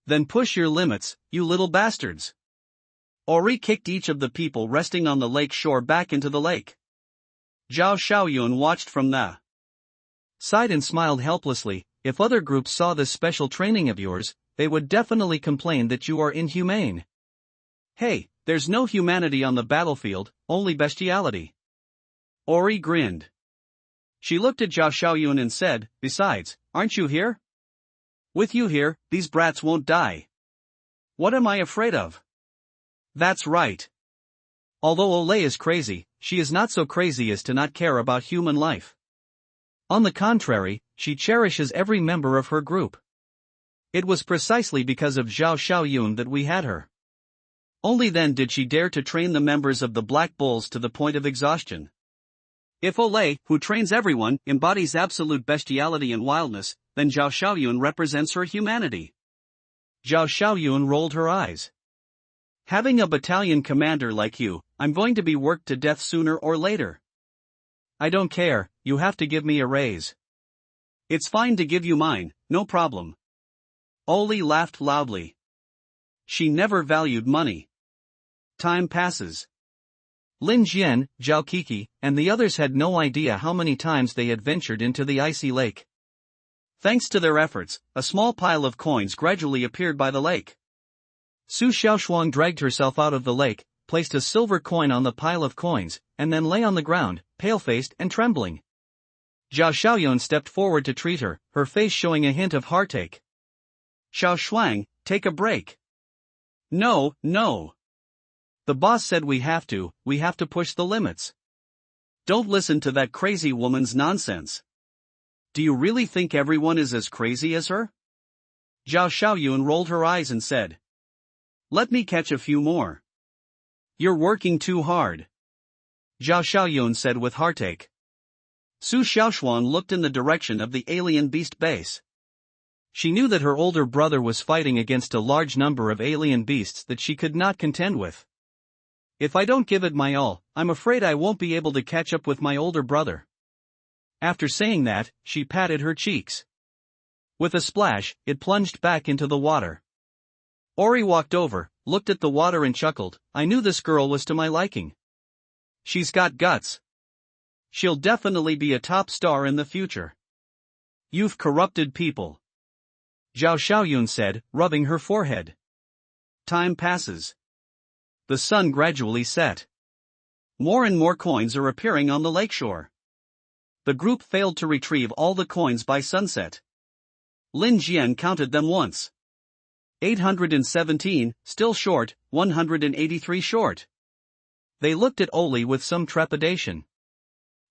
Then push your limits, you little bastards. Ori kicked each of the people resting on the lake shore back into the lake. Zhao Xiaoyun watched from the side and smiled helplessly. If other groups saw this special training of yours, they would definitely complain that you are inhumane. Hey, there's no humanity on the battlefield, only bestiality. Ori grinned. She looked at Zhao Xiaoyun and said, "Besides, aren't you here? With you here, these brats won't die. What am I afraid of?" That's right. Although Olay is crazy, she is not so crazy as to not care about human life. On the contrary, she cherishes every member of her group. It was precisely because of Zhao Xiaoyun that we had her. Only then did she dare to train the members of the Black Bulls to the point of exhaustion. If Olay, who trains everyone, embodies absolute bestiality and wildness, then Zhao Xiaoyun represents her humanity. Zhao Xiaoyun rolled her eyes. Having a battalion commander like you, I'm going to be worked to death sooner or later. I don't care, you have to give me a raise. It's fine to give you mine, no problem. Oli laughed loudly. She never valued money. Time passes. Lin Jian, Zhao Kiki, and the others had no idea how many times they had ventured into the icy lake. Thanks to their efforts, a small pile of coins gradually appeared by the lake. Su Xiaoshuang dragged herself out of the lake, placed a silver coin on the pile of coins, and then lay on the ground, pale-faced and trembling. Zhao Xiaoyun stepped forward to treat her, her face showing a hint of heartache. Xiao Shuang, take a break. No, no. The boss said we have to push the limits. Don't listen to that crazy woman's nonsense. Do you really think everyone is as crazy as her? Zhao Xiaoyun rolled her eyes and said. Let me catch a few more. You're working too hard. Zhao Xiaoyun said with heartache. Su Xiaoshuang looked in the direction of the alien beast base. She knew that her older brother was fighting against a large number of alien beasts that she could not contend with. If I don't give it my all, I'm afraid I won't be able to catch up with my older brother. After saying that, she patted her cheeks. With a splash, it plunged back into the water. Ori walked over, looked at the water and chuckled. I knew this girl was to my liking. She's got guts. She'll definitely be a top star in the future. You've corrupted people. Zhao Xiaoyun said, rubbing her forehead. Time passes. The sun gradually set. More and more coins are appearing on the lakeshore. The group failed to retrieve all the coins by sunset. Lin Jian counted them once. 817, still short, 183 short. They looked at Oli with some trepidation.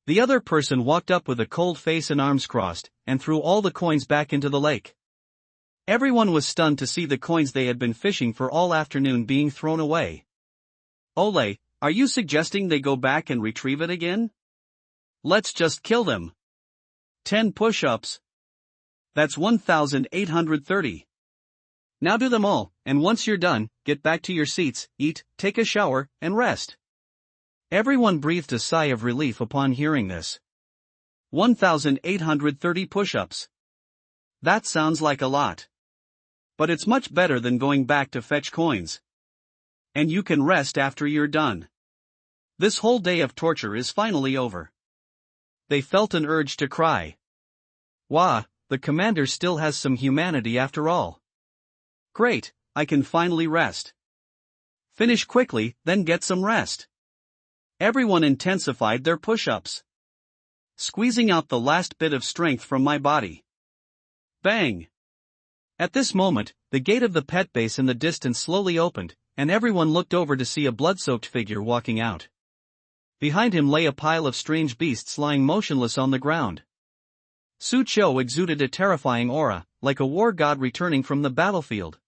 The other person walked up with a cold face and arms crossed, and threw all the coins back into the lake. Everyone was stunned to see the coins they had been fishing for all afternoon being thrown away. Ole, are you suggesting they go back and retrieve it again? Let's just kill them. 10 push-ups. That's 1,830. Now do them all, and once you're done, get back to your seats, eat, take a shower, and rest. Everyone breathed a sigh of relief upon hearing this. 1,830 push-ups. That sounds like a lot. But it's much better than going back to fetch coins. And you can rest after you're done. This whole day of torture is finally over. They felt an urge to cry. Wah, the commander still has some humanity after all. Great, I can finally rest. Finish quickly, then get some rest. Everyone intensified their push-ups. Squeezing out the last bit of strength from my body. Bang! At this moment, the gate of the pet base in the distance slowly opened, and everyone looked over to see a blood-soaked figure walking out. Behind him lay a pile of strange beasts lying motionless on the ground. Su Qiu exuded a terrifying aura, like a war god returning from the battlefield.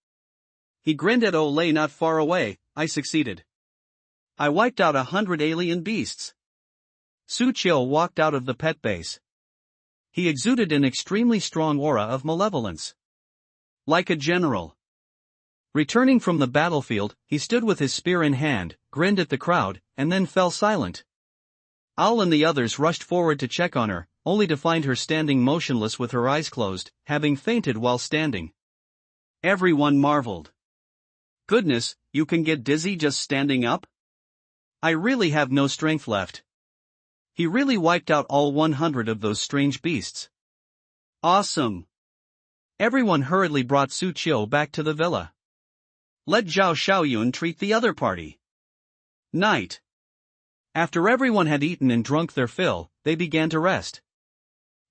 He grinned at Olay not far away. I succeeded. I wiped out 100 alien beasts. Su Qiu walked out of the pet base. He exuded an extremely strong aura of malevolence. Like a general. Returning from the battlefield, he stood with his spear in hand, grinned at the crowd, and then fell silent. Al and the others rushed forward to check on her, only to find her standing motionless with her eyes closed, having fainted while standing. Everyone marveled. Goodness, you can get dizzy just standing up? I really have no strength left. He really wiped out all 100 of those strange beasts. Awesome. Everyone hurriedly brought Su Qiu back to the villa. Let Zhao Xiaoyun treat the other party. Night. After everyone had eaten and drunk their fill, they began to rest.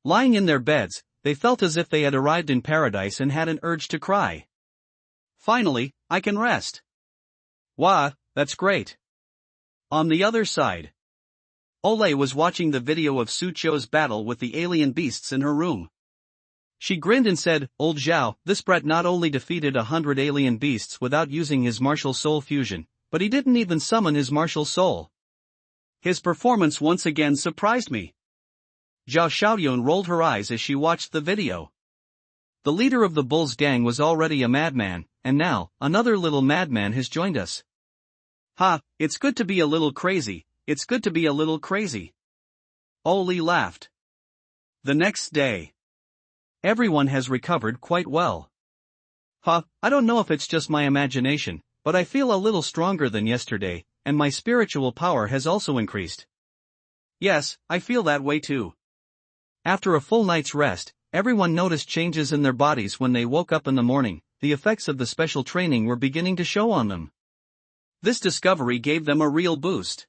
Lying in their beds, they felt as if they had arrived in paradise and had an urge to cry. Finally, I can rest. Wah, that's great. On the other side, Ole was watching the video of Su Qiu's battle with the alien beasts in her room. She grinned and said, Old Zhao, this brat not only defeated 100 alien beasts without using his martial soul fusion, but he didn't even summon his martial soul. His performance once again surprised me. Zhao Xiaoyun rolled her eyes as she watched the video. The leader of the Bulls gang was already a madman, and now, another little madman has joined us. Ha, it's good to be a little crazy, it's good to be a little crazy. Oli laughed. The next day. Everyone has recovered quite well. I don't know if it's just my imagination, but I feel a little stronger than yesterday, and my spiritual power has also increased. Yes, I feel that way too. After a full night's rest, everyone noticed changes in their bodies when they woke up in the morning. The effects of the special training were beginning to show on them. This discovery gave them a real boost.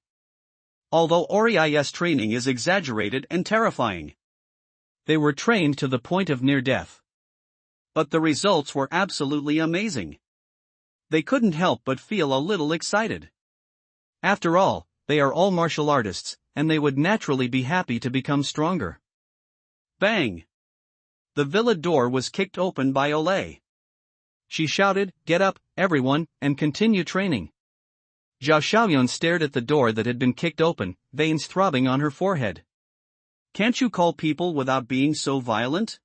Although Ori's training is exaggerated and terrifying, they were trained to the point of near death. But the results were absolutely amazing. They couldn't help but feel a little excited. After all, they are all martial artists, and they would naturally be happy to become stronger. Bang! The villa door was kicked open by Olay. She shouted, "Get up, everyone, and continue training." Zhao Xiaoyun stared at the door that had been kicked open, veins throbbing on her forehead. Can't you call people without being so violent?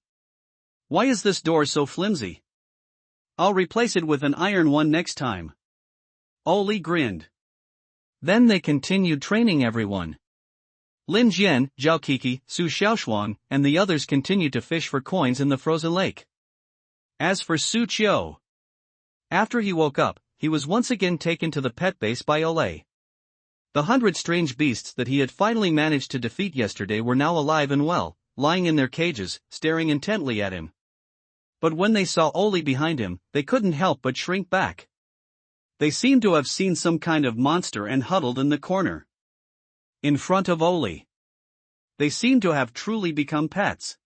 Why is this door so flimsy? I'll replace it with an iron one next time. Oli grinned. Then they continued training everyone. Lin Jian, Zhao Kiki, Su Xiaoshuang, and the others continued to fish for coins in the frozen lake. As for Su Qiu, after he woke up, he was once again taken to the pet base by Olay. The 100 strange beasts that he had finally managed to defeat yesterday were now alive and well, lying in their cages, staring intently at him. But when they saw Oli behind him, they couldn't help but shrink back. They seemed to have seen some kind of monster and huddled in the corner. In front of Oli. They seemed to have truly become pets.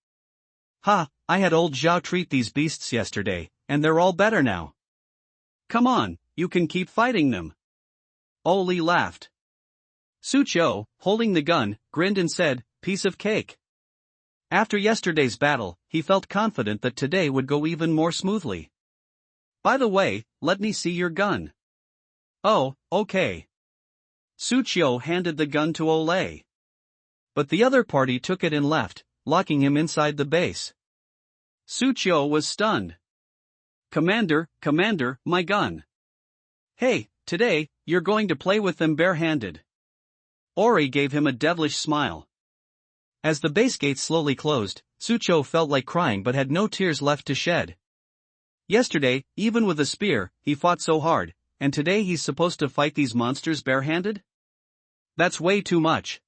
Ha, I had old Zhao treat these beasts yesterday, and they're all better now. Come on, you can keep fighting them. Oli laughed. Su Qiu, holding the gun, grinned and said, "Piece of cake." After yesterday's battle, he felt confident that today would go even more smoothly. By the way, let me see your gun. Oh, okay. Su Qiu handed the gun to Olay. But the other party took it and left, locking him inside the base. Su Qiu was stunned. Commander, my gun. Hey, today, you're going to play with them barehanded. Ori gave him a devilish smile. As the base gate slowly closed, Su Qiu felt like crying but had no tears left to shed. Yesterday, even with a spear, he fought so hard, and today he's supposed to fight these monsters barehanded? That's way too much.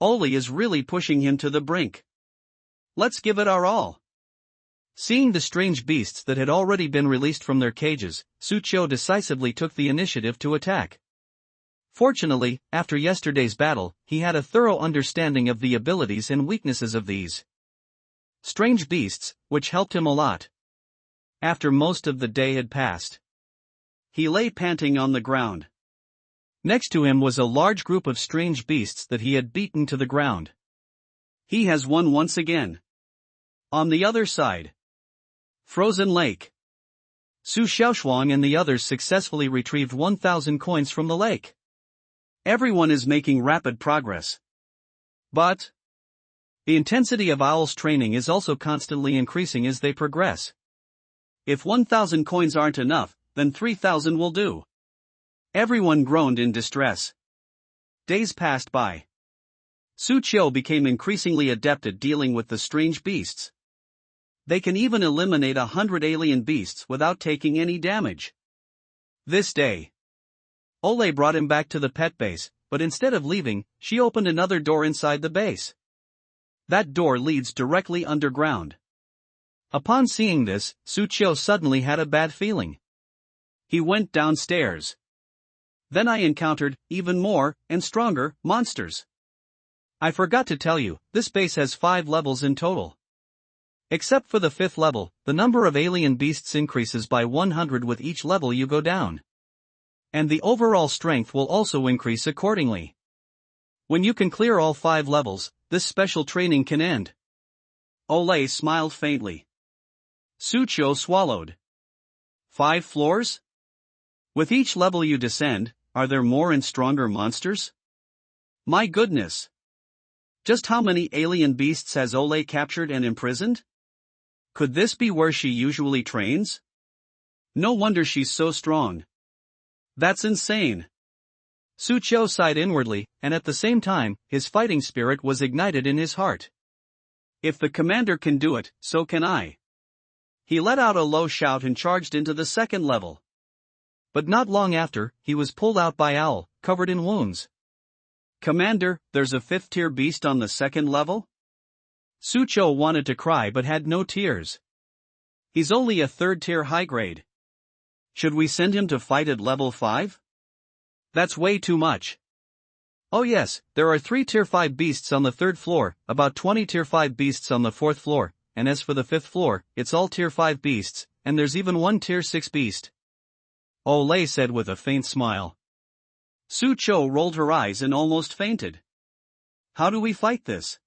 Oli is really pushing him to the brink. Let's give it our all. Seeing the strange beasts that had already been released from their cages, Su Qiu decisively took the initiative to attack. Fortunately, after yesterday's battle, he had a thorough understanding of the abilities and weaknesses of these strange beasts, which helped him a lot. After most of the day had passed, he lay panting on the ground. Next to him was a large group of strange beasts that he had beaten to the ground. He has won once again. On the other side, Frozen Lake. Su Xiaoshuang and the others successfully retrieved 1,000 coins from the lake. Everyone is making rapid progress. But the intensity of Owl's training is also constantly increasing as they progress. If 1,000 coins aren't enough, then 3,000 will do. Everyone groaned in distress. Days passed by. Su Qiu became increasingly adept at dealing with the strange beasts. They can even eliminate 100 alien beasts without taking any damage. This day, Olay brought him back to the pet base, but instead of leaving, she opened another door inside the base. That door leads directly underground. Upon seeing this, Su Qiu suddenly had a bad feeling. He went downstairs. Then I encountered even more and stronger monsters. I forgot to tell you, this base has 5 levels in total. Except for the 5th level, the number of alien beasts increases by 100 with each level you go down. And the overall strength will also increase accordingly. When you can clear all 5 levels, this special training can end. Olay smiled faintly. Su Qiu swallowed. 5 floors? With each level you descend, are there more and stronger monsters? My goodness! Just how many alien beasts has Olay captured and imprisoned? Could this be where she usually trains? No wonder she's so strong. That's insane. Su Qiu sighed inwardly, and at the same time, his fighting spirit was ignited in his heart. If the commander can do it, so can I. He let out a low shout and charged into the 2nd level. But not long after, he was pulled out by Owl, covered in wounds. Commander, there's a 5th-tier beast on the 2nd level? Su Qiu wanted to cry but had no tears. He's only a 3rd-tier high grade. Should we send him to fight at level 5? That's way too much. Oh yes, there are 3 Tier 5 beasts on the 3rd floor, about 20 Tier 5 beasts on the 4th floor, and as for the 5th floor, it's all Tier 5 beasts, and there's even one Tier 6 beast. Olay said with a faint smile. Su-cho rolled her eyes and almost fainted. How do we fight this?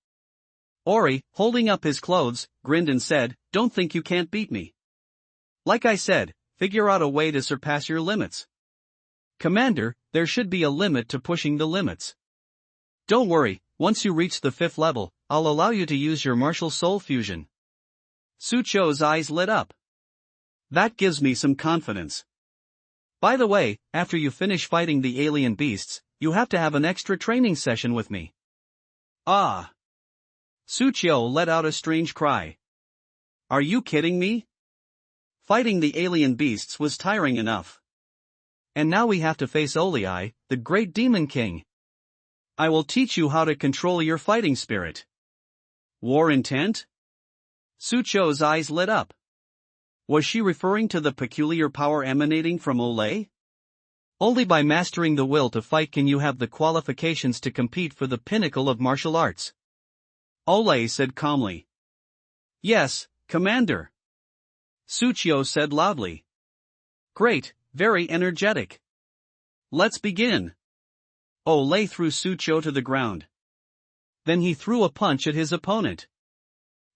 Ori, holding up his clothes, grinned and said, don't think you can't beat me. Like I said, figure out a way to surpass your limits. Commander, there should be a limit to pushing the limits. Don't worry, once you reach the 5th level, I'll allow you to use your martial soul fusion. Su-cho's eyes lit up. That gives me some confidence. By the way, after you finish fighting the alien beasts, you have to have an extra training session with me. Ah! Su-cho let out a strange cry. Are you kidding me? Fighting the alien beasts was tiring enough. And now we have to face Olei, the great demon king. I will teach you how to control your fighting spirit. War intent? Su-cho's eyes lit up. Was she referring to the peculiar power emanating from Olei? Only by mastering the will to fight can you have the qualifications to compete for the pinnacle of martial arts. Olei said calmly. Yes, Commander. Su-cho said loudly. Great, very energetic. Let's begin. Olei threw Su-cho to the ground. Then he threw a punch at his opponent.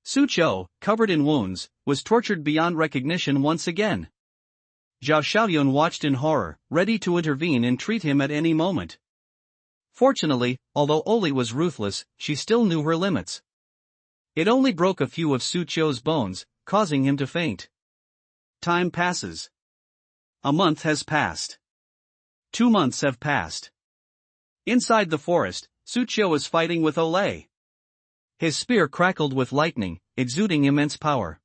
Su-cho, covered in wounds, was tortured beyond recognition once again. Zhao Xiaoyun watched in horror, ready to intervene and treat him at any moment. Fortunately, although Oli was ruthless, she still knew her limits. It only broke a few of Su-cho's bones, causing him to faint. Time passes. A month has passed. 2 months have passed. Inside the forest, Su-cho is fighting with Olei. His spear crackled with lightning, exuding immense power.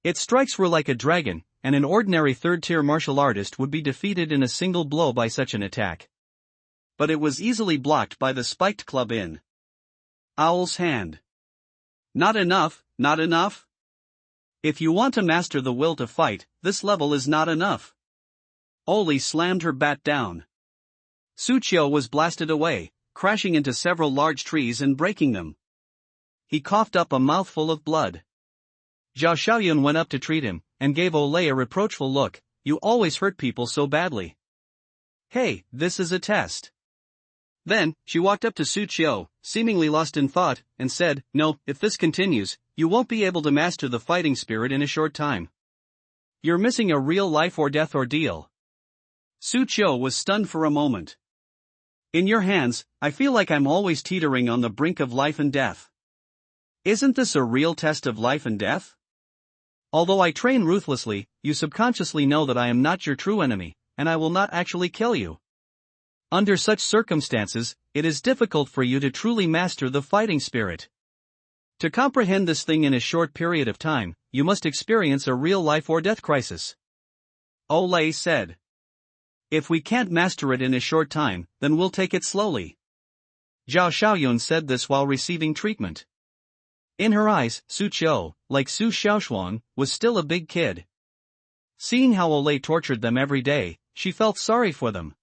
Its strikes were like a dragon, and an ordinary 3rd-tier martial artist would be defeated in a single blow by such an attack. But it was easily blocked by the spiked club in Owl's hand. Not enough, not enough? If you want to master the will to fight, this level is not enough. Oli slammed her bat down. Su-cho was blasted away, crashing into several large trees and breaking them. He coughed up a mouthful of blood. Zhao Xiaoyun went up to treat him, and gave Olei a reproachful look. You always hurt people so badly. Hey, this is a test. Then, she walked up to Su-cho, seemingly lost in thought, and said, no, if this continues, you won't be able to master the fighting spirit in a short time. You're missing a real life or death ordeal. Su-cho was stunned for a moment. In your hands, I feel like I'm always teetering on the brink of life and death. Isn't this a real test of life and death? Although I train ruthlessly, you subconsciously know that I am not your true enemy, and I will not actually kill you. Under such circumstances, it is difficult for you to truly master the fighting spirit. To comprehend this thing in a short period of time, you must experience a real life or death crisis. Olei said. If we can't master it in a short time, then we'll take it slowly. Zhao Xiaoyun said this while receiving treatment. In her eyes, Su-cho, like Su Xiaoshuan, was still a big kid. Seeing how Olei tortured them every day, she felt sorry for them.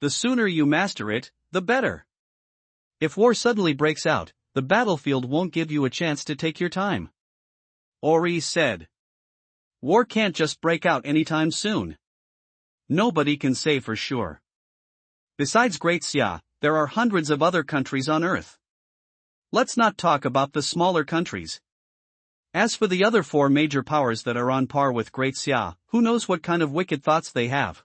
The sooner you master it, the better. If war suddenly breaks out, the battlefield won't give you a chance to take your time. Ori said. War can't just break out anytime soon. Nobody can say for sure. Besides Great Xia, there are hundreds of other countries on Earth. Let's not talk about the smaller countries. As for the other 4 major powers that are on par with Great Xia, who knows what kind of wicked thoughts they have.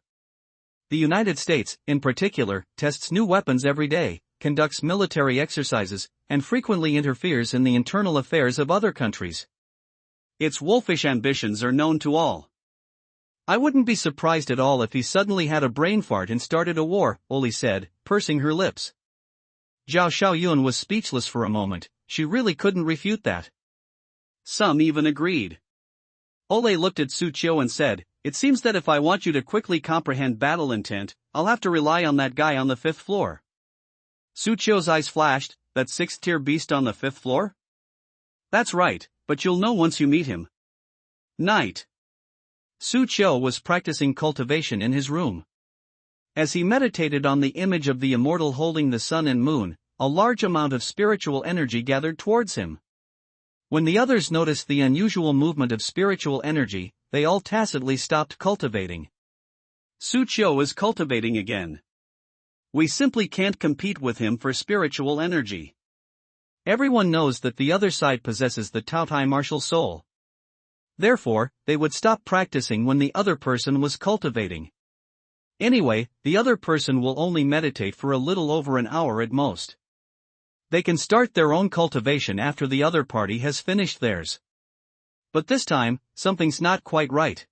The United States, in particular, tests new weapons every day, conducts military exercises, and frequently interferes in the internal affairs of other countries. Its wolfish ambitions are known to all. I wouldn't be surprised at all if he suddenly had a brain fart and started a war, Oli said, pursing her lips. Zhao Xiaoyun was speechless for a moment. She really couldn't refute that. Some even agreed. Olei looked at Su-cho and said, it seems that if I want you to quickly comprehend battle intent, I'll have to rely on that guy on the 5th floor. Su-cho's eyes flashed. That 6th-tier beast on the 5th floor? That's right, but you'll know once you meet him. Night. Su-cho was practicing cultivation in his room. As he meditated on the image of the immortal holding the sun and moon, a large amount of spiritual energy gathered towards him. When the others noticed the unusual movement of spiritual energy, they all tacitly stopped cultivating. Su Qiu is cultivating again. We simply can't compete with him for spiritual energy. Everyone knows that the other side possesses the Taotai martial soul. Therefore, they would stop practicing when the other person was cultivating. Anyway, the other person will only meditate for a little over an hour at most. They can start their own cultivation after the other party has finished theirs. But this time, something's not quite right.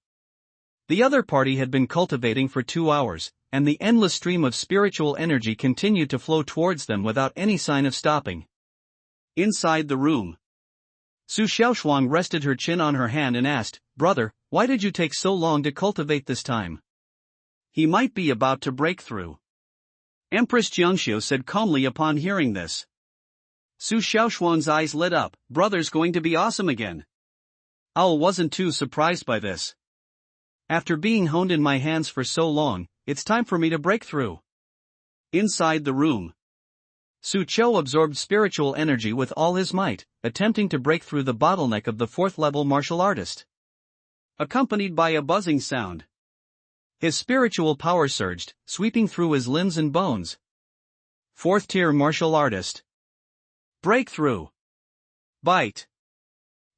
The other party had been cultivating for 2 hours, and the endless stream of spiritual energy continued to flow towards them without any sign of stopping. Inside the room, Su Xiaoshuang rested her chin on her hand and asked, "Brother, why did you take so long to cultivate this time?" "He might be about to break through," Empress Jiangxiu said calmly upon hearing this. Su Xiaoshuang's eyes lit up. "Brother's going to be awesome again." Owl wasn't too surprised by this. "After being honed in my hands for so long, it's time for me to break through." Inside the room, Su Qiu absorbed spiritual energy with all his might, attempting to break through the bottleneck of the 4th-level martial artist. Accompanied by a buzzing sound, his spiritual power surged, sweeping through his limbs and bones. 4th-tier martial artist. Breakthrough. Bite.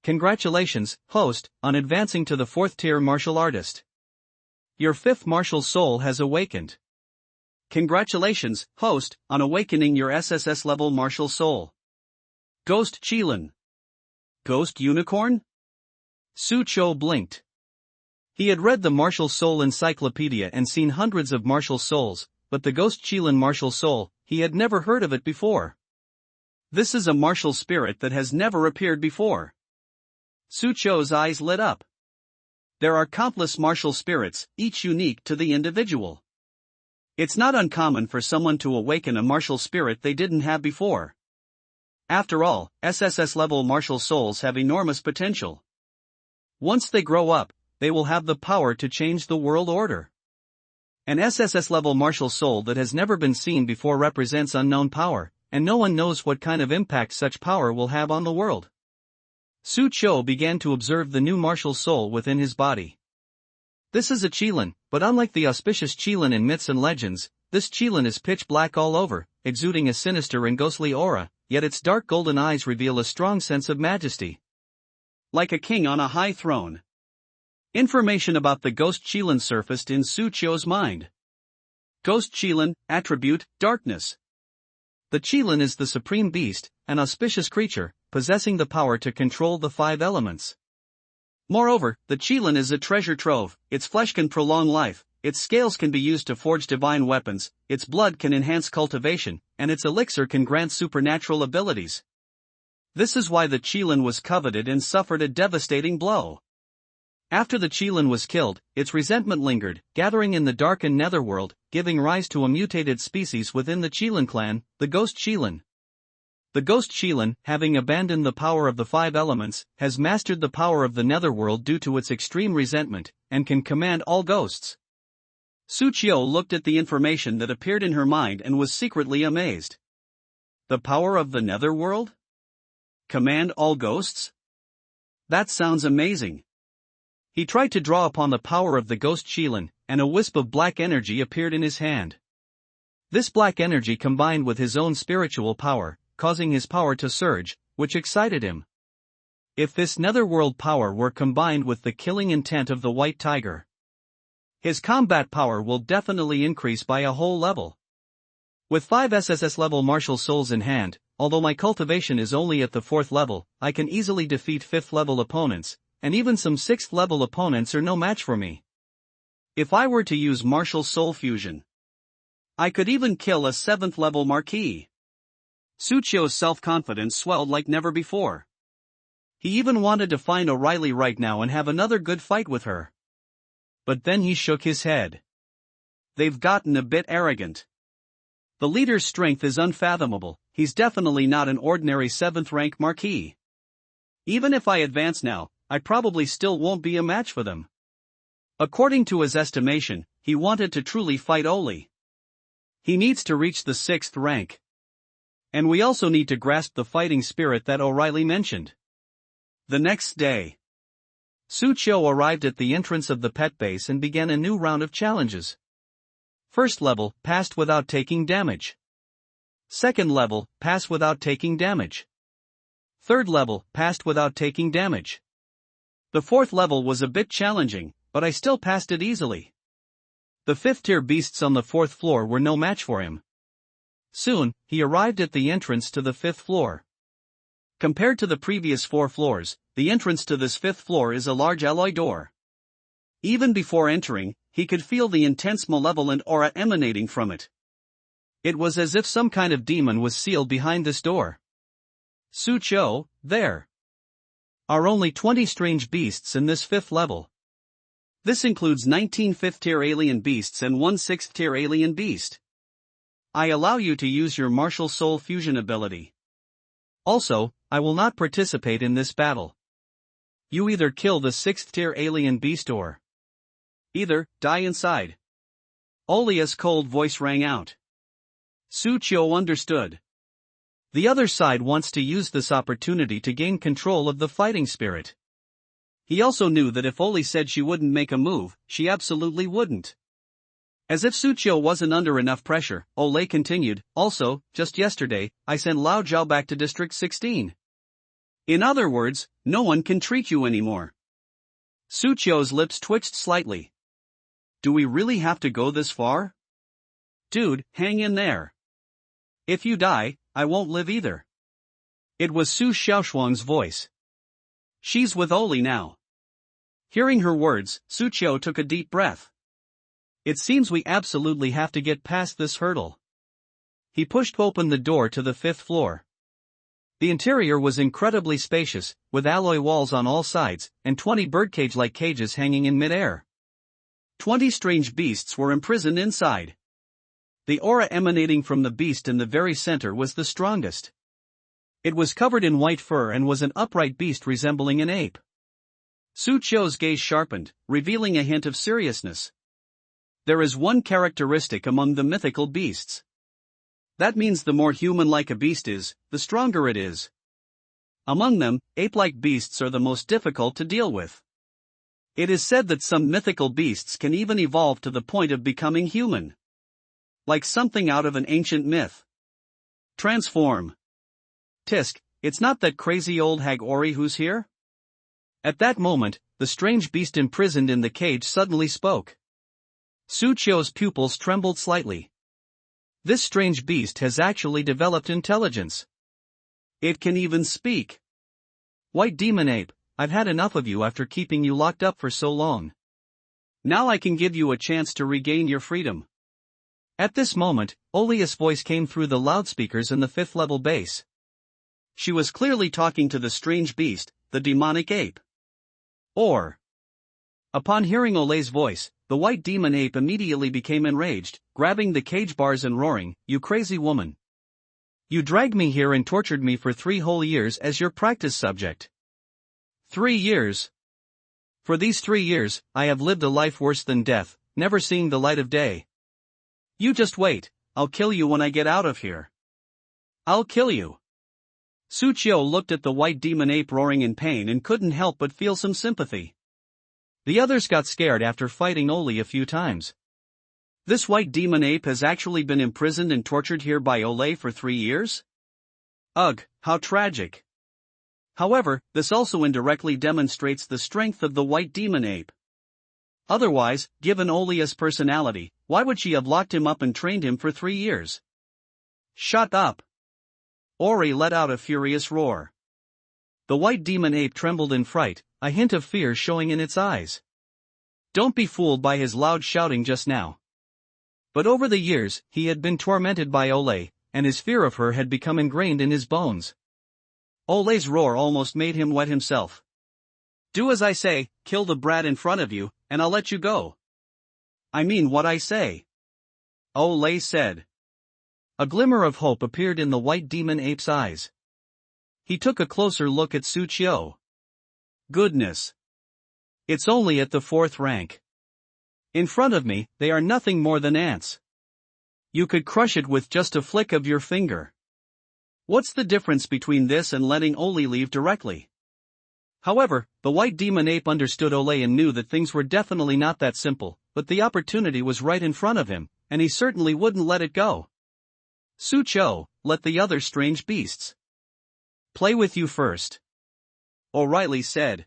Congratulations, host, on advancing to the 4th-tier martial artist. Your 5th martial soul has awakened. Congratulations, host, on awakening your SSS-level martial soul. Ghost Qilin. Ghost Unicorn? Su Qiu blinked. He had read the Martial Soul Encyclopedia and seen hundreds of martial souls, but the Ghost Qilin martial soul, he had never heard of it before. This is a martial spirit that has never appeared before. Su Qiu's eyes lit up. There are countless martial spirits, each unique to the individual. It's not uncommon for someone to awaken a martial spirit they didn't have before. After all, SSS-level martial souls have enormous potential. Once they grow up, they will have the power to change the world order. An SSS-level martial soul that has never been seen before represents unknown power, and no one knows what kind of impact such power will have on the world. Su Qiu began to observe the new martial soul within his body. This is a Qilin, but unlike the auspicious Qilin in myths and legends, this Qilin is pitch black all over, exuding a sinister and ghostly aura, yet its dark golden eyes reveal a strong sense of majesty. Like a king on a high throne. Information about the Ghost Qilin surfaced in Su Qiu's mind. Ghost Qilin, attribute, darkness. The Qilin is the supreme beast, an auspicious creature, possessing the power to control the 5 elements. Moreover, the Qilin is a treasure trove, its flesh can prolong life, its scales can be used to forge divine weapons, its blood can enhance cultivation, and its elixir can grant supernatural abilities. This is why the Qilin was coveted and suffered a devastating blow. After the Qilin was killed, its resentment lingered, gathering in the darkened netherworld, giving rise to a mutated species within the Qilin clan, the Ghost Qilin. The Ghost Qilin, having abandoned the power of the 5 elements, has mastered the power of the netherworld due to its extreme resentment, and can command all ghosts. Su Qiu looked at the information that appeared in her mind and was secretly amazed. The power of the netherworld? Command all ghosts? That sounds amazing. He tried to draw upon the power of the Ghost Qilin, and a wisp of black energy appeared in his hand. This black energy combined with his own spiritual power, causing his power to surge, which excited him. If this netherworld power were combined with the killing intent of the White Tiger, his combat power will definitely increase by a whole level. With 5 SSS-level martial souls in hand, although my cultivation is only at the 4th level, I can easily defeat 5th-level opponents, and even some 6th-level opponents are no match for me. If I were to use martial soul fusion, I could even kill a 7th-level marquis. Su Qiu's self-confidence swelled like never before. He even wanted to find O'Reilly right now and have another good fight with her. But then he shook his head. They've gotten a bit arrogant. The leader's strength is unfathomable, he's definitely not an ordinary 7th-rank marquis. Even if I advance now, I probably still won't be a match for them. According to his estimation, he wanted to truly fight Oli. He needs to reach the 6th rank. And we also need to grasp the fighting spirit that O'Reilly mentioned. The next day, Sucho arrived at the entrance of the pet base and began a new round of challenges. First level, passed without taking damage. Second level, pass without taking damage. Third level, passed without taking damage. The fourth level was a bit challenging, but I still passed it easily. The 5th tier beasts on the 4th floor were no match for him. Soon, he arrived at the entrance to the 5th floor. Compared to the previous 4 floors, the entrance to this 5th floor is a large alloy door. Even before entering, he could feel the intense malevolent aura emanating from it. It was as if some kind of demon was sealed behind this door. Sucho, there are only 20 strange beasts in this 5th level. This includes 19 5th tier alien beasts and 1 6th tier alien beast. I allow you to use your martial soul fusion ability. Also, I will not participate in this battle. You either kill the 6th tier alien beast or either die inside. Olia's cold voice rang out. Sucho understood. The other side wants to use this opportunity to gain control of the fighting spirit. He also knew that if Oli said she wouldn't make a move, she absolutely wouldn't. As if Sucho wasn't under enough pressure, Ole continued, also, just yesterday, I sent Lao Zhao back to District 16. In other words, no one can treat you anymore. Sucho's lips twitched slightly. Do we really have to go this far? Dude, hang in there. If you die, I won't live either. It was Su Xiaoshuang's voice. She's with Oli now. Hearing her words, Sucho took a deep breath. It seems we absolutely have to get past this hurdle. He pushed open the door to the 5th floor. The interior was incredibly spacious, with alloy walls on all sides, and 20 birdcage-like cages hanging in mid-air. 20 strange beasts were imprisoned inside. The aura emanating from the beast in the very center was the strongest. It was covered in white fur and was an upright beast resembling an ape. Sucho's gaze sharpened, revealing a hint of seriousness. There is one characteristic among the mythical beasts. That means the more human-like a beast is, the stronger it is. Among them, ape-like beasts are the most difficult to deal with. It is said that some mythical beasts can even evolve to the point of becoming human. Like something out of an ancient myth. Transform. Tisk, it's not that crazy old hag Ori who's here? At that moment, the strange beast imprisoned in the cage suddenly spoke. Sucho's pupils trembled slightly. This strange beast has actually developed intelligence. It can even speak. White demon ape, I've had enough of you after keeping you locked up for so long. Now I can give you a chance to regain your freedom. At this moment, Olia's voice came through the loudspeakers in the 5th level base. She was clearly talking to the strange beast, the demonic ape. Upon hearing Ole's voice, the white demon ape immediately became enraged, grabbing the cage bars and roaring, "You crazy woman! You dragged me here and tortured me for 3 whole years as your practice subject. 3 years! For these 3 years, I have lived a life worse than death, never seeing the light of day. You just wait, I'll kill you when I get out of here. I'll kill you." Sucho looked at the white demon ape roaring in pain and couldn't help but feel some sympathy. The others got scared after fighting Oli a few times. This white demon ape has actually been imprisoned and tortured here by Ole for 3 years? Ugh, how tragic. However, this also indirectly demonstrates the strength of the white demon ape. Otherwise, given Olia's personality, why would she have locked him up and trained him for 3 years? Shut up! Ori let out a furious roar. The white demon ape trembled in fright, a hint of fear showing in its eyes. Don't be fooled by his loud shouting just now. But over the years, he had been tormented by Ole, and his fear of her had become ingrained in his bones. Ole's roar almost made him wet himself. Do as I say, kill the brat in front of you, and I'll let you go. I mean what I say. Ole said. A glimmer of hope appeared in the white demon ape's eyes. He took a closer look at Sucho. Goodness. It's only at the 4th rank. In front of me, they are nothing more than ants. You could crush it with just a flick of your finger. What's the difference between this and letting Ole leave directly? However, the white demon ape understood Ole and knew that things were definitely not that simple, but the opportunity was right in front of him, and he certainly wouldn't let it go. Sucho, let the other strange beasts play with you first, O'Reilly said.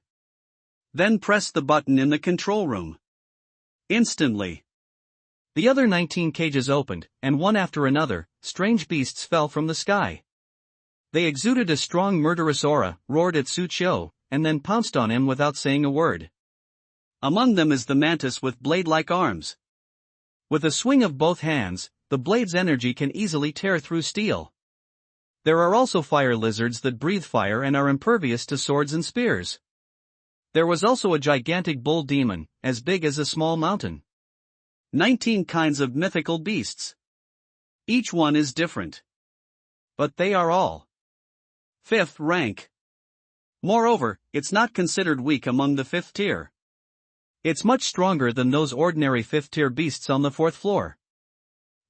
Then press the button in the control room. Instantly, the other 19 cages opened, and one after another, strange beasts fell from the sky. They exuded a strong murderous aura, roared at Sucho, and then pounced on him without saying a word. Among them is the mantis with blade-like arms. With a swing of both hands, the blade's energy can easily tear through steel. There are also fire lizards that breathe fire and are impervious to swords and spears. There was also a gigantic bull demon, as big as a small mountain. 19 kinds of mythical beasts. Each one is different. But they are all 5th rank. Moreover, it's not considered weak among the 5th tier. It's much stronger than those ordinary 5th tier beasts on the 4th floor.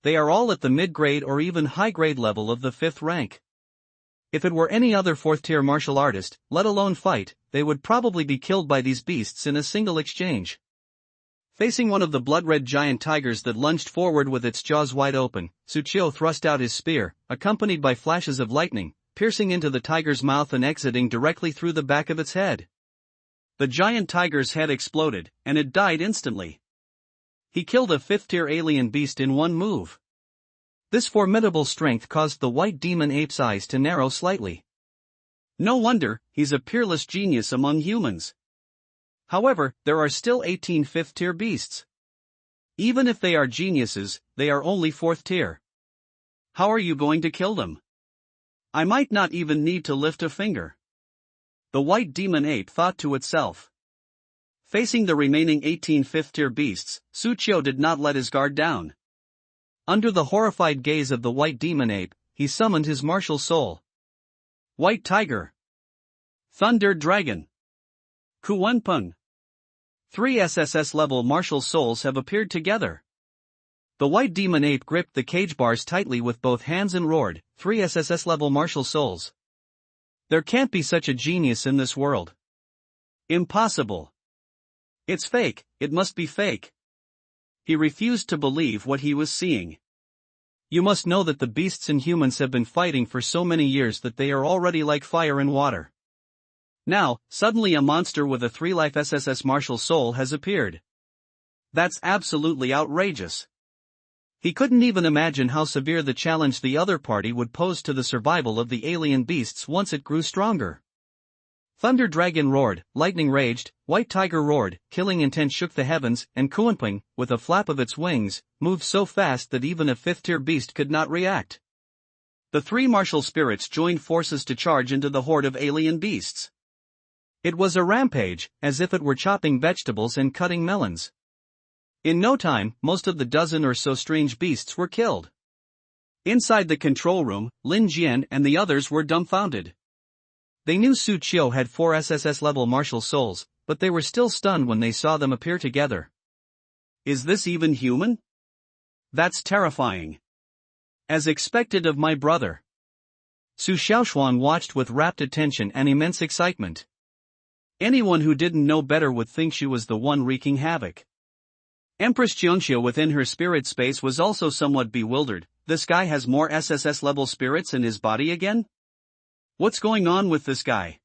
They are all at the mid-grade or even high-grade level of the 5th rank. If it were any other 4th tier martial artist, let alone fight, they would probably be killed by these beasts in a single exchange. Facing one of the blood-red giant tigers that lunged forward with its jaws wide open, Sucho thrust out his spear, accompanied by flashes of lightning, piercing into the tiger's mouth and exiting directly through the back of its head. The giant tiger's head exploded, and it died instantly. He killed a 5th tier alien beast in one move. This formidable strength caused the white demon ape's eyes to narrow slightly. No wonder, he's a peerless genius among humans. However, there are still 18 5th tier beasts. Even if they are geniuses, they are only 4th tier. How are you going to kill them? I might not even need to lift a finger. The white demon ape thought to itself. Facing the remaining 18 5th tier beasts, Sucho did not let his guard down. Under the horrified gaze of the white demon ape, he summoned his martial soul. White Tiger, Thunder Dragon, Kuwenpeng. 3 SSS level martial souls have appeared together. The white demon ape gripped the cage bars tightly with both hands and roared, 3 SSS level martial souls. There can't be such a genius in this world. Impossible. It's fake, it must be fake. He refused to believe what he was seeing. You must know that the beasts and humans have been fighting for so many years that they are already like fire and water. Now, suddenly a monster with a 3-life SSS martial soul has appeared. That's absolutely outrageous. He couldn't even imagine how severe the challenge the other party would pose to the survival of the alien beasts once it grew stronger. Thunder Dragon roared, lightning raged, White Tiger roared, killing intent shook the heavens, and Kuwenpeng, with a flap of its wings, moved so fast that even a 5th tier beast could not react. The 3 martial spirits joined forces to charge into the horde of alien beasts. It was a rampage, as if it were chopping vegetables and cutting melons. In no time, most of the dozen or so strange beasts were killed. Inside the control room, Lin Jian and the others were dumbfounded. They knew Sucho had 4 SSS level martial souls, but they were still stunned when they saw them appear together. Is this even human? That's terrifying. As expected of my brother. Su Xiaoshuan watched with rapt attention and immense excitement. Anyone who didn't know better would think she was the one wreaking havoc. Empress Jiangxia within her spirit space was also somewhat bewildered. This guy has more SSS level spirits in his body again? What's going on with this guy?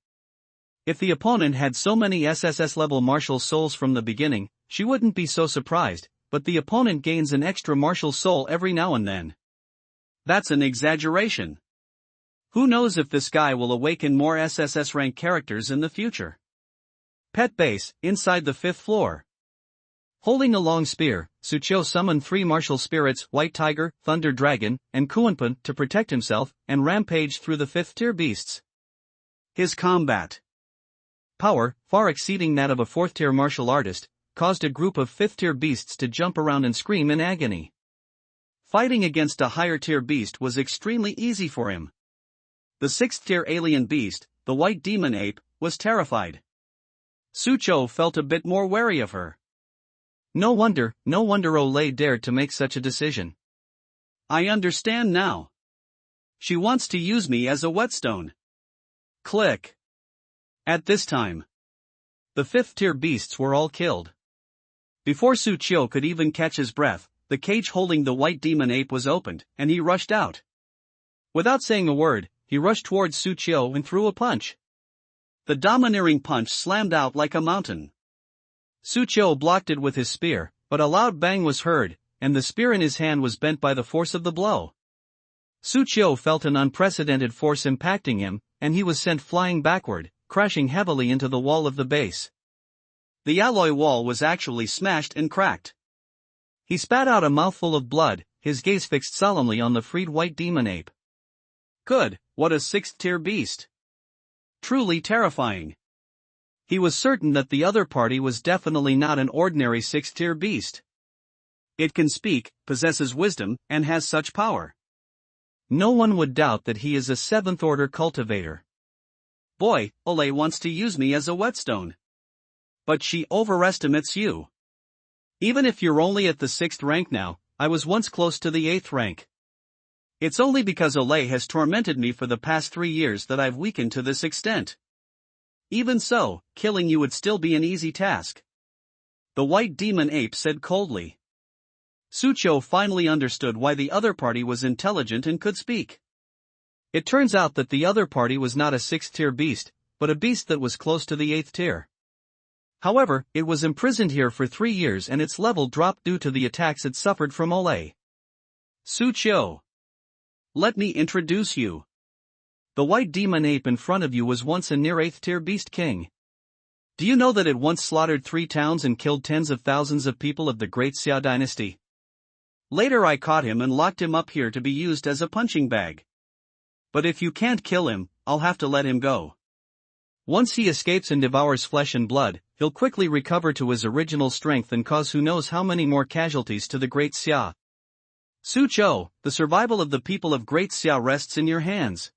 If the opponent had so many SSS level martial souls from the beginning, she wouldn't be so surprised, but the opponent gains an extra martial soul every now and then. That's an exaggeration. Who knows if this guy will awaken more SSS rank characters in the future? Pet base, inside the 5th floor. Holding a long spear, Sucho summoned 3 martial spirits, White Tiger, Thunder Dragon, and Kuwenpeng to protect himself, and rampaged through the 5th tier beasts. His combat power, far exceeding that of a 4th tier martial artist, caused a group of 5th tier beasts to jump around and scream in agony. Fighting against a higher tier beast was extremely easy for him. The 6th tier alien beast, the white demon ape, was terrified. Sucho felt a bit more wary of her. No wonder Ole dared to make such a decision. I understand now. She wants to use me as a whetstone. Click. At this time, the 5th-tier beasts were all killed. Before Suchio could even catch his breath, the cage holding the white demon ape was opened, and he rushed out. Without saying a word, he rushed towards Suchio and threw a punch. The domineering punch slammed out like a mountain. Suchio blocked it with his spear, but a loud bang was heard, and the spear in his hand was bent by the force of the blow. Suchio felt an unprecedented force impacting him, and he was sent flying backward, crashing heavily into the wall of the base. The alloy wall was actually smashed and cracked. He spat out a mouthful of blood, his gaze fixed solemnly on the freed white demon ape. Good, what a 6th-tier beast. Truly terrifying. He was certain that the other party was definitely not an ordinary 6th-tier beast. It can speak, possesses wisdom, and has such power. No one would doubt that he is a 7th-order cultivator. Boy, Ole wants to use me as a whetstone. But she overestimates you. Even if you're only at the 6th rank now, I was once close to the 8th rank. It's only because Ole has tormented me for the past 3 years that I've weakened to this extent. Even so, killing you would still be an easy task. The white demon ape said coldly. Suchio finally understood why the other party was intelligent and could speak. It turns out that the other party was not a 6th-tier beast, but a beast that was close to the 8th tier. However, it was imprisoned here for 3 years and its level dropped due to the attacks it suffered from Ole. Suchio. Let me introduce you. The white demon ape in front of you was once a near 8th-tier beast king. Do you know that it once slaughtered 3 towns and killed tens of thousands of people of the Great Xia dynasty? Later I caught him and locked him up here to be used as a punching bag. But if you can't kill him, I'll have to let him go. Once he escapes and devours flesh and blood, he'll quickly recover to his original strength and cause who knows how many more casualties to the Great Xia. Suchio, the survival of the people of Great Xia rests in your hands.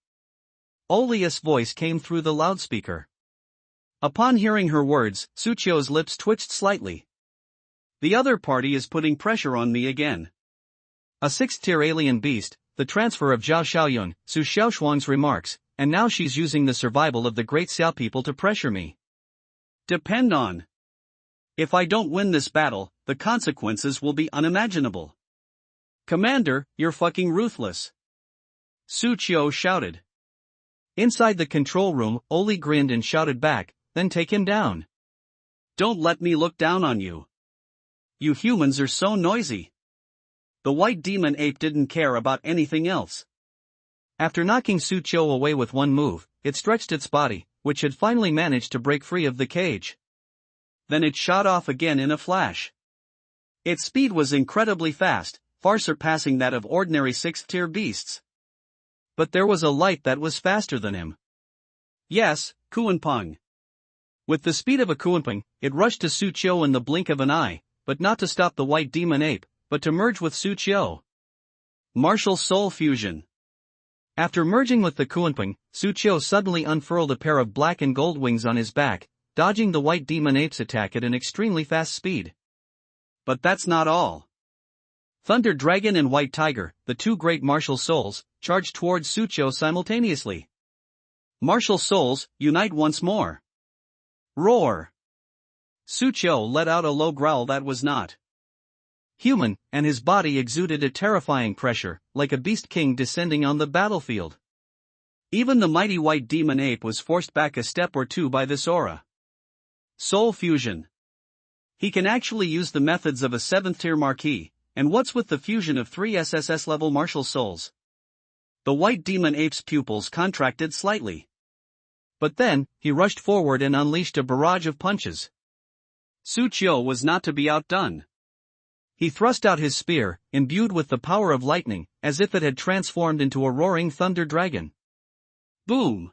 Ole's voice came through the loudspeaker. Upon hearing her words, Suchio's lips twitched slightly. The other party is putting pressure on me again. A 6th-tier alien beast, the transfer of Zhao Xiaoyun, Su Xiaoshuang's remarks, and now she's using the survival of the Great Xia people to pressure me. Depend on. If I don't win this battle, the consequences will be unimaginable. Commander, you're fucking ruthless. Suchio shouted. Inside the control room, Oli grinned and shouted back, then take him down. Don't let me look down on you. You humans are so noisy. The white demon ape didn't care about anything else. After knocking Suchio away with one move, it stretched its body, which had finally managed to break free of the cage. Then it shot off again in a flash. Its speed was incredibly fast, far surpassing that of ordinary 6th-tier beasts. But there was a light that was faster than him. Yes, Kuanpeng. With the speed of a Kuanpeng, it rushed to Suchio in the blink of an eye, but not to stop the white demon ape, but to merge with Suchio. Martial Soul Fusion. After merging with the Kuanpeng, Suchio suddenly unfurled a pair of black and gold wings on his back, dodging the white demon ape's attack at an extremely fast speed. But that's not all. Thunder Dragon and White Tiger, the 2 great martial souls, charged towards Suchio simultaneously. Martial souls, unite once more. Roar! Suchio let out a low growl that was not human, and his body exuded a terrifying pressure, like a beast king descending on the battlefield. Even the mighty white demon ape was forced back a step or two by this aura. Soul Fusion. He can actually use the methods of a 7th-tier marquis, and what's with the fusion of 3 SSS-level martial souls? The white demon ape's pupils contracted slightly. But then, he rushed forward and unleashed a barrage of punches. Suchio was not to be outdone. He thrust out his spear, imbued with the power of lightning, as if it had transformed into a roaring thunder dragon. Boom!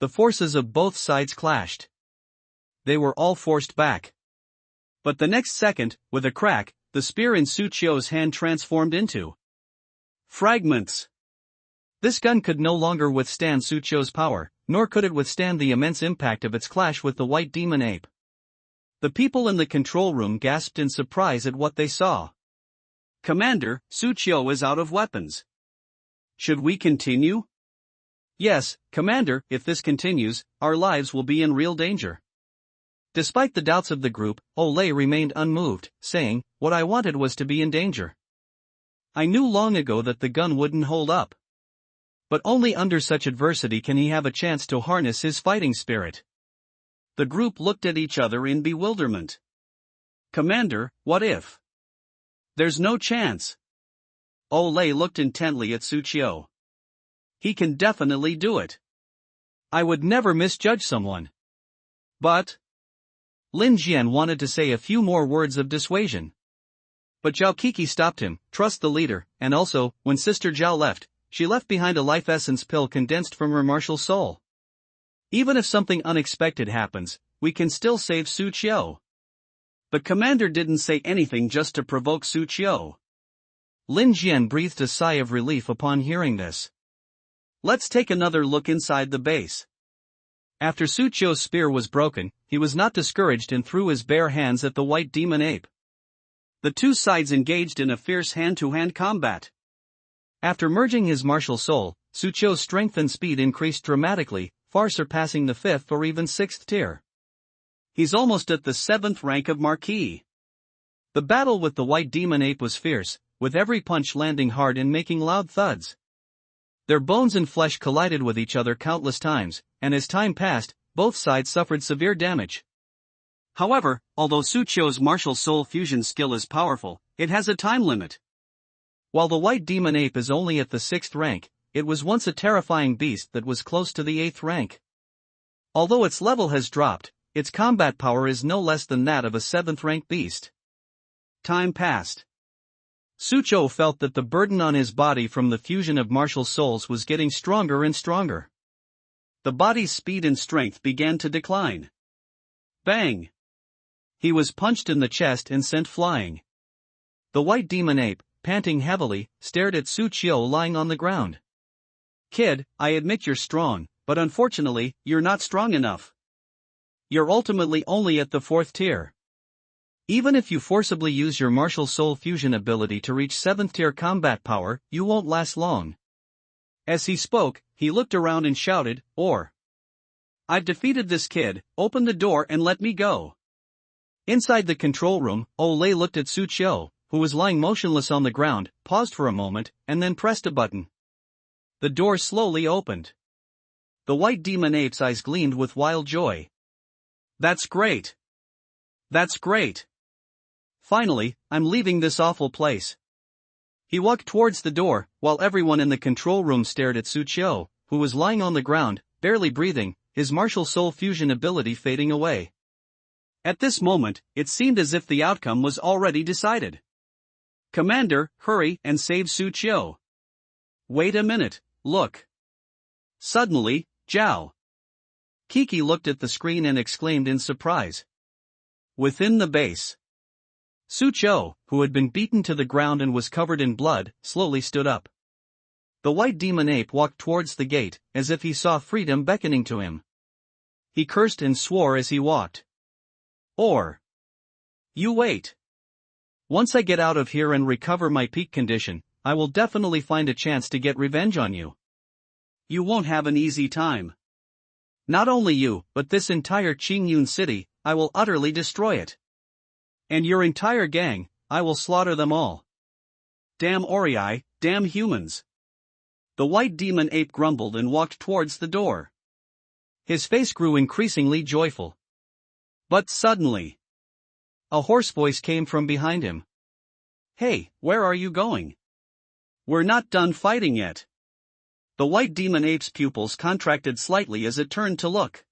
The forces of both sides clashed. They were all forced back. But the next second, with a crack, the spear in Suchio's hand transformed into fragments. This gun could no longer withstand Suchio's power, nor could it withstand the immense impact of its clash with the white demon ape. The people in the control room gasped in surprise at what they saw. Commander, Suchio is out of weapons. Should we continue? Yes, Commander, if this continues, our lives will be in real danger. Despite the doubts of the group, Olay remained unmoved, saying, "What I wanted was to be in danger. I knew long ago that the gun wouldn't hold up. But only under such adversity can he have a chance to harness his fighting spirit." The group looked at each other in bewilderment. Commander, what if? There's no chance. Olay looked intently at Suchio. He can definitely do it. I would never misjudge someone. But Lin Jian wanted to say a few more words of dissuasion. But Zhao Kiki stopped him. Trust the leader, and also, when Sister Zhao left, she left behind a life essence pill condensed from her martial soul. Even if something unexpected happens, we can still save Suchio. The commander didn't say anything just to provoke Suchio. Lin Jian breathed a sigh of relief upon hearing this. Let's take another look inside the base. After Suchio's spear was broken, he was not discouraged and threw his bare hands at the white demon ape. The two sides engaged in a fierce hand-to-hand combat. After merging his martial soul, Suchio's strength and speed increased dramatically, far surpassing the 5th or even 6th tier. He's almost at the 7th rank of Marquis. The battle with the white demon ape was fierce, with every punch landing hard and making loud thuds. Their bones and flesh collided with each other countless times, and as time passed, both sides suffered severe damage. However, although Suchio's martial soul fusion skill is powerful, it has a time limit. While the white demon ape is only at the 6th rank, it was once a terrifying beast that was close to the 8th rank. Although its level has dropped, its combat power is no less than that of a 7th rank beast. Time passed. Suchio felt that the burden on his body from the fusion of martial souls was getting stronger and stronger. The body's speed and strength began to decline. Bang! He was punched in the chest and sent flying. The white demon ape, panting heavily, stared at Suchio lying on the ground. Kid, I admit you're strong, but unfortunately, you're not strong enough. You're ultimately only at the 4th tier. Even if you forcibly use your martial soul fusion ability to reach 7th tier combat power, you won't last long. As he spoke, he looked around and shouted, I've defeated this kid, open the door and let me go. Inside the control room, Olay looked at Suchio, who was lying motionless on the ground, paused for a moment, and then pressed a button. The door slowly opened. The white demon ape's eyes gleamed with wild joy. That's great! That's great! Finally, I'm leaving this awful place. He walked towards the door, while everyone in the control room stared at Suchio, who was lying on the ground, barely breathing, his martial soul fusion ability fading away. At this moment, it seemed as if the outcome was already decided. Commander, hurry and save Suchio. Wait a minute, look. Suddenly, Zhao Kiki looked at the screen and exclaimed in surprise. Within the base, Suchio, who had been beaten to the ground and was covered in blood, slowly stood up. The white demon ape walked towards the gate, as if he saw freedom beckoning to him. He cursed and swore as he walked. You wait. Once I get out of here and recover my peak condition, I will definitely find a chance to get revenge on you. You won't have an easy time. Not only you, but this entire Qingyun city, I will utterly destroy it. And your entire gang, I will slaughter them all. Damn Orei, damn humans. The white demon ape grumbled and walked towards the door. His face grew increasingly joyful. But suddenly, a hoarse voice came from behind him. Hey, where are you going? We're not done fighting yet. The white demon ape's pupils contracted slightly as it turned to look.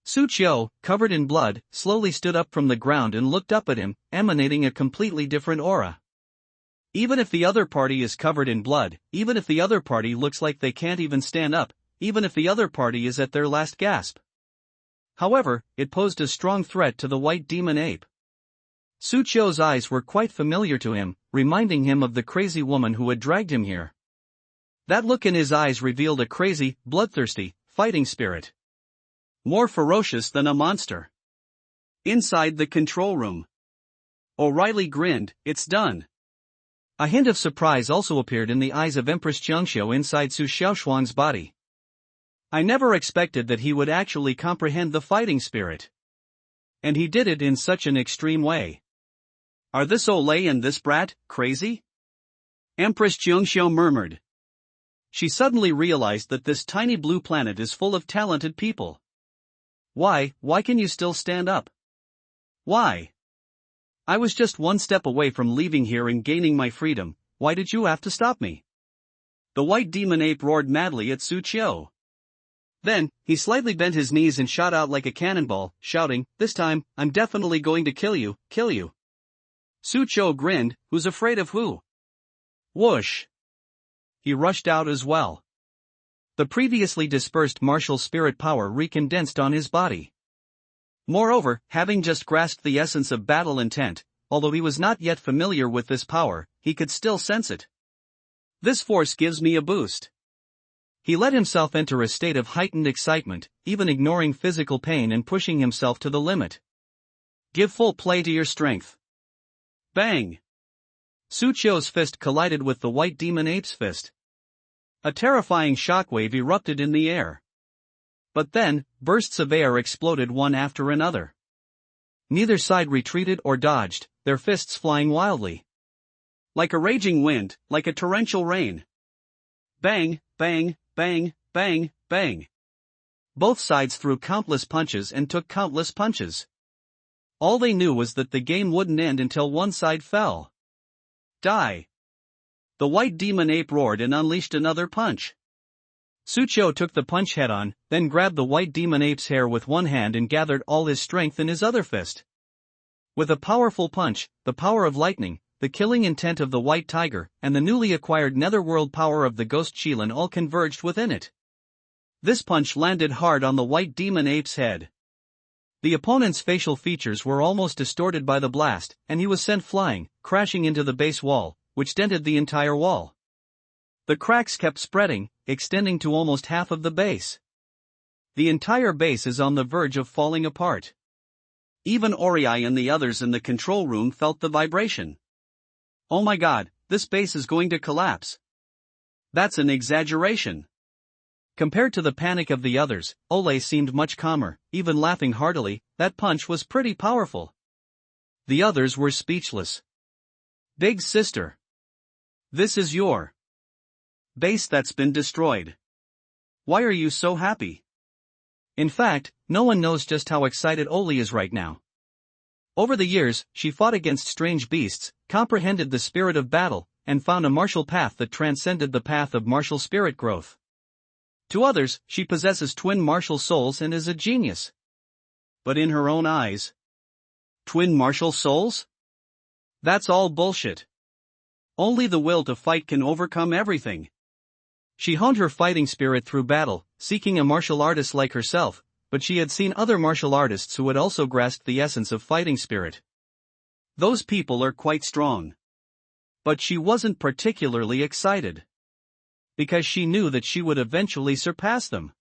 Suchio, covered in blood, slowly stood up from the ground and looked up at him, emanating a completely different aura. Even if the other party is covered in blood, even if the other party looks like they can't even stand up, even if the other party is at their last gasp. However, it posed a strong threat to the white demon ape. Suchio's eyes were quite familiar to him, reminding him of the crazy woman who had dragged him here. That look in his eyes revealed a crazy, bloodthirsty, fighting spirit. More ferocious than a monster. Inside the control room, O'Reilly grinned, it's done. A hint of surprise also appeared in the eyes of Empress Jiangxiu inside Su Xiaoshuang's body. I never expected that he would actually comprehend the fighting spirit. And he did it in such an extreme way. Are this Olay and this brat crazy? Empress Jiangxiu murmured. She suddenly realized that this tiny blue planet is full of talented people. Why can you still stand up? Why? I was just one step away from leaving here and gaining my freedom, why did you have to stop me? The white demon ape roared madly at Su Qiu. Then, he slightly bent his knees and shot out like a cannonball, shouting, "This time, I'm definitely going to kill you, kill you." Su Qiu grinned, who's afraid of who? Whoosh! He rushed out as well. The previously dispersed martial spirit power recondensed on his body. Moreover, having just grasped the essence of battle intent, although he was not yet familiar with this power, he could still sense it. This force gives me a boost. He let himself enter a state of heightened excitement, even ignoring physical pain and pushing himself to the limit. Give full play to your strength. Bang! Su Qiu's fist collided with the white demon ape's fist. A terrifying shockwave erupted in the air. But then, bursts of air exploded one after another. Neither side retreated or dodged, their fists flying wildly. Like a raging wind, like a torrential rain. Bang, bang, bang, bang, bang. Both sides threw countless punches and took countless punches. All they knew was that the game wouldn't end until one side fell. Die! The white demon ape roared and unleashed another punch. Su Qiu took the punch head-on, then grabbed the white demon ape's hair with one hand and gathered all his strength in his other fist. With a powerful punch, the power of lightning, the killing intent of the white tiger, and the newly acquired netherworld power of the ghost Qilin all converged within it. This punch landed hard on the white demon ape's head. The opponent's facial features were almost distorted by the blast, and he was sent flying, crashing into the base wall, which dented the entire wall. The cracks kept spreading, extending to almost half of the base. The entire base is on the verge of falling apart. Even Oriai and the others in the control room felt the vibration. Oh my god, this base is going to collapse. That's an exaggeration. Compared to the panic of the others, Ole seemed much calmer, even laughing heartily. That punch was pretty powerful. The others were speechless. Big sister. This is your base that's been destroyed. Why are you so happy? In fact, no one knows just how excited Oli is right now. Over the years, she fought against strange beasts, comprehended the spirit of battle, and found a martial path that transcended the path of martial spirit growth. To others, she possesses twin martial souls and is a genius. But in her own eyes, twin martial souls? That's all bullshit. Only the will to fight can overcome everything. She honed her fighting spirit through battle, seeking a martial artist like herself, but she had seen other martial artists who had also grasped the essence of fighting spirit. Those people are quite strong. But she wasn't particularly excited. Because she knew that she would eventually surpass them.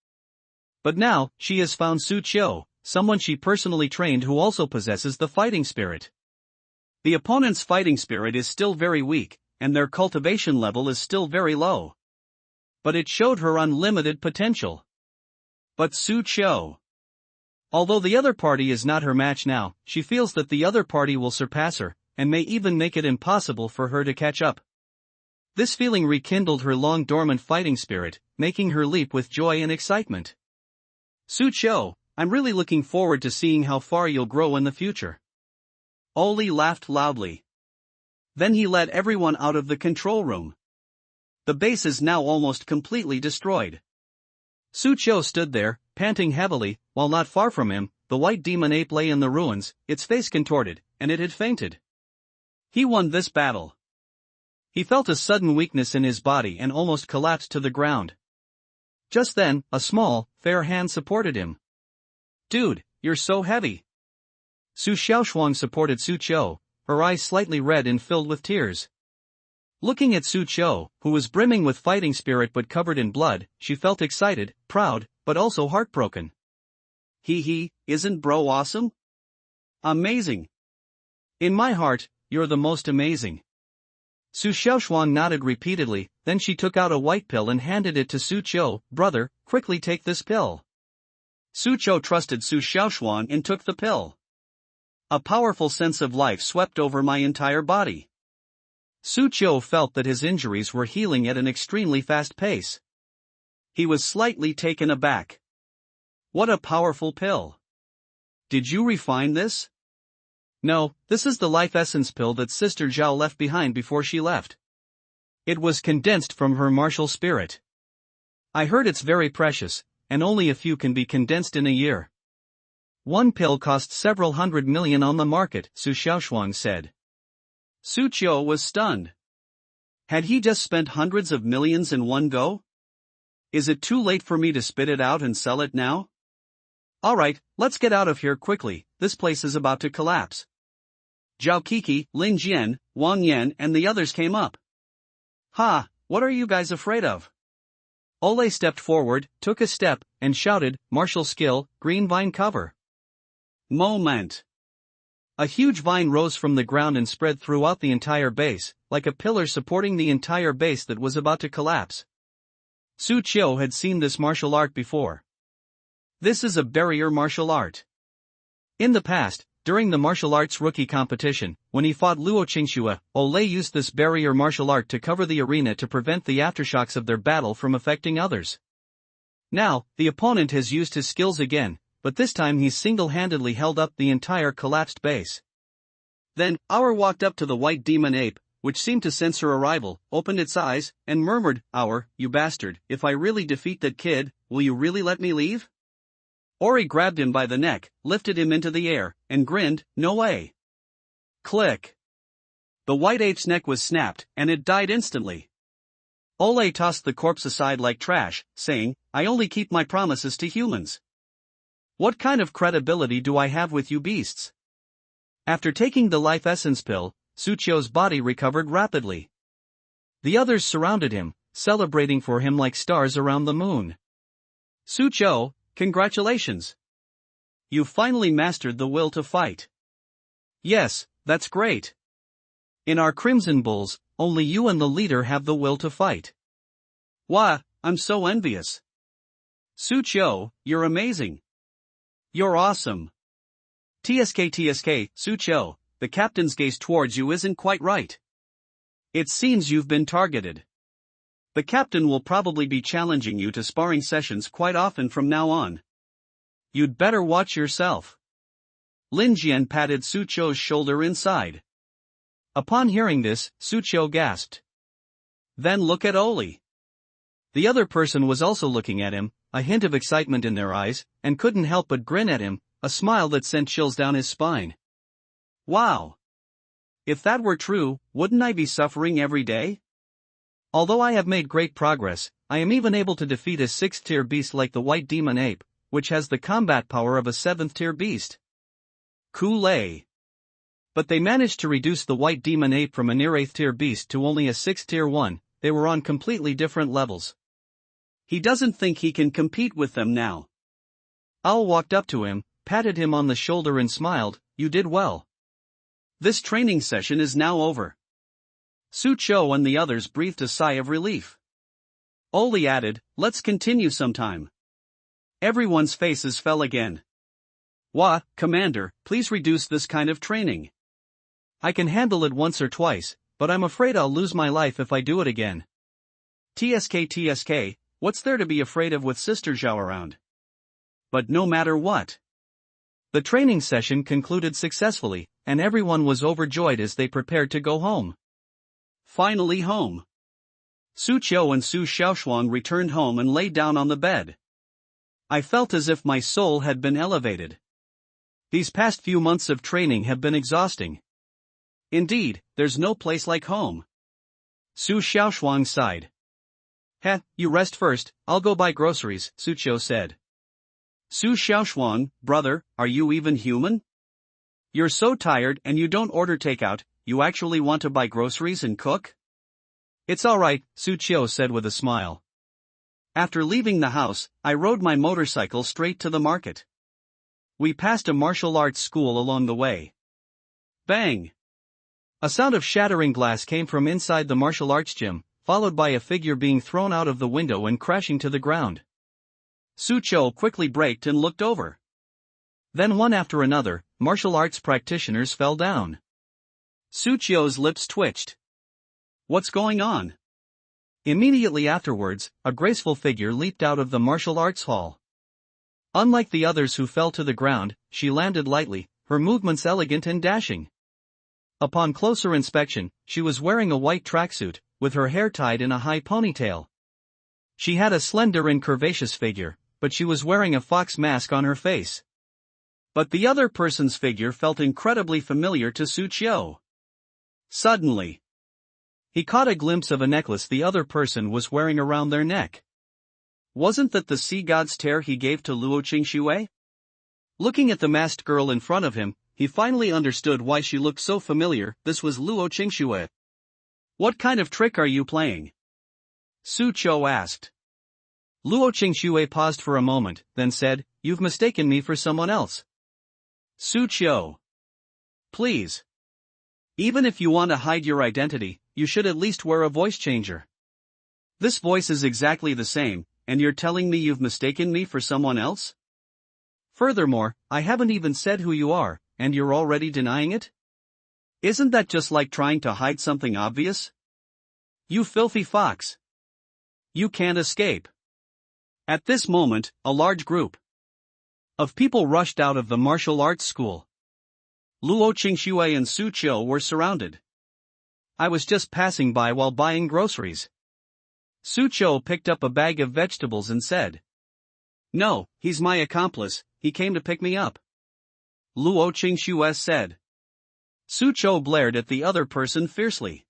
But now, she has found Su Qiu, someone she personally trained who also possesses the fighting spirit. The opponent's fighting spirit is still very weak, and their cultivation level is still very low. But it showed her unlimited potential. But Su Qiu. Although the other party is not her match now, she feels that the other party will surpass her, and may even make it impossible for her to catch up. This feeling rekindled her long-dormant fighting spirit, making her leap with joy and excitement. Su Qiu, I'm really looking forward to seeing how far you'll grow in the future. Oli laughed loudly. Then he led everyone out of the control room. The base is now almost completely destroyed. Su Qiu stood there, panting heavily, while not far from him, the white demon ape lay in the ruins, its face contorted, and it had fainted. He won this battle. He felt a sudden weakness in his body and almost collapsed to the ground. Just then, a small, fair hand supported him. Dude, you're so heavy. Su Xiaoshuang supported Su Qiu, her eyes slightly red and filled with tears. Looking at Su Qiu, who was brimming with fighting spirit but covered in blood, she felt excited, proud, but also heartbroken. Isn't bro awesome? Amazing. In my heart, you're the most amazing. Su Xiaoshuang nodded repeatedly, then she took out a white pill and handed it to Su Qiu. Brother, quickly take this pill. Su Qiu trusted Su Xiaoshuang and took the pill. A powerful sense of life swept over my entire body. Su Qiu felt that his injuries were healing at an extremely fast pace. He was slightly taken aback. What a powerful pill. Did you refine this? No, this is the life essence pill that Sister Zhao left behind before she left. It was condensed from her martial spirit. I heard it's very precious, and only a few can be condensed in a year. One pill costs several hundred million on the market, Su Xiaoshuang said. Su Qiu was stunned. Had he just spent hundreds of millions in one go? Is it too late for me to spit it out and sell it now? Alright, let's get out of here quickly, this place is about to collapse. Zhao Kiki, Lin Jian, Wang Yan and the others came up. Ha, what are you guys afraid of? Ole stepped forward, took a step, and shouted, martial skill, green vine cover. Moment. A huge vine rose from the ground and spread throughout the entire base, like a pillar supporting the entire base that was about to collapse. Su Qiu had seen this martial art before. This is a barrier martial art. In the past, during the martial arts rookie competition, when he fought Luo Qingxue, Ole used this barrier martial art to cover the arena to prevent the aftershocks of their battle from affecting others. Now, the opponent has used his skills again, but this time he single-handedly held up the entire collapsed base. Then, Our walked up to the white demon ape, which seemed to sense her arrival, opened its eyes, and murmured, Our, you bastard, if I really defeat that kid, will you really let me leave? Ori grabbed him by the neck, lifted him into the air, and grinned, no way. Click. The white ape's neck was snapped, and it died instantly. Ole tossed the corpse aside like trash, saying, I only keep my promises to humans. What kind of credibility do I have with you beasts? After taking the life essence pill, Su Qiu's body recovered rapidly. The others surrounded him, celebrating for him like stars around the moon. Su Qiu, congratulations! You finally mastered the will to fight. Yes, that's great. In our Crimson Bulls, only you and the leader have the will to fight. Wah, I'm so envious. Su Qiu, you're amazing. You're awesome. TSK, Su Qiu, the captain's gaze towards you isn't quite right. It seems you've been targeted. The captain will probably be challenging you to sparring sessions quite often from now on. You'd better watch yourself. Lin Jian patted Su Qiu's shoulder inside. Upon hearing this, Su Qiu gasped. Then look at Oli. The other person was also looking at him, a hint of excitement in their eyes, and couldn't help but grin at him, a smile that sent chills down his spine. Wow! If that were true, wouldn't I be suffering every day? Although I have made great progress, I am even able to defeat a 6th-tier beast like the white demon ape, which has the combat power of a 7th-tier beast. Kool-Aid. But they managed to reduce the white demon ape from a near 8th-tier beast to only a 6th-tier one. They were on completely different levels. He doesn't think he can compete with them now. Owl walked up to him, patted him on the shoulder and smiled, you did well. This training session is now over. Su Qiu and the others breathed a sigh of relief. Oli added, let's continue sometime. Everyone's faces fell again. Wah, Commander, please reduce this kind of training. I can handle it once or twice, but I'm afraid I'll lose my life if I do it again. TSK, what's there to be afraid of with Sister Zhao around? But no matter what. The training session concluded successfully, and everyone was overjoyed as they prepared to go home. Finally home. Su Qiu and Su Xiaoshuang returned home and lay down on the bed. I felt as if my soul had been elevated. These past few months of training have been exhausting. Indeed, there's no place like home. Su Xiaoshuang sighed. Heh, you rest first, I'll go buy groceries, Su Qiu said. Su Xiaoshuang, brother, are you even human? You're so tired and you don't order takeout, you actually want to buy groceries and cook? It's alright, Su Qiu said with a smile. After leaving the house, I rode my motorcycle straight to the market. We passed a martial arts school along the way. Bang! A sound of shattering glass came from inside the martial arts gym, followed by a figure being thrown out of the window and crashing to the ground. Sucho quickly braked and looked over. Then one after another, martial arts practitioners fell down. Sucho's lips twitched. What's going on? Immediately afterwards, a graceful figure leaped out of the martial arts hall. Unlike the others who fell to the ground, she landed lightly, her movements elegant and dashing. Upon closer inspection, she was wearing a white tracksuit, with her hair tied in a high ponytail. She had a slender and curvaceous figure, but she was wearing a fox mask on her face. But the other person's figure felt incredibly familiar to Sucho. Suddenly, he caught a glimpse of a necklace the other person was wearing around their neck. Wasn't that the sea god's tear he gave to Luo Qingxue? Looking at the masked girl in front of him, he finally understood why she looked so familiar. This was Luo Qingxue. What kind of trick are you playing? Sucho asked. Luo Qingxue paused for a moment, then said, You've mistaken me for someone else. Sucho. Please. Even if you want to hide your identity, you should at least wear a voice changer. This voice is exactly the same, and you're telling me you've mistaken me for someone else? Furthermore, I haven't even said who you are, and you're already denying it? Isn't that just like trying to hide something obvious? You filthy fox. You can't escape. At this moment, a large group of people rushed out of the martial arts school. Luo Qingxue and Sucho were surrounded. I was just passing by while buying groceries. Sucho picked up a bag of vegetables and said. No, he's my accomplice, he came to pick me up. Luo Qingxue said. Sucho blared at the other person fiercely.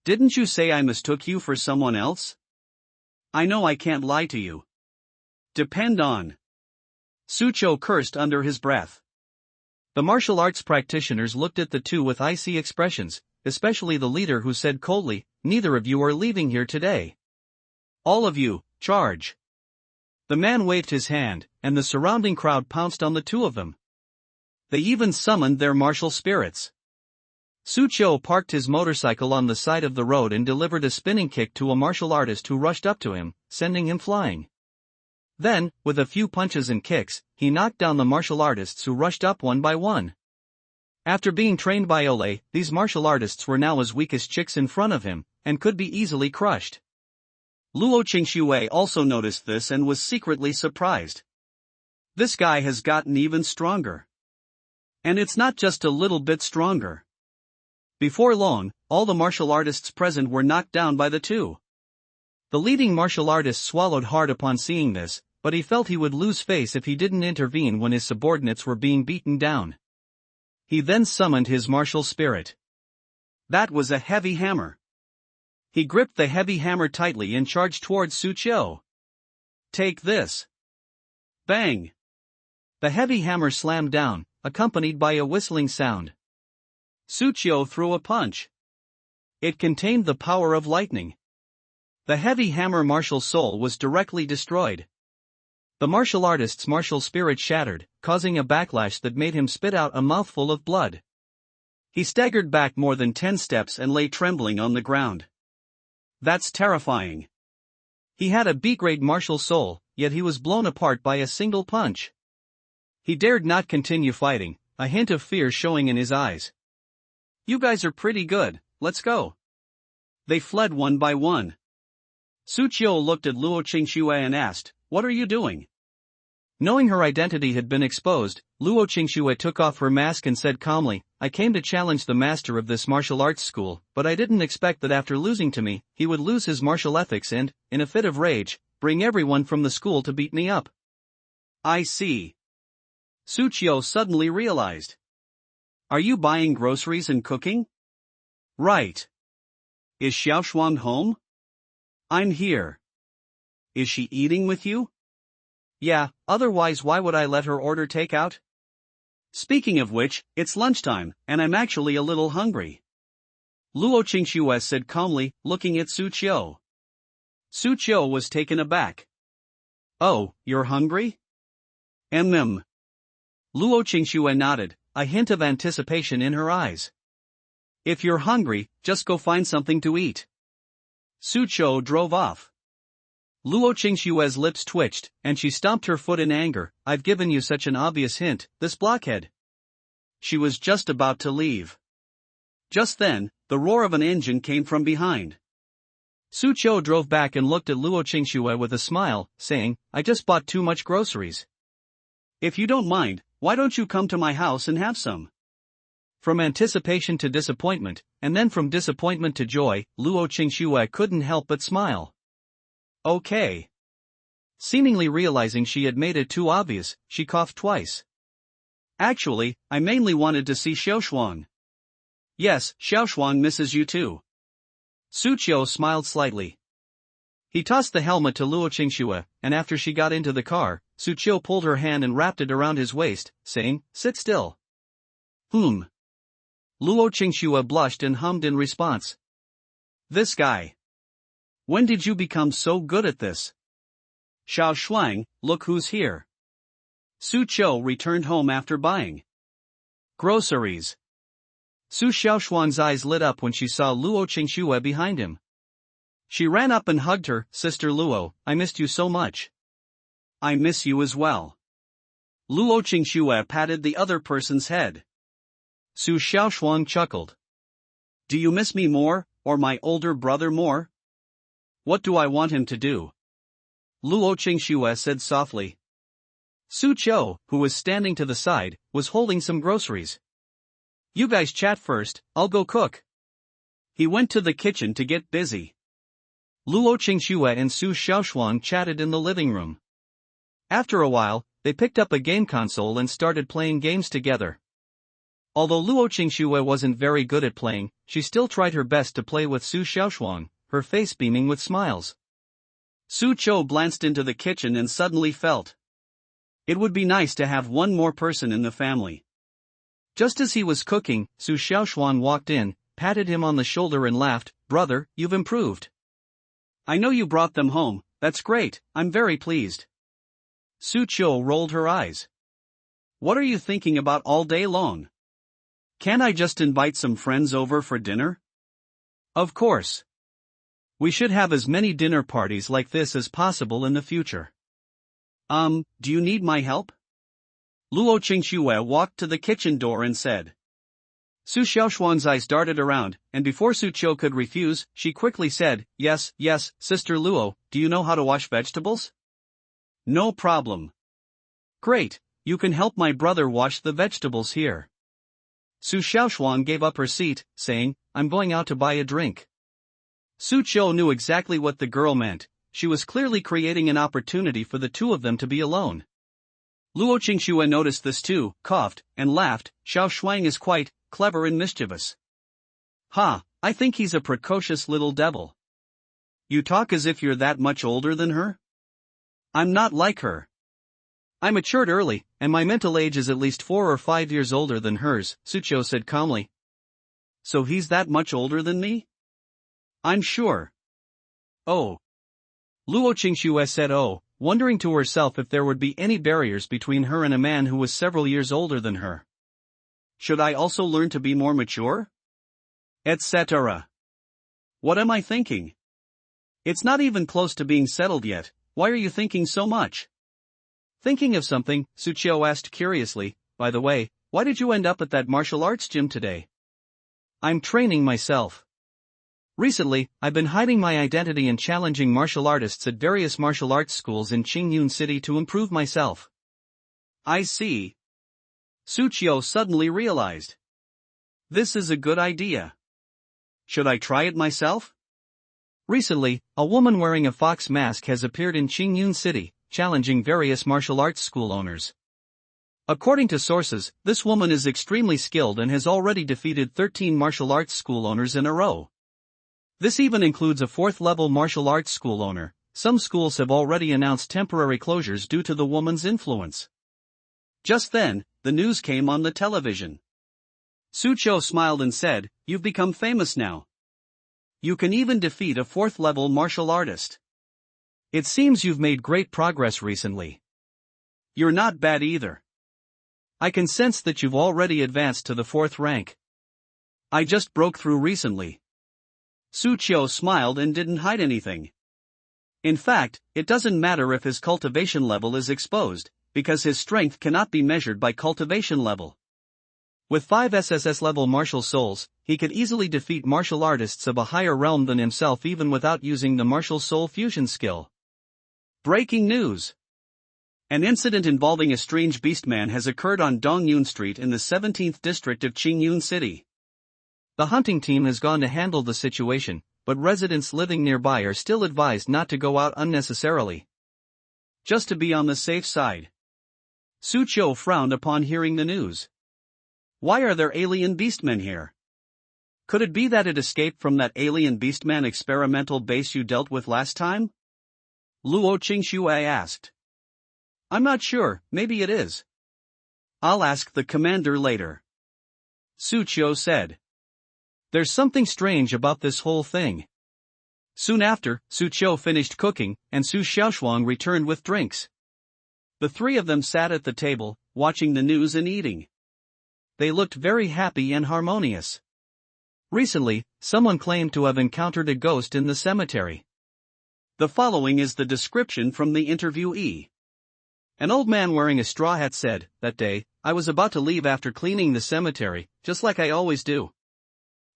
Didn't you say I mistook you for someone else? I know I can't lie to you. Depend on. Sucho cursed under his breath. The martial arts practitioners looked at the two with icy expressions, especially the leader who said coldly, Neither of you are leaving here today. All of you, charge. The man waved his hand, and the surrounding crowd pounced on the two of them. They even summoned their martial spirits. Sucho parked his motorcycle on the side of the road and delivered a spinning kick to a martial artist who rushed up to him, sending him flying. Then, with a few punches and kicks, he knocked down the martial artists who rushed up one by one. After being trained by Ole, these martial artists were now as weak as chicks in front of him, and could be easily crushed. Luo Qingxue also noticed this and was secretly surprised. This guy has gotten even stronger. And it's not just a little bit stronger. Before long, all the martial artists present were knocked down by the two. The leading martial artist swallowed hard upon seeing this, but he felt he would lose face if he didn't intervene when his subordinates were being beaten down. He then summoned his martial spirit. That was a heavy hammer. He gripped the heavy hammer tightly and charged towards Sucho. Take this. Bang! The heavy hammer slammed down, accompanied by a whistling sound. Sucho threw a punch. It contained the power of lightning. The heavy hammer martial soul was directly destroyed. The martial artist's martial spirit shattered, causing a backlash that made him spit out a mouthful of blood. He staggered back more than 10 steps and lay trembling on the ground. That's terrifying. He had a B-grade martial soul, yet he was blown apart by a single punch. He dared not continue fighting, a hint of fear showing in his eyes. You guys are pretty good, let's go. They fled one by one. Sucho looked at Luo Qingxue and asked, What are you doing? Knowing her identity had been exposed, Luo Qingxue took off her mask and said calmly, I came to challenge the master of this martial arts school, but I didn't expect that after losing to me, he would lose his martial ethics and, in a fit of rage, bring everyone from the school to beat me up. I see. Sucho suddenly realized. Are you buying groceries and cooking? Right. Is Xiaoshuang home? I'm here. Is she eating with you? Yeah, otherwise why would I let her order takeout? Speaking of which, it's lunchtime, and I'm actually a little hungry. Luo Qingxue said calmly, looking at Sucho. Sucho was taken aback. Oh, you're hungry? Luo Qingxue nodded, a hint of anticipation in her eyes. If you're hungry, just go find something to eat. Su Qiu drove off. Luo Qingshue's lips twitched, and she stomped her foot in anger. I've given you such an obvious hint, this blockhead. She was just about to leave. Just then, the roar of an engine came from behind. Su Qiu drove back and looked at Luo Qingxue with a smile, saying, I just bought too much groceries. If you don't mind, why don't you come to my house and have some? From anticipation to disappointment, and then from disappointment to joy, Luo Qingxue couldn't help but smile. Okay. Seemingly realizing she had made it too obvious, she coughed twice. Actually, I mainly wanted to see Xiaoshuang. Yes, Xiaoshuang misses you too. Su Qiu smiled slightly. He tossed the helmet to Luo Qingxue, and after she got into the car, Su Qiu pulled her hand and wrapped it around his waist, saying, sit still. Luo Qingxue blushed and hummed in response. This guy. When did you become so good at this? Xiao Shuang, look who's here. Su Qiu returned home after buying groceries. Su Xiaoshuang's eyes lit up when she saw Luo Qingxue behind him. She ran up and hugged her. Sister Luo, I missed you so much. I miss you as well. Luo Qingxue patted the other person's head. Su Xiaoshuang chuckled. Do you miss me more, or my older brother more? What do I want him to do? Luo Qingxue said softly. Su Qiu, who was standing to the side, was holding some groceries. You guys chat first, I'll go cook. He went to the kitchen to get busy. Luo Qingxue and Su Xiaoshuang chatted in the living room. After a while, they picked up a game console and started playing games together. Although Luo Qingxue wasn't very good at playing, she still tried her best to play with Su Xiaoshuang, her face beaming with smiles. Su Qiu glanced into the kitchen and suddenly felt it would be nice to have one more person in the family. Just as he was cooking, Su Xiaoshuang walked in, patted him on the shoulder and laughed. Brother, you've improved. I know you brought them home, that's great, I'm very pleased. Su Qiu rolled her eyes. What are you thinking about all day long? Can't I just invite some friends over for dinner? Of course. We should have as many dinner parties like this as possible in the future. Do you need my help? Luo Qingxue walked to the kitchen door and said. Su Xiaoshuang's eyes darted around, and before Su Qiu could refuse, she quickly said, Yes, Sister Luo, do you know how to wash vegetables? No problem. Great, you can help my brother wash the vegetables here. Su Xiaoshuang gave up her seat, saying, I'm going out to buy a drink. Su Qiu knew exactly what the girl meant. She was clearly creating an opportunity for the two of them to be alone. Luo Qingxue noticed this too, coughed, and laughed. Xiaoshuang is quite clever and mischievous. I think he's a precocious little devil. You talk as if you're that much older than her? I'm not like her. I matured early, and my mental age is at least 4 or 5 years older than hers, Su Qiu said calmly. So he's that much older than me? I'm sure. Oh. Luo Qingxue said wondering to herself if there would be any barriers between her and a man who was several years older than her. Should I also learn to be more mature? Etc. What am I thinking? It's not even close to being settled yet. Why are you thinking so much? Thinking of something, Su Qiu asked curiously. By the way, why did you end up at that martial arts gym today? I'm training myself. Recently, I've been hiding my identity and challenging martial artists at various martial arts schools in Qingyun City to improve myself. I see. Su Qiu suddenly realized. This is a good idea. Should I try it myself? Recently, a woman wearing a fox mask has appeared in Qingyun City, challenging various martial arts school owners. According to sources, this woman is extremely skilled and has already defeated 13 martial arts school owners in a row. This even includes a 4th-level martial arts school owner. Some schools have already announced temporary closures due to the woman's influence. Just then, the news came on the television. Su Qiu smiled and said, You've become famous now. You can even defeat a 4th-level martial artist. It seems you've made great progress recently. You're not bad either. I can sense that you've already advanced to the 4th rank. I just broke through recently. Su Qiu smiled and didn't hide anything. In fact, it doesn't matter if his cultivation level is exposed, because his strength cannot be measured by cultivation level. With 5 SSS level martial souls, he could easily defeat martial artists of a higher realm than himself even without using the martial soul fusion skill. Breaking news! An incident involving a strange beastman has occurred on Dongyun Street in the 17th district of Qingyun City. The hunting team has gone to handle the situation, but residents living nearby are still advised not to go out unnecessarily. Just to be on the safe side. Su Qiu frowned upon hearing the news. Why are there alien beastmen here? Could it be that it escaped from that alien beastman experimental base you dealt with last time? Luo Qingxue asked. I'm not sure, maybe it is. I'll ask the commander later. Su Qiu said. There's something strange about this whole thing. Soon after, Su Qiu finished cooking, and Su Xiaoshuang returned with drinks. The three of them sat at the table, watching the news and eating. They looked very happy and harmonious. Recently, someone claimed to have encountered a ghost in the cemetery. The following is the description from the interviewee. An old man wearing a straw hat said, "That day, I was about to leave after cleaning the cemetery, just like I always do.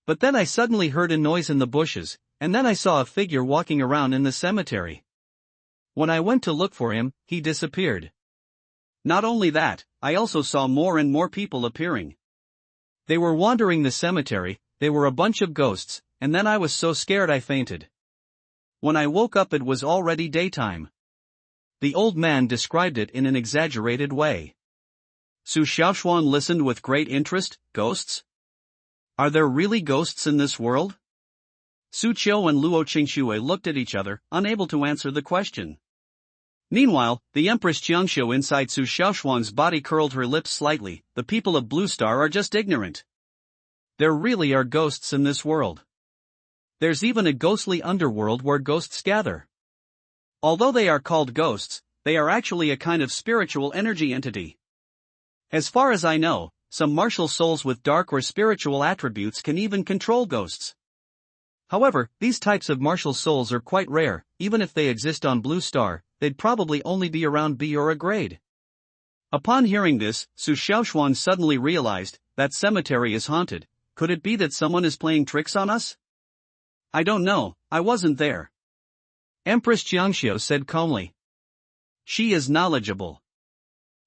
But then I suddenly heard a noise in the bushes, and then I saw a figure walking around in the cemetery. When I went to look for him, he disappeared. Not only that, I also saw more and more people appearing. They were wandering the cemetery, they were a bunch of ghosts, and then I was so scared I fainted. When I woke up it was already daytime." The old man described it in an exaggerated way. Su Xiaoshuan listened with great interest. Ghosts? Are there really ghosts in this world? Su Qiu and Luo Qingxue looked at each other, unable to answer the question. Meanwhile, the Empress Jiangxiu inside Su Xiaoshuang's body curled her lips slightly. The people of Blue Star are just ignorant. There really are ghosts in this world. There's even a ghostly underworld where ghosts gather. Although they are called ghosts, they are actually a kind of spiritual energy entity. As far as I know, some martial souls with dark or spiritual attributes can even control ghosts. However, these types of martial souls are quite rare. Even if they exist on Blue Star, they'd probably only be around B or a grade. Upon hearing this, Su Xiaoshuan suddenly realized, that cemetery is haunted. Could it be that someone is playing tricks on us? I don't know, I wasn't there. Empress Jiangxiu said calmly. She is knowledgeable.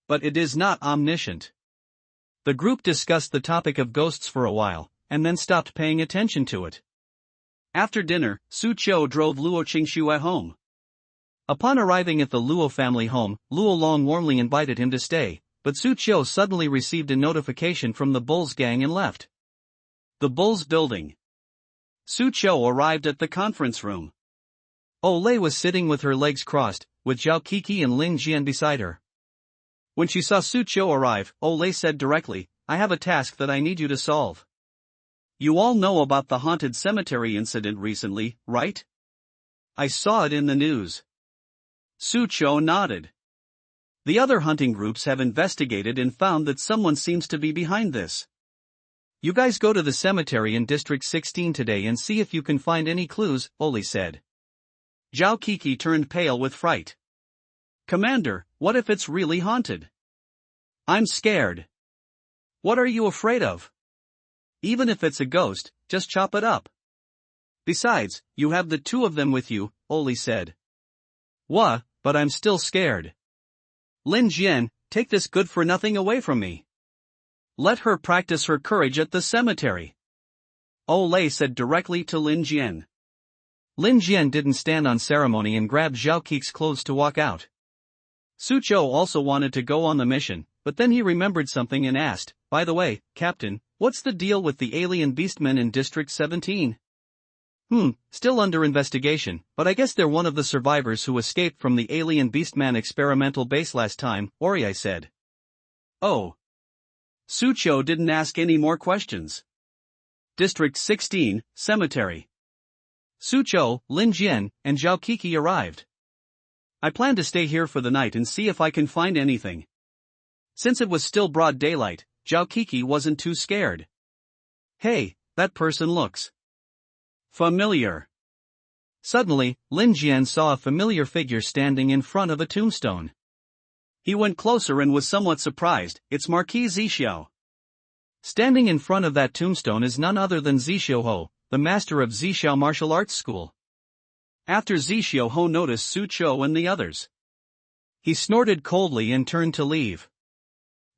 But it is not omniscient. The group discussed the topic of ghosts for a while, and then stopped paying attention to it. After dinner, Su Qiu drove Luo Qingxue home. Upon arriving at the Luo family home, Luo Long warmly invited him to stay, but Su Qiu suddenly received a notification from the Bulls gang and left. The Bulls building. Su Qiu arrived at the conference room. Olay was sitting with her legs crossed, with Zhao Kiki and Lin Jian beside her. When she saw Su Qiu arrive, Olay said directly, I have a task that I need you to solve. You all know about the haunted cemetery incident recently, right? I saw it in the news. Su Qiu nodded. The other hunting groups have investigated and found that someone seems to be behind this. You guys go to the cemetery in District 16 today and see if you can find any clues, Olay said. Zhao Kiki turned pale with fright. Commander, what if it's really haunted? I'm scared. What are you afraid of? Even if it's a ghost, just chop it up. Besides, you have the two of them with you, Olay said. What? But I'm still scared. Lin Jian, take this good-for-nothing away from me. Let her practice her courage at the cemetery. Olay said directly to Lin Jian. Lin Jian didn't stand on ceremony and grabbed Zhao Kiki's clothes to walk out. Su Qiu also wanted to go on the mission, but then he remembered something and asked, by the way, Captain, what's the deal with the alien beastmen in District 17? Still under investigation, but I guess they're one of the survivors who escaped from the alien beastman experimental base last time, Oriai said. Oh. Su Qiu didn't ask any more questions. District 16, Cemetery. Su Qiu, Lin Jian, and Zhao Kiki arrived. I plan to stay here for the night and see if I can find anything. Since it was still broad daylight, Zhao Kiki wasn't too scared. Hey, that person looks familiar. Suddenly, Lin Jian saw a familiar figure standing in front of a tombstone. He went closer and was somewhat surprised. It's Marquis Zixiao. Standing in front of that tombstone is none other than Zixiao Ho, the master of Zixiao Martial Arts School. After Zixiao Ho noticed Su Qiu and the others, he snorted coldly and turned to leave.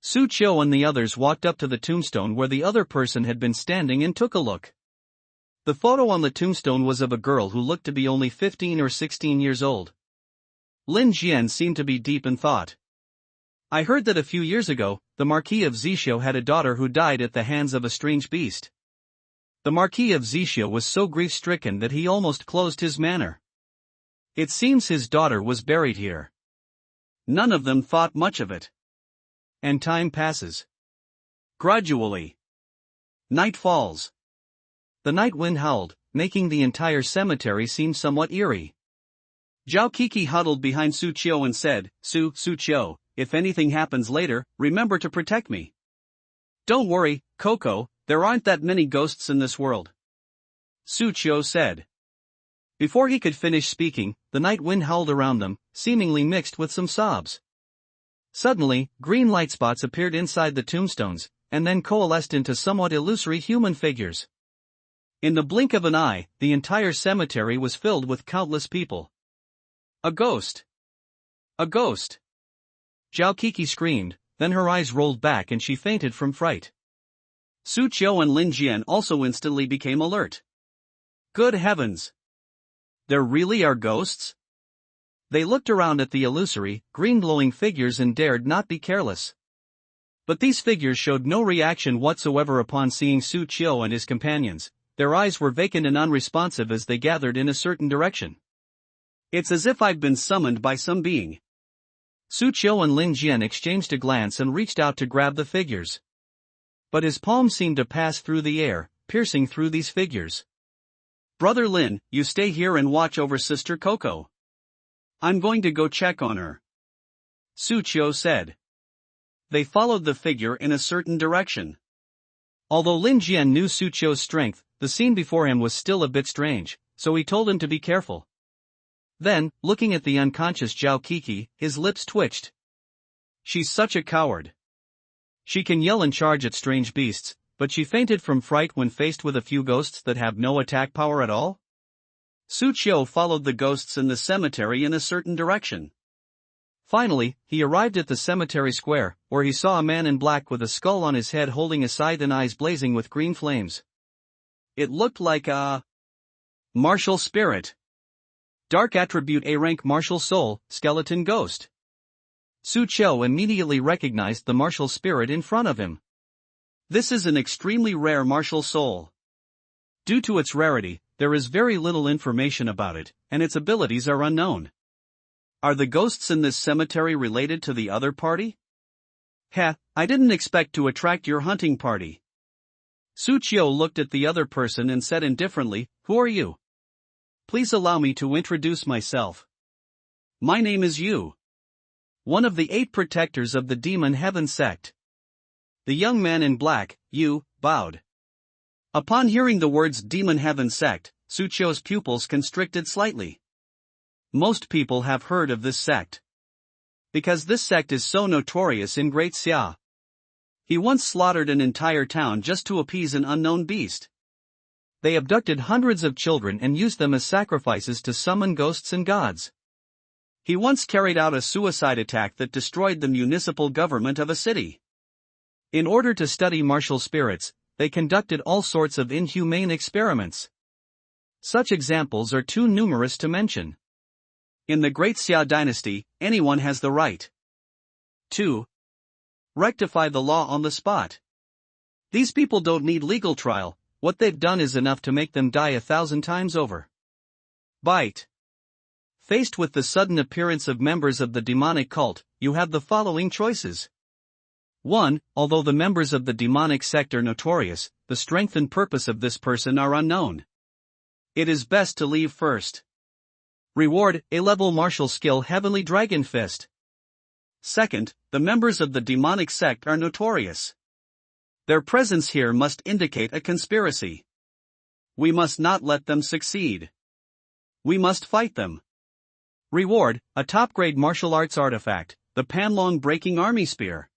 Su Qiu and the others walked up to the tombstone where the other person had been standing and took a look. The photo on the tombstone was of a girl who looked to be only 15 or 16 years old. Lin Jian seemed to be deep in thought. I heard that a few years ago, the Marquis of Zixiao had a daughter who died at the hands of a strange beast. The Marquis of Zixiao was so grief-stricken that he almost closed his manor. It seems his daughter was buried here. None of them thought much of it. And time passes. Gradually, night falls. The night wind howled, making the entire cemetery seem somewhat eerie. Zhao Kiki huddled behind Su Qiu and said, Su Qiu, if anything happens later, remember to protect me. Don't worry, Coco, there aren't that many ghosts in this world. Su Qiu said. Before he could finish speaking, the night wind howled around them, seemingly mixed with some sobs. Suddenly, green light spots appeared inside the tombstones, and then coalesced into somewhat illusory human figures. In the blink of an eye, the entire cemetery was filled with countless people. A ghost! A ghost! Zhao Kiki screamed, then her eyes rolled back and she fainted from fright. Su Qiu and Lin Jian also instantly became alert. Good heavens! There really are ghosts? They looked around at the illusory, green-glowing figures and dared not be careless. But these figures showed no reaction whatsoever upon seeing Su Qiu and his companions. Their eyes were vacant and unresponsive as they gathered in a certain direction. It's as if I'd been summoned by some being. Su Qiu and Lin Jian exchanged a glance and reached out to grab the figures. But his palm seemed to pass through the air, piercing through these figures. Brother Lin, you stay here and watch over Sister Coco. I'm going to go check on her. Su Qiu said. They followed the figure in a certain direction. Although Lin Jian knew Su Qiu's strength, the scene before him was still a bit strange, so he told him to be careful. Then, looking at the unconscious Zhao Kiki, his lips twitched. She's such a coward. She can yell and charge at strange beasts, but she fainted from fright when faced with a few ghosts that have no attack power at all? Su Qiu followed the ghosts in the cemetery in a certain direction. Finally, he arrived at the cemetery square, where he saw a man in black with a skull on his head holding a scythe and eyes blazing with green flames. It looked like a martial spirit. Dark attribute A rank martial soul, skeleton ghost. Su Qiu immediately recognized the martial spirit in front of him. This is an extremely rare martial soul. Due to its rarity, there is very little information about it, and its abilities are unknown. Are the ghosts in this cemetery related to the other party? Heh, I didn't expect to attract your hunting party. Su Qiu looked at the other person and said indifferently, Who are you? Please allow me to introduce myself. My name is Yu. One of the 8 protectors of the Demon Heaven sect. The young man in black, Yu, bowed. Upon hearing the words Demon Heaven sect, Su Qiu's pupils constricted slightly. Most people have heard of this sect. Because this sect is so notorious in Great Xia. He once slaughtered an entire town just to appease an unknown beast. They abducted hundreds of children and used them as sacrifices to summon ghosts and gods. He once carried out a suicide attack that destroyed the municipal government of a city. In order to study martial spirits, they conducted all sorts of inhumane experiments. Such examples are too numerous to mention. In the Great Xia dynasty, anyone has the right to rectify the law on the spot. These people don't need legal trial, what they've done is enough to make them die 1,000 times over. Bite. Faced with the sudden appearance of members of the demonic cult, you have the following choices. 1. Although the members of the demonic sect are notorious, the strength and purpose of this person are unknown. It is best to leave first. Reward, A-level martial skill Heavenly Dragon Fist. 2nd, the members of the demonic sect are notorious. Their presence here must indicate a conspiracy. We must not let them succeed. We must fight them. Reward, a top-grade martial arts artifact, the Panlong Breaking Army Spear.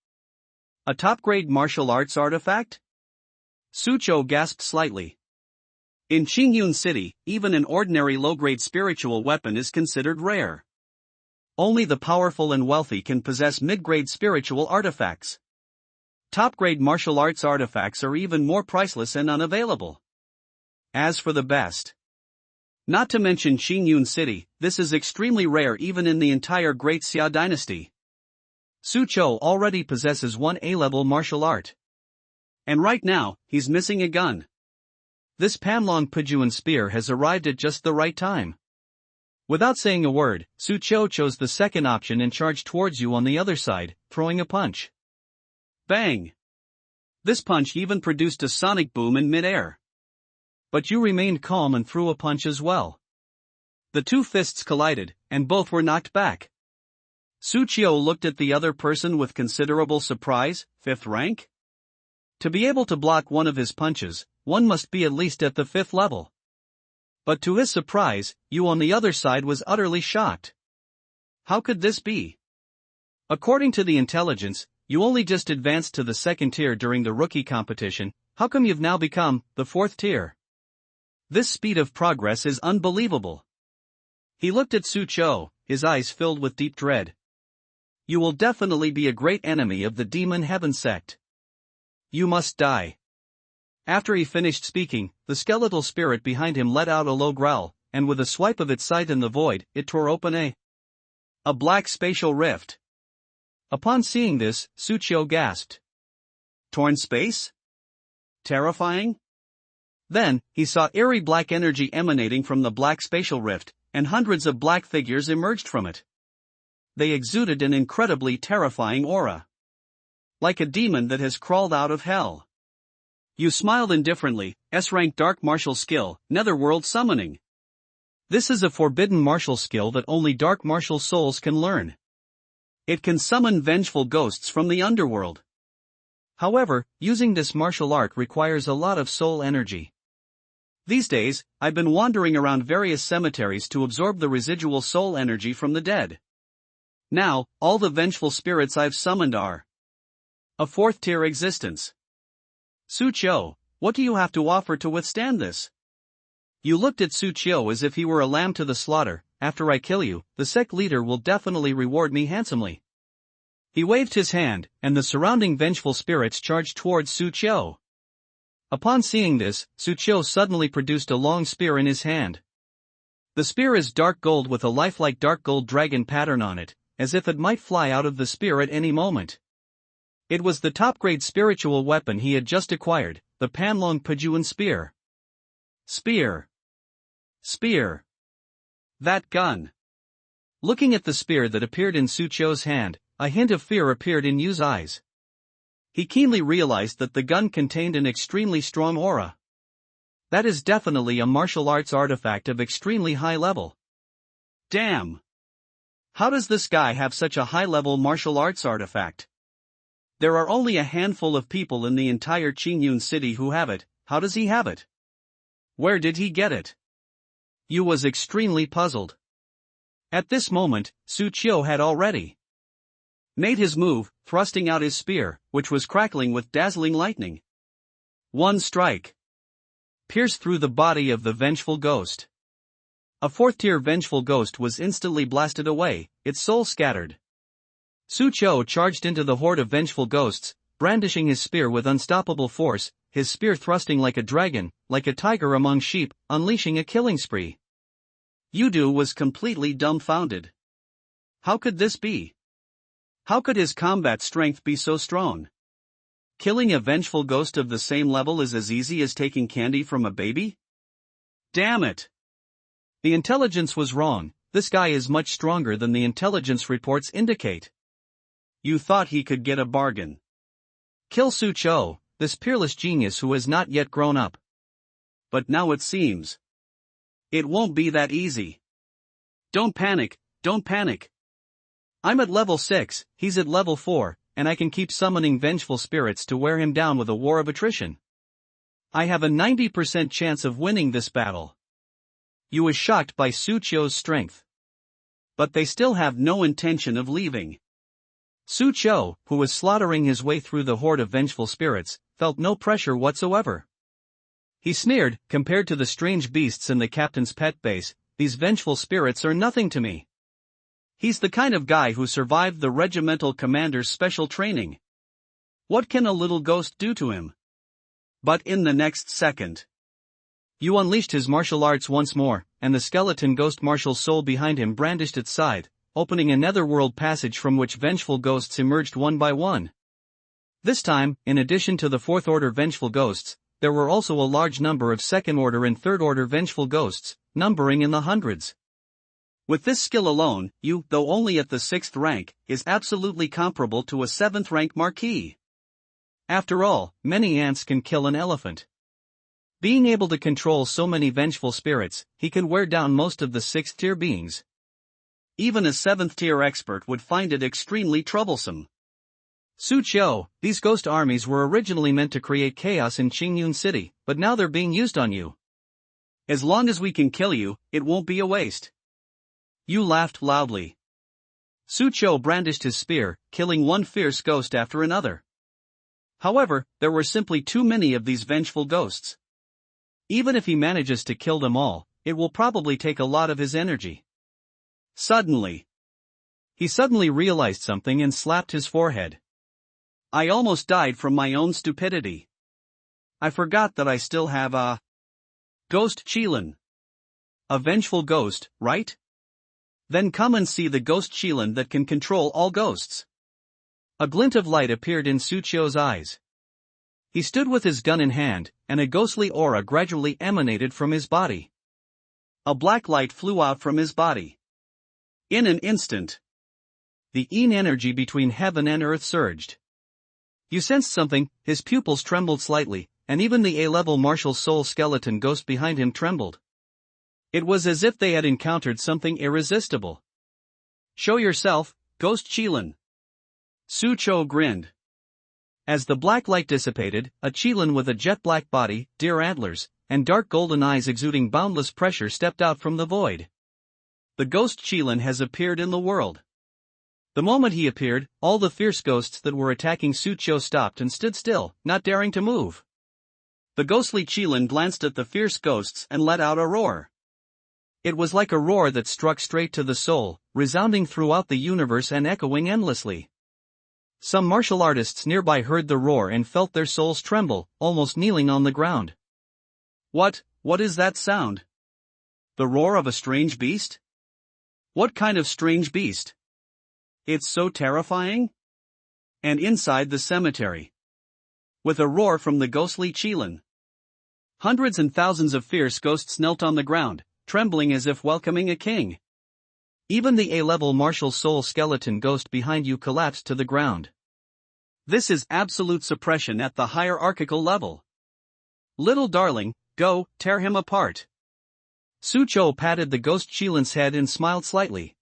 A top-grade martial arts artifact? Sucho gasped slightly. In Qingyun City, even an ordinary low-grade spiritual weapon is considered rare. Only the powerful and wealthy can possess mid-grade spiritual artifacts. Top-grade martial arts artifacts are even more priceless and unavailable. As for the best, not to mention Qingyun City, this is extremely rare even in the entire Great Xia dynasty. Sucho already possesses one A-level martial art. And right now, he's missing a gun. This Panlong Pijuan spear has arrived at just the right time. Without saying a word, Sucho chose the second option and charged towards you on the other side, throwing a punch. Bang! This punch even produced a sonic boom in mid-air. But you remained calm and threw a punch as well. The two fists collided, and both were knocked back. Sucho looked at the other person with considerable surprise. 5th rank? To be able to block one of his punches, one must be at least at the 5th level. But to his surprise, you on the other side was utterly shocked. How could this be? According to the intelligence, you only just advanced to the 2nd tier during the rookie competition. How come you've now become the 4th tier? This speed of progress is unbelievable. He looked at Sucho, his eyes filled with deep dread. You will definitely be a great enemy of the Demon Heaven sect. You must die. After he finished speaking, the skeletal spirit behind him let out a low growl, and with a swipe of its sight in the void, it tore open a black spatial rift. Upon seeing this, Sucho gasped. Torn space? Terrifying? Then, he saw eerie black energy emanating from the black spatial rift, and hundreds of black figures emerged from it. They exuded an incredibly terrifying aura. Like a demon that has crawled out of hell. You smiled indifferently. S-rank dark martial skill, Netherworld Summoning. This is a forbidden martial skill that only dark martial souls can learn. It can summon vengeful ghosts from the underworld. However, using this martial art requires a lot of soul energy. These days, I've been wandering around various cemeteries to absorb the residual soul energy from the dead. Now, all the vengeful spirits I've summoned are a 4th tier existence. Sucho, what do you have to offer to withstand this? You looked at Sucho as if he were a lamb to the slaughter. After I kill you, the sect leader will definitely reward me handsomely. He waved his hand, and the surrounding vengeful spirits charged towards Sucho. Upon seeing this, Sucho suddenly produced a long spear in his hand. The spear is dark gold with a lifelike dark gold dragon pattern on it, as if it might fly out of the spear at any moment. It was the top-grade spiritual weapon he had just acquired, the Panlong Pijuan spear. Spear. Spear. That gun. Looking at the spear that appeared in Sucho's hand, a hint of fear appeared in Yu's eyes. He keenly realized that the gun contained an extremely strong aura. That is definitely a martial arts artifact of extremely high level. Damn! How does this guy have such a high-level martial arts artifact? There are only a handful of people in the entire Qingyun city who have it. How does he have it? Where did he get it? Yu was extremely puzzled. At this moment, Sucho had already made his move, thrusting out his spear, which was crackling with dazzling lightning. One strike pierced through the body of the vengeful ghost. A 4th-tier vengeful ghost was instantly blasted away, its soul scattered. Sucho charged into the horde of vengeful ghosts, brandishing his spear with unstoppable force, his spear thrusting like a dragon, like a tiger among sheep, unleashing a killing spree. Yudu was completely dumbfounded. How could this be? How could his combat strength be so strong? Killing a vengeful ghost of the same level is as easy as taking candy from a baby? Damn it! The intelligence was wrong. This guy is much stronger than the intelligence reports indicate. You thought he could get a bargain. Kill Sucho, this peerless genius who has not yet grown up. But now it seems it won't be that easy. Don't panic, don't panic. I'm at level 6, he's at level 4, and I can keep summoning vengeful spirits to wear him down with a war of attrition. I have a 90% chance of winning this battle. Yu was shocked by Su Qiu's strength. But they still have no intention of leaving. Su Qiu, who was slaughtering his way through the horde of vengeful spirits, felt no pressure whatsoever. He sneered, compared to the strange beasts in the captain's pet base, these vengeful spirits are nothing to me. He's the kind of guy who survived the regimental commander's special training. What can a little ghost do to him? But in the next second, Yu unleashed his martial arts once more, and the skeleton ghost martial soul behind him brandished its scythe, opening a netherworld passage from which vengeful ghosts emerged one by one. This time, in addition to the fourth-order vengeful ghosts, there were also a large number of second-order and third-order vengeful ghosts, numbering in the hundreds. With this skill alone, Yu, though only at the 6th rank, is absolutely comparable to a 7th-rank marquis. After all, many ants can kill an elephant. Being able to control so many vengeful spirits, he can wear down most of the 6th-tier beings. Even a 7th-tier expert would find it extremely troublesome. Su Qiu, these ghost armies were originally meant to create chaos in Qingyun City, but now they're being used on you. As long as we can kill you, it won't be a waste. Yu laughed loudly. Su Qiu brandished his spear, killing one fierce ghost after another. However, there were simply too many of these vengeful ghosts. Even if he manages to kill them all, it will probably take a lot of his energy. Suddenly, he realized something and slapped his forehead. I almost died from my own stupidity. I forgot that I still have a ghost Qilin. A vengeful ghost, right? Then come and see the ghost Qilin that can control all ghosts. A glint of light appeared in Su Qiu's eyes. He stood with his gun in hand, and a ghostly aura gradually emanated from his body. A black light flew out from his body. In an instant, the yin energy between heaven and earth surged. You sensed something, his pupils trembled slightly, and even the A-level martial soul skeleton ghost behind him trembled. It was as if they had encountered something irresistible. Show yourself, Ghost Qilin. Su Qiu grinned. As the black light dissipated, a Qilin with a jet-black body, deer antlers, and dark golden eyes exuding boundless pressure stepped out from the void. The ghost Qilin has appeared in the world. The moment he appeared, all the fierce ghosts that were attacking Su Qiu stopped and stood still, not daring to move. The ghostly Qilin glanced at the fierce ghosts and let out a roar. It was like a roar that struck straight to the soul, resounding throughout the universe and echoing endlessly. Some martial artists nearby heard the roar and felt their souls tremble, almost kneeling on the ground. What is that sound? The roar of a strange beast? What kind of strange beast? It's so terrifying. And inside the cemetery, with a roar from the ghostly Qilin, hundreds and thousands of fierce ghosts knelt on the ground, trembling as if welcoming a king. Even the A-level martial soul skeleton ghost behind you collapsed to the ground. This is absolute suppression at the hierarchical level. Little darling, go, tear him apart. Su Qiu patted the ghost Qilin's head and smiled slightly.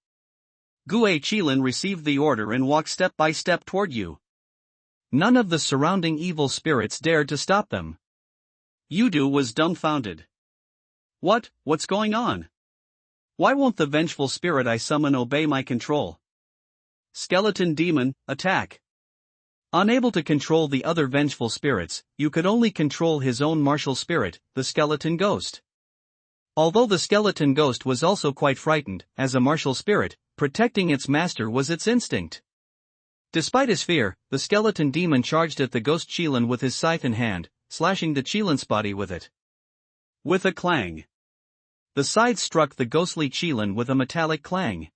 Gue Qilin received the order and walked step by step toward you. None of the surrounding evil spirits dared to stop them. Yudu was dumbfounded. What's going on? Why won't the vengeful spirit I summon obey my control? Skeleton demon, attack. Unable to control the other vengeful spirits, you could only control his own martial spirit, the skeleton ghost. Although the skeleton ghost was also quite frightened, as a martial spirit, protecting its master was its instinct. Despite his fear, the skeleton demon charged at the ghost Qilin with his scythe in hand, slashing the Qilin's body with it. With a clang, the scythe struck the ghostly Qilin with a metallic clang.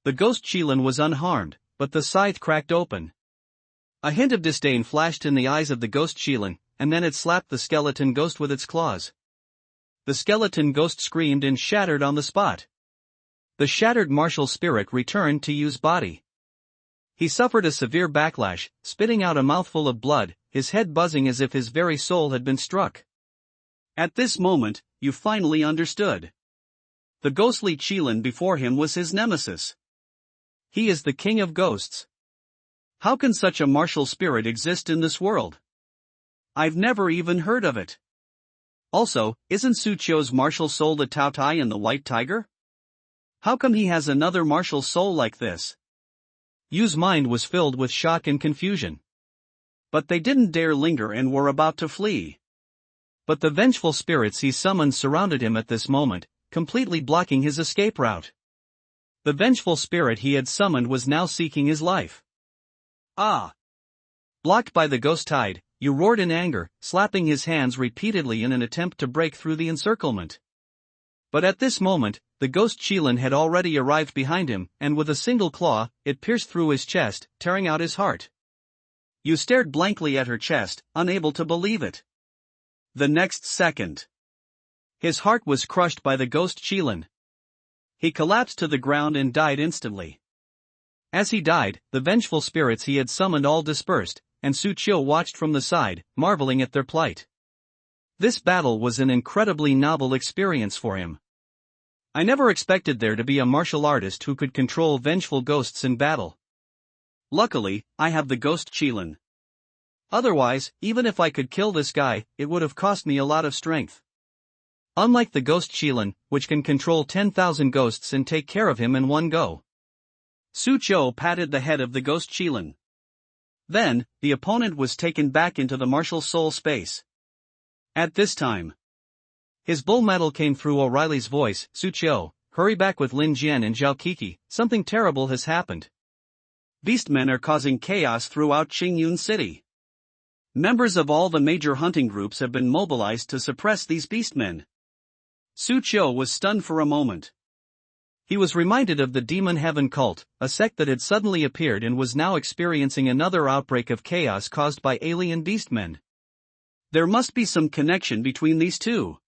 The ghost Qilin was unharmed, but the scythe cracked open. A hint of disdain flashed in the eyes of the ghost Qilin, and then it slapped the skeleton ghost with its claws. The skeleton ghost screamed and shattered on the spot. The shattered martial spirit returned to Yu's body. He suffered a severe backlash, spitting out a mouthful of blood, his head buzzing as if his very soul had been struck. At this moment, Yu finally understood. The ghostly Qilin before him was his nemesis. He is the king of ghosts. How can such a martial spirit exist in this world? I've never even heard of it. Also, isn't Su Chio's martial soul the Tao Tai and the White Tiger? How come he has another martial soul like this? Yu's mind was filled with shock and confusion. But they didn't dare linger and were about to flee. But the vengeful spirits he summoned surrounded him at this moment, completely blocking his escape route. The vengeful spirit he had summoned was now seeking his life. Ah! Blocked by the ghost tide, Yu roared in anger, slapping his hands repeatedly in an attempt to break through the encirclement. But at this moment, the ghost Qilin had already arrived behind him, and with a single claw, it pierced through his chest, tearing out his heart. Yu stared blankly at her chest, unable to believe it. The next second, his heart was crushed by the ghost Qilin. He collapsed to the ground and died instantly. As he died, the vengeful spirits he had summoned all dispersed, and Su Chio watched from the side, marveling at their plight. This battle was an incredibly novel experience for him. I never expected there to be a martial artist who could control vengeful ghosts in battle. Luckily, I have the ghost Qilin. Otherwise, even if I could kill this guy, it would have cost me a lot of strength. Unlike the ghost Qilin, which can control 10,000 ghosts and take care of him in one go. Su Chio patted the head of the ghost Qilin. Then, the opponent was taken back into the martial soul space. At this time, his bull metal came through O'Reilly's voice. Su Chio, hurry back with Lin Jian and Zhao Kiki, something terrible has happened. Beastmen are causing chaos throughout Qingyun City. Members of all the major hunting groups have been mobilized to suppress these beastmen. Su Chio was stunned for a moment. He was reminded of the Demon Heaven cult, a sect that had suddenly appeared and was now experiencing another outbreak of chaos caused by alien beastmen. There must be some connection between these two.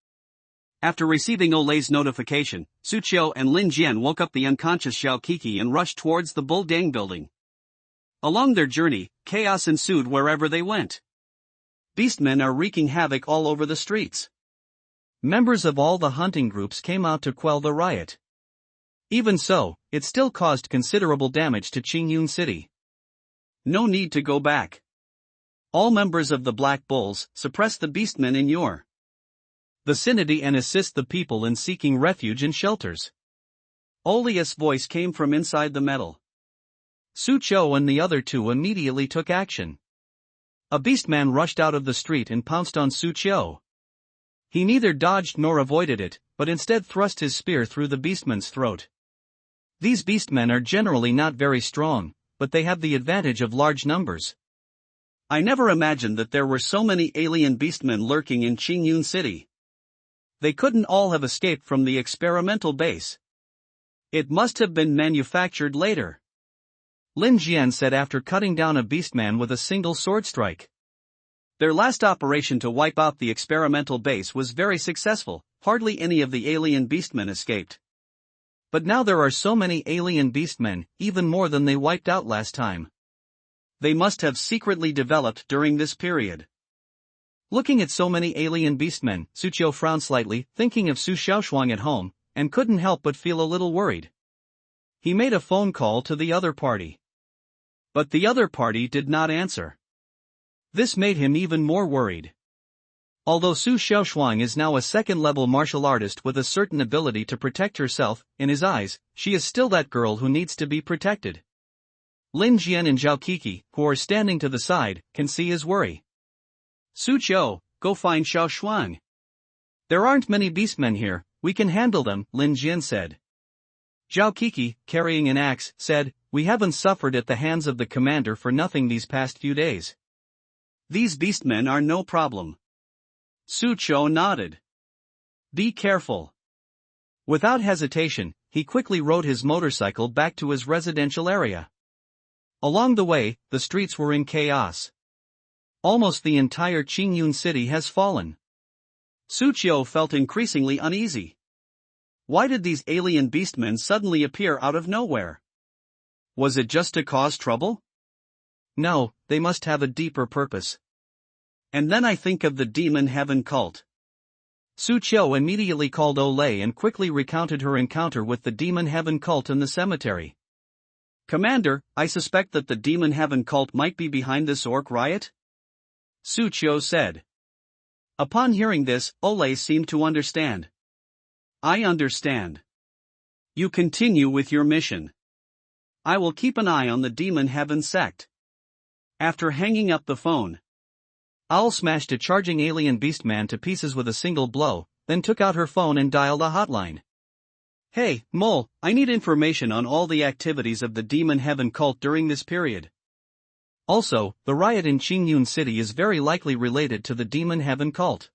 After receiving Olay's notification, Su Chio and Lin Jian woke up the unconscious Zhao Kiki and rushed towards the Bull Dang building. Along their journey, chaos ensued wherever they went. Beastmen are wreaking havoc all over the streets. Members of all the hunting groups came out to quell the riot. Even so, it still caused considerable damage to Qingyun City. No need to go back. All members of the Black Bulls suppress the beastmen in your vicinity and assist the people in seeking refuge in shelters. Olia's voice came from inside the metal. Su Chio and the other two immediately took action. A beastman rushed out of the street and pounced on Su Chio. He neither dodged nor avoided it, but instead thrust his spear through the beastman's throat. These beastmen are generally not very strong, but they have the advantage of large numbers. I never imagined that there were so many alien beastmen lurking in Qingyun City. They couldn't all have escaped from the experimental base. It must have been manufactured later. Lin Jian said after cutting down a beastman with a single sword strike. Their last operation to wipe out the experimental base was very successful, hardly any of the alien beastmen escaped. But now there are so many alien beastmen, even more than they wiped out last time. They must have secretly developed during this period. Looking at so many alien beastmen, Su Chio frowned slightly, thinking of Su Xiaoshuang at home, and couldn't help but feel a little worried. He made a phone call to the other party. But the other party did not answer. This made him even more worried. Although Su Xiaoshuang is now a second-level martial artist with a certain ability to protect herself, in his eyes, she is still that girl who needs to be protected. Lin Jian and Zhao Kiki, who are standing to the side, can see his worry. Su Chio, go find Xiaoshuang. There aren't many beastmen here, we can handle them, Lin Jian said. Zhao Kiki, carrying an axe, said, we haven't suffered at the hands of the commander for nothing these past few days. These beastmen are no problem. Su Chio nodded. Be careful. Without hesitation, he quickly rode his motorcycle back to his residential area. Along the way, the streets were in chaos. Almost the entire Qingyun City has fallen. Su Chio felt increasingly uneasy. Why did these alien beastmen suddenly appear out of nowhere? Was it just to cause trouble? No, they must have a deeper purpose. And then I think of the Demon Heaven cult. Su Chio immediately called Olay and quickly recounted her encounter with the Demon Heaven cult in the cemetery. Commander, I suspect that the Demon Heaven cult might be behind this orc riot? Su Qiu said. Upon hearing this, Ole seemed to understand. I understand. You continue with your mission. I will keep an eye on the Demon Heaven sect. After hanging up the phone, Owl smashed a charging alien beastman to pieces with a single blow, then took out her phone and dialed a hotline. Hey, Mole, I need information on all the activities of the Demon Heaven cult during this period. Also, the riot in Qingyun City is very likely related to the Demon Heaven cult.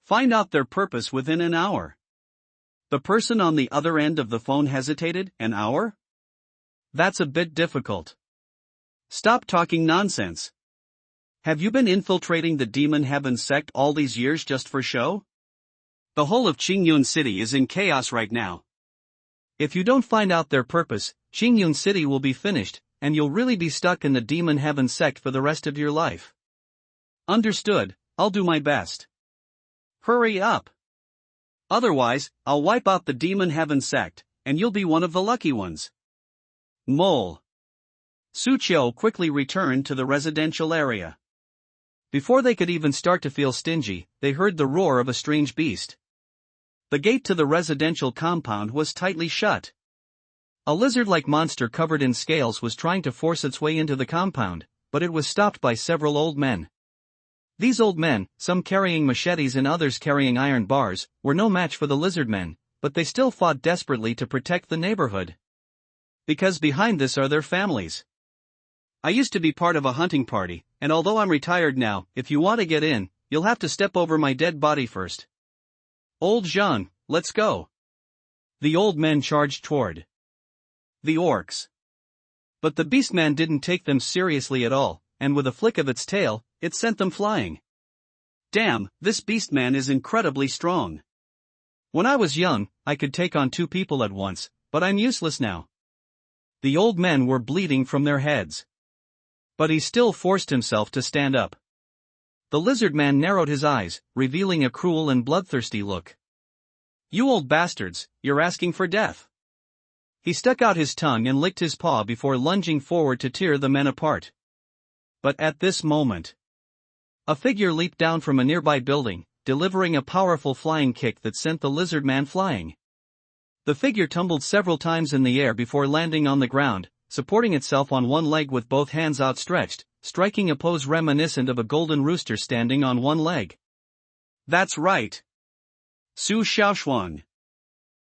Find out their purpose within an hour. The person on the other end of the phone hesitated. An hour? That's a bit difficult. Stop talking nonsense. Have you been infiltrating the Demon Heaven sect all these years just for show? The whole of Qingyun City is in chaos right now. If you don't find out their purpose, Qingyun City will be finished, and you'll really be stuck in the Demon Heaven sect for the rest of your life. Understood, I'll do my best. Hurry up. Otherwise, I'll wipe out the Demon Heaven sect, and you'll be one of the lucky ones. Mole. Su Qiu quickly returned to the residential area. Before they could even start to feel stingy, they heard the roar of a strange beast. The gate to the residential compound was tightly shut. A lizard-like monster covered in scales was trying to force its way into the compound, but it was stopped by several old men. These old men, some carrying machetes and others carrying iron bars, were no match for the lizard men, but they still fought desperately to protect the neighborhood. Because behind this are their families. I used to be part of a hunting party, and although I'm retired now, if you want to get in, you'll have to step over my dead body first. Old Jean, let's go. The old men charged toward the orcs. But the beastman didn't take them seriously at all, and with a flick of its tail, it sent them flying. Damn, this beastman is incredibly strong. When I was young, I could take on 2 people at once, but I'm useless now. The old men were bleeding from their heads. But he still forced himself to stand up. The lizard man narrowed his eyes, revealing a cruel and bloodthirsty look. You old bastards, you're asking for death. He stuck out his tongue and licked his paw before lunging forward to tear the men apart. But at this moment, a figure leaped down from a nearby building, delivering a powerful flying kick that sent the lizard man flying. The figure tumbled several times in the air before landing on the ground, supporting itself on one leg with both hands outstretched, striking a pose reminiscent of a golden rooster standing on one leg. That's right. Su Xiaoshuang.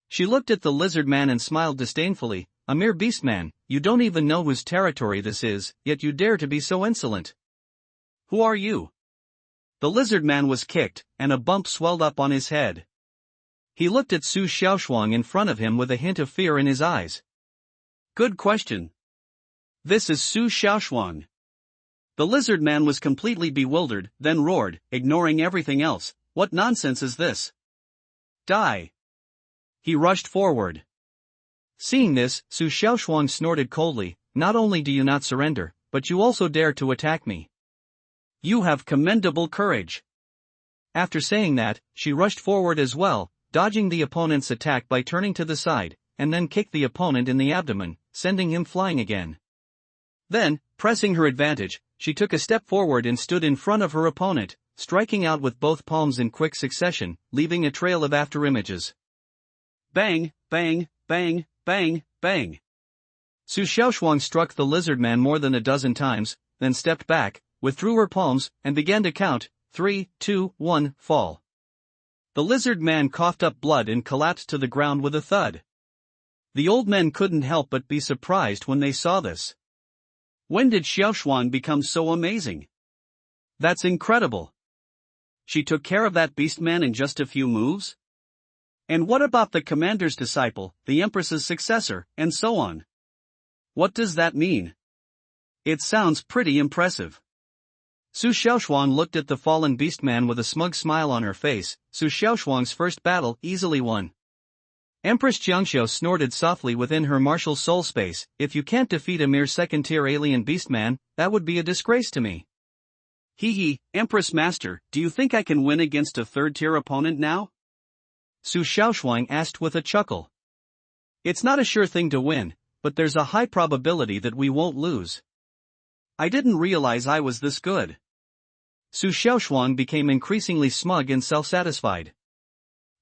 She looked at the lizard man and smiled disdainfully. A mere beastman, you don't even know whose territory this is, yet you dare to be so insolent. Who are you? The lizard man was kicked, and a bump swelled up on his head. He looked at Su Xiaoshuang in front of him with a hint of fear in his eyes. Good question. This is Su Xiaoshuang. The lizard man was completely bewildered, then roared, ignoring everything else, what nonsense is this? Die. He rushed forward. Seeing this, Su Xiaoshuang snorted coldly, not only do you not surrender, but you also dare to attack me. You have commendable courage. After saying that, she rushed forward as well, dodging the opponent's attack by turning to the side, and then kicked the opponent in the abdomen, sending him flying again. Then, pressing her advantage, she took a step forward and stood in front of her opponent, striking out with both palms in quick succession, leaving a trail of afterimages. Bang, bang, bang, bang, bang. Su Xiaoshuang struck the lizard man more than a dozen times, then stepped back, withdrew her palms, and began to count, 3, 2, 1, fall. The lizard man coughed up blood and collapsed to the ground with a thud. The old men couldn't help but be surprised when they saw this. When did Xiaoshuang become so amazing? That's incredible. She took care of that beastman in just a few moves? And what about the commander's disciple, the empress's successor, and so on? What does that mean? It sounds pretty impressive. Su Xiaoshuang looked at the fallen beastman with a smug smile on her face. Su Xiaoshuang's first battle easily won. Empress Jiangxiu snorted softly within her martial soul space. If you can't defeat a mere second-tier alien beastman, that would be a disgrace to me. Hee, Empress Master, do you think I can win against a third-tier opponent now? Su Xiaoshuang asked with a chuckle. It's not a sure thing to win, but there's a high probability that we won't lose. I didn't realize I was this good. Su Xiaoshuang became increasingly smug and self-satisfied.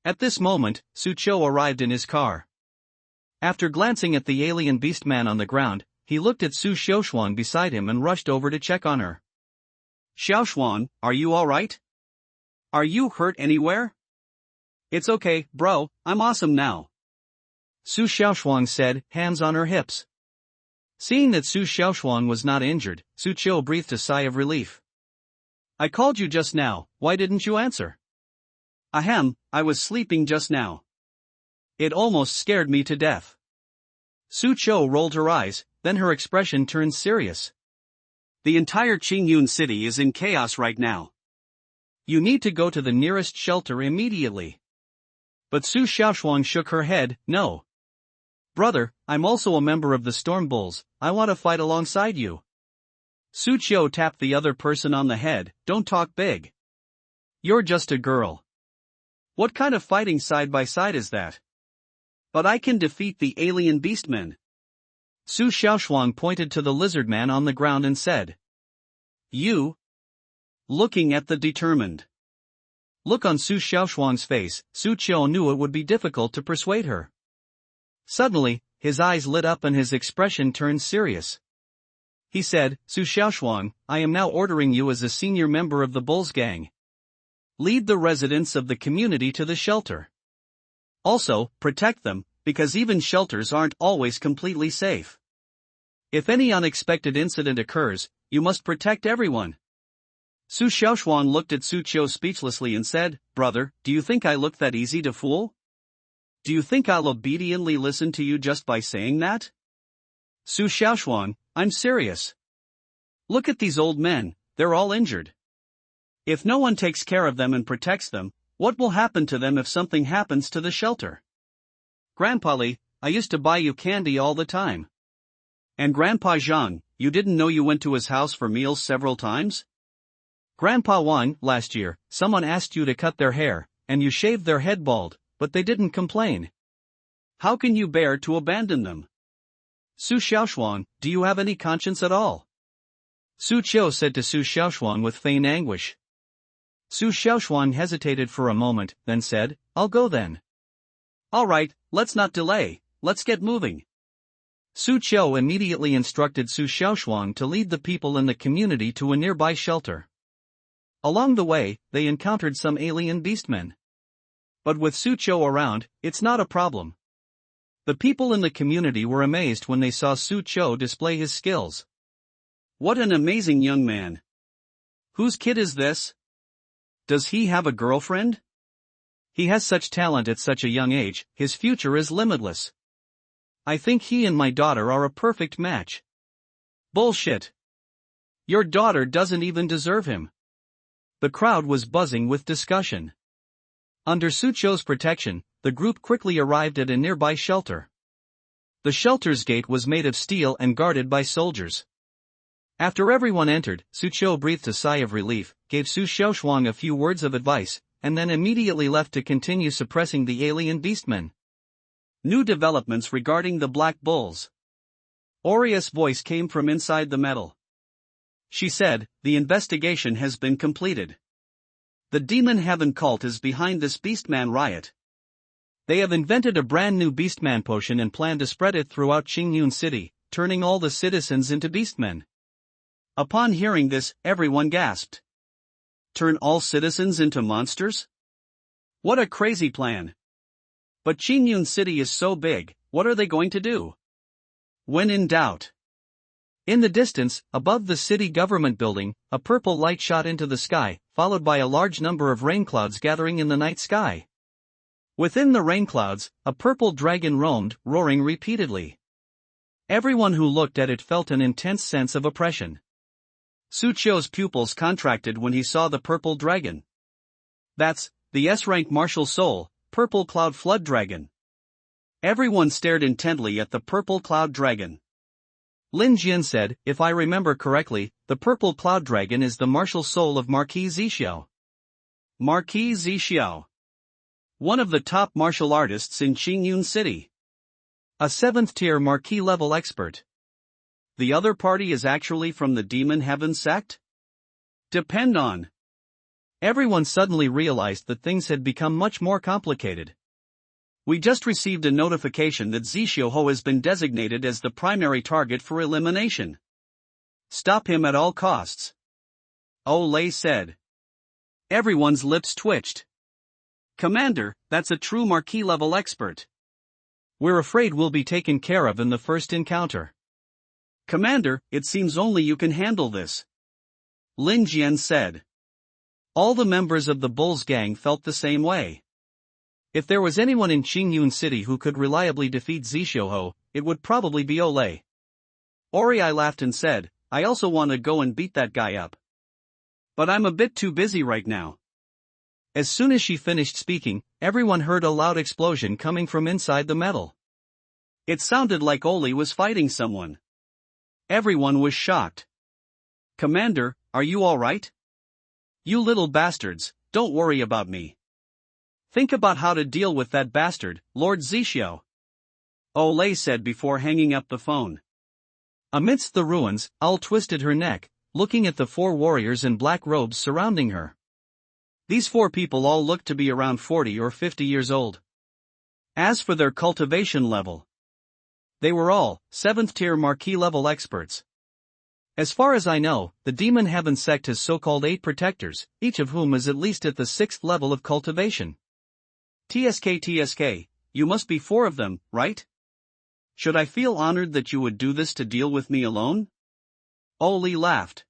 At this moment, Su Qiu arrived in his car. After glancing at the alien beastman on the ground, he looked at Su Xiaoshuang beside him and rushed over to check on her. Xiaoshuang, are you alright? Are you hurt anywhere? It's okay, bro, I'm awesome now. Su Xiaoshuang said, hands on her hips. Seeing that Su Xiaoshuang was not injured, Su Qiu breathed a sigh of relief. I called you just now, why didn't you answer? Ahem, I was sleeping just now. It almost scared me to death. Su Qiu rolled her eyes, then her expression turned serious. The entire Qingyun city is in chaos right now. You need to go to the nearest shelter immediately. But Su Xiaoshuang shook her head, no. Brother, I'm also a member of the Storm Bulls, I want to fight alongside you. Su Qiu tapped the other person on the head, don't talk big. You're just a girl. What kind of fighting side by side is that? But I can defeat the alien beastmen. Su Xiaoshuang pointed to the lizard man on the ground and said. You? Looking at the determined look on Su Xiaoshuang's face, Su Qiu knew it would be difficult to persuade her. Suddenly, his eyes lit up and his expression turned serious. He said, Su Xiaoshuang, I am now ordering you as a senior member of the Bulls gang. Lead the residents of the community to the shelter. Also, protect them, because even shelters aren't always completely safe. If any unexpected incident occurs, you must protect everyone. Su Xiaoshuang looked at Su Qiu speechlessly and said, Brother, do you think I look that easy to fool? Do you think I'll obediently listen to you just by saying that? Su Xiaoshuang, I'm serious. Look at these old men, they're all injured. If no one takes care of them and protects them, what will happen to them if something happens to the shelter? Grandpa Li, I used to buy you candy all the time. And Grandpa Zhang, you didn't know you went to his house for meals several times? Grandpa Wang, last year, someone asked you to cut their hair, and you shaved their head bald, but they didn't complain. How can you bear to abandon them? Su Xiaoshuang, do you have any conscience at all? Su Qiu said to Su Xiaoshuang with feigned anguish. Su Xiaoshuang hesitated for a moment, then said, I'll go then. Alright, let's not delay, let's get moving. Su Qiu immediately instructed Su Xiaoshuang to lead the people in the community to a nearby shelter. Along the way, they encountered some alien beastmen. But with Su Qiu around, it's not a problem. The people in the community were amazed when they saw Su Qiu display his skills. What an amazing young man. Whose kid is this? Does he have a girlfriend? He has such talent at such a young age, his future is limitless. I think he and my daughter are a perfect match. Bullshit. Your daughter doesn't even deserve him. The crowd was buzzing with discussion. Under Su Qiu's protection, the group quickly arrived at a nearby shelter. The shelter's gate was made of steel and guarded by soldiers. After everyone entered, Su Qiu breathed a sigh of relief, gave Su Xiaoshuang a few words of advice, and then immediately left to continue suppressing the alien beastmen. New developments regarding the Black Bulls. Oria's voice came from inside the metal. She said, the investigation has been completed. The Demon Heaven cult is behind this Beastman riot. They have invented a brand new Beastman potion and plan to spread it throughout Qingyun City, turning all the citizens into Beastmen. Upon hearing this, everyone gasped. Turn all citizens into monsters? What a crazy plan. But Qingyun City is so big, what are they going to do? When in doubt. In the distance, above the city government building, a purple light shot into the sky, followed by a large number of rain clouds gathering in the night sky. Within the rain clouds, a purple dragon roamed, roaring repeatedly. Everyone who looked at it felt an intense sense of oppression. Su Qiu's pupils contracted when he saw the purple dragon. That's the S-rank martial soul, Purple Cloud Flood Dragon. Everyone stared intently at the purple cloud dragon. Lin Jian said, if I remember correctly, the purple cloud dragon is the martial soul of Marquis Zixiao. Marquis Zixiao. One of the top martial artists in Qingyun City. A 7th-tier Marquis-level expert. The other party is actually from the Demon Heaven sect? Depend on. Everyone suddenly realized that things had become much more complicated. We just received a notification that Zishioho has been designated as the primary target for elimination. Stop him at all costs. Olay said. Everyone's lips twitched. Commander, that's a true Marquis-level expert. We're afraid we'll be taken care of in the first encounter. Commander, it seems only you can handle this. Lin Jian said. All the members of the Bulls gang felt the same way. If there was anyone in Qingyun City who could reliably defeat Zishioho, it would probably be Olay. Oriai laughed and said, I also want to go and beat that guy up. But I'm a bit too busy right now. As soon as she finished speaking, everyone heard a loud explosion coming from inside the metal. It sounded like Oli was fighting someone. Everyone was shocked. Commander, are you alright? You little bastards, don't worry about me. Think about how to deal with that bastard, Lord Zishio. Olay said before hanging up the phone. Amidst the ruins, Al twisted her neck, looking at the 4 warriors in black robes surrounding her. These 4 people all looked to be around 40 or 50 years old. As for their cultivation level, they were all 7th-tier Marquis-level experts. As far as I know, the Demon Heaven sect has so-called 8 protectors, each of whom is at least at the 6th level of cultivation. TSK, you must be 4 of them, right? Should I feel honored that you would do this to deal with me alone? Oli laughed.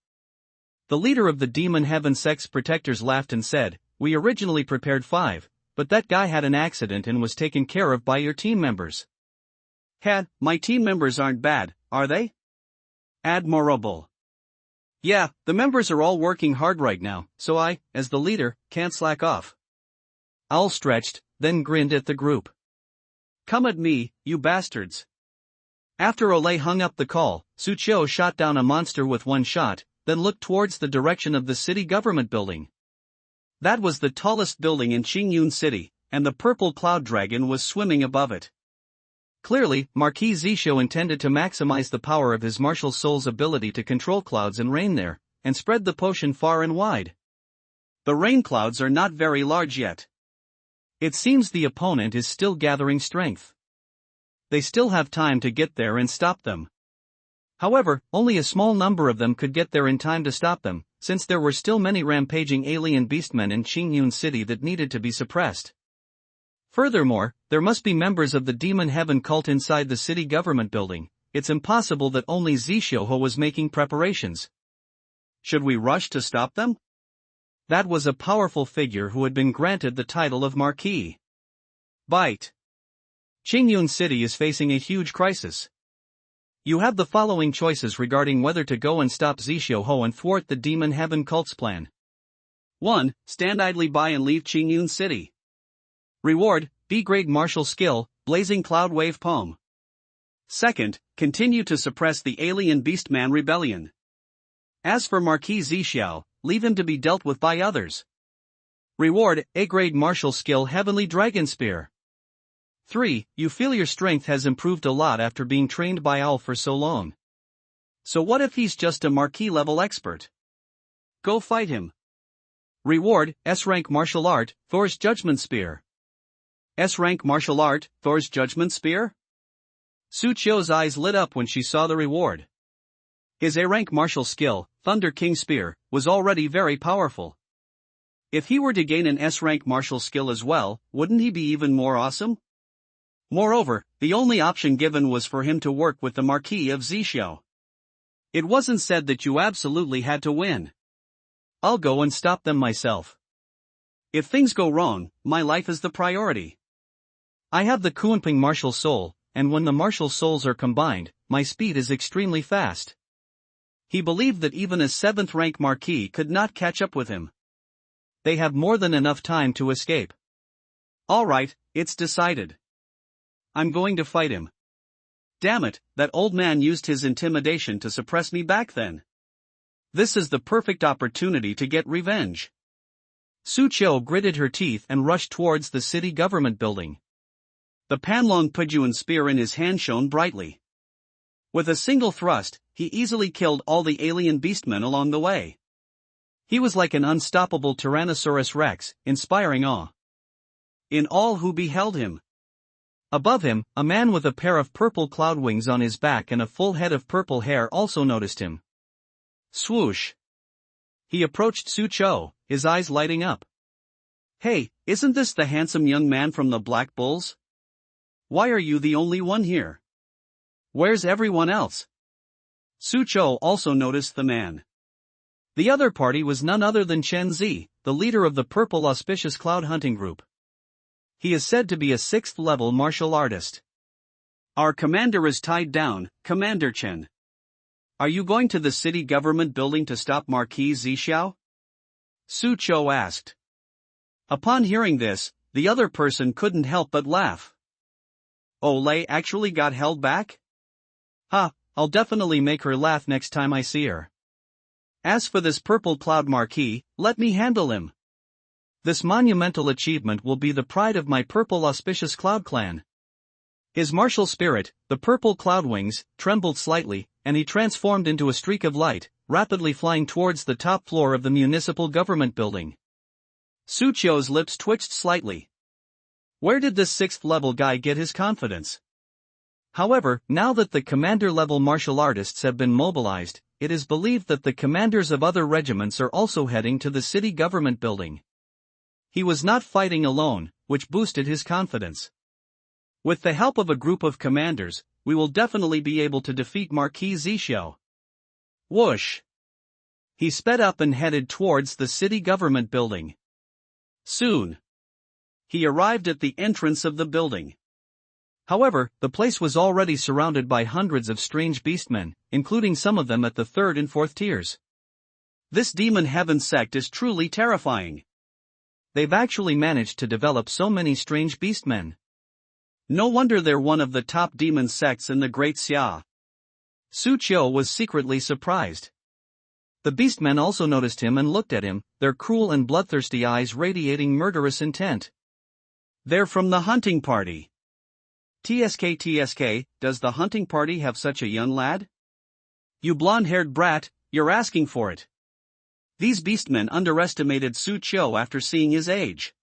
The leader of the Demon Heaven sect's protectors laughed and said, we originally prepared 5, but that guy had an accident and was taken care of by your team members. My team members aren't bad, are they? Admirable. Yeah, the members are all working hard right now, so I, as the leader, can't slack off. Owl stretched, then grinned at the group. Come at me, you bastards. After Olay hung up the call, Suchio shot down a monster with 1 shot, then looked towards the direction of the city government building. That was the tallest building in Qingyun City, and the purple cloud dragon was swimming above it. Clearly, Marquis Zishio intended to maximize the power of his martial soul's ability to control clouds and rain there, and spread the potion far and wide. The rain clouds are not very large yet. It seems the opponent is still gathering strength. They still have time to get there and stop them. However, only a small number of them could get there in time to stop them, since there were still many rampaging alien beastmen in Qingyun City that needed to be suppressed. Furthermore, there must be members of the Demon Heaven cult inside the city government building. It's impossible that only Zishioho was making preparations. Should we rush to stop them? That was a powerful figure who had been granted the title of Marquis. Bite. Qingyun City is facing a huge crisis. You have the following choices regarding whether to go and stop Zishioho and thwart the Demon Heaven cult's plan. 1. Stand idly by and leave Qingyun City. Reward, B-grade martial skill, Blazing Cloud Wave Poem. 2nd, continue to suppress the alien beastman rebellion. As for Marquis Zishio, leave him to be dealt with by others. Reward, A-grade martial skill Heavenly Dragon Spear. 3. You feel your strength has improved a lot after being trained by Owl for so long. So what if he's just a Marquis-level expert? Go fight him. Reward, S-rank martial art, Thor's Judgment Spear. S-rank martial art, Thor's Judgment Spear? Suchio's eyes lit up when she saw the reward. His A-rank martial skill, Thunder King Spear, was already very powerful. If he were to gain an S-rank martial skill as well, wouldn't he be even more awesome? Moreover, the only option given was for him to work with the Marquis of Zishio. It wasn't said that you absolutely had to win. I'll go and stop them myself. If things go wrong, my life is the priority. I have the Kuanping martial soul, and when the martial souls are combined, my speed is extremely fast. He believed that even a 7th rank Marquis could not catch up with him. They have more than enough time to escape. Alright, it's decided. I'm going to fight him. Damn it, that old man used his intimidation to suppress me back then. This is the perfect opportunity to get revenge. Suchio gritted her teeth and rushed towards the city government building. The Panlong Pujuan spear in his hand shone brightly. With a single thrust, he easily killed all the alien beastmen along the way. He was like an unstoppable Tyrannosaurus Rex, inspiring awe in all who beheld him. Above him, a man with a pair of purple cloud wings on his back and a full head of purple hair also noticed him. Swoosh! He approached Sucho, his eyes lighting up. Hey, isn't this the handsome young man from the Black Bulls? Why are you the only one here? Where's everyone else? Sucho also noticed the man. The other party was none other than Chen Zi, the leader of the Purple Auspicious Cloud Hunting Group. He is said to be a 6th-level martial artist. Our commander is tied down, Commander Chen. Are you going to the city government building to stop Marquis Zixiao? Sucho asked. Upon hearing this, the other person couldn't help but laugh. Olay actually got held back? Ha, I'll definitely make her laugh next time I see her. As for this Purple Cloud Marquis, let me handle him. This monumental achievement will be the pride of my Purple Auspicious Cloud clan. His martial spirit, the purple cloud wings, trembled slightly, and he transformed into a streak of light, rapidly flying towards the top floor of the municipal government building. Sucho's lips twitched slightly. Where did this 6th-level guy get his confidence? However, now that the commander-level martial artists have been mobilized, it is believed that the commanders of other regiments are also heading to the city government building. He was not fighting alone, which boosted his confidence. With the help of a group of commanders, we will definitely be able to defeat Marquis Zixiao. Whoosh! He sped up and headed towards the city government building. Soon, he arrived at the entrance of the building. However, the place was already surrounded by hundreds of strange beastmen, including some of them at the 3rd and 4th tiers. This demon heaven sect is truly terrifying. They've actually managed to develop so many strange beastmen. No wonder they're one of the top demon sects in the Great Xia. Sucho was secretly surprised. The beastmen also noticed him and looked at him, their cruel and bloodthirsty eyes radiating murderous intent. They're from the hunting party. TSK, does the hunting party have such a young lad? You blonde-haired brat, you're asking for it. These beastmen underestimated Sucho after seeing his age.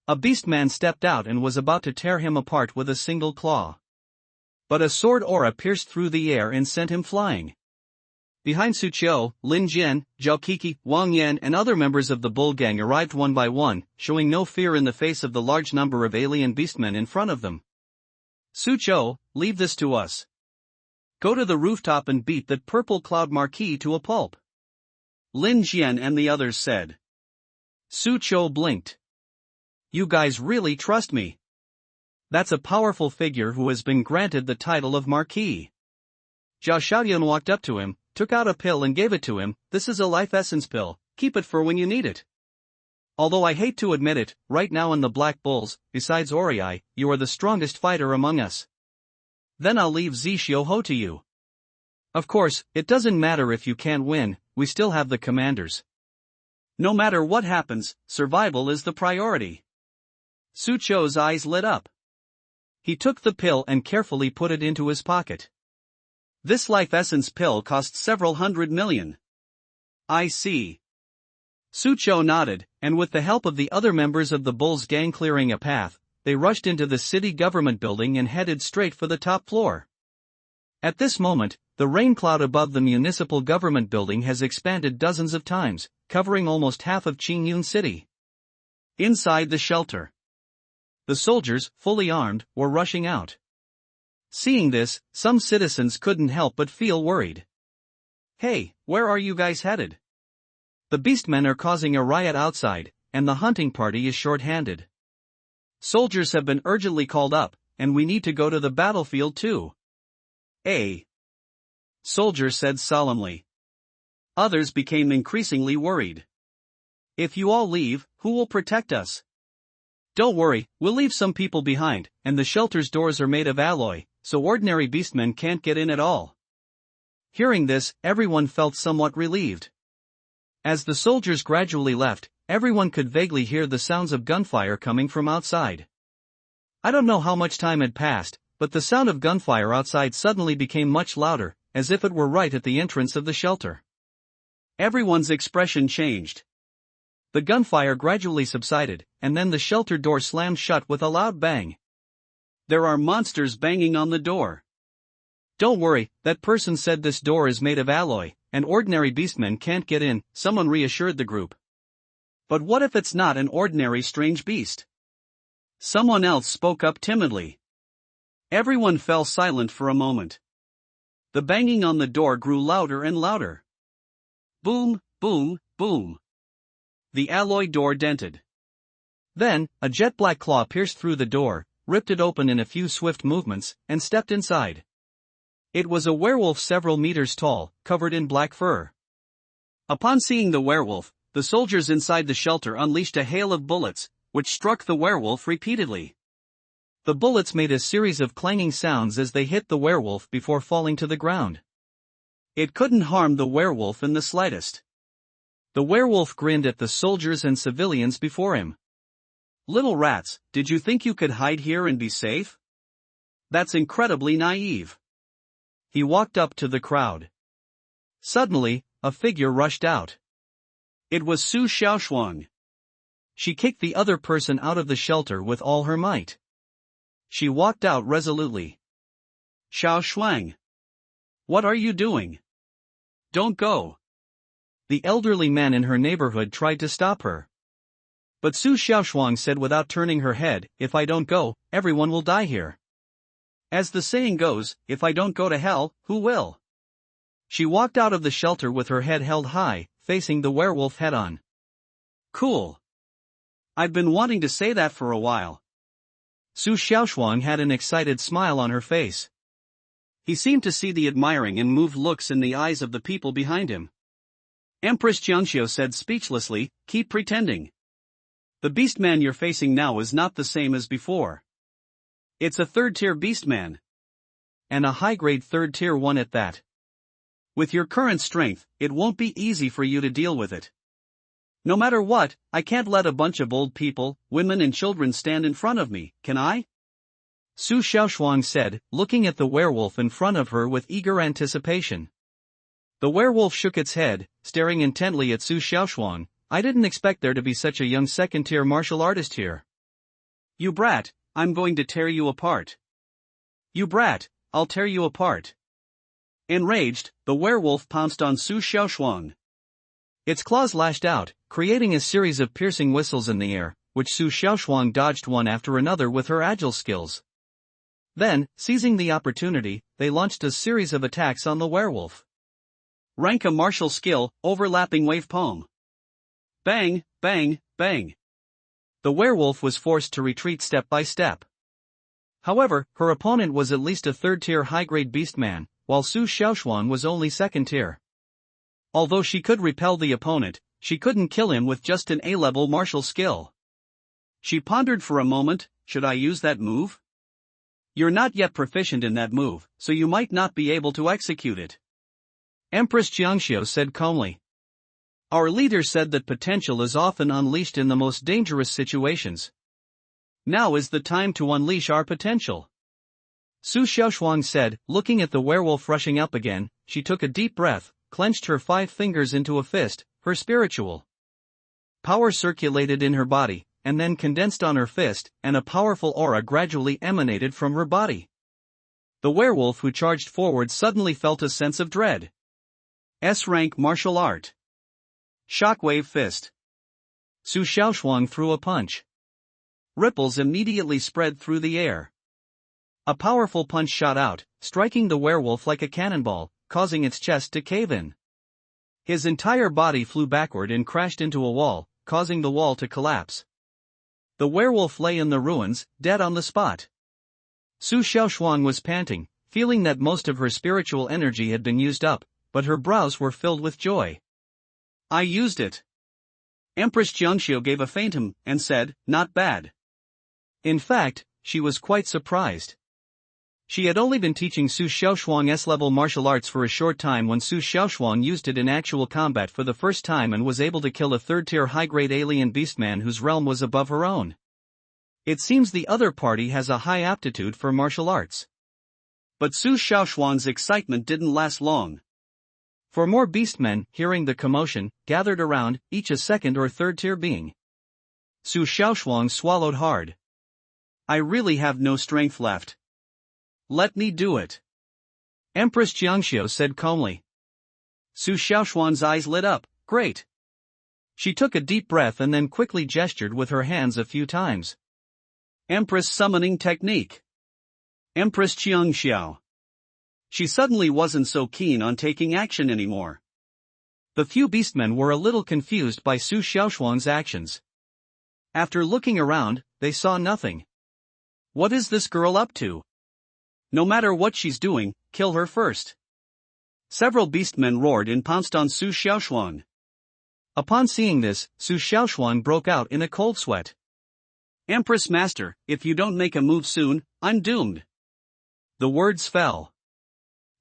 A beastman stepped out and was about to tear him apart with a single claw. But a sword aura pierced through the air and sent him flying. Behind Sucho, Lin Jian, Zhao Kiki, Wang Yan and other members of the Bull Gang arrived one by one, showing no fear in the face of the large number of alien beastmen in front of them. Sucho, leave this to us. Go to the rooftop and beat that Purple Cloud Marquis to a pulp. Lin Jian and the others said. Sucho blinked. You guys really trust me? That's a powerful figure who has been granted the title of Marquis. Zhao Xiaoyun walked up to him, took out a pill and gave it to him. This is a life essence pill, keep it for when you need it. Although I hate to admit it, right now in the Black Bulls, besides Oriai, you are the strongest fighter among us. Then I'll leave Zixiao Ho to you. Of course, it doesn't matter if you can't win, we still have the commanders. No matter what happens, survival is the priority. Sucho's eyes lit up. He took the pill and carefully put it into his pocket. This life essence pill costs several hundred million. I see. Sucho nodded, and with the help of the other members of the Bulls gang clearing a path, they rushed into the city government building and headed straight for the top floor. At this moment, the rain cloud above the municipal government building has expanded dozens of times, covering almost half of Qingyun City. Inside the shelter, the soldiers, fully armed, were rushing out. Seeing this, some citizens couldn't help but feel worried. Hey, where are you guys headed? The beastmen are causing a riot outside, and the hunting party is short-handed. Soldiers have been urgently called up, and we need to go to the battlefield too. A soldier said solemnly. Others became increasingly worried. If you all leave, who will protect us? Don't worry, we'll leave some people behind, and the shelter's doors are made of alloy, so ordinary beastmen can't get in at all. Hearing this, everyone felt somewhat relieved. As the soldiers gradually left, everyone could vaguely hear the sounds of gunfire coming from outside. I don't know how much time had passed, but the sound of gunfire outside suddenly became much louder, as if it were right at the entrance of the shelter. Everyone's expression changed. The gunfire gradually subsided, and then the shelter door slammed shut with a loud bang. There are monsters banging on the door. Don't worry, that person said this door is made of alloy, and ordinary beastmen can't get in, someone reassured the group. But what if it's not an ordinary strange beast? Someone else spoke up timidly. Everyone fell silent for a moment. The banging on the door grew louder and louder. Boom, boom, boom. The alloy door dented. Then, a jet-black claw pierced through the door, ripped it open in a few swift movements, and stepped inside. It was a werewolf several meters tall, covered in black fur. Upon seeing the werewolf, the soldiers inside the shelter unleashed a hail of bullets, which struck the werewolf repeatedly. The bullets made a series of clanging sounds as they hit the werewolf before falling to the ground. It couldn't harm the werewolf in the slightest. The werewolf grinned at the soldiers and civilians before him. Little rats, did you think you could hide here and be safe? That's incredibly naive. He walked up to the crowd. Suddenly, a figure rushed out. It was Su Xiaoshuang. She kicked the other person out of the shelter with all her might. She walked out resolutely. Xiaoshuang. What are you doing? Don't go. The elderly man in her neighborhood tried to stop her. But Su Xiaoshuang said without turning her head, if I don't go, everyone will die here. As the saying goes, if I don't go to hell, who will? She walked out of the shelter with her head held high, facing the werewolf head-on. Cool. I've been wanting to say that for a while. Su Xiaoshuang had an excited smile on her face. He seemed to see the admiring and moved looks in the eyes of the people behind him. Empress Jiangxiu said speechlessly, keep pretending. The beastman you're facing now is not the same as before. It's a third-tier beastman. And a high-grade third-tier one at that. With your current strength, it won't be easy for you to deal with it. No matter what, I can't let a bunch of old people, women and children stand in front of me, can I? Su Xiaoshuang said, looking at the werewolf in front of her with eager anticipation. The werewolf shook its head, staring intently at Su Xiaoshuang. I didn't expect there to be such a young second-tier martial artist here. You brat, I'm going to tear you apart. You brat, I'll tear you apart. Enraged, the werewolf pounced on Su Xiaoshuang. Its claws lashed out, creating a series of piercing whistles in the air, which Su Xiaoshuang dodged one after another with her agile skills. Then, seizing the opportunity, they launched a series of attacks on the werewolf. Rank a martial skill, overlapping wave poem. Bang, bang, bang. The werewolf was forced to retreat step by step. However, her opponent was at least a third-tier high-grade beastman, while Su Xiaoshuang was only second-tier. Although she could repel the opponent, she couldn't kill him with just an A-level martial skill. She pondered for a moment, should I use that move? You're not yet proficient in that move, so you might not be able to execute it. Empress Jiangxiu said calmly. Our leader said that potential is often unleashed in the most dangerous situations. Now is the time to unleash our potential. Su Xiaoshuang said, looking at the werewolf rushing up again. She took a deep breath, clenched her 5 fingers into a fist, her spiritual power circulated in her body, and then condensed on her fist, and a powerful aura gradually emanated from her body. The werewolf who charged forward suddenly felt a sense of dread. S-rank martial art. Shockwave fist. Su Xiaoshuang threw a punch. Ripples immediately spread through the air. A powerful punch shot out, striking the werewolf like a cannonball, causing its chest to cave in. His entire body flew backward and crashed into a wall, causing the wall to collapse. The werewolf lay in the ruins, dead on the spot. Su Xiaoshuang was panting, feeling that most of her spiritual energy had been used up, but her brows were filled with joy. I used it. Empress Jiangxiu gave a faint hum, and said, not bad. In fact, she was quite surprised. She had only been teaching Su Xiaoshuang S-level martial arts for a short time when Su Xiaoshuang used it in actual combat for the first time and was able to kill a third-tier high-grade alien beastman whose realm was above her own. It seems the other party has a high aptitude for martial arts. But Su Xiaoshuang's excitement didn't last long. For more beastmen, hearing the commotion, gathered around, each a second or third tier being. Su Xiaoshuang swallowed hard. I really have no strength left. Let me do it. Empress Jiangxiu said calmly. Su Xiaoshuang's eyes lit up. Great. She took a deep breath and then quickly gestured with her hands a few times. Empress summoning technique. Empress Jiangxiu. She suddenly wasn't so keen on taking action anymore. The few beastmen were a little confused by Su Xiaoshuang's actions. After looking around, they saw nothing. What is this girl up to? No matter what she's doing, kill her first. Several beastmen roared and pounced on Su Xiaoshuang. Upon seeing this, Su Xiaoshuang broke out in a cold sweat. Empress Master, if you don't make a move soon, I'm doomed. The words fell.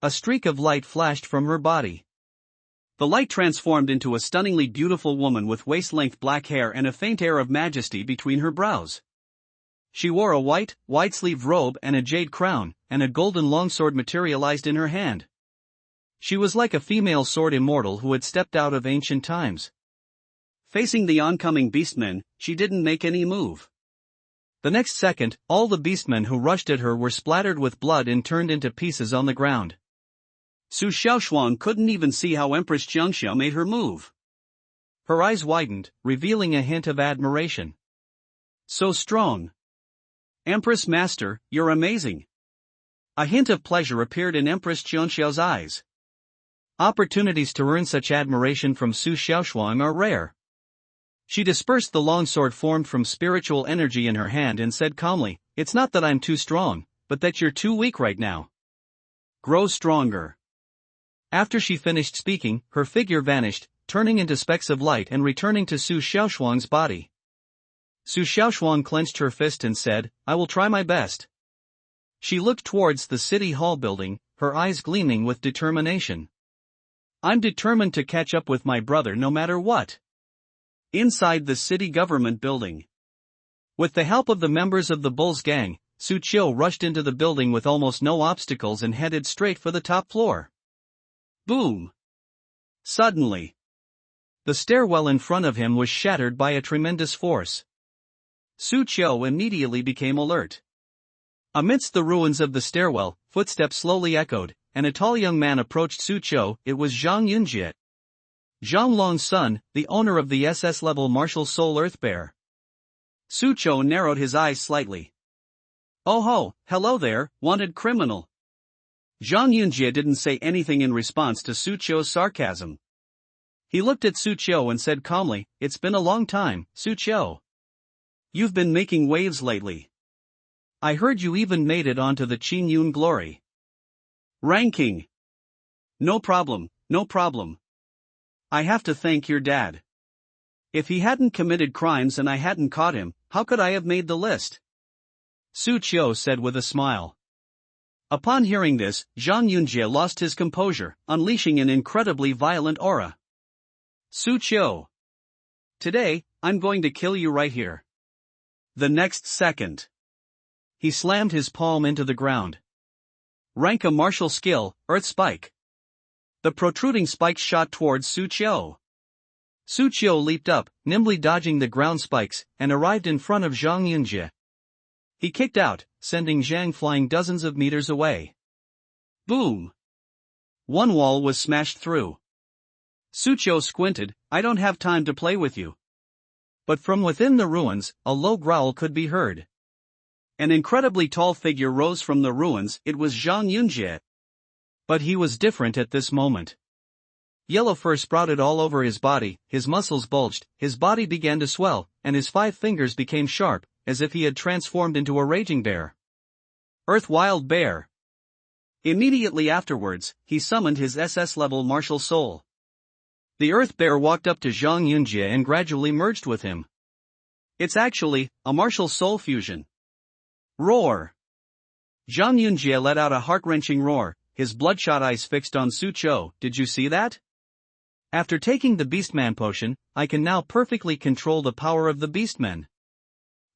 A streak of light flashed from her body. The light transformed into a stunningly beautiful woman with waist-length black hair and a faint air of majesty between her brows. She wore a wide-sleeved robe and a jade crown, and a golden longsword materialized in her hand. She was like a female sword immortal who had stepped out of ancient times. Facing the oncoming beastmen, she didn't make any move. The next second, all the beastmen who rushed at her were splattered with blood and turned into pieces on the ground. Su Xiaoshuang couldn't even see how Empress Jiangxiu made her move. Her eyes widened, revealing a hint of admiration. So strong. Empress Master, you're amazing. A hint of pleasure appeared in Empress Jiangxiu's eyes. Opportunities to earn such admiration from Su Xiaoshuang are rare. She dispersed the longsword formed from spiritual energy in her hand and said calmly, It's not that I'm too strong, but that you're too weak right now. Grow stronger. After she finished speaking, her figure vanished, turning into specks of light and returning to Su Xiaoshuang's body. Su Xiaoshuang clenched her fist and said, I will try my best. She looked towards the city hall building, her eyes gleaming with determination. I'm determined to catch up with my brother no matter what. Inside the city government building. With the help of the members of the Bull's gang, Su Qiu rushed into the building with almost no obstacles and headed straight for the top floor. Boom! Suddenly, the stairwell in front of him was shattered by a tremendous force. Su Qiu immediately became alert. Amidst the ruins of the stairwell, footsteps slowly echoed, and a tall young man approached Su Qiu. It was Zhang Yunjie, Zhang Long's son, the owner of the SS-level Martial Soul Earthbear. Su Qiu narrowed his eyes slightly. Oh ho, hello there, wanted criminal. Zhang Yunjie didn't say anything in response to Su Qiu's sarcasm. He looked at Su Qiu and said calmly, It's been a long time, Su Qiu. You've been making waves lately. I heard you even made it onto the Qingyun Glory ranking. No problem, no problem. I have to thank your dad. If he hadn't committed crimes and I hadn't caught him, how could I have made the list? Su Qiu said with a smile. Upon hearing this, Zhang Yunjie lost his composure, unleashing an incredibly violent aura. Su Qiu. Today, I'm going to kill you right here. The next second, he slammed his palm into the ground. Rank a martial skill, Earth Spike. The protruding spikes shot towards Su Qiu. Su Qiu leaped up, nimbly dodging the ground spikes, and arrived in front of Zhang Yunjie. He kicked out, sending Zhang flying dozens of meters away. Boom! One wall was smashed through. Su Qiu squinted, I don't have time to play with you. But from within the ruins, a low growl could be heard. An incredibly tall figure rose from the ruins. It was Zhang Yunjie. But he was different at this moment. Yellow fur sprouted all over his body, his muscles bulged, his body began to swell, and his 5 fingers became sharp, as if he had transformed into a raging bear. Earth Wild Bear. Immediately afterwards, he summoned his SS-level martial soul. The Earth Bear walked up to Zhang Yunjie and gradually merged with him. It's actually a martial soul fusion. Roar! Zhang Yunjie let out a heart-wrenching roar, his bloodshot eyes fixed on Su Qiu. Did you see that? After taking the Beastman potion, I can now perfectly control the power of the Beastmen.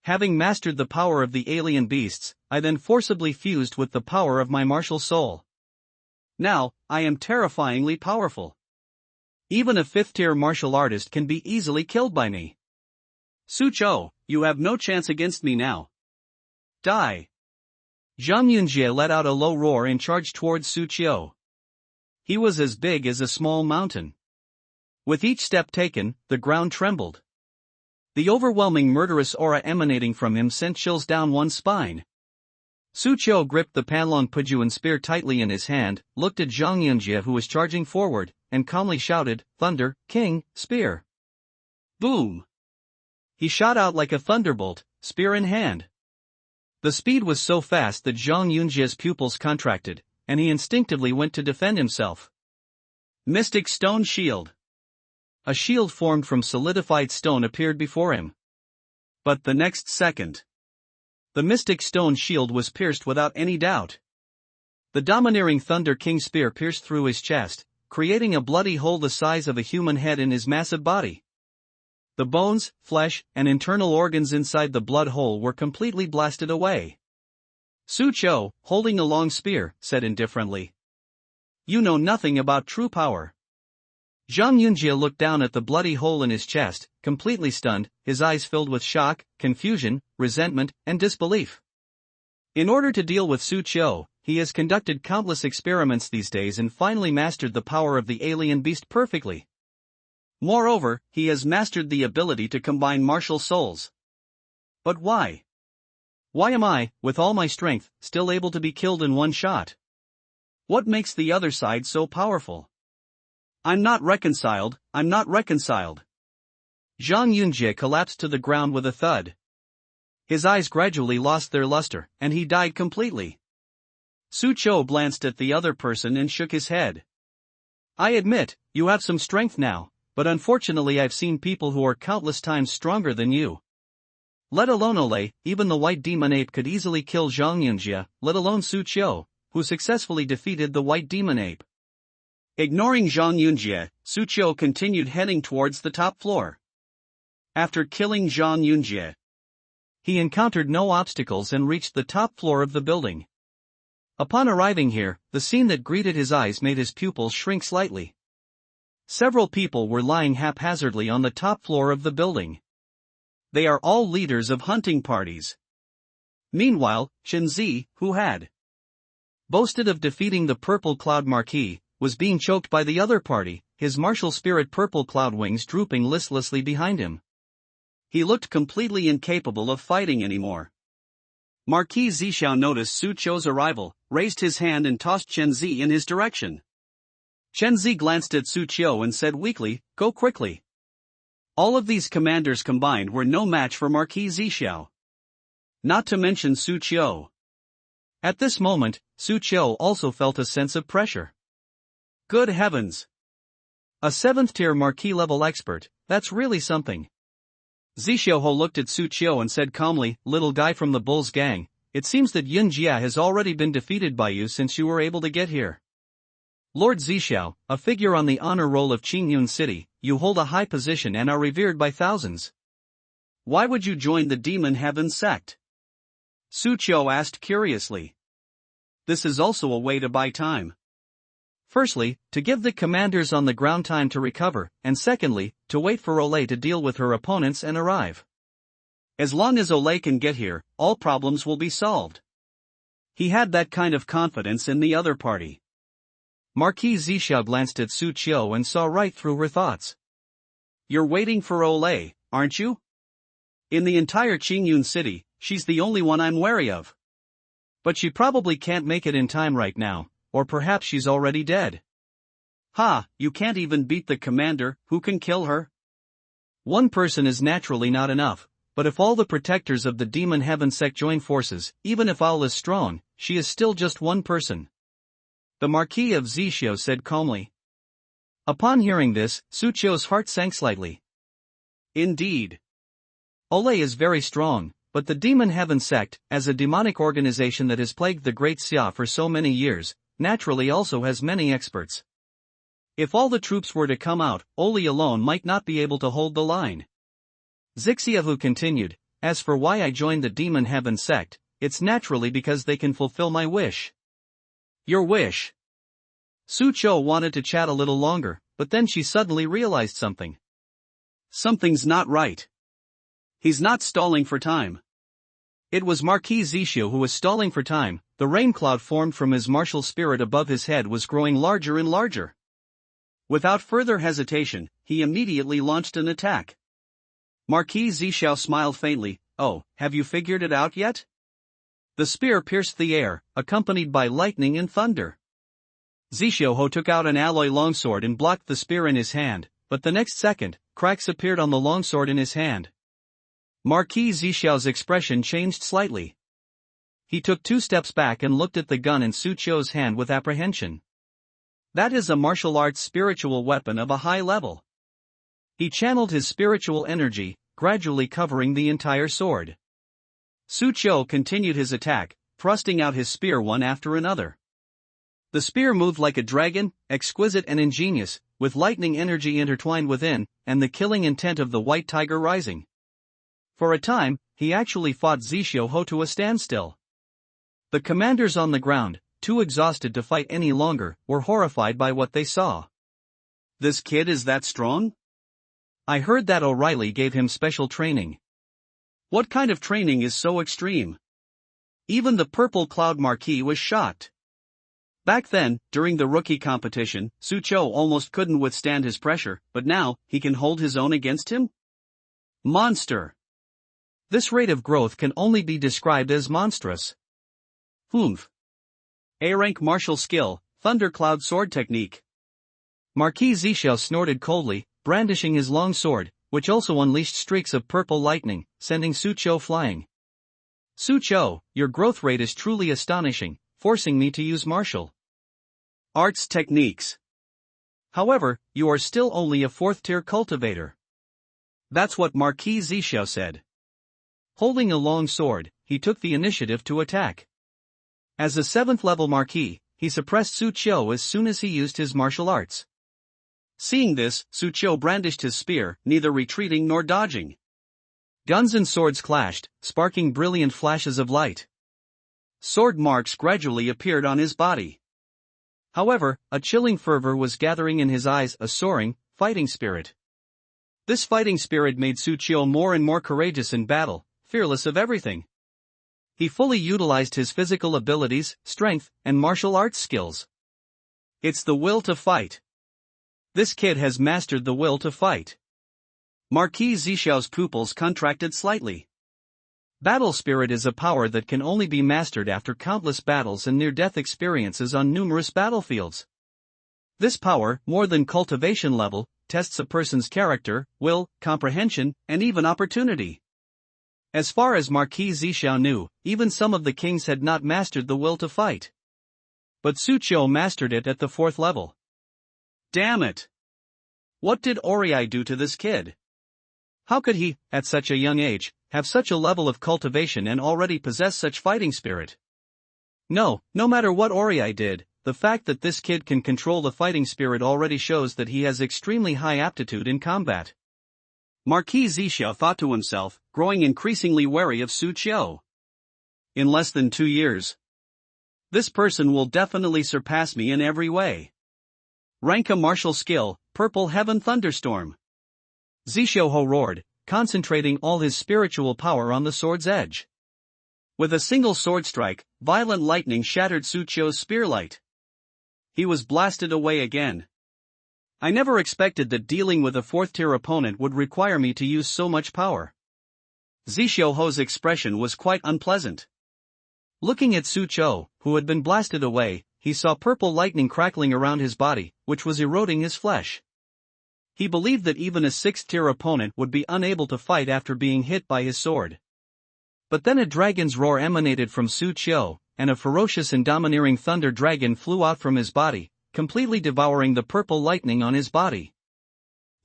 Having mastered the power of the alien beasts, I then forcibly fused with the power of my martial soul. Now, I am terrifyingly powerful. Even a 5th-tier martial artist can be easily killed by me. Su Chou, you have no chance against me now. Die. Zhang Yunjie let out a low roar and charged towards Su Qiu. He was as big as a small mountain. With each step taken, the ground trembled. The overwhelming murderous aura emanating from him sent chills down one's spine. Su Qiu gripped the Panlong Pujuan spear tightly in his hand, looked at Zhang Yunjie who was charging forward, and calmly shouted, "Thunder, King, spear!" Boom! He shot out like a thunderbolt, spear in hand. The speed was so fast that Zhang Yunjie's pupils contracted, and he instinctively went to defend himself. Mystic Stone Shield. A shield formed from solidified stone appeared before him. But the next second, the mystic stone shield was pierced without any doubt. The domineering Thunder King spear pierced through his chest, creating a bloody hole the size of a human head in his massive body. The bones, flesh, and internal organs inside the blood hole were completely blasted away. Su Qiu, holding a long spear, said indifferently, "You know nothing about true power." Zhang Yunjie looked down at the bloody hole in his chest, completely stunned, his eyes filled with shock, confusion, resentment, and disbelief. In order to deal with Su Qiu, he has conducted countless experiments these days and finally mastered the power of the alien beast perfectly. Moreover, he has mastered the ability to combine martial souls. But why? Why am I, with all my strength, still able to be killed in one shot? What makes the other side so powerful? I'm not reconciled. Zhang Yunjie collapsed to the ground with a thud. His eyes gradually lost their luster, and he died completely. Su Qiu glanced at the other person and shook his head. "I admit, you have some strength now, but unfortunately I've seen people who are countless times stronger than you. Let alone Ole, even the white demon ape could easily kill Zhang Yunjie, let alone Su Qiu, who successfully defeated the white demon ape." Ignoring Zhang Yunjie, Su Qiu continued heading towards the top floor. After killing Zhang Yunjie, he encountered no obstacles and reached the top floor of the building. Upon arriving here, the scene that greeted his eyes made his pupils shrink slightly. Several people were lying haphazardly on the top floor of the building. They are all leaders of hunting parties. Meanwhile, Chen Zi, who had boasted of defeating the Purple Cloud Marquis, was being choked by the other party, his martial spirit Purple Cloud wings drooping listlessly behind him. He looked completely incapable of fighting anymore. Marquis Zhixiao noticed Su Qiu's arrival, raised his hand and tossed Chen Zi in his direction. Chen Zi glanced at Su Qiu and said weakly, "Go quickly." All of these commanders combined were no match for Marquis Zhixiao. Not to mention Su Qiu. At this moment, Su Qiu also felt a sense of pressure. Good heavens! A 7th-tier Marquis-level expert, that's really something. Zhixiao looked at Su Qiu and said calmly, "Little guy from the Bull's gang, it seems that Yun Jia has already been defeated by you since you were able to get here. Lord Zhixiao, a figure on the honor roll of Qingyun City, you hold a high position and are revered by thousands. Why would you join the Demon Heaven sect?" Su Qiu asked curiously. This is also a way to buy time. Firstly, to give the commanders on the ground time to recover, and secondly, to wait for Ole to deal with her opponents and arrive. As long as Ole can get here, all problems will be solved. He had that kind of confidence in the other party. Marquis Zhixiao glanced at Su Qiu and saw right through her thoughts. You're waiting for Ole, aren't you? In the entire Qingyun City, she's the only one I'm wary of. But she probably can't make it in time right now. Or perhaps she's already dead. Ha, you can't even beat the commander, who can kill her? One person is naturally not enough, but if all the protectors of the Demon Heaven sect join forces, even if Al is strong, she is still just one person. The Marquis of Zhixiao said calmly. Upon hearing this, Su Qiu's heart sank slightly. Indeed. Ole is very strong, but the Demon Heaven sect, as a demonic organization that has plagued the Great Xia for so many years, naturally also has many experts. If all the troops were to come out, Oli alone might not be able to hold the line. Zixiahu continued, as for why I joined the Demon Heaven sect, it's naturally because they can fulfill my wish. Your wish? Su Qiu wanted to chat a little longer, but then she suddenly realized something. Something's not right. He's not stalling for time. It was Marquis Zisho who was stalling for time. The rain cloud formed from his martial spirit above his head was growing larger and larger. Without further hesitation, he immediately launched an attack. Marquis Zisho smiled faintly. "Oh, have you figured it out yet?" The spear pierced the air, accompanied by lightning and thunder. Zisho took out an alloy longsword and blocked the spear in his hand, but the next second, cracks appeared on the longsword in his hand. Marquis Zisho's expression changed slightly. He took 2 steps back and looked at the gun in Sucho's hand with apprehension. That is a martial arts spiritual weapon of a high level. He channeled his spiritual energy, gradually covering the entire sword. Sucho continued his attack, thrusting out his spear one after another. The spear moved like a dragon, exquisite and ingenious, with lightning energy intertwined within, and the killing intent of the white tiger rising. For a time, he actually fought Zisho to a standstill. The commanders on the ground, too exhausted to fight any longer, were horrified by what they saw. "This kid is that strong? I heard that O'Reilly gave him special training. What kind of training is so extreme?" Even the Purple Cloud Marquis was shocked. Back then, during the rookie competition, Sucho almost couldn't withstand his pressure, but now, he can hold his own against him? Monster! This rate of growth can only be described as monstrous. Humph. A-rank martial skill, Thundercloud sword technique. Marquis Zisho snorted coldly, brandishing his long sword, which also unleashed streaks of purple lightning, sending Sucho flying. "Sucho, your growth rate is truly astonishing, forcing me to use martial arts techniques. However, you are still only a 4th-tier cultivator." That's what Marquis Zisho said. Holding a long sword, he took the initiative to attack. As a 7th-level Marquis, he suppressed Sucho as soon as he used his martial arts. Seeing this, Sucho brandished his spear, neither retreating nor dodging. Guns and swords clashed, sparking brilliant flashes of light. Sword marks gradually appeared on his body. However, a chilling fervor was gathering in his eyes, a soaring, fighting spirit. This fighting spirit made Sucho more and more courageous in battle, fearless of everything. He fully utilized his physical abilities, strength, and martial arts skills. It's the will to fight. This kid has mastered the will to fight. Marquis Zisho's pupils contracted slightly. Battle spirit is a power that can only be mastered after countless battles and near-death experiences on numerous battlefields. This power, more than cultivation level, tests a person's character, will, comprehension, and even opportunity. As far as Marquis Zisho knew, even some of the kings had not mastered the will to fight. But Sucho mastered it at the 4th level. Damn it! What did Oriai do to this kid? How could he, at such a young age, have such a level of cultivation and already possess such fighting spirit? No matter what Oriai did, the fact that this kid can control the fighting spirit already shows that he has extremely high aptitude in combat. Marquis Zisho thought to himself, growing increasingly wary of Sucho. In less than 2 years, this person will definitely surpass me in every way. Rank a martial skill, Purple Heaven Thunderstorm. Zisho roared, concentrating all his spiritual power on the sword's edge. With a single sword strike, violent lightning shattered Sucho's spearlight. He was blasted away again. I never expected that dealing with a 4th-tier opponent would require me to use so much power. Zisho's expression was quite unpleasant. Looking at Sucho, who had been blasted away, he saw purple lightning crackling around his body, which was eroding his flesh. He believed that even a 6th-tier opponent would be unable to fight after being hit by his sword. But then a dragon's roar emanated from Sucho, and a ferocious and domineering thunder dragon flew out from his body, completely devouring the purple lightning on his body.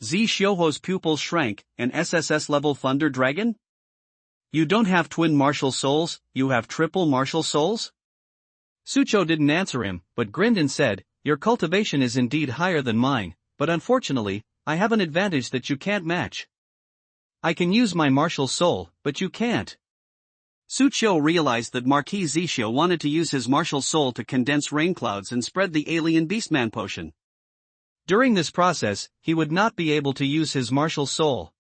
Zisho's pupils shrank. An SSS-level thunder dragon? You don't have twin martial souls, you have triple martial souls? Sucho didn't answer him, but grinned and said, "Your cultivation is indeed higher than mine, but unfortunately, I have an advantage that you can't match. I can use my martial soul, but you can't." Sucho realized that Marquis Zisho wanted to use his martial soul to condense rain clouds and spread the alien beastman potion. During this process, he would not be able to use his martial soul.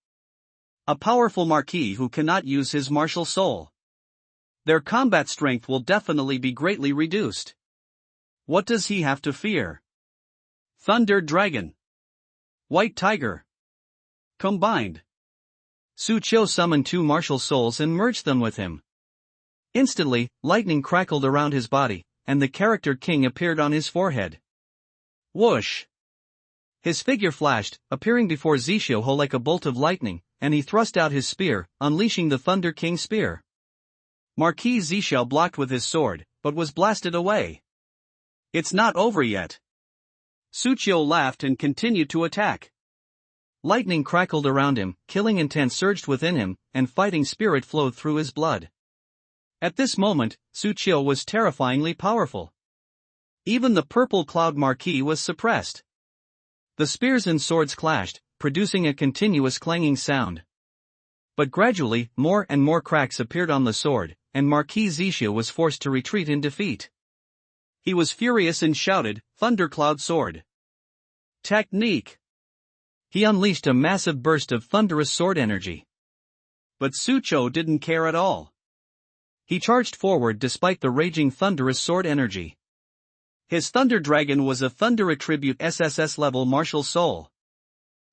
A powerful marquis who cannot use his martial soul. Their combat strength will definitely be greatly reduced. What does he have to fear? Thunder Dragon. White Tiger. Combined. Su Qiu summoned 2 martial souls and merged them with him. Instantly, lightning crackled around his body, and the character king appeared on his forehead. Whoosh! His figure flashed, appearing before Zhixiu like a bolt of lightning, and he thrust out his spear, unleashing the Thunder King spear. Marquis Zhixiu blocked with his sword, but was blasted away. It's not over yet. Su Qiu laughed and continued to attack. Lightning crackled around him, killing intent surged within him, and fighting spirit flowed through his blood. At this moment, Su Qiu was terrifyingly powerful. Even the purple cloud marquis was suppressed. The spears and swords clashed, producing a continuous clanging sound. But gradually, more and more cracks appeared on the sword, and Marquis Zhixiu was forced to retreat in defeat. He was furious and shouted, "Thundercloud sword! Technique!" He unleashed a massive burst of thunderous sword energy. But Su Qiu didn't care at all. He charged forward despite the raging thunderous sword energy. His Thunder Dragon was a Thunder Attribute SSS level martial soul.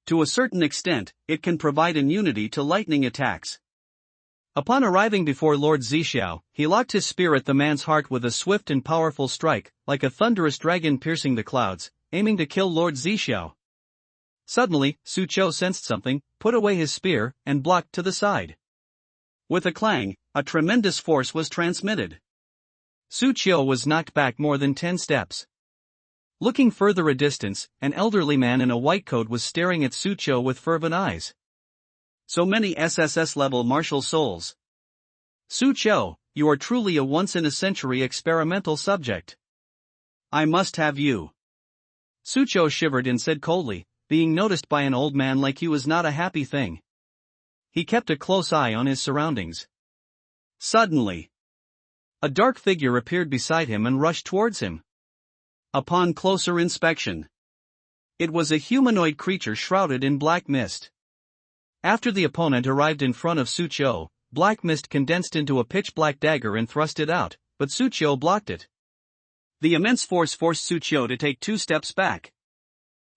To a certain extent, it can provide immunity to lightning attacks. Upon arriving before Lord Zhixiu, he locked his spear at the man's heart with a swift and powerful strike, like a thunderous dragon piercing the clouds, aiming to kill Lord Zhixiu. Suddenly, Su Qiu sensed something, put away his spear, and blocked to the side. With a clang, a tremendous force was transmitted. Su Qiu was knocked back more than 10 steps. Looking further a distance, an elderly man in a white coat was staring at Su Qiu with fervent eyes. So many SSS-level martial souls. Su Qiu, you are truly a once-in-a-century experimental subject. I must have you. Su Qiu shivered and said coldly, being noticed by an old man like you is not a happy thing. He kept a close eye on his surroundings. Suddenly, a dark figure appeared beside him and rushed towards him. Upon closer inspection, it was a humanoid creature shrouded in black mist. After the opponent arrived in front of Su Qiu, black mist condensed into a pitch-black dagger and thrust it out, but Su Qiu blocked it. The immense force forced Su Qiu to take 2 steps back.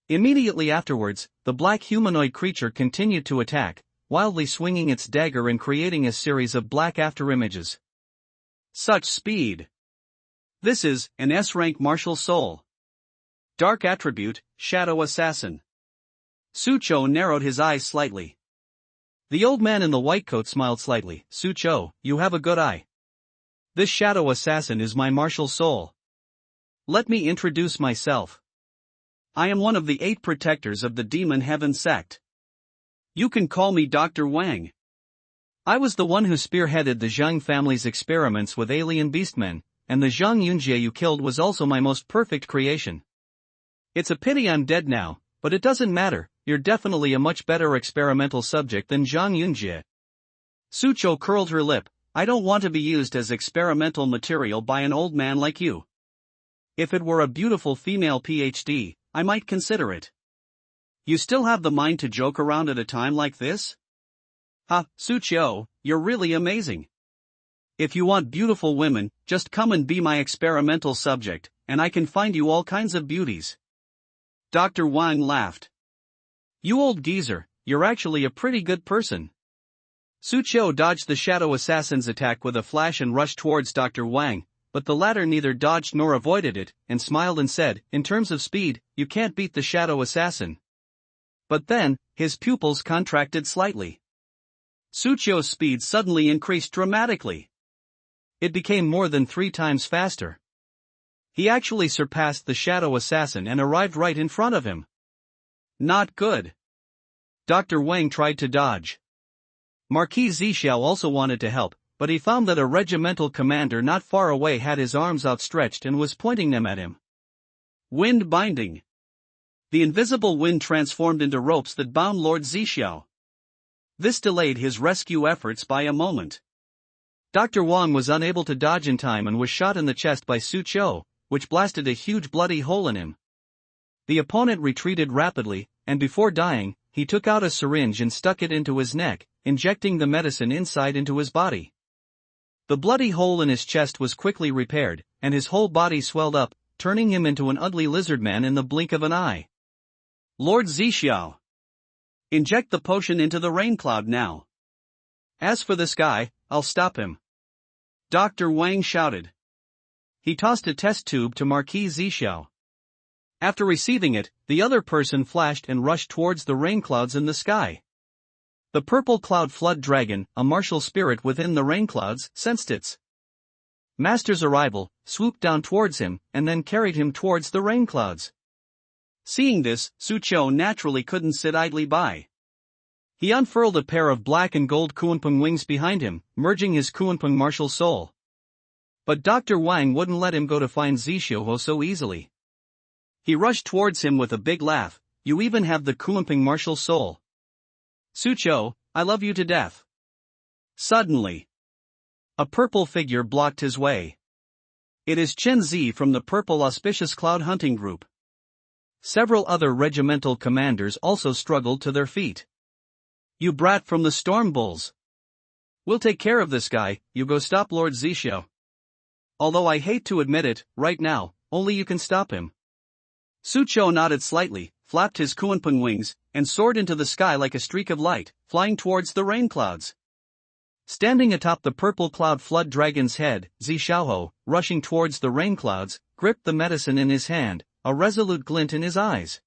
Immediately afterwards, the black humanoid creature continued to attack, wildly swinging its dagger and creating a series of black afterimages. Such speed! This is an S-rank martial soul. Dark attribute, Shadow Assassin. Su Qiu narrowed his eyes slightly. The old man in the white coat smiled slightly. Su Qiu, you have a good eye. This Shadow Assassin is my martial soul. Let me introduce myself. I am one of the 8 protectors of the Demon Heaven sect. You can call me Dr. Wang. I was the one who spearheaded the Zhang family's experiments with alien beastmen, and the Zhang Yunjie you killed was also my most perfect creation. It's a pity I'm dead now, but it doesn't matter, you're definitely a much better experimental subject than Zhang Yunjie. Su Qiu curled her lip, I don't want to be used as experimental material by an old man like you. If it were a beautiful female PhD, I might consider it. You still have the mind to joke around at a time like this? Ha, Su Qiu, you're really amazing. If you want beautiful women, just come and be my experimental subject, and I can find you all kinds of beauties. Dr. Wang laughed. You old geezer, you're actually a pretty good person. Su Qiu dodged the Shadow Assassin's attack with a flash and rushed towards Dr. Wang, but the latter neither dodged nor avoided it, and smiled and said, in terms of speed, you can't beat the Shadow Assassin. But then, his pupils contracted slightly. Su Qiu's speed suddenly increased dramatically. It became more than 3 times faster. He actually surpassed the Shadow Assassin and arrived right in front of him. Not good. Dr. Wang tried to dodge. Marquis Zhixiu also wanted to help, but he found that a regimental commander not far away had his arms outstretched and was pointing them at him. Wind binding. The invisible wind transformed into ropes that bound Lord Zhixiu. This delayed his rescue efforts by a moment. Dr. Wang was unable to dodge in time and was shot in the chest by Su Qiu, which blasted a huge bloody hole in him. The opponent retreated rapidly, and before dying, he took out a syringe and stuck it into his neck, injecting the medicine inside into his body. The bloody hole in his chest was quickly repaired, and his whole body swelled up, turning him into an ugly lizard man in the blink of an eye. Lord Zixiao, inject the potion into the rain cloud now. As for this guy, I'll stop him. Dr. Wang shouted. He tossed a test tube to Marquis Zixiao. After receiving it, the other person flashed and rushed towards the rain clouds in the sky. The purple cloud flood dragon, a martial spirit within the rain clouds, sensed its master's arrival, swooped down towards him, and then carried him towards the rain clouds. Seeing this, Su Qiu naturally couldn't sit idly by. He unfurled a pair of black and gold Kuanpeng wings behind him, merging his Kuanpeng martial soul. But Dr. Wang wouldn't let him go to find Zixiao so easily. He rushed towards him with a big laugh. You even have the Kuanpeng martial soul. Su Qiu, I love you to death. Suddenly, a purple figure blocked his way. It is Chen Zi from the Purple Auspicious Cloud Hunting Group. Several other regimental commanders also struggled to their feet. You brat from the Storm Bulls. We'll take care of this guy, you go stop Lord Zixiao. Although I hate to admit it, right now, only you can stop him. Su Qiu nodded slightly, flapped his Kuanpeng wings, and soared into the sky like a streak of light, flying towards the rain clouds. Standing atop the purple cloud flood dragon's head, Zixiao, rushing towards the rain clouds, gripped the medicine in his hand, a resolute glint in his eyes.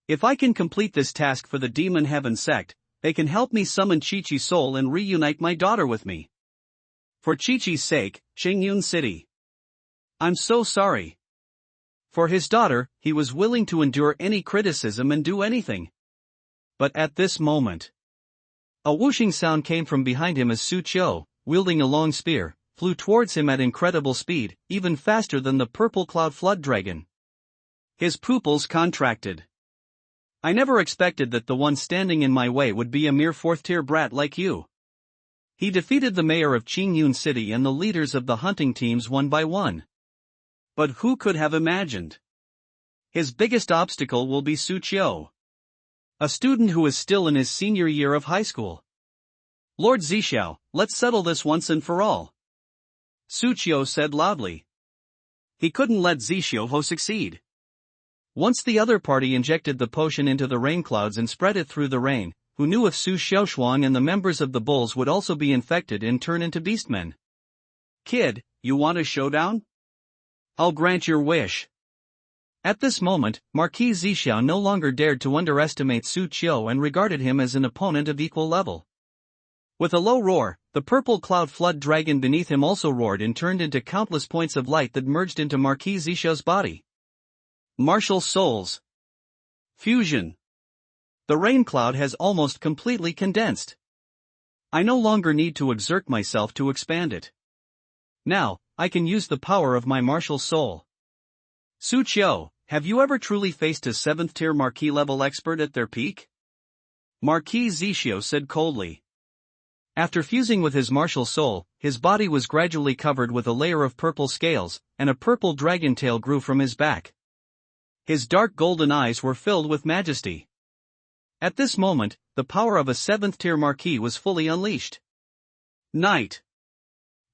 If I can complete this task for the Demon Heaven sect, they can help me summon Chi-Chi's soul and reunite my daughter with me. For Chi-Chi's sake, Qingyun City. I'm so sorry. For his daughter, he was willing to endure any criticism and do anything. But at this moment, a whooshing sound came from behind him as Su Qiu, wielding a long spear, flew towards him at incredible speed, even faster than the purple cloud flood dragon. His pupils contracted. I never expected that the one standing in my way would be a mere fourth-tier brat like you. He defeated the mayor of Qingyun City and the leaders of the hunting teams one by one. But who could have imagined? His biggest obstacle will be Su Qiu, a student who is still in his senior year of high school. Lord Zixiao, let's settle this once and for all. Su Qiu said loudly. He couldn't let Zixiao succeed. Once the other party injected the potion into the rain clouds and spread it through the rain, who knew if Su Xiaoshuang and the members of the bulls would also be infected and turn into beastmen? Kid, you want a showdown? I'll grant your wish. At this moment, Marquis Zixiao no longer dared to underestimate Su Qiu and regarded him as an opponent of equal level. With a low roar, the purple cloud flood dragon beneath him also roared and turned into countless points of light that merged into Marquis Zixiao's body. Martial Souls. Fusion. The rain cloud has almost completely condensed. I no longer need to exert myself to expand it. Now, I can use the power of my martial soul. Su Qiu, have you ever truly faced a 7th-tier Marquis-level expert at their peak? Marquis Zixiao said coldly. After fusing with his martial soul, his body was gradually covered with a layer of purple scales, and a purple dragon tail grew from his back. His dark golden eyes were filled with majesty. At this moment, the power of a 7th-tier Marquis was fully unleashed. Night.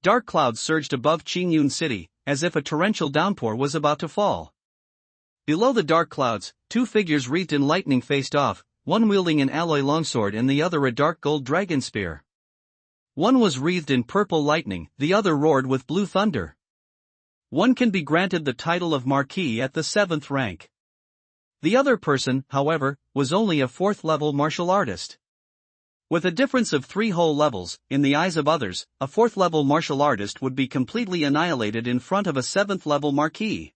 Dark clouds surged above Qingyun City, as if a torrential downpour was about to fall. Below the dark clouds, two figures wreathed in lightning faced off, one wielding an alloy longsword and the other a dark gold dragon spear. One was wreathed in purple lightning, the other roared with blue thunder. One can be granted the title of Marquis at the 7th rank. The other person, however, was only a 4th-level martial artist. With a difference of 3 whole levels, in the eyes of others, a 4th-level martial artist would be completely annihilated in front of a 7th-level Marquis.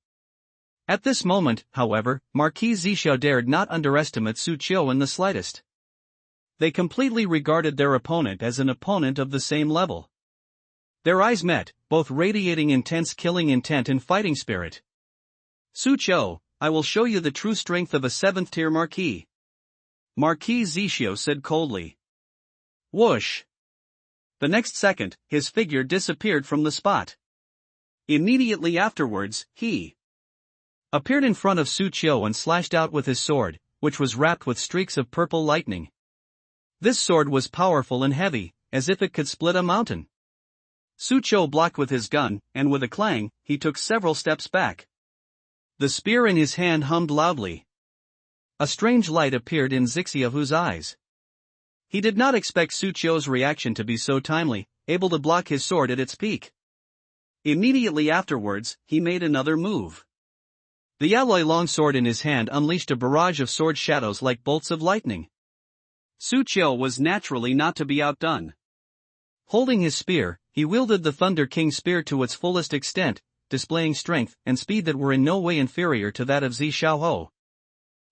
At this moment, however, Marquis Zixiao dared not underestimate Su Qiu in the slightest. They completely regarded their opponent as an opponent of the same level. Their eyes met, both radiating intense killing intent and fighting spirit. Su Qiu, I will show you the true strength of a 7th-tier Marquis. Marquis Zixiao said coldly. Whoosh! The next second, his figure disappeared from the spot. Immediately afterwards, he appeared in front of Su Qiu and slashed out with his sword, which was wrapped with streaks of purple lightning. This sword was powerful and heavy, as if it could split a mountain. Su Qiu blocked with his gun, and with a clang, he took several steps back. The spear in his hand hummed loudly. A strange light appeared in Zixiaohu's eyes. He did not expect Su Qiu's reaction to be so timely, able to block his sword at its peak. Immediately afterwards, he made another move. The alloy longsword in his hand unleashed a barrage of sword shadows like bolts of lightning. Su Qiu was naturally not to be outdone. Holding his spear, he wielded the Thunder King spear to its fullest extent, displaying strength and speed that were in no way inferior to that of Zixiaohu.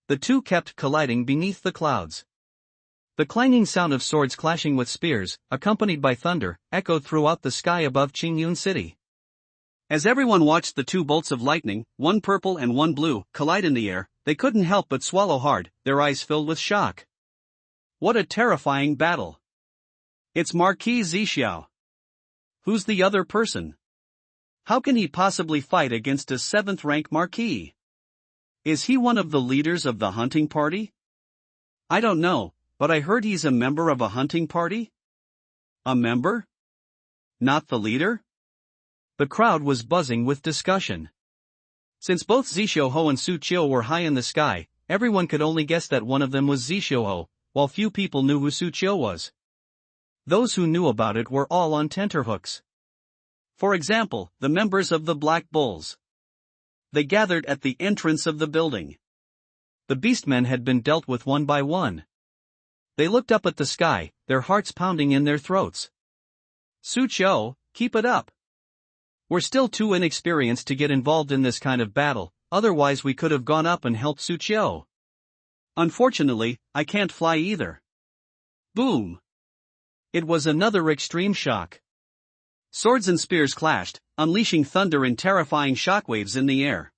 The two kept colliding beneath the clouds. The clanging sound of swords clashing with spears, accompanied by thunder, echoed throughout the sky above Qingyun City. As everyone watched the two bolts of lightning, one purple and one blue, collide in the air, they couldn't help but swallow hard, their eyes filled with shock. What a terrifying battle! It's Marquis Zixiao. Who's the other person? How can he possibly fight against a 7th-rank Marquis? Is he one of the leaders of the hunting party? I don't know, but I heard he's a member of a hunting party? A member? Not the leader? The crowd was buzzing with discussion. Since both Zixiaohu and Su Qiu were high in the sky, everyone could only guess that one of them was Zixiaohu, while few people knew who Su Qiu was. Those who knew about it were all on tenterhooks. For example, the members of the Black Bulls. They gathered at the entrance of the building. The beastmen had been dealt with one by one. They looked up at the sky, their hearts pounding in their throats. Su Qiu, keep it up. We're still too inexperienced to get involved in this kind of battle, otherwise we could have gone up and helped Su Qiu. Unfortunately, I can't fly either. Boom! It was another extreme shock. Swords and spears clashed, unleashing thunder and terrifying shockwaves in the air.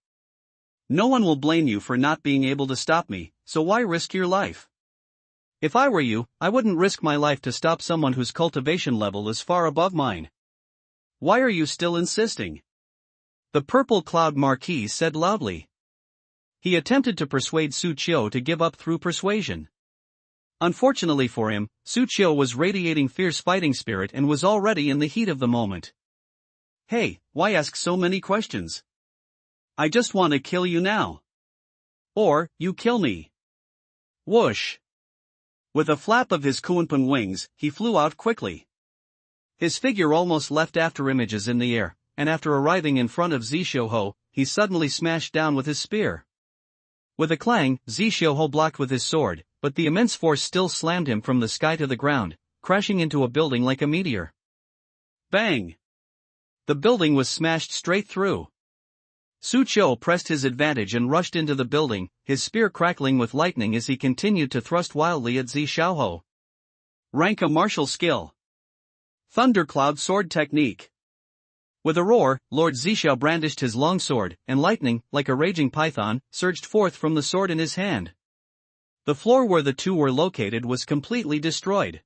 No one will blame you for not being able to stop me, so why risk your life? If I were you, I wouldn't risk my life to stop someone whose cultivation level is far above mine. Why are you still insisting? The Purple Cloud Marquis said loudly. He attempted to persuade Su Qiu to give up through persuasion. Unfortunately for him, Su Qiu was radiating fierce fighting spirit and was already in the heat of the moment. Hey, why ask so many questions? I just want to kill you now. Or, you kill me. Whoosh! With a flap of his Kunpeng wings, he flew out quickly. His figure almost left after images in the air, and after arriving in front of Zixiaohu, he suddenly smashed down with his spear. With a clang, Zixiaohu blocked with his sword, but the immense force still slammed him from the sky to the ground, crashing into a building like a meteor. Bang! The building was smashed straight through. Su Qiu pressed his advantage and rushed into the building, his spear crackling with lightning as he continued to thrust wildly at Zixiaohu. Rank a martial skill. Thundercloud sword technique. With a roar, Lord Zixiao brandished his long sword, and lightning, like a raging python, surged forth from the sword in his hand. The floor where the two were located was completely destroyed.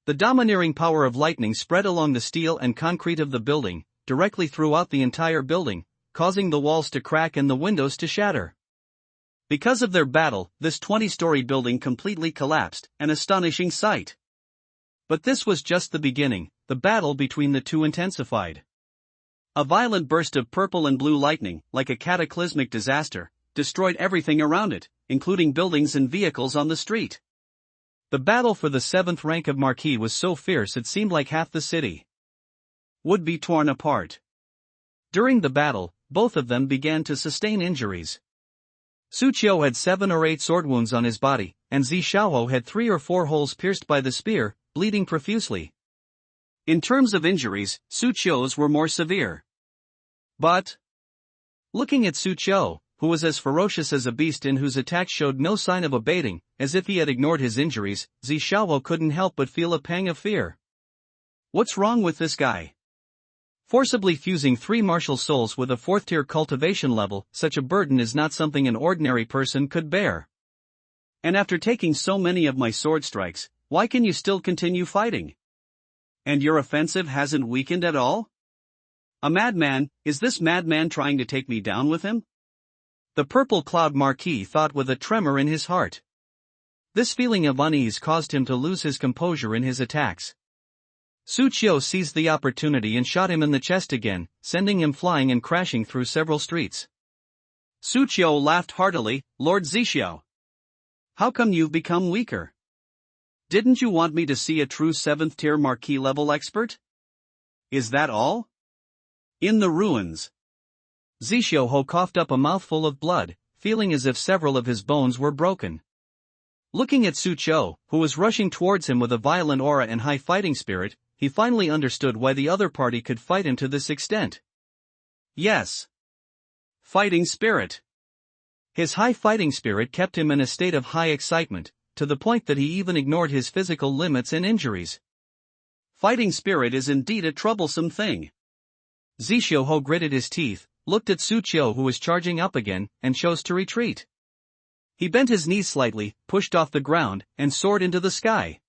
The domineering power of lightning spread along the steel and concrete of the building, directly throughout the entire building, causing the walls to crack and the windows to shatter. Because of their battle, this 20-story building completely collapsed, an astonishing sight. But this was just the beginning. The battle between the two intensified. A violent burst of purple and blue lightning, like a cataclysmic disaster, destroyed everything around it, including buildings and vehicles on the street. The battle for the 7th rank of Marquis was so fierce it seemed like half the city would be torn apart. During the battle, both of them began to sustain injuries. Su Qiu had 7 or 8 sword wounds on his body, and Zixiaohu had 3 or 4 holes pierced by the spear, bleeding profusely. In terms of injuries, Su Qiu's were more severe. But, looking at Su Qiu, who was as ferocious as a beast and whose attacks showed no sign of abating, as if he had ignored his injuries, Zixiaohu couldn't help but feel a pang of fear. What's wrong with this guy? Forcibly fusing 3 martial souls with a 4th-tier cultivation level, such a burden is not something an ordinary person could bear. And after taking so many of my sword strikes, why can you still continue fighting? And your offensive hasn't weakened at all? A madman, is this madman trying to take me down with him? The purple cloud Marquis thought with a tremor in his heart. This feeling of unease caused him to lose his composure in his attacks. Su Qiu seized the opportunity and shot him in the chest again, sending him flying and crashing through several streets. Su Qiu laughed heartily. Lord Zixiao, how come you've become weaker? Didn't you want me to see a true 7th-tier Marquis level expert? Is that all? In the ruins. Zixiao coughed up a mouthful of blood, feeling as if several of his bones were broken. Looking at Su Qiu, who was rushing towards him with a violent aura and high fighting spirit, he finally understood why the other party could fight him to this extent. Yes. Fighting spirit. His high fighting spirit kept him in a state of high excitement, to the point that he even ignored his physical limits and injuries. Fighting spirit is indeed a troublesome thing. Zixiao gritted his teeth, looked at Su Qiu who was charging up again, and chose to retreat. He bent his knees slightly, pushed off the ground, and soared into the sky.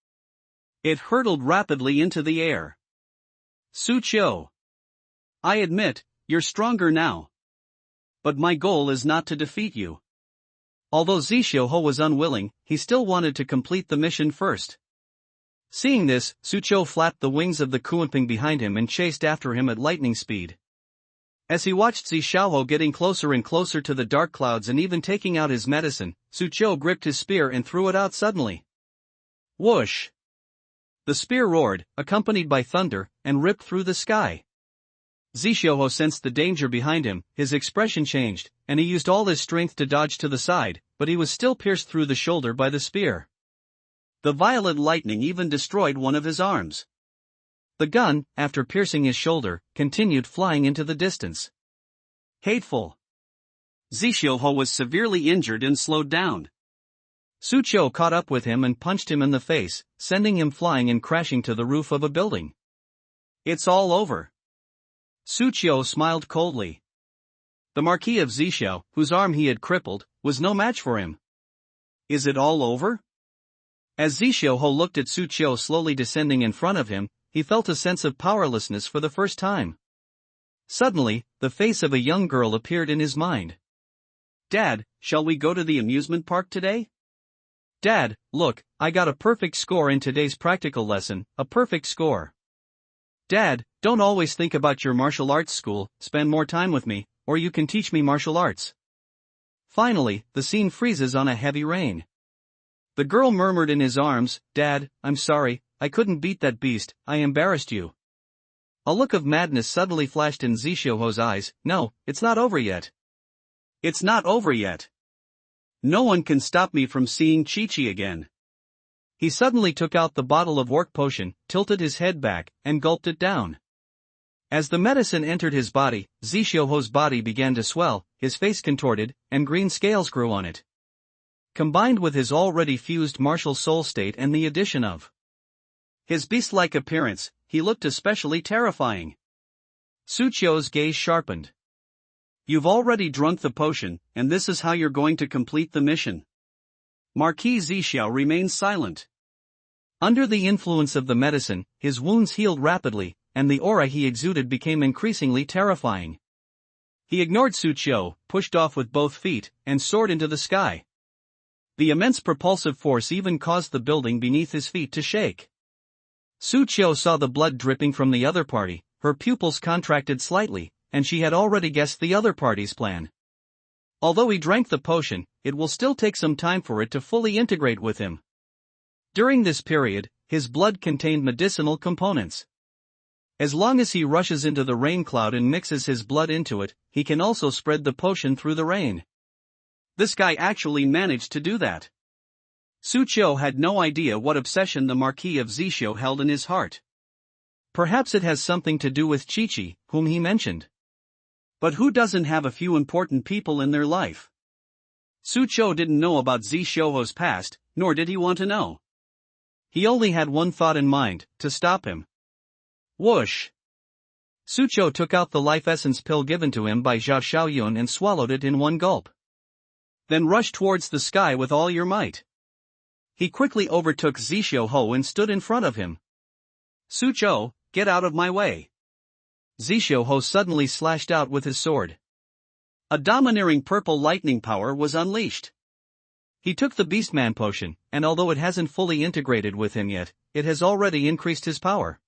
It hurtled rapidly into the air. Su Qiu, I admit, you're stronger now. But my goal is not to defeat you. Although Zixiao was unwilling, he still wanted to complete the mission first. Seeing this, Su Qiu flapped the wings of the Kuanping behind him and chased after him at lightning speed. As he watched Zixiao getting closer and closer to the dark clouds and even taking out his medicine, Su Qiu gripped his spear and threw it out suddenly. Whoosh! The spear roared, accompanied by thunder, and ripped through the sky. Zixiao sensed the danger behind him, his expression changed, and he used all his strength to dodge to the side, but he was still pierced through the shoulder by the spear. The violet lightning even destroyed one of his arms. The gun, after piercing his shoulder, continued flying into the distance. Hateful! Zixiao was severely injured and slowed down. Su Qiu caught up with him and punched him in the face, sending him flying and crashing to the roof of a building. It's all over. Su Qiu smiled coldly. The Marquis of Zixiao, whose arm he had crippled, was no match for him. Is it all over? As Zixiao looked at Su Qiu slowly descending in front of him, he felt a sense of powerlessness for the first time. Suddenly, the face of a young girl appeared in his mind. Dad, shall we go to the amusement park today? Dad, look, I got a perfect score in today's practical lesson, a perfect score. Dad, don't always think about your martial arts school, spend more time with me, or you can teach me martial arts. Finally, the scene freezes on a heavy rain. The girl murmured in his arms, Dad, I'm sorry, I couldn't beat that beast, I embarrassed you. A look of madness suddenly flashed in Zixiao's eyes. No, it's not over yet. It's not over yet. No one can stop me from seeing Chi-Chi again. He suddenly took out the bottle of work potion, tilted his head back, and gulped it down. As the medicine entered his body, Zixiao's body began to swell, his face contorted, and green scales grew on it. Combined with his already fused martial soul state and the addition of his beast-like appearance, he looked especially terrifying. Su Qiu's gaze sharpened. You've already drunk the potion, and this is how you're going to complete the mission. Marquis Zixiao remained silent. Under the influence of the medicine, his wounds healed rapidly, and the aura he exuded became increasingly terrifying. He ignored Su Qiu, pushed off with both feet, and soared into the sky. The immense propulsive force even caused the building beneath his feet to shake. Su Qiu saw the blood dripping from the other party, her pupils contracted slightly, and she had already guessed the other party's plan. Although he drank the potion, it will still take some time for it to fully integrate with him. During this period, his blood contained medicinal components. As long as he rushes into the rain cloud and mixes his blood into it, he can also spread the potion through the rain. This guy actually managed to do that. Su Qiu had no idea what obsession the Marquis of Zixiao held in his heart. Perhaps it has something to do with Chi-Chi, whom he mentioned. But who doesn't have a few important people in their life? Su Qiu didn't know about Zixiao's past, nor did he want to know. He only had one thought in mind, to stop him. Whoosh! Su Qiu took out the life essence pill given to him by Zhao Xiaoyun and swallowed it in one gulp. Then rushed towards the sky with all your might. He quickly overtook Zixiao and stood in front of him. Su Qiu, get out of my way. Zixiao suddenly slashed out with his sword. A domineering purple lightning power was unleashed. He took the Beastman potion, and although it hasn't fully integrated with him yet, it has already increased his power.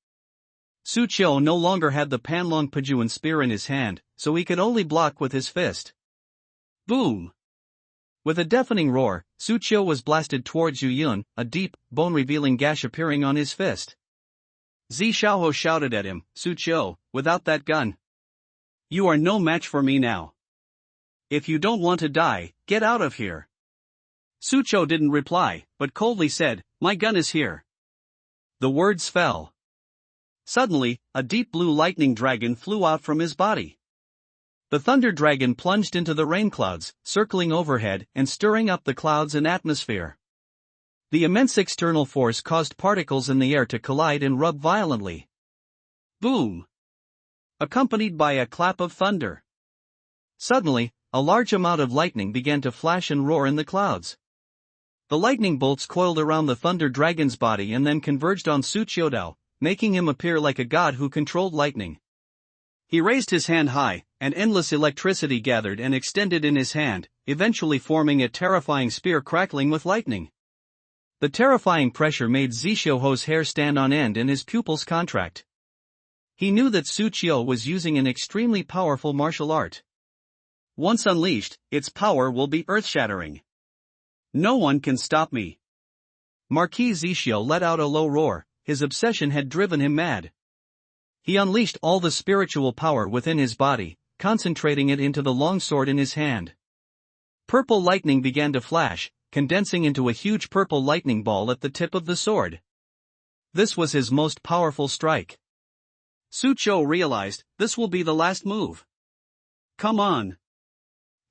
Su Qiu no longer had the Panlong Pajuan spear in his hand, so he could only block with his fist. Boom! With a deafening roar, Su Qiu was blasted towards Yu Yun, a deep, bone-revealing gash appearing on his fist. Zi Xiaoho shouted at him, "Su Qiu, without that gun, you are no match for me now. If you don't want to die, get out of here." Su Qiu didn't reply, but coldly said, "My gun is here." The words fell. Suddenly, a deep blue lightning dragon flew out from his body. The thunder dragon plunged into the rain clouds, circling overhead and stirring up the clouds and atmosphere. The immense external force caused particles in the air to collide and rub violently. Boom! Accompanied by a clap of thunder. Suddenly, a large amount of lightning began to flash and roar in the clouds. The lightning bolts coiled around the thunder dragon's body and then converged on Su Qiudao, making him appear like a god who controlled lightning. He raised his hand high, and endless electricity gathered and extended in his hand, eventually forming a terrifying spear crackling with lightning. The terrifying pressure made Zi Xiaoho's hair stand on end and his pupils contract. He knew that Su Qiu was using an extremely powerful martial art. Once unleashed, its power will be earth-shattering. No one can stop me. Marquis Zi Xiu let out a low roar. His obsession had driven him mad. He unleashed all the spiritual power within his body, concentrating it into the long sword in his hand. Purple lightning began to flash, condensing into a huge purple lightning ball at the tip of the sword. This was his most powerful strike. Su Qiu realized, this will be the last move. Come on!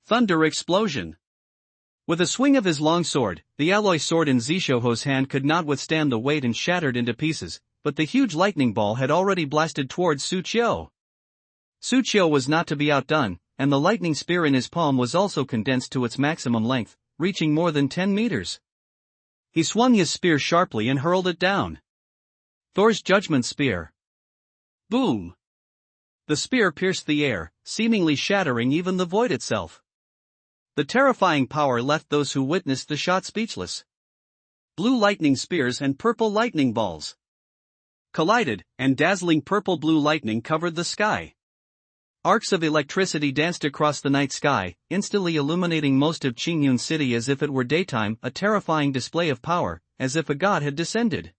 Thunder explosion! With a swing of his long sword, the alloy sword in Zi Xiaoho's hand could not withstand the weight and shattered into pieces, but the huge lightning ball had already blasted towards Su Qiu. Su Qiu was not to be outdone, and the lightning spear in his palm was also condensed to its maximum length, reaching more than 10 meters. He swung his spear sharply and hurled it down. Thor's Judgment Spear. Boom! The spear pierced the air, seemingly shattering even the void itself. The terrifying power left those who witnessed the shot speechless. Blue lightning spears and purple lightning balls collided, and dazzling purple-blue lightning covered the sky. Arcs of electricity danced across the night sky, instantly illuminating most of Qingyun City as if it were daytime, a terrifying display of power, as if a god had descended.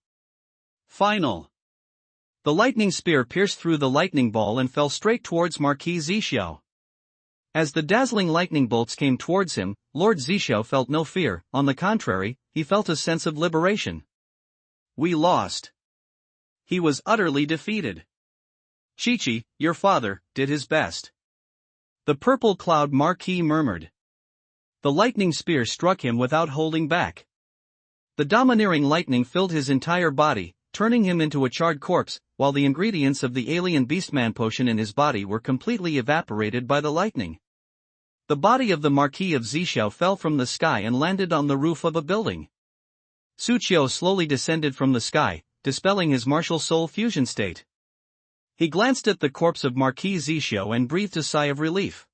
Final. The lightning spear pierced through the lightning ball and fell straight towards Marquis Zi Xiao. As the dazzling lightning bolts came towards him, Lord Zi Xiao felt no fear. On the contrary, he felt a sense of liberation. We lost. He was utterly defeated. Chi-Chi, your father, did his best. The purple cloud Marquis murmured. The lightning spear struck him without holding back. The domineering lightning filled his entire body, turning him into a charred corpse, while the ingredients of the alien Beastman potion in his body were completely evaporated by the lightning. The body of the Marquis of Zi Xiao fell from the sky and landed on the roof of a building. Su Qiu slowly descended from the sky, dispelling his martial soul fusion state. He glanced at the corpse of Marquis Zi Xiao and breathed a sigh of relief.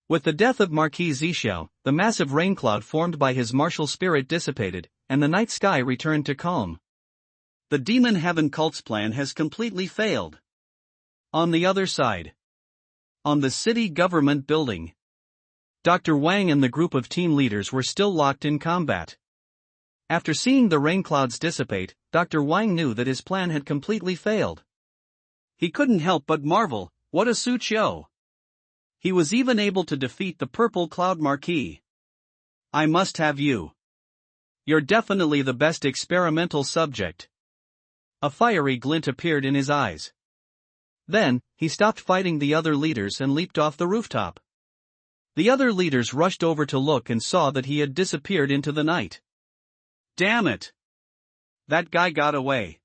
With the death of Marquis Zi Xiao, the massive rain cloud formed by his martial spirit dissipated, and the night sky returned to calm. The Demon Heaven cult's plan has completely failed. On the other side. On the city government building. Dr. Wang and the group of team leaders were still locked in combat. After seeing the rain clouds dissipate, Dr. Wang knew that his plan had completely failed. He couldn't help but marvel, what a Su Qiu! He was even able to defeat the purple cloud Marquis. I must have you. You're definitely the best experimental subject. A fiery glint appeared in his eyes. Then, he stopped fighting the other leaders and leaped off the rooftop. The other leaders rushed over to look and saw that he had disappeared into the night. Damn it! That guy got away.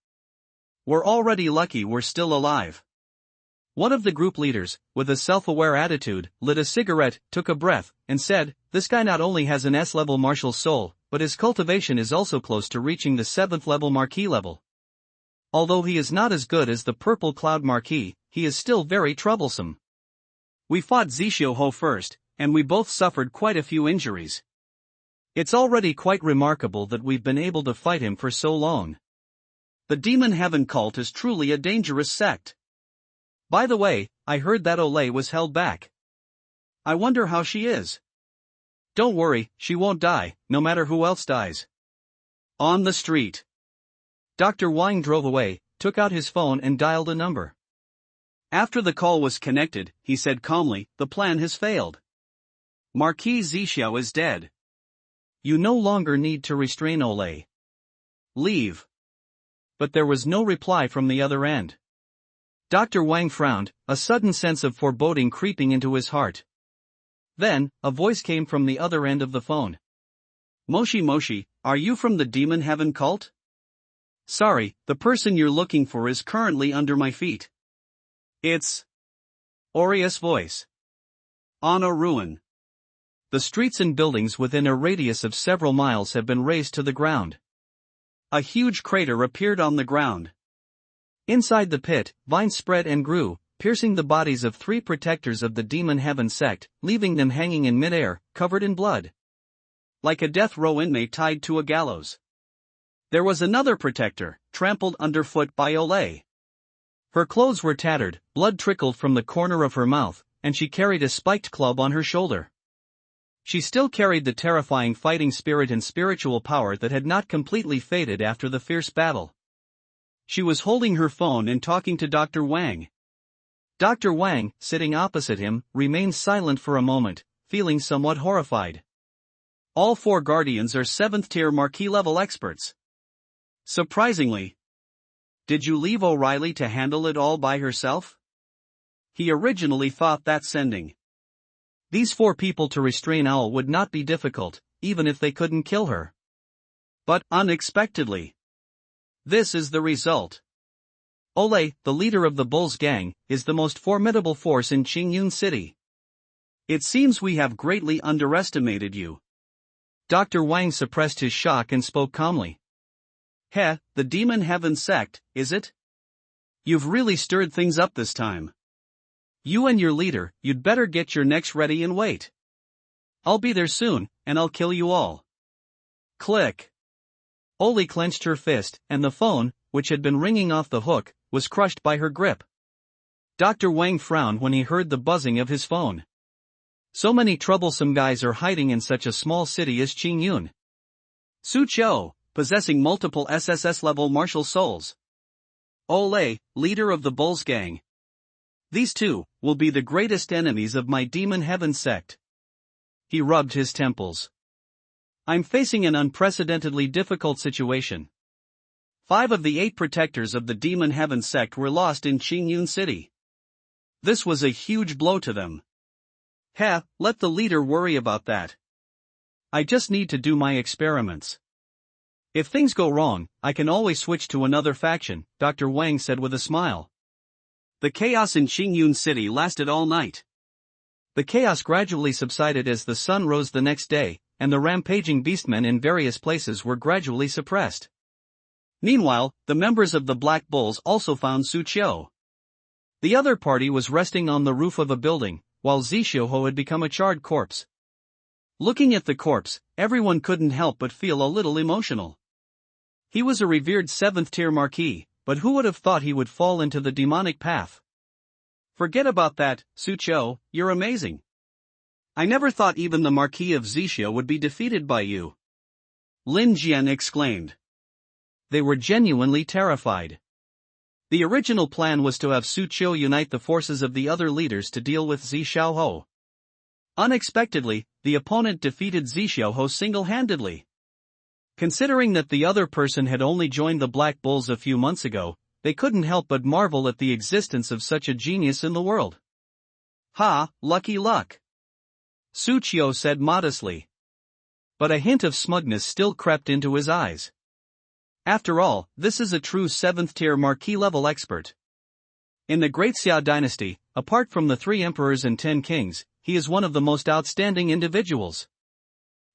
We're already lucky we're still alive. One of the group leaders, with a self-aware attitude, lit a cigarette, took a breath, and said, this guy not only has an S-level martial soul, but his cultivation is also close to reaching the 7th level Marquis level. Although he is not as good as the purple cloud Marquis, he is still very troublesome. We fought Zi Xiaoho first, and we both suffered quite a few injuries. It's already quite remarkable that we've been able to fight him for so long. The Demon Heaven cult is truly a dangerous sect. By the way, I heard that Olay was held back. I wonder how she is. Don't worry, she won't die, no matter who else dies. On the street. Dr. Wang drove away, took out his phone and dialed a number. After the call was connected, he said calmly, "The plan has failed. Marquis Zixiao is dead. You no longer need to restrain Olay. Leave." But there was no reply from the other end. Dr. Wang frowned, a sudden sense of foreboding creeping into his heart. Then, a voice came from the other end of the phone. "Moshi Moshi, are you from the Demon Heaven cult? Sorry, the person you're looking for is currently under my feet. It's Oria's voice. On a ruin. The streets and buildings within a radius of several miles have been razed to the ground. A huge crater appeared on the ground. Inside the pit, vines spread and grew, piercing the bodies of 3 protectors of the Demon Heaven sect, leaving them hanging in midair, covered in blood. Like a death row inmate tied to a gallows. There was another protector, trampled underfoot by Olay. Her clothes were tattered, blood trickled from the corner of her mouth, and she carried a spiked club on her shoulder. She still carried the terrifying fighting spirit and spiritual power that had not completely faded after the fierce battle. She was holding her phone and talking to Dr. Wang. Dr. Wang, sitting opposite him, remained silent for a moment, feeling somewhat horrified. All 4 guardians are 7th-tier Marquis-level experts. Surprisingly. Did you leave O'Reilly to handle it all by herself? He originally thought that sending these 4 people to restrain Owl would not be difficult, even if they couldn't kill her. But, unexpectedly, this is the result. Olay, the leader of the Bulls gang, is the most formidable force in Qingyun City. It seems we have greatly underestimated you. Dr. Wang suppressed his shock and spoke calmly. Heh, the Demon Heaven sect, is it? You've really stirred things up this time. You and your leader, you'd better get your necks ready and wait. I'll be there soon, and I'll kill you all. Click. Oli clenched her fist, and the phone, which had been ringing off the hook, was crushed by her grip. Dr. Wang frowned when he heard the buzzing of his phone. So many troublesome guys are hiding in such a small city as Qingyun. Su Qiu, possessing multiple SSS-level martial souls. Olay, leader of the Bulls gang. These 2 will be the greatest enemies of my Demon Heaven sect. He rubbed his temples. I'm facing an unprecedentedly difficult situation. 5 of the 8 protectors of the Demon Heaven sect were lost in Qingyun City. This was a huge blow to them. Heh, let the leader worry about that. I just need to do my experiments. If things go wrong, I can always switch to another faction, Dr. Wang said with a smile. The chaos in Qingyun City lasted all night. The chaos gradually subsided as the sun rose the next day, and the rampaging beastmen in various places were gradually suppressed. Meanwhile, the members of the Black Bulls also found Su Qiu. The other party was resting on the roof of a building, while Zixiao had become a charred corpse. Looking at the corpse, everyone couldn't help but feel a little emotional. He was a revered 7th-tier Marquis, but who would have thought he would fall into the demonic path? Forget about that, Su Qiu, you're amazing. I never thought even the Marquis of Zixiao would be defeated by you. Lin Jian exclaimed. They were genuinely terrified. The original plan was to have Su Qiu unite the forces of the other leaders to deal with Zixiao. Unexpectedly, the opponent defeated Zixiao single-handedly. Considering that the other person had only joined the Black Bulls a few months ago, they couldn't help but marvel at the existence of such a genius in the world. Ha, lucky luck. Su Qiu said modestly. But a hint of smugness still crept into his eyes. After all, this is a true 7th-tier Marquis-level expert. In the Great Xia dynasty, apart from the 3 emperors and 10 kings, he is one of the most outstanding individuals.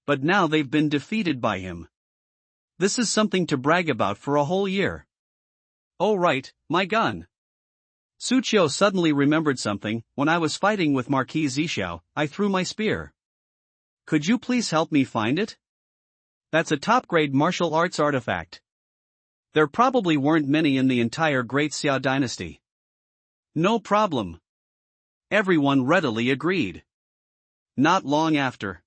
But now they've been defeated by him. This is something to brag about for a whole year. Oh right, my gun. Su Qiu suddenly remembered something. When I was fighting with Marquis Zhixiao, I threw my spear. Could you please help me find it? That's a top-grade martial arts artifact. There probably weren't many in the entire Great Xia dynasty. No problem. Everyone readily agreed. Not long after,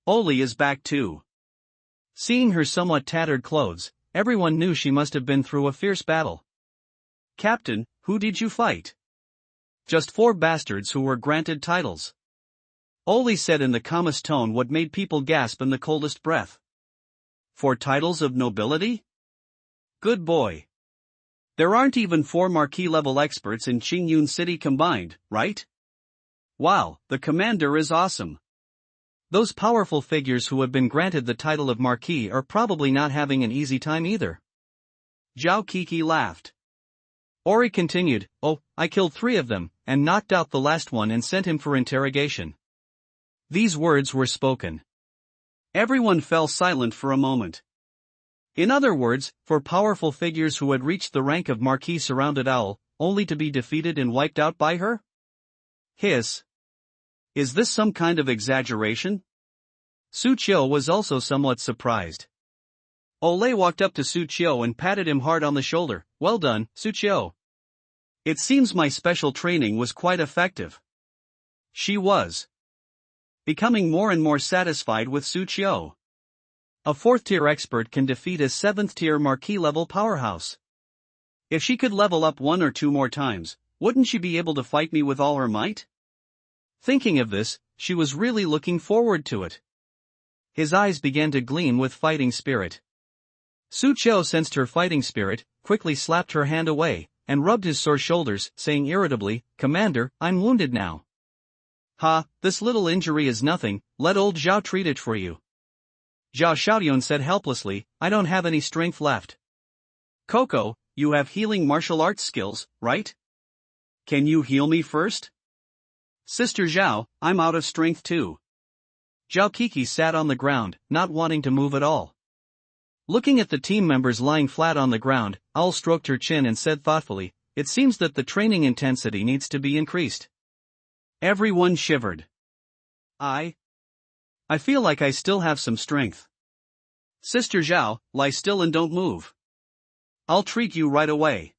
Oli is back too. Seeing her somewhat tattered clothes, everyone knew she must have been through a fierce battle. Captain, who did you fight? Just 4 bastards who were granted titles. Oli said in the calmest tone what made people gasp in the coldest breath. 4 titles of nobility? Good boy. There aren't even 4 marquis-level experts in Qingyun City combined, right? Wow, the commander is awesome. Those powerful figures who have been granted the title of marquis are probably not having an easy time either. Zhao Kiki laughed. Ori continued, oh, I killed 3 of them, and knocked out the last one and sent him for interrogation. These words were spoken. Everyone fell silent for a moment. In other words, 4 powerful figures who had reached the rank of marquis surrounded Owl, only to be defeated and wiped out by her? Hiss. Is this some kind of exaggeration? Su Qiu was also somewhat surprised. Olay walked up to Su Qiu and patted him hard on the shoulder. Well done, Su Qiu. It seems my special training was quite effective. She was becoming more and more satisfied with Su Qiu. A 4th-tier expert can defeat a 7th-tier marquis-level powerhouse. If she could level up 1 or 2 more times, wouldn't she be able to fight me with all her might? Thinking of this, she was really looking forward to it. His eyes began to gleam with fighting spirit. Su Qiu sensed her fighting spirit, quickly slapped her hand away, and rubbed his sore shoulders, saying irritably, Commander, I'm wounded now. Ha, this little injury is nothing, let old Zhao treat it for you. Zhao Xiaoyun said helplessly, I don't have any strength left. Coco, you have healing martial arts skills, right? Can you heal me first? Sister Zhao, I'm out of strength too. Zhao Kiki sat on the ground, not wanting to move at all. Looking at the team members lying flat on the ground, Owl stroked her chin and said thoughtfully, it seems that the training intensity needs to be increased. Everyone shivered. I feel like I still have some strength. Sister Zhao, lie still and don't move. I'll treat you right away.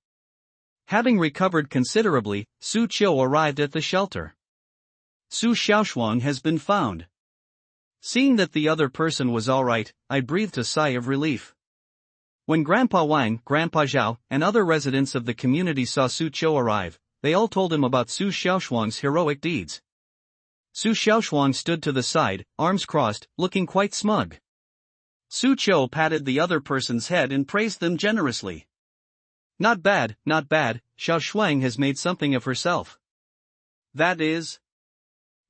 Having recovered considerably, Su Qiu arrived at the shelter. Su Xiaoshuang has been found. Seeing that the other person was alright, I breathed a sigh of relief. When Grandpa Wang, Grandpa Zhao, and other residents of the community saw Su Qiu arrive, they all told him about Su Xiaoshuang's heroic deeds. Su Xiaoshuang stood to the side, arms crossed, looking quite smug. Su Qiu patted the other person's head and praised them generously. Not bad, Xiaoshuang has made something of herself. That is.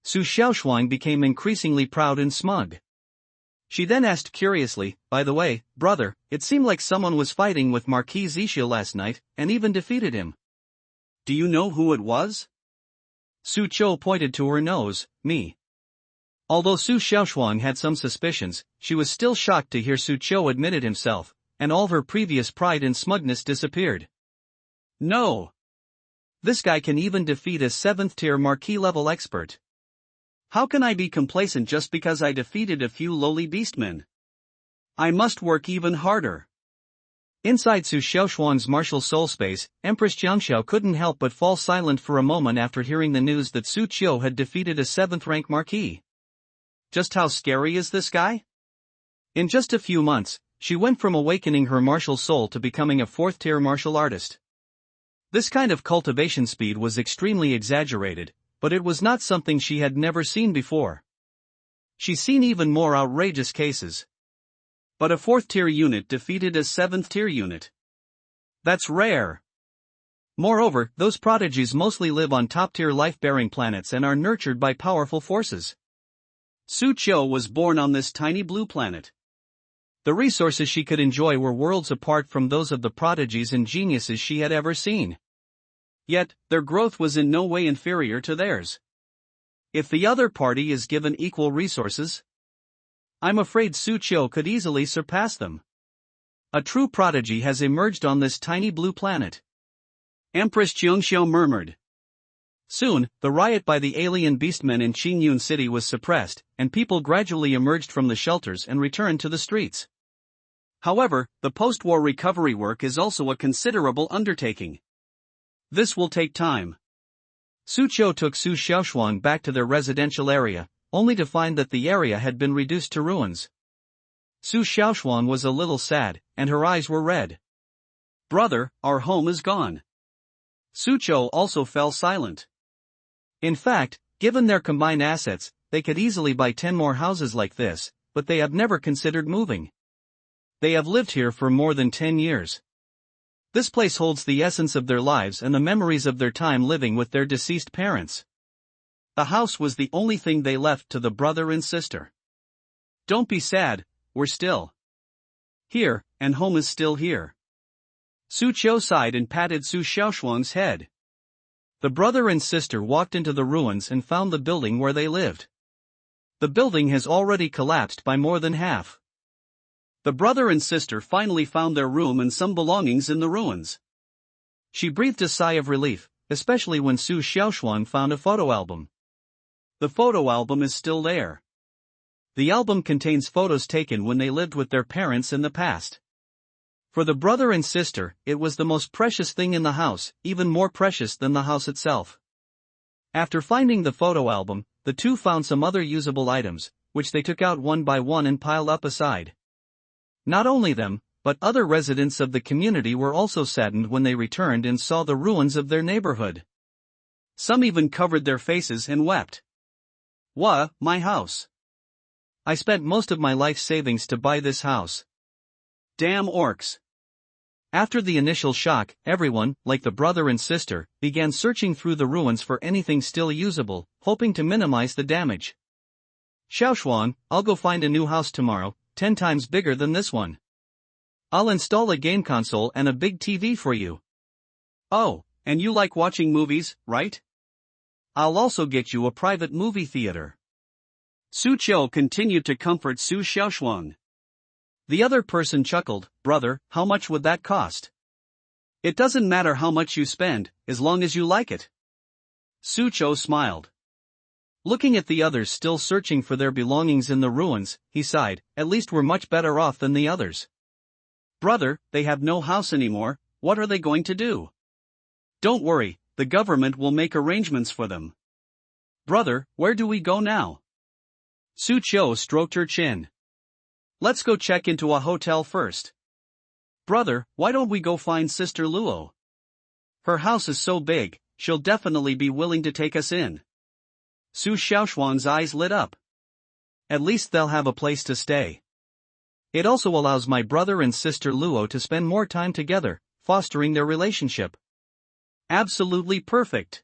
Su Xiaoshuang became increasingly proud and smug. She then asked curiously, by the way, brother, it seemed like someone was fighting with Marquis Zhixiao last night, and even defeated him. Do you know who it was? Su Qiu pointed to her nose, me. Although Su Xiaoshuang had some suspicions, she was still shocked to hear Su Qiu admit it himself, and all her previous pride and smugness disappeared. No. This guy can even defeat a 7th-tier marquis-level expert. How can I be complacent just because I defeated a few lowly beastmen? I must work even harder. Inside Su Xiaoshuang's martial soul space, Empress Jiangxiao couldn't help but fall silent for a moment after hearing the news that Su Qiu had defeated a 7th-rank marquis. Just how scary is this guy? In just a few months, she went from awakening her martial soul to becoming a 4th-tier martial artist. This kind of cultivation speed was extremely exaggerated, but it was not something she had never seen before. She's seen even more outrageous cases. But a 4th-tier unit defeated a 7th-tier unit. That's rare. Moreover, those prodigies mostly live on top-tier life-bearing planets and are nurtured by powerful forces. Su Qiu was born on this tiny blue planet. The resources she could enjoy were worlds apart from those of the prodigies and geniuses she had ever seen. Yet, their growth was in no way inferior to theirs. If the other party is given equal resources, I'm afraid Su Qiu could easily surpass them. A true prodigy has emerged on this tiny blue planet. Empress Cheongxiao murmured. Soon, the riot by the alien beastmen in Qingyun City was suppressed, and people gradually emerged from the shelters and returned to the streets. However, the post-war recovery work is also a considerable undertaking. This will take time. Su Qiu took Su Xiaoshuang back to their residential area, only to find that the area had been reduced to ruins. Su Xiaoshuang was a little sad, and her eyes were red. Brother, our home is gone. Su Qiu also fell silent. In fact, given their combined assets, they could easily buy 10 more houses like this, but they have never considered moving. They have lived here for more than 10 years. This place holds the essence of their lives and the memories of their time living with their deceased parents. The house was the only thing they left to the brother and sister. Don't be sad, we're still here, and home is still here. Su Qiu sighed and patted Su Xiaoshuang's head. The brother and sister walked into the ruins and found the building where they lived. The building has already collapsed by more than half. The brother and sister finally found their room and some belongings in the ruins. She breathed a sigh of relief, especially when Su Xiaoshuang found a photo album. The photo album is still there. The album contains photos taken when they lived with their parents in the past. For the brother and sister, it was the most precious thing in the house, even more precious than the house itself. After finding the photo album, the two found some other usable items, which they took out one by one and piled up aside. Not only them, but other residents of the community were also saddened when they returned and saw the ruins of their neighborhood. Some even covered their faces and wept. Wah, my house. I spent most of my life savings to buy this house. Damn orcs. After the initial shock, everyone, like the brother and sister, began searching through the ruins for anything still usable, hoping to minimize the damage. Xiaoshuang, I'll go find a new house tomorrow, 10 times bigger than this one. I'll install a game console and a big TV for you. Oh, and you like watching movies, right? I'll also get you a private movie theater. Su Qiu continued to comfort Su Xiaoshuang. The other person chuckled, brother, how much would that cost? It doesn't matter how much you spend, as long as you like it. Su Qiu smiled. Looking at the others still searching for their belongings in the ruins, he sighed, at least we're much better off than the others. Brother, they have no house anymore, what are they going to do? Don't worry, the government will make arrangements for them. Brother, where do we go now? Su Qiu stroked her chin. Let's go check into a hotel first. Brother, why don't we go find Sister Luo? Her house is so big, she'll definitely be willing to take us in. Su Xiaoshuang's eyes lit up. At least they'll have a place to stay. It also allows my brother and sister Luo to spend more time together, fostering their relationship. Absolutely perfect.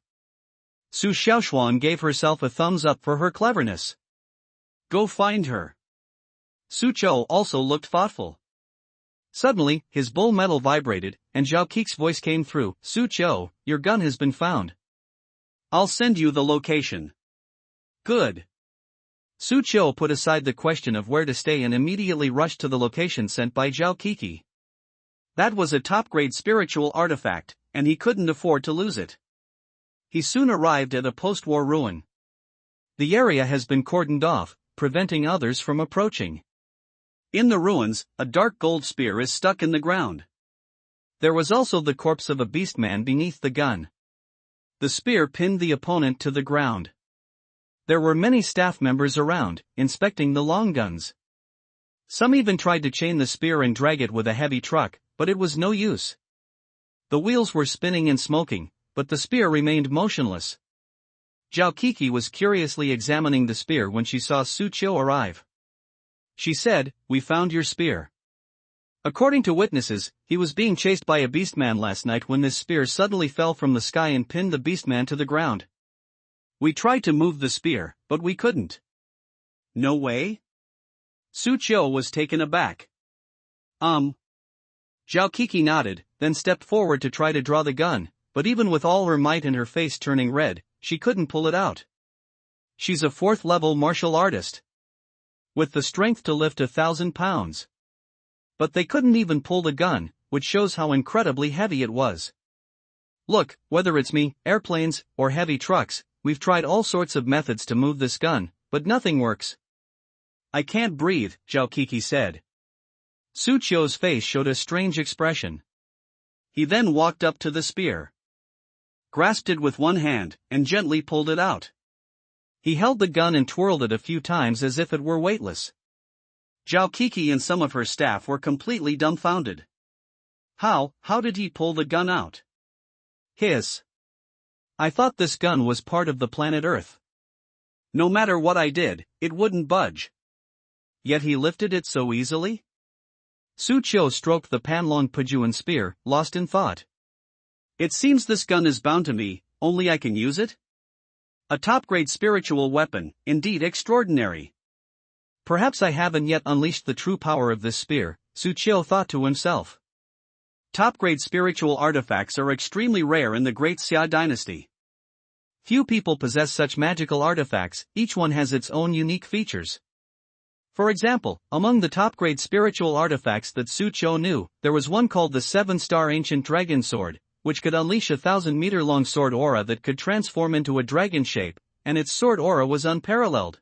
Su Xiaoshuang gave herself a thumbs up for her cleverness. Go find her. Su Qiu also looked thoughtful. Suddenly, his bull metal vibrated, and Zhao Qi's voice came through. Su Qiu, your gun has been found. I'll send you the location. Good. Su Qiu put aside the question of where to stay and immediately rushed to the location sent by Zhao Qi. That was a top-grade spiritual artifact, and he couldn't afford to lose it. He soon arrived at a post-war ruin. The area has been cordoned off, preventing others from approaching. In the ruins, a dark gold spear is stuck in the ground. There was also the corpse of a beastman beneath the gun. The spear pinned the opponent to the ground. There were many staff members around, inspecting the long guns. Some even tried to chain the spear and drag it with a heavy truck, but it was no use. The wheels were spinning and smoking, but the spear remained motionless. Zhao Qi was curiously examining the spear when she saw Su Qiu arrive. She said, we found your spear. According to witnesses, he was being chased by a beastman last night when this spear suddenly fell from the sky and pinned the beastman to the ground. We tried to move the spear, but we couldn't. No way? Su Qiu was taken aback. Zhao Qi nodded, then stepped forward to try to draw the gun, but even with all her might and her face turning red, she couldn't pull it out. She's a 4th-level martial artist, with the strength to lift 1,000 pounds. But they couldn't even pull the gun, which shows how incredibly heavy it was. Look, whether it's me, airplanes, or heavy trucks, we've tried all sorts of methods to move this gun, but nothing works. I can't breathe, Zhao Kiki said. Su Qiu's face showed a strange expression. He then walked up to the spear, grasped it with one hand, and gently pulled it out. He held the gun and twirled it a few times as if it were weightless. Zhao Kiki and some of her staff were completely dumbfounded. How did he pull the gun out? Hiss. I thought this gun was part of the planet Earth. No matter what I did, it wouldn't budge. Yet he lifted it so easily? Su Qiu stroked the Panlong Pajuan spear, lost in thought. It seems this gun is bound to me, only I can use it? A top-grade spiritual weapon, indeed extraordinary. Perhaps I haven't yet unleashed the true power of this spear, Su Qiu thought to himself. Top-grade spiritual artifacts are extremely rare in the Great Xia dynasty. Few people possess such magical artifacts, each one has its own unique features. For example, among the top-grade spiritual artifacts that Su Qiu knew, there was one called the 7-star Ancient Dragon Sword, which could unleash a 1,000-meter-long sword aura that could transform into a dragon shape, and its sword aura was unparalleled.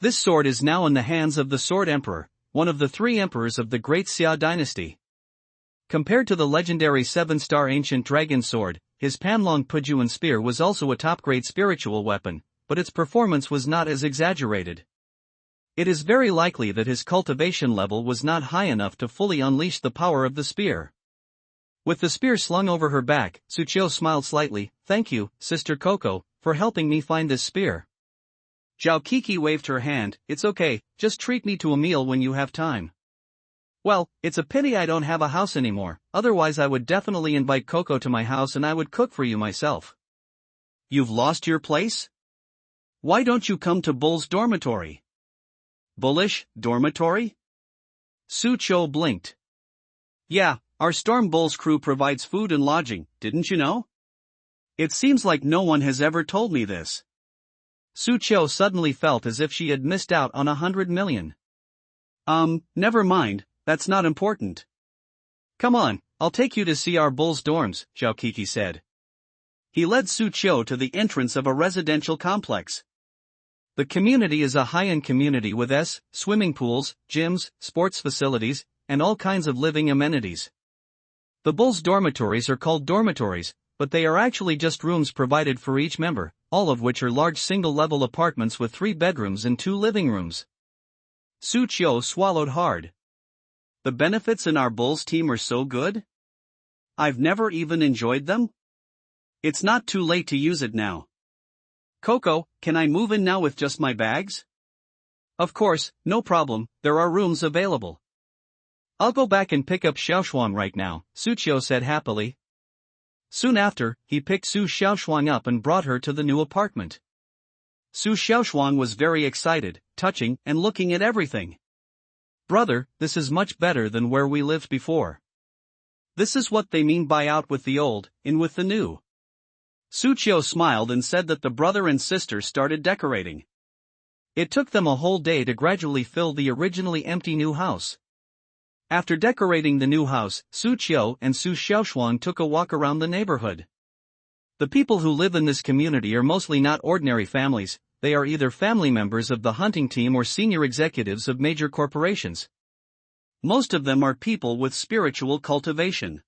This sword is now in the hands of the Sword Emperor, one of the 3 emperors of the Great Xia dynasty. Compared to the legendary 7-star Ancient Dragon Sword, his Panlong Pajuan spear was also a top-grade spiritual weapon, but its performance was not as exaggerated. It is very likely that his cultivation level was not high enough to fully unleash the power of the spear. With the spear slung over her back, Su Qiu smiled slightly. Thank you, Sister Coco, for helping me find this spear. Zhao Kiki waved her hand. It's okay, just treat me to a meal when you have time. Well, it's a pity I don't have a house anymore, otherwise I would definitely invite Coco to my house and I would cook for you myself. You've lost your place? Why don't you come to Bull's dormitory? Bullish dormitory? Su Qiu blinked. Yeah, our Storm Bull's crew provides food and lodging, didn't you know? It seems like no one has ever told me this. Su Qiu suddenly felt as if she had missed out on 100 million. Never mind, that's not important. Come on, I'll take you to see our Bull's dorms, Zhao Kiki said. He led Su Qiu to the entrance of a residential complex. The community is a high-end community with swimming pools, gyms, sports facilities, and all kinds of living amenities. The Bull's dormitories are called dormitories, but they are actually just rooms provided for each member, all of which are large single-level apartments with 3 bedrooms and 2 living rooms. Su Qiu swallowed hard. The benefits in our Bull's team are so good? I've never even enjoyed them? It's not too late to use it now. Coco, can I move in now with just my bags? Of course, no problem, there are rooms available. I'll go back and pick up Xiaoshuang right now, Su Qiu said happily. Soon after, he picked Su Xiaoshuang up and brought her to the new apartment. Su Xiaoshuang was very excited, touching, and looking at everything. Brother, this is much better than where we lived before. This is what they mean by out with the old, in with the new. Su Qiu smiled and said that the brother and sister started decorating. It took them a whole day to gradually fill the originally empty new house. After decorating the new house, Su Qiu and Su Xiaoshuang took a walk around the neighborhood. The people who live in this community are mostly not ordinary families, they are either family members of the hunting team or senior executives of major corporations. Most of them are people with spiritual cultivation.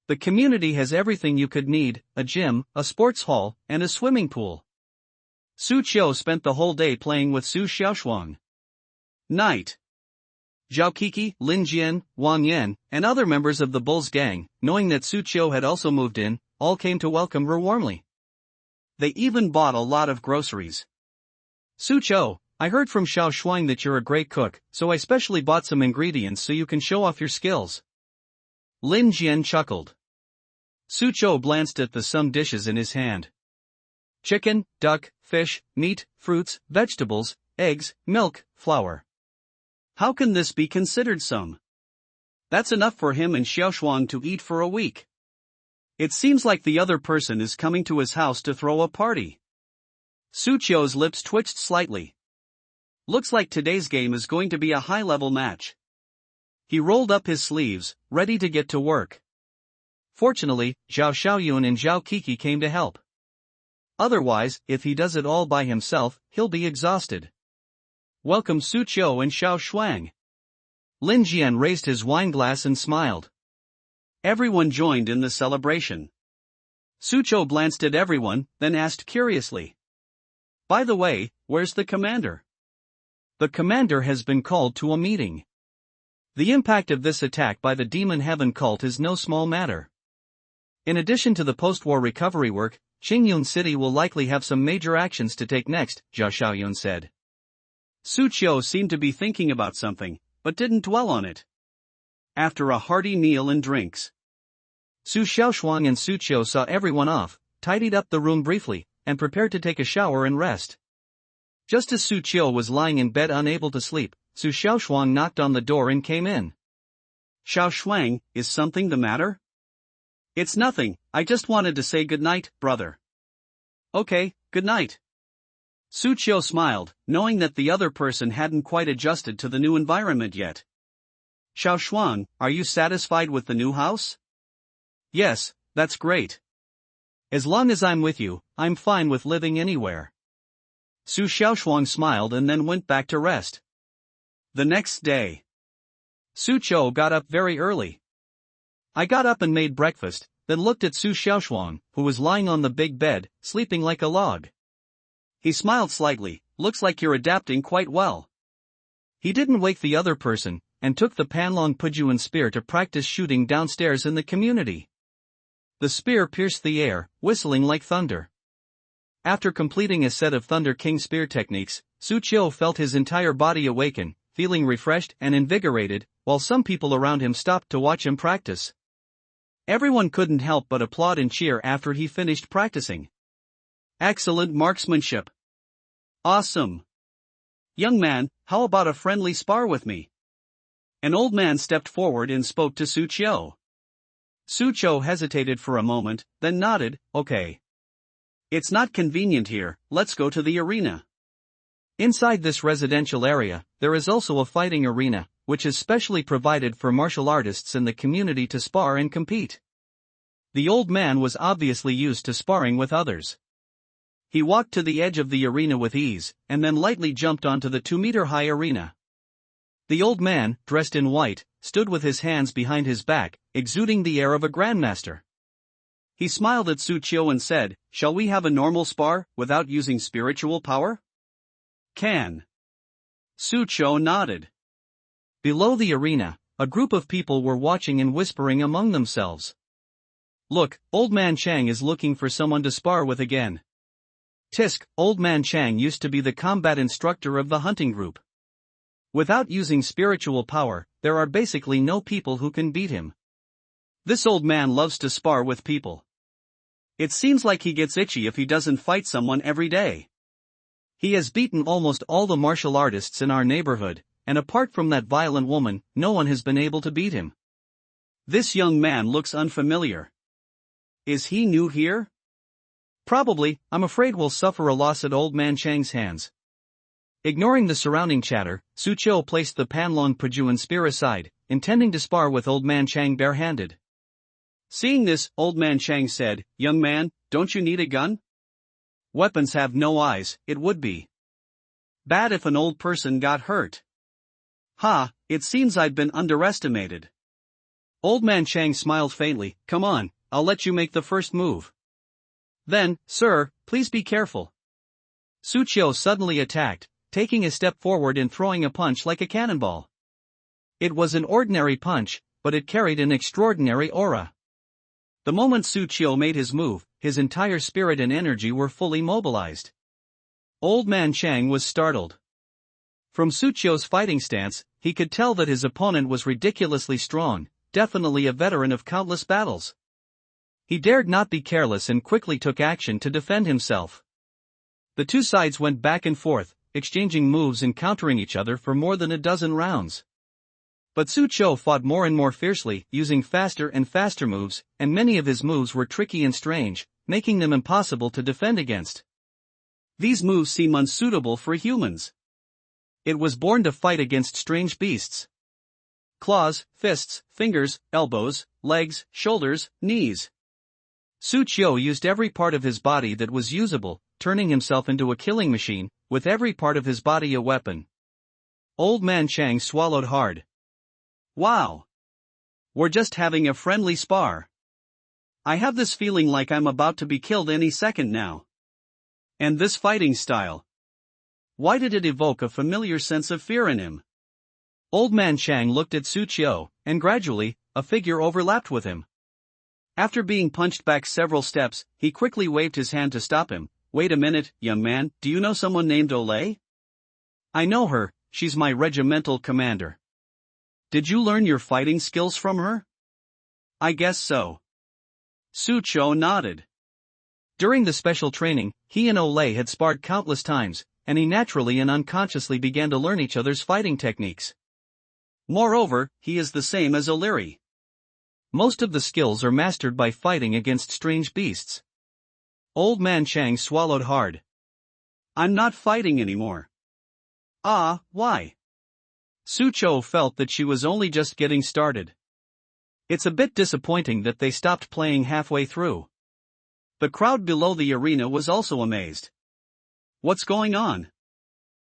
The community has everything you could need, a gym, a sports hall, and a swimming pool. Su Qiu spent the whole day playing with Su Xiaoshuang. Night. Zhao Kiki, Lin Jian, Wang Yan, and other members of the Bull's gang, knowing that Su Qiu had also moved in, all came to welcome her warmly. They even bought a lot of groceries. Su Qiu, I heard from Xiaoshuang that you're a great cook, so I specially bought some ingredients so you can show off your skills. Lin Jian chuckled. Su Qiu glanced at the some dishes in his hand. Chicken, duck, fish, meat, fruits, vegetables, eggs, milk, flour. How can this be considered some? That's enough for him and Xiaoshuang to eat for a week. It seems like the other person is coming to his house to throw a party. Su Qiu's lips twitched slightly. Looks like today's game is going to be a high-level match. He rolled up his sleeves, ready to get to work. Fortunately, Zhao Xiaoyun and Zhao Kiki came to help. Otherwise, if he does it all by himself, he'll be exhausted. Welcome Su Qiu and Xiao Shuang. Lin Jian raised his wine glass and smiled. Everyone joined in the celebration. Su Qiu glanced at everyone, then asked curiously. By the way, where's the commander? The commander has been called to a meeting. The impact of this attack by the Demon Heaven cult is no small matter. In addition to the post-war recovery work, Qingyun City will likely have some major actions to take next, Zhao Xiaoyun said. Su Qiu seemed to be thinking about something, but didn't dwell on it. After a hearty meal and drinks, Su Xiaoshuang and Su Qiu saw everyone off, tidied up the room briefly, and prepared to take a shower and rest. Just as Su Qiu was lying in bed unable to sleep, Su Xiaoshuang knocked on the door and came in. Xiao Shuang, is something the matter? It's nothing, I just wanted to say good night, brother. Okay, good night. Su Qiu smiled, knowing that the other person hadn't quite adjusted to the new environment yet. Xiao Shuang, are you satisfied with the new house? Yes, that's great. As long as I'm with you, I'm fine with living anywhere. Su Xiaoshuang smiled and then went back to rest. The next day, Su Qiu got up very early. I got up and made breakfast, then looked at Su Xiaoshuang, who was lying on the big bed, sleeping like a log. He smiled slightly, looks like you're adapting quite well. He didn't wake the other person, and took the Panlong Pujuan spear to practice shooting downstairs in the community. The spear pierced the air, whistling like thunder. After completing a set of Thunder King spear techniques, Su Qiu felt his entire body awaken, feeling refreshed and invigorated, while some people around him stopped to watch him practice. Everyone couldn't help but applaud and cheer after he finished practicing. Excellent marksmanship. Awesome. Young man, how about a friendly spar with me? An old man stepped forward and spoke to Su Qiu. Su Qiu hesitated for a moment, then nodded, okay. It's not convenient here, let's go to the arena. Inside this residential area, there is also a fighting arena, which is specially provided for martial artists in the community to spar and compete. The old man was obviously used to sparring with others. He walked to the edge of the arena with ease, and then lightly jumped onto the 2-meter-high arena. The old man, dressed in white, stood with his hands behind his back, exuding the air of a grandmaster. He smiled at Su Qiu and said, "Shall we have a normal spar, without using spiritual power?" Can. Su Qiu nodded. Below the arena, a group of people were watching and whispering among themselves. Look, Old Man Chang is looking for someone to spar with again. Tisk, Old Man Chang used to be the combat instructor of the hunting group. Without using spiritual power, there are basically no people who can beat him. This old man loves to spar with people. It seems like he gets itchy if he doesn't fight someone every day. He has beaten almost all the martial artists in our neighborhood, and apart from that violent woman, no one has been able to beat him. This young man looks unfamiliar. Is he new here? Probably, I'm afraid we'll suffer a loss at Old Man Chang's hands. Ignoring the surrounding chatter, Su Qiu placed the Panlong Pujuan spear aside, intending to spar with Old Man Chang barehanded. Seeing this, Old Man Chang said, "Young man, don't you need a gun? Weapons have no eyes, it would be bad if an old person got hurt." Ha, it seems I've been underestimated. Old Man Chang smiled faintly, "Come on, I'll let you make the first move." Then, "Sir, please be careful." Su Qiu suddenly attacked, taking a step forward and throwing a punch like a cannonball. It was an ordinary punch, but it carried an extraordinary aura. The moment Su Qiu made his move, his entire spirit and energy were fully mobilized. Old Man Chang was startled. From Su Qiu's fighting stance, he could tell that his opponent was ridiculously strong, definitely a veteran of countless battles. He dared not be careless and quickly took action to defend himself. The two sides went back and forth, exchanging moves and countering each other for more than a dozen rounds. But Su Qiu fought more and more fiercely, using faster and faster moves, and many of his moves were tricky and strange, making them impossible to defend against. These moves seem unsuitable for humans. It was born to fight against strange beasts. claws, fists, fingers, elbows, legs, shoulders, knees. Su Qiu used every part of his body that was usable, turning himself into a killing machine, with every part of his body a weapon. Old Man Chang swallowed hard. Wow! We're just having a friendly spar. I have this feeling like I'm about to be killed any second now. And this fighting style. Why did it evoke a familiar sense of fear in him? Old Man Chang looked at Su Qiu, and gradually, a figure overlapped with him. After being punched back several steps, he quickly waved his hand to stop him. Wait a minute, young man, do you know someone named Olay? I know her, she's my regimental commander. Did you learn your fighting skills from her? I guess so. Su Qiu nodded. During the special training, he and Olay had sparred countless times, and he naturally and unconsciously began to learn each other's fighting techniques. Moreover, he is the same as O'Leary. Most of the skills are mastered by fighting against strange beasts. Old Man Chang swallowed hard. I'm not fighting anymore. Ah, why? Su Qiu felt that she was only just getting started. It's a bit disappointing that they stopped playing halfway through. The crowd below the arena was also amazed. What's going on?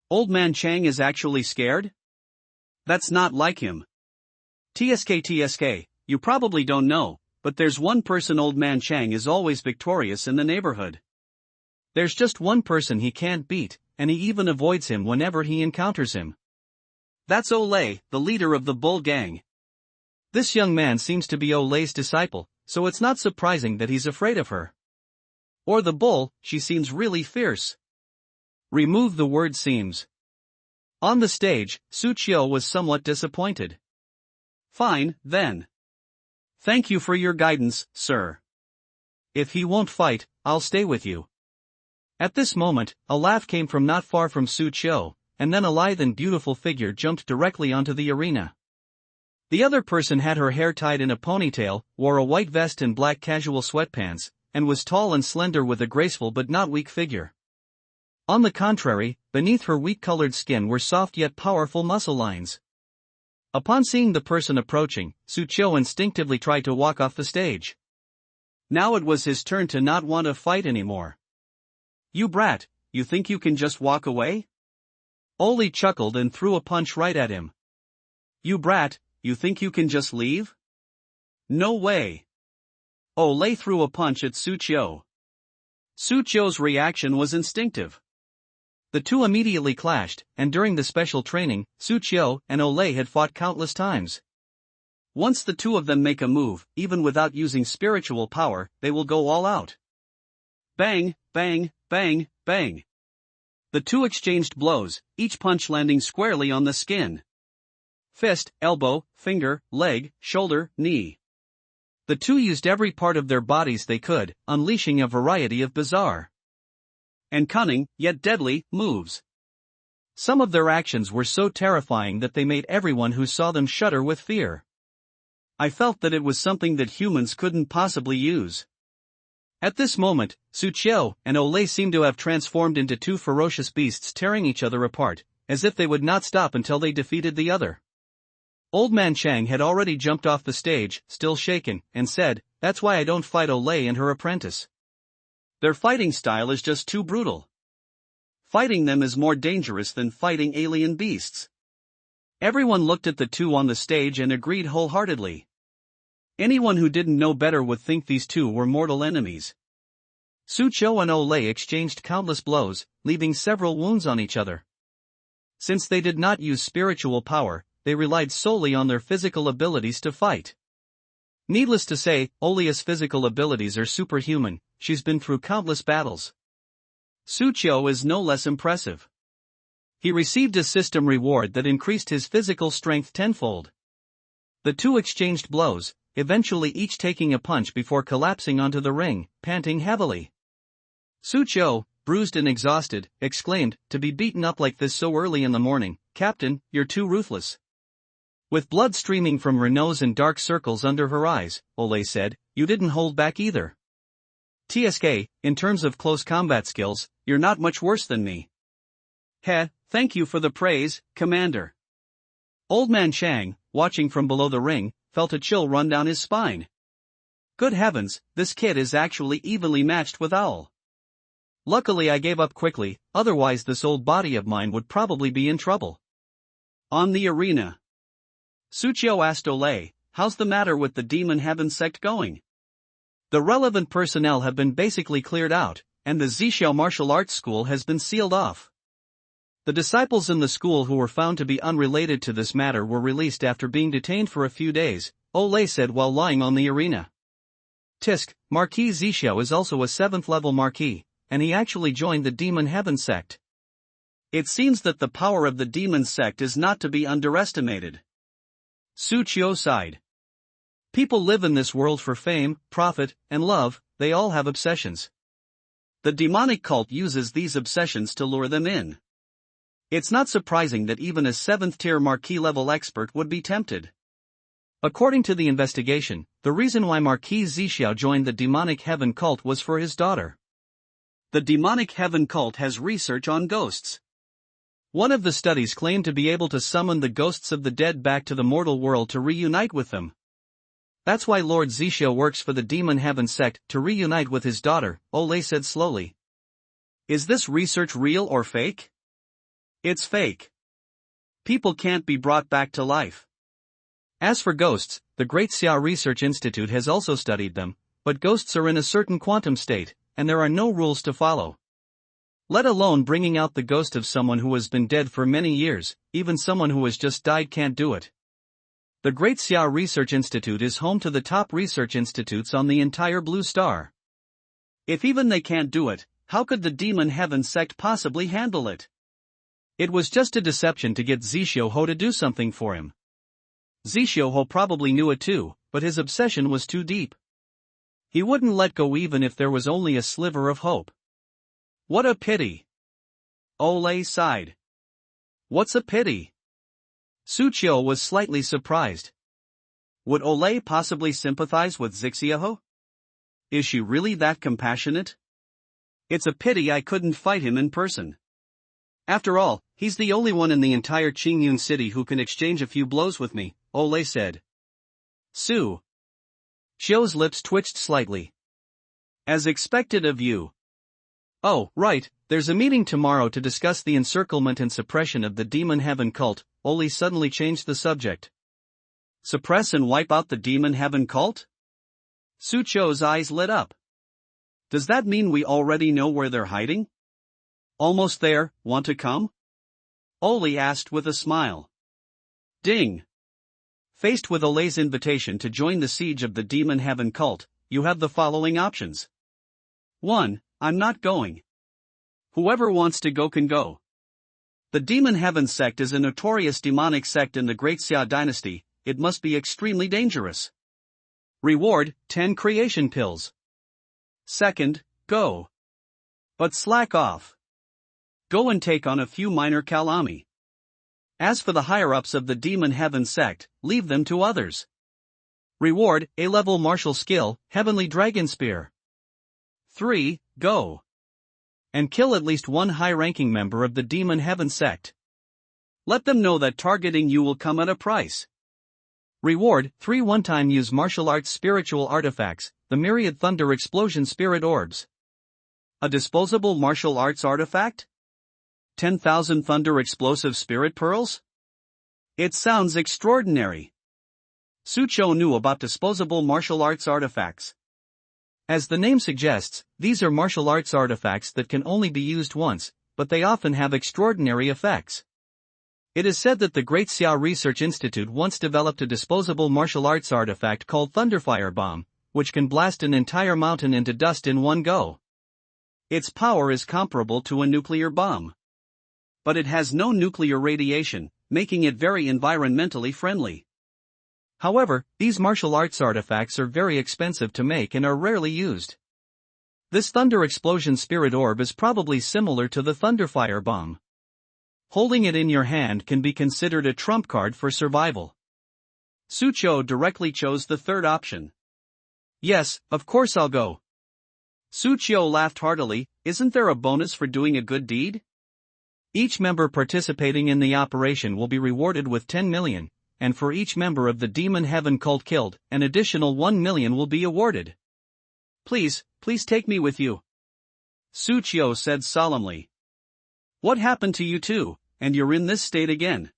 Old Man Chang is actually scared? That's not like him. TSK, you probably don't know, but there's one person Old Man Chang is always victorious in the neighborhood. There's just one person he can't beat, and he even avoids him whenever he encounters him. That's Olay, the leader of the Bull Gang. This young man seems to be Olay's disciple, so it's not surprising that he's afraid of her. Or the bull, she seems really fierce. Remove the word seems. On the stage, Su Qiu was somewhat disappointed. Fine, then. Thank you for your guidance, sir. If he won't fight, I'll stay with you. At this moment, a laugh came from not far from Su Qiu, and then a lithe and beautiful figure jumped directly onto the arena. The other person had her hair tied in a ponytail, wore a white vest and black casual sweatpants, and was tall and slender with a graceful but not weak figure. On the contrary, beneath her wheat-colored skin were soft yet powerful muscle lines. Upon seeing the person approaching, Su Qiu instinctively tried to walk off the stage. Now it was his turn to not want to fight anymore. You brat, you think you can just walk away? Oli chuckled and threw a punch right at him. You brat, you think you can just leave? No way. Olay threw a punch at Su Qiu. Su Qiu's reaction was instinctive. The two immediately clashed, and during the special training, Su Qiu and Olay had fought countless times. Once the two of them make a move, even without using spiritual power, they will go all out. Bang, bang, bang, bang. The two exchanged blows, each punch landing squarely on the skin. Fist, elbow, finger, leg, shoulder, knee. The two used every part of their bodies they could, unleashing a variety of bizarre and cunning, yet deadly, moves. Some of their actions were so terrifying that they made everyone who saw them shudder with fear. I felt that it was something that humans couldn't possibly use. At this moment, Su Qiu and Olay seemed to have transformed into two ferocious beasts tearing each other apart, as if they would not stop until they defeated the other. Old Man Chang had already jumped off the stage, still shaken, and said, "That's why I don't fight Olay and her apprentice. Their fighting style is just too brutal. Fighting them is more dangerous than fighting alien beasts." Everyone looked at the two on the stage and agreed wholeheartedly. Anyone who didn't know better would think these two were mortal enemies. Su Qiu and Olay exchanged countless blows, leaving several wounds on each other. Since they did not use spiritual power, they relied solely on their physical abilities to fight. Needless to say, Olia's physical abilities are superhuman. She's been through countless battles. Su Qiu is no less impressive. He received a system reward that increased his physical strength tenfold. The two exchanged blows, eventually each taking a punch before collapsing onto the ring, panting heavily. Su Qiu, bruised and exhausted, exclaimed, "To be beaten up like this so early in the morning, Captain, you're too ruthless." With blood streaming from her nose and dark circles under her eyes, Olay said, "You didn't hold back either. TSK, in terms of close combat skills, you're not much worse than me." "Heh, thank you for the praise, Commander." Old Man Chang, watching from below the ring, felt a chill run down his spine. Good heavens, this kid is actually evenly matched with Owl. Luckily I gave up quickly, otherwise this old body of mine would probably be in trouble. On the arena. Suchio asked Olay, how's the matter with the Demon Heaven sect going? The relevant personnel have been basically cleared out, and the Zixiao martial arts school has been sealed off. The disciples in the school who were found to be unrelated to this matter were released after being detained for a few days, Olay said while lying on the arena. Tisk, Marquis Zixiao is also a 7th level Marquis, and he actually joined the Demon Heaven sect. It seems that the power of the Demon sect is not to be underestimated. Su Qiu sighed. People live in this world for fame, profit, and love, they all have obsessions. The demonic cult uses these obsessions to lure them in. It's not surprising that even a 7th-tier Marquis level expert would be tempted. According to the investigation, the reason why Marquis Zixiao joined the demonic heaven cult was for his daughter. The demonic heaven cult has research on ghosts. One of the studies claimed to be able to summon the ghosts of the dead back to the mortal world to reunite with them. That's why Lord Zixiao works for the Demon Heaven sect, to reunite with his daughter, Olay said slowly. Is this research real or fake? It's fake. People can't be brought back to life. As for ghosts, the Great Xia Research Institute has also studied them, but ghosts are in a certain quantum state, and there are no rules to follow. Let alone bringing out the ghost of someone who has been dead for many years, even someone who has just died can't do it. The Great Xia Research Institute is home to the top research institutes on the entire Blue Star. If even they can't do it, how could the Demon Heaven sect possibly handle it? It was just a deception to get Zixiao Ho to do something for him. Zixiao Ho probably knew it too, but his obsession was too deep. He wouldn't let go even if there was only a sliver of hope. What a pity. Olay sighed. What's a pity? Suchio was slightly surprised. Would Olay possibly sympathize with Zixiao Ho? Is she really that compassionate? It's a pity I couldn't fight him in person. After all, he's the only one in the entire Qingyun city who can exchange a few blows with me, Olay said. Su Xiu's lips twitched slightly. As expected of you. Oh, right, there's a meeting tomorrow to discuss the encirclement and suppression of the Demon Heaven cult. Olay suddenly changed the subject. Suppress and wipe out the Demon Heaven cult? Su Qiu's eyes lit up. Does that mean we already know where they're hiding? Almost there, want to come? Olay asked with a smile. Ding. Faced with Olay's invitation to join the siege of the Demon Heaven cult, you have the following options. 1. I'm not going. Whoever wants to go can go. The Demon Heaven sect is a notorious demonic sect in the Great Xia dynasty, it must be extremely dangerous. Reward, 10 creation pills. 2nd, go. But slack off. Go and take on a few minor kalami. As for the higher-ups of the Demon Heaven sect, leave them to others. Reward, A-level martial skill, Heavenly Dragon Spear. 3. Go. And kill at least one high-ranking member of the Demon Heaven sect. Let them know that targeting you will come at a price. Reward, 3 one-time use martial arts spiritual artifacts, the Myriad Thunder Explosion Spirit Orbs. A disposable martial arts artifact? 10,000 Thunder Explosive Spirit Pearls? It sounds extraordinary. Su Qiu knew about disposable martial arts artifacts. As the name suggests, these are martial arts artifacts that can only be used once, but they often have extraordinary effects. It is said that the Great Xia Research Institute once developed a disposable martial arts artifact called Thunderfire Bomb, which can blast an entire mountain into dust in one go. Its power is comparable to a nuclear bomb. But it has no nuclear radiation, making it very environmentally friendly. However, these martial arts artifacts are very expensive to make and are rarely used. This Thunder Explosion Spirit Orb is probably similar to the Thunderfire Bomb. Holding it in your hand can be considered a trump card for survival. Su Qiu directly chose the third option. Yes, of course I'll go. Su Qiu laughed heartily, isn't there a bonus for doing a good deed? Each member participating in the operation will be rewarded with 10 million, and for each member of the Demon Heaven cult killed, an additional 1 million will be awarded. Please take me with you, Suchio said solemnly. What happened to you two, and you're in this state again?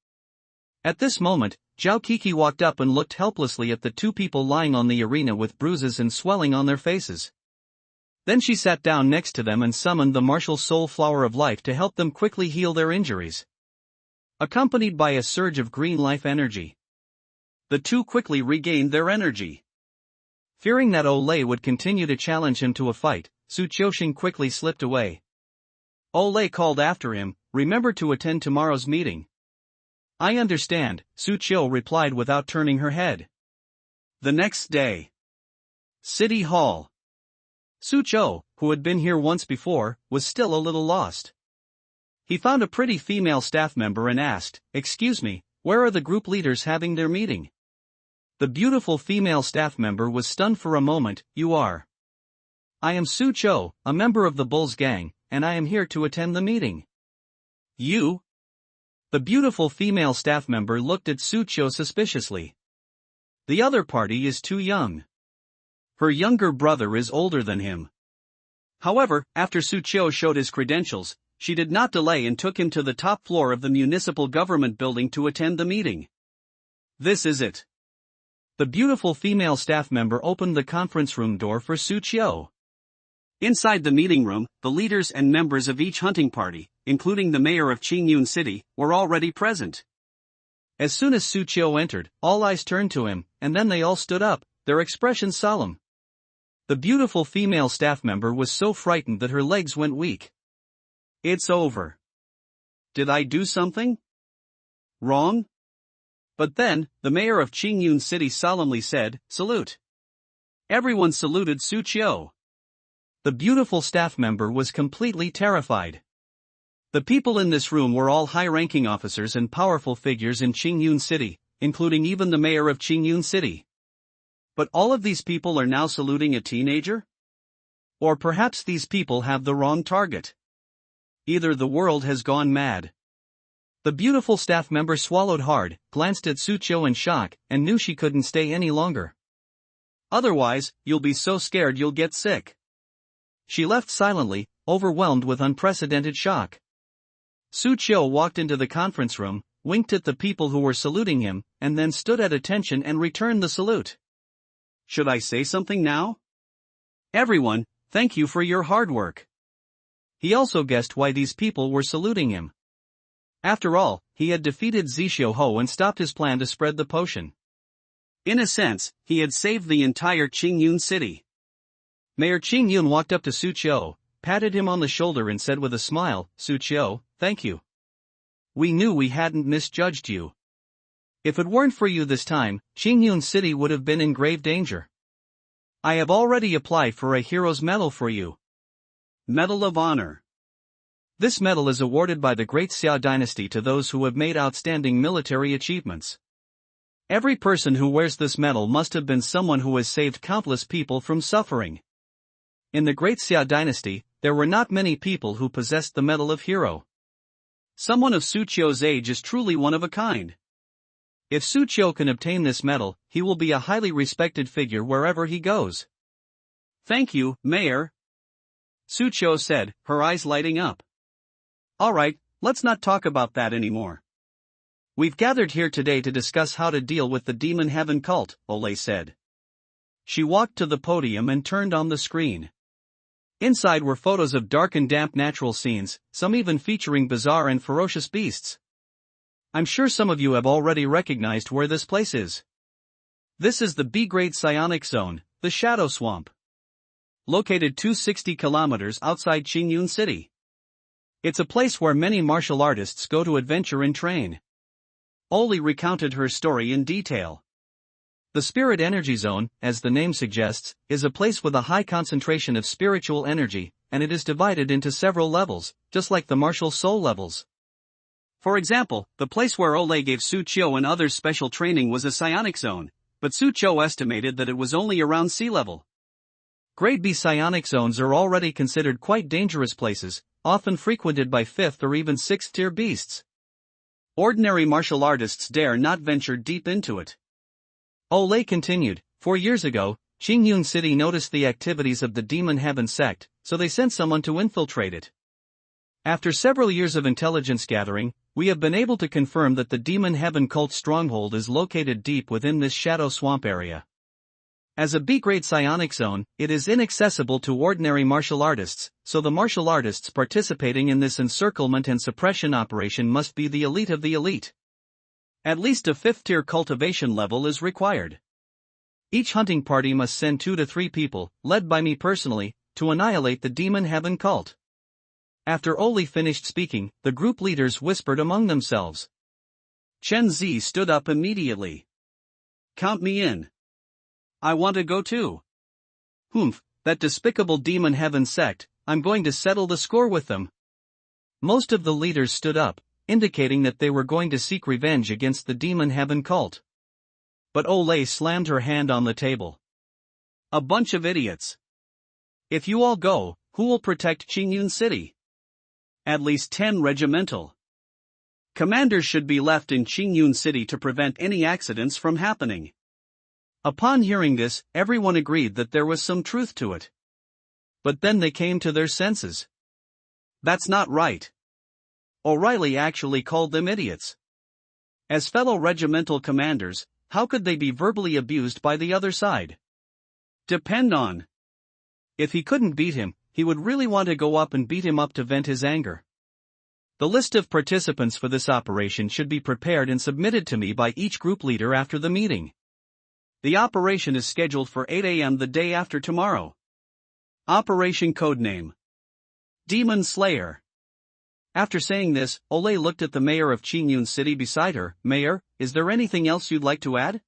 At this moment, Zhao Kiki walked up and looked helplessly at the two people lying on the arena with bruises and swelling on their faces. Then she sat down next to them and summoned the martial soul flower of life to help them quickly heal their injuries. Accompanied by a surge of green life energy, the two quickly regained their energy. Fearing that Olay would continue to challenge him to a fight, Su Qiuxing quickly slipped away. Olay called after him, "Remember to attend tomorrow's meeting." "I understand," Su Qiu replied without turning her head. The next day. City Hall. Su Qiu, who had been here once before, was still a little lost. He found a pretty female staff member and asked, "Excuse me, where are the group leaders having their meeting?" The beautiful female staff member was stunned for a moment. "You are?" "I am Su Qiu, a member of the Bulls gang, and I am here to attend the meeting." "You?" The beautiful female staff member looked at Su Qiu suspiciously. "The other party is too young. Her younger brother is older than him." However, after Su Qiu showed his credentials, she did not delay and took him to the top floor of the municipal government building to attend the meeting. "This is it." The beautiful female staff member opened the conference room door for Su Qiu. Inside the meeting room, the leaders and members of each hunting party, including the mayor of Qingyun City, were already present. As soon as Su Qiu entered, all eyes turned to him, and then they all stood up, their expressions solemn. The beautiful female staff member was so frightened that her legs went weak. "It's over. Did I do something wrong?" But then, the mayor of Qingyun City solemnly said, "Salute." Everyone saluted Su Qiu. The beautiful staff member was completely terrified. The people in this room were all high-ranking officers and powerful figures in Qingyun City, including even the mayor of Qingyun City. But all of these people are now saluting a teenager? Or perhaps these people have the wrong target. Either the world has gone mad. The beautiful staff member swallowed hard, glanced at Su Qiu in shock, and knew she couldn't stay any longer. "Otherwise, you'll be so scared you'll get sick." She left silently, overwhelmed with unprecedented shock. Su Qiu walked into the conference room, winked at the people who were saluting him, and then stood at attention and returned the salute. "Should I say something now? Everyone, thank you for your hard work." He also guessed why these people were saluting him. After all, he had defeated Zhixiu Ho and stopped his plan to spread the potion. In a sense, he had saved the entire Qingyun City. Mayor Qingyun walked up to Su Qiu, patted him on the shoulder and said with a smile, "Su Qiu, thank you. We knew we hadn't misjudged you. If it weren't for you this time, Qingyun City would have been in grave danger. I have already applied for a hero's medal for you. Medal of Honor. This medal is awarded by the Great Xia dynasty to those who have made outstanding military achievements. Every person who wears this medal must have been someone who has saved countless people from suffering. In the Great Xia dynasty, there were not many people who possessed the medal of hero. Someone of Su Qiu's age is truly one of a kind. If Su Qiu can obtain this medal, he will be a highly respected figure wherever he goes." "Thank you, Mayor," Su Qiu said, her eyes lighting up. "Alright, let's not talk about that anymore. We've gathered here today to discuss how to deal with the Demon Heaven cult," Olay said. She walked to the podium and turned on the screen. Inside were photos of dark and damp natural scenes, some even featuring bizarre and ferocious beasts. I'm sure some of you have already recognized where this place is. This is the B-grade psionic zone, the Shadow Swamp. Located 260 kilometers outside Qingyun City. It's a place where many martial artists go to adventure and train. Oli recounted her story in detail. The Spirit Energy Zone, as the name suggests, is a place with a high concentration of spiritual energy, and it is divided into several levels, just like the martial soul levels. For example, the place where Olay gave Su Qiu and others special training was a psionic zone, but Su Qiu estimated that it was only around sea level. Grade B psionic zones are already considered quite dangerous places, often frequented by 5th or even 6th tier beasts. Ordinary martial artists dare not venture deep into it. Olay continued, 4 years ago, Qingyun City noticed the activities of the Demon Heaven sect, so they sent someone to infiltrate it. After several years of intelligence gathering, we have been able to confirm that the Demon Heaven cult stronghold is located deep within this shadow swamp area. As a B-grade psionic zone, it is inaccessible to ordinary martial artists, so the martial artists participating in this encirclement and suppression operation must be the elite of the elite. At least a 5th tier cultivation level is required. Each hunting party must send 2 to 3 people, led by me personally, to annihilate the Demon Heaven cult. After Oli finished speaking, the group leaders whispered among themselves. Chen Zi stood up immediately. Count me in. I want to go too. Humph, that despicable Demon Heaven sect, I'm going to settle the score with them. Most of the leaders stood up, indicating that they were going to seek revenge against the Demon Heaven cult. But Olay slammed her hand on the table. A bunch of idiots. If you all go, who will protect Qingyun City? At least 10 regimental commanders should be left in Qingyun City to prevent any accidents from happening. Upon hearing this, everyone agreed that there was some truth to it. But then they came to their senses. That's not right. O'Reilly actually called them idiots. As fellow regimental commanders, how could they be verbally abused by the other side? Depend on. If he couldn't beat him, he would really want to go up and beat him up to vent his anger. The list of participants for this operation should be prepared and submitted to me by each group leader after the meeting. The operation is scheduled for 8 a.m. the day after tomorrow. Operation Codename Demon Slayer. After saying this, Olay looked at the mayor of Qingyun City beside her. Mayor, is there anything else you'd like to add?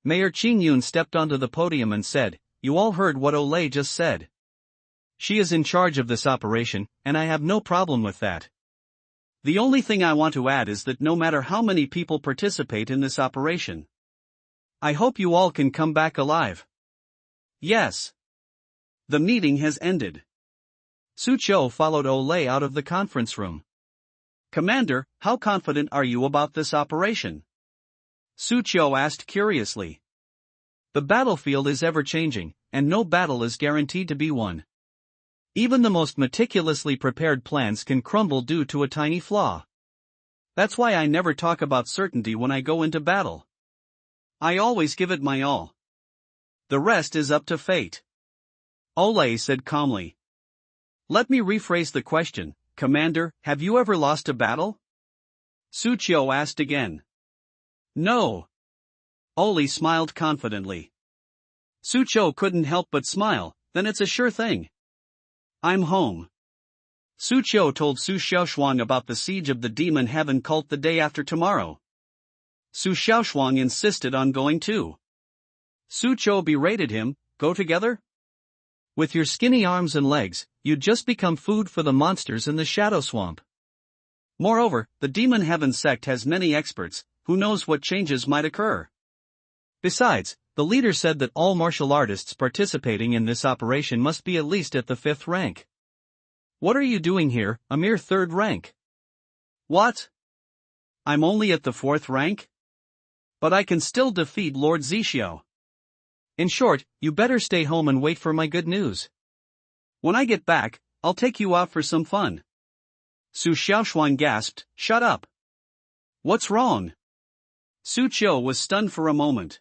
Mayor Qingyun stepped onto the podium and said, You all heard what Olay just said. She is in charge of this operation, and I have no problem with that. The only thing I want to add is that no matter how many people participate in this operation, I hope you all can come back alive. Yes. The meeting has ended. Su Chou followed Olay out of the conference room. Commander, how confident are you about this operation? Su Chou asked curiously. The battlefield is ever-changing, and no battle is guaranteed to be won. Even the most meticulously prepared plans can crumble due to a tiny flaw. That's why I never talk about certainty when I go into battle. I always give it my all. The rest is up to fate. Olay said calmly. Let me rephrase the question, Commander, have you ever lost a battle? Su Chou asked again. No. Olay smiled confidently. Su Chou couldn't help but smile, then it's a sure thing. I'm home. Su Chou told Su Xiaoshuang about the siege of the Demon Heaven cult the day after tomorrow. Su Xiaoshuang insisted on going too. Su Chou berated him, go together? With your skinny arms and legs, you'd just become food for the monsters in the Shadow Swamp. Moreover, the Demon Heaven sect has many experts, who knows what changes might occur. Besides, the leader said that all martial artists participating in this operation must be at least at the 5th rank. What are you doing here, a mere 3rd rank? What? I'm only at the 4th rank? But I can still defeat Lord Zixiao. In short, you better stay home and wait for my good news. When I get back, I'll take you out for some fun. Su Xiaoshuang gasped, Shut up. What's wrong? Su Chou was stunned for a moment.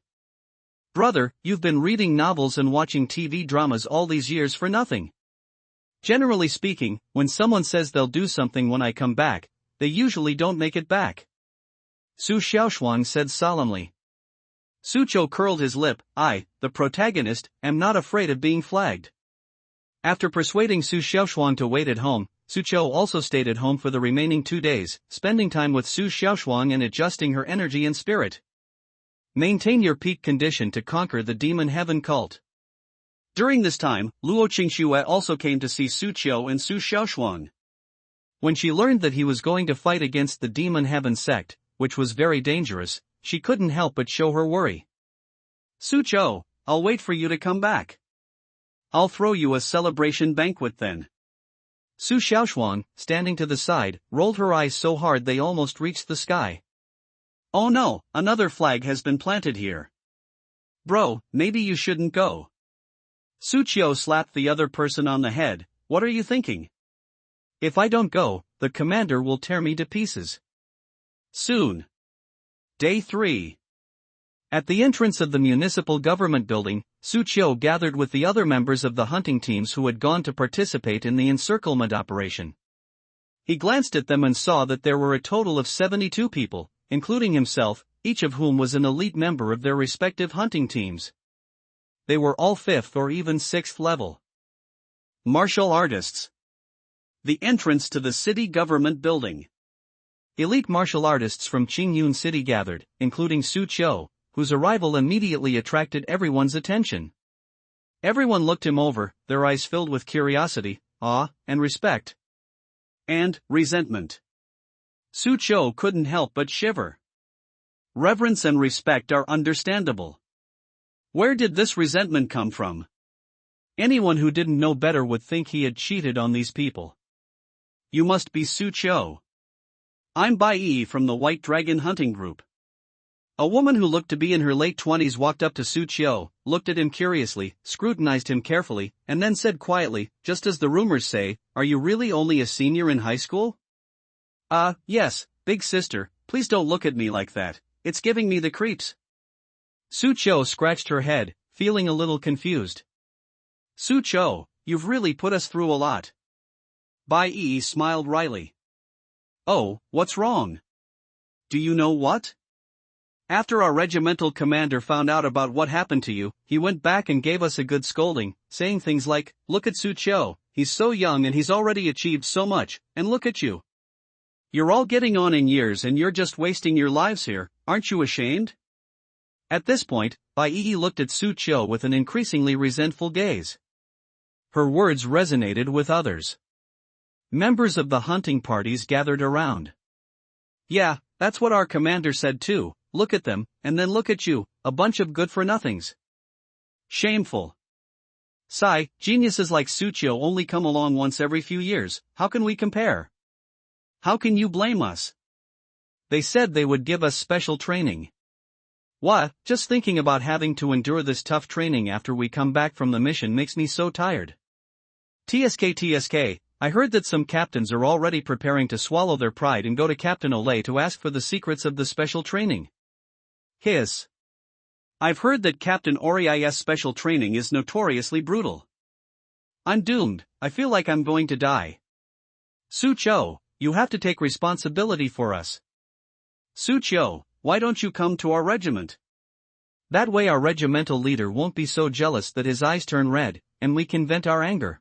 Brother, you've been reading novels and watching TV dramas all these years for nothing. Generally speaking, when someone says they'll do something when I come back, they usually don't make it back. Su Xiaoshuang said solemnly. Su Chou curled his lip. I, the protagonist, am not afraid of being flagged. After persuading Su Xiaoshuang to wait at home, Su Chou also stayed at home for the remaining 2 days, spending time with Su Xiaoshuang and adjusting her energy and spirit. Maintain your peak condition to conquer the Demon Heaven cult. During this time, Luo Qingxue also came to see Su Chou and Su Xiaoshuang. When she learned that he was going to fight against the Demon Heaven sect, which was very dangerous, she couldn't help but show her worry. Su Chou, I'll wait for you to come back. I'll throw you a celebration banquet then. Su Xiaoshuang, standing to the side, rolled her eyes so hard they almost reached the sky. Oh no, another flag has been planted here. Bro, maybe you shouldn't go. Su Qiu slapped the other person on the head. What are you thinking? If I don't go, the commander will tear me to pieces. Soon. Day 3. At the entrance of the municipal government building, Su Qiu gathered with the other members of the hunting teams who had gone to participate in the encirclement operation. He glanced at them and saw that there were a total of 72 people, including himself, each of whom was an elite member of their respective hunting teams. They were all 5th or even 6th level. Martial artists. The entrance to the city government building. Elite martial artists from Qingyun City gathered, including Su Qiu, whose arrival immediately attracted everyone's attention. Everyone looked him over, their eyes filled with curiosity, awe, and respect. And resentment. Su Qiu couldn't help but shiver. Reverence and respect are understandable. Where did this resentment come from? Anyone who didn't know better would think he had cheated on these people. You must be Su Qiu. I'm Bai Yi from the White Dragon Hunting Group. A woman who looked to be in her late 20s walked up to Su Qiu, looked at him curiously, scrutinized him carefully, and then said quietly, just as the rumors say, are you really only a senior in high school? Yes, big sister, please don't look at me like that, it's giving me the creeps. Su Qiu scratched her head, feeling a little confused. Su Qiu, you've really put us through a lot. Bai Yi smiled wryly. Oh, what's wrong? Do you know what? After our regimental commander found out about what happened to you, he went back and gave us a good scolding, saying things like, look at Su Qiu, he's so young and he's already achieved so much, and look at you. You're all getting on in years and you're just wasting your lives here, aren't you ashamed? At this point, Bai Yi looked at Su Qiu with an increasingly resentful gaze. Her words resonated with others. Members of the hunting parties gathered around. Yeah, that's what our commander said too, look at them, and then look at you, a bunch of good-for-nothings. Shameful. Sigh, geniuses like Su Qiu only come along once every few years, how can we compare? How can you blame us? They said they would give us special training. What, just thinking about having to endure this tough training after we come back from the mission makes me so tired. TSK, I heard that some captains are already preparing to swallow their pride and go to Captain Olay to ask for the secrets of the special training. Hiss. I've heard that Captain Ori's special training is notoriously brutal. I'm doomed, I feel like I'm going to die. Su Qiu, you have to take responsibility for us. Su Qiu, why don't you come to our regiment? That way our regimental leader won't be so jealous that his eyes turn red, and we can vent our anger.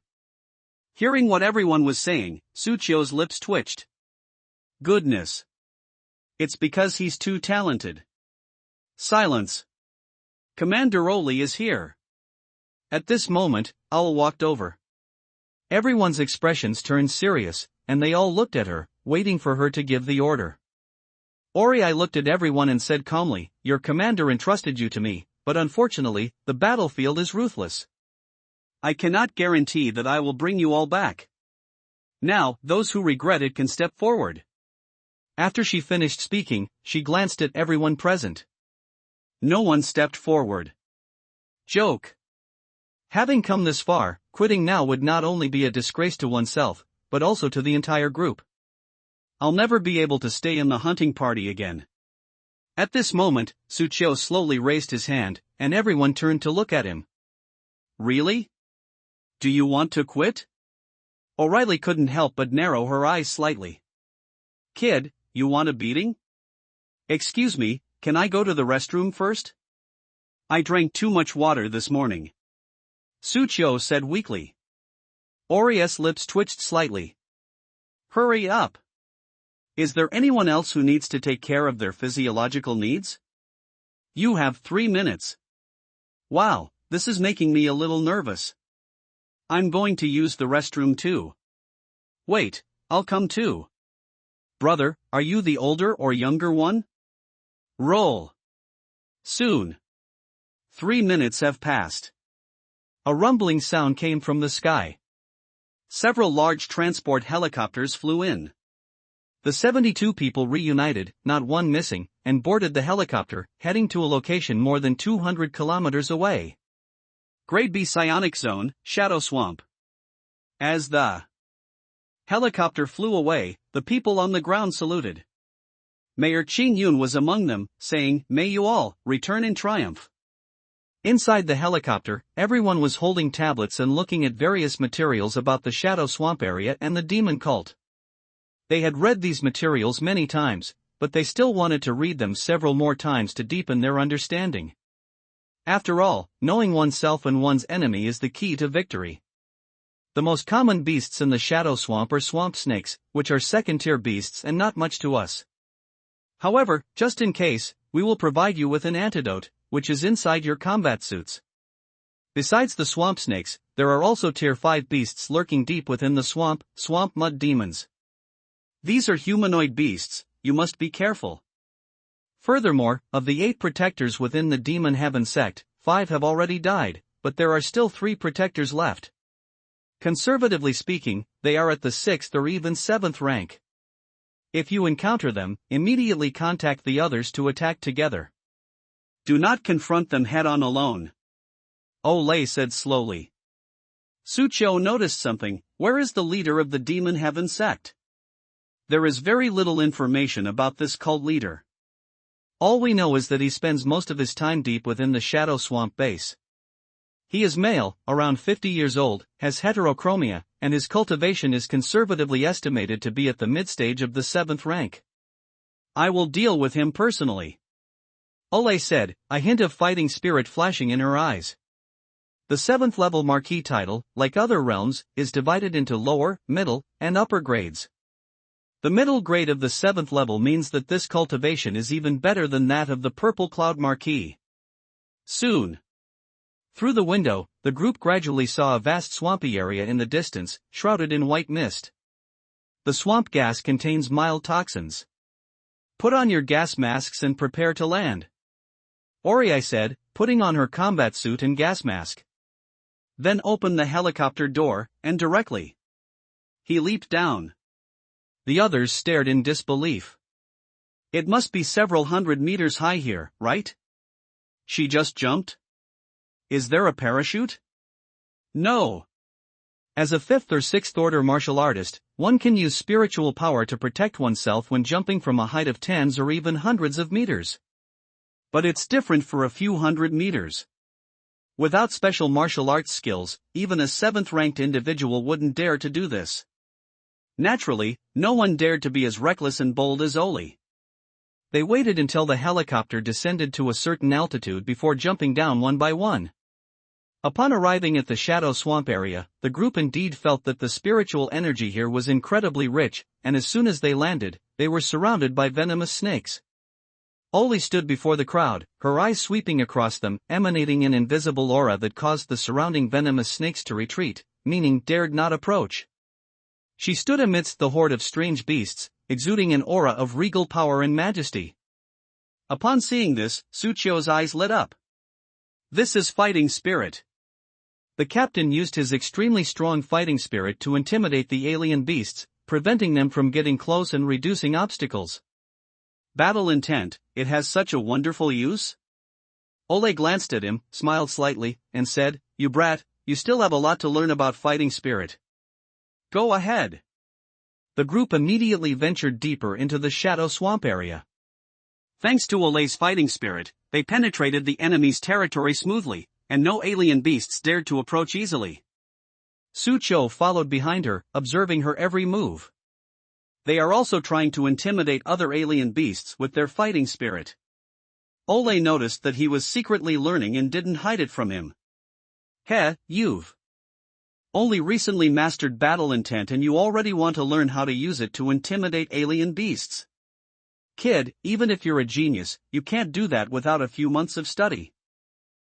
Hearing what everyone was saying, Su Qiu's lips twitched. Goodness. It's because he's too talented. Silence. Commander Oli is here. At this moment, Owl walked over. Everyone's expressions turned serious, and they all looked at her, waiting for her to give the order. Ori looked at everyone and said calmly, your commander entrusted you to me, but unfortunately, the battlefield is ruthless. I cannot guarantee that I will bring you all back. Now, those who regret it can step forward. After she finished speaking, she glanced at everyone present. No one stepped forward. Joke. Having come this far, quitting now would not only be a disgrace to oneself, but also to the entire group. I'll never be able to stay in the hunting party again. At this moment, Su Qiu slowly raised his hand, and everyone turned to look at him. Really? Do you want to quit? O'Reilly couldn't help but narrow her eyes slightly. Kid, you want a beating? Excuse me, can I go to the restroom first? I drank too much water this morning. Su Qiu said weakly. Ori's lips twitched slightly. Hurry up. Is there anyone else who needs to take care of their physiological needs? You have 3 minutes. Wow, this is making me a little nervous. I'm going to use the restroom too. Wait, I'll come too. Brother, are you the older or younger one? Roll. Soon. 3 minutes have passed. A rumbling sound came from the sky. several large transport helicopters flew in. The 72 people reunited, not one missing, and boarded the helicopter, heading to a location more than 200 kilometers away. Grade B Psionic Zone, Shadow Swamp. As the helicopter flew away, the people on the ground saluted. Mayor Qing Yun was among them, saying, "May you all return in triumph." Inside the helicopter, everyone was holding tablets and looking at various materials about the Shadow Swamp area and the demon cult. They had read these materials many times, but they still wanted to read them several more times to deepen their understanding. After all, knowing oneself and one's enemy is the key to victory. The most common beasts in the Shadow Swamp are swamp snakes, which are second-tier beasts and not much to us. However, just in case, we will provide you with an antidote, which is inside your combat suits. Besides the swamp snakes, there are also tier 5 beasts lurking deep within the swamp mud demons. These are humanoid beasts, you must be careful. Furthermore, of the 8 protectors within the Demon Heaven sect, 5 have already died, but there are still 3 protectors left. Conservatively speaking, they are at the 6th or even 7th rank. If you encounter them, immediately contact the others to attack together. Do not confront them head-on alone. Olay said slowly. Sucho noticed something. Where is the leader of the Demon Heaven sect? There is very little information about this cult leader. All we know is that he spends most of his time deep within the Shadow Swamp base. He is male, around 50 years old, has heterochromia, and his cultivation is conservatively estimated to be at the mid-stage of the 7th rank. I will deal with him personally. Olay said, a hint of fighting spirit flashing in her eyes. The 7th level marquee title, like other realms, is divided into lower, middle, and upper grades. The middle grade of the 7th level means that this cultivation is even better than that of the Purple Cloud marquee. Soon. Through the window, the group gradually saw a vast swampy area in the distance, shrouded in white mist. The swamp gas contains mild toxins. Put on your gas masks and prepare to land. Ori said, putting on her combat suit and gas mask. Then open the helicopter door, and directly. He leaped down. The others stared in disbelief. It must be several hundred meters high here, right? She just jumped? Is there a parachute? No. As a 5th or 6th order martial artist, one can use spiritual power to protect oneself when jumping from a height of tens or even hundreds of meters. But it's different for a few hundred meters. Without special martial arts skills, even a 7th-ranked individual wouldn't dare to do this. Naturally, no one dared to be as reckless and bold as Oli. They waited until the helicopter descended to a certain altitude before jumping down one by one. Upon arriving at the Shadow Swamp area, the group indeed felt that the spiritual energy here was incredibly rich, and as soon as they landed, they were surrounded by venomous snakes. Oli stood before the crowd, her eyes sweeping across them, emanating an invisible aura that caused the surrounding venomous snakes to retreat, meaning dared not approach. She stood amidst the horde of strange beasts, exuding an aura of regal power and majesty. Upon seeing this, Suchio's eyes lit up. This is fighting spirit. The captain used his extremely strong fighting spirit to intimidate the alien beasts, preventing them from getting close and reducing obstacles. Battle intent, it has such a wonderful use? Ole glanced at him, smiled slightly, and said, "You brat, you still have a lot to learn about fighting spirit. Go ahead." The group immediately ventured deeper into the Shadow Swamp area. Thanks to Ole's fighting spirit, they penetrated the enemy's territory smoothly, and no alien beasts dared to approach easily. Sucho followed behind her, observing her every move. They are also trying to intimidate other alien beasts with their fighting spirit. Ole noticed that he was secretly learning and didn't hide it from him. You've only recently mastered battle intent and you already want to learn how to use it to intimidate alien beasts. Kid, even if you're a genius, you can't do that without a few months of study.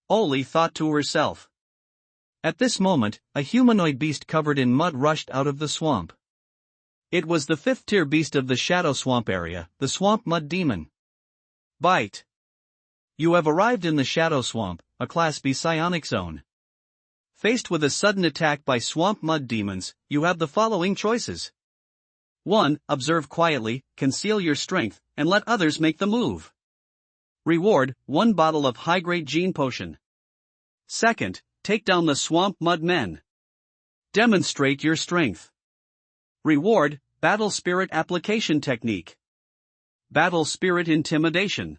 Ole thought to herself. At this moment, a humanoid beast covered in mud rushed out of the swamp. It was the 5th-tier beast of the Shadow Swamp area, the Swamp Mud Demon. Bite. You have arrived in the Shadow Swamp, a Class B Psionic Zone. Faced with a sudden attack by swamp mud demons, you have the following choices. 1. Observe quietly, conceal your strength, and let others make the move. Reward, 1 bottle of high-grade gene potion. 2nd, take down the swamp mud men. Demonstrate your strength. Reward, battle spirit application technique. Battle spirit intimidation.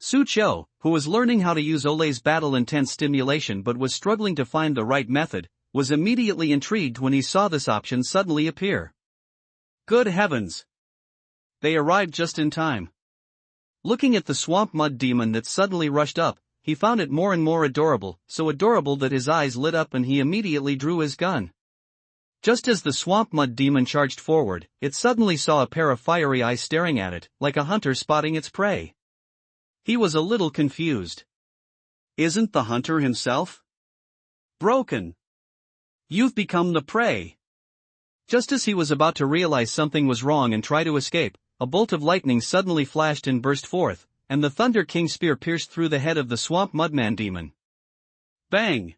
Sucho, who was learning how to use Ole's battle intense stimulation but was struggling to find the right method, was immediately intrigued when he saw this option suddenly appear. Good heavens! They arrived just in time. Looking at the swamp mud demon that suddenly rushed up, he found it more and more adorable, so adorable that his eyes lit up and he immediately drew his gun. Just as the swamp mud demon charged forward, it suddenly saw a pair of fiery eyes staring at it, like a hunter spotting its prey. He was a little confused. Isn't the hunter himself broken? You've become the prey. Just as he was about to realize something was wrong and try to escape, a bolt of lightning suddenly flashed and burst forth, and the Thunder King's spear pierced through the head of the swamp mudman demon. Bang!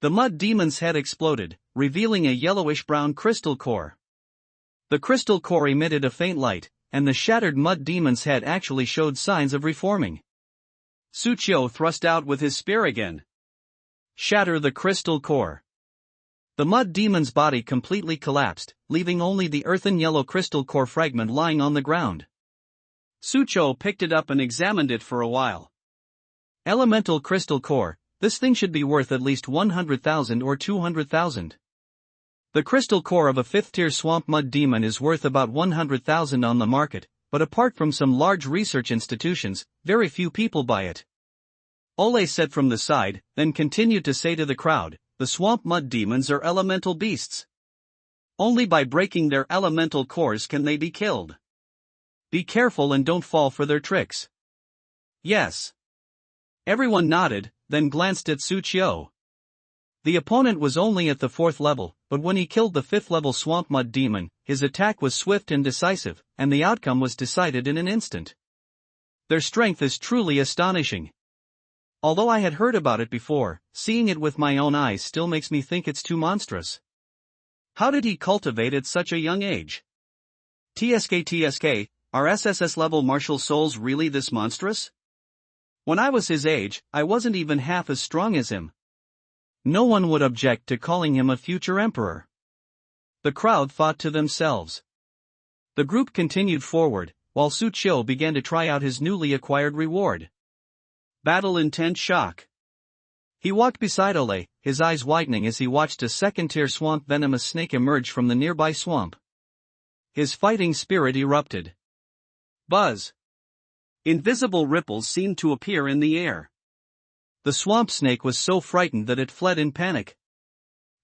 The mud demon's head exploded, revealing a yellowish-brown crystal core. The crystal core emitted a faint light, and the shattered mud demon's head actually showed signs of reforming. Sucho thrust out with his spear again. Shatter the crystal core. The mud demon's body completely collapsed, leaving only the earthen yellow crystal core fragment lying on the ground. Sucho picked it up and examined it for a while. Elemental crystal core, this thing should be worth at least 100,000 or 200,000. The crystal core of a 5th-tier swamp mud demon is worth about 100,000 on the market, but apart from some large research institutions, very few people buy it. Ole said from the side, then continued to say to the crowd, the swamp mud demons are elemental beasts. Only by breaking their elemental cores can they be killed. Be careful and don't fall for their tricks. Yes. Everyone nodded, then glanced at Sucho. The opponent was only at the 4th level, but when he killed the 5th level swamp mud demon, his attack was swift and decisive, and the outcome was decided in an instant. Their strength is truly astonishing. Although I had heard about it before, seeing it with my own eyes still makes me think it's too monstrous. How did he cultivate at such a young age? TSK, are SSS level martial souls really this monstrous? When I was his age, I wasn't even half as strong as him. No one would object to calling him a future emperor. The crowd thought to themselves. The group continued forward, while Sucho began to try out his newly acquired reward. Battle Intent Shock. He walked beside Ole, his eyes widening as he watched a 2nd-tier swamp venomous snake emerge from the nearby swamp. His fighting spirit erupted. Buzz. Invisible ripples seemed to appear in the air. The swamp snake was so frightened that it fled in panic.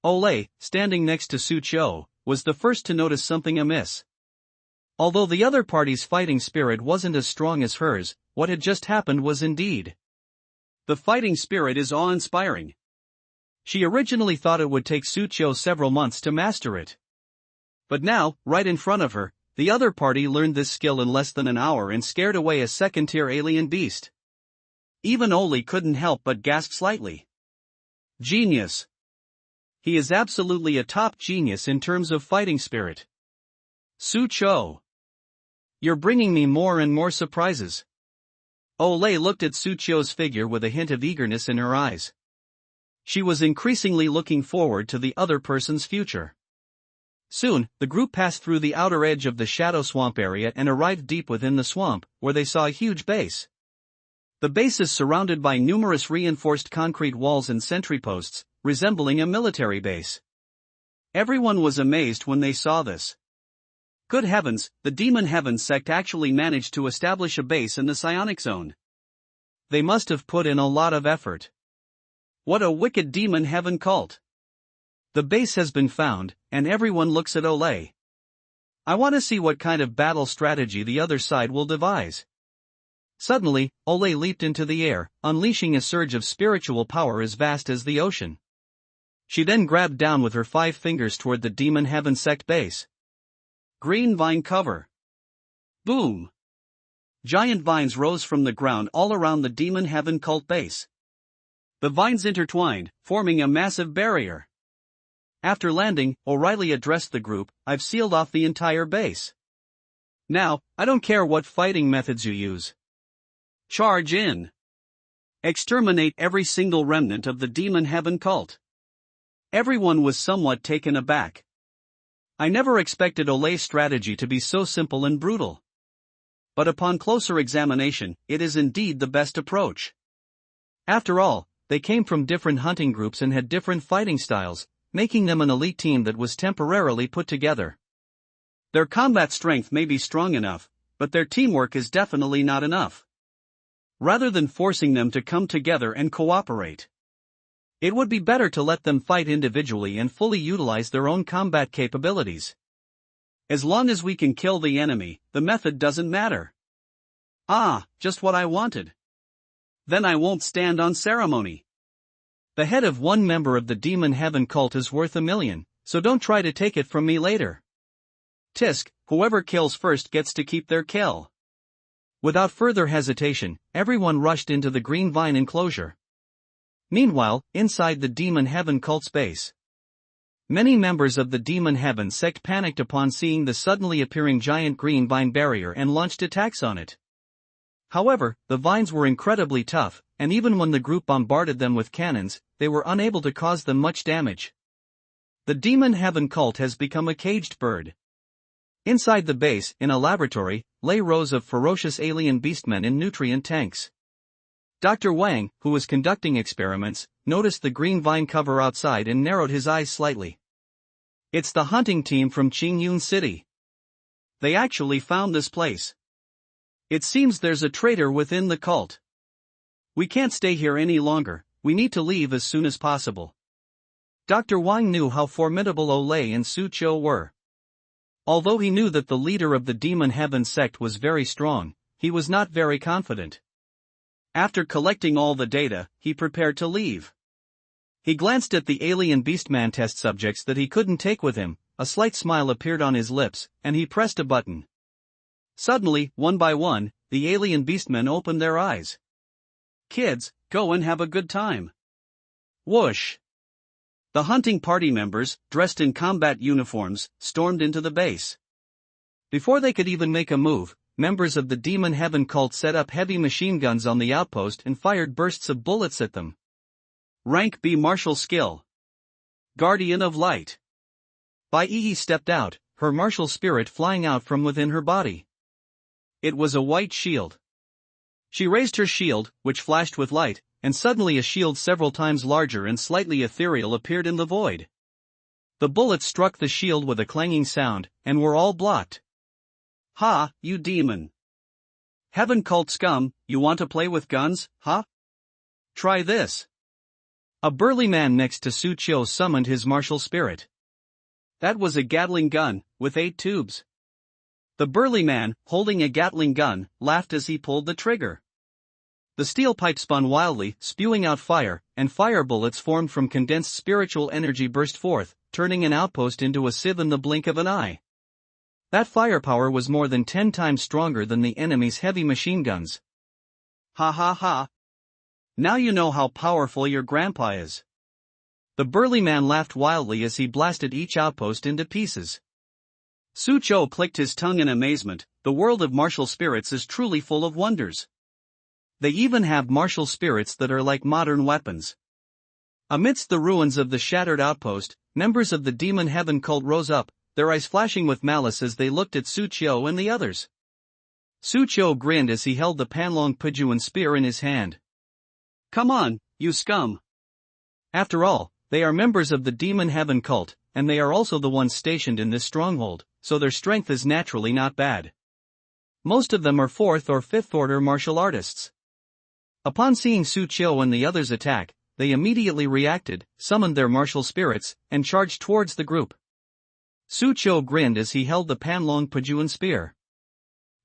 Ole, standing next to Sucho, was the first to notice something amiss. Although the other party's fighting spirit wasn't as strong as hers, what had just happened was indeed. The fighting spirit is awe-inspiring. She originally thought it would take Sucho several months to master it. But now, right in front of her, the other party learned this skill in less than an hour and scared away a 2nd-tier alien beast. Even Ole couldn't help but gasp slightly. Genius. He is absolutely a top genius in terms of fighting spirit. Sucho. You're bringing me more and more surprises. Ole looked at Sucho's figure with a hint of eagerness in her eyes. She was increasingly looking forward to the other person's future. Soon, the group passed through the outer edge of the shadow swamp area and arrived deep within the swamp, where they saw a huge base. The base is surrounded by numerous reinforced concrete walls and sentry posts, resembling a military base. Everyone was amazed when they saw this. Good heavens, the Demon Heaven sect actually managed to establish a base in the psionic zone. They must have put in a lot of effort. What a wicked Demon Heaven cult. The base has been found, and everyone looks at Ole. I want to see what kind of battle strategy the other side will devise. Suddenly, Ole leaped into the air, unleashing a surge of spiritual power as vast as the ocean. She then grabbed down with her 5 fingers toward the Demon Heaven sect base. Green vine cover. Boom! Giant vines rose from the ground all around the Demon Heaven cult base. The vines intertwined, forming a massive barrier. After landing, O'Reilly addressed the group, "I've sealed off the entire base. Now, I don't care what fighting methods you use. Charge in. Exterminate every single remnant of the Demon Heaven cult." Everyone was somewhat taken aback. I never expected Olay's strategy to be so simple and brutal. But upon closer examination, it is indeed the best approach. After all, they came from different hunting groups and had different fighting styles, making them an elite team that was temporarily put together. Their combat strength may be strong enough, but their teamwork is definitely not enough. Rather than forcing them to come together and cooperate, it would be better to let them fight individually and fully utilize their own combat capabilities. As long as we can kill the enemy, the method doesn't matter. Ah, just what I wanted. Then I won't stand on ceremony. The head of one member of the Demon Heaven cult is worth 1,000,000, so don't try to take it from me later. Tisk, whoever kills first gets to keep their kill. Without further hesitation, everyone rushed into the green vine enclosure. Meanwhile, inside the Demon Heaven cult's base, many members of the Demon Heaven sect panicked upon seeing the suddenly appearing giant green vine barrier and launched attacks on it. However, the vines were incredibly tough, and even when the group bombarded them with cannons, they were unable to cause them much damage. The Demon Heaven cult has become a caged bird. Inside the base, in a laboratory, lay rows of ferocious alien beastmen in nutrient tanks. Dr. Wang, who was conducting experiments, noticed the green vine cover outside and narrowed his eyes slightly. It's the hunting team from Qingyun City. They actually found this place. It seems there's a traitor within the cult. We can't stay here any longer, we need to leave as soon as possible. Dr. Wang knew how formidable Olay and Su Qiu were. Although he knew that the leader of the Demon Heaven sect was very strong, he was not very confident. After collecting all the data, he prepared to leave. He glanced at the alien beastman test subjects that he couldn't take with him, a slight smile appeared on his lips, and he pressed a button. Suddenly, one by one, the alien beastmen opened their eyes. "Kids, go and have a good time." Whoosh! The hunting party members, dressed in combat uniforms, stormed into the base. Before they could even make a move, members of the Demon Heaven cult set up heavy machine guns on the outpost and fired bursts of bullets at them. Rank B martial skill. Guardian of Light. Bai Yi stepped out, her martial spirit flying out from within her body. It was a white shield. She raised her shield, which flashed with light, and suddenly a shield several times larger and slightly ethereal appeared in the void. The bullets struck the shield with a clanging sound, and were all blocked. "Ha, you demon. Heaven cult scum, you want to play with guns, huh? Try this." A burly man next to Su Qiu summoned his martial spirit. That was a Gatling gun, with 8 tubes. The burly man, holding a Gatling gun, laughed as he pulled the trigger. The steel pipe spun wildly, spewing out fire, and fire bullets formed from condensed spiritual energy burst forth, turning an outpost into a sieve in the blink of an eye. That firepower was more than 10 times stronger than the enemy's heavy machine guns. Ha ha ha. Now you know how powerful your grandpa is. The burly man laughed wildly as he blasted each outpost into pieces. Su Qiu clicked his tongue in amazement. The world of martial spirits is truly full of wonders. They even have martial spirits that are like modern weapons. Amidst the ruins of the shattered outpost, members of the Demon Heaven cult rose up, their eyes flashing with malice as they looked at Su Qiu and the others. Su Qiu grinned as he held the Panlong Pijuan spear in his hand. "Come on, you scum. After all, they are members of the Demon Heaven cult, and they are also the ones stationed in this stronghold, so their strength is naturally not bad. Most of them are 4th or 5th order martial artists." Upon seeing Su Qiu and the others attack, they immediately reacted, summoned their martial spirits, and charged towards the group. Su Qiu grinned as he held the Panlong Pijuan spear.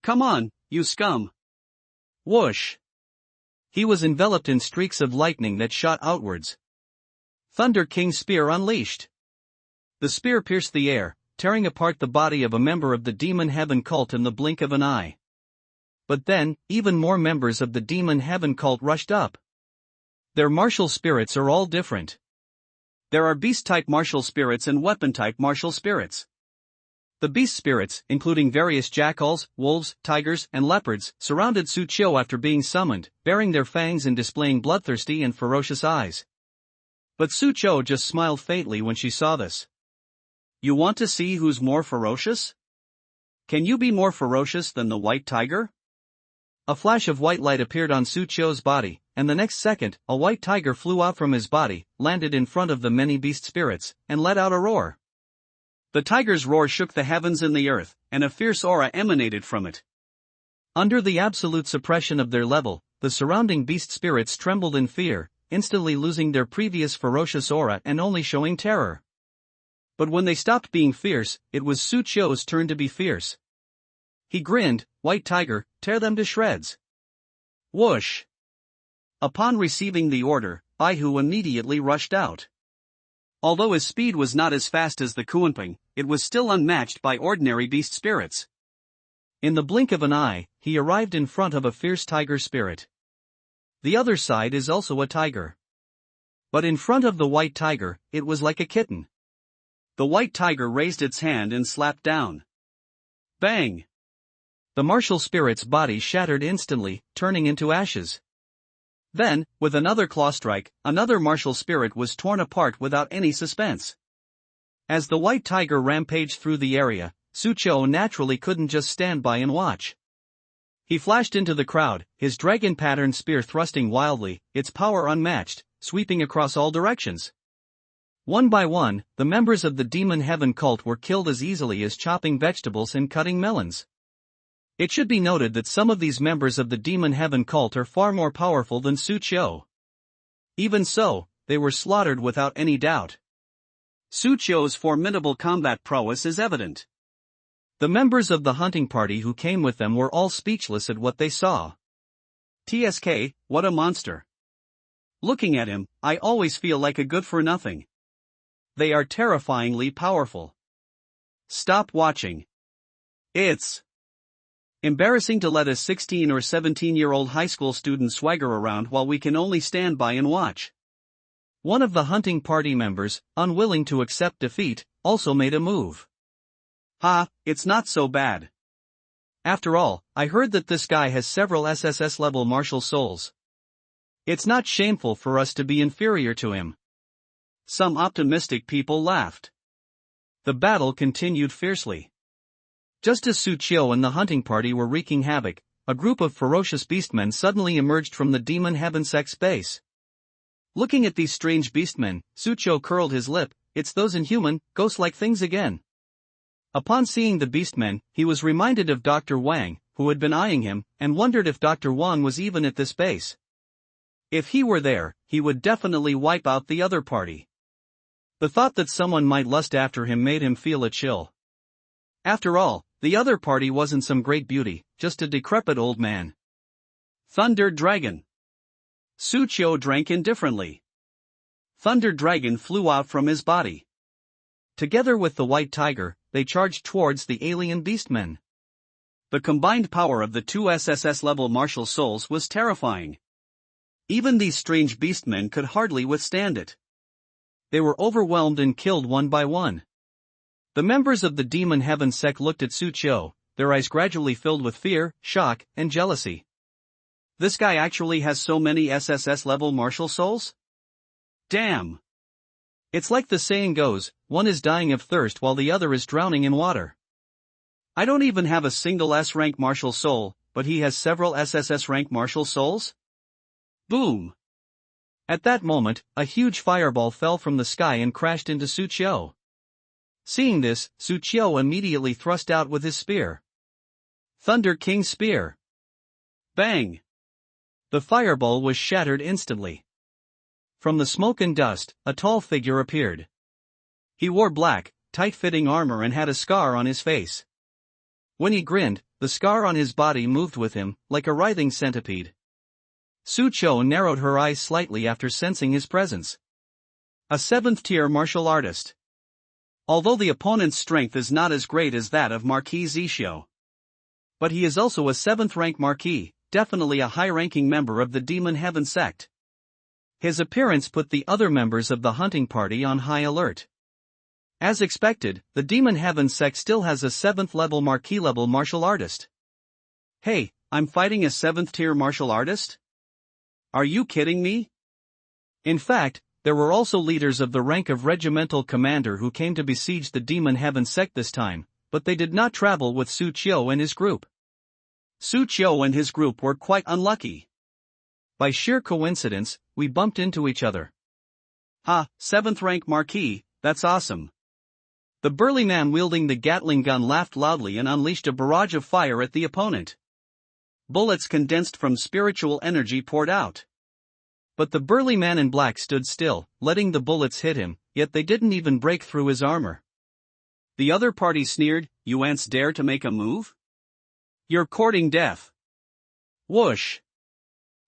"Come on, you scum." Whoosh! He was enveloped in streaks of lightning that shot outwards. Thunder King's spear unleashed. The spear pierced the air, tearing apart the body of a member of the Demon Heaven cult in the blink of an eye. But then, even more members of the Demon Heaven cult rushed up. Their martial spirits are all different. There are beast-type martial spirits and weapon-type martial spirits. The beast spirits, including various jackals, wolves, tigers, and leopards, surrounded Suqiu after being summoned, baring their fangs and displaying bloodthirsty and ferocious eyes. But Suqiu just smiled faintly when she saw this. You want to see who's more ferocious? Can you be more ferocious than the white tiger? A flash of white light appeared on Suqiu's body, and the next second, a white tiger flew out from his body, landed in front of the many beast spirits, and let out a roar. The tiger's roar shook the heavens and the earth, and a fierce aura emanated from it. Under the absolute suppression of their level, the surrounding beast spirits trembled in fear, instantly losing their previous ferocious aura and only showing terror. But when they stopped being fierce, it was Suqiu's turn to be fierce. He grinned, "White tiger, tear them to shreds." Whoosh! Upon receiving the order, Baihu immediately rushed out. Although his speed was not as fast as the Kuanping, it was still unmatched by ordinary beast spirits. In the blink of an eye, he arrived in front of a fierce tiger spirit. The other side is also a tiger. But in front of the white tiger, it was like a kitten. The white tiger raised its hand and slapped down. Bang! The martial spirit's body shattered instantly, turning into ashes. Then, with another claw strike, another martial spirit was torn apart without any suspense. As the white tiger rampaged through the area, Suqiu naturally couldn't just stand by and watch. He flashed into the crowd, his dragon-patterned spear thrusting wildly, its power unmatched, sweeping across all directions. One by one, the members of the Demon Heaven cult were killed as easily as chopping vegetables and cutting melons. It should be noted that some of these members of the Demon Heaven cult are far more powerful than Suqiu. Even so, they were slaughtered without any doubt. Suqiu's formidable combat prowess is evident. The members of the hunting party who came with them were all speechless at what they saw. TSK, what a monster. Looking at him, I always feel like a good-for-nothing. They are terrifyingly powerful. Stop watching. It's embarrassing to let a 16 or 17-year-old high school student swagger around while we can only stand by and watch. One of the hunting party members, unwilling to accept defeat, also made a move. Ha, it's not so bad. After all, I heard that this guy has several SSS-level martial souls. It's not shameful for us to be inferior to him. Some optimistic people laughed. The battle continued fiercely. Just as Suqiu and the hunting party were wreaking havoc, a group of ferocious beastmen suddenly emerged from the Demon Heaven sect's base. Looking at these strange beastmen, Suqiu curled his lip. It's those inhuman, ghost-like things again. Upon seeing the beastmen, he was reminded of Dr. Wang, who had been eyeing him, and wondered if Dr. Wang was even at this base. If he were there, he would definitely wipe out the other party. The thought that someone might lust after him made him feel a chill. After all, the other party wasn't some great beauty, just a decrepit old man. Thunder Dragon. Suqiu drank indifferently. Thunder Dragon flew out from his body. Together with the white tiger, they charged towards the alien beastmen. The combined power of the two SSS-level martial souls was terrifying. Even these strange beastmen could hardly withstand it. They were overwhelmed and killed one by one. The members of the Demon Heaven sect looked at Suqiu, their eyes gradually filled with fear, shock, and jealousy. This guy actually has so many SSS-level martial souls? Damn! It's like the saying goes, one is dying of thirst while the other is drowning in water. I don't even have a single S-rank martial soul, but he has several SSS-rank martial souls? Boom! At that moment, a huge fireball fell from the sky and crashed into Suqiu. Seeing this, Suqiu immediately thrust out with his spear. Thunder King's Spear. Bang! The fireball was shattered instantly. From the smoke and dust, a tall figure appeared. He wore black, tight-fitting armor and had a scar on his face. When he grinned, the scar on his body moved with him, like a writhing centipede. Suqiu narrowed her eyes slightly after sensing his presence. A 7th-tier martial artist. Although the opponent's strength is not as great as that of Marquis Zixio. But he is also a 7th-rank Marquis, definitely a high-ranking member of the Demon Heaven sect. His appearance put the other members of the hunting party on high alert. As expected, the Demon Heaven sect still has a 7th level marquee level martial artist. Hey, I'm fighting a 7th tier martial artist? Are you kidding me? In fact, there were also leaders of the rank of regimental commander who came to besiege the Demon Heaven sect this time, but they did not travel with Su Qiu and his group. Su Qiu and his group were quite unlucky. By sheer coincidence, we bumped into each other. Ha, 7th rank marquee, that's awesome. The burly man wielding the Gatling gun laughed loudly and unleashed a barrage of fire at the opponent. Bullets condensed from spiritual energy poured out. But the burly man in black stood still, letting the bullets hit him, yet they didn't even break through his armor. The other party sneered, "You ants dare to make a move? You're courting death." Whoosh!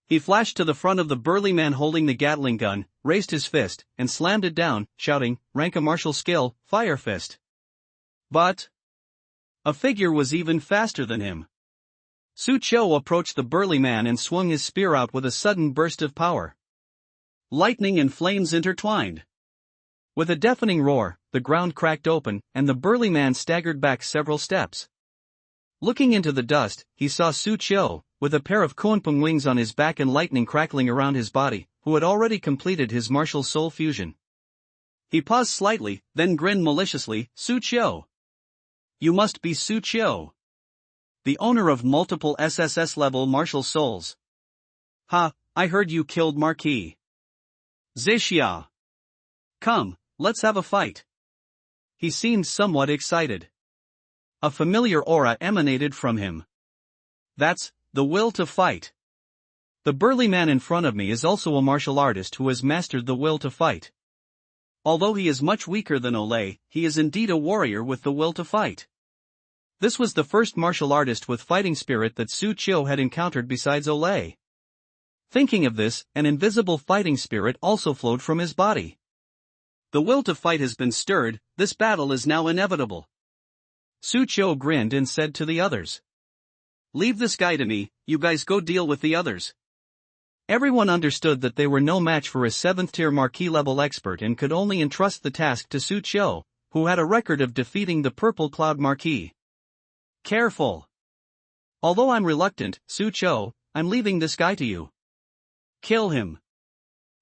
He flashed to the front of the burly man holding the Gatling gun, raised his fist, and slammed it down, shouting, "Rank a martial skill, Fire Fist." But a figure was even faster than him. Su Qiu approached the burly man and swung his spear out with a sudden burst of power. Lightning and flames intertwined. With a deafening roar, the ground cracked open, and the burly man staggered back several steps. Looking into the dust, he saw Su Qiu, with a pair of Kunpeng wings on his back and lightning crackling around his body, who had already completed his martial soul fusion. He paused slightly, then grinned maliciously, "Su Qiu. You must be Su Qiu, the owner of multiple SSS-level martial souls. Ha, I heard you killed Marquis Zixia. Come, let's have a fight." He seemed somewhat excited. A familiar aura emanated from him. That's the will to fight. The burly man in front of me is also a martial artist who has mastered the will to fight. Although he is much weaker than Olay, he is indeed a warrior with the will to fight. This was the first martial artist with fighting spirit that Su Qiu had encountered besides Olay. Thinking of this, an invisible fighting spirit also flowed from his body. The will to fight has been stirred, this battle is now inevitable. Su Qiu grinned and said to the others, "Leave this guy to me, you guys go deal with the others." Everyone understood that they were no match for a 7th tier marquee level expert and could only entrust the task to Su Qiu, who had a record of defeating the Purple Cloud Marquis. Careful. Although I'm reluctant, Su Qiu, I'm leaving this guy to you. Kill him.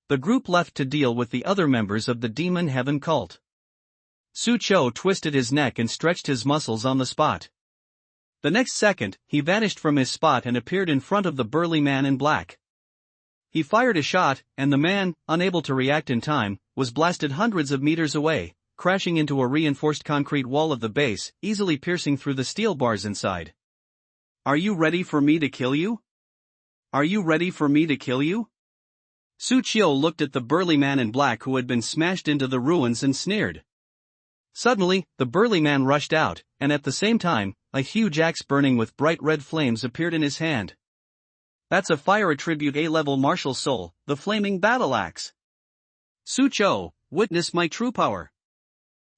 The group left to deal with the other members of the Demon Heaven cult. Su Qiu twisted his neck and stretched his muscles on the spot. The next second, he vanished from his spot and appeared in front of the burly man in black. He fired a shot, and the man, unable to react in time, was blasted hundreds of meters away, crashing into a reinforced concrete wall of the base, easily piercing through the steel bars inside. "Are you ready for me to kill you? Are you ready for me to kill you?" Su Qiu looked at the burly man in black who had been smashed into the ruins and sneered. Suddenly, the burly man rushed out, and at the same time, a huge axe burning with bright red flames appeared in his hand. That's a fire attribute A-level martial soul, the flaming battle axe. Su Qiu, witness my true power.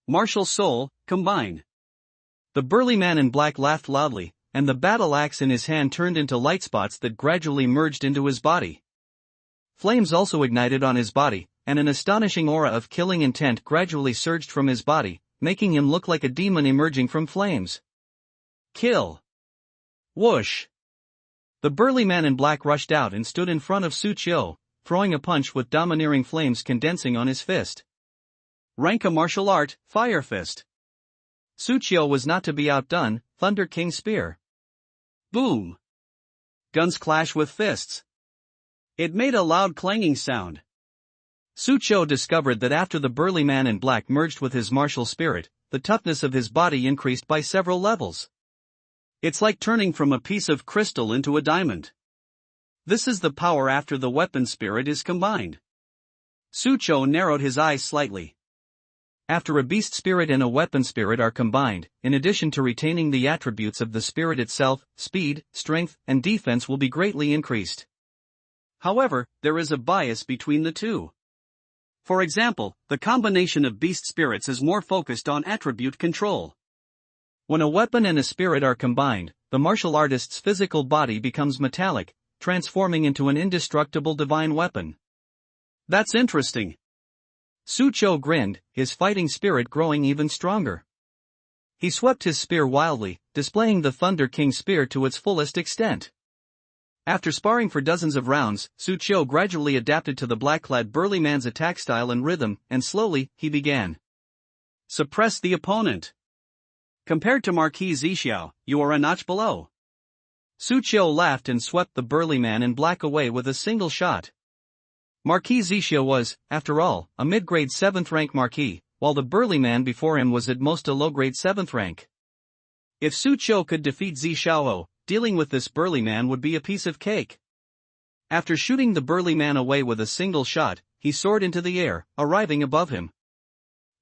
Martial soul, combined. The burly man in black laughed loudly, and the battle axe in his hand turned into light spots that gradually merged into his body. Flames also ignited on his body, and an astonishing aura of killing intent gradually surged from his body, making him look like a demon emerging from flames. Kill. Whoosh. The burly man in black rushed out and stood in front of Su Qiu, throwing a punch with domineering flames condensing on his fist. Rank a martial art, Fire Fist. Su Qiu was not to be outdone, Thunder King Spear. Boom. Guns clash with fists. It made a loud clanging sound. Su Qiu discovered that after the burly man in black merged with his martial spirit, the toughness of his body increased by several levels. It's like turning from a piece of crystal into a diamond. This is the power after the weapon spirit is combined. Su Qiu narrowed his eyes slightly. After a beast spirit and a weapon spirit are combined, in addition to retaining the attributes of the spirit itself, speed, strength, and defense will be greatly increased. However, there is a bias between the two. For example, the combination of beast spirits is more focused on attribute control. When a weapon and a spirit are combined, the martial artist's physical body becomes metallic, transforming into an indestructible divine weapon. That's interesting. Su Cho grinned, his fighting spirit growing even stronger. He swept his spear wildly, displaying the Thunder King spear to its fullest extent. After sparring for dozens of rounds, Su Cho gradually adapted to the black-clad burly man's attack style and rhythm, and slowly, he began. Suppress the opponent. Compared to Marquis Zixiao, you are a notch below. Su Cho laughed and swept the burly man in black away with a single shot. Marquis Zixiao was, after all, a mid-grade 7th rank marquis, while the burly man before him was at most a low-grade 7th rank. If Su Cho could defeat Zixiao, dealing with this burly man would be a piece of cake. After shooting the burly man away with a single shot, he soared into the air, arriving above him.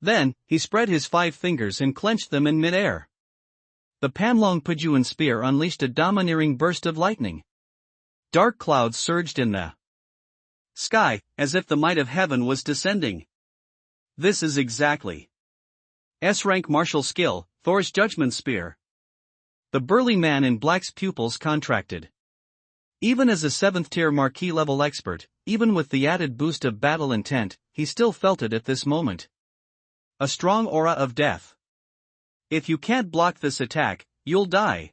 Then, he spread his 5 fingers and clenched them in mid-air. The Panlong Pujuan spear unleashed a domineering burst of lightning. Dark clouds surged in the sky, as if the might of heaven was descending. This is exactly S-rank martial skill, Thor's Judgment Spear. The burly man in black's pupils contracted. Even as a 7th-tier marquis-level expert, even with the added boost of battle intent, he still felt it at this moment. A strong aura of death. If you can't block this attack, you'll die.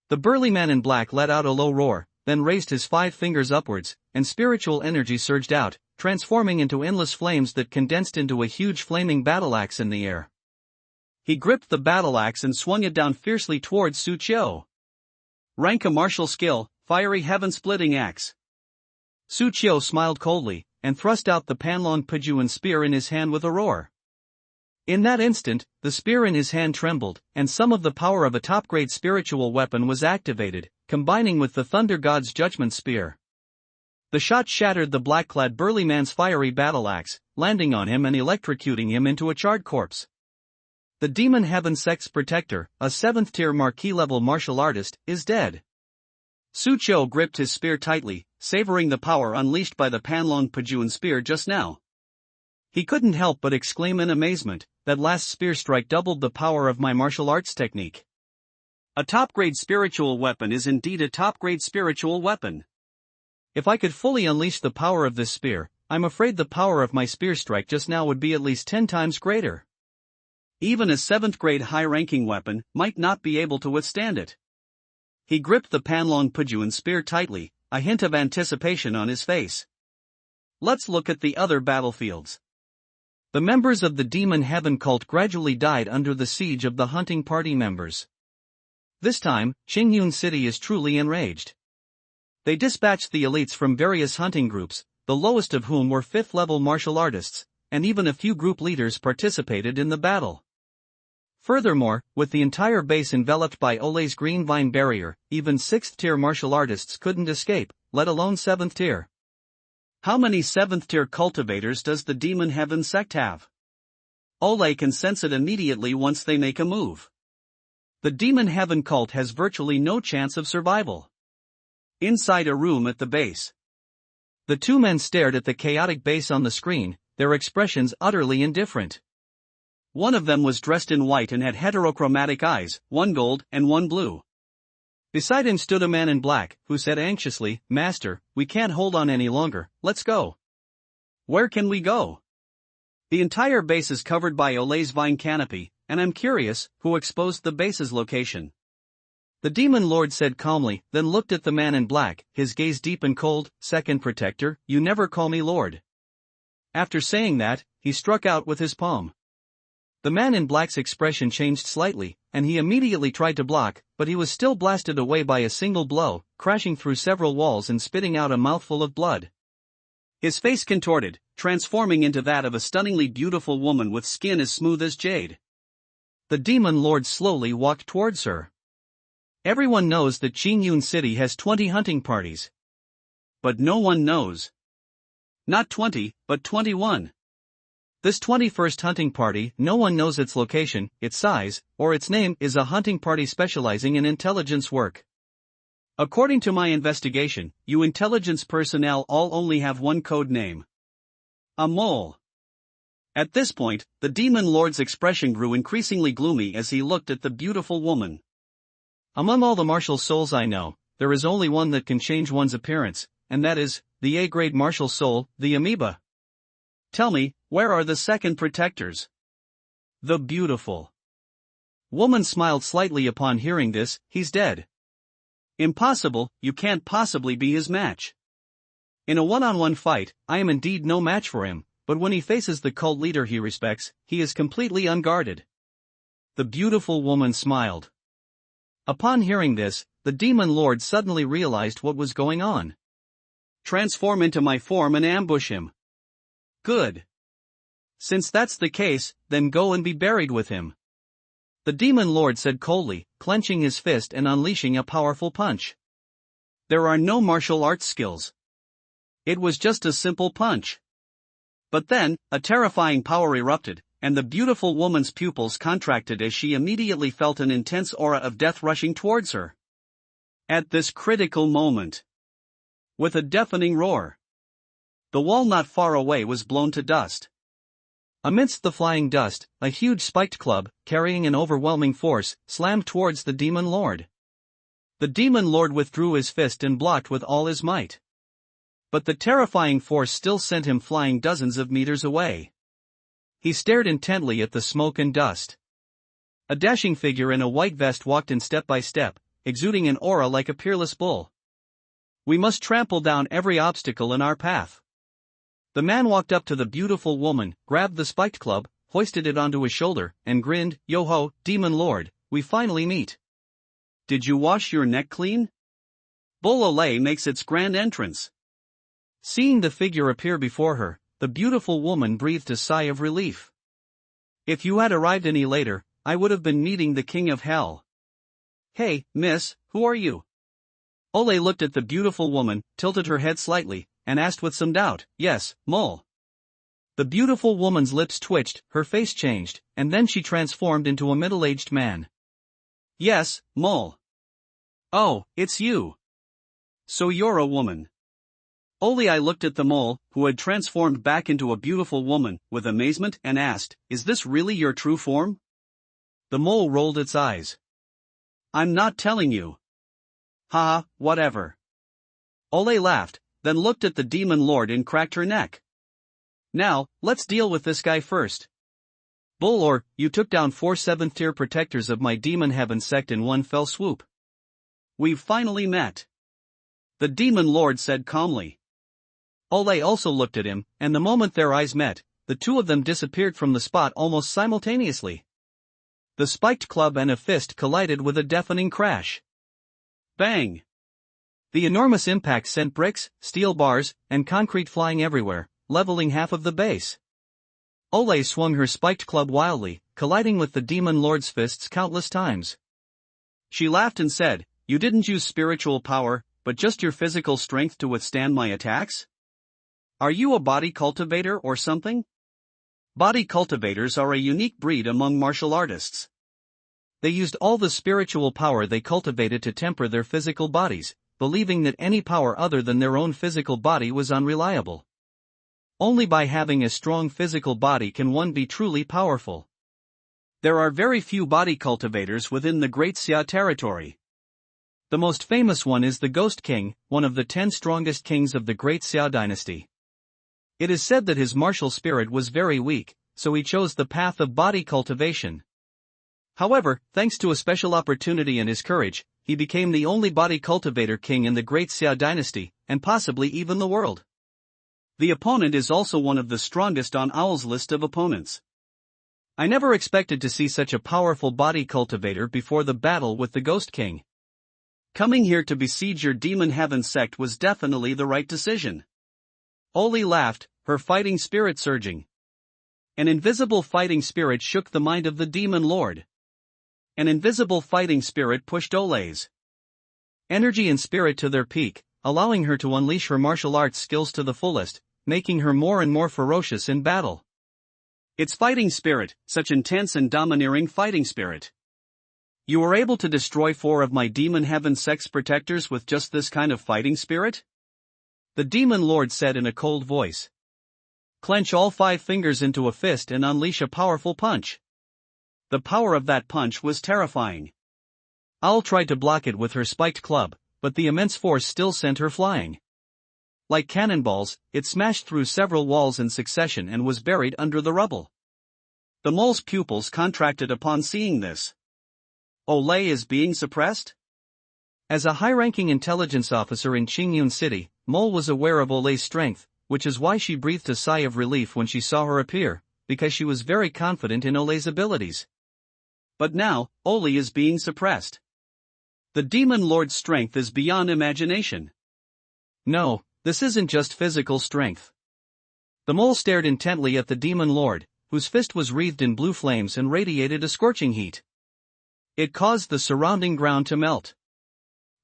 The burly man in black let out a low roar, then raised his 5 fingers upwards, and spiritual energy surged out, transforming into endless flames that condensed into a huge flaming battle axe in the air. He gripped the battle axe and swung it down fiercely towards Su Cho. Rank a martial skill, Fiery Heaven-Splitting Axe. Su Cho smiled coldly, and thrust out the Panlong Pujuan spear in his hand with a roar. In that instant, the spear in his hand trembled, and some of the power of a top-grade spiritual weapon was activated, combining with the Thunder God's Judgment Spear. The shot shattered the black-clad burly man's fiery battle axe, landing on him and electrocuting him into a charred corpse. The Demon Heaven Sect's protector, a 7th-tier marquis-level martial artist, is dead. Su Cho gripped his spear tightly, savoring the power unleashed by the Panlong Pujuan spear just now. He couldn't help but exclaim in amazement, that last spear strike doubled the power of my martial arts technique. A top-grade spiritual weapon is indeed a top-grade spiritual weapon. If I could fully unleash the power of this spear, I'm afraid the power of my spear strike just now would be at least 10 times greater. Even a 7th-grade high-ranking weapon might not be able to withstand it. He gripped the Panlong Pujuan spear tightly, a hint of anticipation on his face. Let's look at the other battlefields. The members of the Demon Heaven cult gradually died under the siege of the hunting party members. This time, Qingyun City is truly enraged. They dispatched the elites from various hunting groups, the lowest of whom were 5th-level martial artists, and even a few group leaders participated in the battle. Furthermore, with the entire base enveloped by Ole's green vine barrier, even 6th-tier martial artists couldn't escape, let alone 7th-tier. How many 7th-tier cultivators does the Demon Heaven sect have? Ole can sense it immediately once they make a move. The Demon Heaven cult has virtually no chance of survival. Inside a room at the base, the 2 men stared at the chaotic base on the screen, their expressions utterly indifferent. One of them was dressed in white and had heterochromatic eyes, one gold and one blue. Beside him stood a man in black, who said anxiously, "Master, we can't hold on any longer, let's go." "Where can we go?" "The entire base is covered by Ole's vine canopy, and I'm curious, who exposed the base's location?" The Demon Lord said calmly, then looked at the man in black, his gaze deep and cold. "Second protector, you never call me Lord." After saying that, he struck out with his palm. The man in black's expression changed slightly, and he immediately tried to block, but he was still blasted away by a single blow, crashing through several walls and spitting out a mouthful of blood. His face contorted, transforming into that of a stunningly beautiful woman with skin as smooth as jade. The Demon Lord slowly walked towards her. Everyone knows that Qingyun City has 20 hunting parties. But no one knows. Not 20, but 21. This 21st hunting party, no one knows its location, its size, or its name, is a hunting party specializing in intelligence work. According to my investigation, you intelligence personnel all only have one code name. A mole. At this point, the Demon Lord's expression grew increasingly gloomy as he looked at the beautiful woman. Among all the martial souls I know, there is only one that can change one's appearance, and that is, the A-grade martial soul, the amoeba. Tell me, where are the second protectors? The beautiful woman smiled slightly upon hearing this. He's dead. Impossible, you can't possibly be his match. In a one-on-one fight, I am indeed no match for him, but when he faces the cult leader he respects, he is completely unguarded. The beautiful woman smiled. Upon hearing this, the demon lord suddenly realized what was going on. Transform into my form and ambush him. Good. Since that's the case, then go and be buried with him. The demon lord said coldly, clenching his fist and unleashing a powerful punch. There are no martial arts skills. It was just a simple punch. But then, a terrifying power erupted, and the beautiful woman's pupils contracted as she immediately felt an intense aura of death rushing towards her. At this critical moment, with a deafening roar, the wall not far away was blown to dust. Amidst the flying dust, a huge spiked club, carrying an overwhelming force, slammed towards the demon lord. The demon lord withdrew his fist and blocked with all his might. But the terrifying force still sent him flying dozens of meters away. He stared intently at the smoke and dust. A dashing figure in a white vest walked in step by step, exuding an aura like a peerless bull. We must trample down every obstacle in our path. The man walked up to the beautiful woman, grabbed the spiked club, hoisted it onto his shoulder, and grinned. Yo-ho, demon lord, we finally meet. Did you wash your neck clean? Bull Olay makes its grand entrance. Seeing the figure appear before her, the beautiful woman breathed a sigh of relief. If you had arrived any later, I would have been meeting the king of hell. Hey, miss, who are you? Olay looked at the beautiful woman, tilted her head slightly, and asked with some doubt, yes, mole. The beautiful woman's lips twitched, her face changed, and then she transformed into a middle-aged man. Yes, mole. Oh, it's you. So you're a woman. Olay looked at the mole, who had transformed back into a beautiful woman, with amazement and asked, is this really your true form? The mole rolled its eyes. I'm not telling you. Haha, whatever. Olay laughed, then looked at the demon lord and cracked her neck. Now, let's deal with this guy first. Bullor, you took down 4 7th-tier protectors of my demon heaven sect in one fell swoop. We've finally met. The demon lord said calmly. Olay also looked at him, and the moment their eyes met, the two of them disappeared from the spot almost simultaneously. The spiked club and a fist collided with a deafening crash. Bang! The enormous impact sent bricks, steel bars, and concrete flying everywhere, leveling half of the base. Olay swung her spiked club wildly, colliding with the demon lord's fists countless times. She laughed and said, you didn't use spiritual power, but just your physical strength to withstand my attacks? Are you a body cultivator or something? Body cultivators are a unique breed among martial artists. They used all the spiritual power they cultivated to temper their physical bodies, believing that any power other than their own physical body was unreliable. Only by having a strong physical body can one be truly powerful. There are very few body cultivators within the Great Xia territory. The most famous one is the Ghost King, one of the 10 strongest kings of the Great Xia dynasty. It is said that his martial spirit was very weak, so he chose the path of body cultivation. However, thanks to a special opportunity and his courage, he became the only body cultivator king in the Great Xia dynasty, and possibly even the world. The opponent is also one of the strongest on Owl's list of opponents. I never expected to see such a powerful body cultivator before the battle with the Ghost King. Coming here to besiege your demon heaven sect was definitely the right decision. Olay laughed, her fighting spirit surging. An invisible fighting spirit shook the mind of the demon lord. An invisible fighting spirit pushed Olay's energy and spirit to their peak, allowing her to unleash her martial arts skills to the fullest, making her more and more ferocious in battle. It's fighting spirit, such intense and domineering fighting spirit. You were able to destroy 4 of my demon heaven sect's protectors with just this kind of fighting spirit? The demon lord said in a cold voice. Clench all 5 fingers into a fist and unleash a powerful punch. The power of that punch was terrifying. Owl tried to block it with her spiked club, but the immense force still sent her flying. Like cannonballs, it smashed through several walls in succession and was buried under the rubble. The mole's pupils contracted upon seeing this. Olay is being suppressed? As a high-ranking intelligence officer in Qingyun City, Mole was aware of Olay's strength, which is why she breathed a sigh of relief when she saw her appear, because she was very confident in Olay's abilities. But now, Olay is being suppressed. The Demon Lord's strength is beyond imagination. No, this isn't just physical strength. The mole stared intently at the Demon Lord, whose fist was wreathed in blue flames and radiated a scorching heat. It caused the surrounding ground to melt.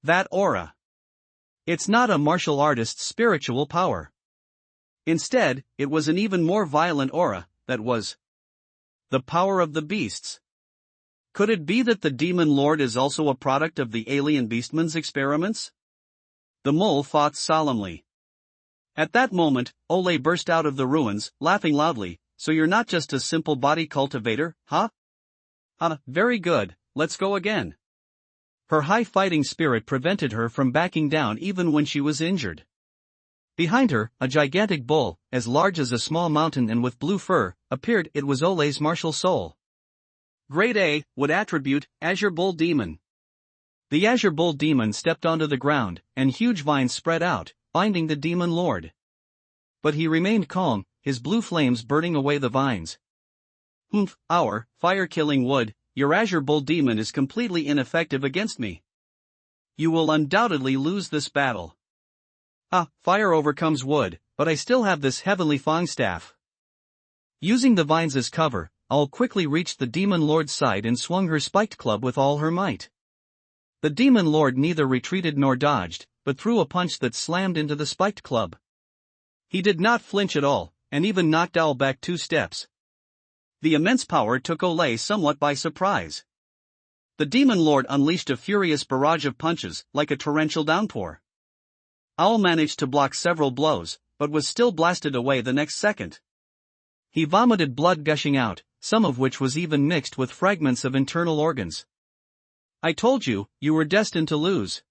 That aura. It's not a martial artist's spiritual power. Instead, it was an even more violent aura, that was the power of the beasts. Could it be that the Demon Lord is also a product of the alien beastman's experiments? The mole thought solemnly. At that moment, Olay burst out of the ruins, laughing loudly. So you're not just a simple body cultivator, huh? Very good, let's go again. Her high fighting spirit prevented her from backing down even when she was injured. Behind her, a gigantic bull, as large as a small mountain and with blue fur, appeared. It was Olay's martial soul. Grade A, would attribute, Azure Bull Demon. The Azure Bull Demon stepped onto the ground, and huge vines spread out, binding the Demon Lord. But he remained calm, his blue flames burning away the vines. Our fire-killing wood, your Azure Bull Demon is completely ineffective against me. You will undoubtedly lose this battle. Fire overcomes wood, but I still have this heavenly Fang staff. Using the vines as cover, I'll quickly reach the Demon Lord's side and swung her spiked club with all her might. The Demon Lord neither retreated nor dodged, but threw a punch that slammed into the spiked club. He did not flinch at all, and even knocked Owl back 2 steps. The immense power took Olay somewhat by surprise. The Demon Lord unleashed a furious barrage of punches, like a torrential downpour. Owl managed to block several blows, but was still blasted away the next second. He vomited blood gushing out, some of which was even mixed with fragments of internal organs. I told you, you were destined to lose.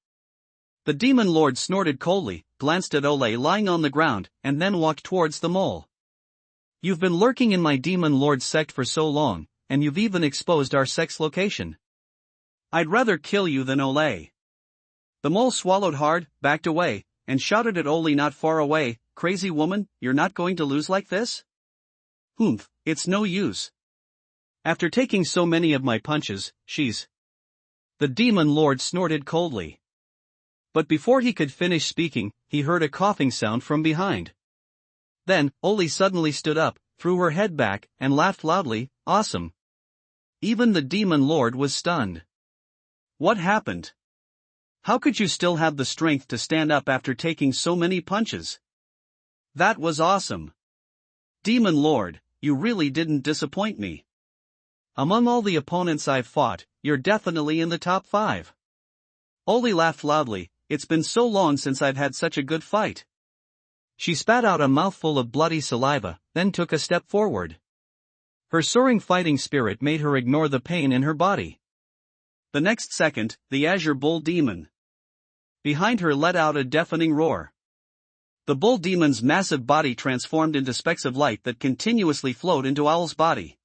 The Demon Lord snorted coldly, glanced at Olay lying on the ground, and then walked towards the mole. You've been lurking in my Demon Lord's sect for so long, and you've even exposed our sect's location. I'd rather kill you than Olay. The mole swallowed hard, backed away, and shouted at Olay not far away, crazy woman, you're not going to lose like this? It's no use. After taking so many of my punches, she's... The Demon Lord snorted coldly. But before he could finish speaking, he heard a coughing sound from behind. Then, Olay suddenly stood up, threw her head back, and laughed loudly. Awesome. Even the Demon Lord was stunned. What happened? How could you still have the strength to stand up after taking so many punches? That was awesome. Demon Lord, you really didn't disappoint me. Among all the opponents I've fought, you're definitely in the top 5. Olay laughed loudly. It's been so long since I've had such a good fight. She spat out a mouthful of bloody saliva, then took a step forward. Her soaring fighting spirit made her ignore the pain in her body. The next second, the Azure Bull Demon behind her let out a deafening roar. The Bull Demon's massive body transformed into specks of light that continuously flowed into Owl's body.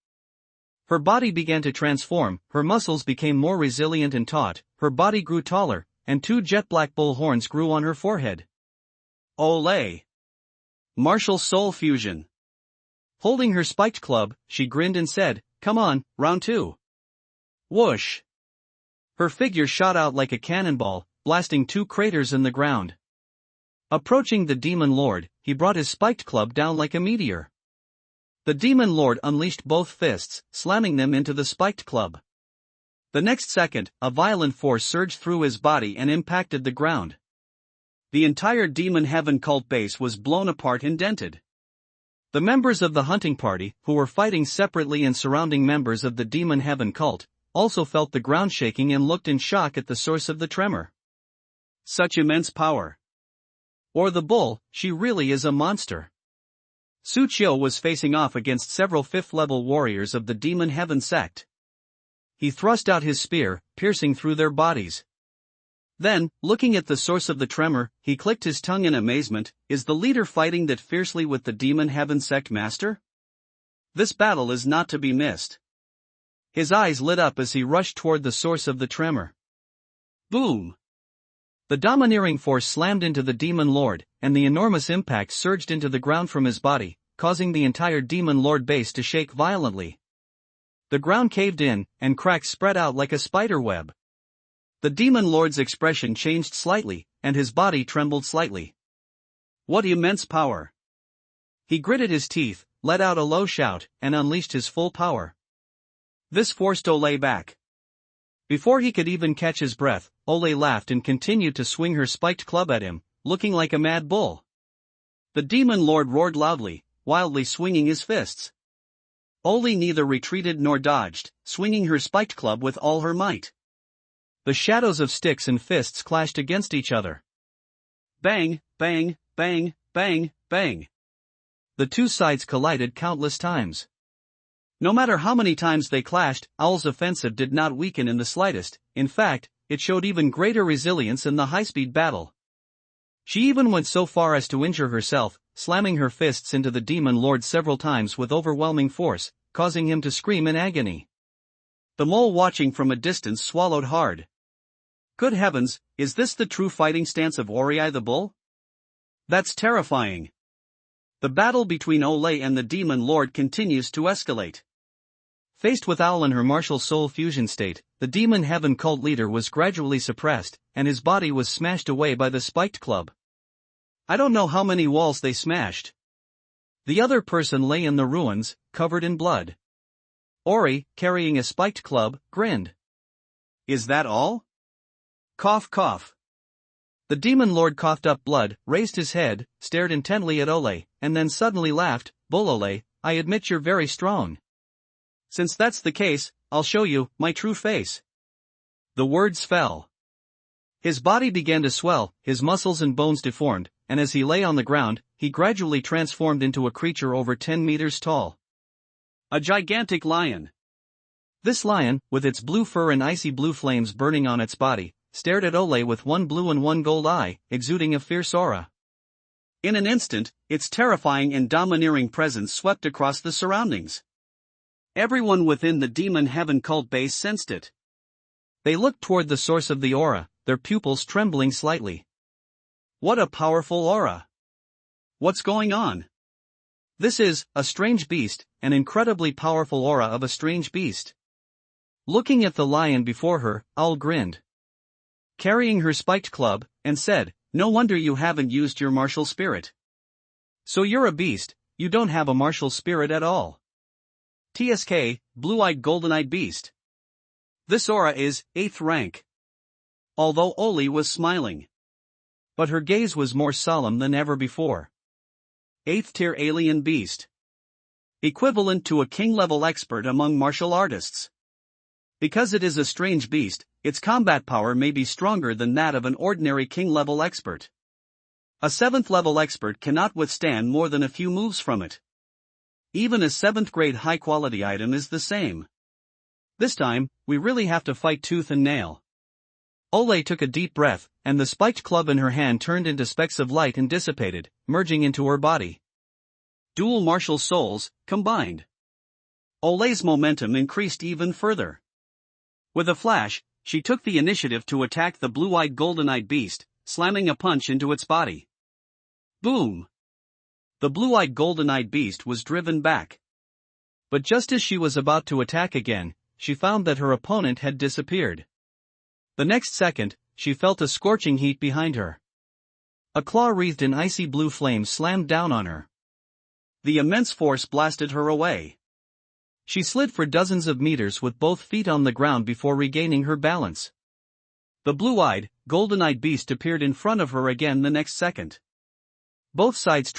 Her body began to transform, her muscles became more resilient and taut, her body grew taller, and 2 jet-black bull horns grew on her forehead. Olay! Martial Soul Fusion! Holding her spiked club, she grinned and said, come on, round 2. Whoosh! Her figure shot out like a cannonball, blasting 2 craters in the ground. Approaching the Demon Lord, he brought his spiked club down like a meteor. The Demon Lord unleashed both fists, slamming them into the spiked club. The next second, a violent force surged through his body and impacted the ground. The entire Demon Heaven cult base was blown apart and dented. The members of the hunting party, who were fighting separately and surrounding members of the Demon Heaven cult, also felt the ground shaking and looked in shock at the source of the tremor. Such immense power. Or the bull, she really is a monster. Su Qiu was facing off against several 5th-level warriors of the Demon Heaven sect. He thrust out his spear, piercing through their bodies. Then, looking at the source of the tremor, he clicked his tongue in amazement. Is the leader fighting that fiercely with the demon heaven sect master? This battle is not to be missed. His eyes lit up as he rushed toward the source of the tremor. Boom! The domineering force slammed into the demon lord, and the enormous impact surged into the ground from his body, causing the entire demon lord base to shake violently. The ground caved in, and cracks spread out like a spider web. The demon lord's expression changed slightly, and his body trembled slightly. What immense power! He gritted his teeth, let out a low shout, and unleashed his full power. This forced Olay back. Before he could even catch his breath, Olay laughed and continued to swing her spiked club at him, looking like a mad bull. The demon lord roared loudly, wildly swinging his fists. Olay neither retreated nor dodged, swinging her spiked club with all her might. The shadows of sticks and fists clashed against each other. Bang, bang, bang, bang, bang. The two sides collided countless times. No matter how many times they clashed, Owl's offensive did not weaken in the slightest. In fact, it showed even greater resilience in the high-speed battle. She even went so far as to injure herself, slamming her fists into the demon lord several times with overwhelming force, causing him to scream in agony. The mole watching from a distance swallowed hard. Good heavens, is this the true fighting stance of Orei the bull? That's terrifying. The battle between Olay and the demon lord continues to escalate. Faced with Owl in her martial soul fusion state, the demon heaven cult leader was gradually suppressed, and his body was smashed away by the spiked club. I don't know how many walls they smashed. The other person lay in the ruins, covered in blood. Orei, carrying a spiked club, grinned. Is that all? Cough cough. The demon lord coughed up blood, raised his head, stared intently at Olay, and then suddenly laughed. Bull Olay, I admit you're very strong. Since that's the case, I'll show you my true face. The words fell. His body began to swell, his muscles and bones deformed, and as he lay on the ground, he gradually transformed into a creature over 10 meters tall. A gigantic lion. This lion, with its blue fur and icy blue flames burning on its body, stared at Olay with one blue and one gold eye, exuding a fierce aura. In an instant, its terrifying and domineering presence swept across the surroundings. Everyone within the demon heaven cult base sensed it. They looked toward the source of the aura, their pupils trembling slightly. What a powerful aura! What's going on? This is a strange beast, an incredibly powerful aura of a strange beast. Looking at the lion before her, Owl grinned. Carrying her spiked club, and said, no wonder you haven't used your martial spirit. So you're a beast, you don't have a martial spirit at all. TSK, blue-eyed golden-eyed beast. This aura is 8th rank. Although Olay was smiling. But her gaze was more solemn than ever before. 8th tier alien beast. Equivalent to a king-level expert among martial artists. Because it is a strange beast, its combat power may be stronger than that of an ordinary king-level expert. A 7th-level expert cannot withstand more than a few moves from it. Even a 7th-grade high-quality item is the same. This time, we really have to fight tooth and nail. Olay took a deep breath, and the spiked club in her hand turned into specks of light and dissipated, merging into her body. Dual martial souls, combined. Olay's momentum increased even further. With a flash, she took the initiative to attack the blue-eyed golden-eyed beast, slamming a punch into its body. Boom! The blue-eyed golden-eyed beast was driven back. But just as she was about to attack again, she found that her opponent had disappeared. The next second, she felt a scorching heat behind her. A claw wreathed in icy blue flames slammed down on her. The immense force blasted her away. She slid for dozens of meters with both feet on the ground before regaining her balance. The blue-eyed, golden-eyed beast appeared in front of her again the next second. Both sides